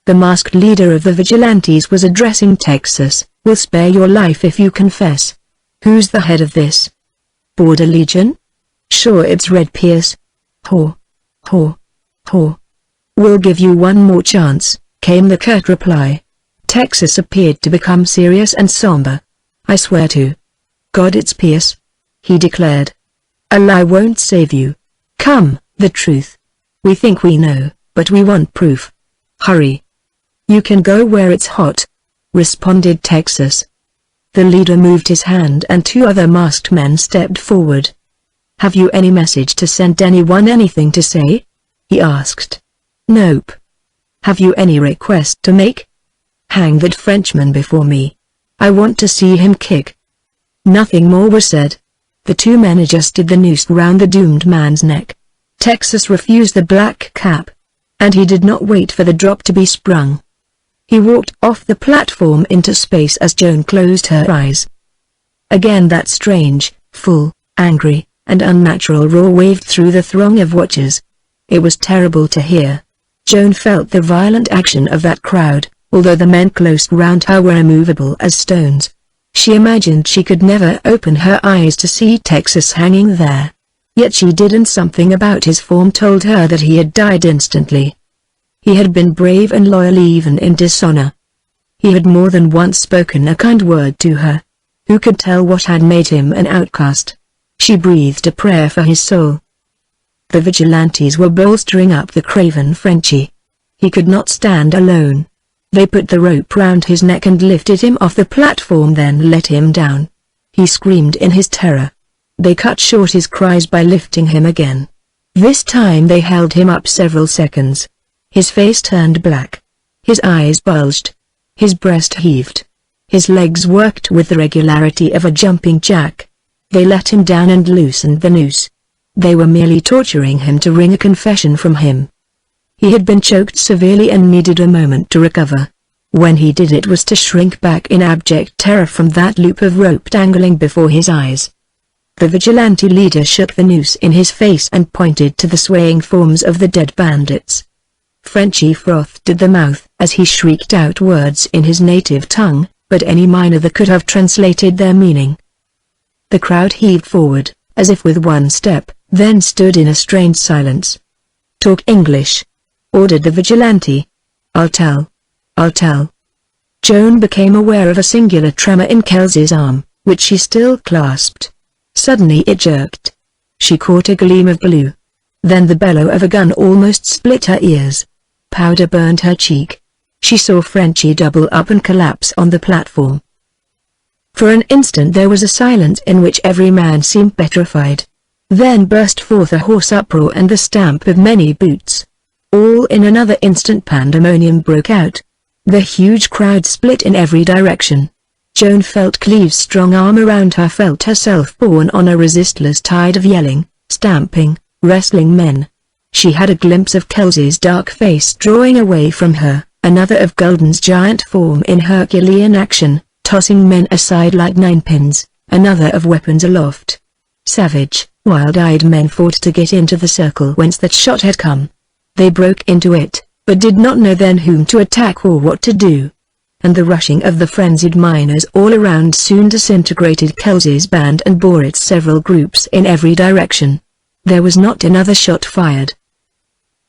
The masked leader of the vigilantes was addressing Texas. "We'll spare your life if you confess. Who's the head of this? Border Legion? Sure, it's Red Pierce. Haw. Haw. Haw. We'll give you one more chance," came the curt reply. Texas appeared to become serious and somber. "I swear to God it's Pierce," he declared. "A lie won't save you. Come, the truth. We think we know, but we want proof. Hurry." "You can go where it's hot," responded Texas. The leader moved his hand and 2 other masked men stepped forward. "Have you any message to send, anyone anything to say?" he asked. "Nope." "Have you any request to make?" "Hang that Frenchman before me. I want to see him kick." Nothing more was said. The 2 men adjusted the noose round the doomed man's neck. Texas refused the black cap. And he did not wait for the drop to be sprung. He walked off the platform into space as Joan closed her eyes. Again that strange, full, angry, and unnatural roar waved through the throng of watchers. It was terrible to hear. Joan felt the violent action of that crowd, although the men close round her were immovable as stones. She imagined she could never open her eyes to see Texas hanging there. Yet she did, and something about his form told her that he had died instantly. He had been brave and loyal even in dishonor. He had more than once spoken a kind word to her. Who could tell what had made him an outcast? She breathed a prayer for his soul. The vigilantes were bolstering up the craven Frenchie. He could not stand alone. They put the rope round his neck and lifted him off the platform, then let him down. He screamed in his terror. They cut short his cries by lifting him again. This time they held him up several seconds. His face turned black. His eyes bulged. His breast heaved. His legs worked with the regularity of a jumping jack. They let him down and loosened the noose. They were merely torturing him to wring a confession from him. He had been choked severely and needed a moment to recover. When he did, it was to shrink back in abject terror from that loop of rope dangling before his eyes. The vigilante leader shook the noose in his face and pointed to the swaying forms of the dead bandits. Frenchie frothed at the mouth as he shrieked out words in his native tongue, but any minor could have translated their meaning. The crowd heaved forward, as if with one step, then stood in a strained silence. "Talk English," ordered the vigilante. I'll tell. Joan became aware of a singular tremor in Kelsey's arm, which she still clasped. Suddenly it jerked. She caught a gleam of blue. Then the bellow of a gun almost split her ears. Powder burned her cheek. She saw Frenchie double up and collapse on the platform. For an instant there was a silence in which every man seemed petrified. Then burst forth a hoarse uproar and the stamp of many boots. All in another instant pandemonium broke out. The huge crowd split in every direction. Joan felt Cleve's strong arm around her, felt herself borne on a resistless tide of yelling, stamping, wrestling men. She had a glimpse of Kelsey's dark face drawing away from her, another of Gulden's giant form in Herculean action, tossing men aside like ninepins, another of weapons aloft. Savage, wild-eyed men fought to get into the circle whence that shot had come. They broke into it, but did not know then whom to attack or what to do. And the rushing of the frenzied miners all around soon disintegrated Kelsey's band and bore its several groups in every direction. There was not another shot fired.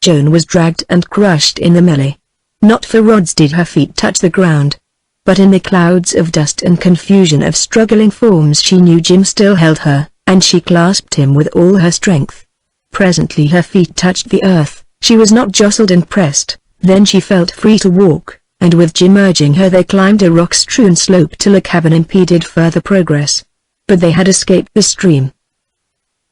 Joan was dragged and crushed in the melee. Not for rods did her feet touch the ground. But in the clouds of dust and confusion of struggling forms she knew Jim still held her, and she clasped him with all her strength. Presently her feet touched the earth, she was not jostled and pressed, then she felt free to walk, and with Jim urging her they climbed a rock-strewn slope till a cabin impeded further progress. But they had escaped the stream.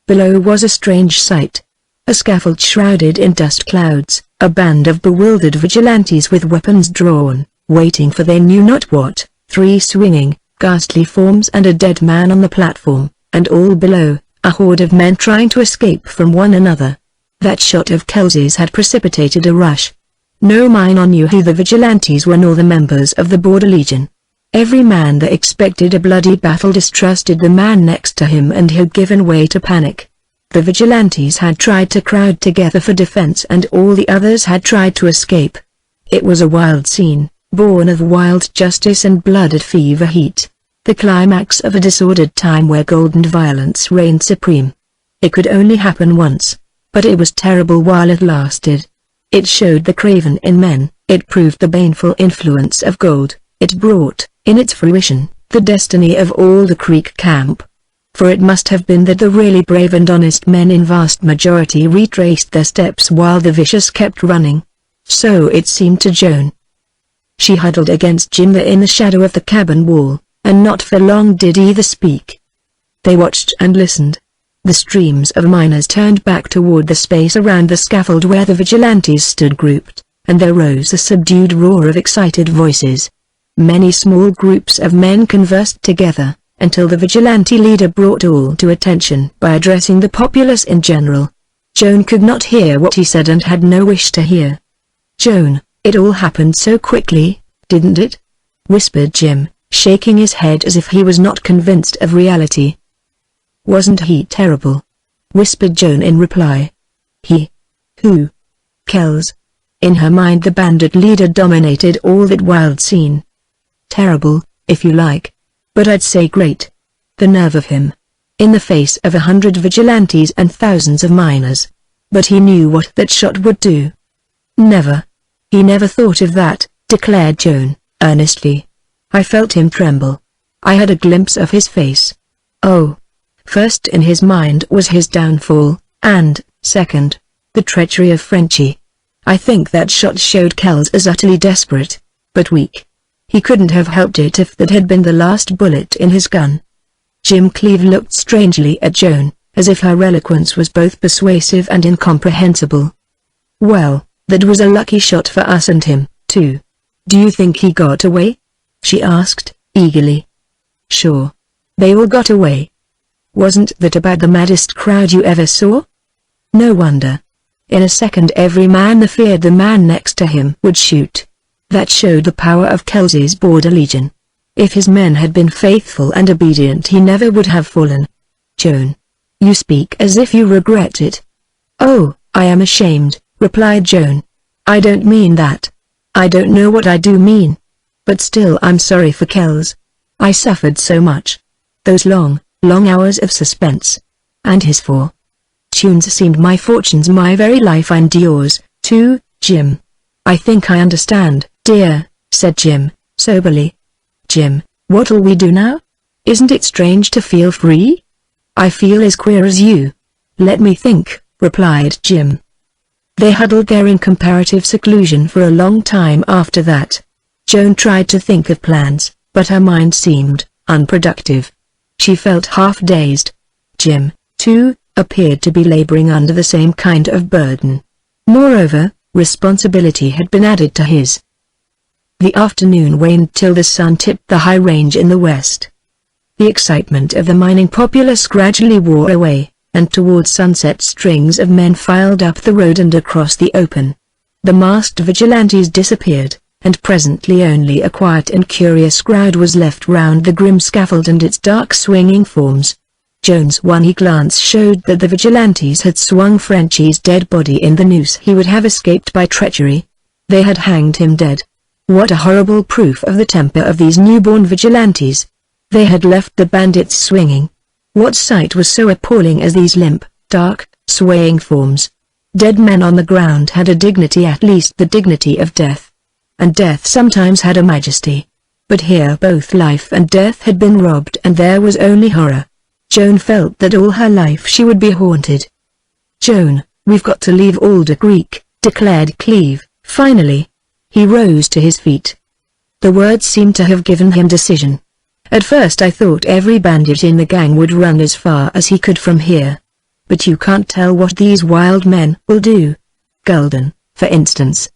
Below was a strange sight. A scaffold shrouded in dust clouds, a band of bewildered vigilantes with weapons drawn, waiting for they knew not what, 3 swinging, ghastly forms and a dead man on the platform, and all below, a horde of men trying to escape from one another. That shot of Kelsey's had precipitated a rush. No miner knew who the vigilantes were nor the members of the Border Legion. Every man that expected a bloody battle distrusted the man next to him and had given way to panic. The vigilantes had tried to crowd together for defense and all the others had tried to escape. It was a wild scene, born of wild justice and blood at fever heat. The climax of a disordered time where golden violence reigned supreme. It could only happen once, but it was terrible while it lasted. It showed the craven in men, it proved the baneful influence of gold, it brought, in its fruition, the destiny of all the Creek camp. For it must have been that the really brave and honest men in vast majority retraced their steps while the vicious kept running. So it seemed to Joan. She huddled against Jim in the shadow of the cabin wall, and not for long did either speak. They watched and listened. The streams of miners turned back toward the space around the scaffold where the vigilantes stood grouped, and there rose a subdued roar of excited voices. Many small groups of men conversed together, until the vigilante leader brought all to attention by addressing the populace in general. Joan could not hear what he said and had no wish to hear. "Joan, it all happened so quickly, didn't it?" whispered Jim, shaking his head as if he was not convinced of reality. "Wasn't he terrible?" whispered Joan in reply. "He? Who?" "Kells." In her mind the bandit leader dominated all that wild scene. "Terrible, if you like. But I'd say great. The nerve of him. In the face of 100 vigilantes and thousands of miners. But he knew what that shot would do." "Never. He never thought of that," declared Joan, earnestly. "I felt him tremble. I had a glimpse of his face. Oh. First in his mind was his downfall, and, second, the treachery of Frenchie. I think that shot showed Kells as utterly desperate, but weak. He couldn't have helped it if that had been the last bullet in his gun." Jim Cleve looked strangely at Joan, as if her eloquence was both persuasive and incomprehensible. "Well, that was a lucky shot for us and him, too. Do you think he got away?" she asked, eagerly. "Sure. They all got away. Wasn't that about the maddest crowd you ever saw? No wonder. In a second every man feared the man next to him would shoot. That showed the power of Kelsey's Border Legion. If his men had been faithful and obedient he never would have fallen." "Joan, you speak as if you regret it." "Oh, I am ashamed," replied Joan. "I don't mean that. I don't know what I do mean. But still I'm sorry for Kells. I suffered so much. Those long hours of suspense. And his fortunes seemed my fortunes, my very life and yours, too, Jim." "I think I understand, dear," said Jim, soberly. "Jim, what'll we do now? Isn't it strange to feel free? I feel as queer as you. Let me think. replied Jim. They huddled there in comparative seclusion for a long time after that. Joan tried to think of plans, but her mind seemed unproductive. She felt half-dazed. Jim, too, appeared to be laboring under the same kind of burden. Moreover, responsibility had been added to his. The afternoon waned till the sun tipped the high range in the west. The excitement of the mining populace gradually wore away, and towards sunset strings of men filed up the road and across the open. The masked vigilantes disappeared, and presently only a quiet and curious crowd was left round the grim scaffold and its dark swinging forms. Joan's one glance showed that the vigilantes had swung Frenchie's dead body in the noose he would have escaped by treachery. They had hanged him dead. What a horrible proof of the temper of these newborn vigilantes. They had left the bandits swinging. What sight was so appalling as these limp, dark, swaying forms? Dead men on the ground had a dignity, at least the dignity of death. And death sometimes had a majesty. But here both life and death had been robbed, and there was only horror. Joan felt that all her life she would be haunted. "Joan, we've got to leave Alder Creek," declared Cleve, finally. He rose to his feet. The words seemed to have given him decision. "At first I thought every bandit in the gang would run as far as he could from here. But you can't tell what these wild men will do. Gulden, for instance.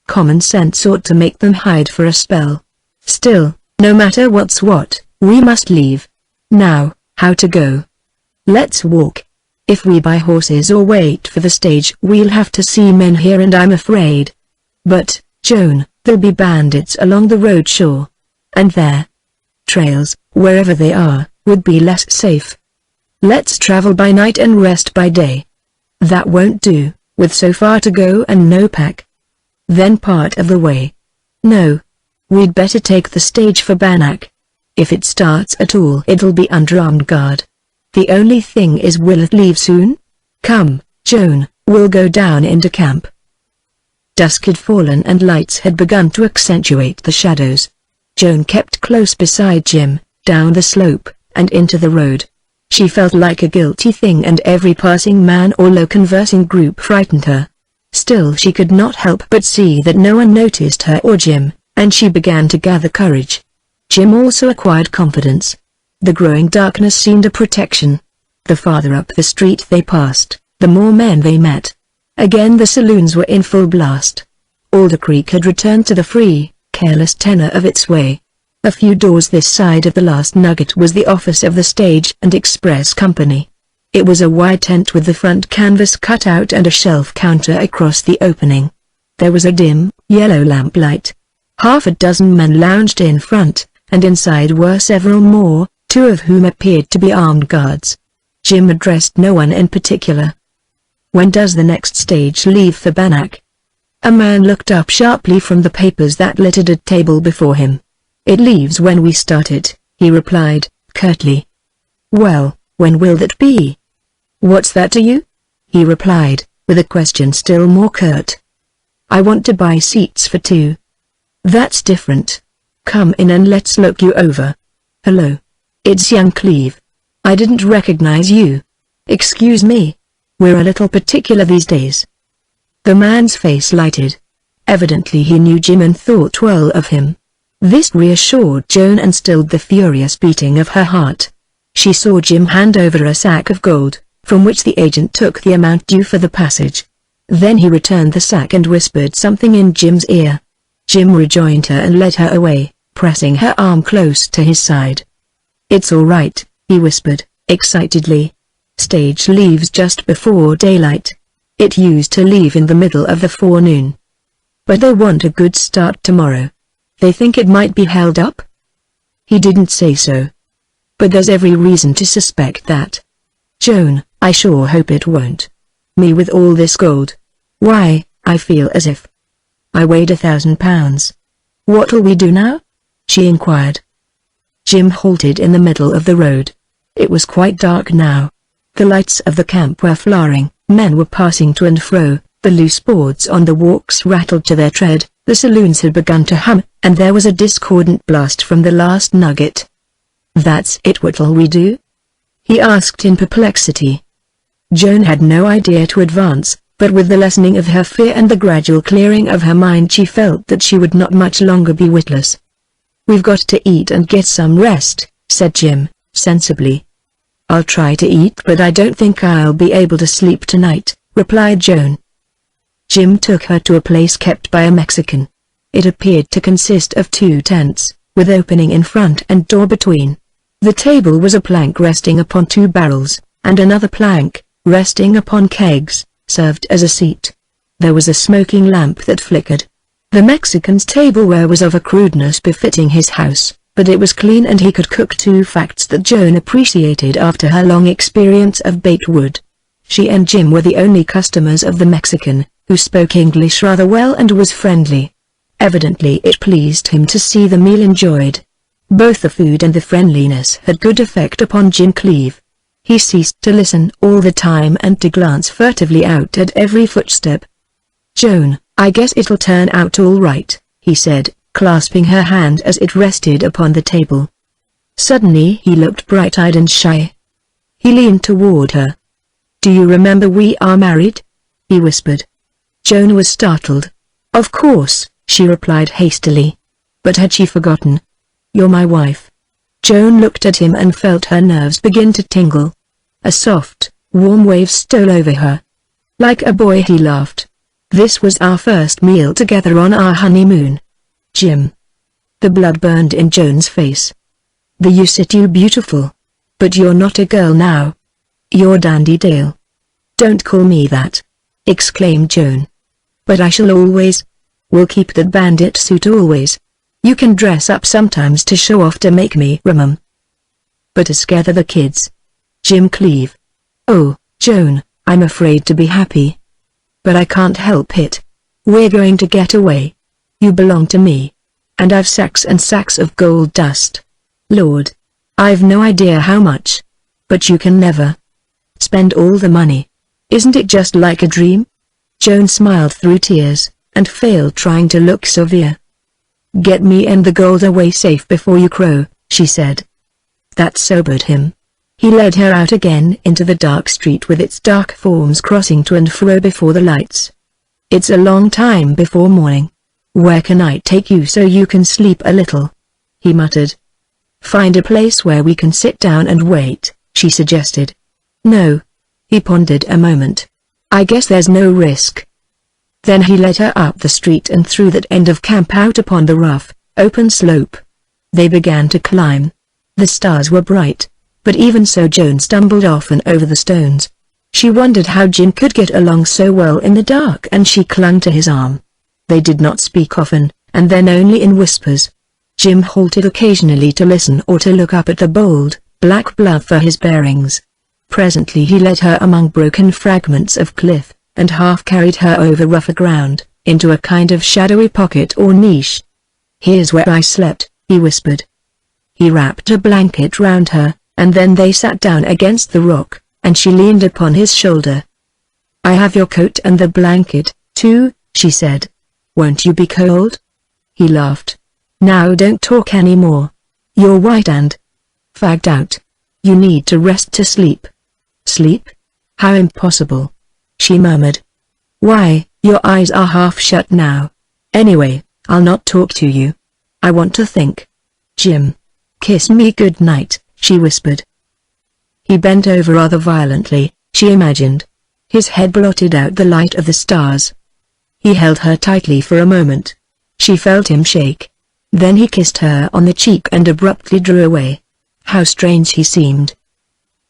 Common sense ought to make them hide for a spell. Still, no matter what's what, we must leave. Now, how to go? Let's walk. If we buy horses or wait for the stage, we'll have to see men here, and I'm afraid. But, Joan, there'll be bandits along the road, sure. And their trails, wherever they are, would be less safe. Let's travel by night and rest by day." "That won't do, with so far to go and no pack." "Then part of the way." "No. We'd better take the stage for Bannack. If it starts at all, it'll be under armed guard. The only thing is, will it leave soon? Come, Joan, we'll go down into camp." Dusk had fallen and lights had begun to accentuate the shadows. Joan kept close beside Jim, down the slope, and into the road. She felt like a guilty thing, and every passing man or low-conversing group frightened her. Still she could not help but see that no one noticed her or Jim, and she began to gather courage. Jim also acquired confidence. The growing darkness seemed a protection. The farther up the street they passed, the more men they met. Again the saloons were in full blast. Alder Creek had returned to the free, careless tenor of its way. A few doors this side of the last nugget was the office of the Stage and Express Company. It was a wide tent with the front canvas cut out and a shelf counter across the opening. There was a dim, yellow lamplight. Half a dozen men lounged in front, and inside were several more, two of whom appeared to be armed guards. Jim addressed no one in particular. "When does the next stage leave for Bannack?" A man looked up sharply from the papers that littered a table before him. "It leaves when we start it," he replied, curtly. "Well, when will that be?" "What's that to you?" he replied, with a question still more curt. "I want to buy seats for two." "That's different. Come in and let's look you over." "Hello. It's young Cleve. I didn't recognize you." "Excuse me. We're a little particular these days." The man's face lighted. Evidently he knew Jim and thought well of him. This reassured Joan and stilled the furious beating of her heart. She saw Jim hand over a sack of gold, from which the agent took the amount due for the passage. Then he returned the sack and whispered something in Jim's ear. Jim rejoined her and led her away, pressing her arm close to his side. "It's all right," he whispered, excitedly. "Stage leaves just before daylight. It used to leave in the middle of the forenoon. But they want a good start tomorrow. They think it might be held up?" "He didn't say so. But there's every reason to suspect that." "Joan, I sure hope it won't. Me with all this gold. Why, I feel as if I weighed 1,000 pounds. What'll we do now?" she inquired. Jim halted in the middle of the road. It was quite dark now. The lights of the camp were flaring, men were passing to and fro, the loose boards on the walks rattled to their tread, the saloons had begun to hum, and there was a discordant blast from the last nugget. "That's it, what'll we do?" he asked in perplexity. Joan had no idea to advance, but with the lessening of her fear and the gradual clearing of her mind she felt that she would not much longer be witless. "We've got to eat and get some rest," said Jim, sensibly. "I'll try to eat but I don't think I'll be able to sleep tonight," replied Joan. Jim took her to a place kept by a Mexican. It appeared to consist of 2 tents, with opening in front and door between. The table was a plank resting upon 2 barrels, and another plank, resting upon kegs, served as a seat. There was a smoking lamp that flickered. The Mexican's tableware was of a crudeness befitting his house, but it was clean and he could cook, 2 facts that Joan appreciated after her long experience of baked wood. She and Jim were the only customers of the Mexican, who spoke English rather well and was friendly. Evidently it pleased him to see the meal enjoyed. Both the food and the friendliness had good effect upon Jim Cleeve. He ceased to listen all the time and to glance furtively out at every footstep. "Joan, I guess it'll turn out all right," he said, clasping her hand as it rested upon the table. Suddenly he looked bright-eyed and shy. He leaned toward her. "Do you remember we are married?" he whispered. Joan was startled. "Of course," she replied hastily. But had she forgotten? "You're my wife." Joan looked at him and felt her nerves begin to tingle. A soft, warm wave stole over her. Like a boy he laughed. "This was our first meal together on our honeymoon. Jim." The blood burned in Joan's face. "You sit you beautiful. But you're not a girl now. You're Dandy Dale." "Don't call me that," exclaimed Joan. "But I shall always. We'll keep that bandit suit always. You can dress up sometimes to show off to make me but to scare the kids." Jim Cleeve. "Oh, Joan, I'm afraid to be happy. But I can't help it. We're going to get away. You belong to me. And I've sacks and sacks of gold dust. Lord. I've no idea how much. But you can never spend all the money. Isn't it just like a dream?" Joan smiled through tears, and failed trying to look severe. "Get me and the gold away safe before you crow," she said. That sobered him. He led her out again into the dark street with its dark forms crossing to and fro before the lights. "It's a long time before morning. Where can I take you so you can sleep a little?" he muttered. "Find a place where we can sit down and wait," she suggested. "No." He pondered a moment. "I guess there's no risk." Then he led her up the street and through that end of camp out upon the rough, open slope. They began to climb. The stars were bright, but even so Joan stumbled often over the stones. She wondered how Jim could get along so well in the dark and she clung to his arm. They did not speak often, and then only in whispers. Jim halted occasionally to listen or to look up at the bold, black bluff for his bearings. Presently he led her among broken fragments of cliff, and half carried her over rougher ground, into a kind of shadowy pocket or niche. "Here's where I slept," he whispered. He wrapped a blanket round her, and then they sat down against the rock, and she leaned upon his shoulder. "I have your coat and the blanket, too," she said. "Won't you be cold?" He laughed. "Now don't talk any more. You're white and fagged out. You need to rest to sleep." "Sleep? How impossible," she murmured. "Why, your eyes are half shut now. Anyway, I'll not talk to you. I want to think." "Jim. Kiss me good night," she whispered. He bent over rather violently, she imagined. His head blotted out the light of the stars. He held her tightly for a moment. She felt him shake. Then he kissed her on the cheek and abruptly drew away. How strange he seemed.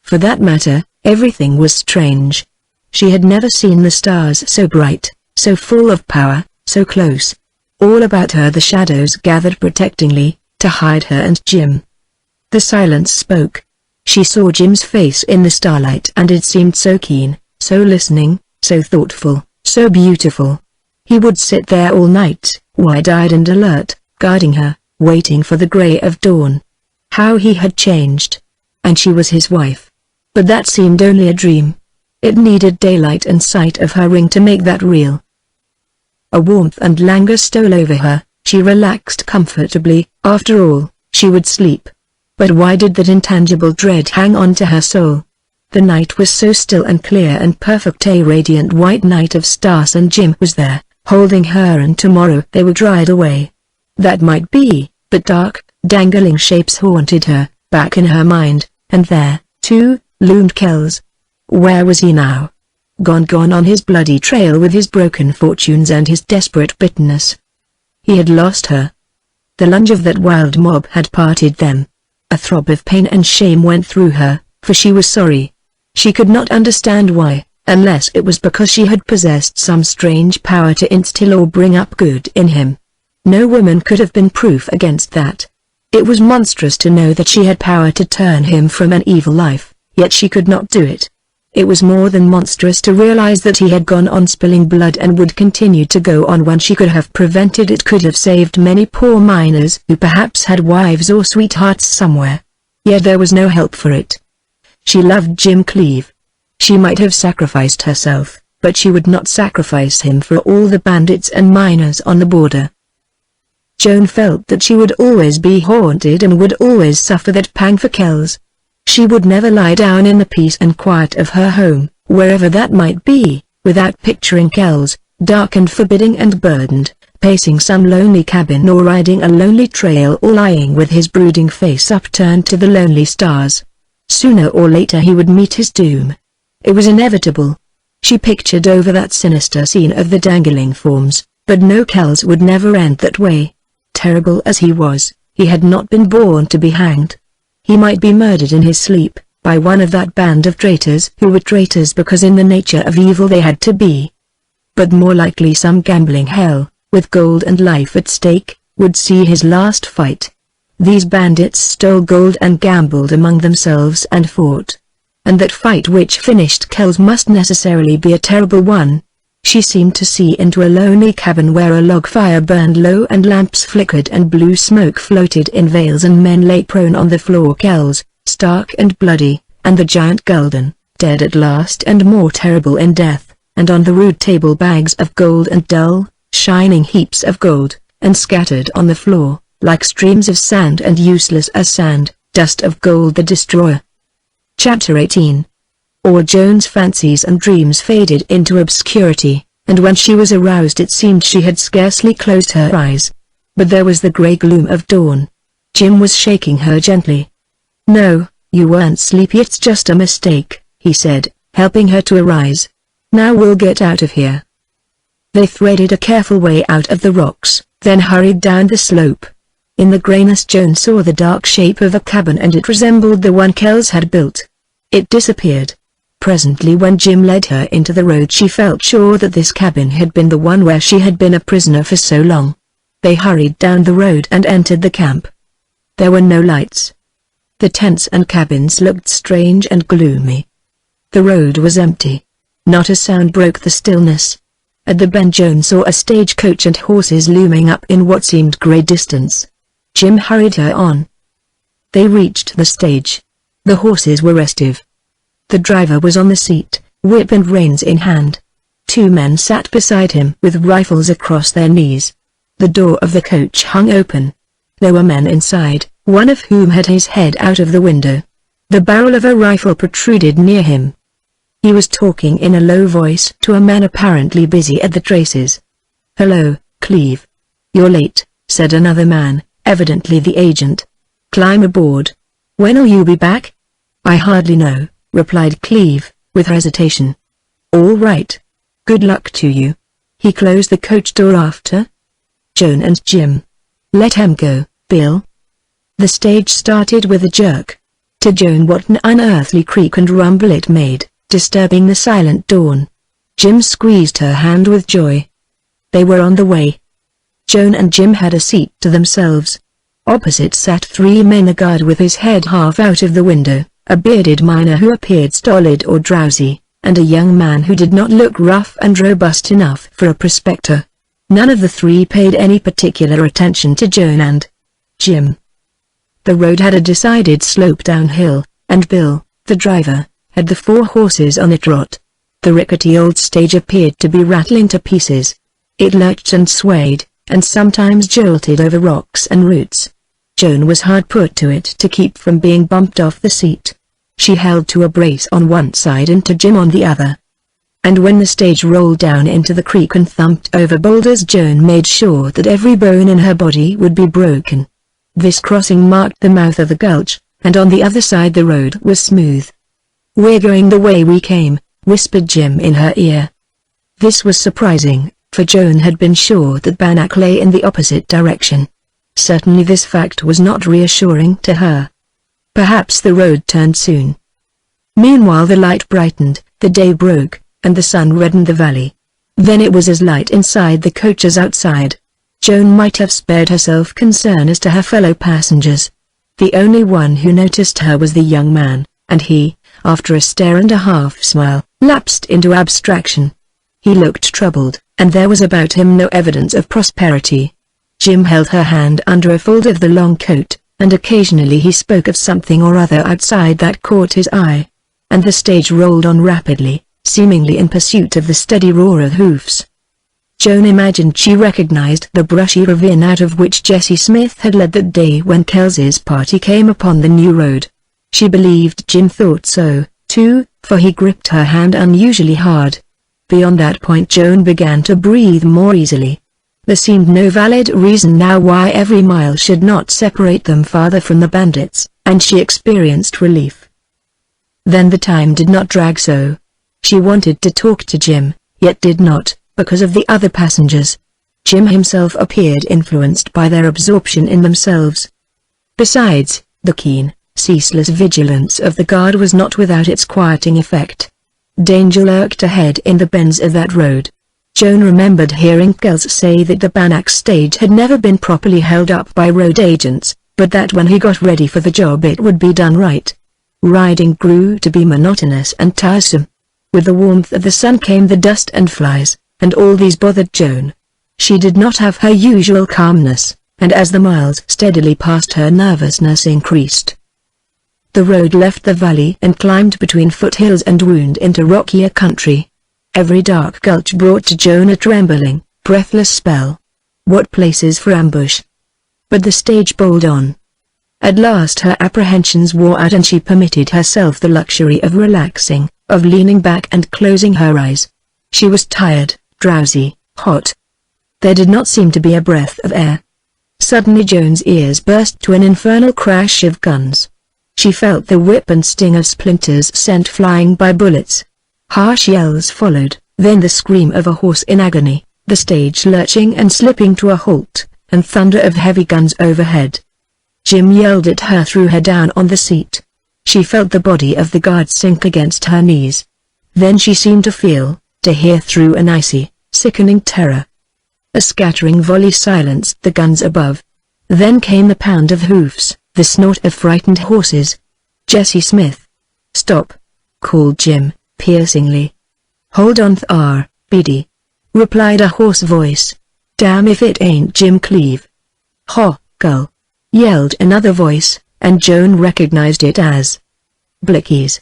For that matter, everything was strange. She had never seen the stars so bright, so full of power, so close. All about her the shadows gathered protectingly, to hide her and Jim. The silence spoke. She saw Jim's face in the starlight and it seemed so keen, so listening, so thoughtful, so beautiful. He would sit there all night, wide-eyed and alert, guarding her, waiting for the grey of dawn. How he had changed. And she was his wife. But that seemed only a dream. It needed daylight and sight of her ring to make that real. A warmth and languor stole over her. She relaxed comfortably. After all, she would sleep. But why did that intangible dread hang on to her soul? The night was so still and clear and perfect, a radiant white night of stars, and Jim was there, holding her, and tomorrow they would ride away. That might be, but dark, dangling shapes haunted her, back in her mind, and there, too, loomed Kells. Where was he now? Gone on his bloody trail with his broken fortunes and his desperate bitterness. He had lost her. The lunge of that wild mob had parted them. A throb of pain and shame went through her, for she was sorry. She could not understand why, unless it was because she had possessed some strange power to instill or bring up good in him. No woman could have been proof against that. It was monstrous to know that she had power to turn him from an evil life, yet she could not do it. It was more than monstrous to realize that he had gone on spilling blood and would continue to go on when she could have prevented it, could have saved many poor miners who perhaps had wives or sweethearts somewhere. Yet there was no help for it. She loved Jim Cleave. She might have sacrificed herself, but she would not sacrifice him for all the bandits and miners on the border. Joan felt that she would always be haunted and would always suffer that pang for Kells. She would never lie down in the peace and quiet of her home, wherever that might be, without picturing Kells, dark and forbidding and burdened, pacing some lonely cabin or riding a lonely trail or lying with his brooding face upturned to the lonely stars. Sooner or later he would meet his doom. It was inevitable. She pictured over that sinister scene of the dangling forms, but no, Kells would never end that way. Terrible as he was, he had not been born to be hanged. He might be murdered in his sleep, by one of that band of traitors who were traitors because in the nature of evil they had to be. But more likely some gambling hell, with gold and life at stake, would see his last fight. These bandits stole gold and gambled among themselves and fought. And that fight which finished Kells must necessarily be a terrible one. She seemed to see into a lonely cabin where a log fire burned low and lamps flickered and blue smoke floated in veils and men lay prone on the floor, Kells, stark and bloody, and the giant Gulden, dead at last and more terrible in death, and on the rude table bags of gold and dull, shining heaps of gold, and scattered on the floor, like streams of sand and useless as sand, dust of gold the destroyer. Chapter 18. All Joan's fancies and dreams faded into obscurity, and when she was aroused it seemed she had scarcely closed her eyes. But there was the grey gloom of dawn. Jim was shaking her gently. "No, you weren't sleepy, it's just a mistake," he said, helping her to arise. "Now we'll get out of here." They threaded a careful way out of the rocks, then hurried down the slope. In the greyness Joan saw the dark shape of a cabin, and it resembled the one Kells had built. It disappeared. Presently when Jim led her into the road she felt sure that this cabin had been the one where she had been a prisoner for so long. They hurried down the road and entered the camp. There were no lights. The tents and cabins looked strange and gloomy. The road was empty. Not a sound broke the stillness. At the bend Joan saw a stagecoach and horses looming up in what seemed grey distance. Jim hurried her on. They reached the stage. The horses were restive. The driver was on the seat, whip and reins in hand. Two men sat beside him with rifles across their knees. The door of the coach hung open. There were men inside, one of whom had his head out of the window. The barrel of a rifle protruded near him. He was talking in a low voice to a man apparently busy at the traces. "Hello, Cleave. You're late," said another man, evidently the agent. "Climb aboard. When'll you be back?" "I hardly know," replied Cleave, with hesitation. "All right. Good luck to you." He closed the coach door after Joan and Jim. "Let him go, Bill." The stage started with a jerk. To Joan what an unearthly creak and rumble it made, disturbing the silent dawn. Jim squeezed her hand with joy. They were on the way. Joan and Jim had a seat to themselves. Opposite sat three men, a guard with his head half out of the window, a bearded miner who appeared stolid or drowsy, and a young man who did not look rough and robust enough for a prospector. None of the three paid any particular attention to Joan and Jim. The road had a decided slope downhill, and Bill, the driver, had the four horses on the trot. The rickety old stage appeared to be rattling to pieces. It lurched and swayed, and sometimes jolted over rocks and roots. Joan was hard put to it to keep from being bumped off the seat. She held to a brace on one side and to Jim on the other. And when the stage rolled down into the creek and thumped over boulders, Joan made sure that every bone in her body would be broken. This crossing marked the mouth of the gulch, and on the other side the road was smooth. "We're going the way we came," whispered Jim in her ear. This was surprising, for Joan had been sure that Bannack lay in the opposite direction. Certainly this fact was not reassuring to her. Perhaps the road turned soon. Meanwhile the light brightened, the day broke, and the sun reddened the valley. Then it was as light inside the coach as outside. Joan might have spared herself concern as to her fellow passengers. The only one who noticed her was the young man, and he, after a stare and a half-smile, lapsed into abstraction. He looked troubled, and there was about him no evidence of prosperity. Jim held her hand under a fold of the long coat, and occasionally he spoke of something or other outside that caught his eye. And the stage rolled on rapidly, seemingly in pursuit of the steady roar of hoofs. Joan imagined she recognized the brushy ravine out of which Jessie Smith had led that day when Kelsey's party came upon the new road. She believed Jim thought so, too, for he gripped her hand unusually hard. Beyond that point Joan began to breathe more easily. There seemed no valid reason now why every mile should not separate them farther from the bandits, and she experienced relief. Then the time did not drag so. She wanted to talk to Jim, yet did not, because of the other passengers. Jim himself appeared influenced by their absorption in themselves. Besides, the keen, ceaseless vigilance of the guard was not without its quieting effect. Danger lurked ahead in the bends of that road. Joan remembered hearing Kels say that the Bannack stage had never been properly held up by road agents, but that when he got ready for the job it would be done right. Riding grew to be monotonous and tiresome. With the warmth of the sun came the dust and flies, and all these bothered Joan. She did not have her usual calmness, and as the miles steadily passed her nervousness increased. The road left the valley and climbed between foothills and wound into rockier country. Every dark gulch brought to Joan a trembling, breathless spell. What places for ambush! But the stage bowled on. At last her apprehensions wore out and she permitted herself the luxury of relaxing, of leaning back and closing her eyes. She was tired, drowsy, hot. There did not seem to be a breath of air. Suddenly Joan's ears burst to an infernal crash of guns. She felt the whip and sting of splinters sent flying by bullets. Harsh yells followed, then the scream of a horse in agony, the stage lurching and slipping to a halt, and thunder of heavy guns overhead. Jim yelled at her, threw her down on the seat. She felt the body of the guard sink against her knees. Then she seemed to hear through an icy, sickening terror. A scattering volley silenced the guns above. Then came the pound of hoofs, the snort of frightened horses. "Jessie Smith!" "Stop!" called Jim, piercingly. "Hold on Thar, Biddy," replied a hoarse voice. "Damn if it ain't Jim Cleave." "Ho, gull!" yelled another voice, and Joan recognized it as Blicky's.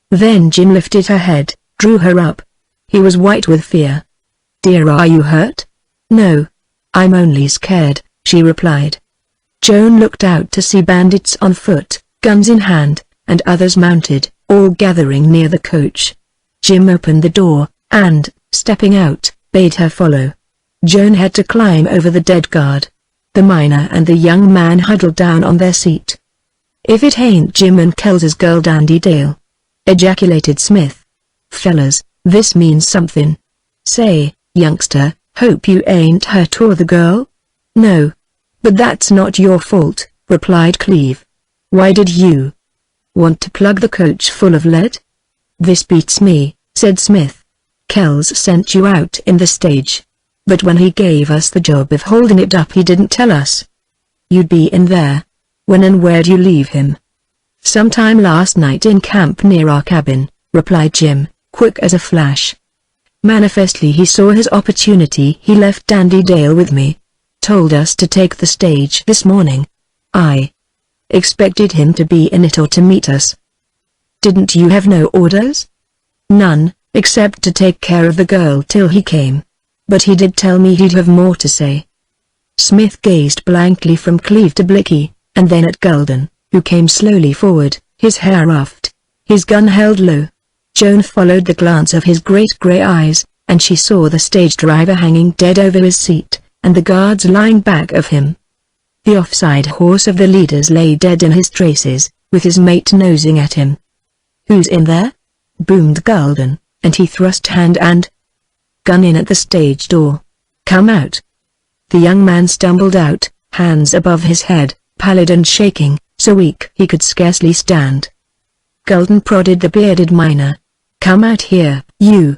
Then Jim lifted her head, drew her up. He was white with fear. "Dear, are you hurt?" "No. I'm only scared," she replied. Joan looked out to see bandits on foot, guns in hand, and others mounted, all gathering near the coach. Jim opened the door, and, stepping out, bade her follow. Joan had to climb over the dead guard. The miner and the young man huddled down on their seat. "If it ain't Jim and Kelsey's girl Dandy Dale!" ejaculated Smith. "Fellas, this means something. Say, youngster, hope you ain't hurt or the girl?" "No. But that's not your fault," replied Cleave. "Why did you want to plug the coach full of lead?" "This beats me," said Smith. "Kels sent you out in the stage. But when he gave us the job of holding it up he didn't tell us you'd be in there. When and where'd you leave him?" "Sometime last night in camp near our cabin," replied Jim, quick as a flash. "Manifestly he saw his opportunity. He left Dandy Dale with me. Told us to take the stage this morning. I expected him to be in it or to meet us." "Didn't you have no orders?" "None, except to take care of the girl till he came. But he did tell me he'd have more to say." Smith gazed blankly from Cleave to Blicky, and then at Gulden, who came slowly forward, his hair ruffed. his gun held low. Joan followed the glance of his great grey eyes, and she saw the stage driver hanging dead over his seat, and the guards lying back of him. The offside horse of the leaders lay dead in his traces, with his mate nosing at him. "Who's in there?" boomed Gulden, and he thrust hand and gun in at the stage door. "Come out." The young man stumbled out, hands above his head, pallid and shaking, so weak he could scarcely stand. Gulden prodded the bearded miner. "Come out here, you."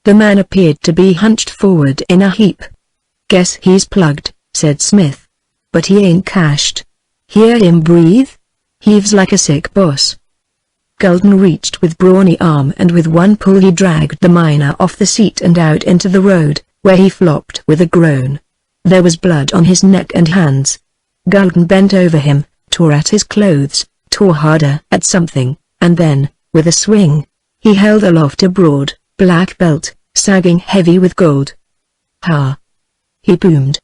The man appeared to be hunched forward in a heap. "Guess he's plugged," said Smith. "But he ain't cashed. Hear him breathe? Heaves like a sick boss." Gulden reached with brawny arm and with one pull he dragged the miner off the seat and out into the road, where he flopped with a groan. There was blood on his neck and hands. Gulden bent over him, tore at his clothes, tore harder at something, and then, with a swing, he held aloft a broad, black belt, sagging heavy with gold. "Ha!" he boomed.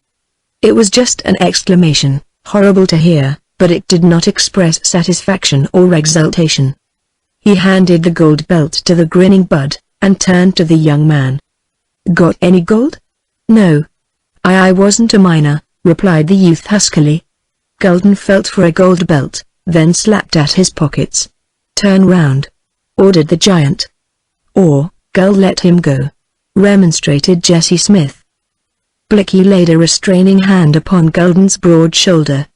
It was just an exclamation, horrible to hear, but it did not express satisfaction or exultation. He handed the gold belt to the grinning bud, and turned to the young man. "Got any gold?" "No. I wasn't a miner," replied the youth huskily. Gulden felt for a gold belt, then slapped at his pockets. "Turn round," ordered the giant. "Or, Gull, let him go," remonstrated Jesse Smith. Blicky laid a restraining hand upon Gulden's broad shoulder.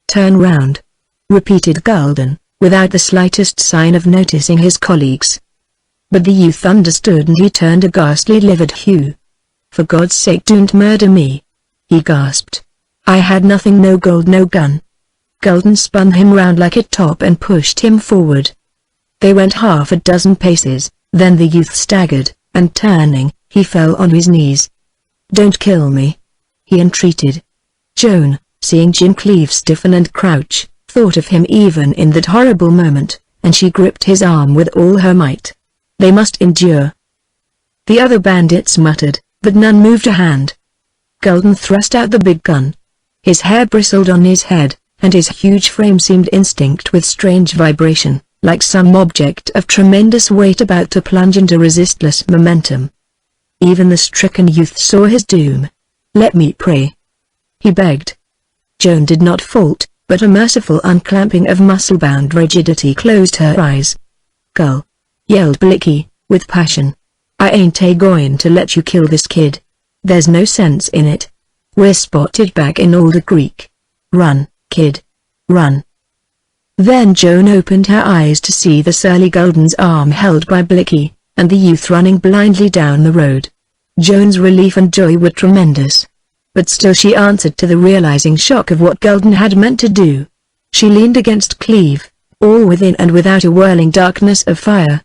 "Turn round," repeated Gulden, without the slightest sign of noticing his colleagues. But the youth understood and he turned a ghastly livid hue. "For God's sake don't murder me," he gasped. "I had nothing, no gold, no gun." Gulden spun him round like a top and pushed him forward. They went half a dozen paces, then the youth staggered, and turning, he fell on his knees. "Don't kill me," he entreated. Joan, seeing Jim Cleave stiffen and crouch, thought of him even in that horrible moment, and she gripped his arm with all her might. They must endure. The other bandits muttered, but none moved a hand. Gulden thrust out the big gun. His hair bristled on his head, and his huge frame seemed instinct with strange vibration, like some object of tremendous weight about to plunge into resistless momentum. Even the stricken youth saw his doom. "Let me pray," he begged. Joan did not fault, but a merciful unclamping of muscle-bound rigidity closed her eyes. "Gull," yelled Blicky, with passion. "I ain't a-going to let you kill this kid. There's no sense in it. We're spotted back in Alder Creek. Run, kid. Run." Then Joan opened her eyes to see the surly Gulden's arm held by Blicky, and the youth running blindly down the road. Joan's relief and joy were tremendous. But still she answered to the realizing shock of what Gulden had meant to do. She leaned against Cleave, all within and without a whirling darkness of fire.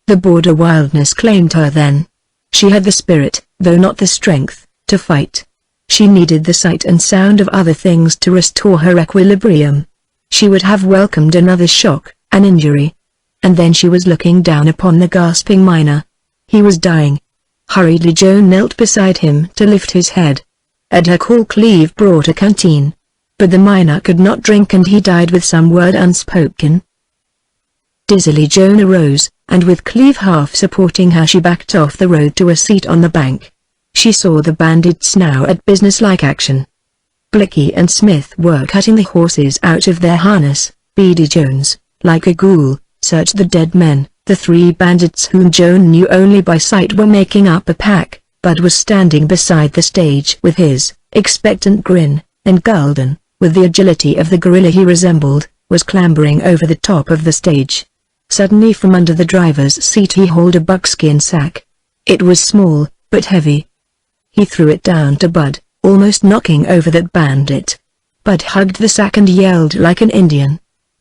The border wildness claimed her then. She had the spirit, though not the strength, to fight. She needed the sight and sound of other things to restore her equilibrium. She would have welcomed another shock, an injury. And then she was looking down upon the gasping miner. He was dying. Hurriedly Joan knelt beside him to lift his head. At her call Cleave brought a canteen. But the miner could not drink and he died with some word unspoken. Dizzily Joan arose, and with Cleave half supporting her she backed off the road to a seat on the bank. She saw the bandits now at businesslike action. Blicky and Smith were cutting the horses out of their harness. Beady Jones, like a ghoul, searched the dead men. The three bandits whom Joan knew only by sight were making up a pack. Bud was standing beside the stage with his expectant grin, and Gulden, with the agility of the gorilla he resembled, was clambering over the top of the stage. Suddenly from under the driver's seat he hauled a buckskin sack. It was small, but heavy. He threw it down to Bud, almost knocking over that bandit. Bud hugged the sack and yelled like an Indian.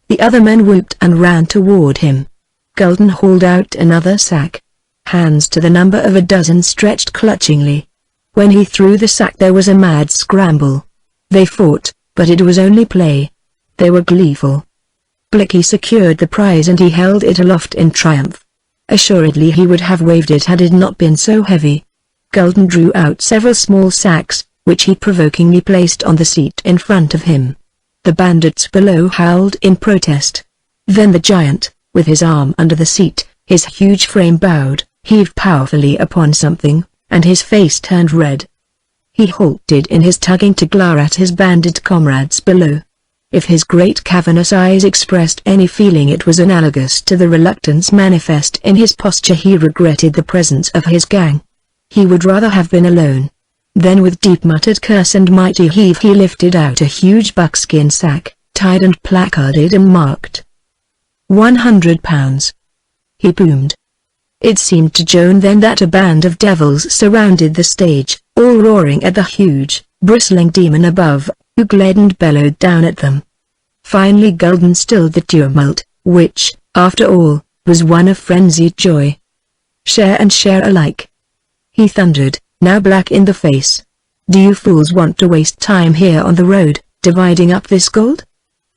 The other men whooped and ran toward him. Gulden hauled out another sack. Hands to the number of a dozen stretched clutchingly. When he threw the sack there was a mad scramble. They fought, but it was only play. They were gleeful. Blicky secured the prize and he held it aloft in triumph. Assuredly he would have waved it had it not been so heavy. Gulden drew out several small sacks, which he provokingly placed on the seat in front of him. The bandits below howled in protest. Then the giant, With his arm under the seat, his huge frame bowed, heaved powerfully upon something, and his face turned red. He halted in his tugging to glare at his banded comrades below. If his great cavernous eyes expressed any feeling, it was analogous to the reluctance manifest in his posture. He regretted the presence of his gang. He would rather have been alone. Then with deep muttered curse and mighty heave he lifted out a huge buckskin sack, tied and placarded and marked £100. He boomed. It seemed to Joan then that a band of devils surrounded the stage, all roaring at the huge, bristling demon above, who glared and bellowed down at them. Finally Gulden stilled the tumult, which, after all, was one of frenzied joy. Share and share alike. He thundered, now black in the face. Do you fools want to waste time here on the road, dividing up this gold?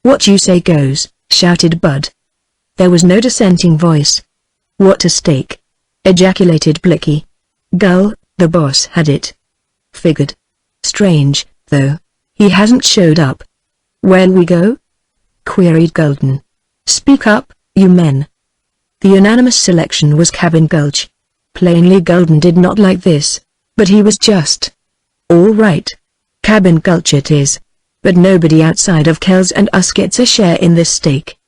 What you say goes, shouted Bud. There was no dissenting voice. What a stake! Ejaculated Blicky. Gull, the boss had it. Figured. Strange, though. He hasn't showed up. Where'll we go? Queried Gulden. Speak up, you men. The unanimous selection was Cabin Gulch. Plainly Gulden did not like this, but he was just. All right. Cabin Gulch it is. But nobody outside of Kells and us gets a share in this stake.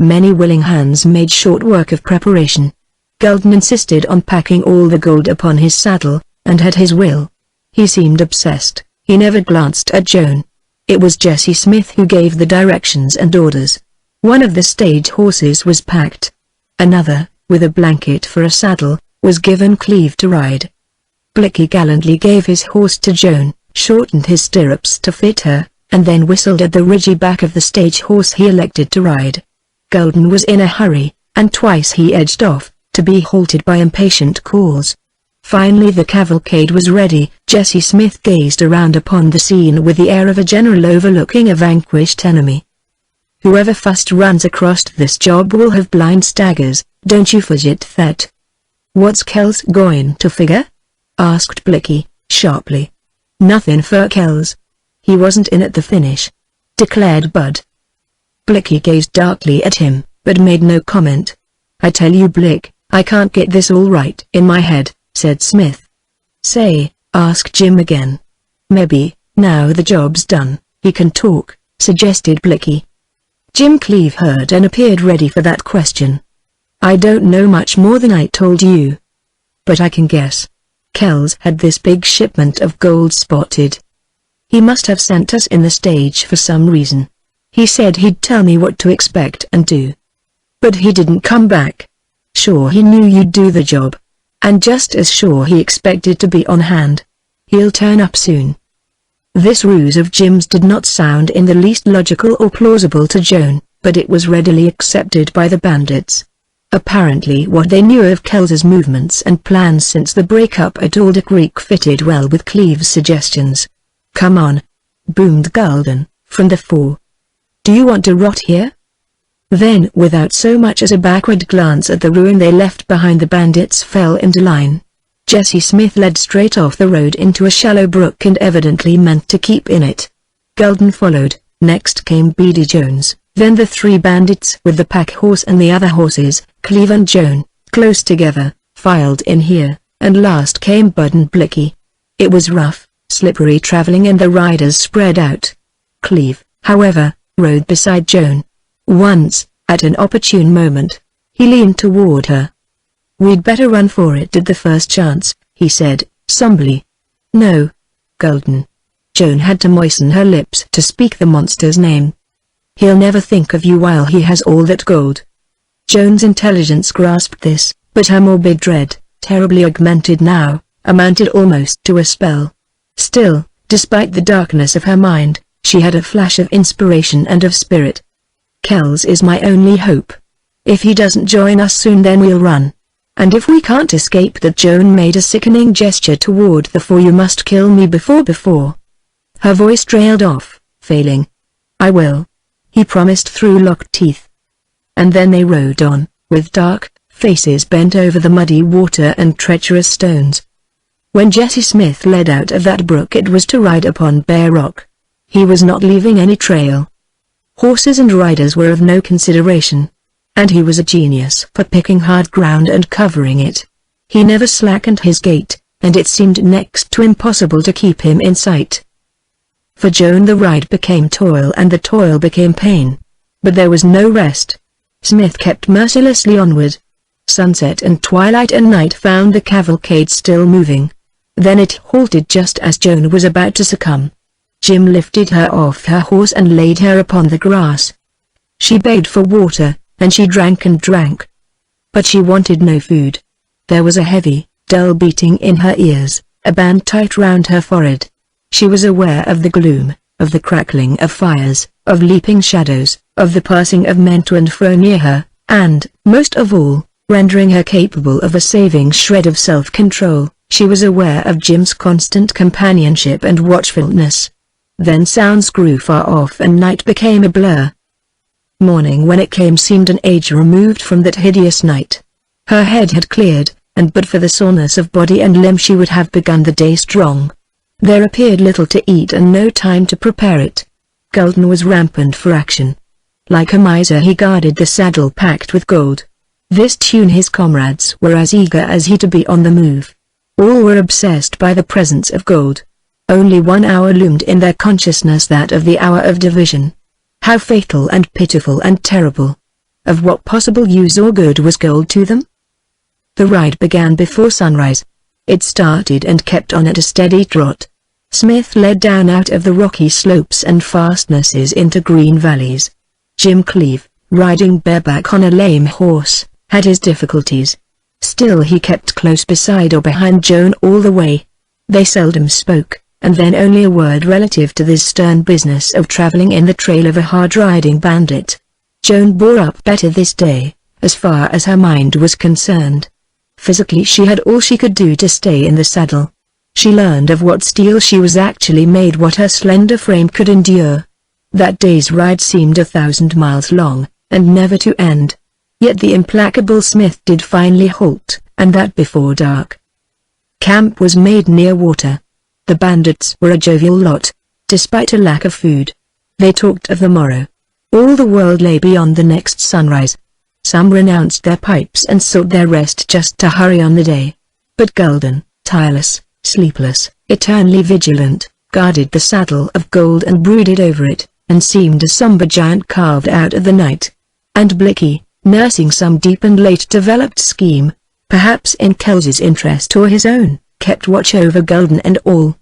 Many willing hands made short work of preparation. Gulden insisted on packing all the gold upon his saddle, and had his will. He seemed obsessed. He never glanced at Joan. It was Jesse Smith who gave the directions and orders. One of the stage horses was packed. Another, with a blanket for a saddle, was given Cleve to ride. Blicky gallantly gave his horse to Joan, shortened his stirrups to fit her, and then whistled at the ridgy back of the stage horse he elected to ride. Gulden was in a hurry, and twice he edged off, to be halted by impatient calls. Finally the cavalcade was ready. Jesse Smith gazed around upon the scene with the air of a general overlooking a vanquished enemy. Whoever first runs across this job will have blind staggers, don't you forget that. What's Kells going to figure? Asked Blicky, sharply. Nothing for Kells. He wasn't in at the finish, declared Bud. Blicky gazed darkly at him, but made no comment. I tell you Blick, I can't get this all right in my head, said Smith. Say, ask Jim again. Maybe, now the job's done, he can talk, suggested Blicky. Jim Cleve heard and appeared ready for that question. I don't know much more than I told you. But I can guess. Kells had this big shipment of gold spotted. He must have sent us in the stage for some reason. He said he'd tell me what to expect and do. But he didn't come back. Sure he knew you'd do the job. And just as sure he expected to be on hand. He'll turn up soon. This ruse of Jim's did not sound in the least logical or plausible to Joan, but it was readily accepted by the bandits. Apparently what they knew of Kells's movements and plans since the breakup at Alder Creek fitted well with Cleve's suggestions. Come on, boomed Gulden, from the fore. Do you want to rot here? Then without so much as a backward glance at the ruin they left behind, the bandits fell into line. Jesse Smith led straight off the road into a shallow brook and evidently meant to keep in it. Gulden followed, next came Beady Jones, then the three bandits with the pack horse and the other horses, Cleve and Joan, close together, filed in here, and last came Bud and Blicky. It was rough, slippery traveling and the riders spread out. Cleve, however, rode beside Joan. Once, at an opportune moment, he leaned toward her. We'd better run for it at the first chance, he said, somberly. No, Gulden. Joan had to moisten her lips to speak the monster's name. He'll never think of you while he has all that gold. Joan's intelligence grasped this, but her morbid dread, terribly augmented now, amounted almost to a spell. Still, despite the darkness of her mind, she had a flash of inspiration and of spirit. Kells is my only hope. If he doesn't join us soon, then we'll run. And if we can't escape that, Joan made a sickening gesture toward the fore, you must kill me before. Her voice trailed off, failing. I will, he promised through locked teeth. And then they rode on, with dark faces bent over the muddy water and treacherous stones. When Jesse Smith led out of that brook, it was to ride upon bare rock. He was not leaving any trail. Horses and riders were of no consideration. and he was a genius for picking hard ground and covering it. He never slackened his gait, and it seemed next to impossible to keep him in sight. For Joan the ride became toil and the toil became pain. But there was no rest. Smith kept mercilessly onward. Sunset and twilight and night found the cavalcade still moving. Then it halted just as Joan was about to succumb. Jim lifted her off her horse and laid her upon the grass. She begged for water, and she drank and drank. But she wanted no food. There was a heavy, dull beating in her ears, a band tight round her forehead. She was aware of the gloom, of the crackling of fires, of leaping shadows, of the passing of men to and fro near her, and, most of all, rendering her capable of a saving shred of self-control, she was aware of Jim's constant companionship and watchfulness. Then sounds grew far off and night became a blur. Morning when it came seemed an age removed from that hideous night. Her head had cleared, and but for the soreness of body and limb she would have begun the day strong. There appeared little to eat and no time to prepare it. Gulden was rampant for action. Like a miser he guarded the saddle packed with gold. This tune his comrades were as eager as he to be on the move. All were obsessed by the presence of gold. Only 1 hour loomed in their consciousness, that of the hour of division. How fatal and pitiful and terrible! Of what possible use or good was gold to them? The ride began before sunrise. It started and kept on at a steady trot. Smith led down out of the rocky slopes and fastnesses into green valleys. Jim Cleeve, riding bareback on a lame horse, had his difficulties. Still he kept close beside or behind Joan all the way. They seldom spoke, and then only a word relative to this stern business of traveling in the trail of a hard-riding bandit. Joan bore up better this day, as far as her mind was concerned. Physically she had all she could do to stay in the saddle. She learned of what steel she was actually made, what her slender frame could endure. That day's ride seemed 1,000 miles long, and never to end. Yet the implacable Smith did finally halt, and that before dark. Camp was made near water. The bandits were a jovial lot, despite a lack of food. They talked of the morrow. All the world lay beyond the next sunrise. Some renounced their pipes and sought their rest just to hurry on the day. But Gulden, tireless, sleepless, eternally vigilant, guarded the saddle of gold and brooded over it, and seemed a somber giant carved out of the night. And Blicky, nursing some deep and late-developed scheme, perhaps in Kells's interest or his own, kept watch over Gulden and all.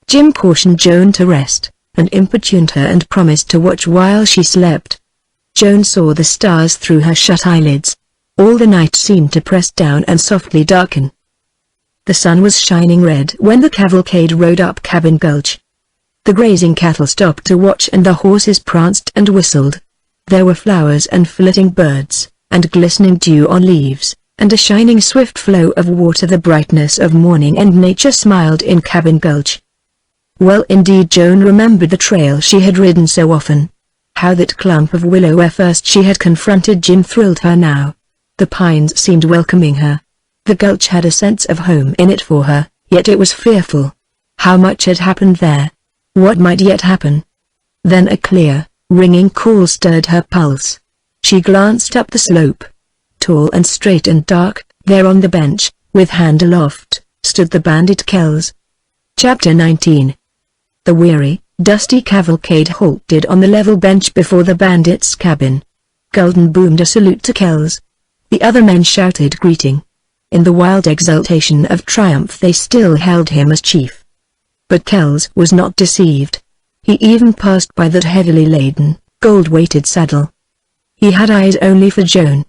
Jim cautioned Joan to rest, and importuned her and promised to watch while she slept. Joan saw the stars through her shut eyelids. All the night seemed to press down and softly darken. The sun was shining red when the cavalcade rode up Cabin Gulch. The grazing cattle stopped to watch and the horses pranced and whistled. There were flowers and flitting birds, and glistening dew on leaves, and a shining swift flow of water, the brightness of morning, and nature smiled in Cabin Gulch. Well indeed Joan remembered the trail she had ridden so often. How that clump of willow where first she had confronted Jim thrilled her now. The pines seemed welcoming her. The gulch had a sense of home in it for her, yet it was fearful. How much had happened there? What might yet happen? Then a clear, ringing call stirred her pulse. She glanced up the slope. Tall and straight and dark, there on the bench, with hand aloft, stood the bandit Kells. Chapter 19. The weary, dusty cavalcade halted on the level bench before the bandit's cabin. Gulden boomed a salute to Kells. The other men shouted greeting. In the wild exultation of triumph they still held him as chief. But Kells was not deceived. He even passed by that heavily laden, gold-weighted saddle. He had eyes only for Joan.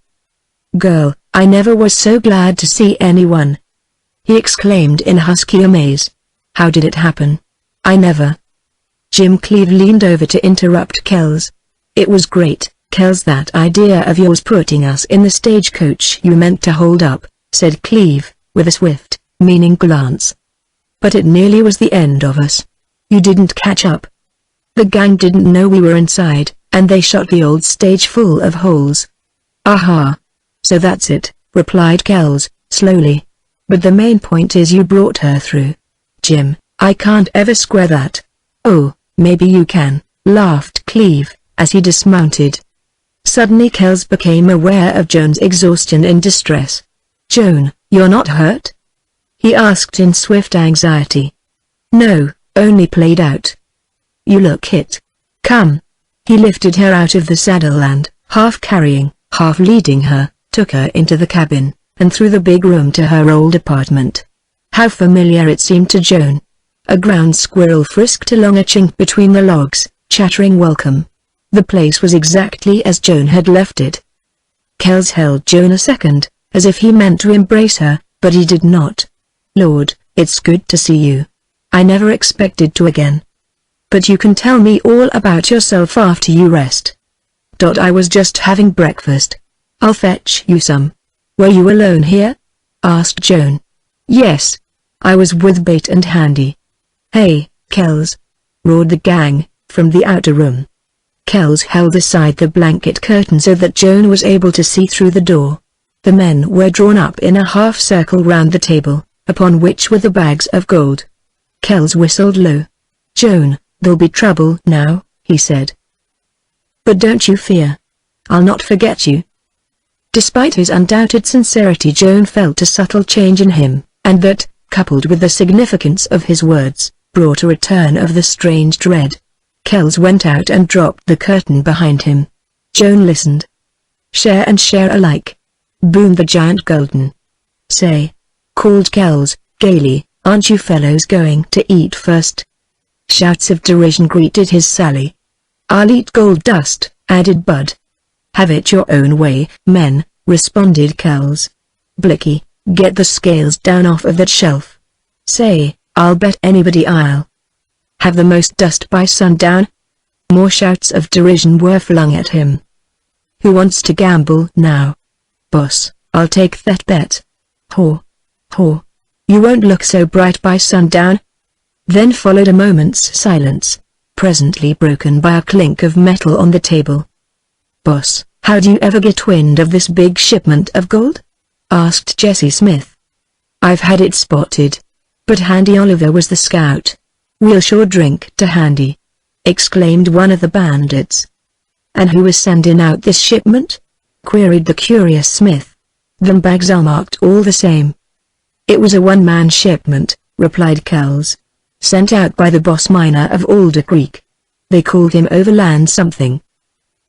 "Girl, I never was so glad to see anyone," he exclaimed in husky amaze. "How did it happen? I never—" Jim Cleeve leaned over to interrupt Kells. "It was great, Kells, that idea of yours putting us in the stagecoach you meant to hold up," said Cleeve, with a swift, meaning glance. "But it nearly was the end of us. You didn't catch up. The gang didn't know we were inside, and they shot the old stage full of holes." "Aha. So that's it," replied Kells, slowly. "But the main point is you brought her through." "Jim, I can't ever square that." "Oh, maybe you can," laughed Cleeve, as he dismounted. Suddenly Kells became aware of Joan's exhaustion and distress. "Joan, you're not hurt?" he asked in swift anxiety. "No, only played out. You look hit. Come." He lifted her out of the saddle and, half carrying, half leading her, took her into the cabin, and through the big room to her old apartment. How familiar it seemed to Joan. A ground squirrel frisked along a chink between the logs, chattering welcome. The place was exactly as Joan had left it. Kells held Joan a second, as if he meant to embrace her, but he did not. "Lord, it's good to see you. I never expected to again. But you can tell me all about yourself after you rest." "I was just having breakfast. I'll fetch you some." "Were you alone here?" asked Joan. "Yes. I was with Bate and Handy." "Hey, Kells!" roared the gang, from the outer room. Kells held aside the blanket curtain so that Joan was able to see through the door. The men were drawn up in a half circle round the table, upon which were the bags of gold. Kells whistled low. "Joan, there'll be trouble now," he said. "But don't you fear. I'll not forget you." Despite his undoubted sincerity, Joan felt a subtle change in him, and that, coupled with the significance of his words, brought a return of the strange dread. Kells went out and dropped the curtain behind him. Joan listened. "Share and share alike," boomed the giant golden. "Say," called Kells, gaily, "aren't you fellows going to eat first?" Shouts of derision greeted his sally. "I'll eat gold dust," added Bud. "Have it your own way, men," responded Kells. "Blicky, get the scales down off of that shelf. Say, I'll bet anybody I'll have the most dust by sundown." More shouts of derision were flung at him. "Who wants to gamble now?" "Boss, I'll take that bet." "Haw. Haw. You won't look so bright by sundown." Then followed a moment's silence, presently broken by a clink of metal on the table. "Boss, how do you ever get wind of this big shipment of gold?" asked Jesse Smith. "I've had it spotted. But Handy Oliver was the scout." "We'll sure drink to Handy," exclaimed one of the bandits. "And who was sending out this shipment?" queried the curious Smith. "Them bags are marked all the same." "It was a one-man shipment," replied Kells. "Sent out by the boss miner of Alder Creek. They called him Overland something."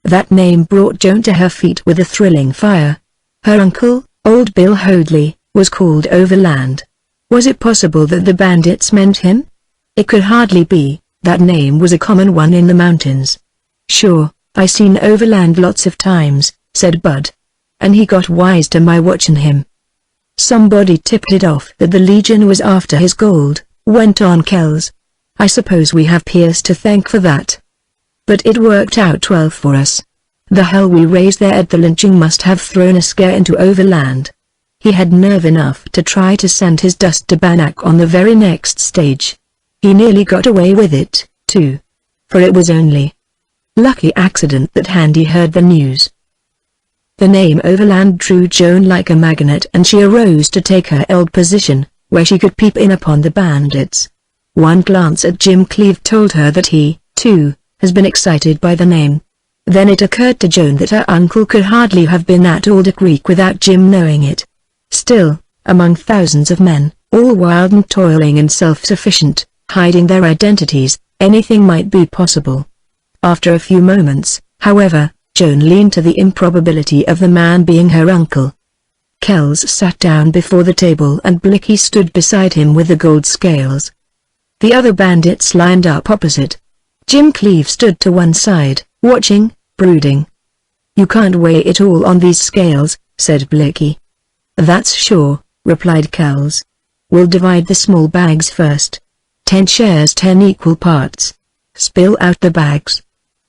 That name brought Joan to her feet with a thrilling fire. Her uncle, old Bill Hoadley, was called Overland. Was it possible that the bandits meant him? It could hardly be, that name was a common one in the mountains. "Sure, I seen Overland lots of times," said Bud. "And he got wise to my watching him." "Somebody tipped it off that the Legion was after his gold," went on Kells. "I suppose we have Pierce to thank for that. But it worked out well for us. The hell we raised there at the lynching must have thrown a scare into Overland. He had nerve enough to try to send his dust to Bannack on the very next stage. He nearly got away with it, too. For it was only lucky accident that Handy heard the news." The name Overland drew Joan like a magnet, and she arose to take her old position, where she could peep in upon the bandits. One glance at Jim Cleave told her that he, too, has been excited by the name. Then it occurred to Joan that her uncle could hardly have been at Alder Creek without Jim knowing it. Still, among thousands of men, all wild and toiling and self-sufficient, hiding their identities, anything might be possible. After a few moments, however, Joan leaned to the improbability of the man being her uncle. Kells sat down before the table and Blicky stood beside him with the gold scales. The other bandits lined up opposite. Jim Cleave stood to one side, watching, brooding. "You can't weigh it all on these scales," said Blicky. "That's sure," replied Kells. "We'll divide the small bags first. 10 shares 10 equal parts. Spill out the bags,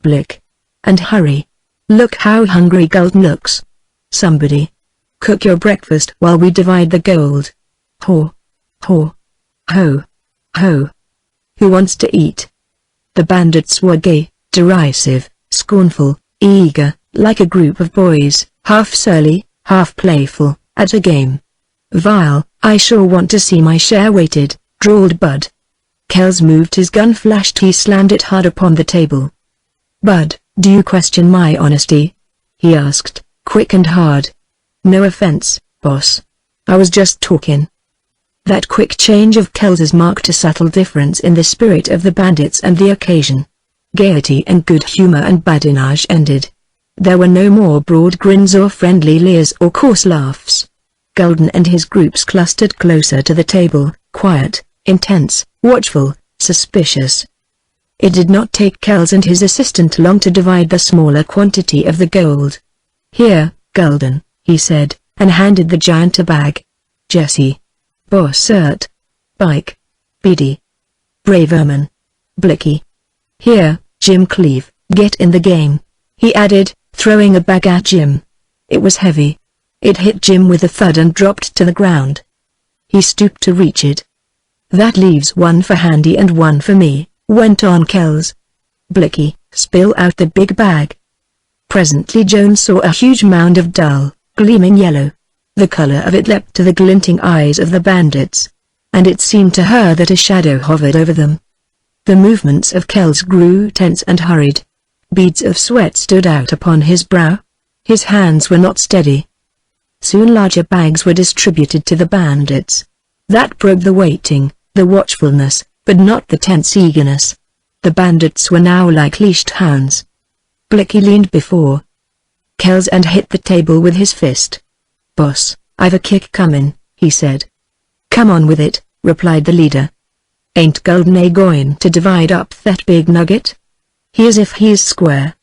Blick. And hurry. Look how hungry Gulden looks. Somebody cook your breakfast while we divide the gold." "Haw. Haw. Ho. Ho. Who wants to eat?" The bandits were gay, derisive, scornful, eager, like a group of boys, half surly, half playful, at a game. "Vile, I sure want to see my share weighted," drawled Bud. Kells moved his gun, flashed, he slammed it hard upon the table. "Bud, do you question my honesty?" he asked, quick and hard. "No offense, boss. I was just talking." That quick change of Kells marked a subtle difference in the spirit of the bandits and the occasion. Gaiety and good humor and badinage ended. There were no more broad grins or friendly leers or coarse laughs. Golden and his groups clustered closer to the table, quiet, intense, watchful, suspicious. It did not take Kells and his assistant long to divide the smaller quantity of the gold. "Here, Golden," he said, and handed the giant a bag. "Jesse. Bossert. Bike. Beady. Braverman. Blicky. Here, Jim Cleve, get in the game," he added, throwing a bag at Jim. It was heavy. It hit Jim with a thud and dropped to the ground. He stooped to reach it. "That leaves one for Handy and one for me," went on Kells. "Blicky, spill out the big bag." Presently Joan saw a huge mound of dull, gleaming yellow. The color of it leapt to the glinting eyes of the bandits, and it seemed to her that a shadow hovered over them. The movements of Kells grew tense and hurried. Beads of sweat stood out upon his brow. His hands were not steady. Soon larger bags were distributed to the bandits. That broke the waiting, the watchfulness, but not the tense eagerness. The bandits were now like leashed hounds. Blicky leaned before Kells and hit the table with his fist. "Boss, I've a kick comin'," he said. "Come on with it," replied the leader. "Ain't Golden going to divide up that big nugget? Here's if he's square."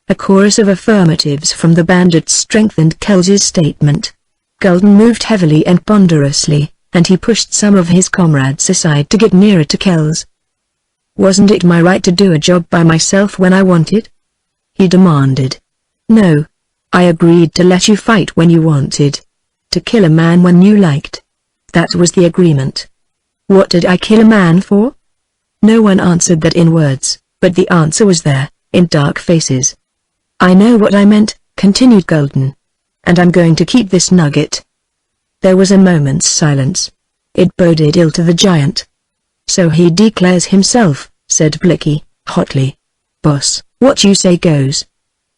A chorus of affirmatives from the bandits strengthened Kells's statement. Golden moved heavily and ponderously, and he pushed some of his comrades aside to get nearer to Kells. "Wasn't it my right to do a job by myself when I wanted?" he demanded. "No. I agreed to let you fight when you wanted. To kill a man when you liked. That was the agreement." "What did I kill a man for?" No one answered that in words, but the answer was there, in dark faces. "I know what I meant," continued Golden. "And I'm going to keep this nugget." There was a moment's silence. It boded ill to the giant. "So he declares himself," said Blicky, hotly. "Boss, what you say goes."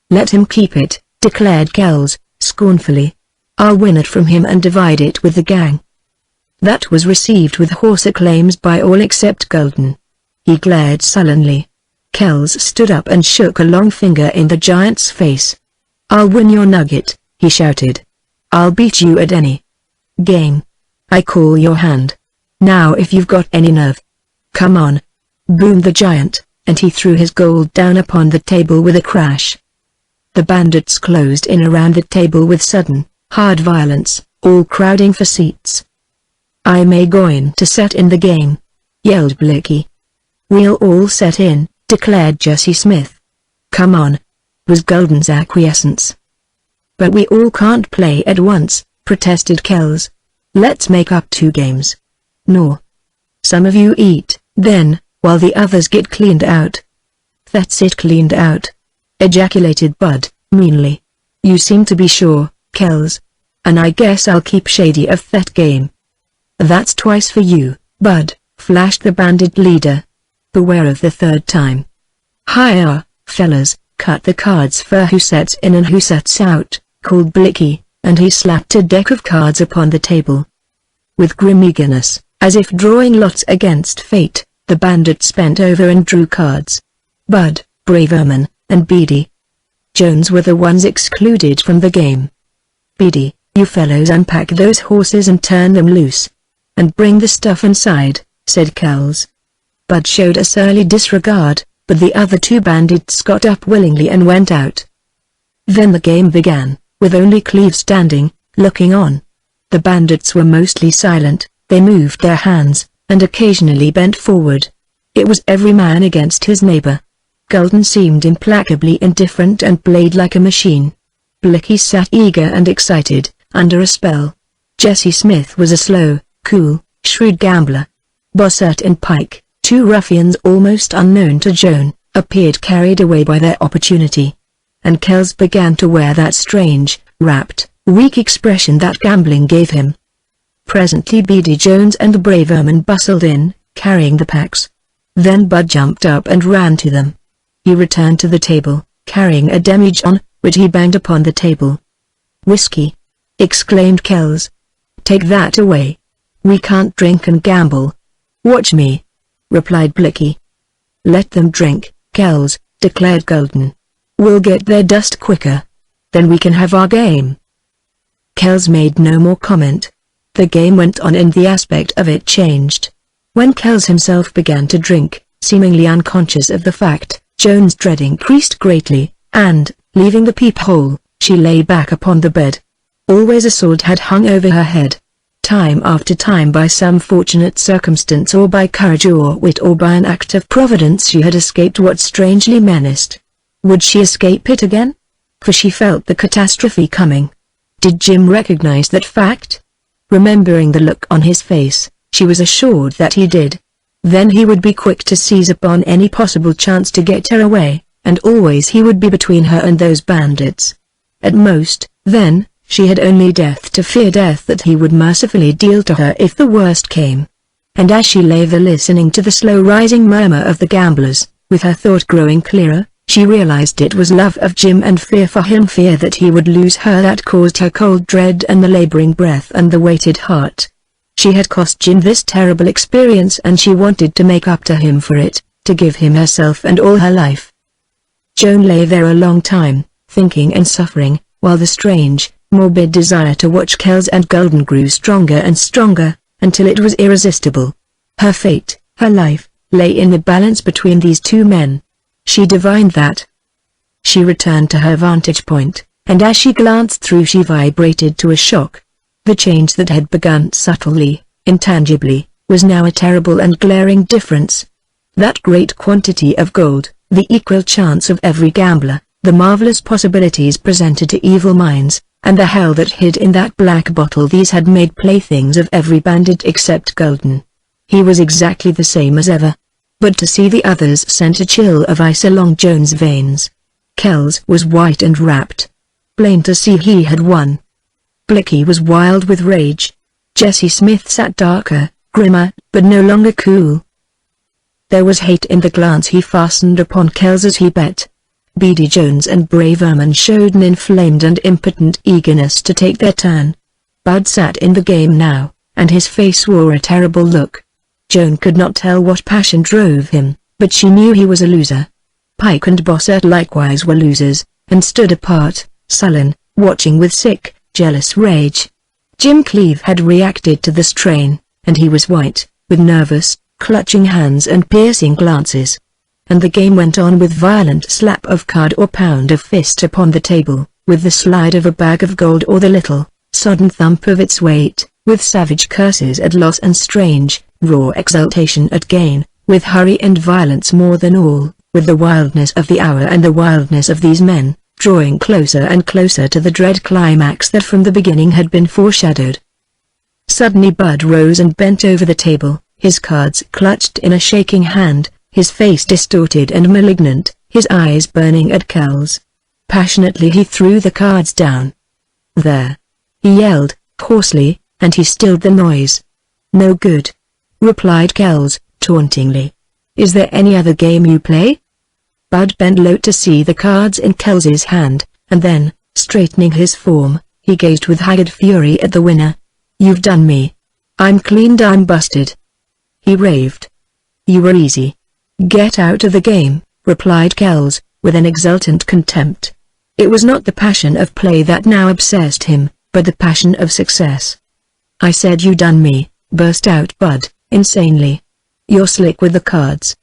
"Let him keep it," declared Kells, scornfully. "I'll win it from him and divide it with the gang." That was received with hoarse acclaims by all except Golden. He glared sullenly. Kells stood up and shook a long finger in the giant's face. "I'll win your nugget," he shouted. "I'll beat you at any game. I call your hand. Now if you've got any nerve. Come on," boomed the giant, and he threw his gold down upon the table with a crash. The bandits closed in around the table with sudden, hard violence, all crowding for seats. "I'm going to set in the game," yelled Blicky. "We'll all set in," declared Jesse Smith. "Come on," was Golden's acquiescence. "But we all can't play at once," protested Kells. "Let's make up 2 games. No. Some of you eat, then, while the others get cleaned out." "That's it, cleaned out," ejaculated Bud, meanly. "You seem to be sure, Kells. And I guess I'll keep shady of that game." "That's twice for you, Bud," flashed the bandit leader. "Beware of the third time." "Hiya, fellas, cut the cards for who sets in and who sets out," called Blicky, and he slapped a deck of cards upon the table. With grim eagerness, as if drawing lots against fate, the bandits bent over and drew cards. Bud, Braverman, and Beady Jones were the ones excluded from the game. "Beady, you fellows unpack those horses and turn them loose. And bring the stuff inside," said Kells. Bud showed a surly disregard, but the other 2 bandits got up willingly and went out. Then the game began, with only Cleve standing, looking on. The bandits were mostly silent, they moved their hands, and occasionally bent forward. It was every man against his neighbor. Golden seemed implacably indifferent and played like a machine. Blicky sat eager and excited, under a spell. Jesse Smith was a slow, cool, shrewd gambler. Bossert and Pike, 2 ruffians almost unknown to Joan, appeared carried away by their opportunity. And Kells began to wear that strange, rapt, weak expression that gambling gave him. Presently Beady Jones and the Braverman bustled in, carrying the packs. Then Bud jumped up and ran to them. He returned to the table, carrying a demijohn, which he banged upon the table. "Whiskey!" exclaimed Kells. "Take that away. We can't drink and gamble." "Watch me," replied Blicky. "Let them drink, Kells," declared Golden. "We'll get their dust quicker. Then we can have our game." Kells made no more comment. The game went on and the aspect of it changed. When Kells himself began to drink, seemingly unconscious of the fact, Joan's dread increased greatly, and, leaving the peephole, she lay back upon the bed. Always a sword had hung over her head. Time after time by some fortunate circumstance or by courage or wit or by an act of providence she had escaped what strangely menaced. Would she escape it again? For she felt the catastrophe coming. Did Jim recognize that fact? Remembering the look on his face, she was assured that he did. Then he would be quick to seize upon any possible chance to get her away, and always he would be between her and those bandits. At most, then, she had only death to fear, death that he would mercifully deal to her if the worst came. And as she lay there listening to the slow rising murmur of the gamblers, with her thought growing clearer, she realized it was love of Jim and fear for him, fear that he would lose her, that caused her cold dread and the laboring breath and the weighted heart. She had cost Jim this terrible experience and she wanted to make up to him for it, to give him herself and all her life. Joan lay there a long time, thinking and suffering, while the strange, morbid desire to watch Kells and Golden grew stronger and stronger, until it was irresistible. Her fate, her life, lay in the balance between these two men. She divined that. She returned to her vantage point, and as she glanced through she vibrated to a shock. The change that had begun subtly, intangibly, was now a terrible and glaring difference. That great quantity of gold, the equal chance of every gambler, the marvelous possibilities presented to evil minds, and the hell that hid in that black bottle, these had made playthings of every bandit except Golden. He was exactly the same as ever. But to see the others sent a chill of ice along Joan's veins. Kells was white and rapt. Plain to see he had won. Blicky was wild with rage. Jesse Smith sat darker, grimmer, but no longer cool. There was hate in the glance he fastened upon Kells as he bet. Beady Jones and Brave Erman showed an inflamed and impotent eagerness to take their turn. Bud sat in the game now, and his face wore a terrible look. Joan could not tell what passion drove him, but she knew he was a loser. Pike and Bossert likewise were losers, and stood apart, sullen, watching with sick, jealous rage. Jim Cleave had reacted to the strain, and he was white, with nervous, clutching hands and piercing glances. And the game went on with violent slap of card or pound of fist upon the table, with the slide of a bag of gold or the little, sodden thump of its weight, with savage curses at loss and strange, raw exultation at gain, with hurry and violence more than all, with the wildness of the hour and the wildness of these men, drawing closer and closer to the dread climax that from the beginning had been foreshadowed. Suddenly Bud rose and bent over the table, his cards clutched in a shaking hand, his face distorted and malignant, his eyes burning at Kells. Passionately he threw the cards down. "There!" he yelled, hoarsely, and he stilled the noise. "No good," replied Kells, tauntingly. "Is there any other game you play?" Bud bent low to see the cards in Kells's hand, and then, straightening his form, he gazed with haggard fury at the winner. "You've done me. I'm cleaned, I'm busted," he raved. "You were easy. Get out of the game," replied Kells, with an exultant contempt. It was not the passion of play that now obsessed him, but the passion of success. "I said you done me," burst out Bud, insanely. "You're slick with the cards."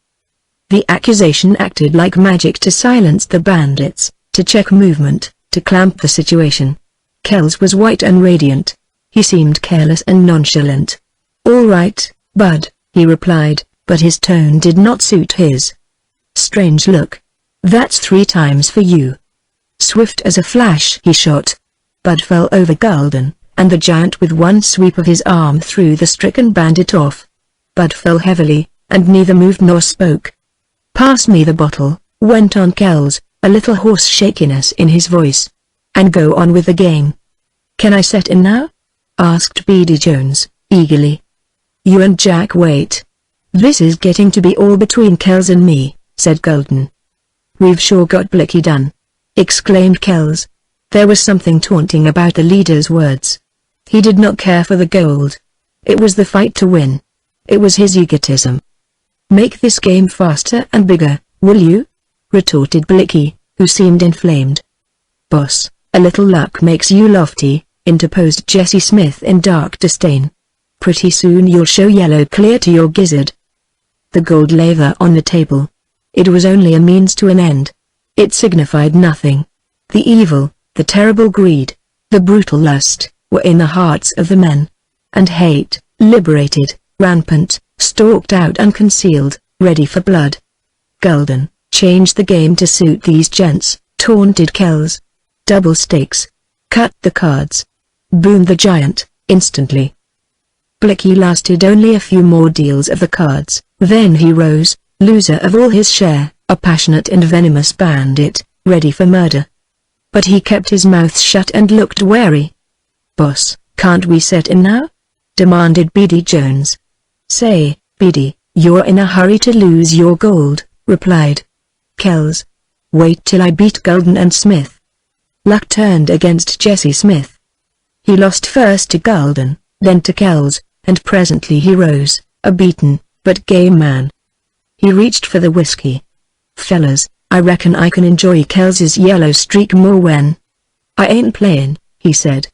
The accusation acted like magic to silence the bandits, to check movement, to clamp the situation. Kells was white and radiant. He seemed careless and nonchalant. "All right, Bud," he replied, but his tone did not suit his. "Strange look. That's 3 times for you." Swift as a flash he shot. Bud fell over Golden, and the giant with one sweep of his arm threw the stricken bandit off. Bud fell heavily, and neither moved nor spoke. "Pass me the bottle," went on Kells, a little hoarse shakiness in his voice. "And go on with the game." "Can I set in now?" asked Beady Jones, eagerly. "You and Jack wait. This is getting to be all between Kells and me," said Golden. "We've sure got Blicky done." exclaimed Kells. There was something taunting about the leader's words. He did not care for the gold. It was the fight to win. It was his egotism. "Make this game faster and bigger, will you?" retorted Blicky, who seemed inflamed. "Boss, a little luck makes you lofty," interposed Jesse Smith in dark disdain. "Pretty soon you'll show yellow clear to your gizzard." The gold lay there on the table. It was only a means to an end. It signified nothing. The evil, the terrible greed, the brutal lust, were in the hearts of the men. And hate, liberated, rampant, stalked out unconcealed, ready for blood. "Gulden, change the game to suit these gents," taunted Kells. "Double stakes. Cut the cards," boomed the giant, instantly. Blicky lasted only a few more deals of the cards, then he rose, loser of all his share, a passionate and venomous bandit, ready for murder. But he kept his mouth shut and looked wary. "Boss, can't we set in now?" demanded Beady Jones. "Say, Beady, you're in a hurry to lose your gold," replied Kells. "Wait till I beat Gulden and Smith." Luck turned against Jesse Smith. He lost first to Gulden, then to Kells, and presently he rose, a beaten, but game man. He reached for the whiskey. "Fellas, I reckon I can enjoy Kells's yellow streak more when I ain't playin'," he said.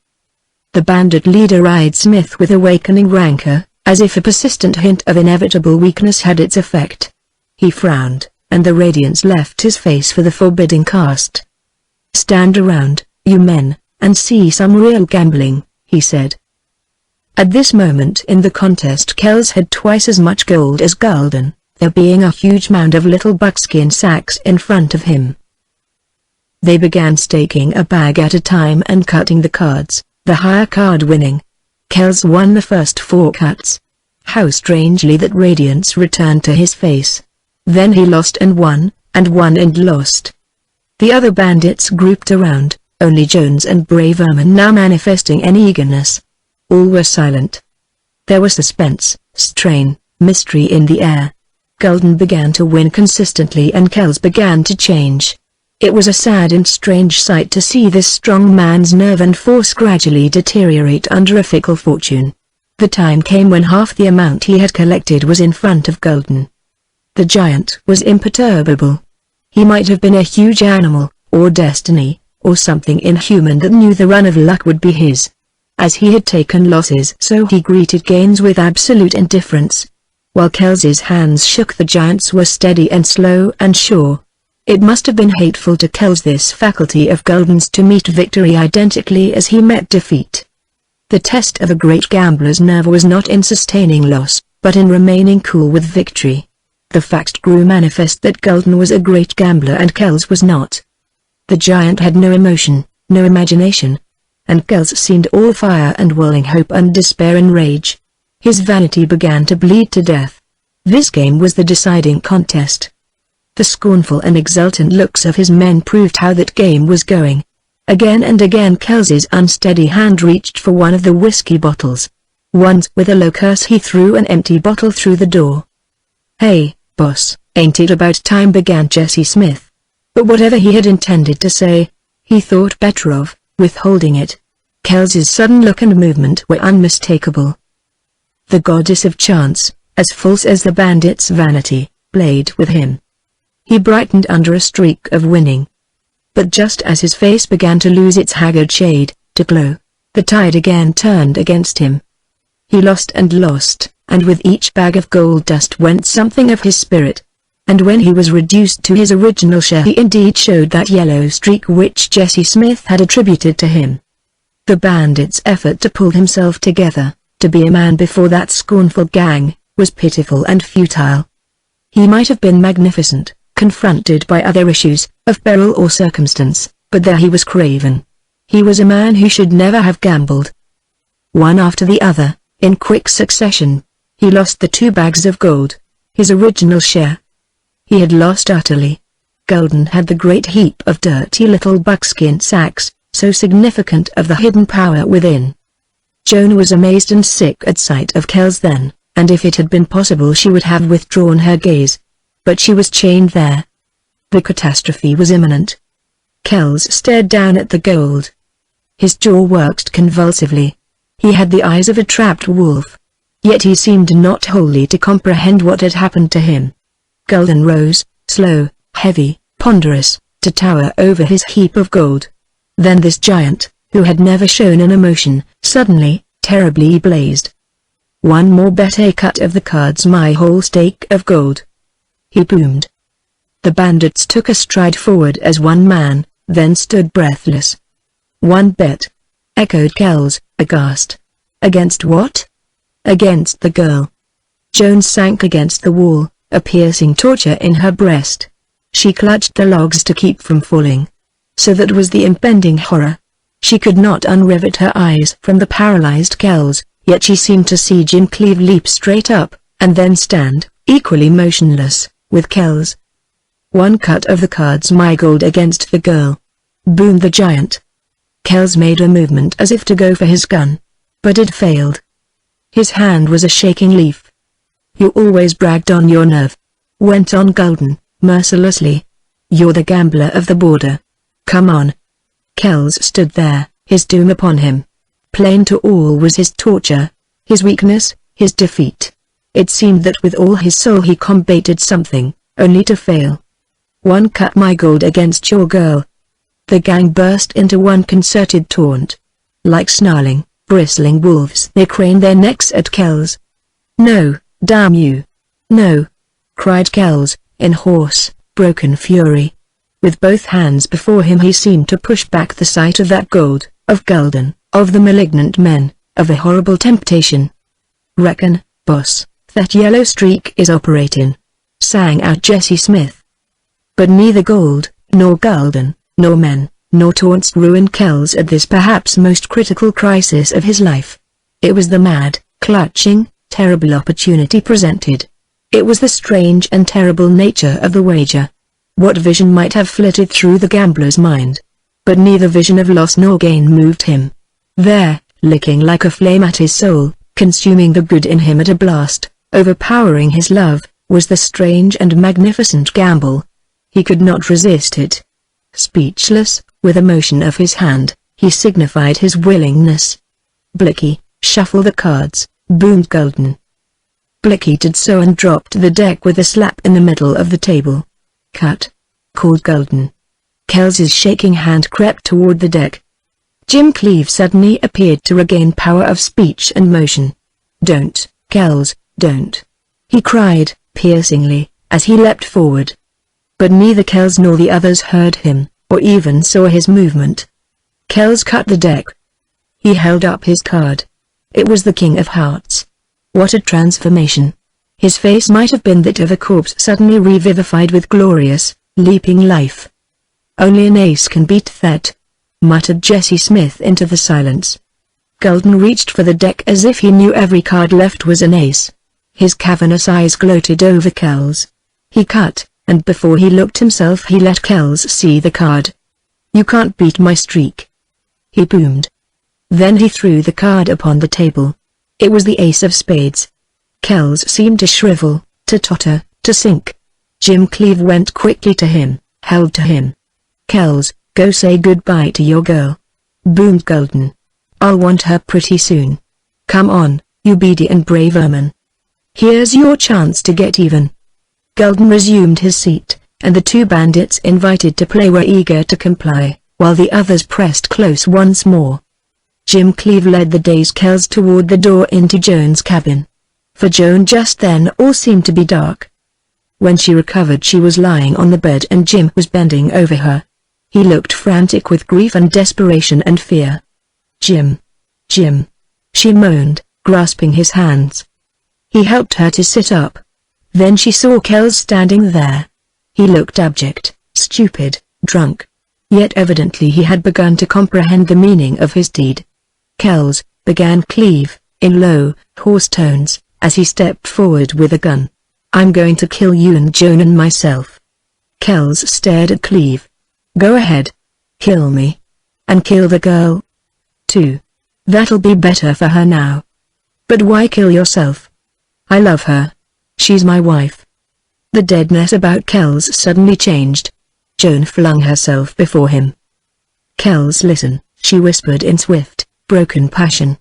The bandit leader eyed Smith with awakening rancor, as if a persistent hint of inevitable weakness had its effect. He frowned, and the radiance left his face for the forbidding cast. "Stand around, you men, and see some real gambling," he said. At this moment in the contest Kells had twice as much gold as Gulden, there being a huge mound of little buckskin sacks in front of him. They began staking a bag at a time and cutting the cards, the higher card winning. Kells won the first 4 cuts. How strangely that radiance returned to his face. Then he lost and won and lost. The other bandits grouped around, only Jones and Braverman now manifesting any eagerness. All were silent. There was suspense, strain, mystery in the air. Gulden began to win consistently and Kells began to change. It was a sad and strange sight to see this strong man's nerve and force gradually deteriorate under a fickle fortune. The time came when half the amount he had collected was in front of Gulden. The giant was imperturbable. He might have been a huge animal, or destiny, or something inhuman that knew the run of luck would be his. As he had taken losses, so he greeted gains with absolute indifference. While Kells's hands shook, the giant's were steady and slow and sure. It must have been hateful to Kells, this faculty of Gulden's, to meet victory identically as he met defeat. The test of a great gambler's nerve was not in sustaining loss, but in remaining cool with victory. The fact grew manifest that Gulden was a great gambler and Kells was not. The giant had no emotion, no imagination. And Kells seemed all fire and whirling hope and despair and rage. His vanity began to bleed to death. This game was the deciding contest. The scornful and exultant looks of his men proved how that game was going. Again and again Kells's unsteady hand reached for one of the whiskey bottles. Once with a low curse he threw an empty bottle through the door. "Hey, boss, ain't it about time?" began Jesse Smith. But whatever he had intended to say, he thought better of withholding it. Kells's sudden look and movement were unmistakable. The goddess of chance, as false as the bandit's vanity, played with him. He brightened under a streak of winning. But just as his face began to lose its haggard shade, to glow, the tide again turned against him. He lost, and with each bag of gold dust went something of his spirit. And when he was reduced to his original share, he indeed showed that yellow streak which Jesse Smith had attributed to him. The bandit's effort to pull himself together, to be a man before that scornful gang, was pitiful and futile. He might have been magnificent, confronted by other issues, of peril or circumstance, but there he was craven. He was a man who should never have gambled. One after the other, in quick succession, he lost the 2 bags of gold, his original share. He had lost utterly. Gulden had the great heap of dirty little buckskin sacks, so significant of the hidden power within. Joan was amazed and sick at sight of Kells then, and if it had been possible she would have withdrawn her gaze. But she was chained there. The catastrophe was imminent. Kells stared down at the gold. His jaw worked convulsively. He had the eyes of a trapped wolf. Yet he seemed not wholly to comprehend what had happened to him. Gulden rose, slow, heavy, ponderous, to tower over his heap of gold. Then this giant, who had never shown an emotion, suddenly, terribly blazed. "One more bet, a cut of the cards, my whole stake of gold," he boomed. The bandits took a stride forward as one man, then stood breathless. "One bet?" echoed Kells, aghast. "Against what?" "Against the girl." Joan sank against the wall, a piercing torture in her breast. She clutched the logs to keep from falling. So that was the impending horror. She could not unrivet her eyes from the paralyzed Kells, yet she seemed to see Jim Cleave leap straight up, and then stand, equally motionless, with Kells. "One cut of the cards, my gold, against the girl," boomed the giant. Kells made a movement as if to go for his gun. But it failed. His hand was a shaking leaf. "You always bragged on your nerve," went on Gulden, mercilessly. "You're the gambler of the border. Come on." Kells stood there, his doom upon him. Plain to all was his torture, his weakness, his defeat. It seemed that with all his soul he combated something, only to fail. "One cut, my gold, against your girl." The gang burst into one concerted taunt. Like snarling, bristling wolves, they craned their necks at Kells. "No, damn you! No!" cried Kells, in hoarse, broken fury. With both hands before him he seemed to push back the sight of that gold, of Gulden, of the malignant men, of a horrible temptation. "Reckon, boss, that yellow streak is operatin'," sang out Jesse Smith. But neither gold, nor Gulden, nor men, nor taunts ruined Kells at this perhaps most critical crisis of his life. It was the mad, clutching, terrible opportunity presented. It was the strange and terrible nature of the wager. What vision might have flitted through the gambler's mind? But neither vision of loss nor gain moved him. There, licking like a flame at his soul, consuming the good in him at a blast, overpowering his love, was the strange and magnificent gamble. He could not resist it. Speechless, with a motion of his hand, he signified his willingness. "Blicky, shuffle the cards," boomed Gulden. Blicky did so and dropped the deck with a slap in the middle of the table. "Cut," called Gulden. Kells's shaking hand crept toward the deck. Jim Cleave suddenly appeared to regain power of speech and motion. "Don't, Kells, don't!" he cried, piercingly, as he leapt forward. But neither Kells nor the others heard him, or even saw his movement. Kells cut the deck. He held up his card. It was the King of Hearts. What a transformation! His face might have been that of a corpse suddenly revivified with glorious, leaping life. "Only an ace can beat that," muttered Jesse Smith into the silence. Gulden reached for the deck as if he knew every card left was an ace. His cavernous eyes gloated over Kells. He cut, and before he looked himself he let Kells see the card. "You can't beat my streak," he boomed. Then he threw the card upon the table. It was the ace of spades. Kells seemed to shrivel, to totter, to sink. Jim Cleave went quickly to him, held to him. "Kells, go say goodbye to your girl," boomed Gulden. "I'll want her pretty soon. Come on, you beady and brave ermine. Here's your chance to get even." Gulden resumed his seat, and the two bandits invited to play were eager to comply, while the others pressed close once more. Jim Cleave led the dazed Kells toward the door into Joan's cabin. For Joan just then all seemed to be dark. When she recovered she was lying on the bed and Jim was bending over her. He looked frantic with grief and desperation and fear. "Jim! Jim!" she moaned, grasping his hands. He helped her to sit up. Then she saw Kells standing there. He looked abject, stupid, drunk. Yet evidently he had begun to comprehend the meaning of his deed. "Kells," began Cleave, in low, hoarse tones, as he stepped forward with a gun. "I'm going to kill you and Joan and myself." Kells stared at Cleave. "Go ahead. Kill me. And kill the girl, too. That'll be better for her now. But why kill yourself? I love her. She's my wife." The deadness about Kells suddenly changed. Joan flung herself before him. "Kells, listen," she whispered in swift, broken passion.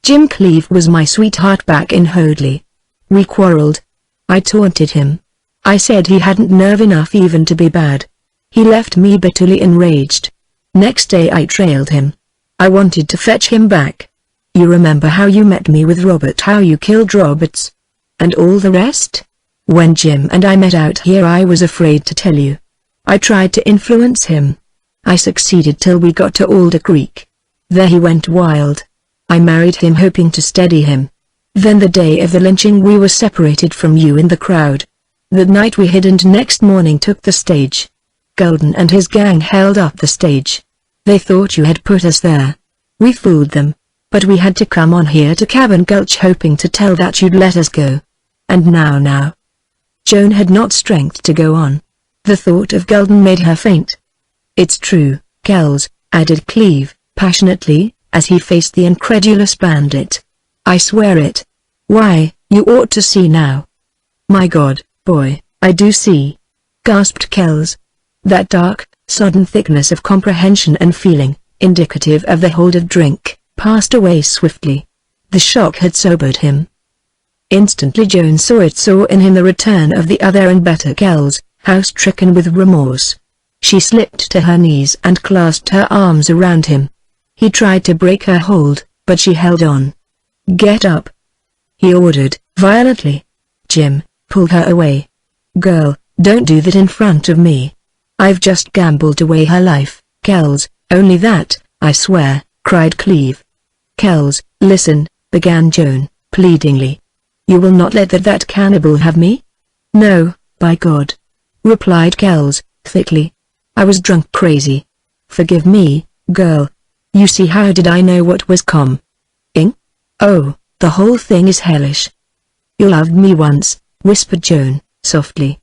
"Jim Cleave was my sweetheart back in Hoadley. We quarreled. I taunted him. I said he hadn't nerve enough even to be bad. He left me bitterly enraged. Next day I trailed him. I wanted to fetch him back. You remember how you met me with Robert, how you killed Roberts? And all the rest? When Jim and I met out here I was afraid to tell you. I tried to influence him. I succeeded till we got to Alder Creek. There he went wild. I married him hoping to steady him. Then the day of the lynching we were separated from you in the crowd. That night we hid and next morning took the stage. Golden and his gang held up the stage. They thought you had put us there. We fooled them. But we had to come on here to Cabin Gulch hoping to tell that you'd let us go. And now. Joan had not strength to go on. The thought of Golden made her faint. "It's true, Kells," added Cleave, passionately, as he faced the incredulous bandit. "I swear it. Why, you ought to see now." "My God, boy, I do see," gasped Kells. That dark, sodden thickness of comprehension and feeling, indicative of the hold of drink, passed away swiftly. The shock had sobered him. Instantly Joan saw in him the return of the other and better Kells, house-stricken with remorse. She slipped to her knees and clasped her arms around him. He tried to break her hold, but she held on. "Get up," he ordered, violently. "Jim, pull her away. Girl, don't do that in front of me. I've just gambled away her life, Kells, only that, I swear," cried Cleave. "Kells, listen," began Joan, pleadingly. "You will not let that cannibal have me?" "No, by God," replied Kells, thickly. "I was drunk crazy. Forgive me, girl. You see, how did I know what was coming? Oh, the whole thing is hellish." "You loved me once," whispered Joan, softly.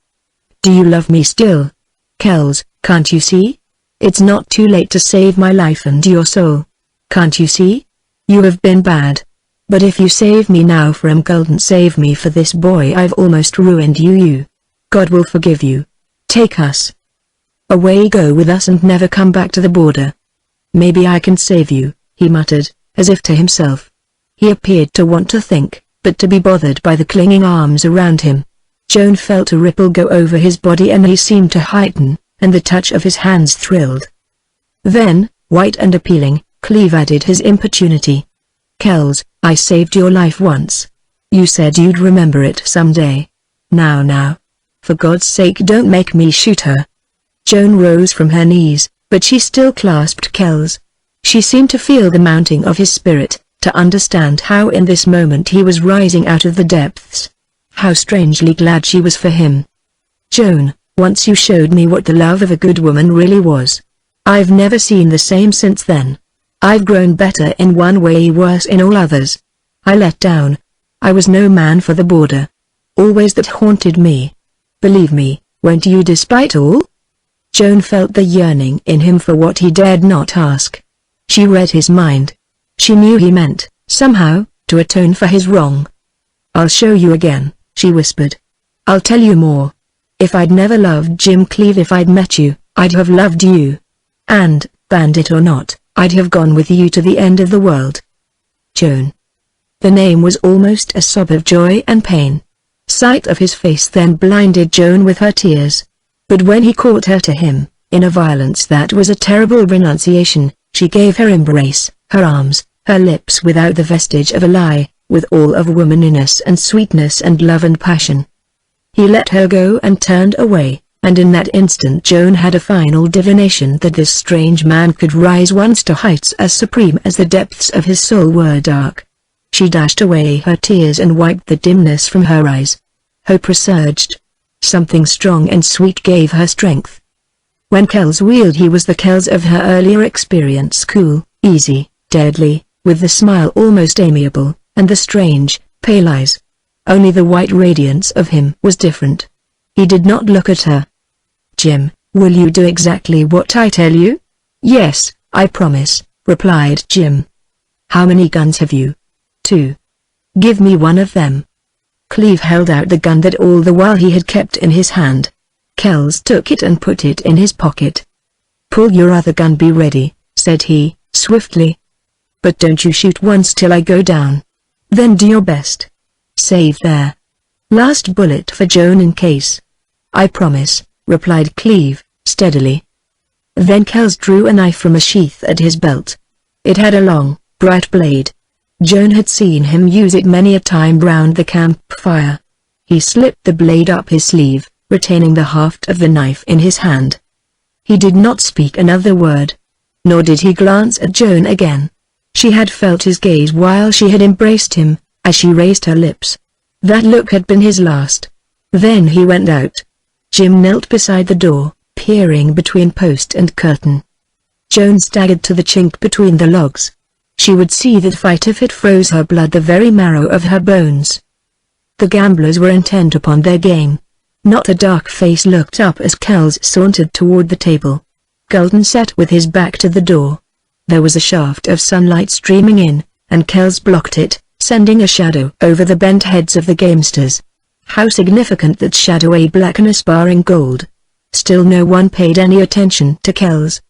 "Do you love me still? Kells, can't you see? It's not too late to save my life and your soul. Can't you see? You have been bad. But if you save me now from Golden, save me for this boy I've almost ruined you. God will forgive you. Take us away, go with us and never come back to the border." "Maybe I can save you," he muttered, as if to himself. He appeared to want to think, but to be bothered by the clinging arms around him. Joan felt a ripple go over his body and he seemed to heighten, and the touch of his hands thrilled. Then, white and appealing, Cleave added his importunity. "Kells, I saved your life once. You said you'd remember it someday. Now. For God's sake don't make me shoot her." Joan rose from her knees, but she still clasped Kells. She seemed to feel the mounting of his spirit, to understand how in this moment he was rising out of the depths. How strangely glad she was for him. "Joan, once you showed me what the love of a good woman really was. I've never seen the same since then. I've grown better in one way, worse in all others. I let down. I was no man for the border. Always that haunted me. Believe me, won't you, despite all?" Joan felt the yearning in him for what he dared not ask. She read his mind. She knew he meant, somehow, to atone for his wrong. "I'll show you again," she whispered. "I'll tell you more. If I'd never loved Jim Cleave, if I'd met you, I'd have loved you. And, bandit or not, I'd have gone with you to the end of the world." Joan. The name was almost a sob of joy and pain. Sight of his face then blinded Joan with her tears. But when he caught her to him, in a violence that was a terrible renunciation, she gave her embrace, her arms, her lips without the vestige of a lie, with all of womanliness and sweetness and love and passion. He let her go and turned away, and in that instant Joan had a final divination that this strange man could rise once to heights as supreme as the depths of his soul were dark. She dashed away her tears and wiped the dimness from her eyes. Hope resurged. Something strong and sweet gave her strength. When Kells wheeled, he was the Kells of her earlier experience, cool, easy, deadly, with the smile almost amiable, and the strange, pale eyes. Only the white radiance of him was different. He did not look at her. "Jim, will you do exactly what I tell you?" "Yes, I promise," replied Jim. "How many guns have you?" "2. "Give me one of them." Cleave held out the gun that all the while he had kept in his hand. Kells took it and put it in his pocket. "Pull your other gun, be ready," said he, swiftly. "But don't you shoot once till I go down. Then do your best. Save there. Last bullet for Joan in case." "I promise," replied Cleve, steadily. Then Kells drew a knife from a sheath at his belt. It had a long, bright blade. Joan had seen him use it many a time round the campfire. He slipped the blade up his sleeve, retaining the haft of the knife in his hand. He did not speak another word. Nor did he glance at Joan again. She had felt his gaze while she had embraced him, as she raised her lips. That look had been his last. Then he went out. Jim knelt beside the door, peering between post and curtain. Joan staggered to the chink between the logs. She would see that fight if it froze her blood, the very marrow of her bones. The gamblers were intent upon their game. Not a dark face looked up as Kells sauntered toward the table. Gulden sat with his back to the door. There was a shaft of sunlight streaming in, and Kells blocked it, sending a shadow over the bent heads of the gamesters. How significant that shadow, a black and aspiring gold. Still no one paid any attention to Kells.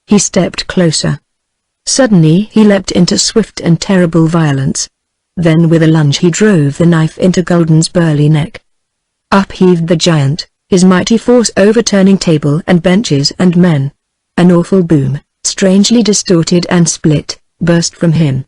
He stepped closer. Suddenly he leapt into swift and terrible violence. Then with a lunge he drove the knife into Gulden's burly neck. Up heaved the giant, his mighty force overturning table and benches and men. An awful boom, strangely distorted and split, burst from him.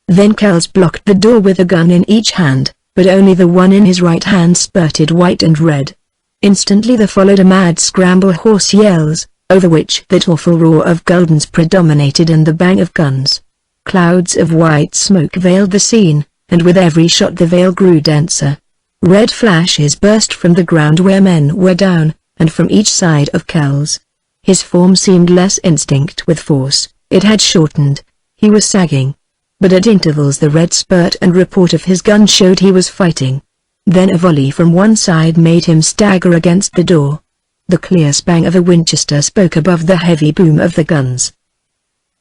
Then Kells blocked the door with a gun in each hand, but only the one in his right hand spurted white and red. Instantly there followed a mad scramble, hoarse yells, over which that awful roar of Gulden's predominated, and the bang of guns. Clouds of white smoke veiled the scene, and with every shot the veil grew denser. Red flashes burst from the ground where men were down, and from each side of Kells. His form seemed less instinct with force, it had shortened. He was sagging. But at intervals the red spurt and report of his gun showed he was fighting. Then a volley from one side made him stagger against the door. The clear spang of a Winchester spoke above the heavy boom of the guns.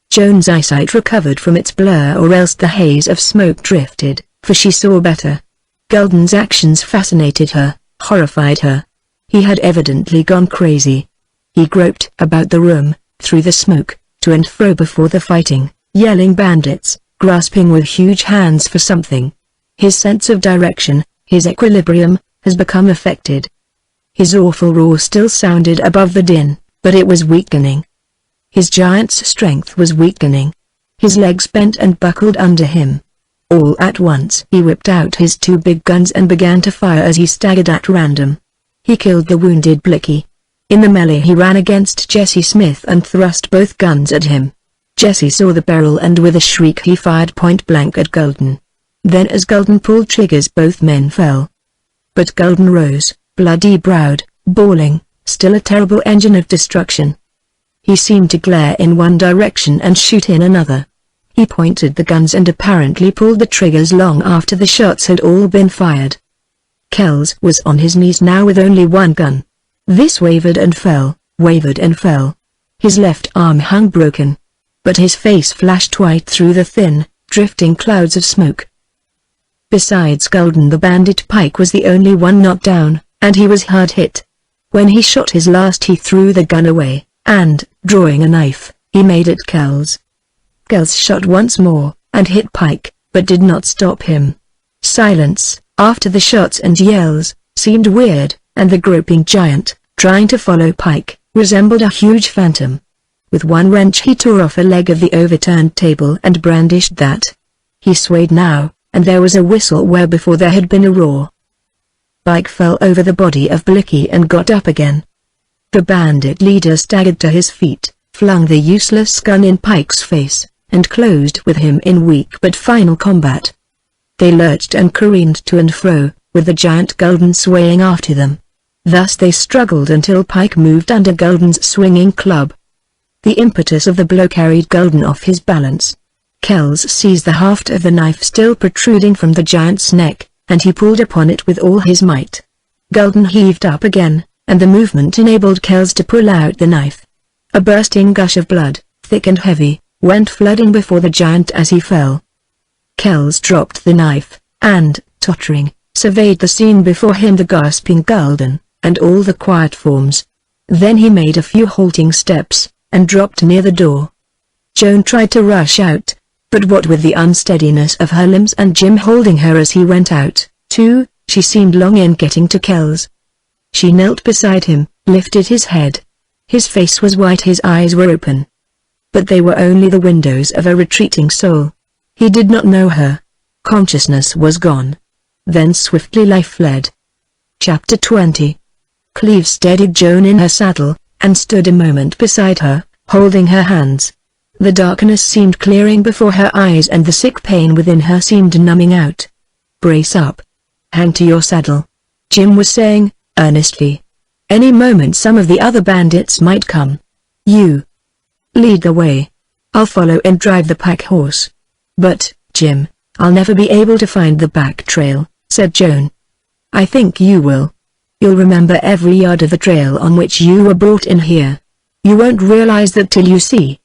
Joan's eyesight recovered from its blur, or else the haze of smoke drifted, for she saw better. Gulden's actions fascinated her, horrified her. He had evidently gone crazy. He groped about the room, through the smoke, to and fro before the fighting, yelling bandits, grasping with huge hands for something. His sense of direction, his equilibrium, has become affected. His awful roar still sounded above the din, but it was weakening. His giant's strength was weakening. His legs bent and buckled under him. All at once he whipped out his two big guns and began to fire as he staggered at random. He killed the wounded Blicky. In the melee he ran against Jesse Smith and thrust both guns at him. Jesse saw the barrel and with a shriek he fired point blank at Gulden. Then as Gulden pulled triggers both men fell. But Gulden rose, bloody-browed, bawling, still a terrible engine of destruction. He seemed to glare in one direction and shoot in another. He pointed the guns and apparently pulled the triggers long after the shots had all been fired. Kells was on his knees now with only one gun. This wavered and fell, wavered and fell. His left arm hung broken. But his face flashed white through the thin, drifting clouds of smoke. Besides Gulden, the bandit Pike was the only one knocked down, and he was hard hit. When he shot his last he threw the gun away, and, drawing a knife, he made at Kells. Kells shot once more, and hit Pike, but did not stop him. Silence, after the shots and yells, seemed weird, and the groping giant, trying to follow Pike, resembled a huge phantom. With one wrench he tore off a leg of the overturned table and brandished that. He swayed now, and there was a whistle where before there had been a roar. Pike fell over the body of Blicky and got up again. The bandit leader staggered to his feet, flung the useless gun in Pike's face, and closed with him in weak but final combat. They lurched and careened to and fro, with the giant Gulden swaying after them. Thus they struggled until Pike moved under Gulden's swinging club. The impetus of the blow carried Gulden off his balance. Kells seized the haft of the knife still protruding from the giant's neck, and he pulled upon it with all his might. Gulden heaved up again, and the movement enabled Kells to pull out the knife. A bursting gush of blood, thick and heavy, went flooding before the giant as he fell. Kells dropped the knife, and, tottering, surveyed the scene before him, the gasping Gulden, and all the quiet forms. Then he made a few halting steps, and dropped near the door. Joan tried to rush out, but what with the unsteadiness of her limbs and Jim holding her as he went out, too, she seemed long in getting to Kells. She knelt beside him, lifted his head. His face was white, his eyes were open. But they were only the windows of a retreating soul. He did not know her. Consciousness was gone. Then swiftly life fled. Chapter 20. Cleve steadied Joan in her saddle, and stood a moment beside her, holding her hands. The darkness seemed clearing before her eyes and the sick pain within her seemed numbing out. "Brace up. Hang to your saddle," Jim was saying, earnestly. "Any moment some of the other bandits might come. You lead the way. I'll follow and drive the pack horse." "But, Jim, I'll never be able to find the back trail," said Joan. "I think you will. You'll remember every yard of the trail on which you were brought in here. You won't realize that till you see."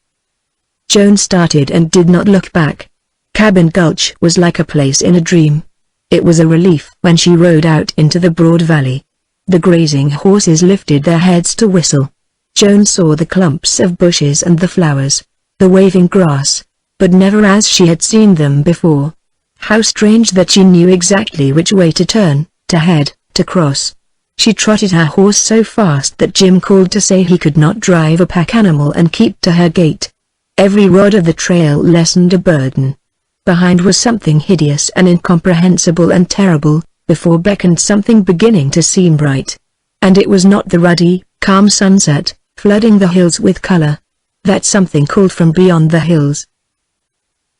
Joan started and did not look back. Cabin Gulch was like a place in a dream. It was a relief when she rode out into the broad valley. The grazing horses lifted their heads to whistle. Joan saw the clumps of bushes and the flowers, the waving grass, but never as she had seen them before. How strange that she knew exactly which way to turn, to head, to cross. She trotted her horse so fast that Jim called to say he could not drive a pack animal and keep to her gait. Every rod of the trail lessened a burden. Behind was something hideous and incomprehensible and terrible, before beckoned something beginning to seem bright. And it was not the ruddy, calm sunset, flooding the hills with color. That something called from beyond the hills.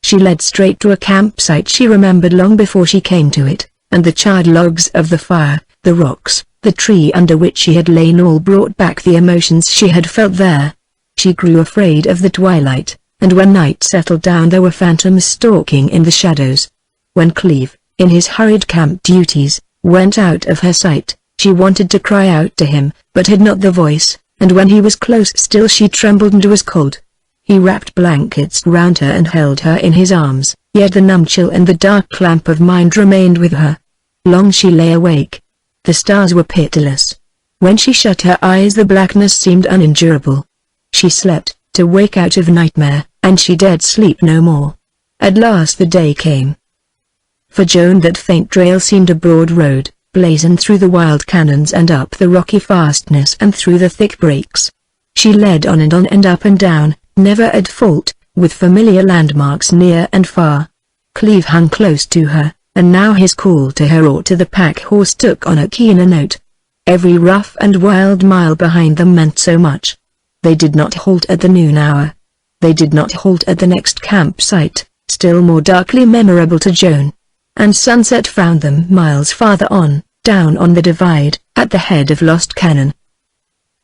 She led straight to a campsite she remembered long before she came to it, and the charred logs of the fire, the rocks, the tree under which she had lain all brought back the emotions she had felt there. She grew afraid of the twilight, and when night settled down there were phantoms stalking in the shadows. When Cleve, in his hurried camp duties, went out of her sight, she wanted to cry out to him, but had not the voice, and when he was close still she trembled and was cold. He wrapped blankets round her and held her in his arms, yet the numb chill and the dark clamp of mind remained with her. Long she lay awake. The stars were pitiless. When she shut her eyes the blackness seemed unendurable. She slept, to wake out of nightmare, and she dared sleep no more. At last the day came. For Joan that faint trail seemed a broad road, blazoned through the wild canyons and up the rocky fastness and through the thick brakes. She led on and up and down, never at fault, with familiar landmarks near and far. Cleve hung close to her, and now his call to her or to the pack horse took on a keener note. Every rough and wild mile behind them meant so much. They did not halt at the noon hour. They did not halt at the next campsite, still more darkly memorable to Joan. And sunset found them miles farther on, down on the divide, at the head of Lost Canyon.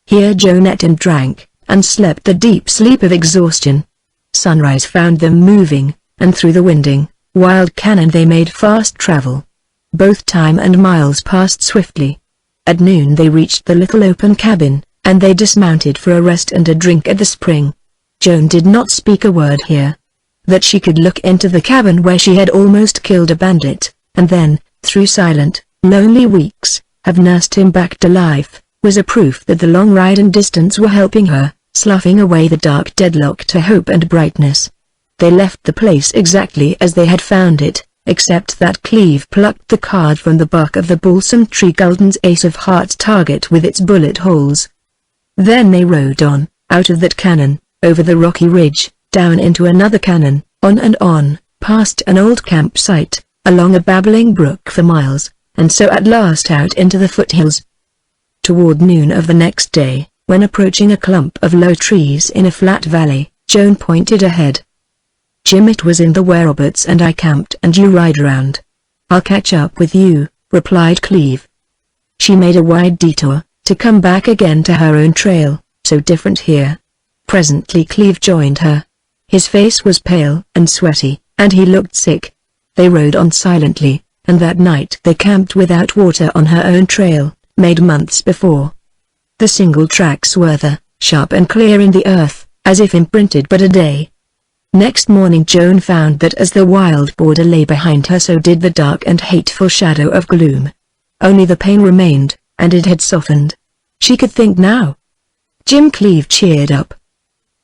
Here Joan ate and drank, and slept the deep sleep of exhaustion. Sunrise found them moving, and through the winding, wild canyon they made fast travel. Both time and miles passed swiftly. At noon they reached the little open cabin, and they dismounted for a rest and a drink at the spring. Joan did not speak a word here. That she could look into the cabin where she had almost killed a bandit, and then, through silent, lonely weeks, have nursed him back to life, was a proof that the long ride and distance were helping her, sloughing away the dark deadlock to hope and brightness. They left the place exactly as they had found it, except that Cleve plucked the card from the bark of the balsam tree Gulden's ace of hearts target with its bullet holes. Then they rode on, out of that canyon, over the rocky ridge, down into another canyon, on, past an old campsite, along a babbling brook for miles, and so at last out into the foothills. Toward noon of the next day, when approaching a clump of low trees in a flat valley, Joan pointed ahead. "Jim, it was in the whereabouts and I camped and you ride around." "I'll catch up with you," replied Cleve. She made a wide detour, to come back again to her own trail, so different here. Presently Cleve joined her. His face was pale and sweaty, and he looked sick. They rode on silently, and that night they camped without water on her own trail, made months before. The single tracks were there, sharp and clear in the earth, as if imprinted but a day. Next morning Joan found that as the wild border lay behind her so did the dark and hateful shadow of gloom. Only the pain remained, and it had softened. She could think now. Jim Cleave cheered up.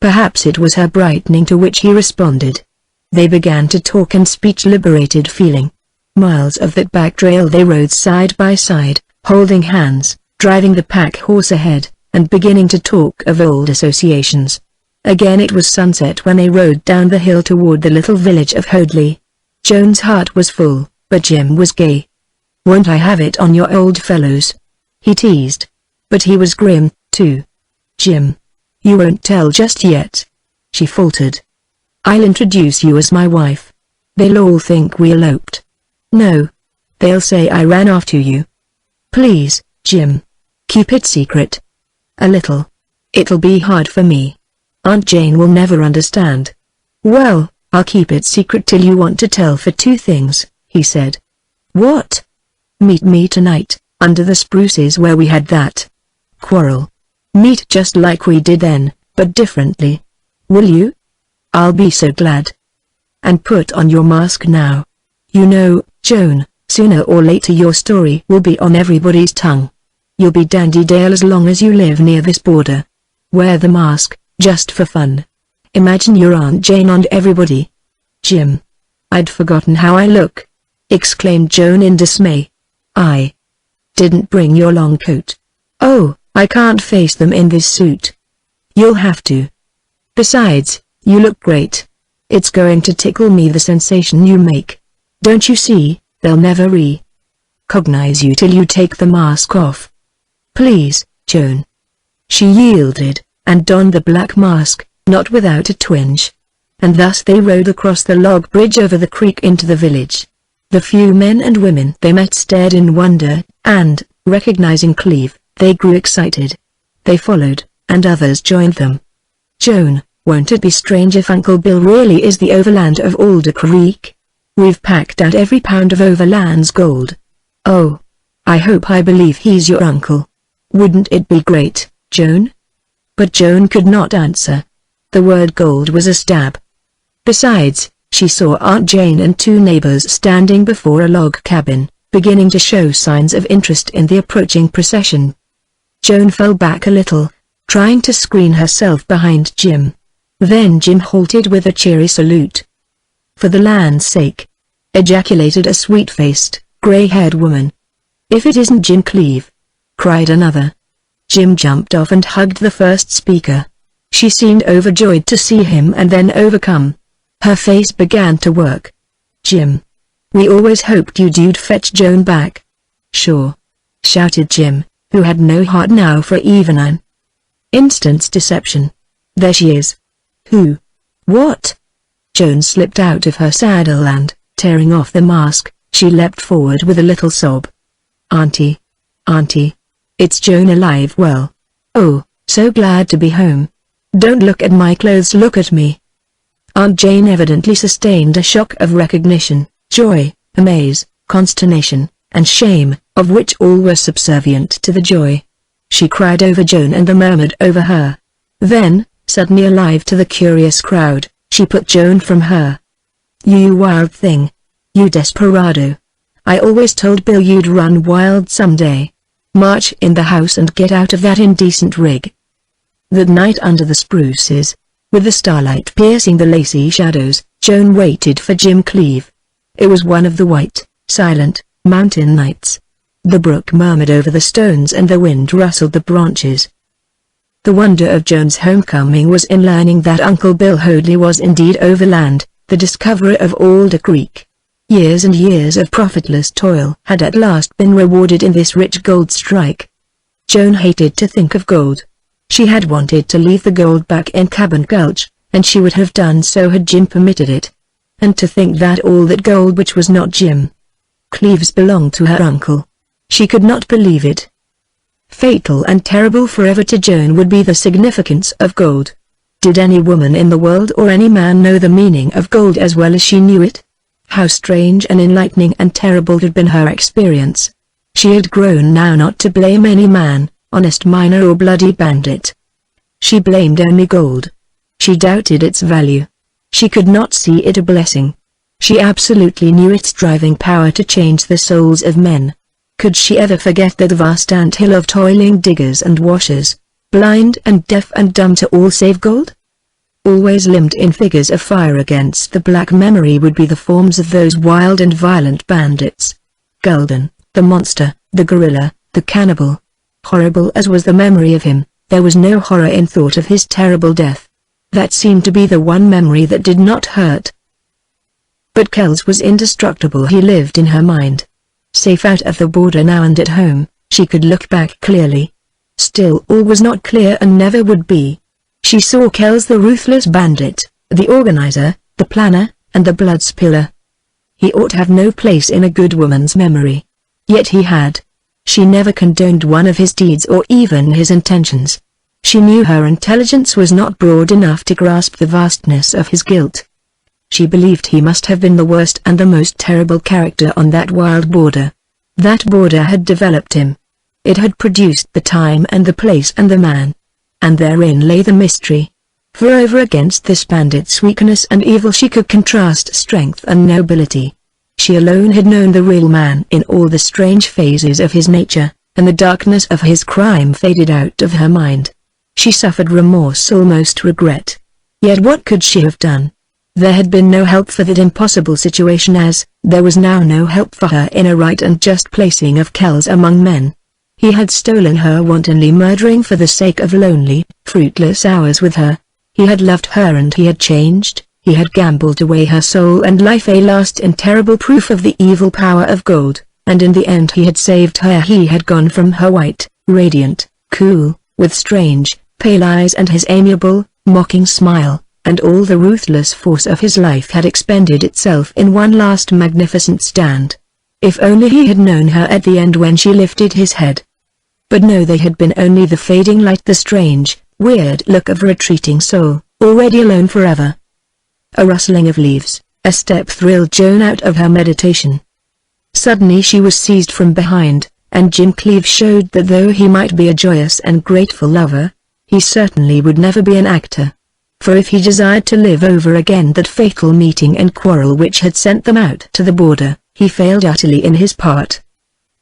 Perhaps it was her brightening, to which he responded. They began to talk, and speech liberated feeling. Miles of that back trail they rode side by side, holding hands, driving the pack horse ahead, and beginning to talk of old associations. Again it was sunset when they rode down the hill toward the little village of Hoadley. Joan's heart was full, but Jim was gay. "Won't I have it on your old fellows?" he teased. But he was grim, too. "Jim, you won't tell just yet," she faltered. "I'll introduce you as my wife. They'll all think we eloped." "No. They'll say I ran after you." "Please, Jim. Keep it secret." "A little. It'll be hard for me. Aunt Jane will never understand." "Well, I'll keep it secret till you want to tell for two things," he said. "What?" "Meet me tonight, under the spruces where we had that quarrel. Meet just like we did then, but differently. Will you?" "I'll be so glad." "And put on your mask now. You know, Joan, sooner or later your story will be on everybody's tongue. You'll be Dandy Dale as long as you live near this border. Wear the mask, just for fun. Imagine your Aunt Jane and everybody." "Jim. I'd forgotten how I look," exclaimed Joan in dismay. "I didn't bring your long coat." "Oh, I can't face them in this suit." "You'll have to. Besides, you look great. It's going to tickle me the sensation you make. Don't you see, they'll never recognize you till you take the mask off." "Please, Joan." She yielded, and donned the black mask, not without a twinge. And thus they rode across the log bridge over the creek into the village. The few men and women they met stared in wonder, and, recognizing Cleave, they grew excited. They followed, and others joined them. "Joan, won't it be strange if Uncle Bill really is the Overland of Alder Creek? We've packed out every pound of Overland's gold. Oh, I hope I believe he's your uncle. Wouldn't it be great, Joan?" But Joan could not answer. The word gold was a stab. Besides, she saw Aunt Jane and two neighbors standing before a log cabin, beginning to show signs of interest in the approaching procession. Joan fell back a little, trying to screen herself behind Jim. Then Jim halted with a cheery salute. "For the land's sake!" ejaculated a sweet-faced, gray-haired woman. "If it isn't Jim Cleave!" cried another. Jim jumped off and hugged the first speaker. She seemed overjoyed to see him and then overcome. Her face began to work. "Jim! We always hoped you'd fetch Joan back." "Sure!" shouted Jim, who had no heart now for even an instant's deception. "There she is." "Who? What?" Joan slipped out of her saddle and, tearing off the mask, she leapt forward with a little sob. "Auntie! Auntie! It's Joan alive. Well. Oh, so glad to be home. Don't look at my clothes, look at me." Aunt Jane evidently sustained a shock of recognition, joy, amaze, consternation, and shame, of which all were subservient to the joy. She cried over Joan and the murmured over her. Then, suddenly alive to the curious crowd, she put Joan from her. "You wild thing! You desperado! I always told Bill you'd run wild someday. March in the house and get out of that indecent rig." That night under the spruces, with the starlight piercing the lacy shadows, Joan waited for Jim Cleave. It was one of the white, silent, mountain nights. The brook murmured over the stones and the wind rustled the branches. The wonder of Joan's homecoming was in learning that Uncle Bill Hoadley was indeed Overland, the discoverer of Alder Creek. Years and years of profitless toil had at last been rewarded in this rich gold strike. Joan hated to think of gold. She had wanted to leave the gold back in Cabin Gulch, and she would have done so had Jim permitted it. And to think that all that gold which was not Jim Cleave's belonged to her uncle. She could not believe it. Fatal and terrible forever to Joan would be the significance of gold. Did any woman in the world or any man know the meaning of gold as well as she knew it? How strange and enlightening and terrible had been her experience. She had grown now not to blame any man, honest miner or bloody bandit. She blamed only gold. She doubted its value. She could not see it a blessing. She absolutely knew its driving power to change the souls of men. Could she ever forget that vast ant-hill of toiling diggers and washers, blind and deaf and dumb to all save gold? Always limned in figures of fire against the black memory would be the forms of those wild and violent bandits. Gulden, the monster, the gorilla, the cannibal. Horrible as was the memory of him, there was no horror in thought of his terrible death. That seemed to be the one memory that did not hurt. But Kells was indestructible. He lived in her mind. Safe out of the border now and at home, she could look back clearly. Still all was not clear and never would be. She saw Kells the ruthless bandit, the organizer, the planner, and the blood spiller. He ought to have no place in a good woman's memory. Yet he had. She never condoned one of his deeds or even his intentions. She knew her intelligence was not broad enough to grasp the vastness of his guilt. She believed he must have been the worst and the most terrible character on that wild border. That border had developed him. It had produced the time and the place and the man. And therein lay the mystery. For over against this bandit's weakness and evil she could contrast strength and nobility. She alone had known the real man in all the strange phases of his nature, and the darkness of his crime faded out of her mind. She suffered remorse, almost regret. Yet what could she have done? There had been no help for that impossible situation, as there was now no help for her in a right and just placing of Kells among men. He had stolen her, wantonly murdering for the sake of lonely, fruitless hours with her. He had loved her and he had changed. He had gambled away her soul and life, a last and terrible proof of the evil power of gold, and in the end he had saved her. He had gone from her white, radiant, cool, with strange, pale eyes and his amiable, mocking smile, and all the ruthless force of his life had expended itself in one last magnificent stand. If only he had known her at the end when she lifted his head. But no, they had been only the fading light, the strange, weird look of a retreating soul, already alone forever. A rustling of leaves, a step thrilled Joan out of her meditation. Suddenly she was seized from behind, and Jim Cleave showed that though he might be a joyous and grateful lover, he certainly would never be an actor. For if he desired to live over again that fatal meeting and quarrel which had sent them out to the border, he failed utterly in his part.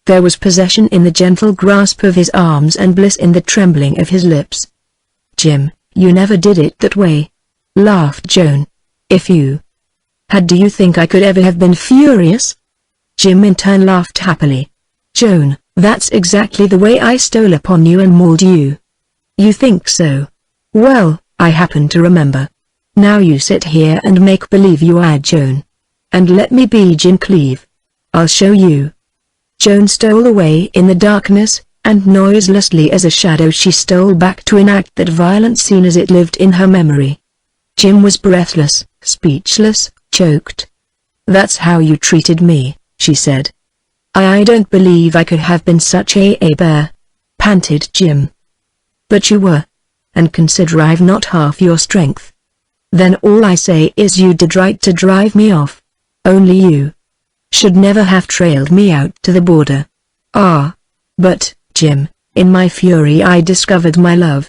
There was possession in the gentle grasp of his arms and bliss in the trembling of his lips. "Jim, you never did it that way," laughed Joan. "If you had, do you think I could ever have been furious?" Jim in turn laughed happily. "Joan, that's exactly the way I stole upon you and mauled you." "You think so? Well, I happen to remember. Now you sit here and make believe you are Joan. And let me be Jim Cleave. I'll show you." Joan stole away in the darkness, and noiselessly as a shadow she stole back to enact that violent scene as it lived in her memory. Jim was breathless, speechless, choked. "That's how you treated me," she said. I don't believe I could have been such a bear," panted Jim. "But you were. And consider I've not half your strength. Then all I say is you did right to drive me off. Only you should never have trailed me out to the border." "Ah. But, Jim, in my fury I discovered my love,